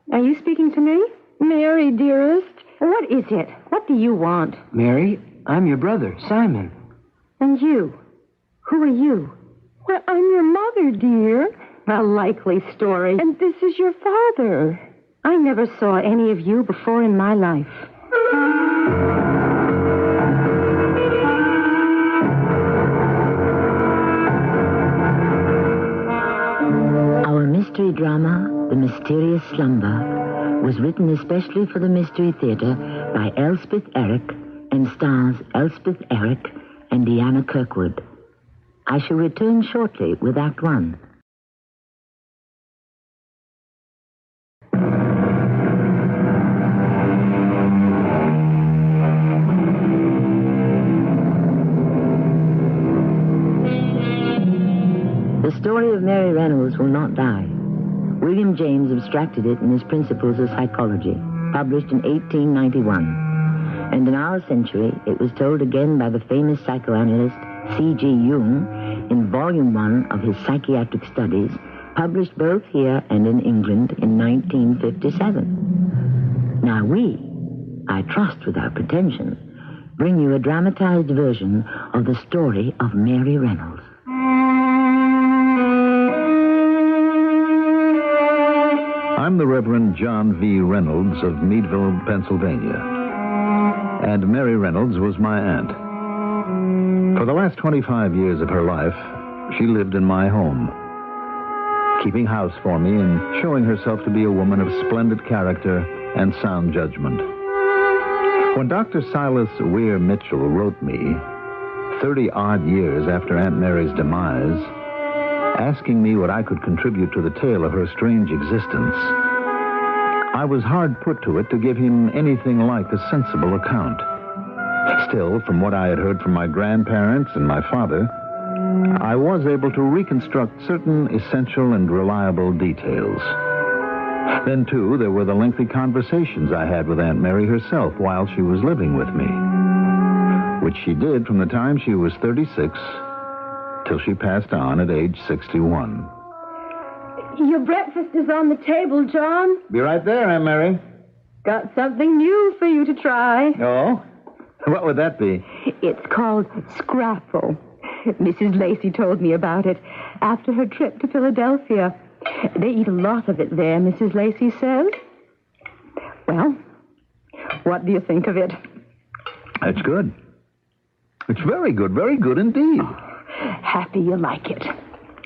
Are you speaking to me? Mary, dearest. What is it? What do you want? Mary, I'm your brother, Simon. And you? Who are you? Well, I'm your mother, dear. A likely story. And this is your father. I never saw any of you before in my life. Our mystery drama, The Mysterious Slumber, was written especially for the Mystery Theater by Elspeth Eric and stars Elspeth Eric and Deanna Kirkwood. I shall return shortly with Act One. The story of Mary Reynolds will not die. William James abstracted it in his Principles of Psychology, published in 1891. And in our century, it was told again by the famous psychoanalyst C.G. Jung in Volume 1 of his Psychiatric Studies, published both here and in England in 1957. Now we, I trust without pretension, bring you a dramatized version of the story of Mary Reynolds. I'm the Reverend John V. Reynolds of Meadville, Pennsylvania. And Mary Reynolds was my aunt. For the last 25 years of her life, she lived in my home, keeping house for me and showing herself to be a woman of splendid character and sound judgment. When Dr. Silas Weir Mitchell wrote me, 30-odd years after Aunt Mary's demise, asking me what I could contribute to the tale of her strange existence, I was hard put to it to give him anything like a sensible account. Still, from what I had heard from my grandparents and my father, I was able to reconstruct certain essential and reliable details. Then, too, there were the lengthy conversations I had with Aunt Mary herself while she was living with me, which she did from the time she was 36 till she passed on at age 61. Your breakfast is on the table, John. Be right there, Aunt Mary. Got something new for you to try. Oh? What would that be? It's called scrapple. Mrs. Lacey told me about it after her trip to Philadelphia. They eat a lot of it there, Mrs. Lacey says. Well, what do you think of it? That's good. It's very good indeed. Happy you like it.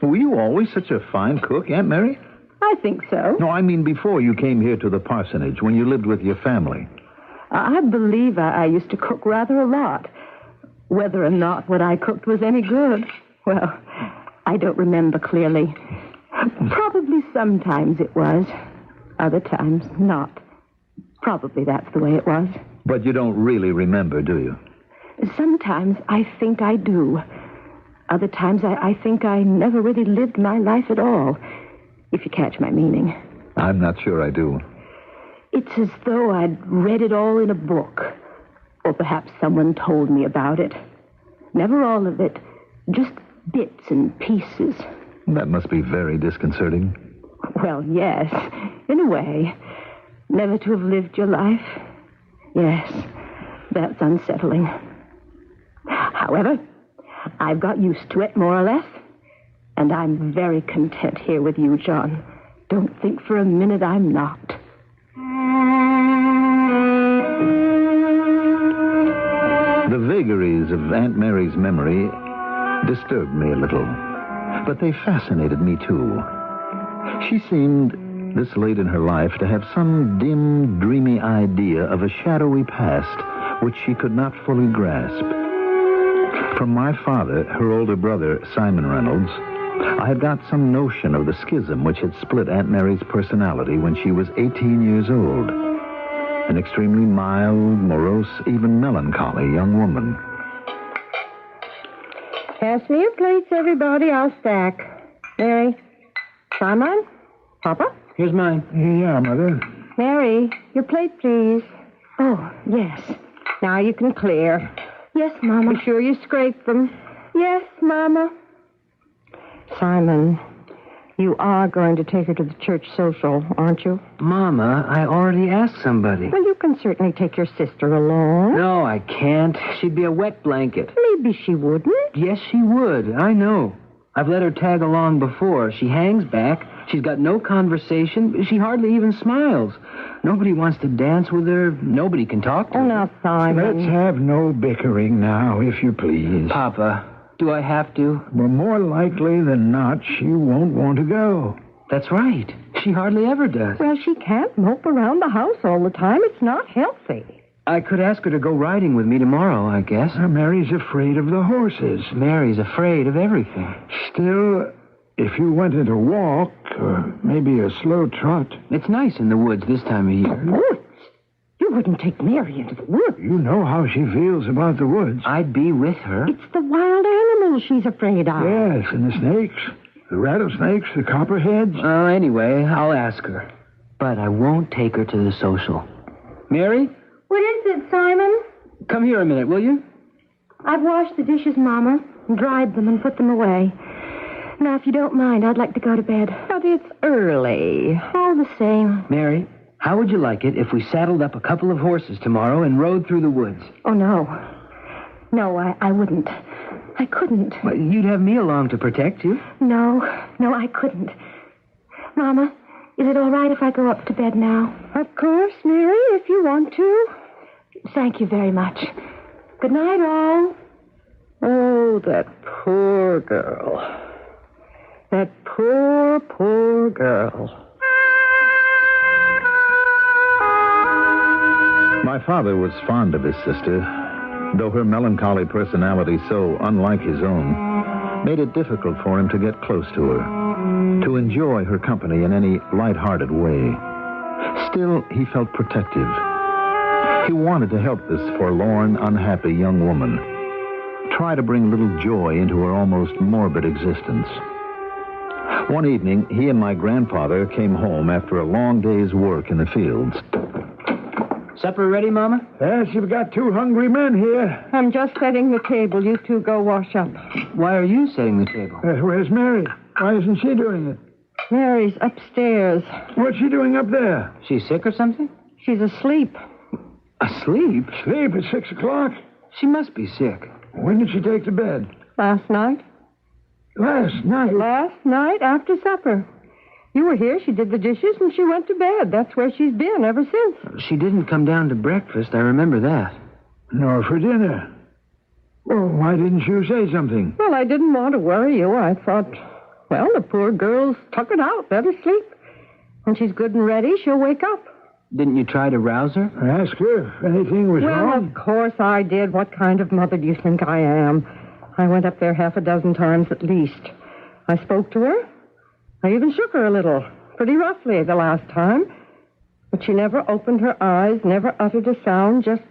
Were you always such a fine cook, Aunt Mary? I think so. No, I mean before you came here to the parsonage, when you lived with your family. I believe I used to cook rather a lot. Whether or not what I cooked was any good, well, I don't remember clearly. Probably sometimes it was. Other times, not. Probably that's the way it was. But you don't really remember, do you? Sometimes I think I do. Other times I think I never really lived my life at all, if you catch my meaning. I'm not sure I do. It's as though I'd read it all in a book. Or perhaps someone told me about it. Never all of it, just bits and pieces. That must be very disconcerting. Well, yes, in a way. Never to have lived your life. Yes, that's unsettling. However, I've got used to it, more or less. And I'm very content here with you, John. Don't think for a minute I'm not. The vagaries of Aunt Mary's memory disturbed me a little, but they fascinated me, too. She seemed, this late in her life, to have some dim, dreamy idea of a shadowy past which she could not fully grasp. From my father, her older brother, Simon Reynolds, I had got some notion of the schism which had split Aunt Mary's personality when she was 18 years old. An extremely mild, morose, even melancholy young woman. Pass me your plates, everybody. I'll stack. Mary. Simon? Papa? Here's mine. Yeah, Mother. Mary, your plate, please. Oh, yes. Now you can clear. Yes, Mama. Be sure you scrape them. Yes, Mama. Simon, you are going to take her to the church social, aren't you? Mama, I already asked somebody. Well, you can certainly take your sister along. No, I can't. She'd be a wet blanket. Maybe she wouldn't. Yes, she would. I know. I've let her tag along before. She hangs back. She's got no conversation. She hardly even smiles. Nobody wants to dance with her. Nobody can talk to her. Oh, now, Simon. Let's have no bickering now, if you please. Papa, do I have to? Well, more likely than not, she won't want to go. That's right. She hardly ever does. Well, she can't mope around the house all the time. It's not healthy. I could ask her to go riding with me tomorrow, I guess. Mary's afraid of the horses. Mary's afraid of everything. Still, if you wanted to walk, or maybe a slow trot. It's nice in the woods this time of year. The woods? You wouldn't take Mary into the woods. You know how she feels about the woods. I'd be with her. It's the wild animals she's afraid of. Yes, and the snakes. The rattlesnakes, the copperheads. Anyway, I'll ask her. But I won't take her to the social. Mary? What is it, Simon? Come here a minute, will you? I've washed the dishes, Mama, and dried them and put them away. Now, if you don't mind, I'd like to go to bed. But it's early. All the same. Mary, how would you like it if we saddled up a couple of horses tomorrow and rode through the woods? Oh, no. No, I wouldn't. I couldn't. Well, you'd have me along to protect you. No, I couldn't. Mama, is it all right if I go up to bed now? Of course, Mary, if you want to. Thank you very much. Good night, all. Oh, that poor girl. That poor girl. My father was fond of his sister, though her melancholy personality, so unlike his own, made it difficult for him to get close to her, to enjoy her company in any light-hearted way. Still, he felt protective. He wanted to help this forlorn, unhappy young woman. try to bring a little joy into her almost morbid existence. One evening, he and my grandfather came home after a long day's work in the fields. Supper ready, Mama? Yes, you've got 2 hungry men here. I'm just setting the table. You two go wash up. Why are you setting the table? Where's Mary? Why isn't she doing it? Mary's upstairs. What's she doing up there? She's sick or something? She's asleep. Asleep? Sleep at 6 o'clock? She must be sick. When did she take to bed? Last night. Last night? Last night after supper. You were here, she did the dishes, and she went to bed. That's where she's been ever since. She didn't come down to breakfast, I remember that. Nor for dinner. Well, why didn't you say something? Well, I didn't want to worry you. I thought, well, the poor girl's tuckered out. Let her sleep. When she's good and ready, she'll wake up. Didn't you try to rouse her? Ask her if anything was wrong. Well, of course I did. What kind of mother do you think I am? I went up there 6 times at least. I spoke to her. I even shook her a little, pretty roughly the last time. But she never opened her eyes, never uttered a sound, just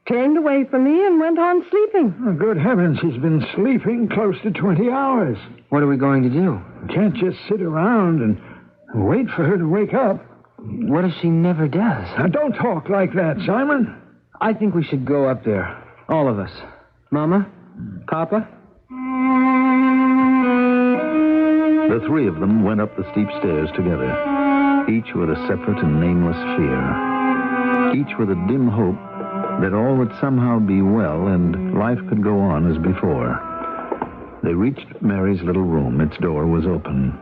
turned away from me and went on sleeping. Oh, good heavens, she's been sleeping close to 20 hours. What are we going to do? Can't just sit around and wait for her to wake up. What if she never does? Now, don't talk like that, Simon. I think we should go up there, all of us. Mama? Papa? The 3 of them went up the steep stairs together, each with a separate and nameless fear, each with a dim hope that all would somehow be well and life could go on as before. They reached Mary's little room. Its door was open.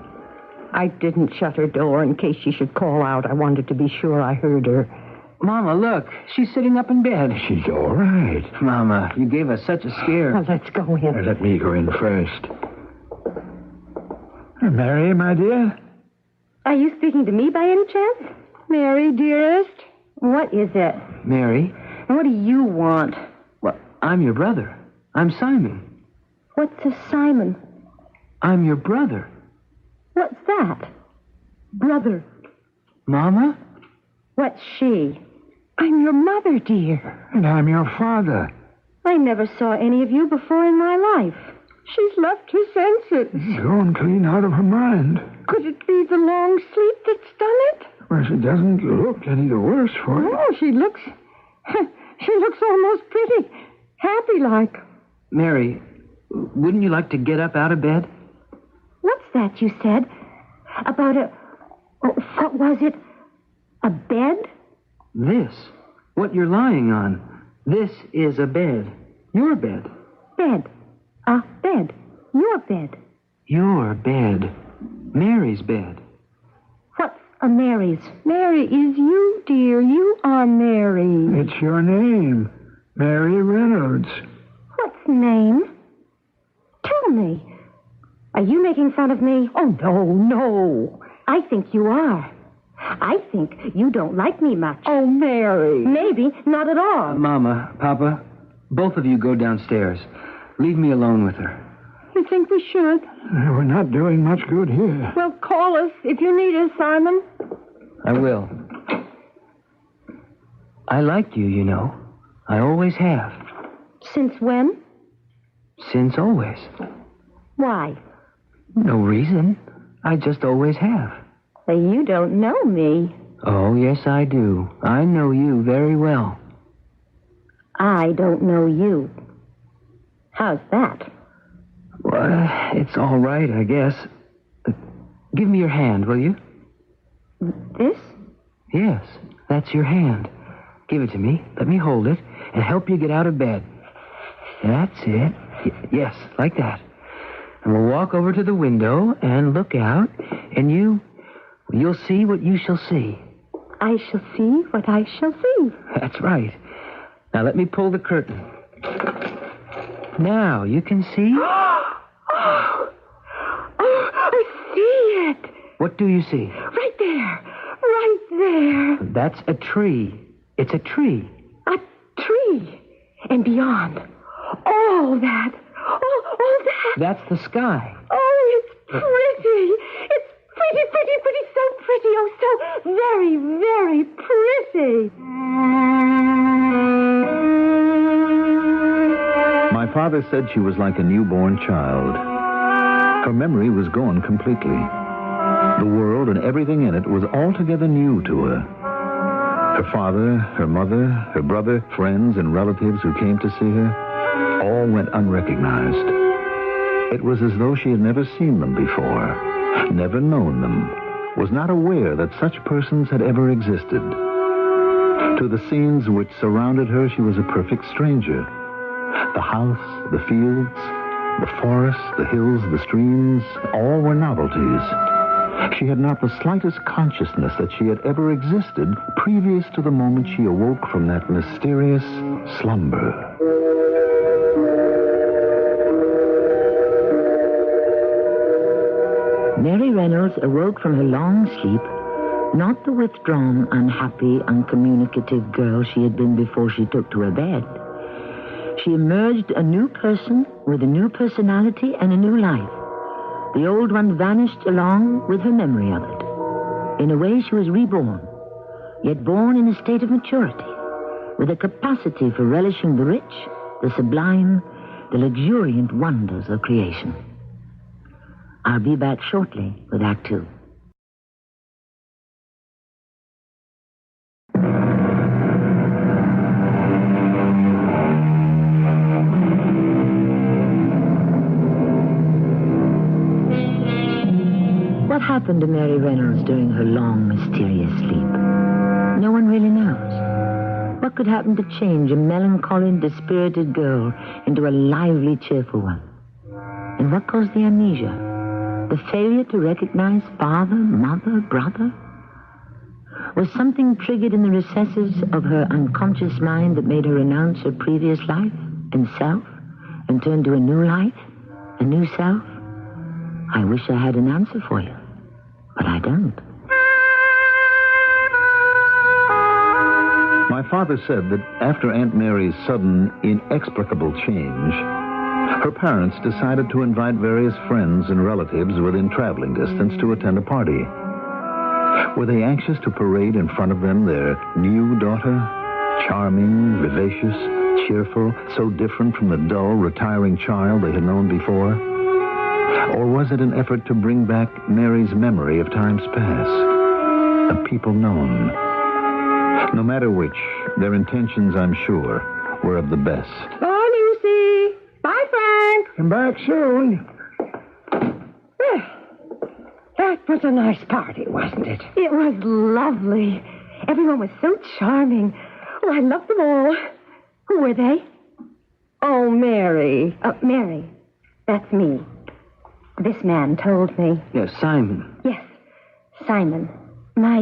I didn't shut her door in case she should call out. I wanted to be sure I heard her. Mama, look. She's sitting up in bed. She's all right. Mama, you gave us such a scare. Well, let's go in. Let me go in first. Mary, my dear? Are you speaking to me by any chance? Mary, dearest? What is it? Mary? What do you want? Well, I'm your brother. I'm Simon. What's a Simon? I'm your brother. What's that? Brother. Mama? What's she? I'm your mother, dear. And I'm your father. I never saw any of you before in my life. She's left her senses. Gone clean out of her mind. Could it be the long sleep that's done it? Well, she doesn't look any the worse for it. Oh, she looks almost pretty. Happy-like. Mary, wouldn't you like to get up out of bed? What's that you said? About what was it? A bed? This. What you're lying on. This is a bed. Your bed. Bed. A bed. Your bed. Your bed. Mary's bed. What's a Mary's? Mary is you, dear. You are Mary. It's your name. Mary Reynolds. What's name? Tell me. Are you making fun of me? Oh, no. I think you are. I think you don't like me much. Oh, Mary. Maybe not at all. Mama, Papa, both of you go downstairs. Leave me alone with her. You think we should? We're not doing much good here. Well, call us if you need us, Simon. I will. I like you, you know. I always have. Since when? Since always. Why? No reason. I just always have. You don't know me. Oh, yes, I do. I know you very well. I don't know you. How's that? Well, it's all right, I guess. Give me your hand, will you? This? Yes, that's your hand. Give it to me. Let me hold it and help you get out of bed. That's it. Yes, like that. And we'll walk over to the window and look out, and you'll see what you shall see. I shall see what I shall see. That's right. Now let me pull the curtain. Now you can see. Oh, I see it. What do you see? Right there. Right there. That's a tree. It's a tree. A tree. And beyond. All that. All that. That's the sky. Oh, it's pretty. It's pretty, so pretty. Oh, so very, very pretty. My My father said she was like a newborn child. Her memory was gone completely. The world and everything in it was altogether new to her. Her father, her mother, her brother, friends, and relatives who came to see her all went unrecognized. It was as though she had never seen them before, never known them, was not aware that such persons had ever existed. To the scenes which surrounded her, she was a perfect stranger. The house, the fields, the forests, the hills, the streams, all were novelties. She had not the slightest consciousness that she had ever existed previous to the moment she awoke from that mysterious slumber. Mary Reynolds awoke from her long sleep, not the withdrawn, unhappy, uncommunicative girl she had been before she took to her bed. She emerged a new person with a new personality and a new life. The old one vanished along with her memory of it. In a way, she was reborn, yet born in a state of maturity, with a capacity for relishing the rich, the sublime, the luxuriant wonders of creation. I'll be back shortly with Act Two. What happened to Mary Reynolds during her long, mysterious sleep? No one really knows. What could happen to change a melancholy, dispirited girl into a lively, cheerful one? And what caused the amnesia? The failure to recognize father, mother, brother? Was something triggered in the recesses of her unconscious mind that made her renounce her previous life and self and turn to a new life, a new self? I wish I had an answer for you, but I don't. My father said that after Aunt Mary's sudden, inexplicable change, her parents decided to invite various friends and relatives within traveling distance to attend a party. Were they anxious to parade in front of them their new daughter? Charming, vivacious, cheerful, so different from the dull, retiring child they had known before? Or was it an effort to bring back Mary's memory of times past, of people known? No matter which, their intentions, I'm sure, were of the best. Bye, Lucy. Bye, Frank. Come back soon. That was a nice party, wasn't it? It was lovely. Everyone was so charming. Oh, I loved them all. Who were they? Oh, Mary. Mary. That's me. This man told me. Yes, Simon. Yes, Simon. My,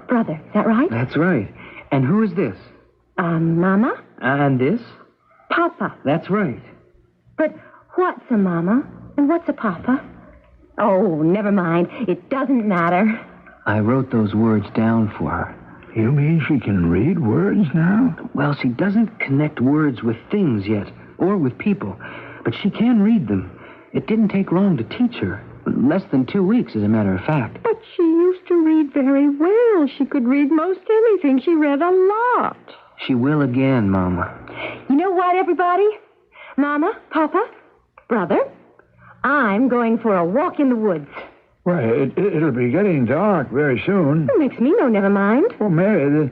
brother. Is that right? That's right. And who is this? Mama. And this? Papa. That's right. But what's a mama and what's a papa? Oh, never mind. It doesn't matter. I wrote those words down for her. You mean she can read words now? Well, she doesn't connect words with things yet, or with people, but she can read them. It didn't take long to teach her. Less than 2 weeks, as a matter of fact. But she used to read very well. She could read most anything. She read a lot. She will again, Mama. You know what, everybody? Mama, Papa, brother, I'm going for a walk in the woods. Why, it'll be getting dark very soon. It makes me no never mind. Oh, Mary,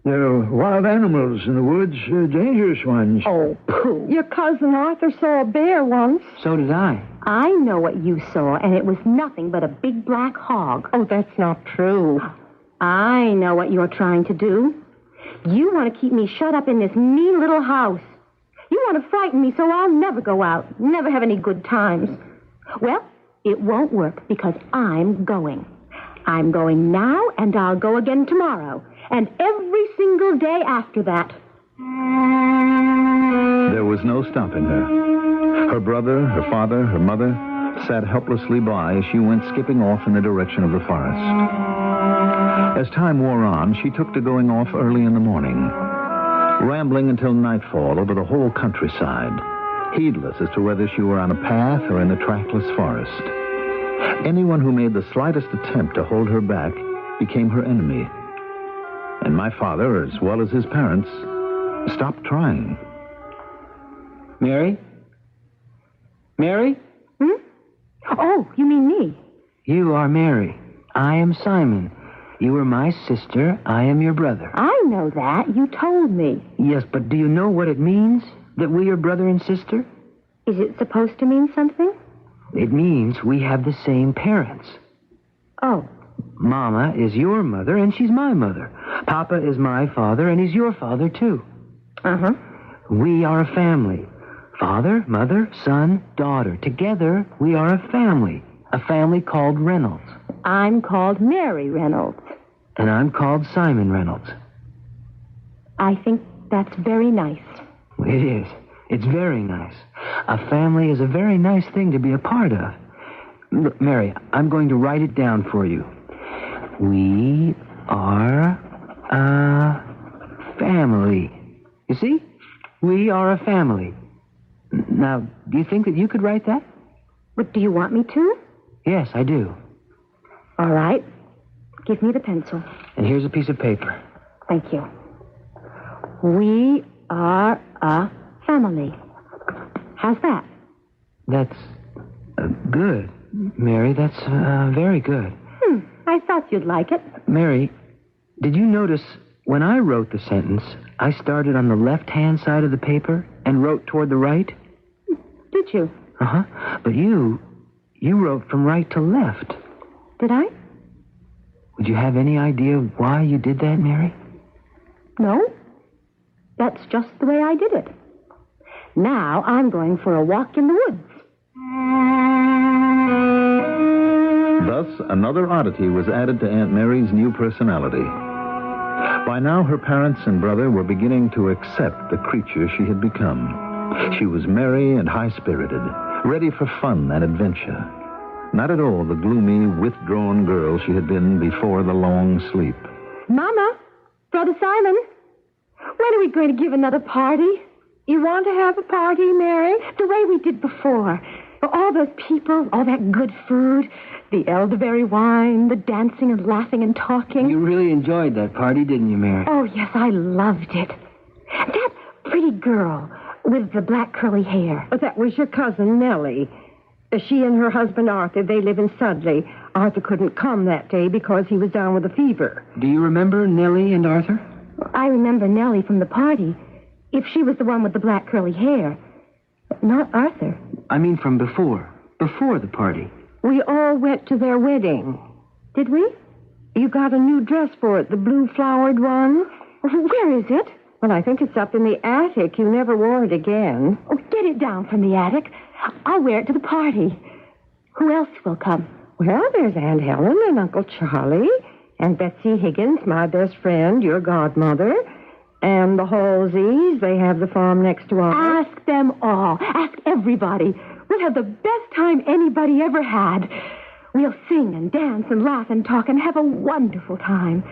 the wild animals in the woods, dangerous ones. Oh, pooh. Your cousin Arthur saw a bear once. So did I. I know what you saw, and it was nothing but a big black hog. Oh, that's not true. I know what you're trying to do. You want to keep me shut up in this mean little house. You want to frighten me so I'll never go out, never have any good times. Well, it won't work because I'm going. I'm going now, and I'll go again tomorrow, and every single day after that. There was no stopping her. Her brother, her father, her mother sat helplessly by as she went skipping off in the direction of the forest. As time wore on, she took to going off early in the morning, rambling until nightfall over the whole countryside, heedless as to whether she were on a path or in a trackless forest. Anyone who made the slightest attempt to hold her back became her enemy. And my father, as well as his parents, stopped trying. Mary? Mary? Oh, you mean me? You are Mary. I am Simon. You are my sister. I am your brother. I know that. You told me. Yes, but do you know what it means that we are brother and sister? Is it supposed to mean something? It means we have the same parents. Oh. Mama is your mother, and she's my mother. Papa is my father, and he's your father, too. Uh-huh. We are a family. Father, mother, son, daughter. Together, we are a family. A family called Reynolds. I'm called Mary Reynolds. And I'm called Simon Reynolds. I think that's very nice. It is. It's very nice. A family is a very nice thing to be a part of. Look, Mary, I'm going to write it down for you. We are a family. You see? We are a family. Now, do you think that you could write that? But do you want me to? Yes, I do. All right. Give me the pencil. And here's a piece of paper. Thank you. We are a family. How's that? That's good, Mary. That's very good. I thought you'd like it. Mary, did you notice when I wrote the sentence, I started on the left-hand side of the paper and wrote toward the right? Did you? Uh-huh. But you wrote from right to left. Did I? Would you have any idea why you did that, Mary? No. That's just the way I did it. Now I'm going for a walk in the woods. Thus, another oddity was added to Aunt Mary's new personality. By now, her parents and brother were beginning to accept the creature she had become. She was merry and high-spirited, ready for fun and adventure. Not at all the gloomy, withdrawn girl she had been before the long sleep. Mama, Brother Simon, when are we going to give another party? You want to have a party, Mary? The way we did before. All those people, all that good food, the elderberry wine, the dancing and laughing and talking. You really enjoyed that party, didn't you, Mary? Oh, yes, I loved it. That pretty girl with the black curly hair. That was your cousin, Nellie. She and her husband, Arthur, they live in Sudley. Arthur couldn't come that day because he was down with a fever. Do you remember Nellie and Arthur? I remember Nellie from the party. If she was the one with the black curly hair. But not Arthur. I mean from before the party. We all went to their wedding. Did we? You got a new dress for it, the blue-flowered one? Where is it? Well, I think it's up in the attic. You never wore it again. Oh, get it down from the attic. I'll wear it to the party. Who else will come? Well, there's Aunt Helen and Uncle Charlie and Betsy Higgins, my best friend, your godmother, and the Halseys. They have the farm next to ours. Ask them all. Ask everybody. We'll have the best time anybody ever had. We'll sing and dance and laugh and talk and have a wonderful time.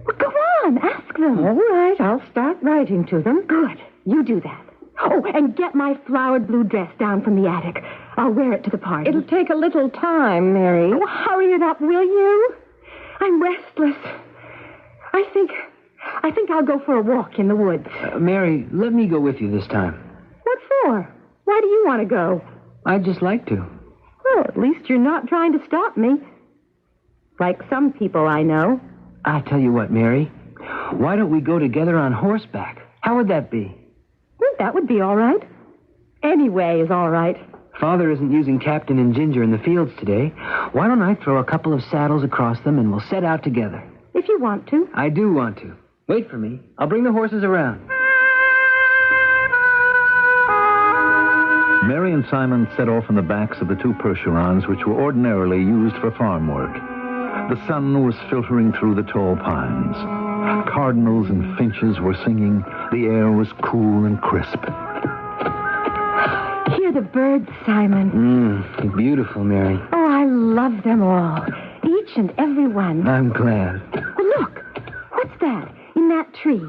Well, go on, ask them. All right, I'll start writing to them. Good. You do that. Oh, and get my flowered blue dress down from the attic. I'll wear it to the party. It'll take a little time, Mary. Oh, hurry it up, will you? I'm restless. I think I'll go for a walk in the woods. Mary, let me go with you this time. What for? Why do you want to go? I'd just like to. Well, at least you're not trying to stop me. Like some people I know. I tell you what, Mary. Why don't we go together on horseback? How would that be? Well, that would be all right. Any way is all right. Father isn't using Captain and Ginger in the fields today. Why don't I throw a couple of saddles across them and we'll set out together? If you want to. I do want to. Wait for me. I'll bring the horses around. Mary and Simon set off on the backs of the two Percherons, which were ordinarily used for farm work. The sun was filtering through the tall pines. Cardinals and finches were singing. The air was cool and crisp. Hear the birds, Simon. Beautiful, Mary. Oh, I love them all. Each and every one. I'm glad. Oh, look. What's that in that tree?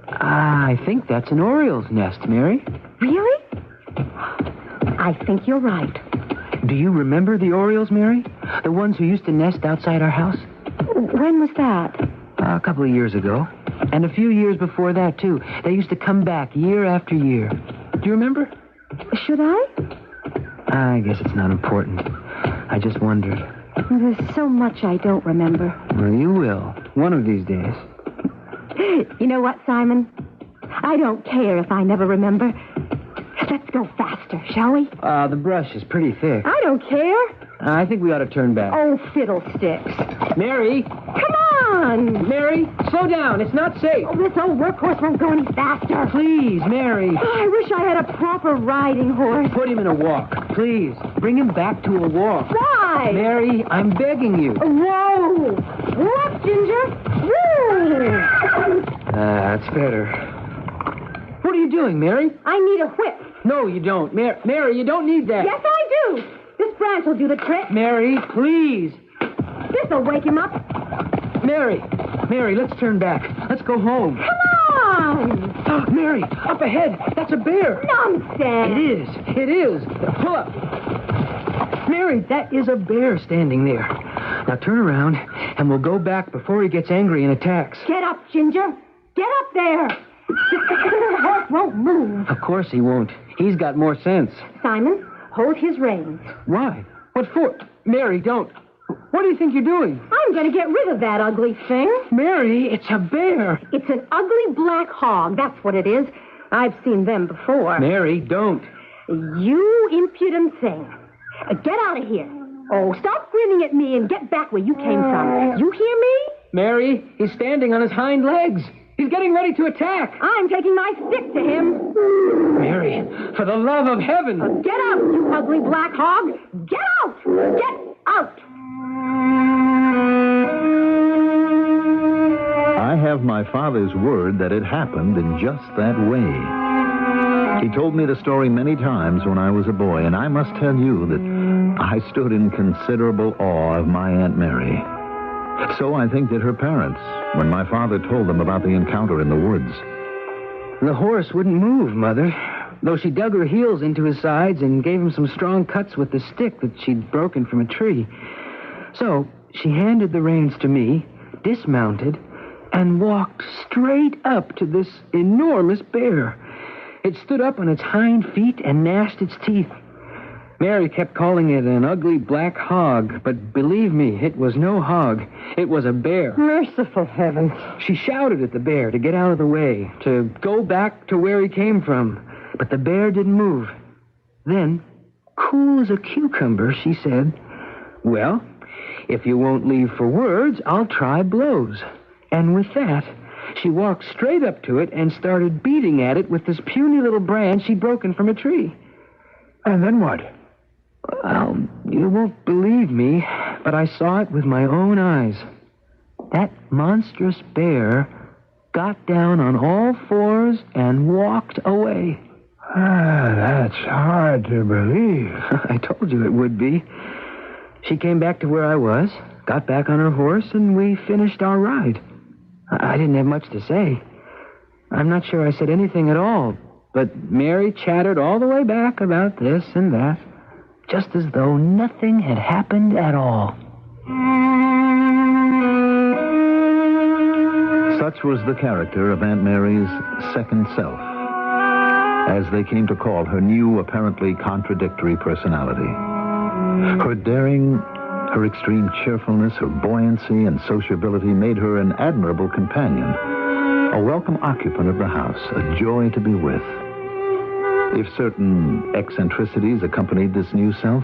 I think that's an oriole's nest, Mary. Really? I think you're right. Do you remember the orioles, Mary? The ones who used to nest outside our house? When was that? A couple of years ago. And a few years before that, too. They used to come back year after year. Do you remember? Should I? I guess it's not important. I just wondered. There's so much I don't remember. Well, you will. One of these days. You know what, Simon? I don't care if I never remember. Let's go faster, shall we? The brush is pretty thick. I don't care. I think we ought to turn back. Oh, fiddlesticks. Mary! Come on! Mary, slow down. It's not safe. Oh, this old workhorse won't go any faster. Please, Mary. Oh, I wish I had a proper riding horse. Put him in a walk. Please. Bring him back to a walk. Why? Mary, I'm begging you. Whoa! What, Ginger? Whoa! That's better. What are you doing, Mary? I need a whip. No, you don't. Mary, you don't need that. Yes, I do. This branch will do the trick. Mary, please. This'll wake him up. Mary, let's turn back. Let's go home. Come on! Oh, Mary, up ahead. That's a bear. Nonsense. It is. Pull up. Mary, that is a bear standing there. Now turn around, and we'll go back before he gets angry and attacks. Get up, Ginger. Get up there. The horse won't move. Of course he won't. He's got more sense. Simon, hold his reins. Why? What for? Mary, don't. What do you think you're doing? I'm going to get rid of that ugly thing. Mary, it's a bear. It's an ugly black hog. That's what it is. I've seen them before. Mary, don't. You impudent thing. Get out of here. Oh, stop grinning at me and get back where you came from. You hear me? Mary, he's standing on his hind legs. He's getting ready to attack. I'm taking my stick to him. Mary, for the love of heaven. Get out, you ugly black hog. Get out. Get out. I have my father's word that it happened in just that way. He told me the story many times when I was a boy, and I must tell you that I stood in considerable awe of my Aunt Mary. So I think did her parents when my father told them about the encounter in the woods. The horse wouldn't move, Mother, though she dug her heels into his sides and gave him some strong cuts with the stick that she'd broken from a tree. So she handed the reins to me, dismounted, and walked straight up to this enormous bear. It stood up on its hind feet and gnashed its teeth. Mary kept calling it an ugly black hog, but believe me, it was no hog. It was a bear. Merciful heavens. She shouted at the bear to get out of the way, to go back to where he came from. But the bear didn't move. Then, cool as a cucumber, she said, "Well, if you won't leave for words, I'll try blows." And with that, she walked straight up to it and started beating at it with this puny little branch she'd broken from a tree. And then what? Well, you won't believe me, but I saw it with my own eyes. That monstrous bear got down on all fours and walked away. That's hard to believe. I told you it would be. She came back to where I was, got back on her horse, and we finished our ride. I didn't have much to say. I'm not sure I said anything at all, but Mary chattered all the way back about this and that, just as though nothing had happened at all. Such was the character of Aunt Mary's second self, as they came to call her new, apparently contradictory personality. Her daring, her extreme cheerfulness, her buoyancy and sociability made her an admirable companion, a welcome occupant of the house, a joy to be with. If certain eccentricities accompanied this new self,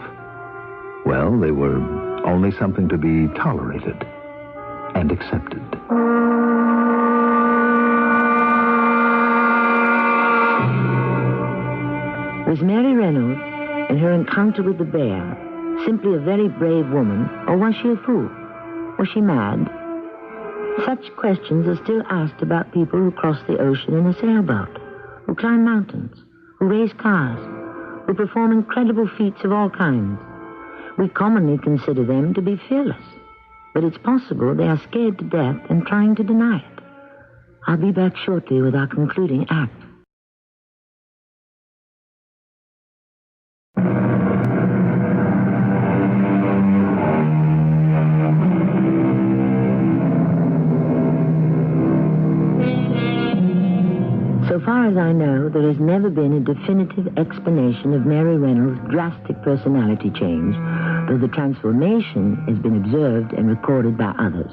well, they were only something to be tolerated and accepted. Was Mary Reynolds, in her encounter with the bear, simply a very brave woman, or was she a fool? Was she mad? Such questions are still asked about people who cross the ocean in a sailboat, who climb mountains, who race cars, who perform incredible feats of all kinds. We commonly consider them to be fearless, but it's possible they are scared to death and trying to deny it. I'll be back shortly with our concluding act. So far as I know, know, there has never been a definitive explanation of Mary Reynolds' drastic personality change, though the transformation has been observed and recorded by others.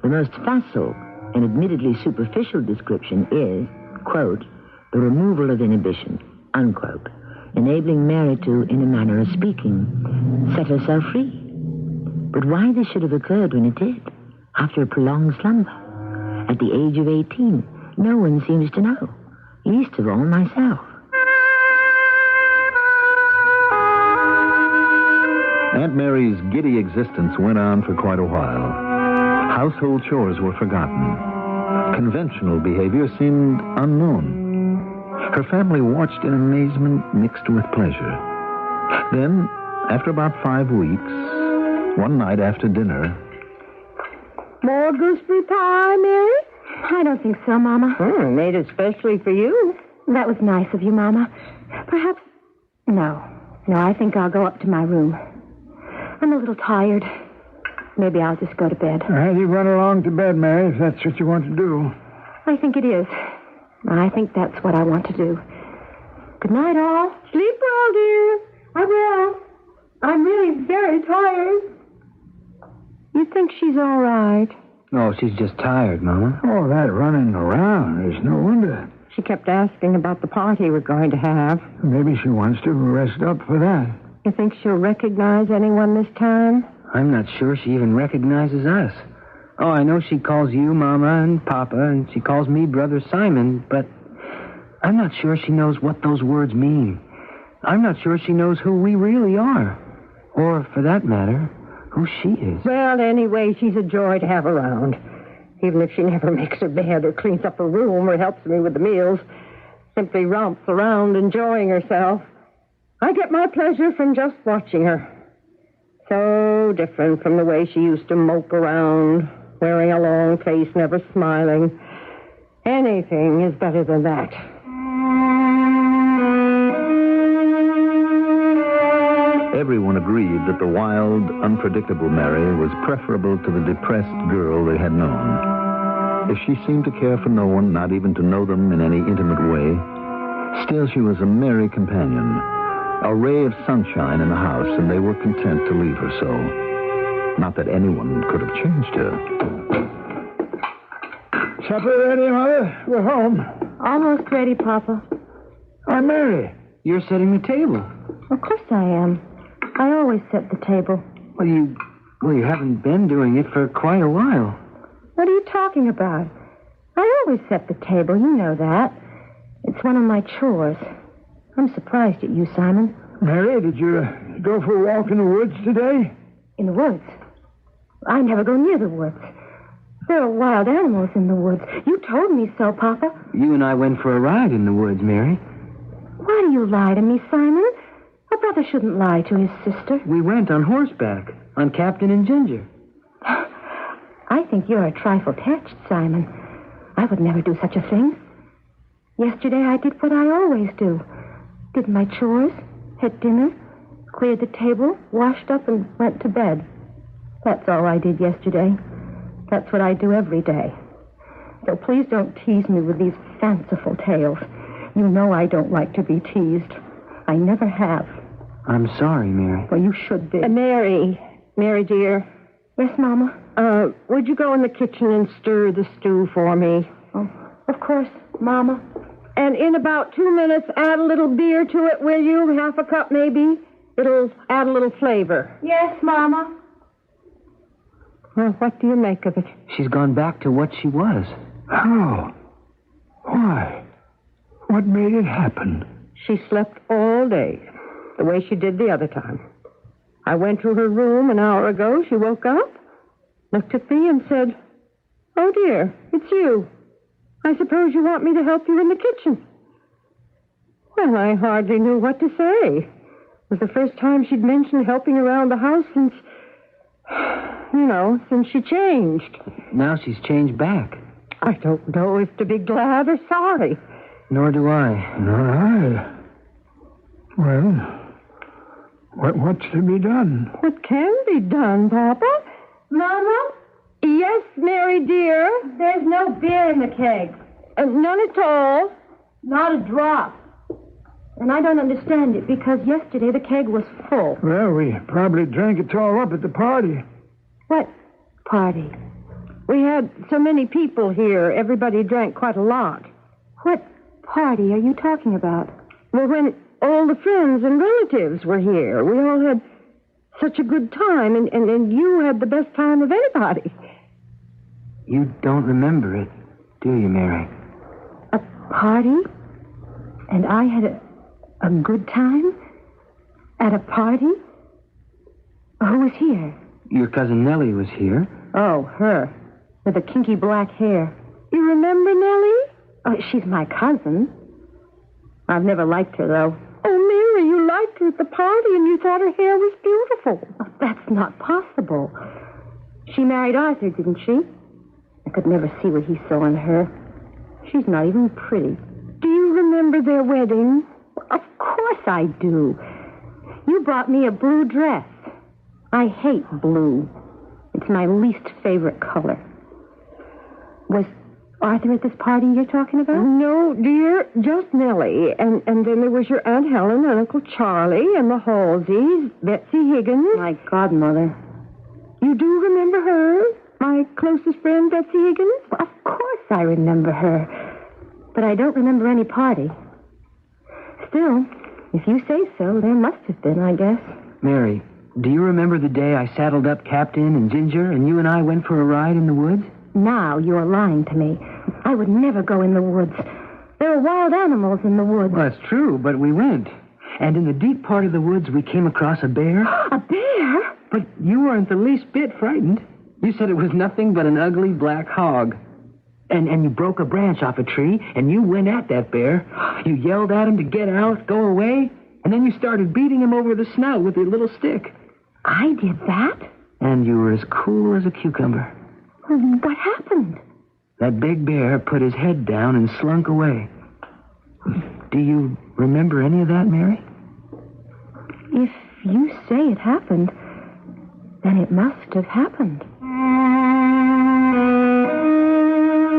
The most facile and admittedly superficial description is, quote, the removal of inhibition, unquote, enabling Mary to, in a manner of speaking, set herself free. But why this should have occurred when it did, after a prolonged slumber, at the age of 18, no one seems to know, least of all myself. Aunt Mary's giddy existence went on for quite a while. Household chores were forgotten. Conventional behavior seemed unknown. Her family watched in amazement mixed with pleasure. Then, after about 5 weeks, one night after dinner... More gooseberry pie, Mary? I don't think so, Mama. Made it especially for you. That was nice of you, Mama. Perhaps... No, I think I'll go up to my room. I'm a little tired. Maybe I'll just go to bed. You run along to bed, Mary, if that's what you want to do. I think it is. I think that's what I want to do. Good night, all. Sleep well, dear. I will. I'm really very tired. You think she's all right? Oh, she's just tired, Mama. Oh, that running around is no wonder. She kept asking about the party we're going to have. Maybe she wants to rest up for that. You think she'll recognize anyone this time? I'm not sure she even recognizes us. Oh, I know she calls you Mama and Papa, and she calls me Brother Simon, but I'm not sure she knows what those words mean. I'm not sure she knows who we really are. Or, for that matter, who she is. Well, anyway, she's a joy to have around. Even if she never makes her bed or cleans up her room or helps me with the meals. Simply romps around enjoying herself. I get my pleasure from just watching her. So different from the way she used to mope around, wearing a long face, never smiling. Anything is better than that. Everyone agreed that the wild, unpredictable Mary was preferable to the depressed girl they had known. If she seemed to care for no one, not even to know them in any intimate way, still she was a merry companion, a ray of sunshine in the house, and they were content to leave her so. Not that anyone could have changed her. Supper ready, Mother? We're home. Almost ready, Papa. I'm Mary. You're setting the table. Of course I am. I always set the table. Well, you haven't been doing it for quite a while. What are you talking about? I always set the table. You know that. It's one of my chores. I'm surprised at you, Simon. Mary, did you go for a walk in the woods today? In the woods? I never go near the woods. There are wild animals in the woods. You told me so, Papa. You and I went for a ride in the woods, Mary. Why do you lie to me, Simon? A brother shouldn't lie to his sister. We went on horseback, on Captain and Ginger. I think you're a trifle touched, Simon. I would never do such a thing. Yesterday I did what I always do. Did my chores, had dinner, cleared the table, washed up, and went to bed. That's all I did yesterday. That's what I do every day. So please don't tease me with these fanciful tales. You know I don't like to be teased. I never have. I'm sorry, Mary. Well, you should be. Mary, dear. Yes, Mama? Would you go in the kitchen and stir the stew for me? Oh, of course, Mama. And in about 2 minutes, add a little beer to it, will you? Half a cup, maybe. It'll add a little flavor. Yes, Mama. Well, what do you make of it? She's gone back to what she was. How? Why? What made it happen? She slept all day, the way she did the other time. I went to her room an hour ago. She woke up, looked at me, and said, "Oh, dear, it's you. I suppose you want me to help you in the kitchen." Well, I hardly knew what to say. It was the first time she'd mentioned helping around the house since she changed. Now she's changed back. I don't know if to be glad or sorry. Nor do I. Nor I. Well, what's to be done? What can be done, Papa? Mama? Yes, Mary, dear? There's no beer in the keg. None at all. Not a drop. And I don't understand it because yesterday the keg was full. Well, we probably drank it all up at the party. What party? We had so many people here, everybody drank quite a lot. What party are you talking about? Well, when all the friends and relatives were here, we all had such a good time, and you had the best time of anybody. You don't remember it, do you, Mary? A party? And I had a good time? At a party? Who was here? Your cousin Nellie was here. Oh, her. With the kinky black hair. You remember Nellie? Oh, she's my cousin. I've never liked her, though. Oh, Mary, you liked her at the party and you thought her hair was beautiful. Oh, that's not possible. She married Arthur, didn't she? I could never see what he saw in her. She's not even pretty. Do you remember their wedding? Of course I do. You brought me a blue dress. I hate blue. It's my least favorite color. Was Arthur at this party you're talking about? No, dear, just Nellie. And then there was your Aunt Helen and Uncle Charlie and the Halseys, Betsy Higgins. My godmother. You do remember her? My closest friend, Betsy Higgins? Well, of course I remember her. But I don't remember any party. Still, if you say so, there must have been, I guess. Mary, do you remember the day I saddled up Captain and Ginger and you and I went for a ride in the woods? Now you're lying to me. I would never go in the woods. There are wild animals in the woods. Well, that's true, but we went. And in the deep part of the woods, we came across a bear. A bear? But you weren't the least bit frightened. You said it was nothing but an ugly black hog. And you broke a branch off a tree, and you went at that bear. You yelled at him to get out, go away, and then you started beating him over the snout with your little stick. I did that? And you were as cool as a cucumber. What happened? That big bear put his head down and slunk away. Do you remember any of that, Mary? If you say it happened, then it must have happened.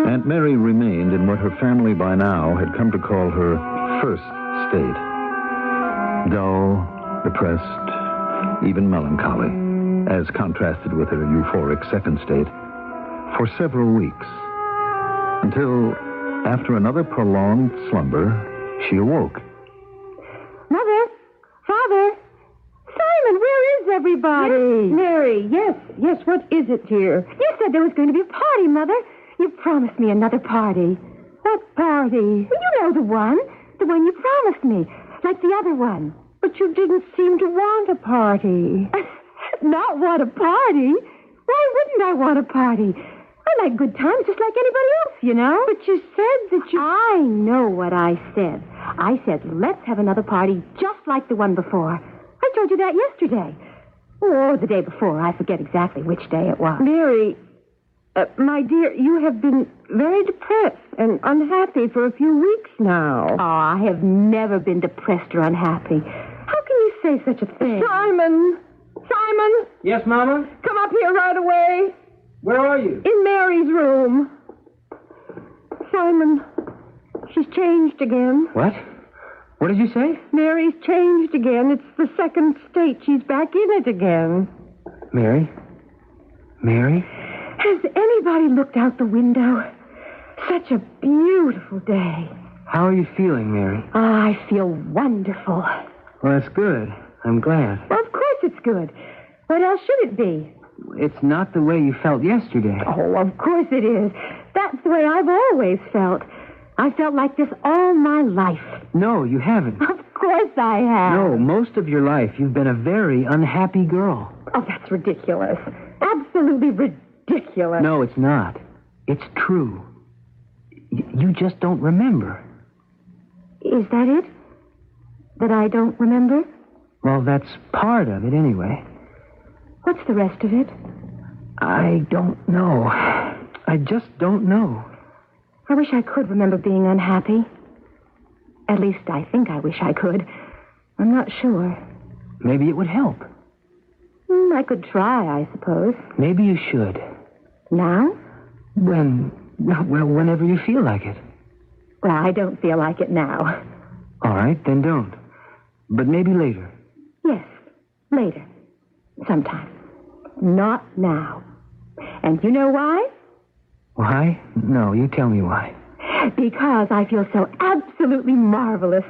Aunt Mary remained in what her family by now had come to call her first state. Dull, depressed, even melancholy, as contrasted with her euphoric second state, for several weeks, until, after another prolonged slumber, she awoke. Mother! Father! Simon, where is everybody? Yes, Mary, yes, what is it, dear? You said there was going to be a party, Mother. You promised me another party. What party? Well, you know the one you promised me, like the other one. But you didn't seem to want a party. Not want a party? Why wouldn't I want a party? I like good times just like anybody else, you know. But you said that you... I know what I said. I said, let's have another party just like the one before. I told you that yesterday. Or the day before. I forget exactly which day it was. Mary, my dear, you have been very depressed and unhappy for a few weeks now. Oh, I have never been depressed or unhappy. How can you say such a thing? Simon! Yes, Mama? Come up here right away. Where are you? In Mary's room. Simon, she's changed again. What? What did you say? Mary's changed again. It's the second state. She's back in it again. Mary? Has anybody looked out the window? Such a beautiful day. How are you feeling, Mary? I feel wonderful. Well, that's good. I'm glad. Well, of course it's good. What else should it be? It's not the way you felt yesterday. Oh, of course it is. That's the way I've always felt. I felt like this all my life. No, you haven't. Of course I have. No, most of your life you've been a very unhappy girl. Oh, that's ridiculous. Absolutely ridiculous. No, it's not. It's true. You just don't remember. Is that it? That I don't remember? Well, that's part of it anyway. What's the rest of it? I don't know. I just don't know. I wish I could remember being unhappy. At least I think I wish I could. I'm not sure. Maybe it would help. I could try, I suppose. Maybe you should. Now? Whenever you feel like it. Well, I don't feel like it now. All right, then don't. But maybe later. Yes, later. Sometime. Not now. And you know why? Why? No, you tell me why. Because I feel so absolutely marvelous.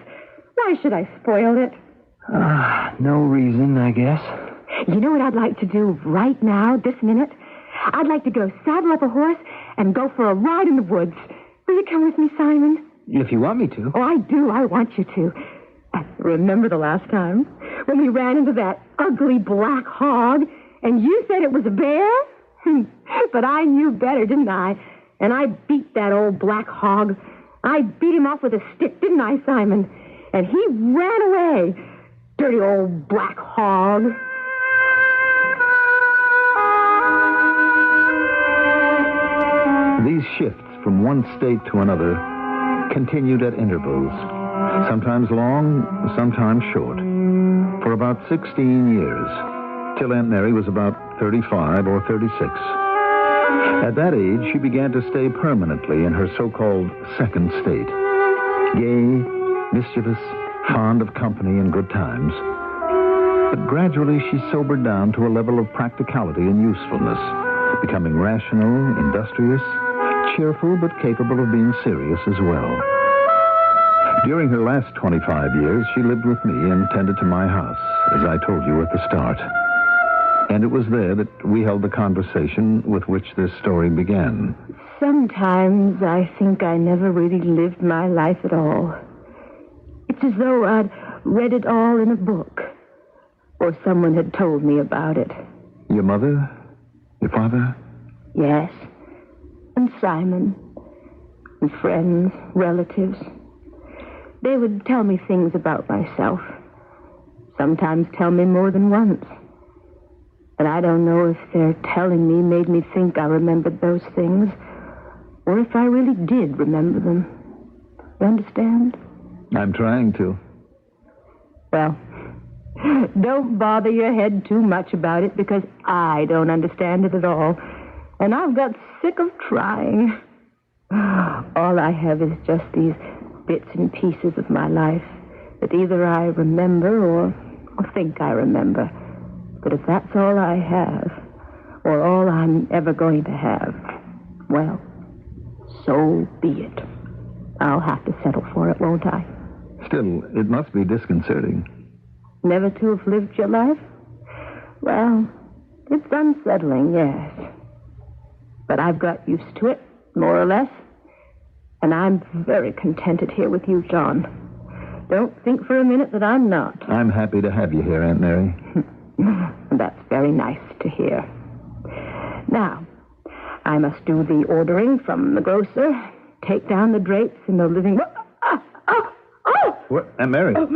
Why should I spoil it? No reason, I guess. You know what I'd like to do right now, this minute? I'd like to go saddle up a horse and go for a ride in the woods. Will you come with me, Simon? If you want me to. Oh, I do. I want you to. Remember the last time when we ran into that ugly black hog and you said it was a bear? But I knew better, didn't I? And I beat that old black hog. I beat him off with a stick, didn't I, Simon? And he ran away. Dirty old black hog. These shifts from one state to another continued at intervals, sometimes long, sometimes short, for about 16 years, till Aunt Mary was about 35 or 36. At that age, she began to stay permanently in her so-called second state. Gay, mischievous, fond of company and good times. But gradually she sobered down to a level of practicality and usefulness, becoming rational, industrious, cheerful, but capable of being serious as well. During her last 25 years, she lived with me and tended to my house, as I told you at the start. And it was there that we held the conversation with which this story began. Sometimes I think I never really lived my life at all. It's as though I'd read it all in a book, or someone had told me about it. Your mother? Your father? Yes. And Simon. And friends, relatives. They would tell me things about myself. Sometimes tell me more than once. But I don't know if their telling me made me think I remembered those things, or if I really did remember them. You understand? I'm trying to. Well, don't bother your head too much about it, because I don't understand it at all. And I've got sick of trying. All I have is just these bits and pieces of my life that either I remember or think I remember. But if that's all I have, or all I'm ever going to have, well, so be it. I'll have to settle for it, won't I? Still, it must be disconcerting. Never to have lived your life? Well, it's unsettling, yes. But I've got used to it, more or less. And I'm very contented here with you, John. Don't think for a minute that I'm not. I'm happy to have you here, Aunt Mary. That's very nice to hear. Now, I must do the ordering from the grocer, take down the drapes in the living room. What, Aunt Mary? Aunt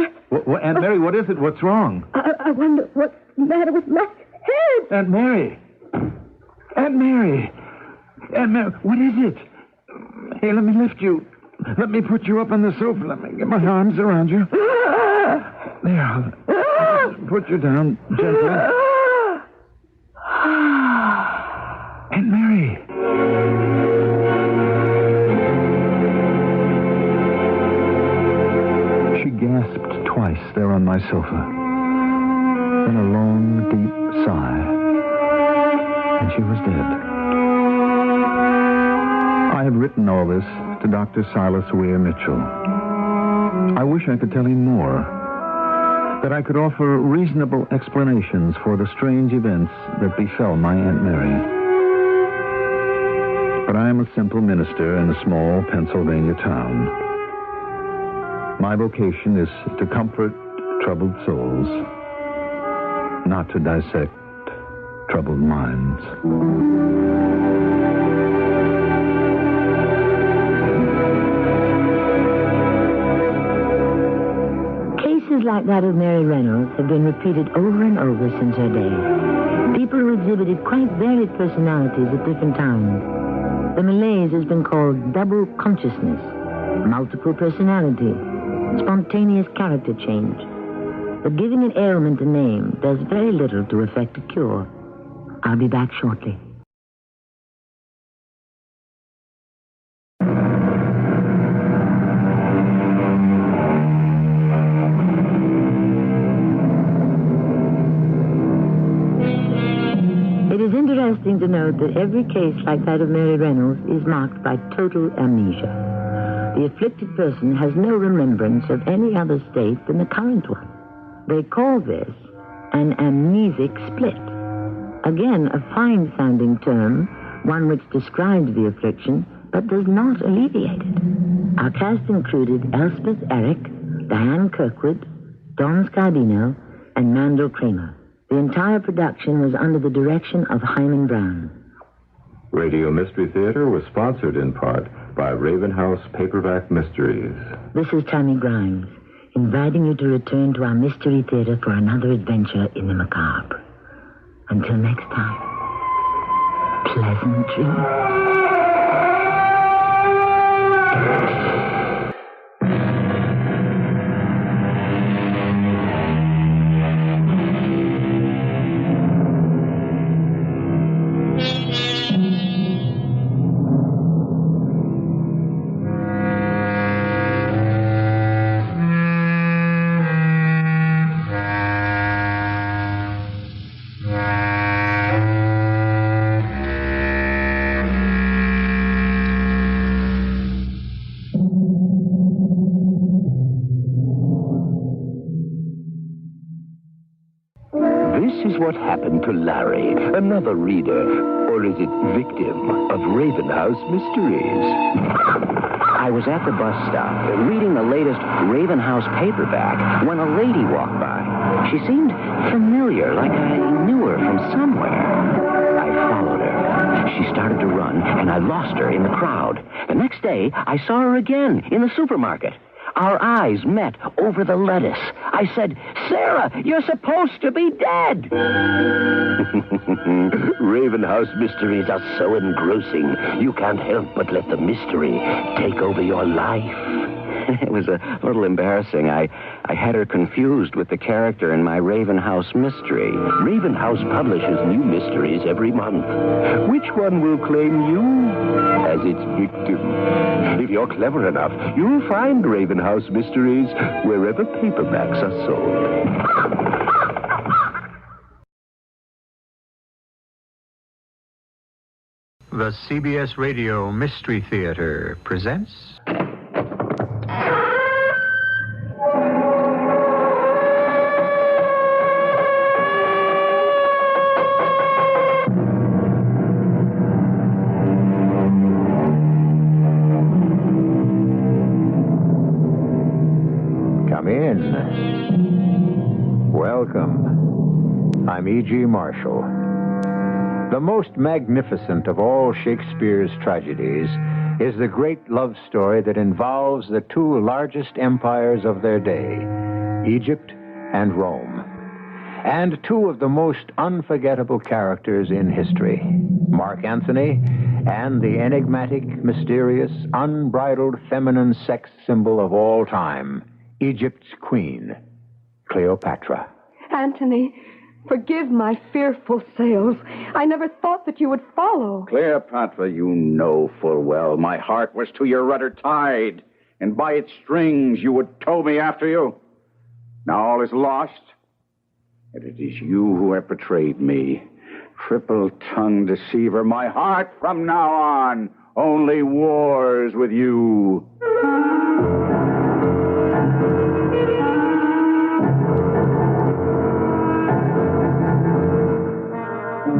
Mary, what is it? What's wrong? I wonder what's the matter with my head. Aunt Mary! Aunt Mary! Aunt Mary, what is it? Here, let me lift you. Let me put you up on the sofa. Let me get my arms around you. There, I'll put you down gently. Aunt Mary. She gasped twice there on my sofa. Then a long, deep sigh. And she was dead. I have written all this to Dr. Silas Weir Mitchell. I wish I could tell him more. That I could offer reasonable explanations for the strange events that befell my Aunt Mary. But I am a simple minister in a small Pennsylvania town. My vocation is to comfort troubled souls, not to dissect troubled minds. Cases like that of Mary Reynolds have been repeated over and over since her day. People who exhibited quite varied personalities at different times. The malaise has been called double consciousness, multiple personality, spontaneous character change. But giving an ailment a name does very little to effect a cure. I'll be back shortly. interesting to note that every case like that of Mary Reynolds is marked by total amnesia. The afflicted person has no remembrance of any other state than the current one. They call this an amnesic split. Again, a fine-sounding term, one which describes the affliction, but does not alleviate it. Our cast included Elspeth Eric, Diane Kirkwood, Don Scardino, and Mandel Kramer. The entire production was under the direction of Hyman Brown. Radio Mystery Theater was sponsored in part by Raven House Paperback Mysteries. This is Tammy Grimes, inviting you to return to our Mystery Theater for another adventure in the macabre. Until next time, pleasant dreams. This is what happened to Larry, another reader, or is it victim, of Raven House Mysteries. I was at the bus stop reading the latest Raven House paperback when a lady walked by. She seemed familiar, like I knew her from somewhere. I followed her. She started to run, and I lost her in the crowd. The next day, I saw her again in the supermarket. Our eyes met over the lettuce. I said, "Sarah, you're supposed to be dead." Raven House Mysteries are so engrossing, you can't help but let the mystery take over your life. It was a little embarrassing. I had her confused with the character in my Raven House mystery. Raven House publishes new mysteries every month. Which one will claim you as its victim? If you're clever enough, you'll find Raven House Mysteries wherever paperbacks are sold. The CBS Radio Mystery Theater presents... Come in. Welcome. I'm E.G. Marshall. The most magnificent of all Shakespeare's tragedies is the great love story that involves the two largest empires of their day, Egypt and Rome, and two of the most unforgettable characters in history, Mark Antony and the enigmatic, mysterious, unbridled feminine sex symbol of all time, Egypt's queen, Cleopatra. Antony, forgive my fearful sails. I never thought that you would follow. Cleopatra, you know full well my heart was to your rudder tied, and by its strings you would tow me after you. Now all is lost, and it is you who have betrayed me. Triple-tongued deceiver, my heart from now on only wars with you.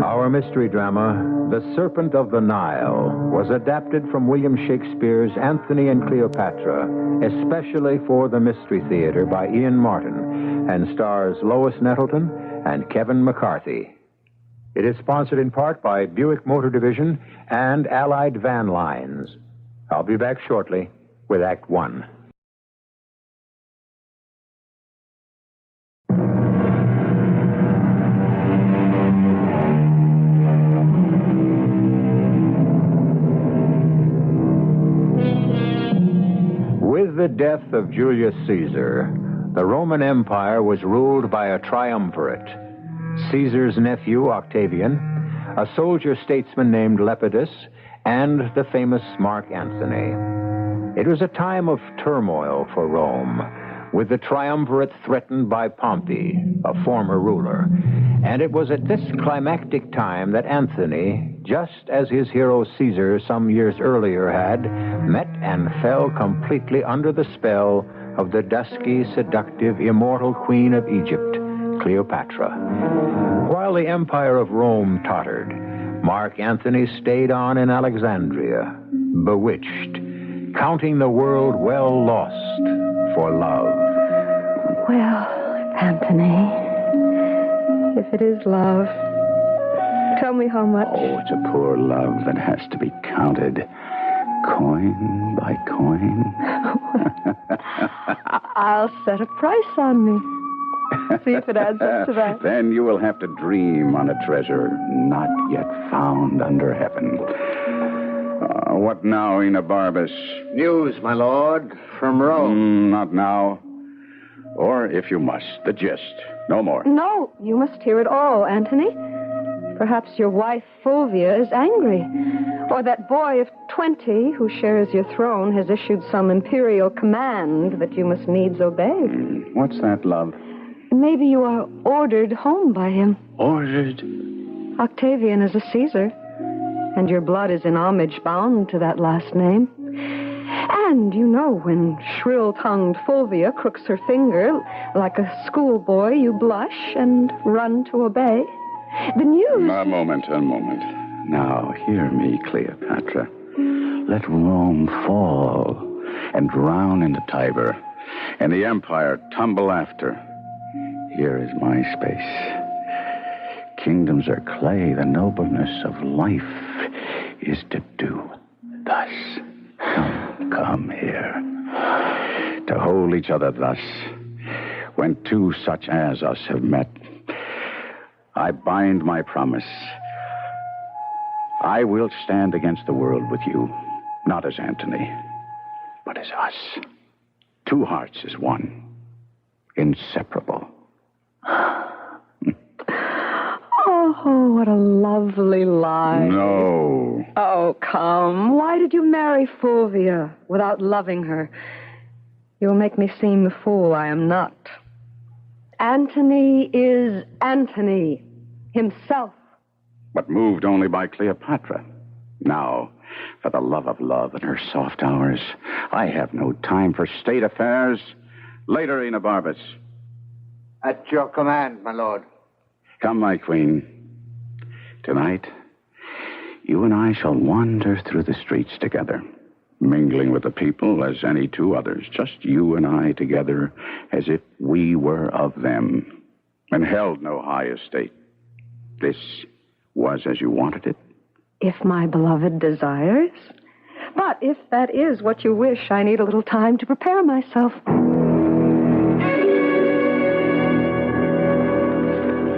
Our mystery drama, The Serpent of the Nile, was adapted from William Shakespeare's Antony and Cleopatra, especially for the Mystery Theater by Ian Martin, and stars Lois Nettleton and Kevin McCarthy. It is sponsored in part by Buick Motor Division and Allied Van Lines. I'll be back shortly with Act One. With the death of Julius Caesar, the Roman Empire was ruled by a triumvirate. Caesar's nephew, Octavian, a soldier-statesman named Lepidus, and the famous Mark Antony. It was a time of turmoil for Rome, with the triumvirate threatened by Pompey, a former ruler, And it was at this climactic time that Anthony, just as his hero Caesar some years earlier had, met and fell completely under the spell of the dusky, seductive, immortal queen of Egypt, Cleopatra. While the empire of Rome tottered, Mark Antony stayed on in Alexandria, bewitched, counting the world well lost for love. Well, Anthony, if it is love, tell me how much. Oh, it's a poor love that has to be counted coin by coin. I'll set a price on me. See if it adds up to that. Then you will have to dream on a treasure not yet found under heaven. What now, Enobarbus? News, my lord, from Rome. Not now. Or, if you must, the gist. No more. No, you must hear it all, Anthony. Perhaps your wife, Fulvia, is angry. Or that boy of 20 who shares your throne has issued some imperial command that you must needs obey. What's that, love? Maybe you are ordered home by him. Ordered? Octavian is a Caesar, and your blood is in homage bound to that last name. And you know, when shrill-tongued Fulvia crooks her finger like a schoolboy, you blush and run to obey. The news... A moment. Now, hear me, Cleopatra. Let Rome fall and drown in the Tiber, and the empire tumble after. Here is my space. Kingdoms are clay. The nobleness of life is to do thus. Come here. To hold each other thus, when two such as us have met, I bind my promise. I will stand against the world with you, not as Antony, but as us. Two hearts as one, inseparable. Oh, what a lovely lie. No. Oh, come. Why did you marry Fulvia without loving her? You'll make me seem the fool I am not. Antony is Antony himself. But moved only by Cleopatra. Now, for the love of love in her soft hours, I have no time for state affairs. Later, Enobarbus. At your command, my lord. Come, my queen. Tonight, you and I shall wander through the streets together, mingling with the people as any two others, just you and I together, as if we were of them, and held no high estate. This was as you wanted it? If my beloved desires. But if that is what you wish, I need a little time to prepare myself.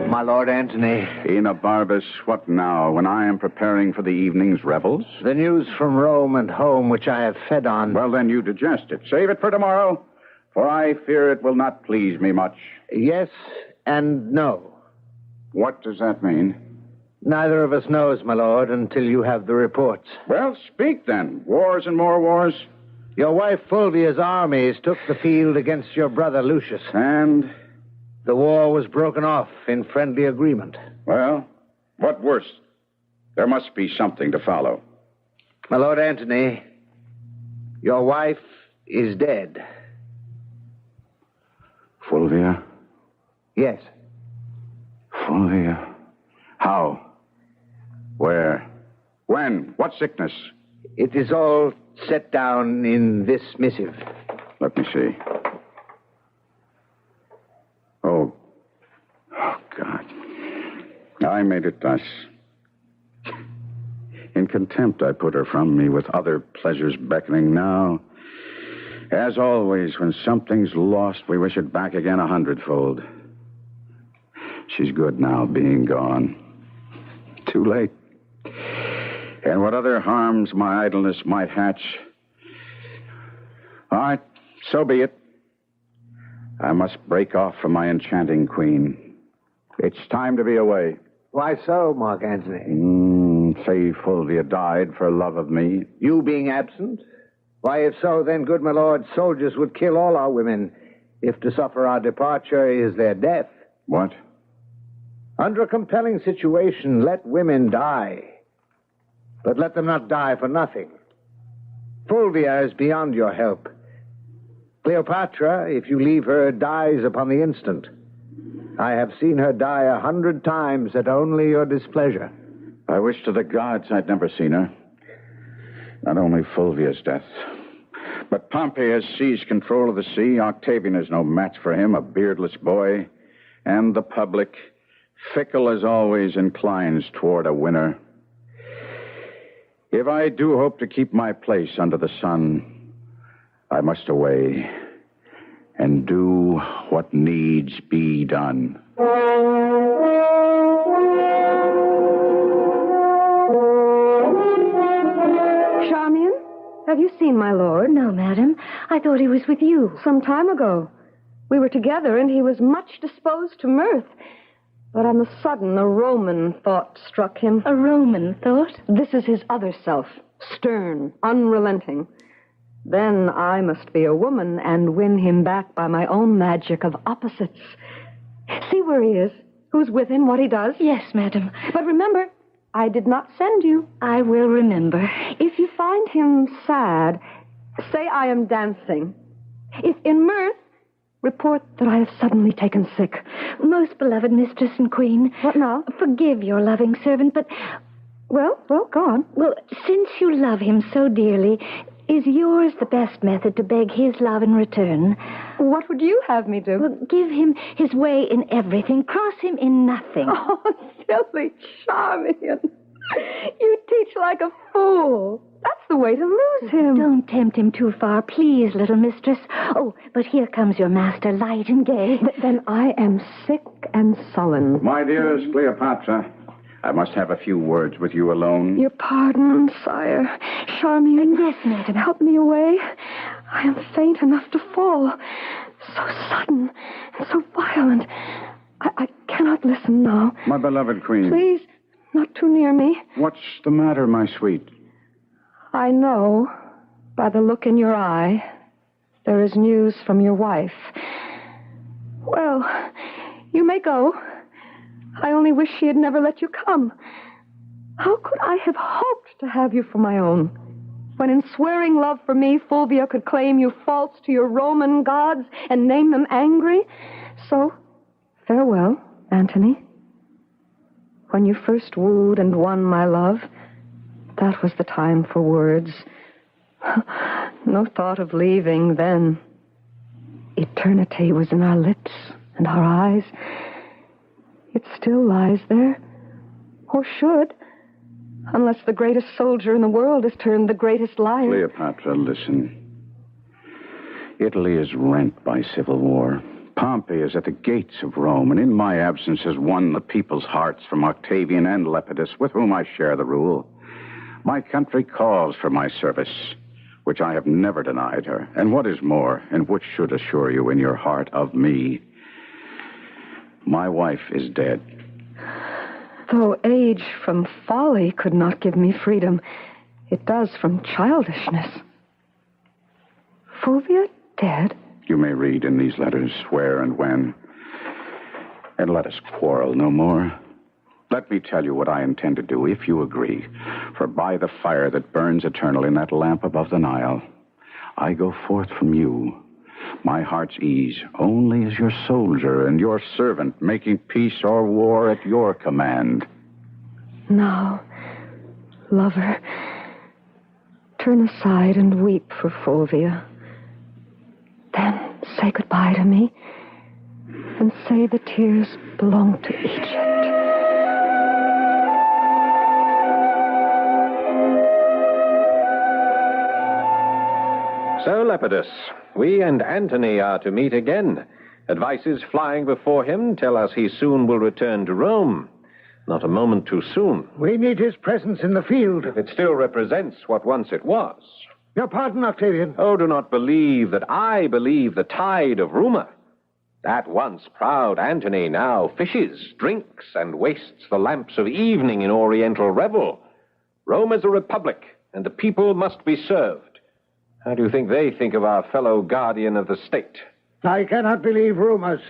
My Lord Antony. Enobarbus, what now, when I am preparing for the evening's revels? The news from Rome and home, which I have fed on. Well, then you digest it. Save it for tomorrow, for I fear it will not please me much. Yes and no. What does that mean? Neither of us knows, my lord, until you have the reports. Well, speak then. Wars and more wars. Your wife Fulvia's armies took the field against your brother Lucius. And? The war was broken off in friendly agreement. Well, what worse? There must be something to follow. My Lord Antony, your wife is dead. Fulvia? Yes. Fulvia? How? Where? When? What sickness? It is all set down in this missive. Let me see. Oh, God. I made it thus. In contempt, I put her from me with other pleasures beckoning now. As always, when something's lost, we wish it back again 100-fold. She's good now, being gone. Too late. And what other harms my idleness might hatch. All right, so be it. I must break off from my enchanting queen. It's time to be away. Why so, Mark Antony? Say Fulvia died for love of me. You being absent? Why, if so, then, good my lord, soldiers would kill all our women, if to suffer our departure is their death. What? Under a compelling situation, let women die. But let them not die for nothing. Fulvia is beyond your help. Cleopatra, if you leave her, dies upon the instant. I have seen her die 100 times at only your displeasure. I wish to the gods I'd never seen her. Not only Fulvia's death, but Pompey has seized control of the sea. Octavian is no match for him, a beardless boy. And the public, fickle as always, inclines toward a winner. If I do hope to keep my place under the sun, I must away and do what needs be done. Charmian, have you seen my lord? No, madam. I thought he was with you. Some time ago. We were together, and he was much disposed to mirth. But on the sudden, a Roman thought struck him. A Roman thought? This is his other self, stern, unrelenting. Then I must be a woman and win him back by my own magic of opposites. See where he is, who's with him, what he does. Yes, madam. But remember, I did not send you. I will remember. If you find him sad, say I am dancing. If in mirth, report that I have suddenly taken sick. Most beloved mistress and queen. What now? Forgive your loving servant, but... Well, go on. Well, since you love him so dearly, is yours the best method to beg his love in return? What would you have me do? Well, give him his way in everything. Cross him in nothing. Oh, silly Charmian. You teach like a fool. That's the way to lose him. Don't tempt him too far, please, little mistress. Oh, but here comes your master, light and gay. Then I am sick and sullen. My dearest Cleopatra, I must have a few words with you alone. Your pardon, sire. Charmian. Yes, madam. Help me away. I am faint enough to fall. So sudden and so violent. I cannot listen now. My beloved queen. Please, not too near me. What's the matter, my sweet? I know, by the look in your eye, there is news from your wife. Well, you may go. I only wish she had never let you come. How could I have hoped to have you for my own, when in swearing love for me, Fulvia could claim you false to your Roman gods and name them angry? So, farewell, Antony. When you first wooed and won my love, that was the time for words. No thought of leaving then. Eternity was in our lips and our eyes. It still lies there, or should, unless the greatest soldier in the world has turned the greatest liar. Cleopatra, listen. Italy is rent by civil war. Pompey is at the gates of Rome, and in my absence has won the people's hearts from Octavian and Lepidus, with whom I share the rule. My country calls for my service, which I have never denied her, and what is more, and which should assure you in your heart of me, my wife is dead. Though age from folly could not give me freedom, it does from childishness. Fulvia dead? You may read in these letters where and when, and let us quarrel no more. Let me tell you what I intend to do, if you agree. For by the fire that burns eternal in that lamp above the Nile, I go forth from you, my heart's ease, only as your soldier and your servant, making peace or war at your command. Now, lover, turn aside and weep for Fulvia. Then say goodbye to me, and say the tears belong to Egypt. So, Lepidus, we and Antony are to meet again. Advices flying before him tell us he soon will return to Rome. Not a moment too soon. We need his presence in the field. If it still represents what once it was. Your pardon, Octavian. Oh, do not believe that I believe the tide of rumor. That once proud Antony now fishes, drinks, and wastes the lamps of evening in oriental revel. Rome is a republic, and the people must be served. How do you think they think of our fellow guardian of the state? I cannot believe rumors.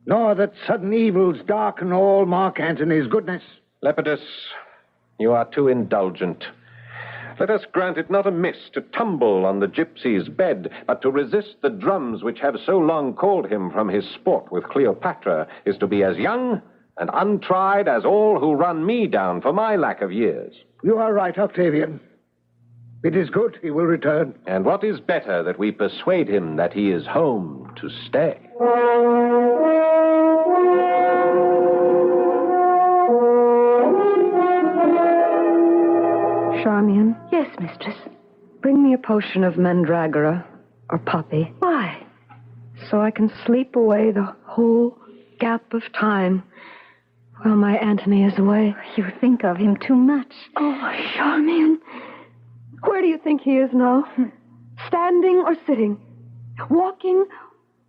nor that sudden evils darken all Mark Antony's goodness. Lepidus, you are too indulgent. Let us grant it not amiss to tumble on the gypsy's bed, but to resist the drums which have so long called him from his sport with Cleopatra is to be as young and untried as all who run me down for my lack of years. You are right, Octavian. It is good he will return. And what is better that we persuade him that he is home to stay? Charmian? Yes, mistress. Bring me a potion of mandragora or poppy. Why? So I can sleep away the whole gap of time while my Antony is away. You think of him too much. Oh, Charmian. Where do you think he is now? Standing or sitting? Walking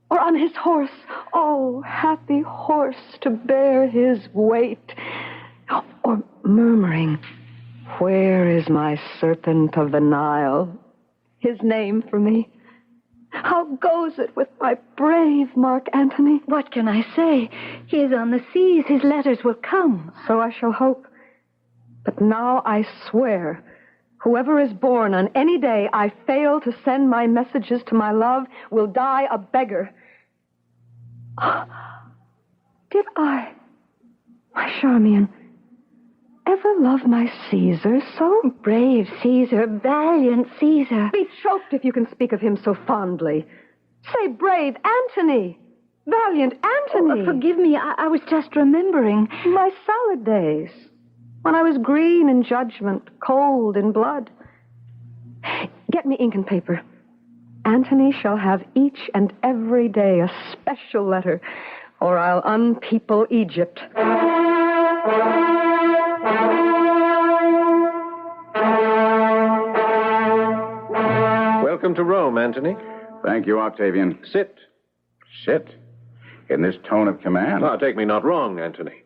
or on his horse? Oh, happy horse to bear his weight. Or murmuring, where is my serpent of the Nile? His name for me. How goes it with my brave Mark Antony? What can I say? He is on the seas. His letters will come. So I shall hope. But now I swear, whoever is born on any day I fail to send my messages to my love will die a beggar. Did I, my Charmian, ever love my Caesar so? Brave Caesar, valiant Caesar. Be choked if you can speak of him so fondly. Say brave Antony, valiant Antony. Oh, forgive me, I was just remembering. My salad days, when I was green in judgment, cold in blood. Get me ink and paper. Antony shall have each and every day a special letter, or I'll unpeople Egypt. Welcome to Rome, Antony. Thank you, Octavian. Sit. Sit? In this tone of command? Now, take me not wrong, Antony.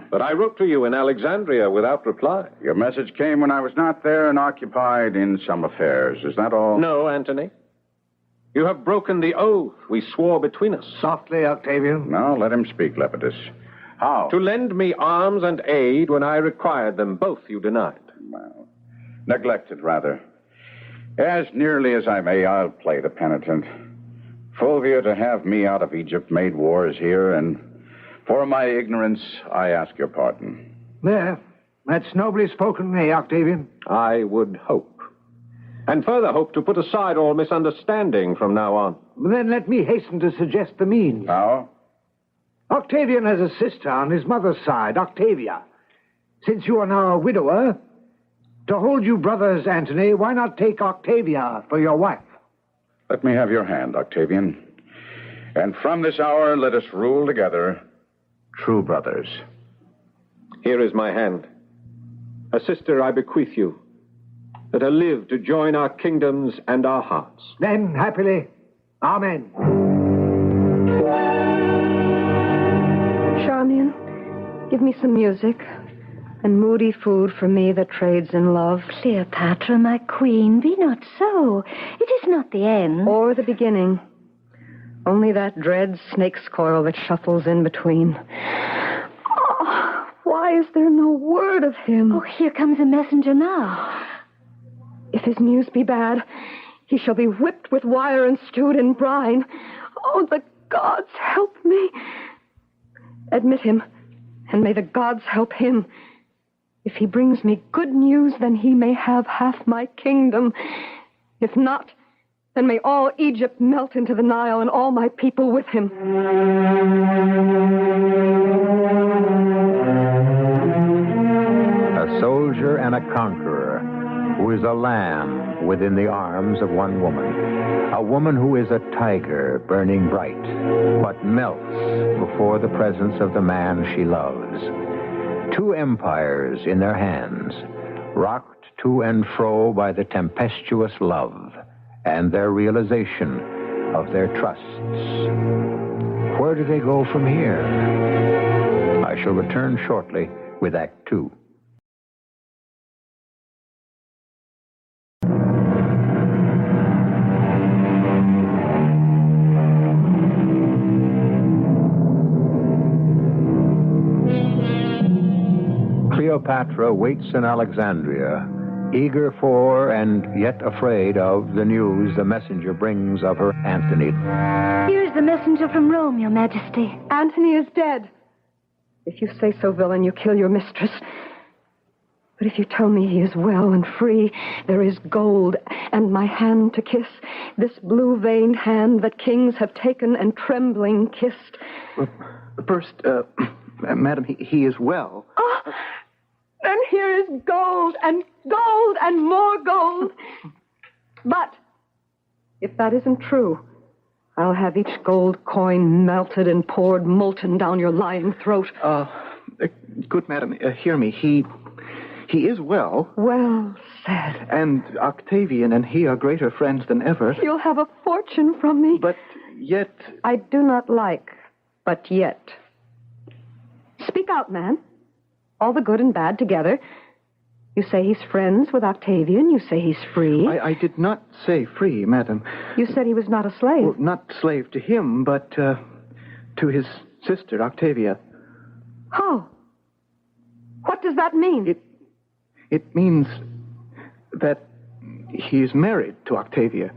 But I wrote to you in Alexandria without reply. Your message came when I was not there and occupied in some affairs. Is that all? No, Antony. You have broken the oath we swore between us. Softly, Octavian. No, let him speak, Lepidus. How? To lend me arms and aid when I required them. Both you denied. Well, neglected, rather. As nearly as I may, I'll play the penitent. Fulvia, to have me out of Egypt made wars here, and for my ignorance, I ask your pardon. There. That's nobly spoken, Octavian? I would hope. And further hope to put aside all misunderstanding from now on. Then let me hasten to suggest the means. How? Octavian has a sister on his mother's side, Octavia. Since you are now a widower, to hold you brothers, Antony, why not take Octavia for your wife? Let me have your hand, Octavian. And from this hour, let us rule together, true brothers. Here is my hand. A sister I bequeath you. Let her live to join our kingdoms and our hearts. Then, happily, amen. Charmian, give me some music and moody food for me that trades in love. Cleopatra, my queen, be not so. It is not the end. Or the beginning. Only that dread snake's coil that shuffles in between. Oh, why is there no word of him? Oh, here comes a messenger now. If his news be bad, he shall be whipped with wire and stewed in brine. Oh, the gods help me. Admit him, and may the gods help him. If he brings me good news, then he may have half my kingdom. If not, then may all Egypt melt into the Nile and all my people with him. A soldier and a conqueror who is a lamb within the arms of one woman. A woman who is a tiger burning bright, but melts before the presence of the man she loves. Two empires in their hands, rocked to and fro by the tempestuous love and their realization of their trusts. Where do they go from here? I shall return shortly with Act Two. Cleopatra waits in Alexandria, eager for and yet afraid of the news the messenger brings of her Antony. Here's the messenger from Rome, Your Majesty. Antony is dead. If you say so, villain, you kill your mistress. But if you tell me he is well and free, there is gold and my hand to kiss, this blue-veined hand that kings have taken and trembling kissed. First, Madam, he is well. Oh, and here is gold and more gold. But if that isn't true, I'll have each gold coin melted and poured molten down your lying throat. Good Madam, hear me. He is well. Well said. And Octavian and he are greater friends than ever. You'll have a fortune from me. But yet... I do not like, but yet. Speak out, man. All the good and bad together. You say he's friends with Octavian. You say he's free. I did not say free, Madam. You said he was not a slave. Well, not slave to him, but to his sister, Octavia. How? What does that mean? It means that he's married to Octavia.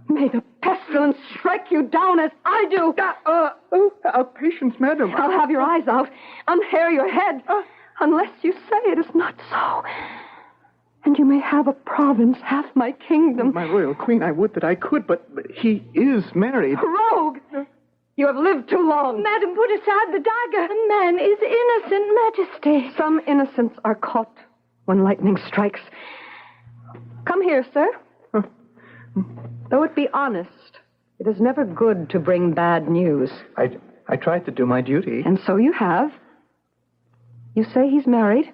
May the pestilence strike you down as I do. Patience, Madam. I'll have your eyes out, unhair your head, unless you say it is not so. And you may have a province, half my kingdom. My royal queen, I would that I could, but he is married. Rogue! You have lived too long. Madam, put aside the dagger. The man is innocent, Majesty. Some innocents are caught when lightning strikes. Come here, sir. Though it be honest, it is never good to bring bad news. I tried to do my duty. And so you have. You say he's married.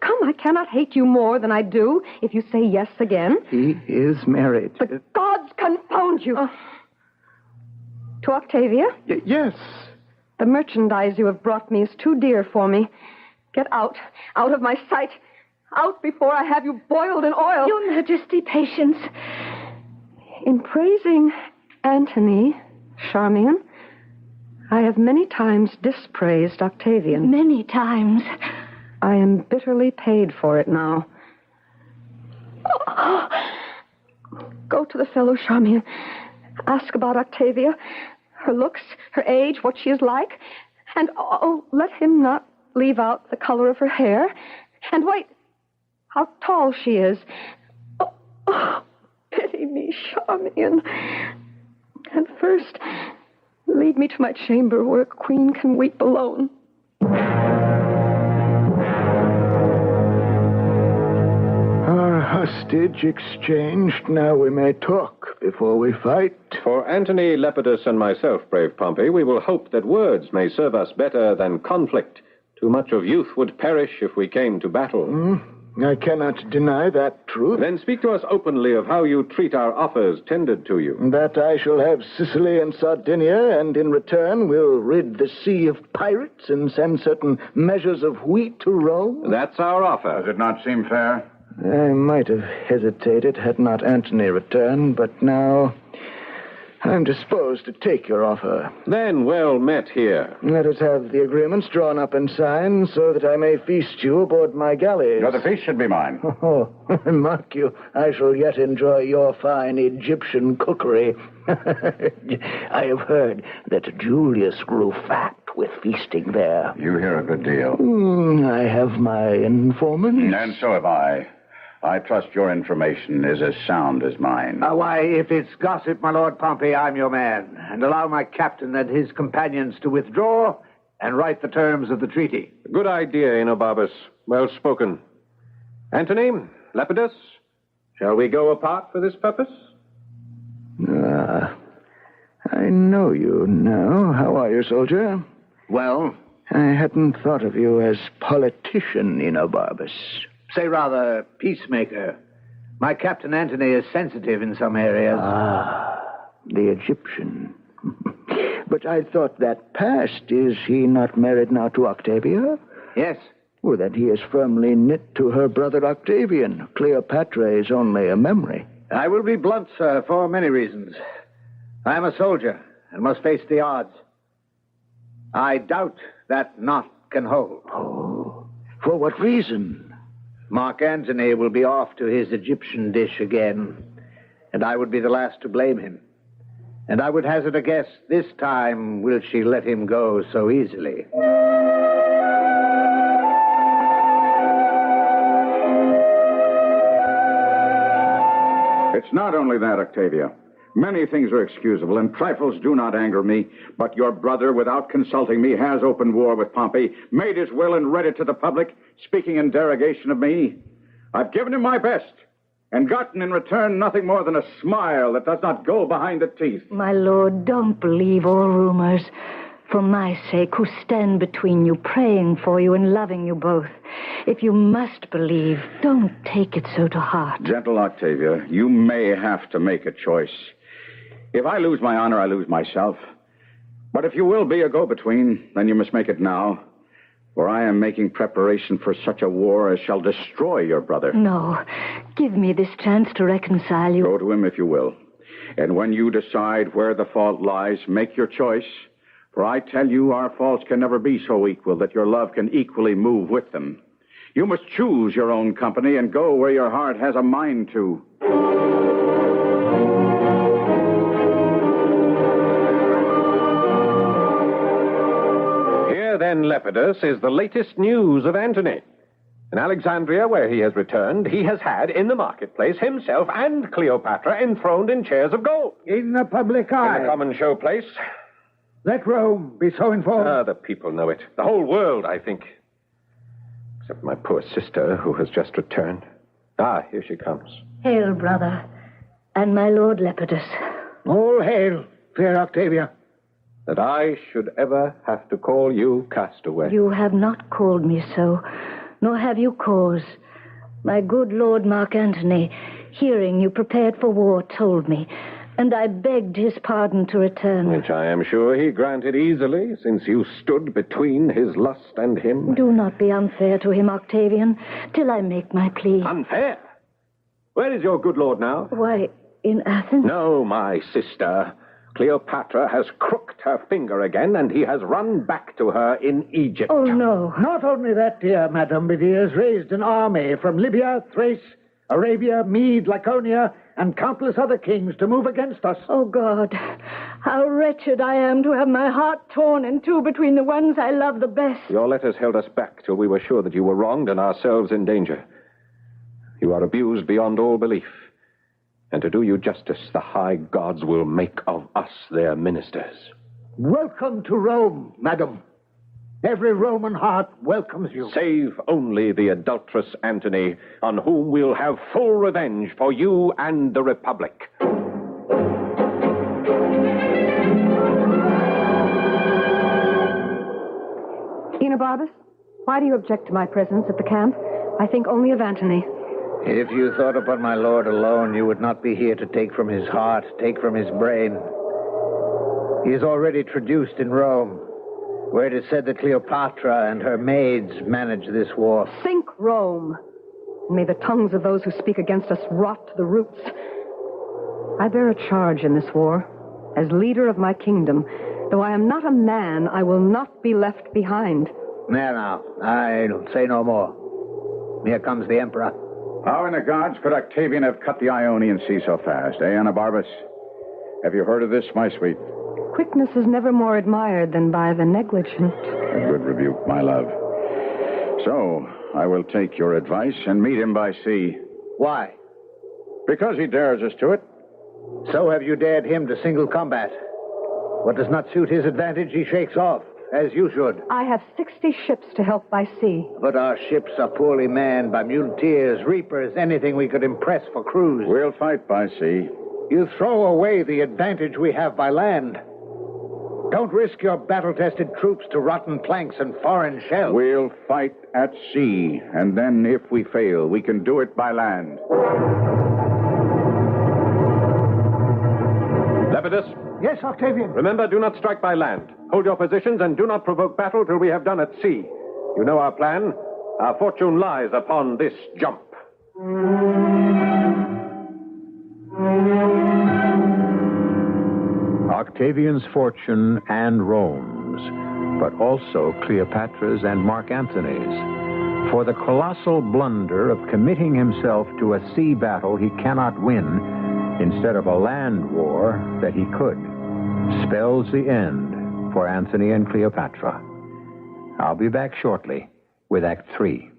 Come, I cannot hate you more than I do if you say yes again. He is married. The gods confound you. To Octavia? Yes. The merchandise you have brought me is too dear for me. Get out of my sight. Out before I have you boiled in oil. Your Majesty, patience. In praising Antony, Charmian, I have many times dispraised Octavian. Many times. I am bitterly paid for it now. Go to the fellow, Charmian. Ask about Octavia, her looks, her age, what she is like. And let him not leave out the color of her hair. And wait, how tall she is. Pity me, Charmian. And first, lead me to my chamber where a queen can weep alone. Our hostage exchanged, now we may talk before we fight. For Antony, Lepidus, and myself, brave Pompey, we will hope that words may serve us better than conflict. Too much of youth would perish if we came to battle. I cannot deny that truth. Then speak to us openly of how you treat our offers tendered to you. That I shall have Sicily and Sardinia, and in return will rid the sea of pirates and send certain measures of wheat to Rome. That's our offer. Does it not seem fair? I might have hesitated had not Antony returned, but now I'm disposed to take your offer. Then well met here. Let us have the agreements drawn up and signed so that I may feast you aboard my galleys. No, the feast should be mine. Oh, mark you, I shall yet enjoy your fine Egyptian cookery. I have heard that Julius grew fat with feasting there. You hear a good deal. I have my informants. And so have I. I trust your information is as sound as mine. Why, if it's gossip, my Lord Pompey, I'm your man. And allow my captain and his companions to withdraw and write the terms of the treaty. Good idea, Enobarbus. Well spoken. Antony, Lepidus, shall we go apart for this purpose? I know you now. How are you, soldier? Well? I hadn't thought of you as politician, Enobarbus. Say rather, peacemaker. My Captain Antony is sensitive in some areas. The Egyptian. But I thought that passed. Is he not married now to Octavia? Yes. Well, then he is firmly knit to her brother Octavian. Cleopatra is only a memory. I will be blunt, sir, for many reasons. I am a soldier and must face the odds. I doubt that knot can hold. Oh, For what reason? Mark Antony will be off to his Egyptian dish again, and I would be the last to blame him. And I would hazard a guess, this time will she let him go so easily. It's not only that, Octavia. Many things are excusable, and trifles do not anger me. But your brother, without consulting me, has opened war with Pompey, made his will and read it to the public, speaking in derogation of me. I've given him my best, and gotten in return nothing more than a smile that does not go behind the teeth. My lord, don't believe all rumors. For my sake, who stand between you, praying for you and loving you both. If you must believe, don't take it so to heart. Gentle Octavia, you may have to make a choice. If I lose my honor, I lose myself. But if you will be a go-between, then you must make it now. For I am making preparation for such a war as shall destroy your brother. No. Give me this chance to reconcile you. Go to him if you will. And when you decide where the fault lies, make your choice. For I tell you, our faults can never be so equal that your love can equally move with them. You must choose your own company and go where your heart has a mind to. Here, then, Lepidus, is the latest news of Antony. In Alexandria, where he has returned, he has had, in the marketplace, himself and Cleopatra enthroned in chairs of gold. In the public eye. In the common showplace. Let Rome be so informed. The people know it. The whole world, I think. Except my poor sister, who has just returned. Here she comes. Hail, brother, and my lord Lepidus. All hail, fair Octavia. That I should ever have to call you castaway. You have not called me so, nor have you cause. My good lord Mark Antony, hearing you prepared for war, told me, and I begged his pardon to return. Which I am sure he granted easily, since you stood between his lust and him. Do not be unfair to him, Octavian, till I make my plea. Unfair? Where is your good lord now? Why, in Athens? No, my sister. Cleopatra has crooked her finger again, and he has run back to her in Egypt. Oh, no. Not only that, dear madam, but he has raised an army from Libya, Thrace, Arabia, Mede, Laconia, and countless other kings to move against us. Oh, God, how wretched I am to have my heart torn in two between the ones I love the best. Your letters held us back till we were sure that you were wronged and ourselves in danger. You are abused beyond all belief. And to do you justice, the high gods will make of us their ministers. Welcome to Rome, madam. Every Roman heart welcomes you. Save only the adulterous Antony, on whom we'll have full revenge for you and the Republic. Enobarbus, why do you object to my presence at the camp? I think only of Antony. If you thought upon my lord alone, you would not be here to take from his heart, take from his brain. He is already traduced in Rome, where it is said that Cleopatra and her maids manage this war. Sink Rome. May the tongues of those who speak against us rot to the roots. I bear a charge in this war. As leader of my kingdom, though I am not a man, I will not be left behind. There now, I'll say no more. Here comes the emperor. How in the gods could Octavian have cut the Ionian Sea so fast, Anabarbus? Have you heard of this, my sweet? Quickness is never more admired than by the negligent. A good rebuke, my love. So, I will take your advice and meet him by sea. Why? Because he dares us to it. So have you dared him to single combat. What does not suit his advantage, he shakes off, as you should. I have 60 ships to help by sea. But our ships are poorly manned by muleteers, reapers, anything we could impress for crews. We'll fight by sea. You throw away the advantage we have by land. Don't risk your battle-tested troops to rotten planks and foreign shells. We'll fight at sea, and then if we fail, we can do it by land. Lepidus? Yes, Octavian. Remember, do not strike by land. Hold your positions and do not provoke battle till we have done at sea. You know our plan. Our fortune lies upon this jump. Octavian's fortune and Rome's, but also Cleopatra's and Mark Antony's. for the colossal blunder of committing himself to a sea battle he cannot win instead of a land war that he could, spells the end for Antony and Cleopatra. I'll be back shortly with Act 3.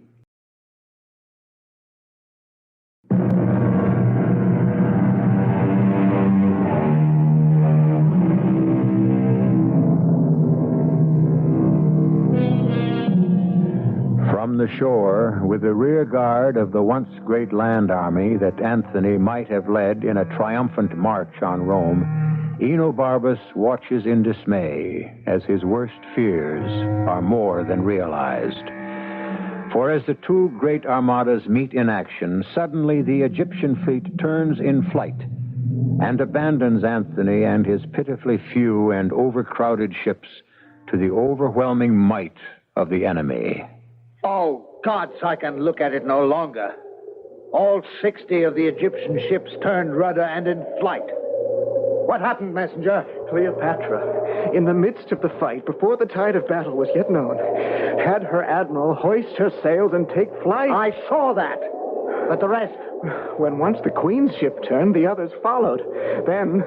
From the shore, with the rear guard of the once great land army that Antony might have led in a triumphant march on Rome, Enobarbus watches in dismay as his worst fears are more than realized. For as the two great armadas meet in action, suddenly the Egyptian fleet turns in flight and abandons Antony and his pitifully few and overcrowded ships to the overwhelming might of the enemy. Oh, gods, I can look at it no longer. All 60 of the Egyptian ships turned rudder and in flight. What happened, messenger? Cleopatra, in the midst of the fight, before the tide of battle was yet known, had her admiral hoist her sails and take flight. I saw that. But the rest? When once the queen's ship turned, the others followed. Then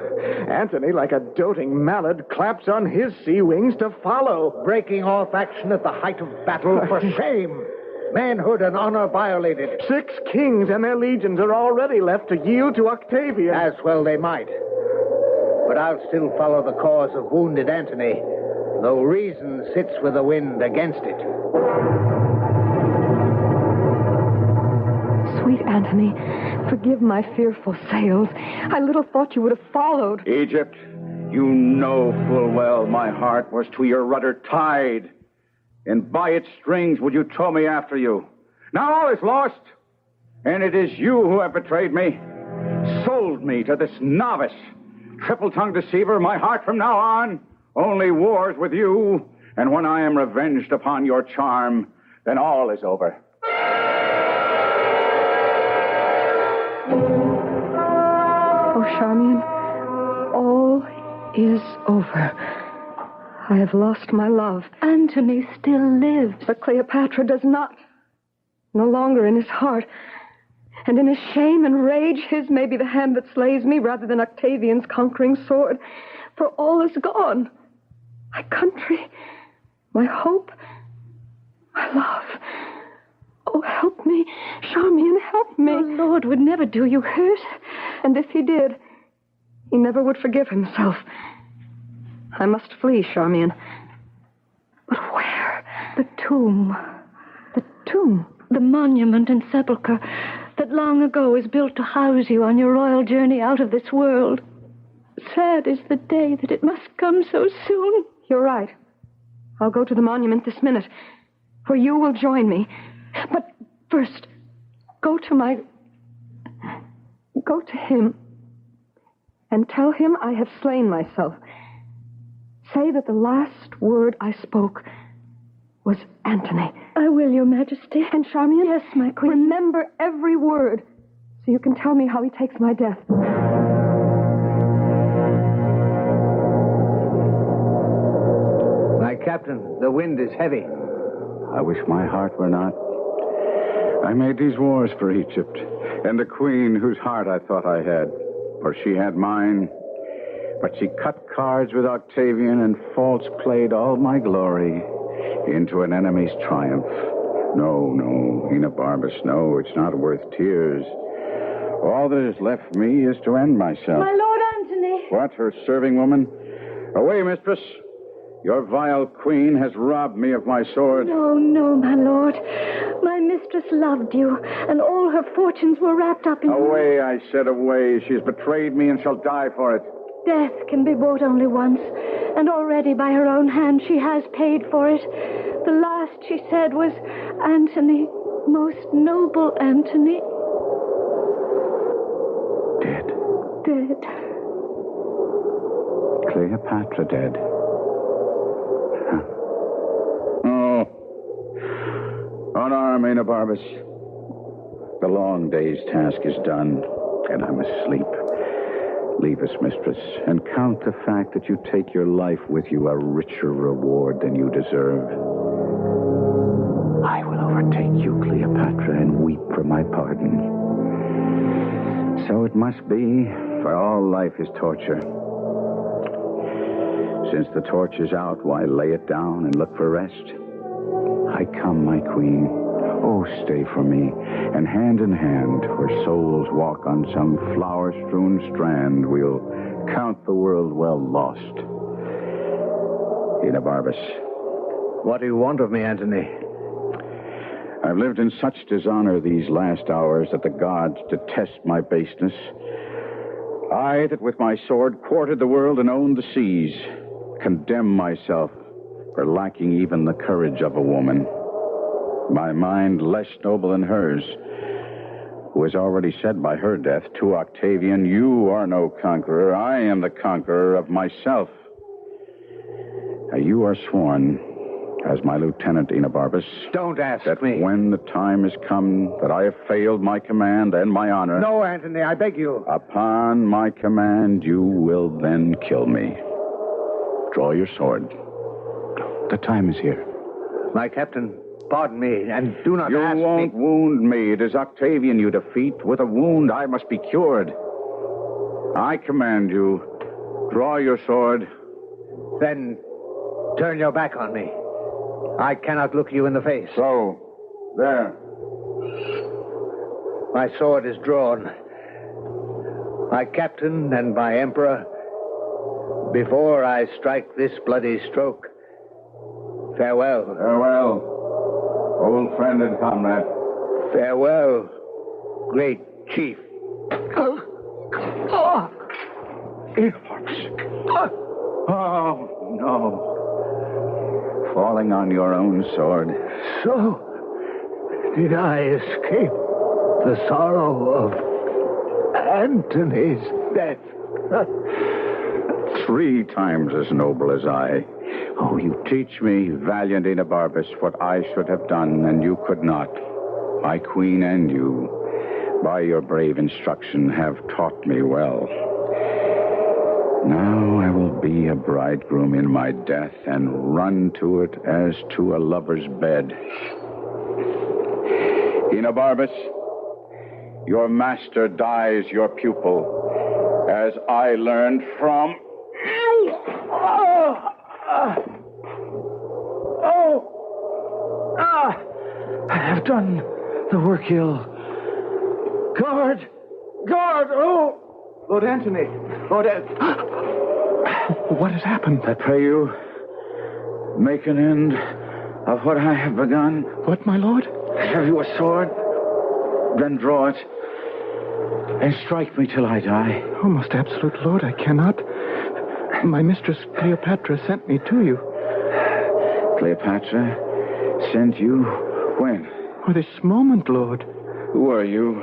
Antony, like a doting mallard, claps on his sea wings to follow. Breaking off action at the height of battle, for shame. Manhood and honor violated. 6 kings and their legions are already left to yield to Octavian. As well they might. But I'll still follow the cause of wounded Antony, though reason sits with the wind against it. Sweet Antony, forgive my fearful sails. I little thought you would have followed. Egypt, you know full well my heart was to your rudder tied, and by its strings would you tow me after you. Now all is lost, and it is you who have betrayed me, sold me to this novice, triple-tongued deceiver. My heart from now on only wars with you, and when I am revenged upon your charm, then all is over. Oh, Charmian, all is over. I have lost my love. Antony still lives. But Cleopatra does not. No longer in his heart. And in his shame and rage, his may be the hand that slays me rather than Octavian's conquering sword. For all is gone. My country, my hope, my love. Oh, help me, Charmian, help me. Your Lord would never do you hurt. And if he did, he never would forgive himself. I must flee, Charmian. But where? The tomb. The tomb? The monument and sepulchre that long ago was built to house you on your royal journey out of this world. Sad is the day that it must come so soon. You're right. I'll go to the monument this minute, where you will join me. But first, go to him and tell him I have slain myself. Say that the last word I spoke was Antony. I will, Your Majesty. And Charmian? Yes, my queen. Remember every word, so you can tell me how he takes my death. My captain, the wind is heavy. I wish my heart were not. I made these wars for Egypt, and the queen whose heart I thought I had, for she had mine. But she cut cards with Octavian and false played all my glory into an enemy's triumph. No, Enobarbus, no, it's not worth tears. All that is left me is to end myself. My Lord Antony. What, her serving woman? Away, mistress. Your vile queen has robbed me of my sword. No, my lord. My mistress loved you, and all her fortunes were wrapped up in you. Away, I said, away. She's betrayed me and shall die for it. Death can be bought only once, and already by her own hand she has paid for it. The last she said was, Antony, most noble Antony. Dead. Cleopatra dead. Unarm, Enobarbus. The long day's task is done, and I must sleep. Leave us, mistress, and count the fact that you take your life with you a richer reward than you deserve. I will overtake you, Cleopatra, and weep for my pardon. So it must be, for all life is torture. Since the torch is out, why lay it down and look for rest? I come, my queen. Oh, stay for me, and hand in hand, where souls walk on some flower-strewn strand, we'll count the world well lost. Enobarbus. What do you want of me, Antony? I've lived in such dishonor these last hours that the gods detest my baseness. I, that with my sword quartered the world and owned the seas, condemn myself for lacking even the courage of a woman. My mind less noble than hers, who has already said by her death to Octavian, you are no conqueror, I am the conqueror of myself. Now, you are sworn, as my lieutenant, Enobarbus, don't ask that me. When the time has come that I have failed my command and my honor... No, Antony, I beg you. Upon my command, you will then kill me. Draw your sword. The time is here. My captain, pardon me, and do not ask me... You won't wound me. It is Octavian you defeat. With a wound, I must be cured. I command you, draw your sword. Then turn your back on me. I cannot look you in the face. So, there. My sword is drawn. My captain and my emperor, before I strike this bloody stroke, farewell. Farewell, old friend and comrade. Farewell, great chief. Oh, no. Falling on your own sword. So, did I escape the sorrow of Antony's death? 3 times as noble as I. Oh, you teach me, valiant Enobarbus, what I should have done, and you could not. My queen and you, by your brave instruction, have taught me well. Now I will be a bridegroom in my death and run to it as to a lover's bed. Enobarbus, your master dies your pupil, as I learned from... I have done the work ill. Guard! Guard! Oh! Lord Antony! What has happened? I pray you, make an end of what I have begun. What, my lord? Have you a sword? Then draw it and strike me till I die. Oh, most absolute lord, I cannot. My mistress Cleopatra sent me to you. Cleopatra sent you? When? Oh, this moment, lord. Who are you?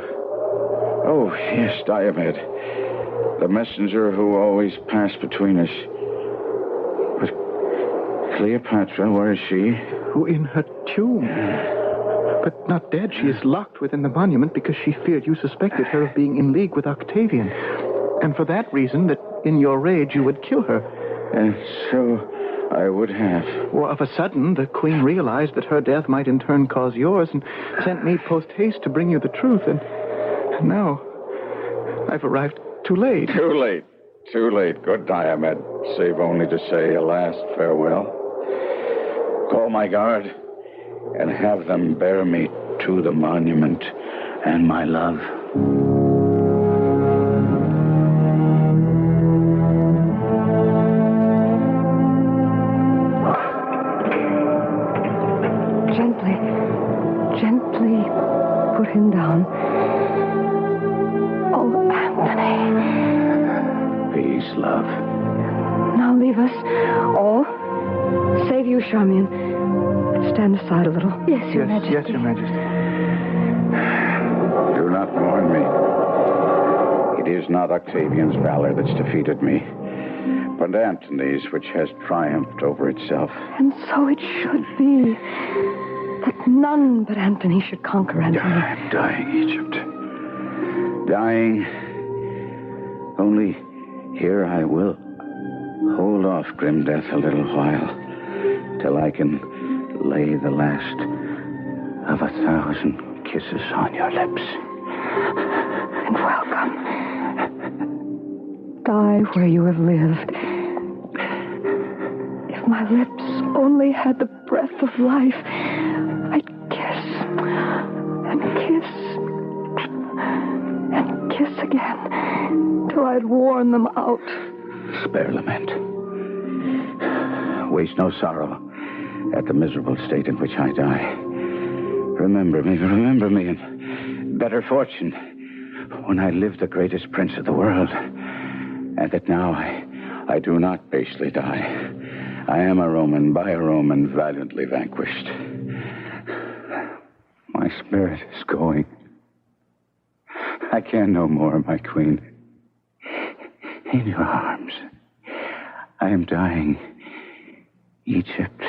Oh, yes, Diomed. The messenger who always passed between us. But Cleopatra, where is she? Oh, in her tomb. But not dead. She is locked within the monument because she feared you suspected her of being in league with Octavian. And for that reason, that in your rage you would kill her. And so I would have. Well, of a sudden, the queen realized that her death might in turn cause yours and sent me post-haste to bring you the truth. And now I've arrived too late. Too late. Too late. Good Diomed, save only to say a last farewell. Call my guard and have them bear me to the monument and my love. Gently put him down. Oh, Antony. Peace, love. Now leave us. All. Save you, Charmian. Stand aside a little. Yes, Your Majesty. Yes, Your Majesty. Do not mourn me. It is not Octavian's valor that's defeated me, but Antony's which has triumphed over itself. And so it should be. That none but Antony should conquer Antony. I'm dying, Egypt. Dying. Only here I will hold off grim death a little while, till I can lay the last of 1,000 kisses on your lips. And welcome. Die where you have lived. If my lips only had the breath of life, I'd kiss and kiss and kiss again till I'd worn them out. Spare lament. Waste no sorrow at the miserable state in which I die. Remember me, and better fortune when I live the greatest prince of the world, and that now I do not basely die. I am a Roman, by a Roman, valiantly vanquished. My spirit is going. I can no more, my queen. In your arms, I am dying. Egypt,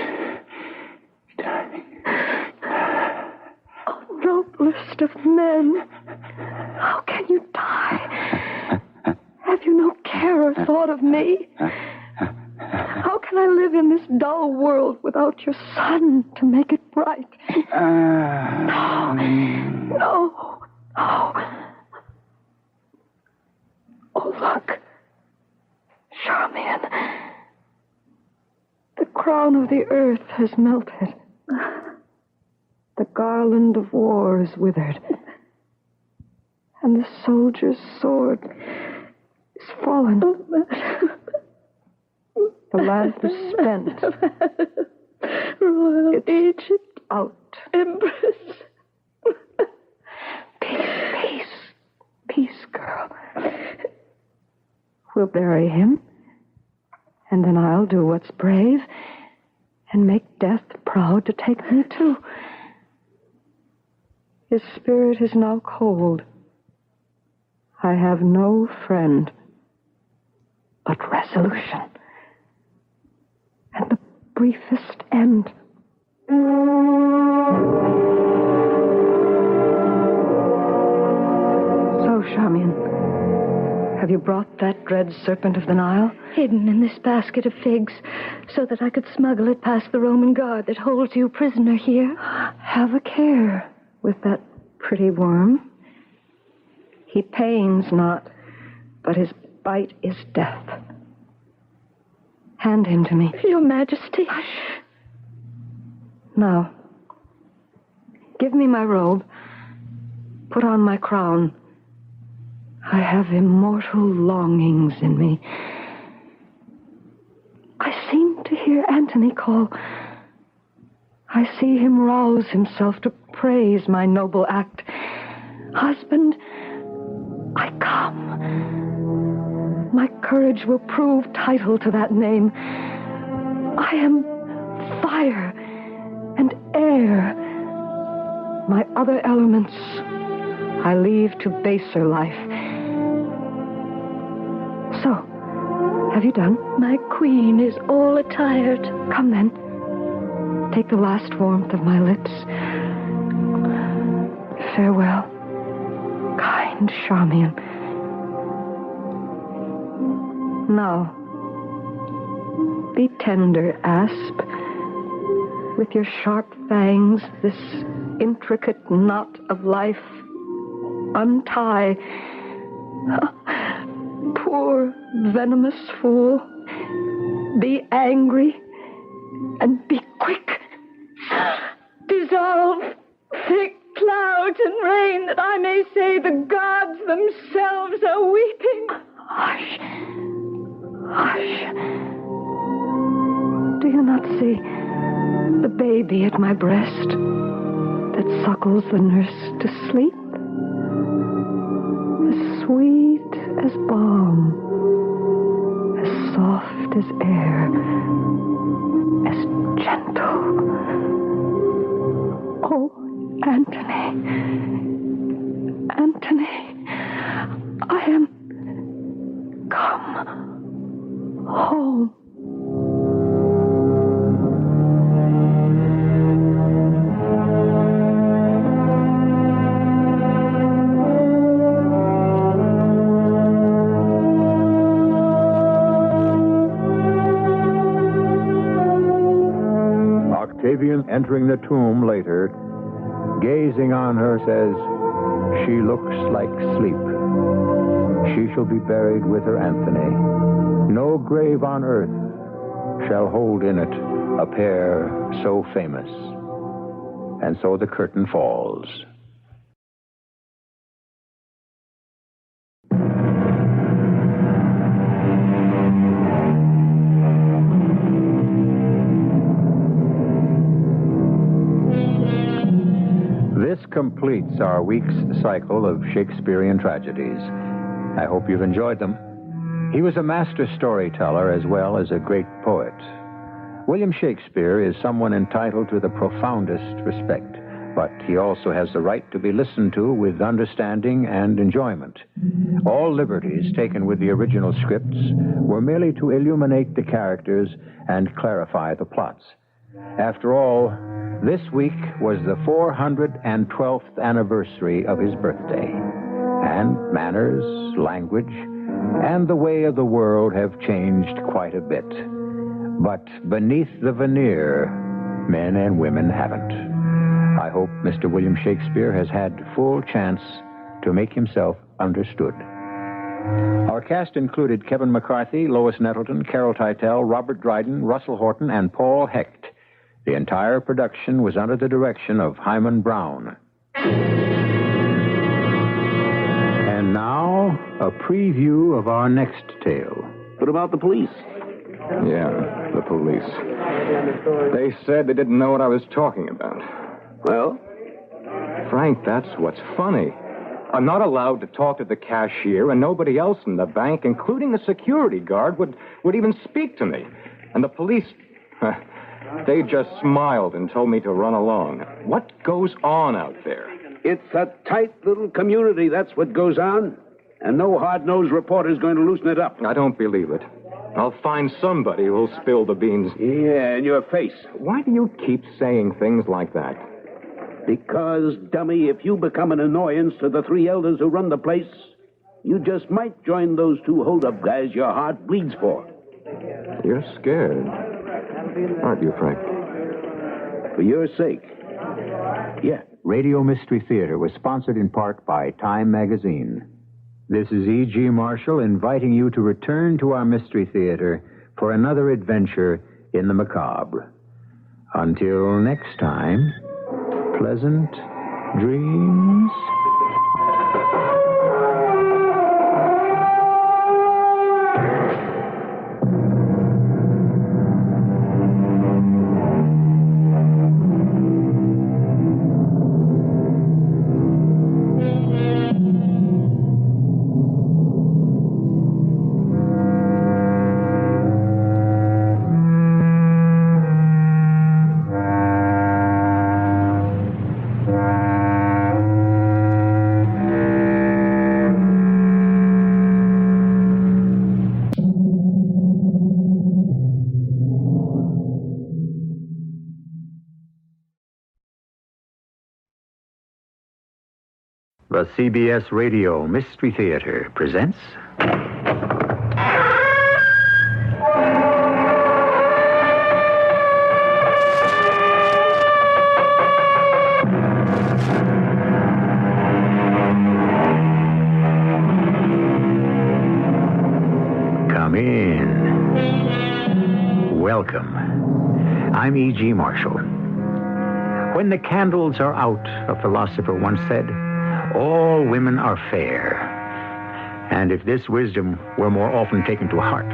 dying. Oh, noblest of men, how can you die? Have you no care or thought of me? How can I live in this dull world without your sun to make it bright? No. Oh, look. Charmian. The crown of the earth has melted. The garland of war is withered. And the soldier's sword is fallen. The lamp is spent. Royal Egypt out. Empress. Peace, girl. We'll bury him, and then I'll do what's brave and make death proud to take me too. His spirit is now cold. I have no friend but resolution and the briefest end. So, Charmian, have you brought that dread serpent of the Nile? Hidden in this basket of figs, so that I could smuggle it past the Roman guard that holds you prisoner here. Have a care with that pretty worm. He pains not, but his bite is death. Hand him to me. Your Majesty. Hush. Now, give me my robe. Put on my crown. I have immortal longings in me. I seem to hear Antony call. I see him rouse himself to praise my noble act. Husband, I come. My courage will prove title to that name. I am fire and air. My other elements I leave to baser life. So, have you done? My queen is all attired. Come then. Take the last warmth of my lips. Farewell, kind Charmian. Now, be tender, asp. With your sharp fangs, this intricate knot of life untie. Poor, venomous fool. Be angry and be quick. Dissolve thick clouds and rain, that I may say the gods themselves are weeping. Hush. Hush. Do you not see the baby at my breast that suckles the nurse to sleep? As sweet as balm, as soft as air, as gentle. Oh, Antony, I am come home. Octavian, entering the tomb later, gazing on her, says, "She looks like sleep. She shall be buried with her Anthony. No grave on earth shall hold in it a pair so famous." And so the curtain falls. This completes our week's cycle of Shakespearean tragedies. I hope you've enjoyed them. He was a master storyteller as well as a great poet. William Shakespeare is someone entitled to the profoundest respect, but he also has the right to be listened to with understanding and enjoyment. All liberties taken with the original scripts were merely to illuminate the characters and clarify the plots. After all, this week was the 412th anniversary of his birthday, and manners, language, and the way of the world have changed quite a bit. But beneath the veneer, men and women haven't. I hope Mr. William Shakespeare has had full chance to make himself understood. Our cast included Kevin McCarthy, Lois Nettleton, Carol Teitel, Robert Dryden, Russell Horton, and Paul Hecht. The entire production was under the direction of Hyman Brown. And now, a preview of our next tale. What about the police? Yeah, the police. They said they didn't know what I was talking about. Well? Frank, that's what's funny. I'm not allowed to talk to the cashier, and nobody else in the bank, including the security guard, would even speak to me. And the police, they just smiled and told me to run along. What goes on out there? It's a tight little community, that's what goes on. And no hard-nosed reporter's going to loosen it up. I don't believe it. I'll find somebody who'll spill the beans. Yeah, in your face. Why do you keep saying things like that? Because, dummy, if you become an annoyance to the three elders who run the place, you just might join those two hold-up guys your heart bleeds for. You're scared, aren't you, Frank? For your sake. Yeah. Radio Mystery Theater was sponsored in part by Time Magazine. This is E.G. Marshall inviting you to return to our Mystery Theater for another adventure in the macabre. Until next time, pleasant dreams. The CBS Radio Mystery Theater presents... Come in. Welcome. I'm E.G. Marshall. When the candles are out, a philosopher once said, all women are fair. And if this wisdom were more often taken to heart,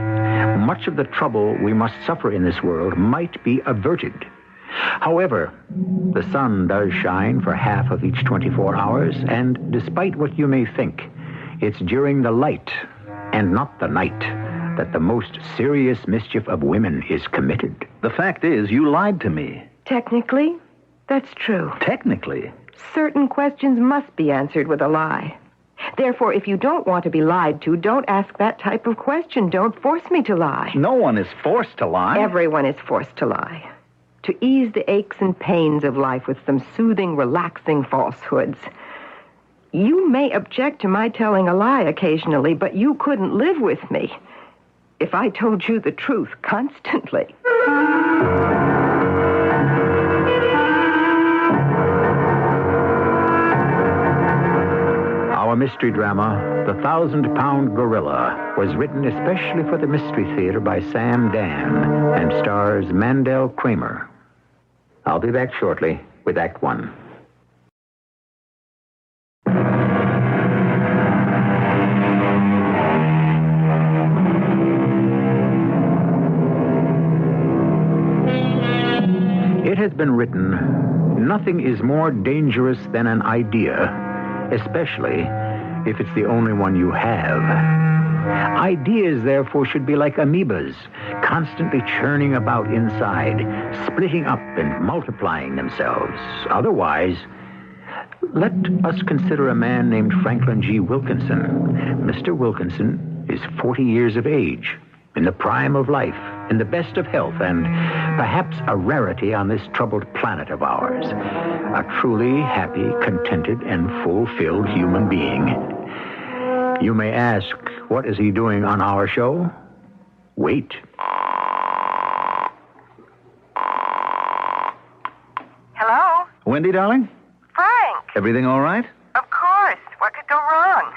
much of the trouble we must suffer in this world might be averted. However, the sun does shine for half of each 24 hours, and despite what you may think, it's during the light and not the night that the most serious mischief of women is committed. The fact is, you lied to me. Technically, that's true. Technically? Certain questions must be answered with a lie. Therefore, if you don't want to be lied to, don't ask that type of question. Don't force me to lie. No one is forced to lie. Everyone is forced to lie. To ease the aches and pains of life with some soothing, relaxing falsehoods. You may object to my telling a lie occasionally, but you couldn't live with me if I told you the truth constantly. mystery drama, The 1,000-Pound Gorilla, was written especially for the Mystery Theater by Sam Dan and stars Mandel Kramer. I'll be back shortly with Act One. It has been written, nothing is more dangerous than an idea, especially if it's the only one you have. Ideas, therefore, should be like amoebas, constantly churning about inside, splitting up and multiplying themselves. Otherwise, let us consider a man named Franklin G. Wilkinson. Mr. Wilkinson is 40 years of age, in the prime of life, in the best of health, and perhaps a rarity on this troubled planet of ours. A truly happy, contented, and fulfilled human being. You may ask, what is he doing on our show? Wait. Hello? Wendy, darling? Frank. Everything all right? Of course. What could go wrong?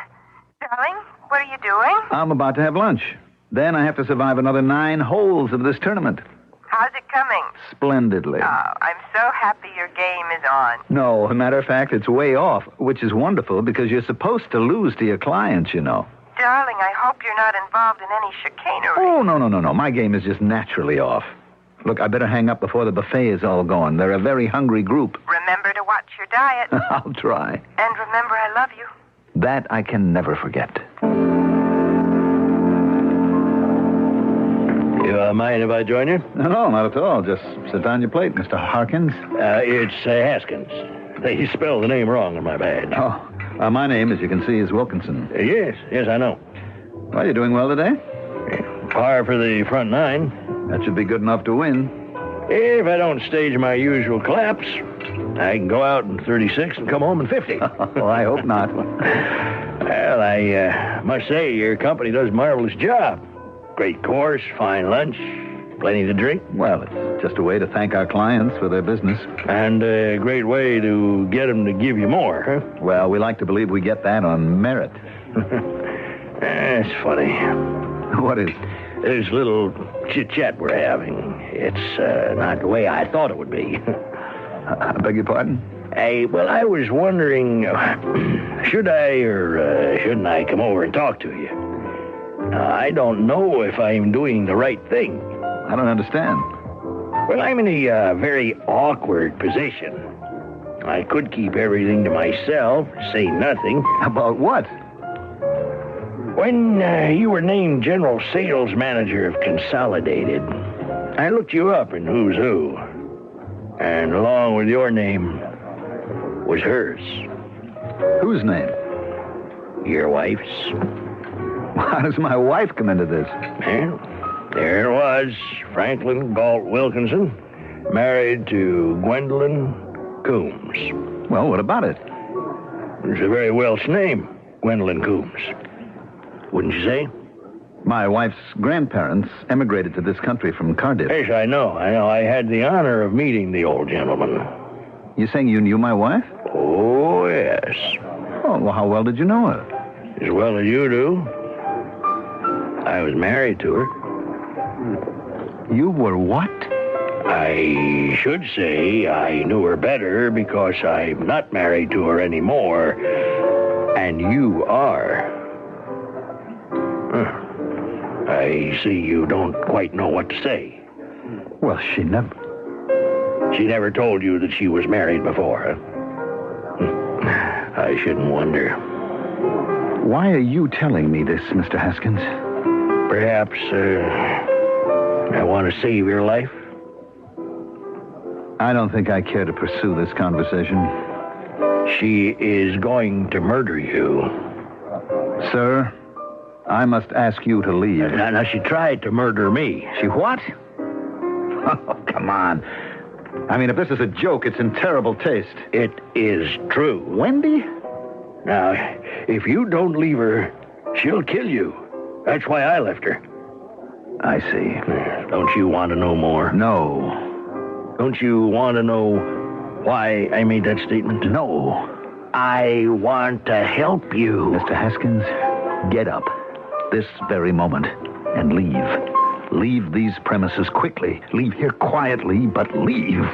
Darling, what are you doing? I'm about to have lunch. Then I have to survive another 9 holes of this tournament. How's it coming? Splendidly. Oh, I'm so happy your game is on. No, as a matter of fact, it's way off, which is wonderful because you're supposed to lose to your clients, you know. Darling, I hope you're not involved in any chicanery. Oh, no. My game is just naturally off. Look, I better hang up before the buffet is all gone. They're a very hungry group. Remember to watch your diet. I'll try. And remember, I love you. That I can never forget. You mind if I join you? No, not at all. Just sit down your plate, Mr. Harkins. It's Haskins. They spelled the name wrong on my badge. Oh, my name, as you can see, is Wilkinson. Yes, I know. Well, you doing well today? Par for the front 9. That should be good enough to win. If I don't stage my usual collapse, I can go out in 36 and come home in 50. Well, I hope not. Well, I must say, your company does a marvelous job. Great course, fine lunch, plenty to drink. Well, it's just a way to thank our clients for their business. And a great way to get them to give you more, huh? Well, we like to believe we get that on merit. It's funny. What is? This little chit-chat we're having. It's not the way I thought it would be. I beg your pardon? I was wondering, should I or shouldn't I come over and talk to you? I don't know if I'm doing the right thing. I don't understand. Well, I'm in a very awkward position. I could keep everything to myself, say nothing. About what? When you were named General Sales Manager of Consolidated, I looked you up in Who's Who. And along with your name was hers. Whose name? Your wife's. How does my wife come into this? Well, there it was, Franklin Galt Wilkinson, married to Gwendolyn Coombs. Well, what about it? It's a very Welsh name, Gwendolyn Coombs. Wouldn't you say? My wife's grandparents emigrated to this country from Cardiff. Yes, I know. I had the honor of meeting the old gentleman. You saying you knew my wife? Oh, yes. Oh, well, how well did you know her? As well as you do. I was married to her. You were what? I should say I knew her better because I'm not married to her anymore. And you are. I see you don't quite know what to say. Well, she never... She never told you that she was married before, huh? I shouldn't wonder. Why are you telling me this, Mr. Haskins? Perhaps, I want to save your life. I don't think I care to pursue this conversation. She is going to murder you. Sir, I must ask you to leave. Now, she tried to murder me. She what? Oh, come on. I mean, if this is a joke, it's in terrible taste. It is true. Wendy? Now, if you don't leave her, she'll kill you. That's why I left her. I see. Don't you want to know more? No. Don't you want to know why I made that statement? No. I want to help you. Mr. Haskins, get up this very moment and leave. Leave these premises quickly. Leave here quietly, but leave.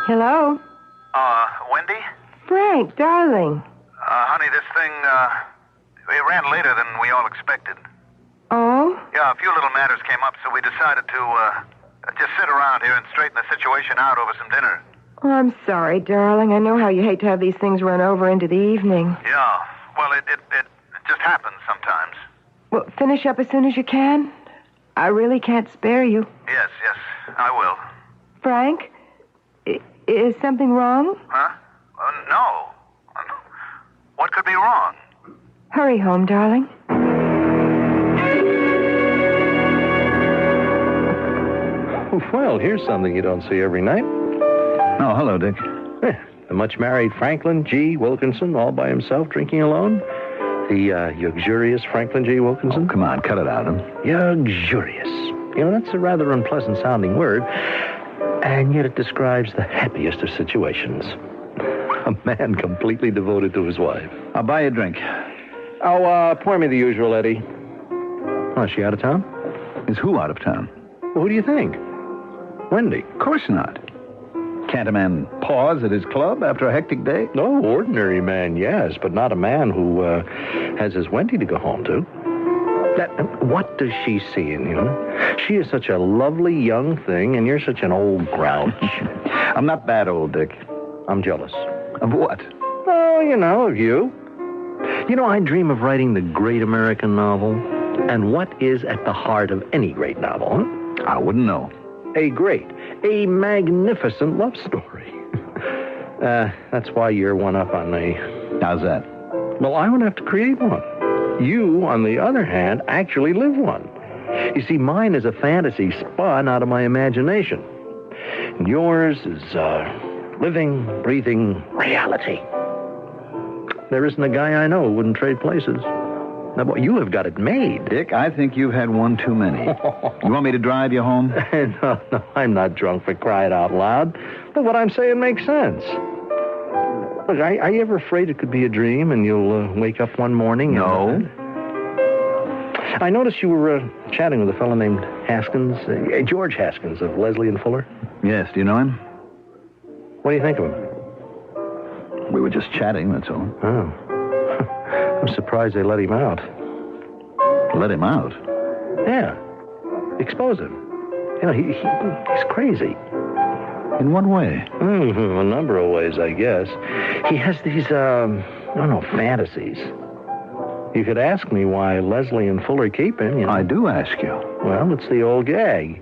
Hello? Wendy? Frank, darling. Honey, this thing, it ran later than we all expected. Oh? Yeah, a few little matters came up, so we decided to, just sit around here and straighten the situation out over some dinner. Oh, I'm sorry, darling. I know how you hate to have these things run over into the evening. Yeah, well, it just happens sometimes. Well, finish up as soon as you can. I really can't spare you. Yes, I will. Frank, is something wrong? Huh? No. What could be wrong? Hurry home, darling. Well, here's something you don't see every night. Oh, hello, Dick. The much-married Franklin G. Wilkinson, all by himself, drinking alone. The luxurious Franklin G. Wilkinson. Oh, come on, cut it out. Luxurious. You know, that's a rather unpleasant-sounding word, and yet it describes the happiest of situations. A man completely devoted to his wife. I'll buy you a drink. Oh, pour me the usual, Eddie. Oh, is she out of town? Is who out of town? Well, who do you think? Wendy. Of course not. Can't a man pause at his club after a hectic day? No, ordinary man, yes, but not a man who has his Wendy to go home to. What does she see in you? She is such a lovely young thing, and you're such an old grouch. I'm not that old, Dick. I'm jealous. Of what? Oh, you know, of you. You know, I dream of writing the great American novel. And what is at the heart of any great novel, huh? I wouldn't know. A magnificent love story. That's why you're one up on me. How's that? Well, I would have to create one. You, on the other hand, actually live one. You see, mine is a fantasy spun out of my imagination. And yours is living, breathing reality. There isn't a guy I know who wouldn't trade places. Now, boy, you have got it made. Dick, I think you've had one too many. You want me to drive you home? No, I'm not drunk, for crying out loud. But what I'm saying makes sense. Look, are you ever afraid it could be a dream and you'll wake up one morning? No. I noticed you were chatting with a fellow named Haskins, George Haskins of Leslie and Fuller. Yes, do you know him? What do you think of him? We were just chatting, that's all. Oh. I'm surprised they let him out. Let him out? Yeah. Expose him. You know, he's crazy. In what way? A number of ways, I guess. He has these, fantasies. You could ask me why Leslie and Fuller keep him, you know. I do ask you. Well, it's the old gag.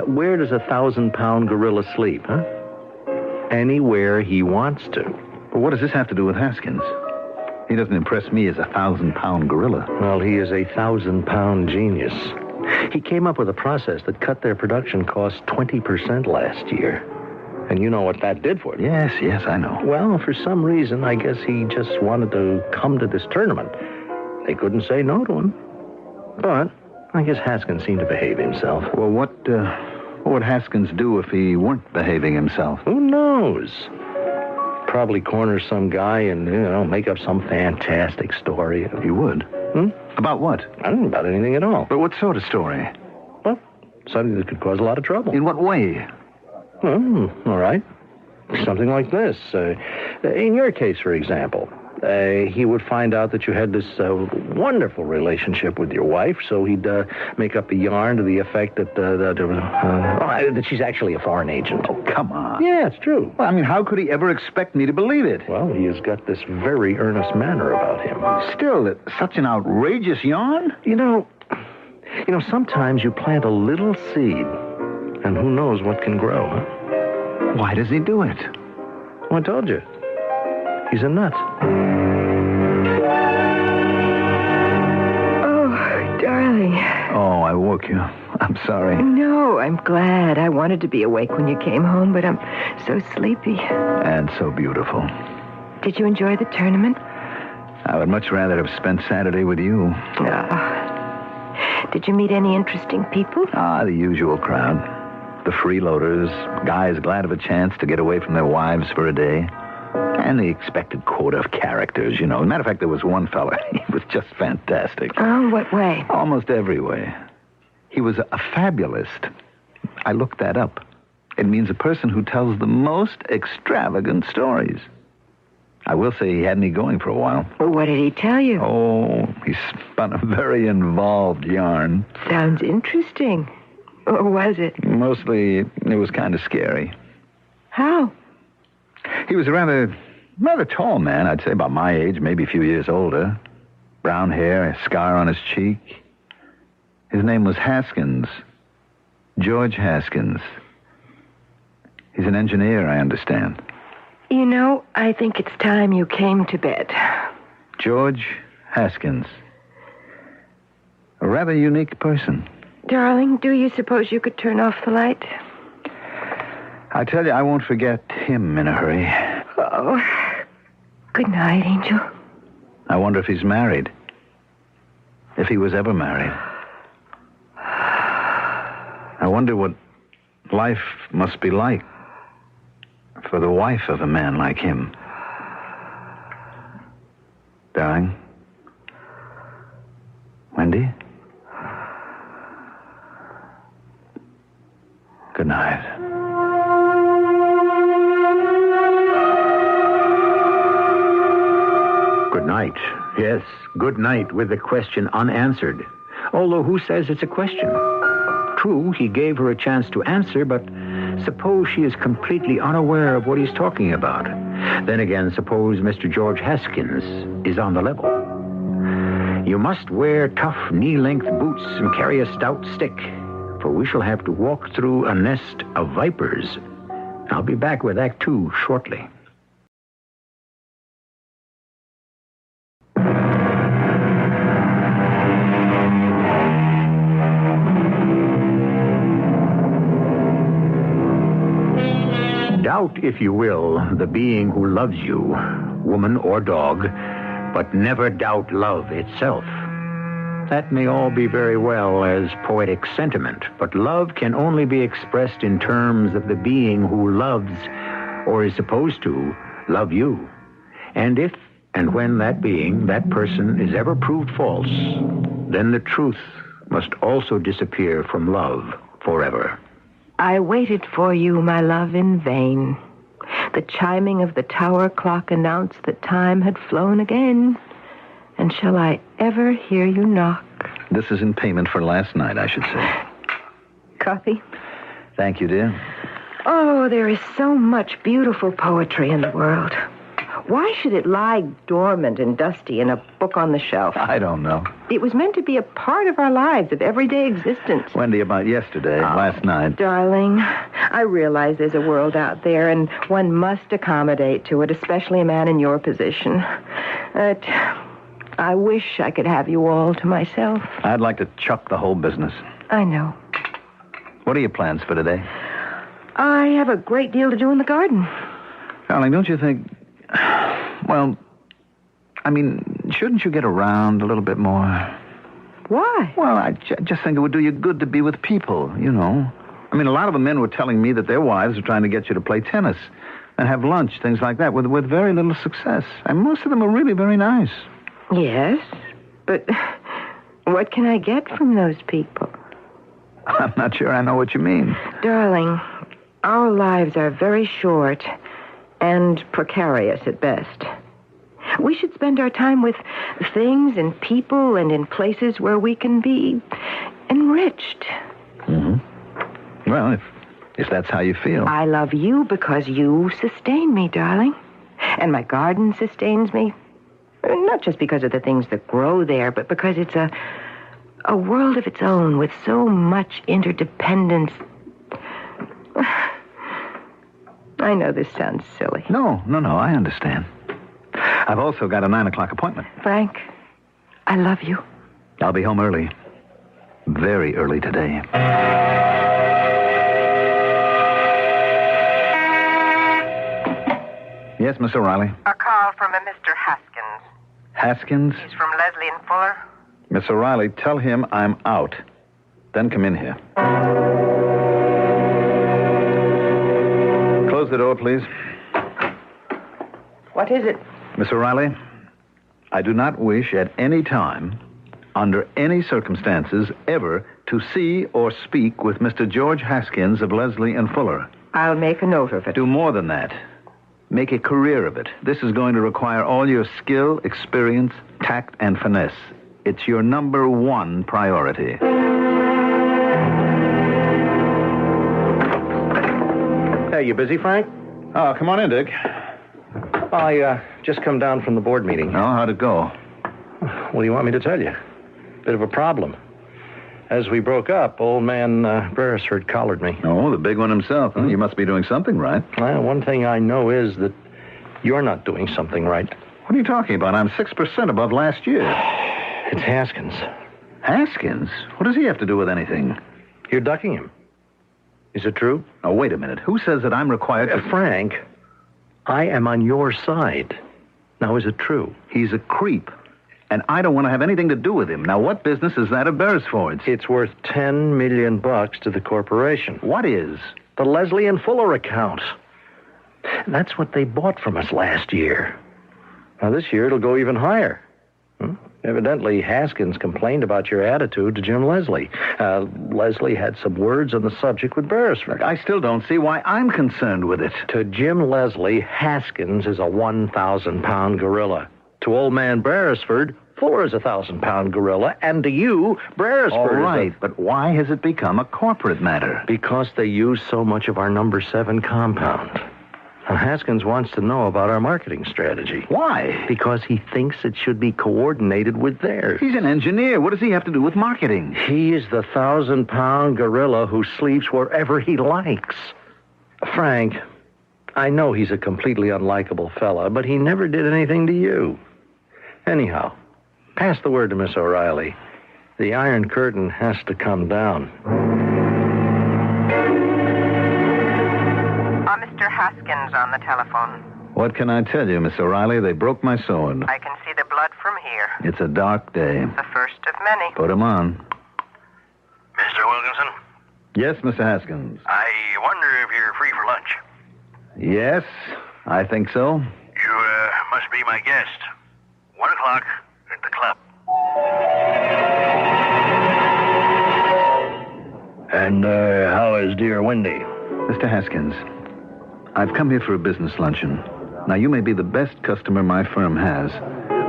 Where does a 1,000-pound gorilla sleep, huh? Anywhere he wants to. Well, what does this have to do with Haskins? He doesn't impress me as a 1,000-pound gorilla. Well, he is a 1,000-pound genius. He came up with a process that cut their production costs 20% last year. And you know what that did for them. Yes, I know. Well, for some reason, I guess he just wanted to come to this tournament. They couldn't say no to him. But I guess Haskins seemed to behave himself. Well, what would Haskins do if he weren't behaving himself? Who knows? Probably corner some guy and, make up some fantastic story. You would? About what? I don't know about anything at all. But what sort of story? Well, something that could cause a lot of trouble. In what way? Well, all right. Something like this. In your case, for example, he would find out that you had this wonderful relationship with your wife, so he'd make up a yarn to the effect that she's actually a foreign agent. Oh, come on. Yeah, it's true. Well, I mean, how could he ever expect me to believe it? Well, he has got this very earnest manner about him. Still, it's such an outrageous yarn. You know, sometimes you plant a little seed, and who knows what can grow, huh? Why does he do it? Well, I told you. He's a nut. Oh, darling. Oh, I woke you. I'm sorry. No, I'm glad. I wanted to be awake when you came home, but I'm so sleepy. And so beautiful. Did you enjoy the tournament? I would much rather have spent Saturday with you. Did you meet any interesting people? The usual crowd. The freeloaders, guys glad of a chance to get away from their wives for a day. And the expected quota of characters, you know. As a matter of fact, there was one fella. He was just fantastic. Oh, what way? Almost every way. He was a fabulist. I looked that up. It means a person who tells the most extravagant stories. I will say he had me going for a while. Well, what did he tell you? Oh, he spun a very involved yarn. Sounds interesting. Or was it? Mostly, it was kind of scary. How? He was a rather tall man, I'd say about my age, maybe a few years older. Brown hair, a scar on his cheek. His name was Haskins. George Haskins. He's an engineer, I understand. You know, I think it's time you came to bed. George Haskins. A rather unique person. Darling, do you suppose you could turn off the light? I tell you, I won't forget him in a hurry. Oh, good night, Angel. I wonder if he's married. If he was ever married. I wonder what life must be like for the wife of a man like him. Darling? Wendy? Good night. Good night. Yes, good night with the question unanswered. Although who says it's a question? True, he gave her a chance to answer, but suppose she is completely unaware of what he's talking about. Then again, suppose Mr. George Haskins is on the level. You must wear tough knee-length boots and carry a stout stick, for we shall have to walk through a nest of vipers. I'll be back with Act 2 shortly. Doubt, if you will, the being who loves you, woman or dog, but never doubt love itself. That may all be very well as poetic sentiment, but love can only be expressed in terms of the being who loves, or is supposed to, love you. And if and when that being, that person, is ever proved false, then the truth must also disappear from love forever. I waited for you, my love, in vain. The chiming of the tower clock announced that time had flown again. And shall I ever hear you knock? This is in payment for last night, I should say. Coffee? Thank you, dear. Oh, there is so much beautiful poetry in the world. Why should it lie dormant and dusty in a book on the shelf? I don't know. It was meant to be a part of our lives, of everyday existence. Wendy, about yesterday, last night. Darling, I realize there's a world out there, and one must accommodate to it, especially a man in your position. But I wish I could have you all to myself. I'd like to chuck the whole business. I know. What are your plans for today? I have a great deal to do in the garden. Darling, don't you think... Well, I mean, shouldn't you get around a little bit more? Why? Well, I just think it would do you good to be with people, you know. I mean, a lot of the men were telling me that their wives are trying to get you to play tennis and have lunch, things like that, with very little success. And most of them are really very nice. Yes, but what can I get from those people? I'm not sure I know what you mean. Darling, our lives are very short and precarious at best. We should spend our time with things and people and in places where we can be enriched. Mm-hmm. Well, if that's how you feel. I love you because you sustain me, darling. And my garden sustains me. Not just because of the things that grow there, but because it's a world of its own with so much interdependence. I know this sounds silly. No, I understand. I've also got a 9 o'clock appointment. Frank, I love you. I'll be home early. Very early today. Yes, Miss O'Reilly? A call from a Mr. Haskins. Haskins? He's from Leslie and Fuller. Miss O'Reilly, tell him I'm out. Then come in here. Close the door, please. What is it? Miss O'Reilly, I do not wish at any time, under any circumstances, ever to see or speak with Mr. George Haskins of Leslie and Fuller. I'll make a note of it. Do more than that. Make a career of it. This is going to require all your skill, experience, tact, and finesse. It's your number one priority. Hey, you busy, Frank? Oh, come on in, Dick. I just come down from the board meeting. Oh, how'd it go? What do you want me to tell you? Bit of a problem. As we broke up, old man Beresford collared me. Oh, the big one himself. Huh? You must be doing something right. Well, one thing I know is that you're not doing something right. What are you talking about? I'm 6% above last year. It's Haskins. Haskins? What does he have to do with anything? You're ducking him. Is it true? Oh, wait a minute. Who says that I'm required to... Frank, I am on your side. Now, is it true? He's a creep. And I don't want to have anything to do with him. Now, what business is that of Beresford's? It's worth $10 million to the corporation. What is? The Leslie and Fuller account. That's what they bought from us last year. Now, this year, it'll go even higher. Evidently, Haskins complained about your attitude to Jim Leslie. Leslie had some words on the subject with Beresford. I still don't see why I'm concerned with it. To Jim Leslie, Haskins is a 1,000-pound gorilla. To old man Beresford, Fuller is a 1,000-pound gorilla. And to you, Beresford All right, but why has it become a corporate matter? Because they use so much of our number 7 compound. Now, Haskins wants to know about our marketing strategy. Why? Because he thinks it should be coordinated with theirs. He's an engineer. What does he have to do with marketing? He is the 1,000-pound gorilla who sleeps wherever he likes. Frank, I know he's a completely unlikable fella, but he never did anything to you. Anyhow, pass the word to Miss O'Reilly. The Iron Curtain has to come down. Mr. Haskins on the telephone. What can I tell you, Miss O'Reilly? They broke my sword. I can see the blood from here. It's a dark day. The first of many. Put him on. Mr. Wilkinson? Yes, Mr. Haskins. I wonder if you're free for lunch. Yes, I think so. You must be my guest. 1 o'clock at the club. And how is dear Wendy? Mr. Haskins, I've come here for a business luncheon. Now, you may be the best customer my firm has,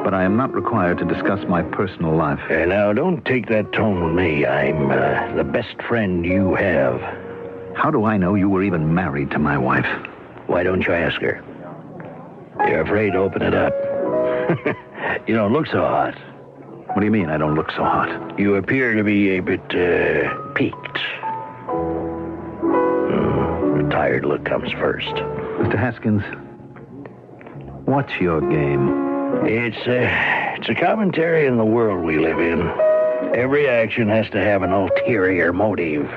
but I am not required to discuss my personal life. Now, don't take that tone with me. I'm the best friend you have. How do I know you were even married to my wife? Why don't you ask her? You're afraid to open it up. You don't look so hot. What do you mean I don't look so hot? You appear to be a bit peaked. The tired look comes first. Mr. Haskins, what's your game? It's a commentary in the world we live in. Every action has to have an ulterior motive.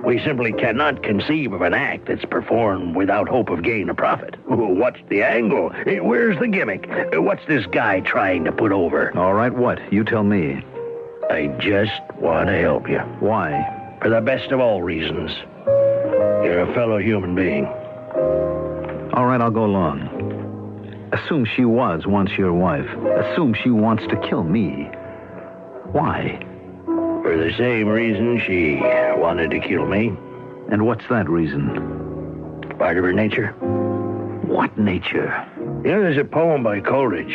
We simply cannot conceive of an act that's performed without hope of gain or profit. What's the angle? Where's the gimmick? What's this guy trying to put over? All right, what? You tell me. I just want to help you. Why? For the best of all reasons. You're a fellow human being. All right, I'll go along. Assume she was once your wife. Assume she wants to kill me. Why? For the same reason she wanted to kill me. And what's that reason? Part of her nature. What nature? You know, there's a poem by Coleridge,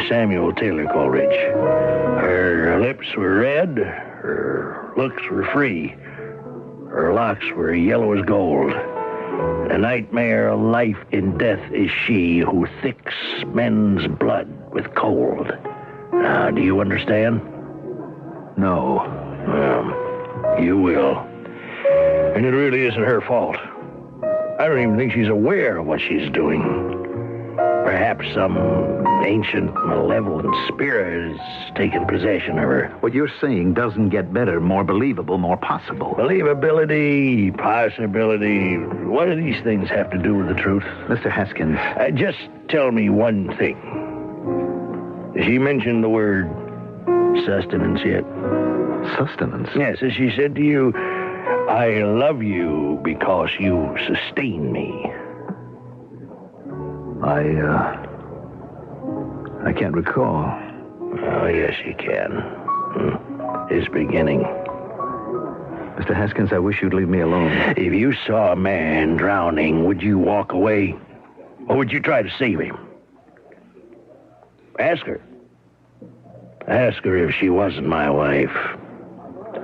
Samuel Taylor Coleridge. Her lips were red, her looks were free, her locks were yellow as gold. The nightmare of life in death is she who thicks men's blood with cold. Now, do you understand? No. Well, you will. And it really isn't her fault. I don't even think she's aware of what she's doing. Perhaps some ancient, malevolent spirit has taken possession of her. What you're saying doesn't get better, more believable, more possible. Believability, possibility, what do these things have to do with the truth? Mr. Haskins. Just tell me one thing. Has she mentioned the word sustenance yet? Sustenance? Yes, as she said to you, I love you because you sustain me. I can't recall. Oh, yes, you can. It's beginning. Mr. Haskins, I wish you'd leave me alone. If you saw a man drowning, would you walk away? Or would you try to save him? Ask her. Ask her if she wasn't my wife.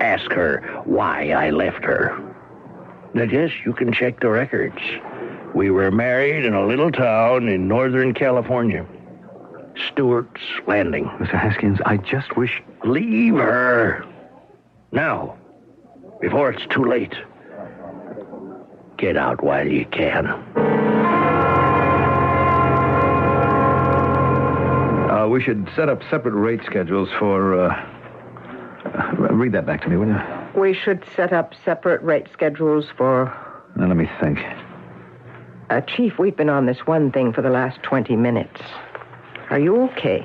Ask her why I left her. Now, yes, you can check the records. We were married in a little town in Northern California. Stewart's Landing. Mr. Haskins, I just wish... Leave her. Now. Before it's too late. Get out while you can. We should set up separate rate schedules for... read that back to me, will you? We should set up separate rate schedules for... Now, let me think. Chief, we've been on this one thing for the last 20 minutes. Are you okay?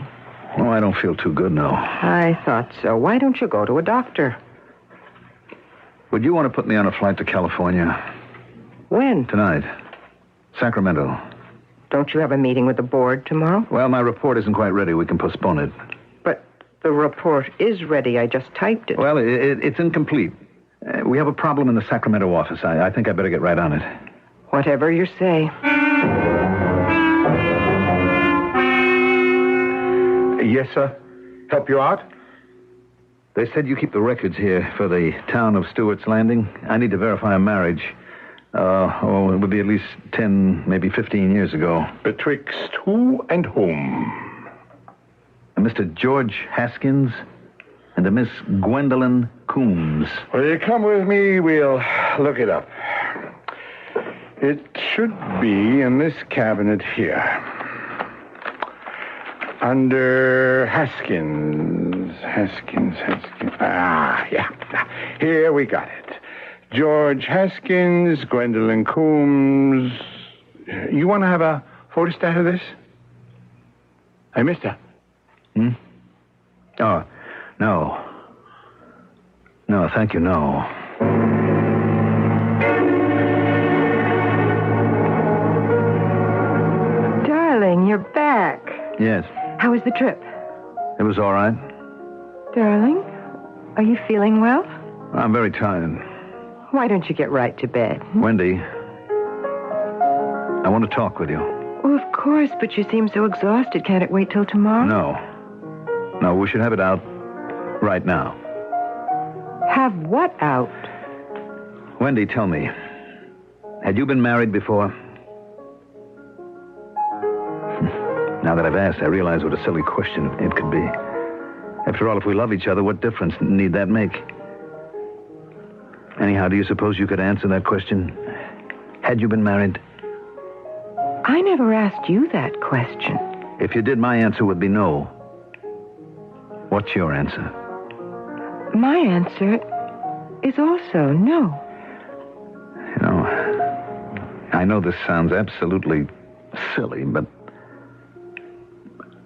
Oh, I don't feel too good, no. I thought so. Why don't you go to a doctor? Would you want to put me on a flight to California? When? Tonight. Sacramento. Don't you have a meeting with the board tomorrow? Well, my report isn't quite ready. We can postpone it. But the report is ready. I just typed it. Well, it's incomplete. We have a problem in the Sacramento office. I think I better get right on it. Whatever you say. Yes, sir. Help you out? They said you keep the records here for the town of Stewart's Landing. I need to verify a marriage. It would be at least 10, maybe 15 years ago. Betwixt who and whom? Mr. George Haskins and a Miss Gwendolyn Coombs. Will you come with me? We'll look it up. It should be in this cabinet here. Under Haskins. Ah, yeah. Here we got it. George Haskins, Gwendolyn Coombs. You want to have a photostat of this? Hey, mister. Oh, no. No, thank you, no. Darling, you're back. Yes. How was the trip? It was all right. Darling, are you feeling well? I'm very tired. Why don't you get right to bed? Wendy, I want to talk with you. Well, of course, but you seem so exhausted. Can't it wait till tomorrow? No, we should have it out right now. Have what out? Wendy, tell me, had you been married before? Now that I've asked, I realize what a silly question it could be. After all, if we love each other, what difference need that make? Anyhow, do you suppose you could answer that question? Had you been married? I never asked you that question. If you did, my answer would be no. What's your answer? My answer is also no. You know, I know this sounds absolutely silly, but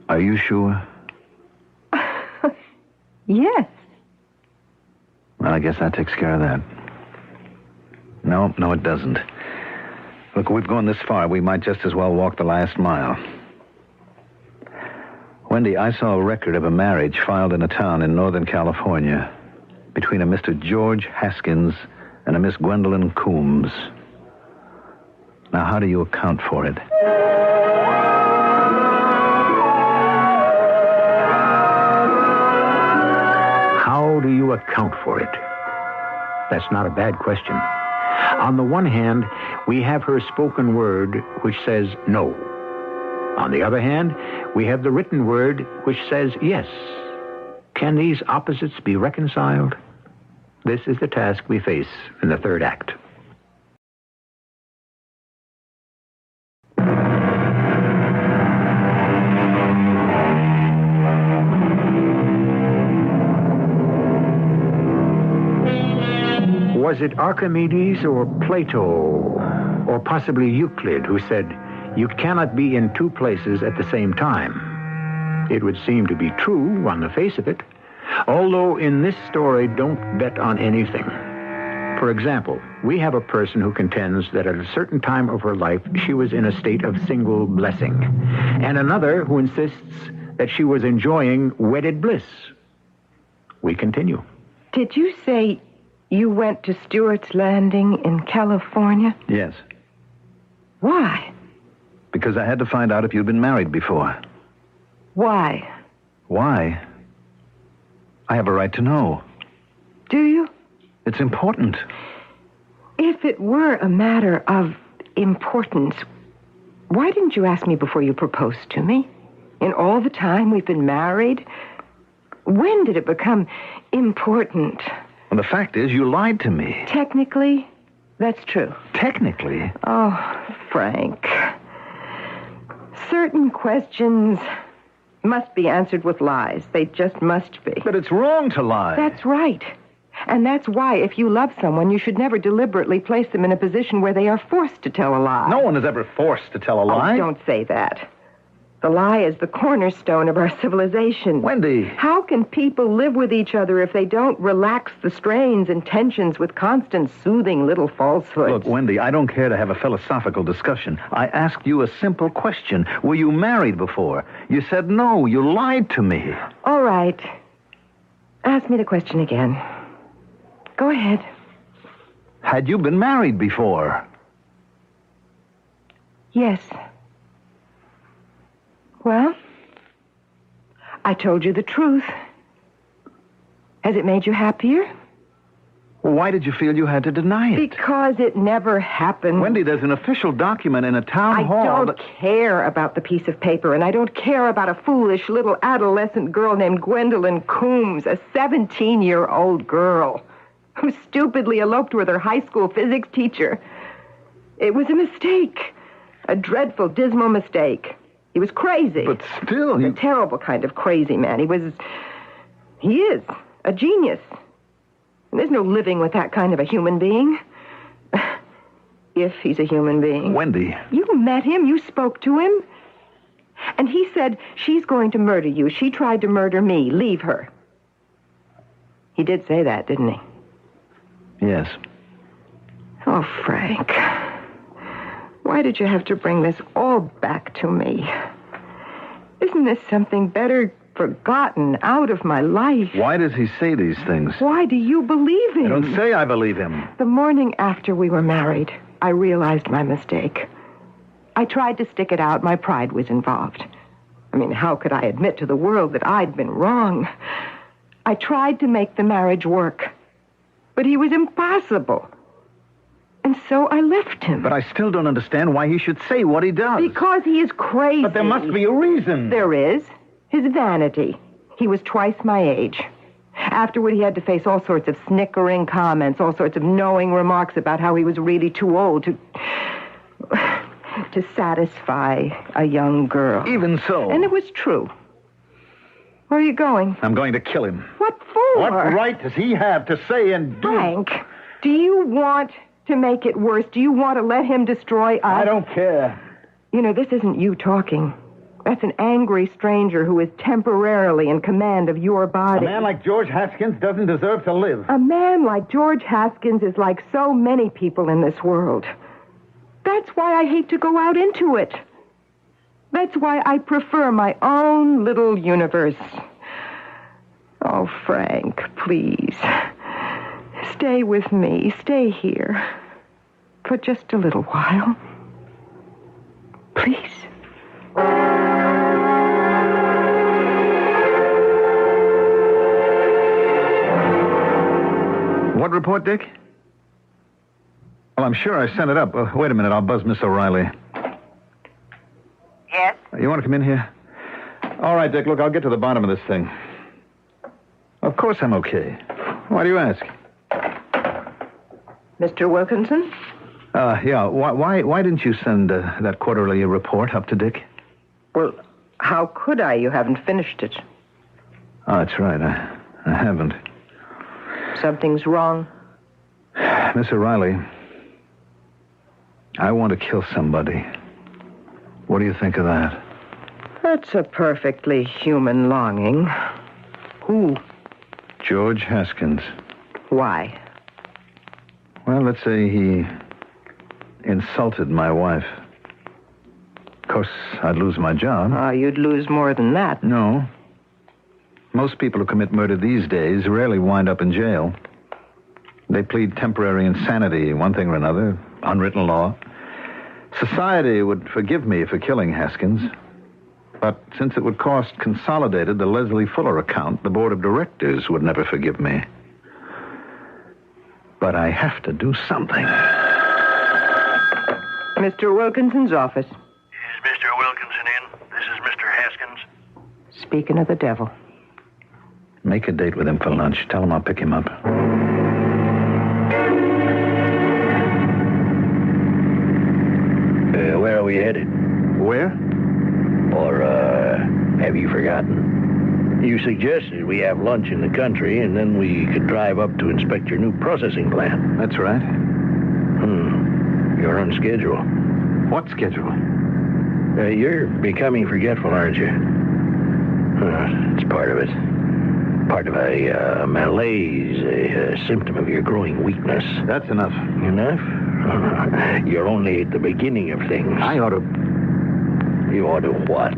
are you sure? Yes. Well, I guess that takes care of that. No, it doesn't. Look, we've gone this far. We might just as well walk the last mile. Wendy, I saw a record of a marriage filed in a town in Northern California between a Mr. George Haskins and a Miss Gwendolyn Coombs. Now, how do you account for it? How do you account for it? That's not a bad question. On the one hand, we have her spoken word, which says no. On the other hand, we have the written word, which says yes. Can these opposites be reconciled? This is the task we face in the third act. Was it Archimedes or Plato or possibly Euclid who said, you cannot be in two places at the same time? It would seem to be true on the face of it. Although in this story, don't bet on anything. For example, we have a person who contends that at a certain time of her life, she was in a state of single blessing, and another who insists that she was enjoying wedded bliss. We continue. Did you say you went to Stewart's Landing in California? Yes, Why? because I had to find out if you'd been married before. Why? Why? I have a right to know. Do you? It's important. If it were a matter of importance, why didn't you ask me before you proposed to me? In all the time we've been married? When did it become important? Well, the fact is, you lied to me. Technically, that's true. Technically? Oh, Frank. Certain questions must be answered with lies. They just must be. But it's wrong to lie. That's right. And that's why, if you love someone, you should never deliberately place them in a position where they are forced to tell a lie. No one is ever forced to tell a lie. Oh, don't say that. The lie is the cornerstone of our civilization. Wendy. How can people live with each other if they don't relax the strains and tensions with constant soothing little falsehoods? Look, Wendy, I don't care to have a philosophical discussion. I asked you a simple question. Were you married before? You said no. You lied to me. All right. Ask me the question again. Go ahead. Had you been married before? Yes. Well, I told you the truth. Has it made you happier? Well, why did you feel you had to deny it? Because it never happened. Wendy, there's an official document in a town hall. I don't care about the piece of paper, and I don't care about a foolish little adolescent girl named Gwendolyn Coombs, a 17-year-old girl who stupidly eloped with her high school physics teacher. It was a mistake. A dreadful, dismal mistake. He was crazy. But still, a terrible kind of crazy man. He is a genius. And there's no living with that kind of a human being. If he's a human being. Wendy. You met him. You spoke to him. And he said, she's going to murder you. She tried to murder me. Leave her. He did say that, didn't he? Yes. Oh, Frank. Why did you have to bring this all back to me? Isn't this something better forgotten out of my life? Why does he say these things? Why do you believe him? I don't say I believe him. The morning after we were married, I realized my mistake. I tried to stick it out. My pride was involved. I mean, how could I admit to the world that I'd been wrong? I tried to make the marriage work, but he was impossible. And so I left him. But I still don't understand why he should say what he does. Because he is crazy. But there must be a reason. There is. His vanity. He was twice my age. Afterward, he had to face all sorts of snickering comments, all sorts of knowing remarks about how he was really too old to satisfy a young girl. Even so. And it was true. Where are you going? I'm going to kill him. What for? What right does he have to say and do? Frank, do you want to make it worse? Do you want to let him destroy us? I don't care. You know, this isn't you talking. That's an angry stranger who is temporarily in command of your body. A man like George Haskins doesn't deserve to live. A man like George Haskins is like so many people in this world. That's why I hate to go out into it. That's why I prefer my own little universe. Oh, Frank, please. Stay with me. Stay here. For just a little while. Please. What report, Dick? Well, I'm sure I sent it up. Wait a minute, I'll buzz Miss O'Reilly. Yes? You want to come in here? All right, Dick, look, I'll get to the bottom of this thing. Of course I'm okay. Why do you ask? Mr. Wilkinson? Yeah, why didn't you send that quarterly report up to Dick? Well, how could I? You haven't finished it. Oh, that's right, I haven't. Something's wrong. Miss O'Reilly, I want to kill somebody. What do you think of that? That's a perfectly human longing. Who? George Haskins. Why? Well, let's say he insulted my wife. Of course, I'd lose my job. You'd lose more than that. No. Most people who commit murder these days rarely wind up in jail. They plead temporary insanity, one thing or another, unwritten law. Society would forgive me for killing Haskins. But since it would cost Consolidated the Leslie Fuller account, the board of directors would never forgive me. But I have to do something. Mr. Wilkinson's office. Is Mr. Wilkinson in? This is Mr. Haskins. Speaking of the devil. Make a date with him for lunch. Tell him I'll pick him up. Where are we headed? Where? Or, have you forgotten? You suggested we have lunch in the country, and then we could drive up to inspect your new processing plant. That's right. You're on schedule. What schedule? You're becoming forgetful, aren't you? It's part of it. Part of a malaise, a symptom of your growing weakness. That's enough. Enough? You're only at the beginning of things. I ought to... You ought to what?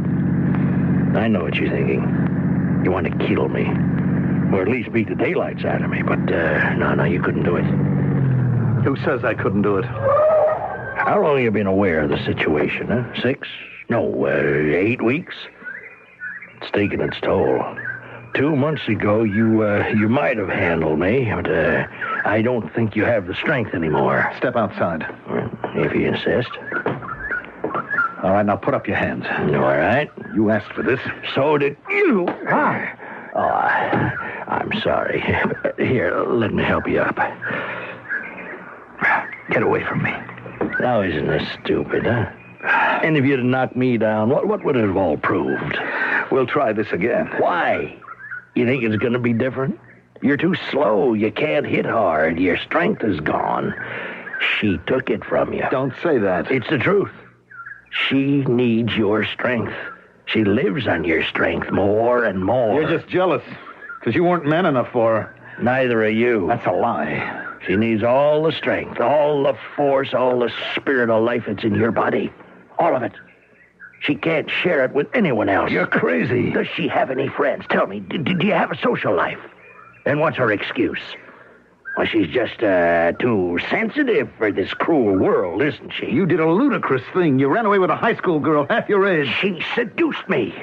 I know what you're thinking. You want to kill me. Or at least beat the daylights out of me. But, no, you couldn't do it. Who says I couldn't do it? How long have you been aware of the situation, huh? 6? No, 8 weeks? It's taken its toll. 2 months ago, you might have handled me, but I don't think you have the strength anymore. Step outside. If you insist. All right, now put up your hands. All right. You asked for this. So did you. I'm sorry. Here, let me help you up. Get away from me. Now, isn't this stupid, huh? And if you'd have knocked me down, what would it have all proved? We'll try this again. Why? You think it's going to be different? You're too slow. You can't hit hard. Your strength is gone. She took it from you. Don't say that. It's the truth. She needs your strength. She lives on your strength more and more. You're just jealous because you weren't man enough for her. Neither are you. That's a lie. She needs all the strength, all the force, all the spirit of life that's in your body. All of it. She can't share it with anyone else. You're crazy. Does she have any friends? Tell me, do you have a social life? And what's her excuse? Well, she's just too sensitive for this cruel world, isn't she? You did a ludicrous thing. You ran away with a high school girl half your age. She seduced me.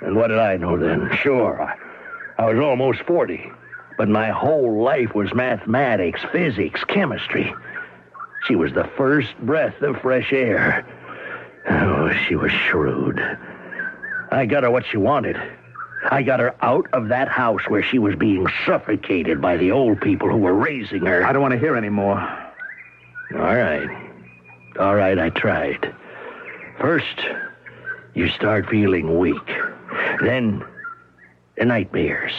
And what did I know then? Sure, I was almost 40. But my whole life was mathematics, physics, chemistry. She was the first breath of fresh air. Oh, she was shrewd. I got her what she wanted. I got her out of that house where she was being suffocated by the old people who were raising her. I don't want to hear any more. All right, I tried. First, you start feeling weak. Then, the nightmares.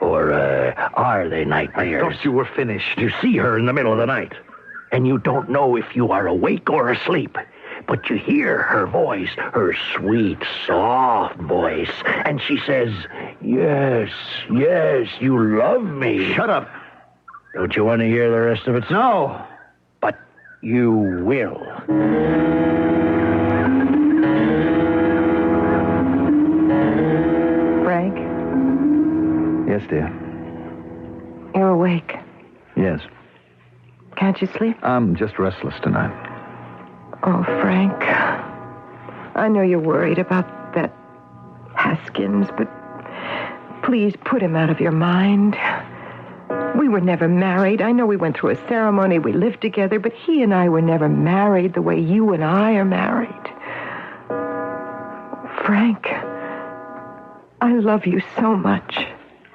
Or, are they nightmares? I thought you were finished. You see her in the middle of the night, and you don't know if you are awake or asleep. But you hear her voice, her sweet, soft voice, and she says, yes, you love me. Shut up. Don't you want to hear the rest of it? No. But you will. Frank? Yes, dear. You're awake. Yes. Can't you sleep? I'm just restless tonight. Oh, Frank. I know you're worried about that Haskins, but please put him out of your mind. We were never married. I know we went through a ceremony, we lived together, but he and I were never married the way you and I are married. Frank, I love you so much.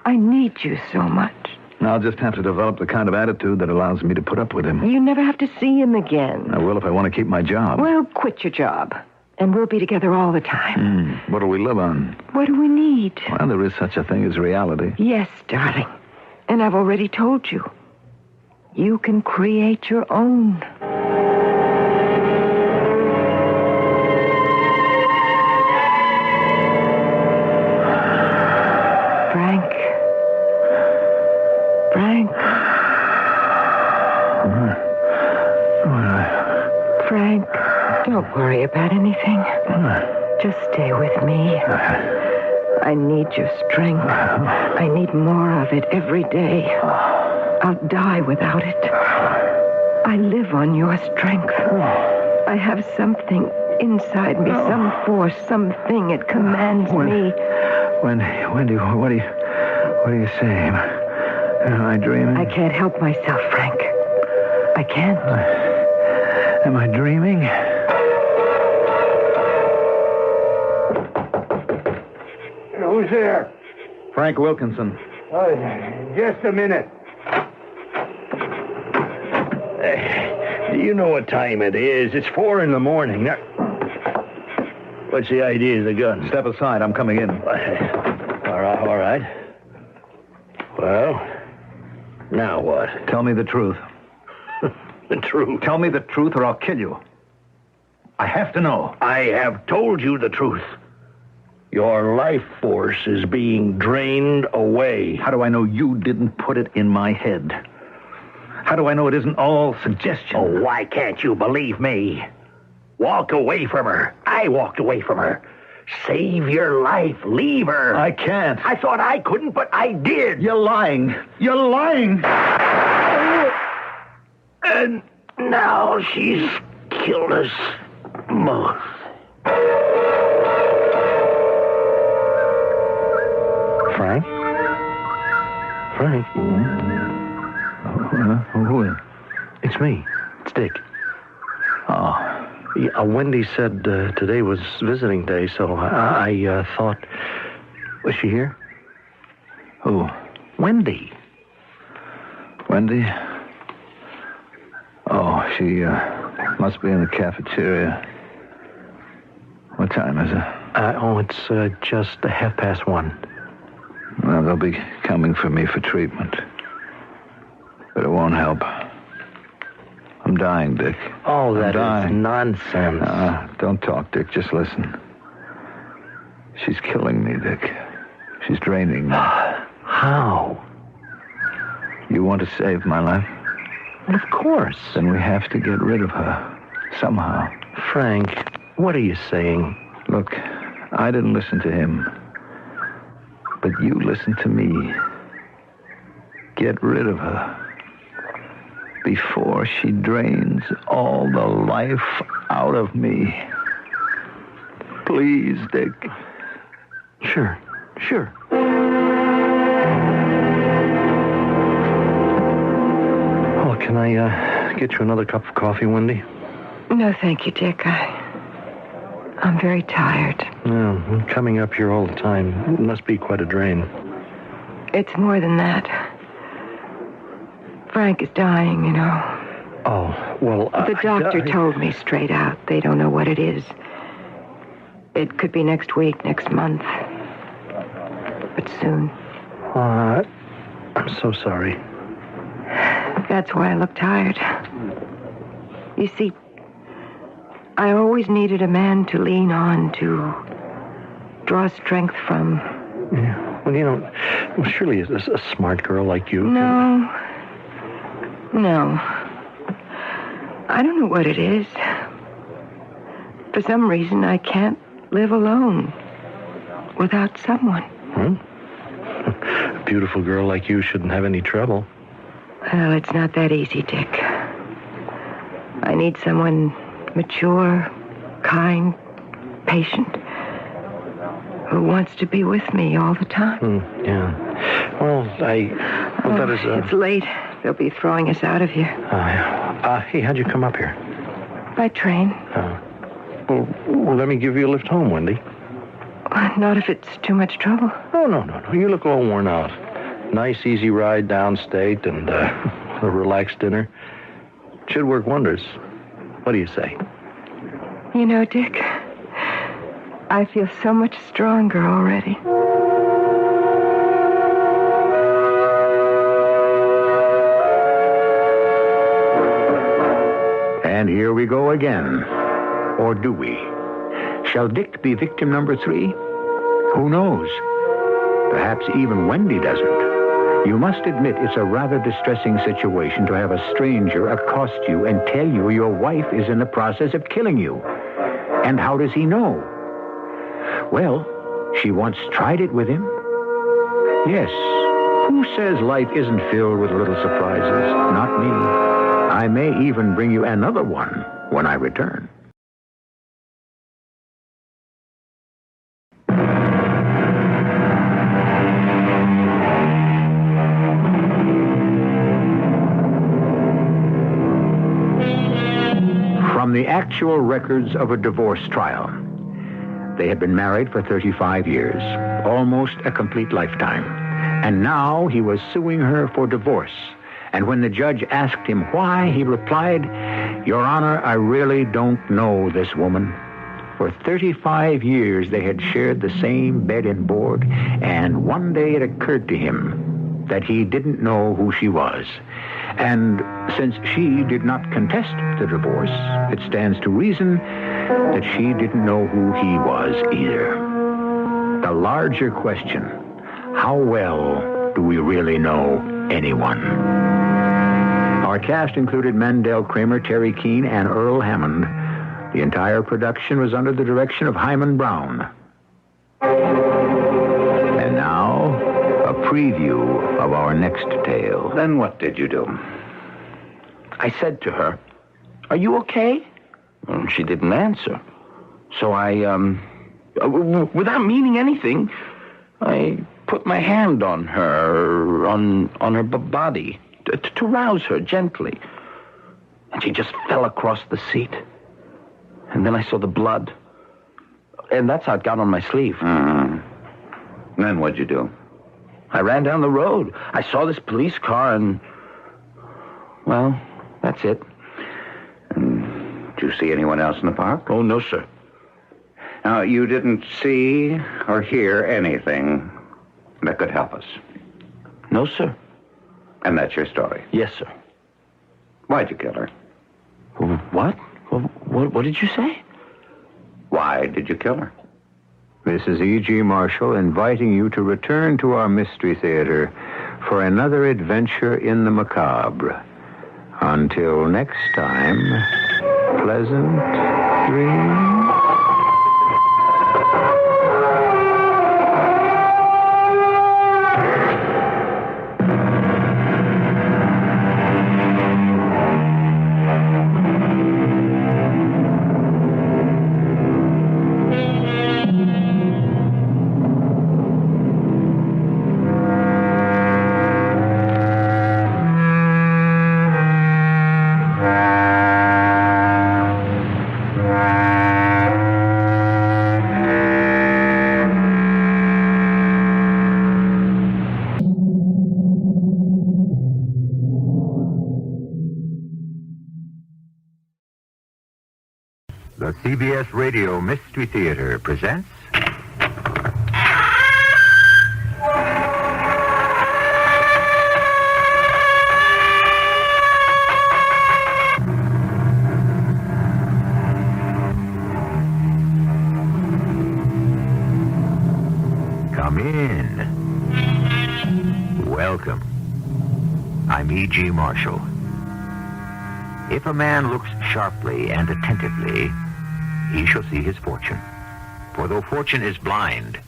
I need you so much. I'll just have to develop the kind of attitude that allows me to put up with him. You never have to see him again. I will if I want to keep my job. Well, quit your job, and we'll be together all the time. What do we live on? What do we need? Well, there is such a thing as reality. Yes, darling. And I've already told you. You can create your own. worry about anything. Just stay with me. I need your strength. I need more of it every day. I'll die without it. I live on your strength. I have something inside me, some force, something. It commands me. Wendy, what are you saying? Am I dreaming? I can't help myself, Frank. I can't. Am I dreaming? Who's there? Frank Wilkinson. Just a minute. You know what time it is. It's 4 in the morning. Now, what's the idea of the gun? Step aside. I'm coming in. All right. Well, now what? Tell me the truth. The truth? Tell me the truth or I'll kill you. I have to know. I have told you the truth. Your life force is being drained away. How do I know you didn't put it in my head? How do I know it isn't all suggestion? Oh, why can't you believe me? Walk away from her. I walked away from her. Save your life. Leave her. I can't. I thought I couldn't, but I did. You're lying. You're lying. And now she's killed us both. Frank? Frank? Who is it? It's me. It's Dick. Oh. Yeah, Wendy said today was visiting day, so I thought... Was she here? Who? Wendy. Wendy? Oh, she must be in the cafeteria. What time is it? It's just 1:30. Well, they'll be coming for me for treatment. But it won't help. I'm dying, Dick. Oh, that is nonsense. Don't talk, Dick. Just listen. She's killing me, Dick. She's draining me. How? You want to save my life? Well, of course. Then we have to get rid of her. Somehow. Frank, what are you saying? Look, I didn't listen to him. But you listen to me. Get rid of her. Before she drains all the life out of me. Please, Dick. Sure. Oh, can I get you another cup of coffee, Wendy? No, thank you, Dick. I'm very tired. Yeah, I'm coming up here all the time. It must be quite a drain. It's more than that. Frank is dying, you know. Oh, well, The doctor told me straight out. They don't know what it is. It could be next week, next month. But soon. I'm so sorry. That's why I look tired. You see, I always needed a man to lean on, to draw strength from. Yeah. Well, you know, surely a smart girl like you... No. I don't know what it is. For some reason, I can't live alone without someone. A beautiful girl like you shouldn't have any trouble. Well, it's not that easy, Dick. I need someone mature, kind, patient, who wants to be with me all the time. Yeah. Well, that is... It's late. They'll be throwing us out of here. Hey, how'd you come up here? By train. Well, let me give you a lift home, Wendy. Not if it's too much trouble. Oh, no. You look all worn out. Nice, easy ride downstate and a relaxed dinner. Should work wonders. What do you say? You know, Dick, I feel so much stronger already. And here we go again. Or do we? Shall Dick be victim number 3? Who knows? Perhaps even Wendy doesn't. You must admit it's a rather distressing situation to have a stranger accost you and tell you your wife is in the process of killing you. And how does he know? Well, she once tried it with him. Yes. Who says life isn't filled with little surprises? Not me. I may even bring you another one when I return. From the actual records of a divorce trial. They had been married for 35 years, almost a complete lifetime. And now he was suing her for divorce. And when the judge asked him why, he replied, "Your Honor, I really don't know this woman. For 35 years they had shared the same bed and board, and one day it occurred to him that he didn't know who she was. And since she did not contest the divorce, it stands to reason that she didn't know who he was either." The larger question, how well do we really know anyone? Our cast included Mandel Kramer, Terry Keane, and Earl Hammond. The entire production was under the direction of Hyman Brown. And now, a preview of our next tale. Then what did you do? I said to her, "Are you okay?" And she didn't answer. So without meaning anything, I put my hand on her, on her body, to rouse her gently. And she just fell across the seat. And then I saw the blood. And that's how it got on my sleeve. Then what'd you do? I ran down the road. I saw this police car and... well, that's it. Did you see anyone else in the park? Oh, no, sir. Now, you didn't see or hear anything that could help us? No, sir. And that's your story? Yes, sir. Why'd you kill her? What? What did you say? Why did you kill her? This is E.G. Marshall inviting you to return to our Mystery Theater for another adventure in the macabre. Until next time, pleasant dreams. The CBS Radio Mystery Theater presents... Come in. Welcome. I'm E.G. Marshall. If a man looks sharply and attentively, he shall see his fortune. For though fortune is blind,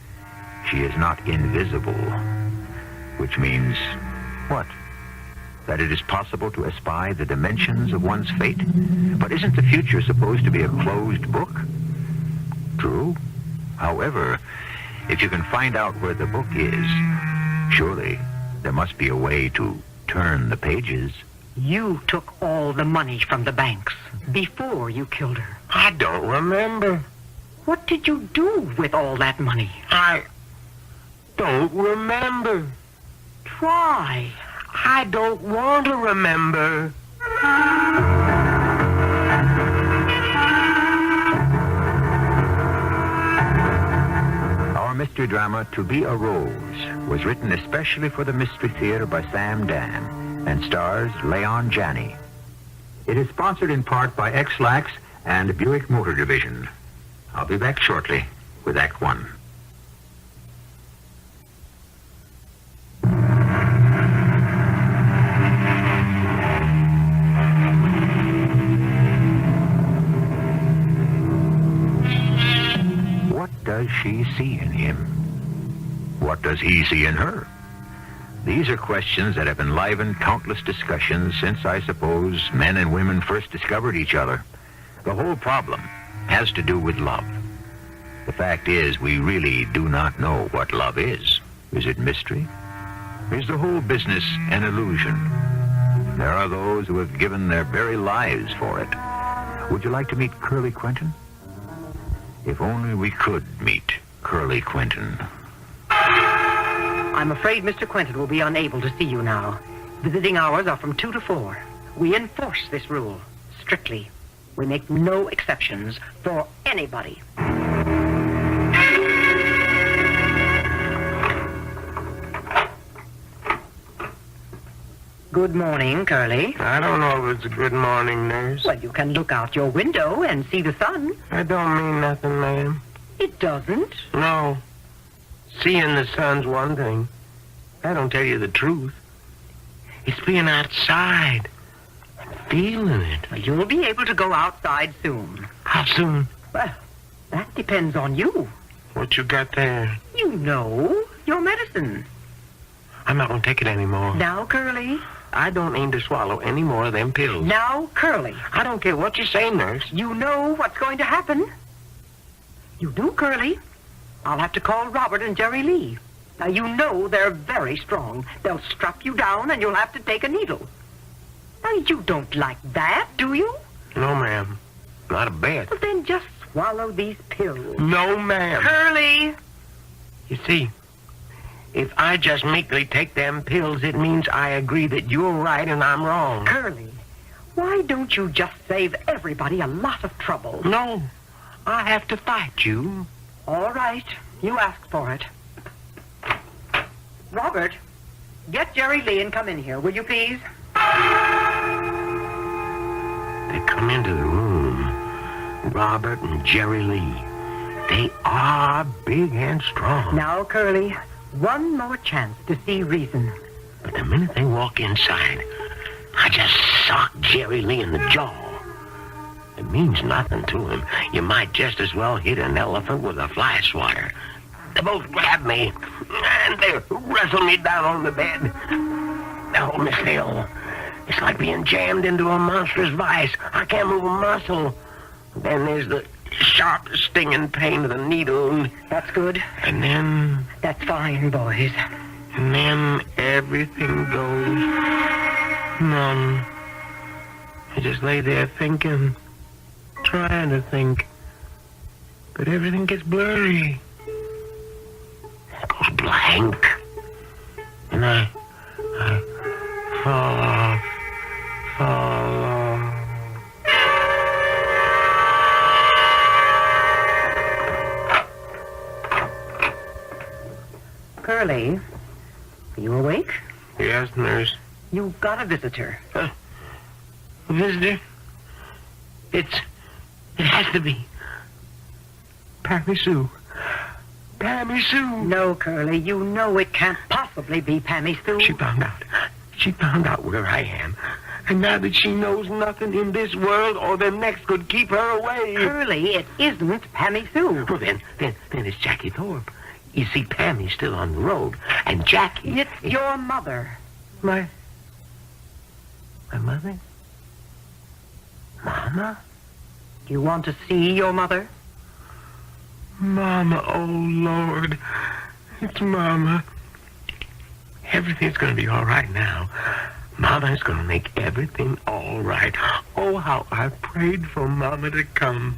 she is not invisible. Which means, what? That it is possible to espy the dimensions of one's fate? But isn't the future supposed to be a closed book? True. However, if you can find out where the book is, surely there must be a way to turn the pages. You took all the money from the banks before you killed her. I don't remember. What did you do with all that money? I don't remember. Try. I don't want to remember. Our mystery drama, To Be a Rose, was written especially for the Mystery Theater by Sam Dan and stars Leon Janney. It is sponsored in part by X-Lax and Buick Motor Division. I'll be back shortly with Act One. she see in him? What does he see in her? These are questions that have enlivened countless discussions since, I suppose, men and women first discovered each other. The whole problem has to do with love. The fact is, we really do not know what love is. Is it mystery? Is the whole business an illusion? There are those who have given their very lives for it. Would you like to meet Curly Quentin? If only we could meet Curly Quentin. I'm afraid Mr. Quentin will be unable to see you now. Visiting hours are from 2 to 4. We enforce this rule strictly. We make no exceptions for anybody. Good morning, Curly. I don't know if it's a good morning, nurse. Well, you can look out your window and see the sun. That don't mean nothing, ma'am. It doesn't? No. Seeing the sun's one thing. That don't tell you the truth. It's being outside and feeling it. Well, you'll be able to go outside soon. How soon? Well, that depends on you. What you got there? You know, your medicine. I'm not going to take it anymore. Now, Curly? I don't aim to swallow any more of them pills. Now, Curly. I don't care what you say, nurse. You know what's going to happen. You do, Curly. I'll have to call Robert and Jerry Lee. Now, you know they're very strong. They'll strap you down and you'll have to take a needle. Now, you don't like that, do you? No, ma'am. Not a bit. Well, then just swallow these pills. No, ma'am. Curly! You see, if I just meekly take them pills, it means I agree that you're right and I'm wrong. Curly, why don't you just save everybody a lot of trouble? No, I have to fight you. All right, you asked for it. Robert, get Jerry Lee and come in here, will you please? They come into the room. Robert and Jerry Lee. They are big and strong. Now, Curly, one more chance to see reason. But the minute they walk inside, I just sock Jerry Lee in the jaw. It means nothing to him. You might just as well hit an elephant with a fly swatter. They both grab me, and they wrestle me down on the bed. Oh, Miss Hill, it's like being jammed into a monstrous vice. I can't move a muscle. Then there's the sharp, stinging pain of the needle. That's good. And then... That's fine, boys. And then everything goes numb. I just lay there thinking, trying to think. But everything gets blurry. It goes blank. And I fall off. Curly, are you awake? Yes, nurse. You've got a visitor. A visitor? It has to be Pammy Sue. Pammy Sue. No, Curly, you know it can't possibly be Pammy Sue. She found out. She found out where I am. And now that she knows nothing in this world or the next could keep her away. Curly, it isn't Pammy Sue. Well, then it's Jackie Thorpe. You see, Pammy's still on the road. And Jackie... It's your mother. My mother? Mama? Do you want to see your mother? Mama, oh, Lord. It's Mama. Everything's going to be all right now. Mama's going to make everything all right. Oh, how I prayed for Mama to come.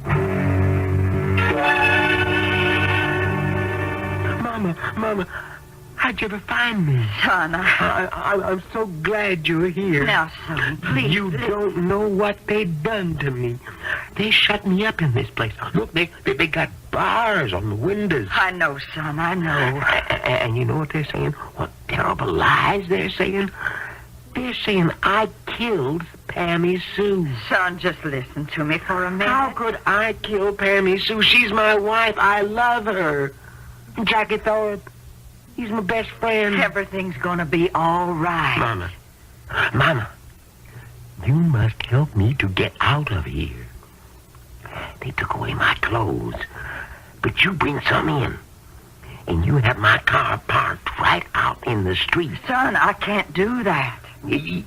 Mama, how'd you ever find me? Son, I'm so glad you're here. Now, son, please. You don't know what they done to me. They shut me up in this place. Look, they got bars on the windows. I know, son, I know. And you know what they're saying? What terrible lies they're saying? They're saying I killed Pammy Sue. Son, just listen to me for a minute. How could I kill Pammy Sue? She's my wife. I love her. Jackie Thorpe, he's my best friend. Everything's gonna be all right. Mama, you must help me to get out of here. They took away my clothes. But you bring some in. And you have my car parked right out in the street. Son, I can't do that. You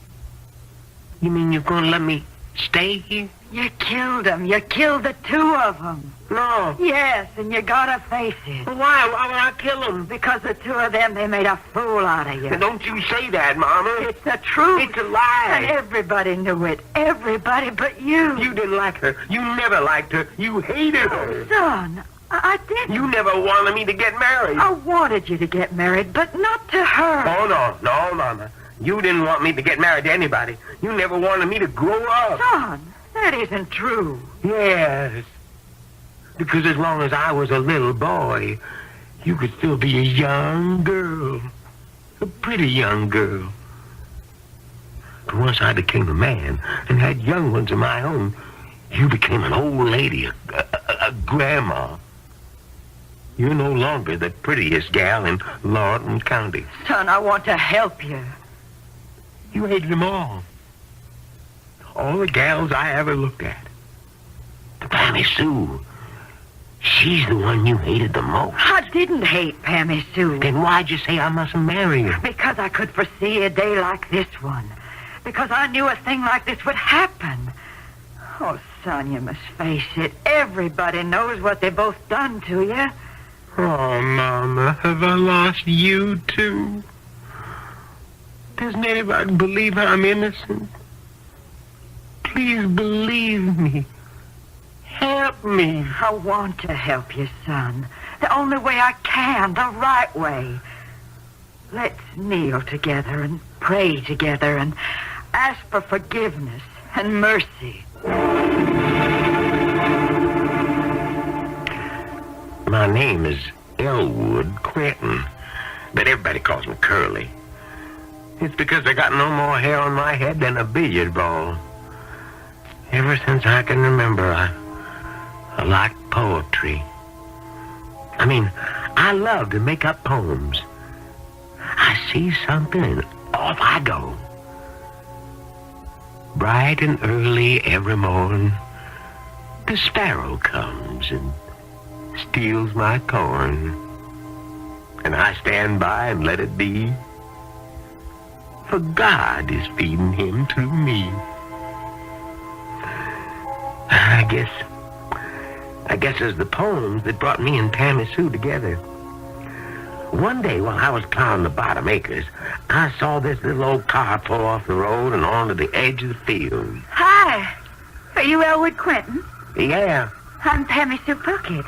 mean you're going to let me stay here? You killed them. You killed the two of them. No. Yes, and you gotta face it. Why? Why would I kill them? Because the two of them, they made a fool out of you. Now, don't you say that, Mama. It's the truth. It's a lie. And everybody knew it. Everybody but you. You didn't like her. You never liked her. You hated her. Son, I didn't. You never wanted me to get married. I wanted you to get married, but not to her. Oh, no, Mama. You didn't want me to get married to anybody. You never wanted me to grow up. Son, that isn't true. Yes. Because as long as I was a little boy, you could still be a young girl. A pretty young girl. But once I became a man and had young ones of my own, you became an old lady, a grandma. You're no longer the prettiest gal in Lawton County. Son, I want to help you. You hated them all. All the gals I ever looked at. Pammy Sue. She's the one you hated the most. I didn't hate Pammy Sue. Then why'd you say I mustn't marry her? Because I could foresee a day like this one. Because I knew a thing like this would happen. Oh, son, you must face it. Everybody knows what they both done to you. Oh, Mama, have I lost you, too? Doesn't anybody believe I'm innocent? Please believe me. Help me. I want to help you, son. The only way I can, the right way. Let's kneel together and pray together and ask for forgiveness and mercy. My name is Elwood Quentin, but everybody calls me Curly. It's because I got no more hair on my head than a billiard ball. Ever since I can remember, I like poetry. I mean, I love to make up poems. I see something and off I go. Bright and early every morn, the sparrow comes and steals my corn. And I stand by and let it be. For God is feeding him through me. I guess it's the poems that brought me and Pammy Sue together. One day while I was plowing the bottom acres, I saw this little old car pull off the road and onto the edge of the field. Hi. Are you Elwood Quentin? Yeah. I'm Pammy Sue Puckett.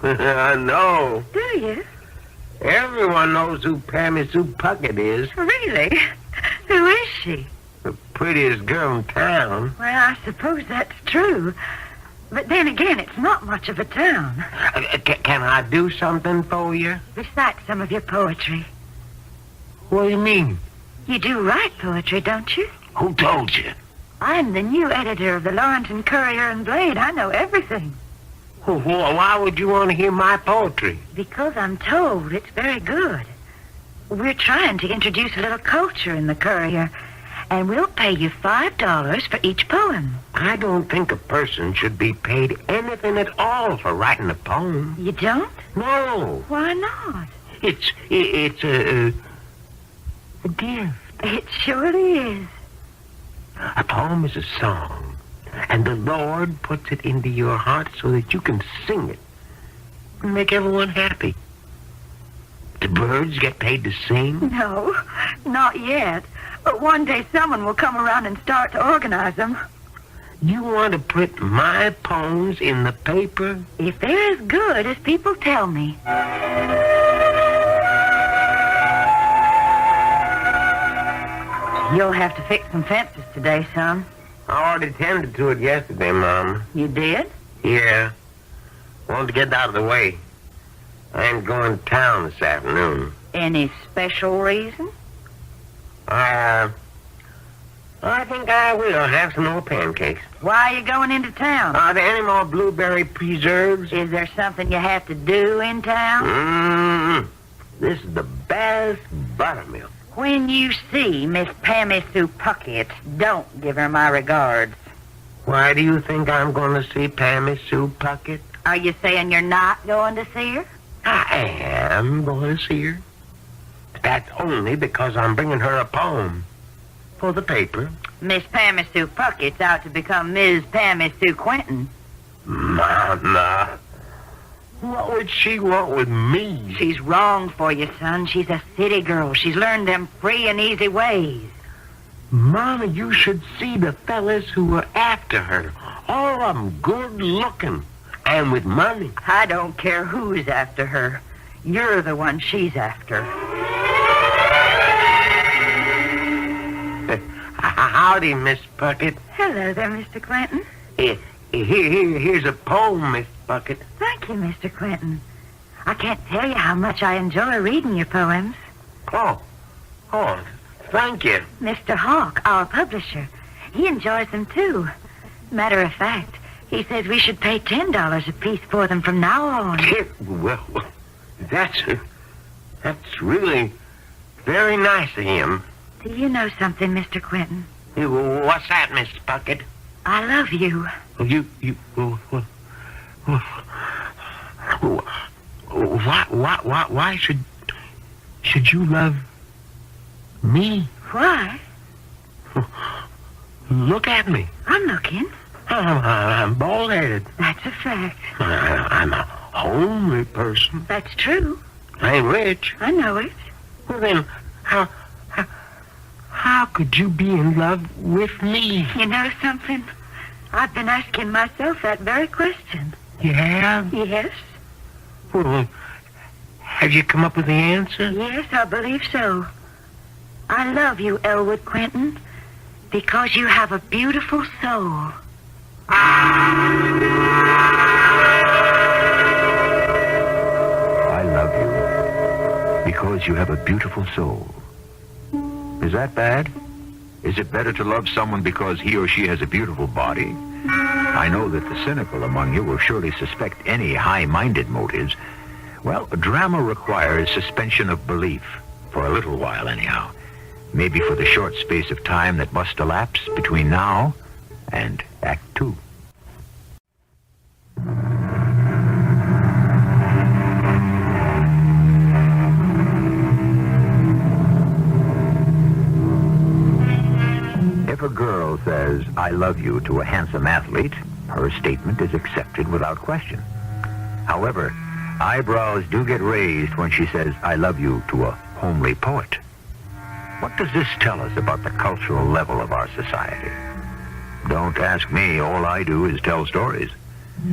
I know. Do you? Everyone knows who Pammy Sue Puckett is. Really? Who is she? The prettiest girl in town. Well, I suppose that's true. But then again, it's not much of a town. Can I do something for you? Recite some of your poetry. What do you mean? You do write poetry, don't you? Who told you? I'm the new editor of the Lawrence Courier and Blade. I know everything. Why would you want to hear my poetry? Because I'm told it's very good. We're trying to introduce a little culture in the Courier, and we'll pay you $5 for each poem. I don't think a person should be paid anything at all for writing a poem. You don't? No. Why not? It's a gift. It surely is. A poem is a song, and the Lord puts it into your heart so that you can sing it and make everyone happy. Do birds get paid to sing? No, not yet. But one day someone will come around and start to organize them. You want to put my poems in the paper? If they're as good as people tell me. You'll have to fix some fences today, son. I already tended to it yesterday, Mom. You did? Yeah. Wanted to get out of the way. I ain't going to town this afternoon. Any special reason? I think I will have some more pancakes. Why are you going into town? Are there any more blueberry preserves? Is there something you have to do in town? This is the best buttermilk. When you see Miss Pammy Sue Puckett, don't give her my regards. Why do you think I'm going to see Pammy Sue Puckett? Are you saying you're not going to see her? I am going to see her. That's only because I'm bringing her a poem for the paper. Miss Pammy Sue Puckett's out to become Ms. Pammy Sue Quentin. Mama, what would she want with me? She's wrong for you, son. She's a city girl. She's learned them free and easy ways. Mama, you should see the fellas who are after her. All of them good looking and with money. I don't care who's after her. You're the one she's after. Howdy, Miss Puckett. Hello there, Mr. Clinton. Here's a poem, Miss Puckett. Thank you, Mr. Clinton. I can't tell you how much I enjoy reading your poems. Oh, thank you. Mr. Hawk, our publisher, he enjoys them too. Matter of fact, he says we should pay $10 apiece for them from now on. Well, that's really very nice of him. Do you know something, Mr. Clinton? What's that, Miss Puckett? I love you. Why should you love me? Why? Look at me. I'm looking. I'm bald-headed. That's a fact. I'm a homely person. That's true. I ain't rich. I know it. Well, then, how could you be in love with me? You know something? I've been asking myself that very question. You have? Yes. Well, have you come up with the answer? Yes, I believe so. I love you, Elwood Quentin, because you have a beautiful soul. I love you because you have a beautiful soul. Is that bad? Is it better to love someone because he or she has a beautiful body? I know that the cynical among you will surely suspect any high-minded motives. Well, drama requires suspension of belief, for a little while anyhow. Maybe for the short space of time that must elapse between now and Act 2. If a girl says, I love you to a handsome athlete, her statement is accepted without question. However, eyebrows do get raised when she says, I love you to a homely poet. What does this tell us about the cultural level of our society? Don't ask me. All I do is tell stories.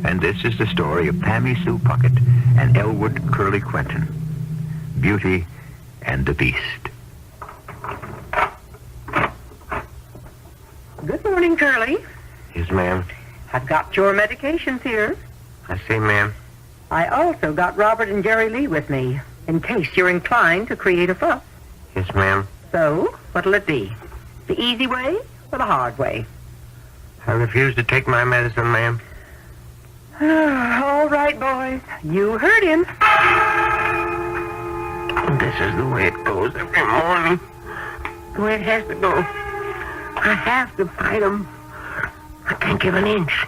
And this is the story of Pammy Sue Puckett and Elwood Curly Quentin. Beauty and the Beast. Good morning, Curly. Yes, ma'am. I've got your medications here. I see, ma'am. I also got Robert and Jerry Lee with me, in case you're inclined to create a fuss. Yes, ma'am. So, what'll it be? The easy way or the hard way? I refuse to take my medicine, ma'am. All right, boys. You heard him. This is the way it goes every morning. The way it has to go. I have to fight them. I can't give an inch.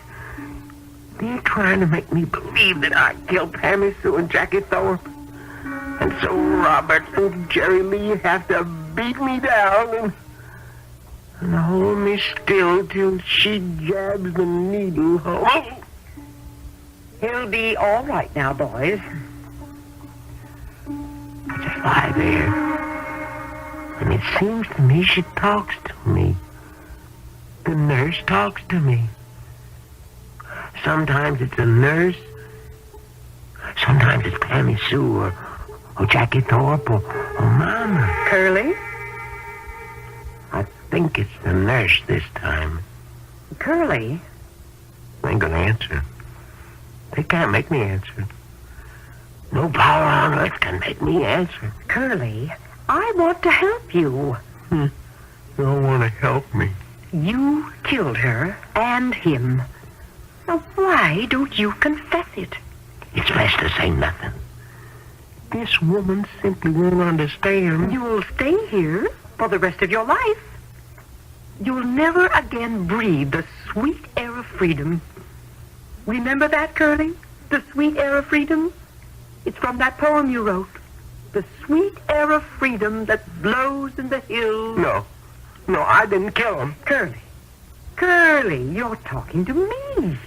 They're trying to make me believe that I killed Pammy Sue and Jackie Thorpe. And so Robert and Jerry Lee have to beat me down and hold me still till she jabs the needle home. He'll be all right now, boys. I just lie there. And it seems to me she talks to me. The nurse talks to me. Sometimes it's a nurse. Sometimes it's Pammy Sue or Jackie Thorpe or Mama. Curly? I think it's the nurse this time. Curly? I ain't gonna answer. They can't make me answer. No power on earth can make me answer. Curly, I want to help you. You don't want to help me. You killed her and him. Now, why don't you confess it? It's best to say nothing. This woman simply won't understand. You'll stay here for the rest of your life. You'll never again breathe the sweet air of freedom. Remember that, Curly? The sweet air of freedom? It's from that poem you wrote. The sweet air of freedom that blows in the hills. No, I didn't kill him. Curly, you're talking to me.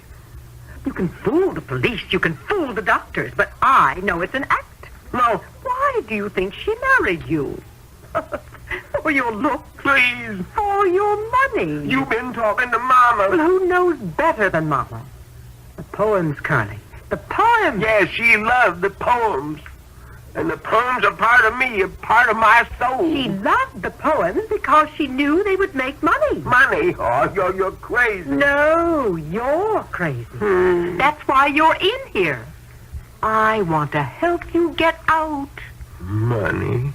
You can fool the police, you can fool the doctors, but I know it's an act. No. Why do you think she married you? For your look? Please. For your money? You've been talking to Mama. Well, who knows better than Mama? The poems, Curly. The poems. Yes, she loved the poems. And the poems are part of me, a part of my soul. She loved the poems because she knew they would make money. Money? Oh, you're crazy. No, you're crazy. That's why you're in here. I want to help you get out. Money?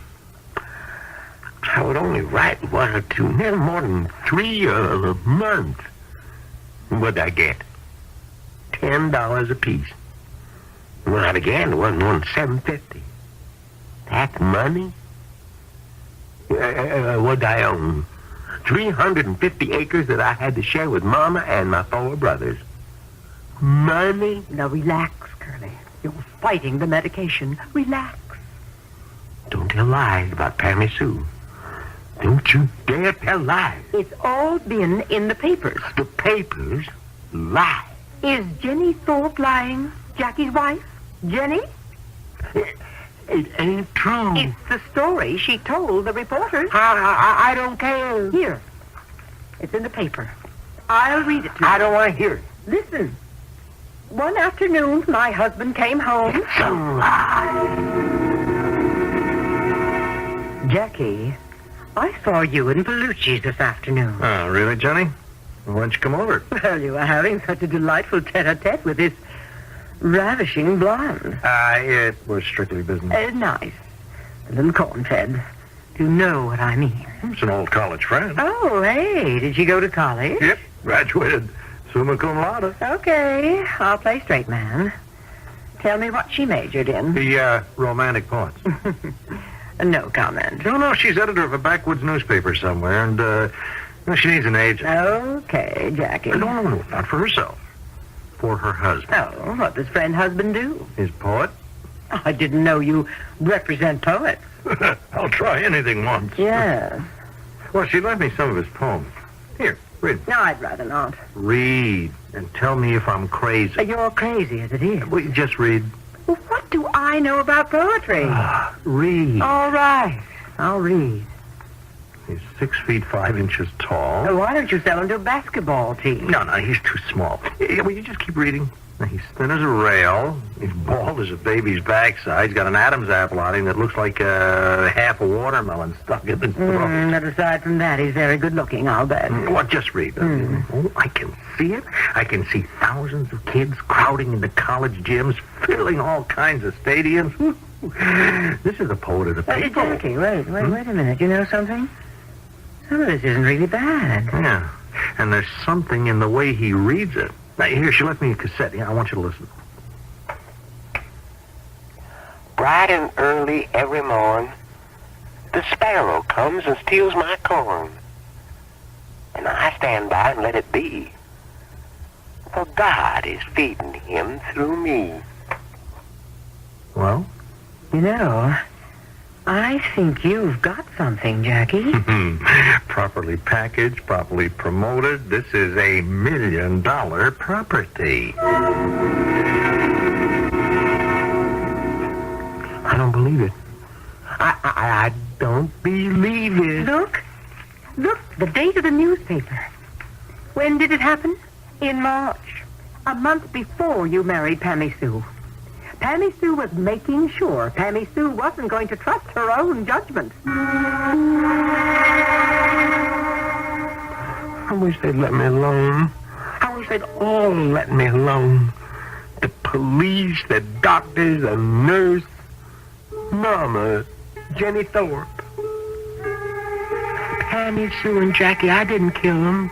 I would only write one or two, never more than 3 a month. What'd I get? $10 apiece. When I began, it wasn't more than $7.50. That's money? What'd I own? 350 acres that I had to share with Mama and my 4 brothers. Money? Now relax, Curly. You're fighting the medication. Relax. Don't tell lies about Pammy Sue. Don't you dare tell lies. It's all been in the papers. The papers lie. Is Jenny Thorpe lying? Jackie's wife? Jenny? It ain't true. It's the story she told the reporters. I don't care. Here. It's in the paper. I'll read it to you. I don't want to hear it. Listen. One afternoon, my husband came home. It's a lie. Jackie, I saw you in Bellucci's this afternoon. Oh, really, Johnny? Why don't you come over? Well, you were having such a delightful tete-a-tete with this ravishing blonde. It was strictly business. Nice. A little corn-fed. You know what I mean. It's an old college friend. Oh, hey, did she go to college? Yep, graduated summa cum laude. Okay, I'll play straight man. Tell me what she majored in. The romantic poets. No comment. No, she's editor of a backwoods newspaper somewhere, and well, she needs an agent. Okay, Jackie. No, not for herself. For her husband. Oh, what does friend husband do? His poet. I didn't know you represent poets. I'll try anything once. Yes. Well, she left me some of his poems. Here, read. No, I'd rather not. Read, and tell me if I'm crazy. You're crazy as it is. Well, just read. Well, what do I know about poetry? Read. All right, I'll read. He's 6 feet 5 inches tall. Well, why don't you sell him to a basketball team? No, he's too small. Well, you just keep reading. He's thin as a rail. He's bald as a baby's backside. He's got an Adam's apple on him that looks like half a watermelon stuck in his throat. But aside from that, he's very good looking, I'll bet. Well, just read. Oh, I can see it. I can see thousands of kids crowding into college gyms, filling all kinds of stadiums. This is a poet of the people. Jackie, wait a minute. You know something? Some of this isn't really bad. Yeah, and there's something in the way he reads it. Now, here, she left me a cassette. Yeah, I want you to listen. Bright and early every morn, the sparrow comes and steals my corn. And I stand by and let it be. For God is feeding him through me. Well? You know, I think you've got something, Jackie. Properly packaged, properly promoted. This is $1 million property. I don't believe it. I don't believe it. Look, the date of the newspaper. When did it happen? In March. A month before you married Pammy Sue. Pammy Sue was making sure Pammy Sue wasn't going to trust her own judgment. I wish they'd let me alone. I wish they'd all let me alone. The police, the doctors, the nurse, Mama, Jenny Thorpe. Pammy Sue and Jackie, I didn't kill them.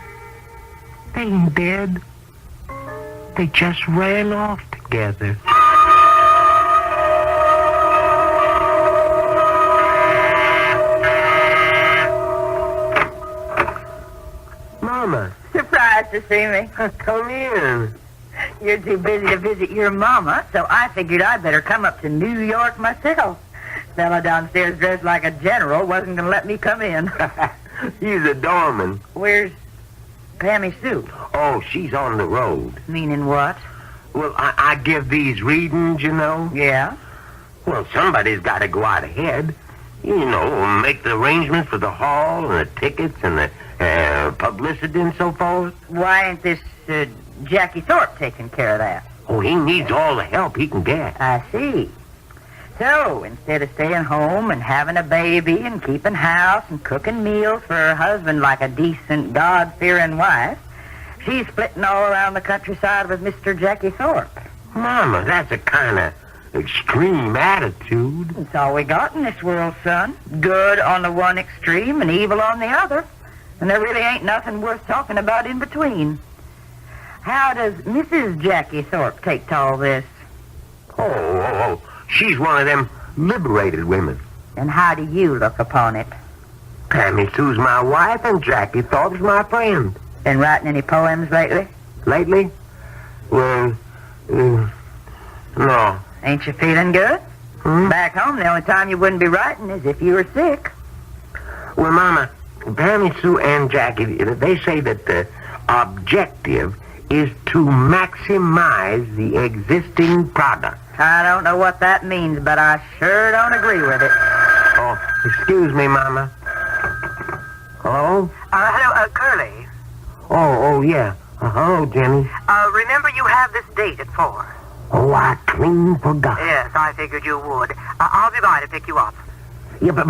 They ain't dead. They just ran off together. Mama. Surprised to see me. Come in. You're too busy to visit your mama, so I figured I'd better come up to New York myself. Fella downstairs dressed like a general wasn't going to let me come in. He's a doorman. Where's Pammy Sue? Oh, she's on the road. Meaning what? Well, I give these readings, you know. Yeah? Well, somebody's got to go out ahead. You know, make the arrangements for the hall and the tickets and the publicity and so forth. Why ain't this Jackie Thorpe taking care of that? Oh, he needs all the help he can get. I see. So, instead of staying home and having a baby and keeping house and cooking meals for her husband like a decent, God-fearing wife, she's splitting all around the countryside with Mr. Jackie Thorpe. Mama, that's a kind of extreme attitude. It's all we got in this world, son. Good on the one extreme and evil on the other. And there really ain't nothing worth talking about in between. How does Mrs. Jackie Thorpe take to all this? Oh, she's one of them liberated women. And how do you look upon it? Pammy Sue's my wife and Jackie Thorpe's my friend. Been writing any poems lately? Lately? Well, no. Ain't you feeling good? Back home, the only time you wouldn't be writing is if you were sick. Well, Mama, Pammy Sue and Jackie, they say that the objective is to maximize the existing product. I don't know what that means, but I sure don't agree with it. Oh, excuse me, Mama. Hello? Hello, Curly. Oh, yeah. Hello, Jenny. Remember you have this date at 4. Oh, I clean forgot. Yes, I figured you would. I'll be by to pick you up. Yeah, but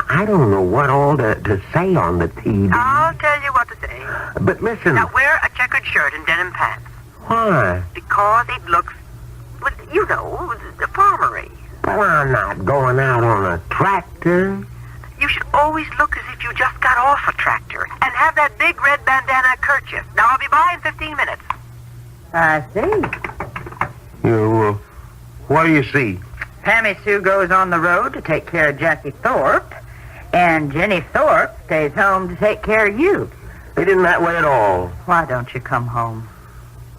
I don't know what all to say on the TV. I'll tell you what to say. But listen. Now, wear a checkered shirt and denim pants. Why? Because it looks, well, you know, the farmery. But I'm not going out on a tractor. You should always look as if you just got off a tractor and have that big red bandana kerchief. Now, I'll be by in 15 minutes. I see. What do you see? Pammy Sue goes on the road to take care of Jackie Thorpe, and Jenny Thorpe stays home to take care of you. It isn't that way at all. Why don't you come home?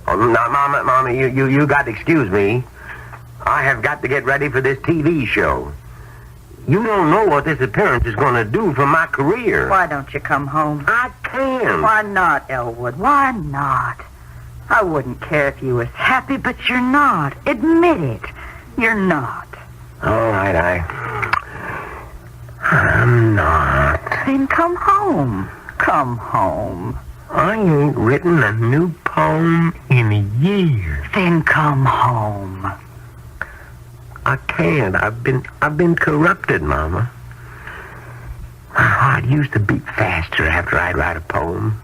Oh, now, Mama, you got to excuse me. I have got to get ready for this TV show. You don't know what this appearance is going to do for my career. Why don't you come home? I can. Why not, Elwood? Why not? I wouldn't care if you was happy, but you're not. Admit it. You're not. All right, I'm not. Then come home. Come home. I ain't written a new poem in a year. Then come home. I can't. I've been corrupted, Mama. My heart used to beat faster after I'd write a poem.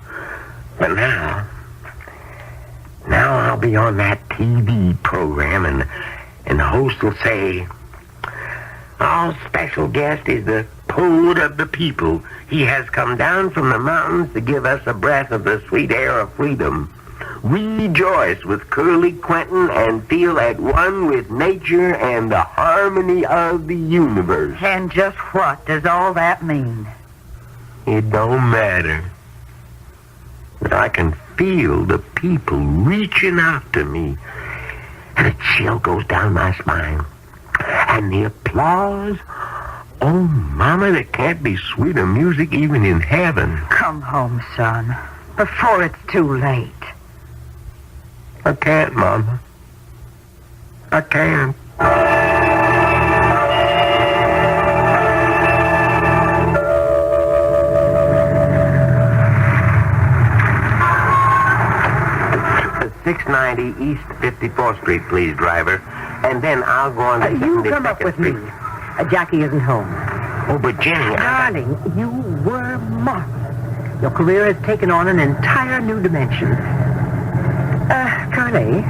But now I'll be on that TV program and the host will say, our special guest is the poet of the people. He has come down from the mountains to give us a breath of the sweet air of freedom. Rejoice with Curly Quentin and feel at one with nature and the harmony of the universe. And just what does all that mean? It don't matter. I can feel the people reaching out to me, and a chill goes down my spine. And the applause, oh, Mama, there can't be sweeter music even in heaven. Come home, son, before it's too late. I can't, Mama. I can't. .690 East 54th Street, please, driver. And then I'll go on to You come up with me. Jackie isn't home. Oh, but Jenny, Darling, you were marvelous. Your career has taken on an entire new dimension. Curly.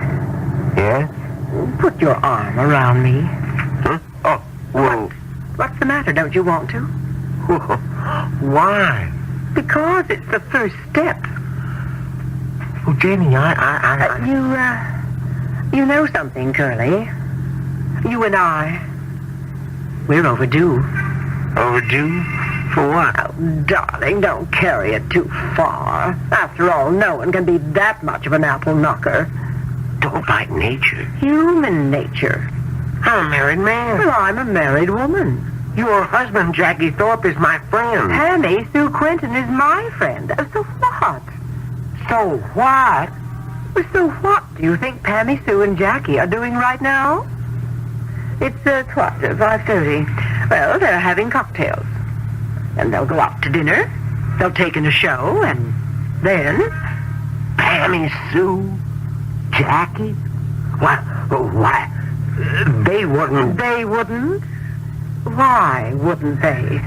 Yeah? Put your arm around me. Huh? Oh, whoa. What's the matter? Don't you want to? Why? Because it's the first step. Oh, Jenny, You know something, Curly. You and I, we're overdue. Overdue? For what? Oh, darling, don't carry it too far. After all, no one can be that much of an apple knocker. don't like nature. Human nature. I'm a married man. Well, I'm a married woman. Your husband, Jackie Thorpe, is my friend. Pammy Sue Quentin is my friend. So what? So what? Well, so what do you think Pammy Sue and Jackie are doing right now? It's, 5:30. Well, they're having cocktails. And they'll go out to dinner. They'll take in a show, and then... Pammy Sue? Jackie? Why? They wouldn't... They wouldn't? Why wouldn't they?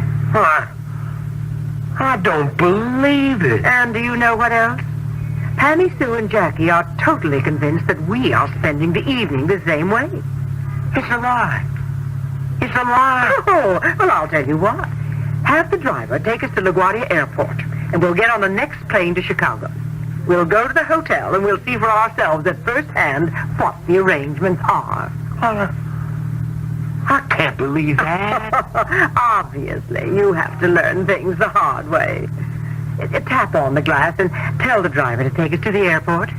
I don't believe it. And do you know what else? Pammy Sue and Jackie are totally convinced that we are spending the evening the same way. It's a lie. It's a lie. Oh, well, I'll tell you what. Have the driver take us to LaGuardia Airport, and we'll get on the next plane to Chicago. We'll go to the hotel, and we'll see for ourselves at first hand what the arrangements are. I can't believe that. Obviously, you have to learn things the hard way. Tap on the glass and tell the driver to take us to the airport.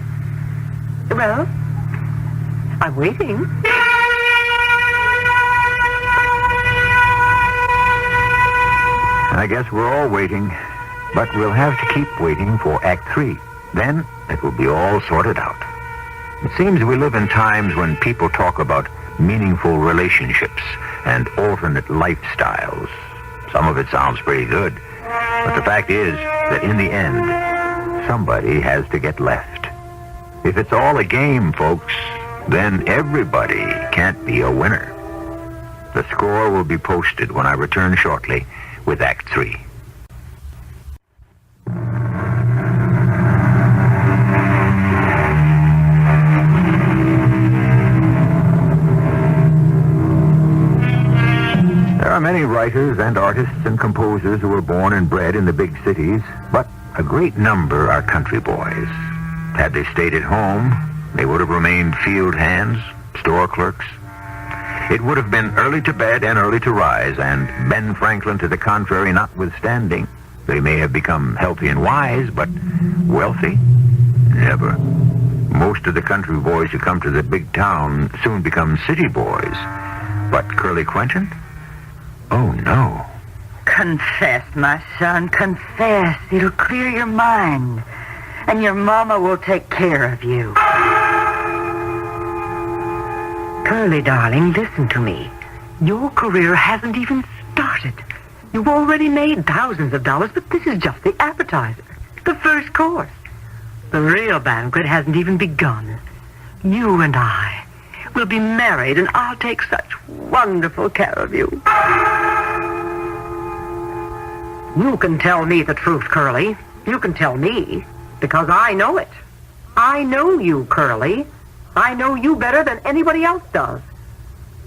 Well, I'm waiting. I guess we're all waiting, but we'll have to keep waiting for Act 3. Then it will be all sorted out. It seems we live in times when people talk about meaningful relationships and alternate lifestyles. Some of it sounds pretty good, but the fact is that in the end, somebody has to get left. If it's all a game, folks, then everybody can't be a winner. The score will be posted when I return shortly with Act 3. There are many writers and artists and composers who were born and bred in the big cities, but a great number are country boys. Had they stayed at home, they would have remained field hands, store clerks. It would have been early to bed and early to rise, and Ben Franklin to the contrary notwithstanding. They may have become healthy and wise, but wealthy? Never. Most of the country boys who come to the big town soon become city boys. But Curly Quentin? Oh, no. Confess, my son, confess. It'll clear your mind, and your mama will take care of you. Curly, darling, listen to me. Your career hasn't even started. You've already made thousands of dollars, but this is just the appetizer, the first course. The real banquet hasn't even begun. You and I will be married, and I'll take such wonderful care of you. You can tell me the truth, Curly. You can tell me, because I know it. I know you, Curly. I know you better than anybody else does.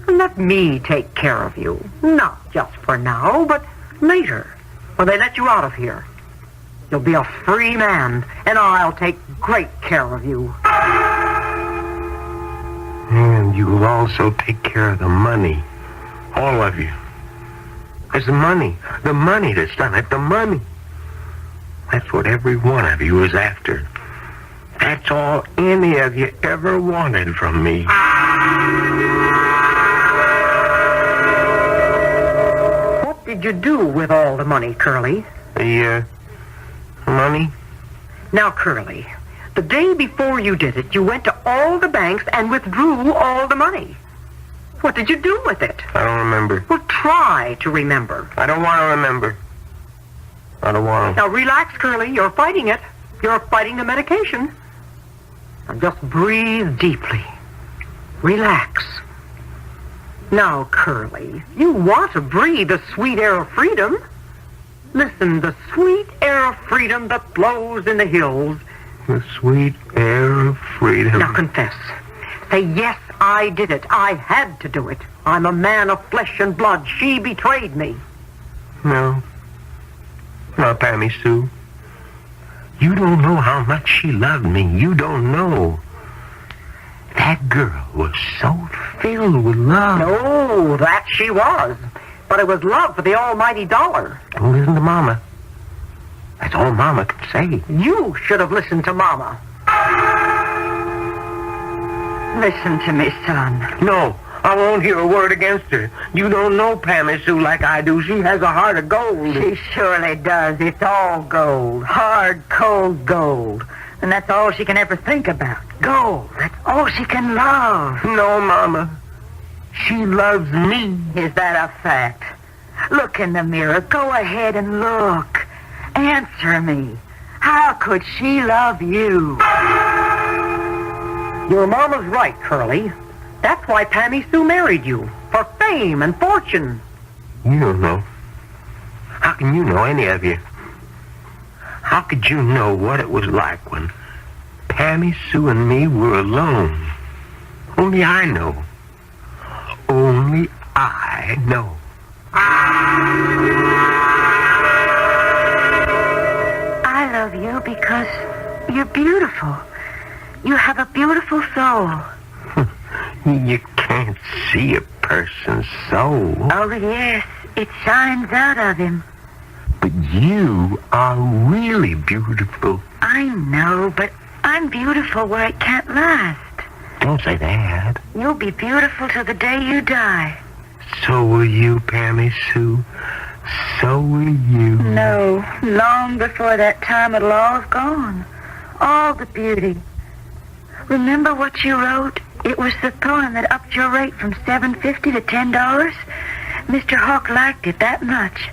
And let me take care of you. Not just for now, but later, when they let you out of here. You'll be a free man, and I'll take great care of you. And you'll also take care of the money. All of you. It's the money that's done it, the money. That's what every one of you is after. That's all any of you ever wanted from me. What did you do with all the money, Curly? The, money? Now, Curly, the day before you did it, you went to all the banks and withdrew all the money. What did you do with it? I don't remember. Well, try to remember. I don't want to remember. I don't want to. Now, relax, Curly. You're fighting it. You're fighting the medication. Now, just breathe deeply. Relax. Now, Curly, you want to breathe the sweet air of freedom. Listen, the sweet air of freedom that blows in the hills. The sweet air of freedom. Now, confess. Say, yes, I did it. I had to do it. I'm a man of flesh and blood. She betrayed me. No. Not Pammy Sue. You don't know how much she loved me. You don't know. That girl was so filled with love. No, that she was. But it was love for the almighty dollar. Don't listen to Mama. That's all Mama could say. You should have listened to Mama. Listen to me, son. No, I won't hear a word against her. You don't know Pammy Sue like I do. She has a heart of gold. She surely does. It's all gold. Hard, cold gold. And that's all she can ever think about. Gold. That's all she can love. No, Mama. She loves me. Is that a fact? Look in the mirror. Go ahead and look. Answer me. How could she love you? Your mama's right, Curly. That's why Pammy Sue married you. For fame and fortune. You don't know. How can you know, any of you? How could you know what it was like when Pammy Sue and me were alone? Only I know. Only I know. I love you because you're beautiful. You have a beautiful soul. You can't see a person's soul. Oh, yes. It shines out of him. But you are really beautiful. I know, but I'm beautiful where it can't last. Don't say that. You'll be beautiful till the day you die. So will you, Pammy Sue. So will you. No, long before that time it'll all have gone. All the beauty. Remember what you wrote? It was the poem that upped your rate from $7.50 to $10. Mr. Hawk liked it that much.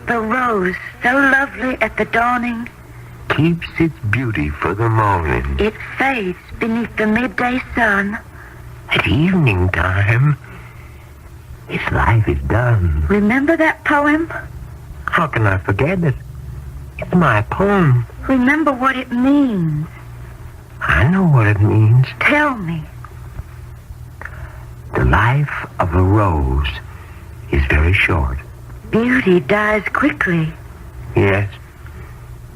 The rose, so lovely at the dawning, keeps its beauty for the morning. It fades beneath the midday sun. At evening time, its life is done. Remember that poem? How can I forget it? It's my poem. Remember what it means. I know what it means. Tell me. The life of a rose is very short. Beauty dies quickly. Yes.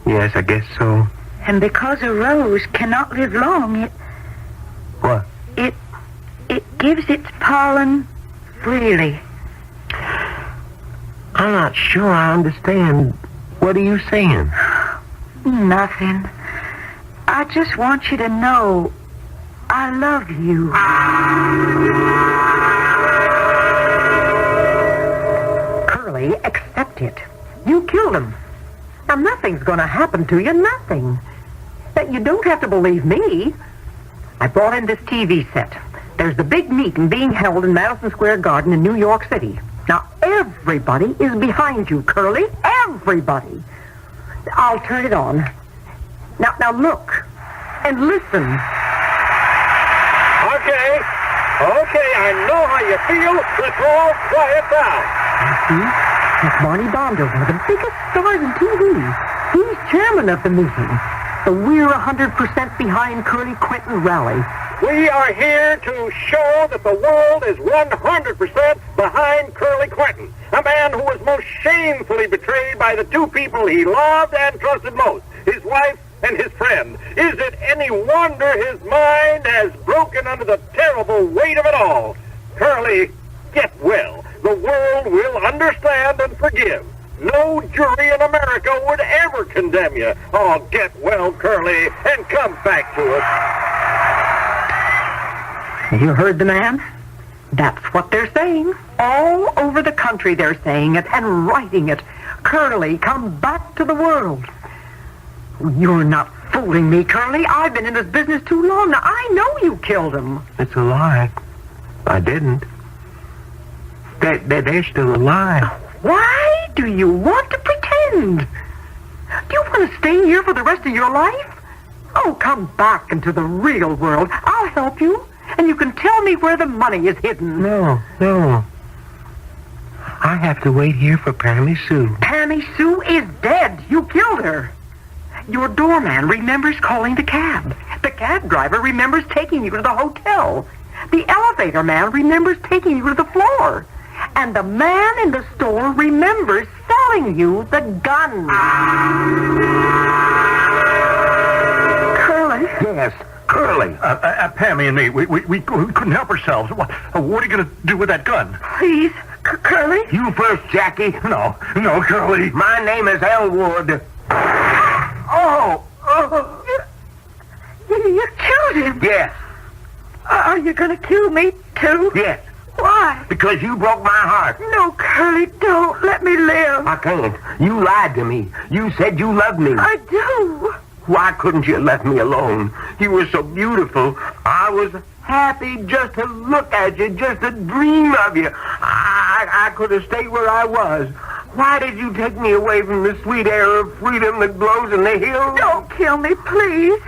Yes, I guess so. And because a rose cannot live long, it... What? It gives its pollen freely. I'm not sure I understand. What are you saying? Nothing. I just want you to know I love you. Curly, accept it. You killed him. Now, nothing's going to happen to you. Nothing. That you don't have to believe me. I brought in this TV set. There's the big meeting being held in Madison Square Garden in New York City. Now, everybody is behind you, Curly. Everybody. I'll turn it on. Now look and listen. Okay, I know how you feel. Let's all quiet down. See? That's Barney Bondo, one of the biggest stars in TV. He's chairman of the meeting. The We're 100% Behind Curly Quentin rally. We are here to show that the world is 100% behind Curly Quentin, a man who was most shamefully betrayed by the two people he loved and trusted most, his wife and his friend. Is it any wonder his mind has broken under the terrible weight of it all? Curly, get well. The world will understand and forgive. No jury in America would ever condemn you. Oh, get well, Curly, and come back to us. You heard the man? That's what they're saying. All over the country they're saying it and writing it. Curly, come back to the world. You're not fooling me, Curly. I've been in this business too long. Now, I know you killed him. It's a lie. I didn't. They're still alive. Why do you want to pretend? Do you want to stay here for the rest of your life? Oh, come back into the real world. I'll help you. And you can tell me where the money is hidden. No. I have to wait here for Pammy Sue. Pammy Sue is dead. You killed her. Your doorman remembers calling the cab. The cab driver remembers taking you to the hotel. The elevator man remembers taking you to the floor. And the man in the store remembers selling you the gun. Curly? Yes, Curly. Pammy and me, we couldn't help ourselves. What are you going to do with that gun? Please, Curly? You first, Jackie. No, Curly. My name is Elwood. Oh. You killed him? Yes. Are you going to kill me, too? Yes. Why? Because you broke my heart. No, Curly, don't. Let me live. I can't. You lied to me. You said you loved me. I do. Why couldn't you have left me alone? You were so beautiful. I was happy just to look at you, just to dream of you. I could have stayed where I was. Why did you take me away from the sweet air of freedom that blows in the hills? Don't kill me, please.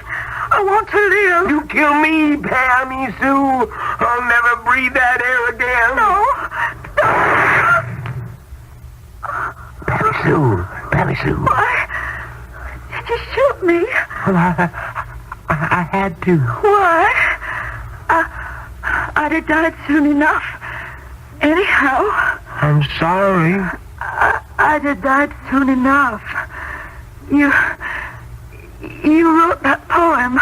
I want to live. You kill me, Pammy Sue. I'll never breathe that air again. No. Pammy Sue. Pammy Sue. Why did you shoot me? Well, I had to. Why? I'd have died soon enough. Anyhow. I'm sorry. I'd have died soon enough. You wrote that poem.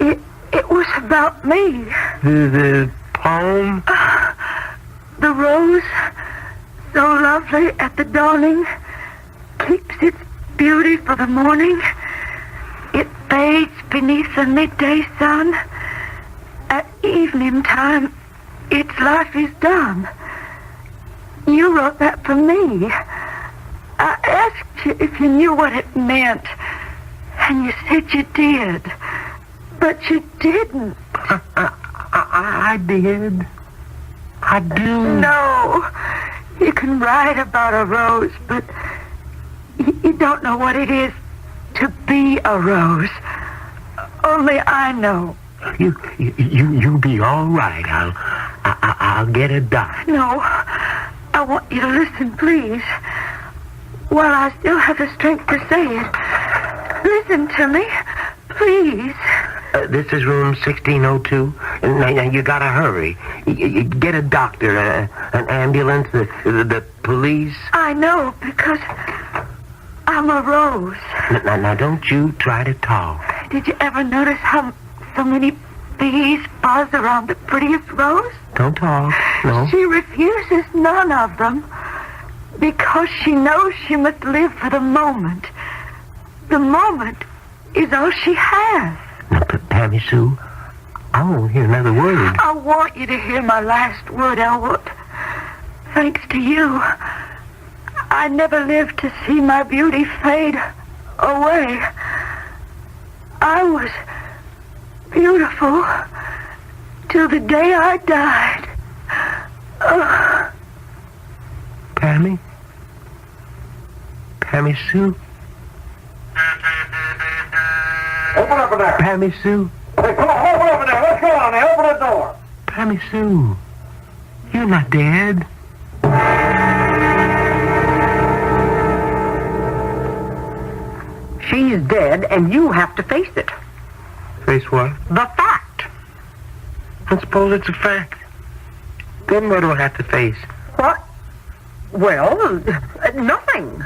It was about me. The poem? The rose, so lovely at the dawning, keeps its beauty for the morning. It fades beneath the midday sun. At evening time, its life is done. You wrote that for me. I asked you if you knew what it meant, and you said you did. But you didn't. I did. I do. No. You can write about a rose, but you don't know what it is to be a rose. Only I know. You be all right. I'll get a dime. No. I want you to listen, please. While I still have the strength to say it. Listen to me, please. This is room 1602. Now you gotta hurry. You get a doctor, an ambulance, the police. I know, because I'm a rose. Now don't you try to talk. Did you ever notice how so many bees buzz around the prettiest rose? Don't talk, no. She refuses none of them because she knows she must live for the moment. The moment is all she has. Now, Pammy Sue, I won't hear another word. I want you to hear my last word, Elwood. Thanks to you, I never lived to see my beauty fade away. I was beautiful till the day I died. Pammy? Pammy Sue? Open up in there. Pammy Sue? Hey, come on, open up in there. Let's go on there. Open the door. Pammy Sue, you're not dead. She's dead, and you have to face it. Face what? The fact. I suppose it's a fact. Then what do I have to face? What? Well, nothing.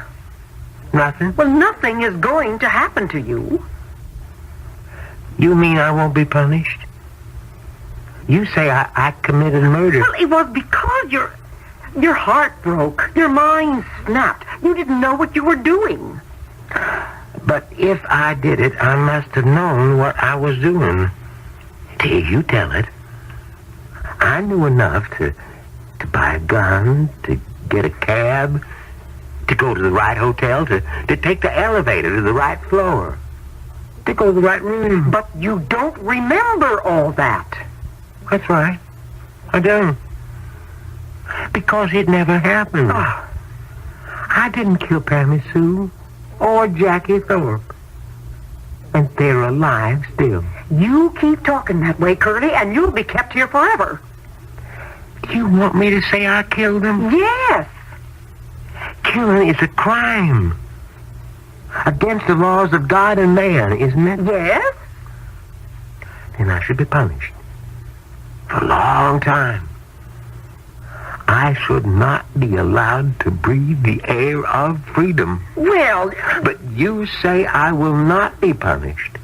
Nothing? Well, nothing is going to happen to you. You mean I won't be punished? You say I committed murder. Well, it was because your heart broke. Your mind snapped. You didn't know what you were doing. But if I did it, I must have known what I was doing. You tell it. I knew enough to buy a gun, to get a cab, to go to the right hotel, to take the elevator to the right floor, to go to the right room. But you don't remember all that. That's right. I don't. Because it never happened. I didn't kill Pammy Sue or Jackie Thorpe. And they're alive still. You keep talking that way, Curly, and you'll be kept here forever. You want me to say I killed them? Yes. Killing is a crime. Against the laws of God and man, isn't it? Yes. Then I should be punished. For a long time. I should not be allowed to breathe the air of freedom. Well... But you say I will not be punished.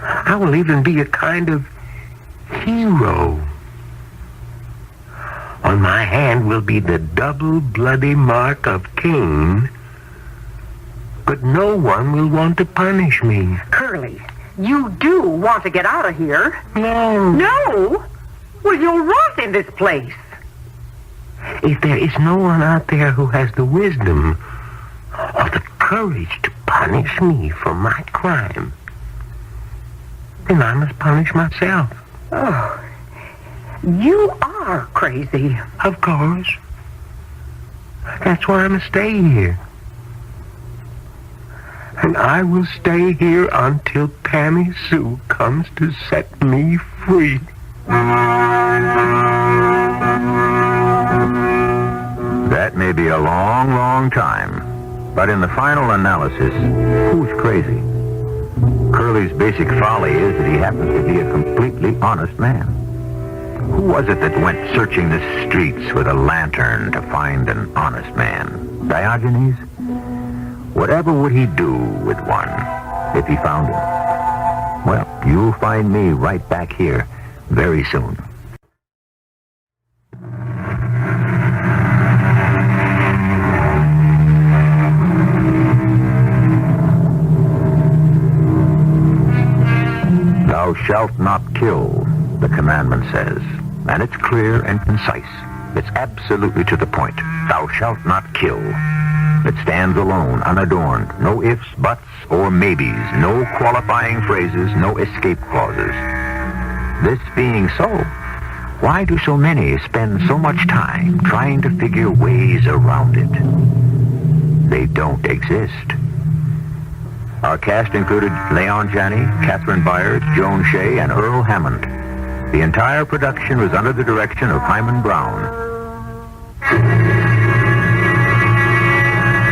I will even be a kind of hero. On my hand will be the double bloody mark of Cain, but no one will want to punish me. Curly, You do want to get out of here. No. No? Well, you'll rot in this place. If there is no one out there who has the wisdom or the courage to punish me for my crime, then I must punish myself. Oh, you are crazy. Of course. That's why I must stay here. And I will stay here until Tammy Sue comes to set me free. That may be a long, long time, but in the final analysis, who's crazy? Curly's basic folly is that he happens to be a completely honest man. Who was it that went searching the streets with a lantern to find an honest man? Diogenes? Whatever would he do with one if he found him? Well, you'll find me right back here very soon. Thou shalt not kill, the commandment says. And it's clear and concise. It's absolutely to the point. Thou shalt not kill. It stands alone, unadorned. No ifs, buts, or maybes. No qualifying phrases, no escape clauses. This being so, why do so many spend so much time trying to figure ways around it? They don't exist. Our cast included Leon Janney, Catherine Byard, Joan Shea, and Earl Hammond. The entire production was under the direction of Hyman Brown.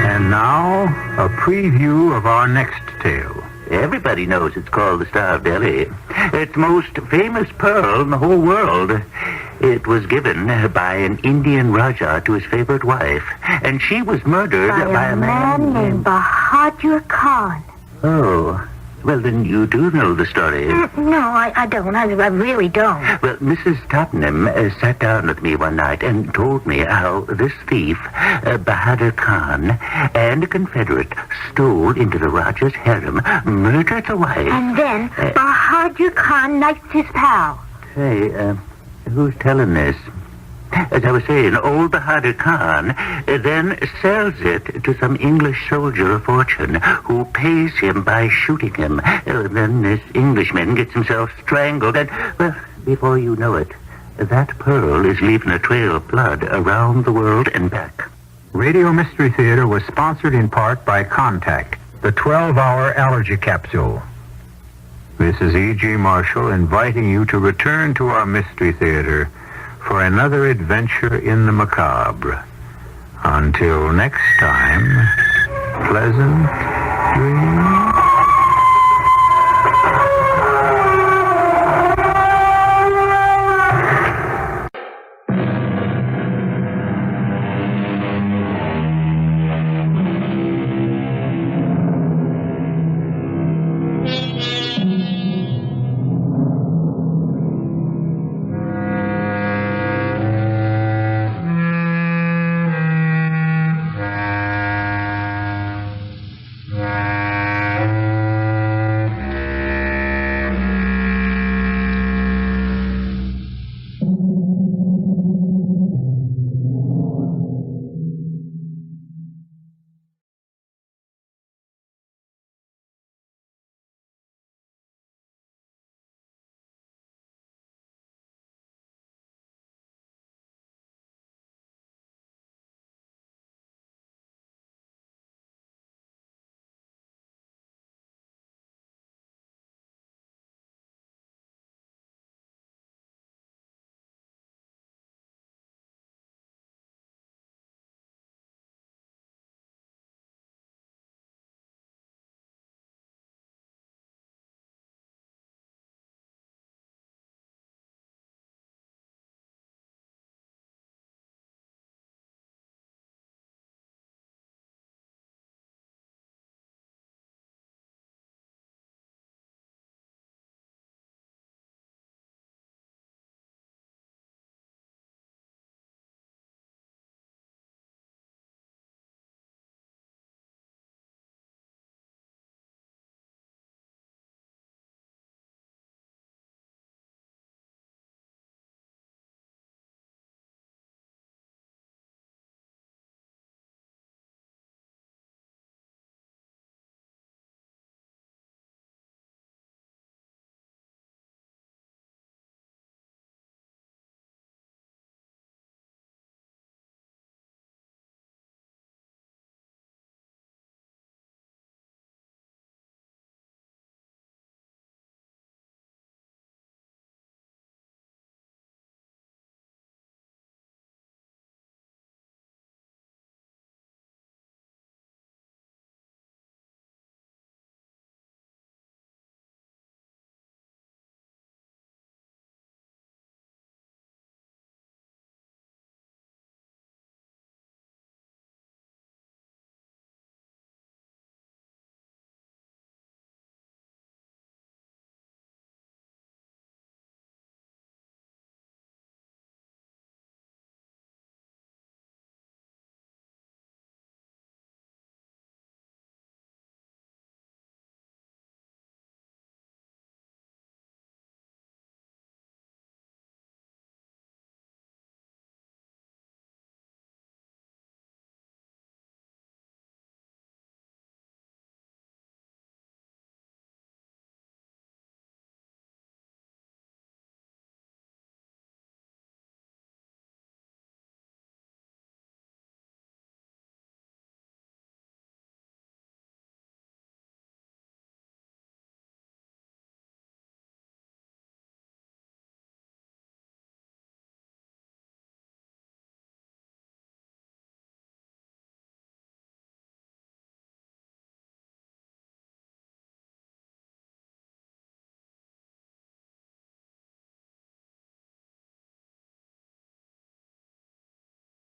And now, a preview of our next tale. Everybody knows it's called the Star of Delhi. It's the most famous pearl in the whole world. It was given by an Indian Raja to his favorite wife, and she was murdered by a man named Bahadur Khan. Oh, well, then you do know the story. No, I don't. I really don't. Well, Mrs. Tottenham sat down with me one night and told me how this thief, Bahadur Khan, and a Confederate stole into the Raja's harem, murdered the wife. And then Bahadur Khan knifed his pal. Say, who's telling this? As I was saying, old Bahadur Khan then sells it to some English soldier of fortune who pays him by shooting him. Then this Englishman gets himself strangled and, well, before you know it, that pearl is leaving a trail of blood around the world and back. Radio Mystery Theater was sponsored in part by Contact, the 12-hour allergy capsule. This is E.G. Marshall inviting you to return to our Mystery Theater for another adventure in the macabre. Until next time, pleasant dreams.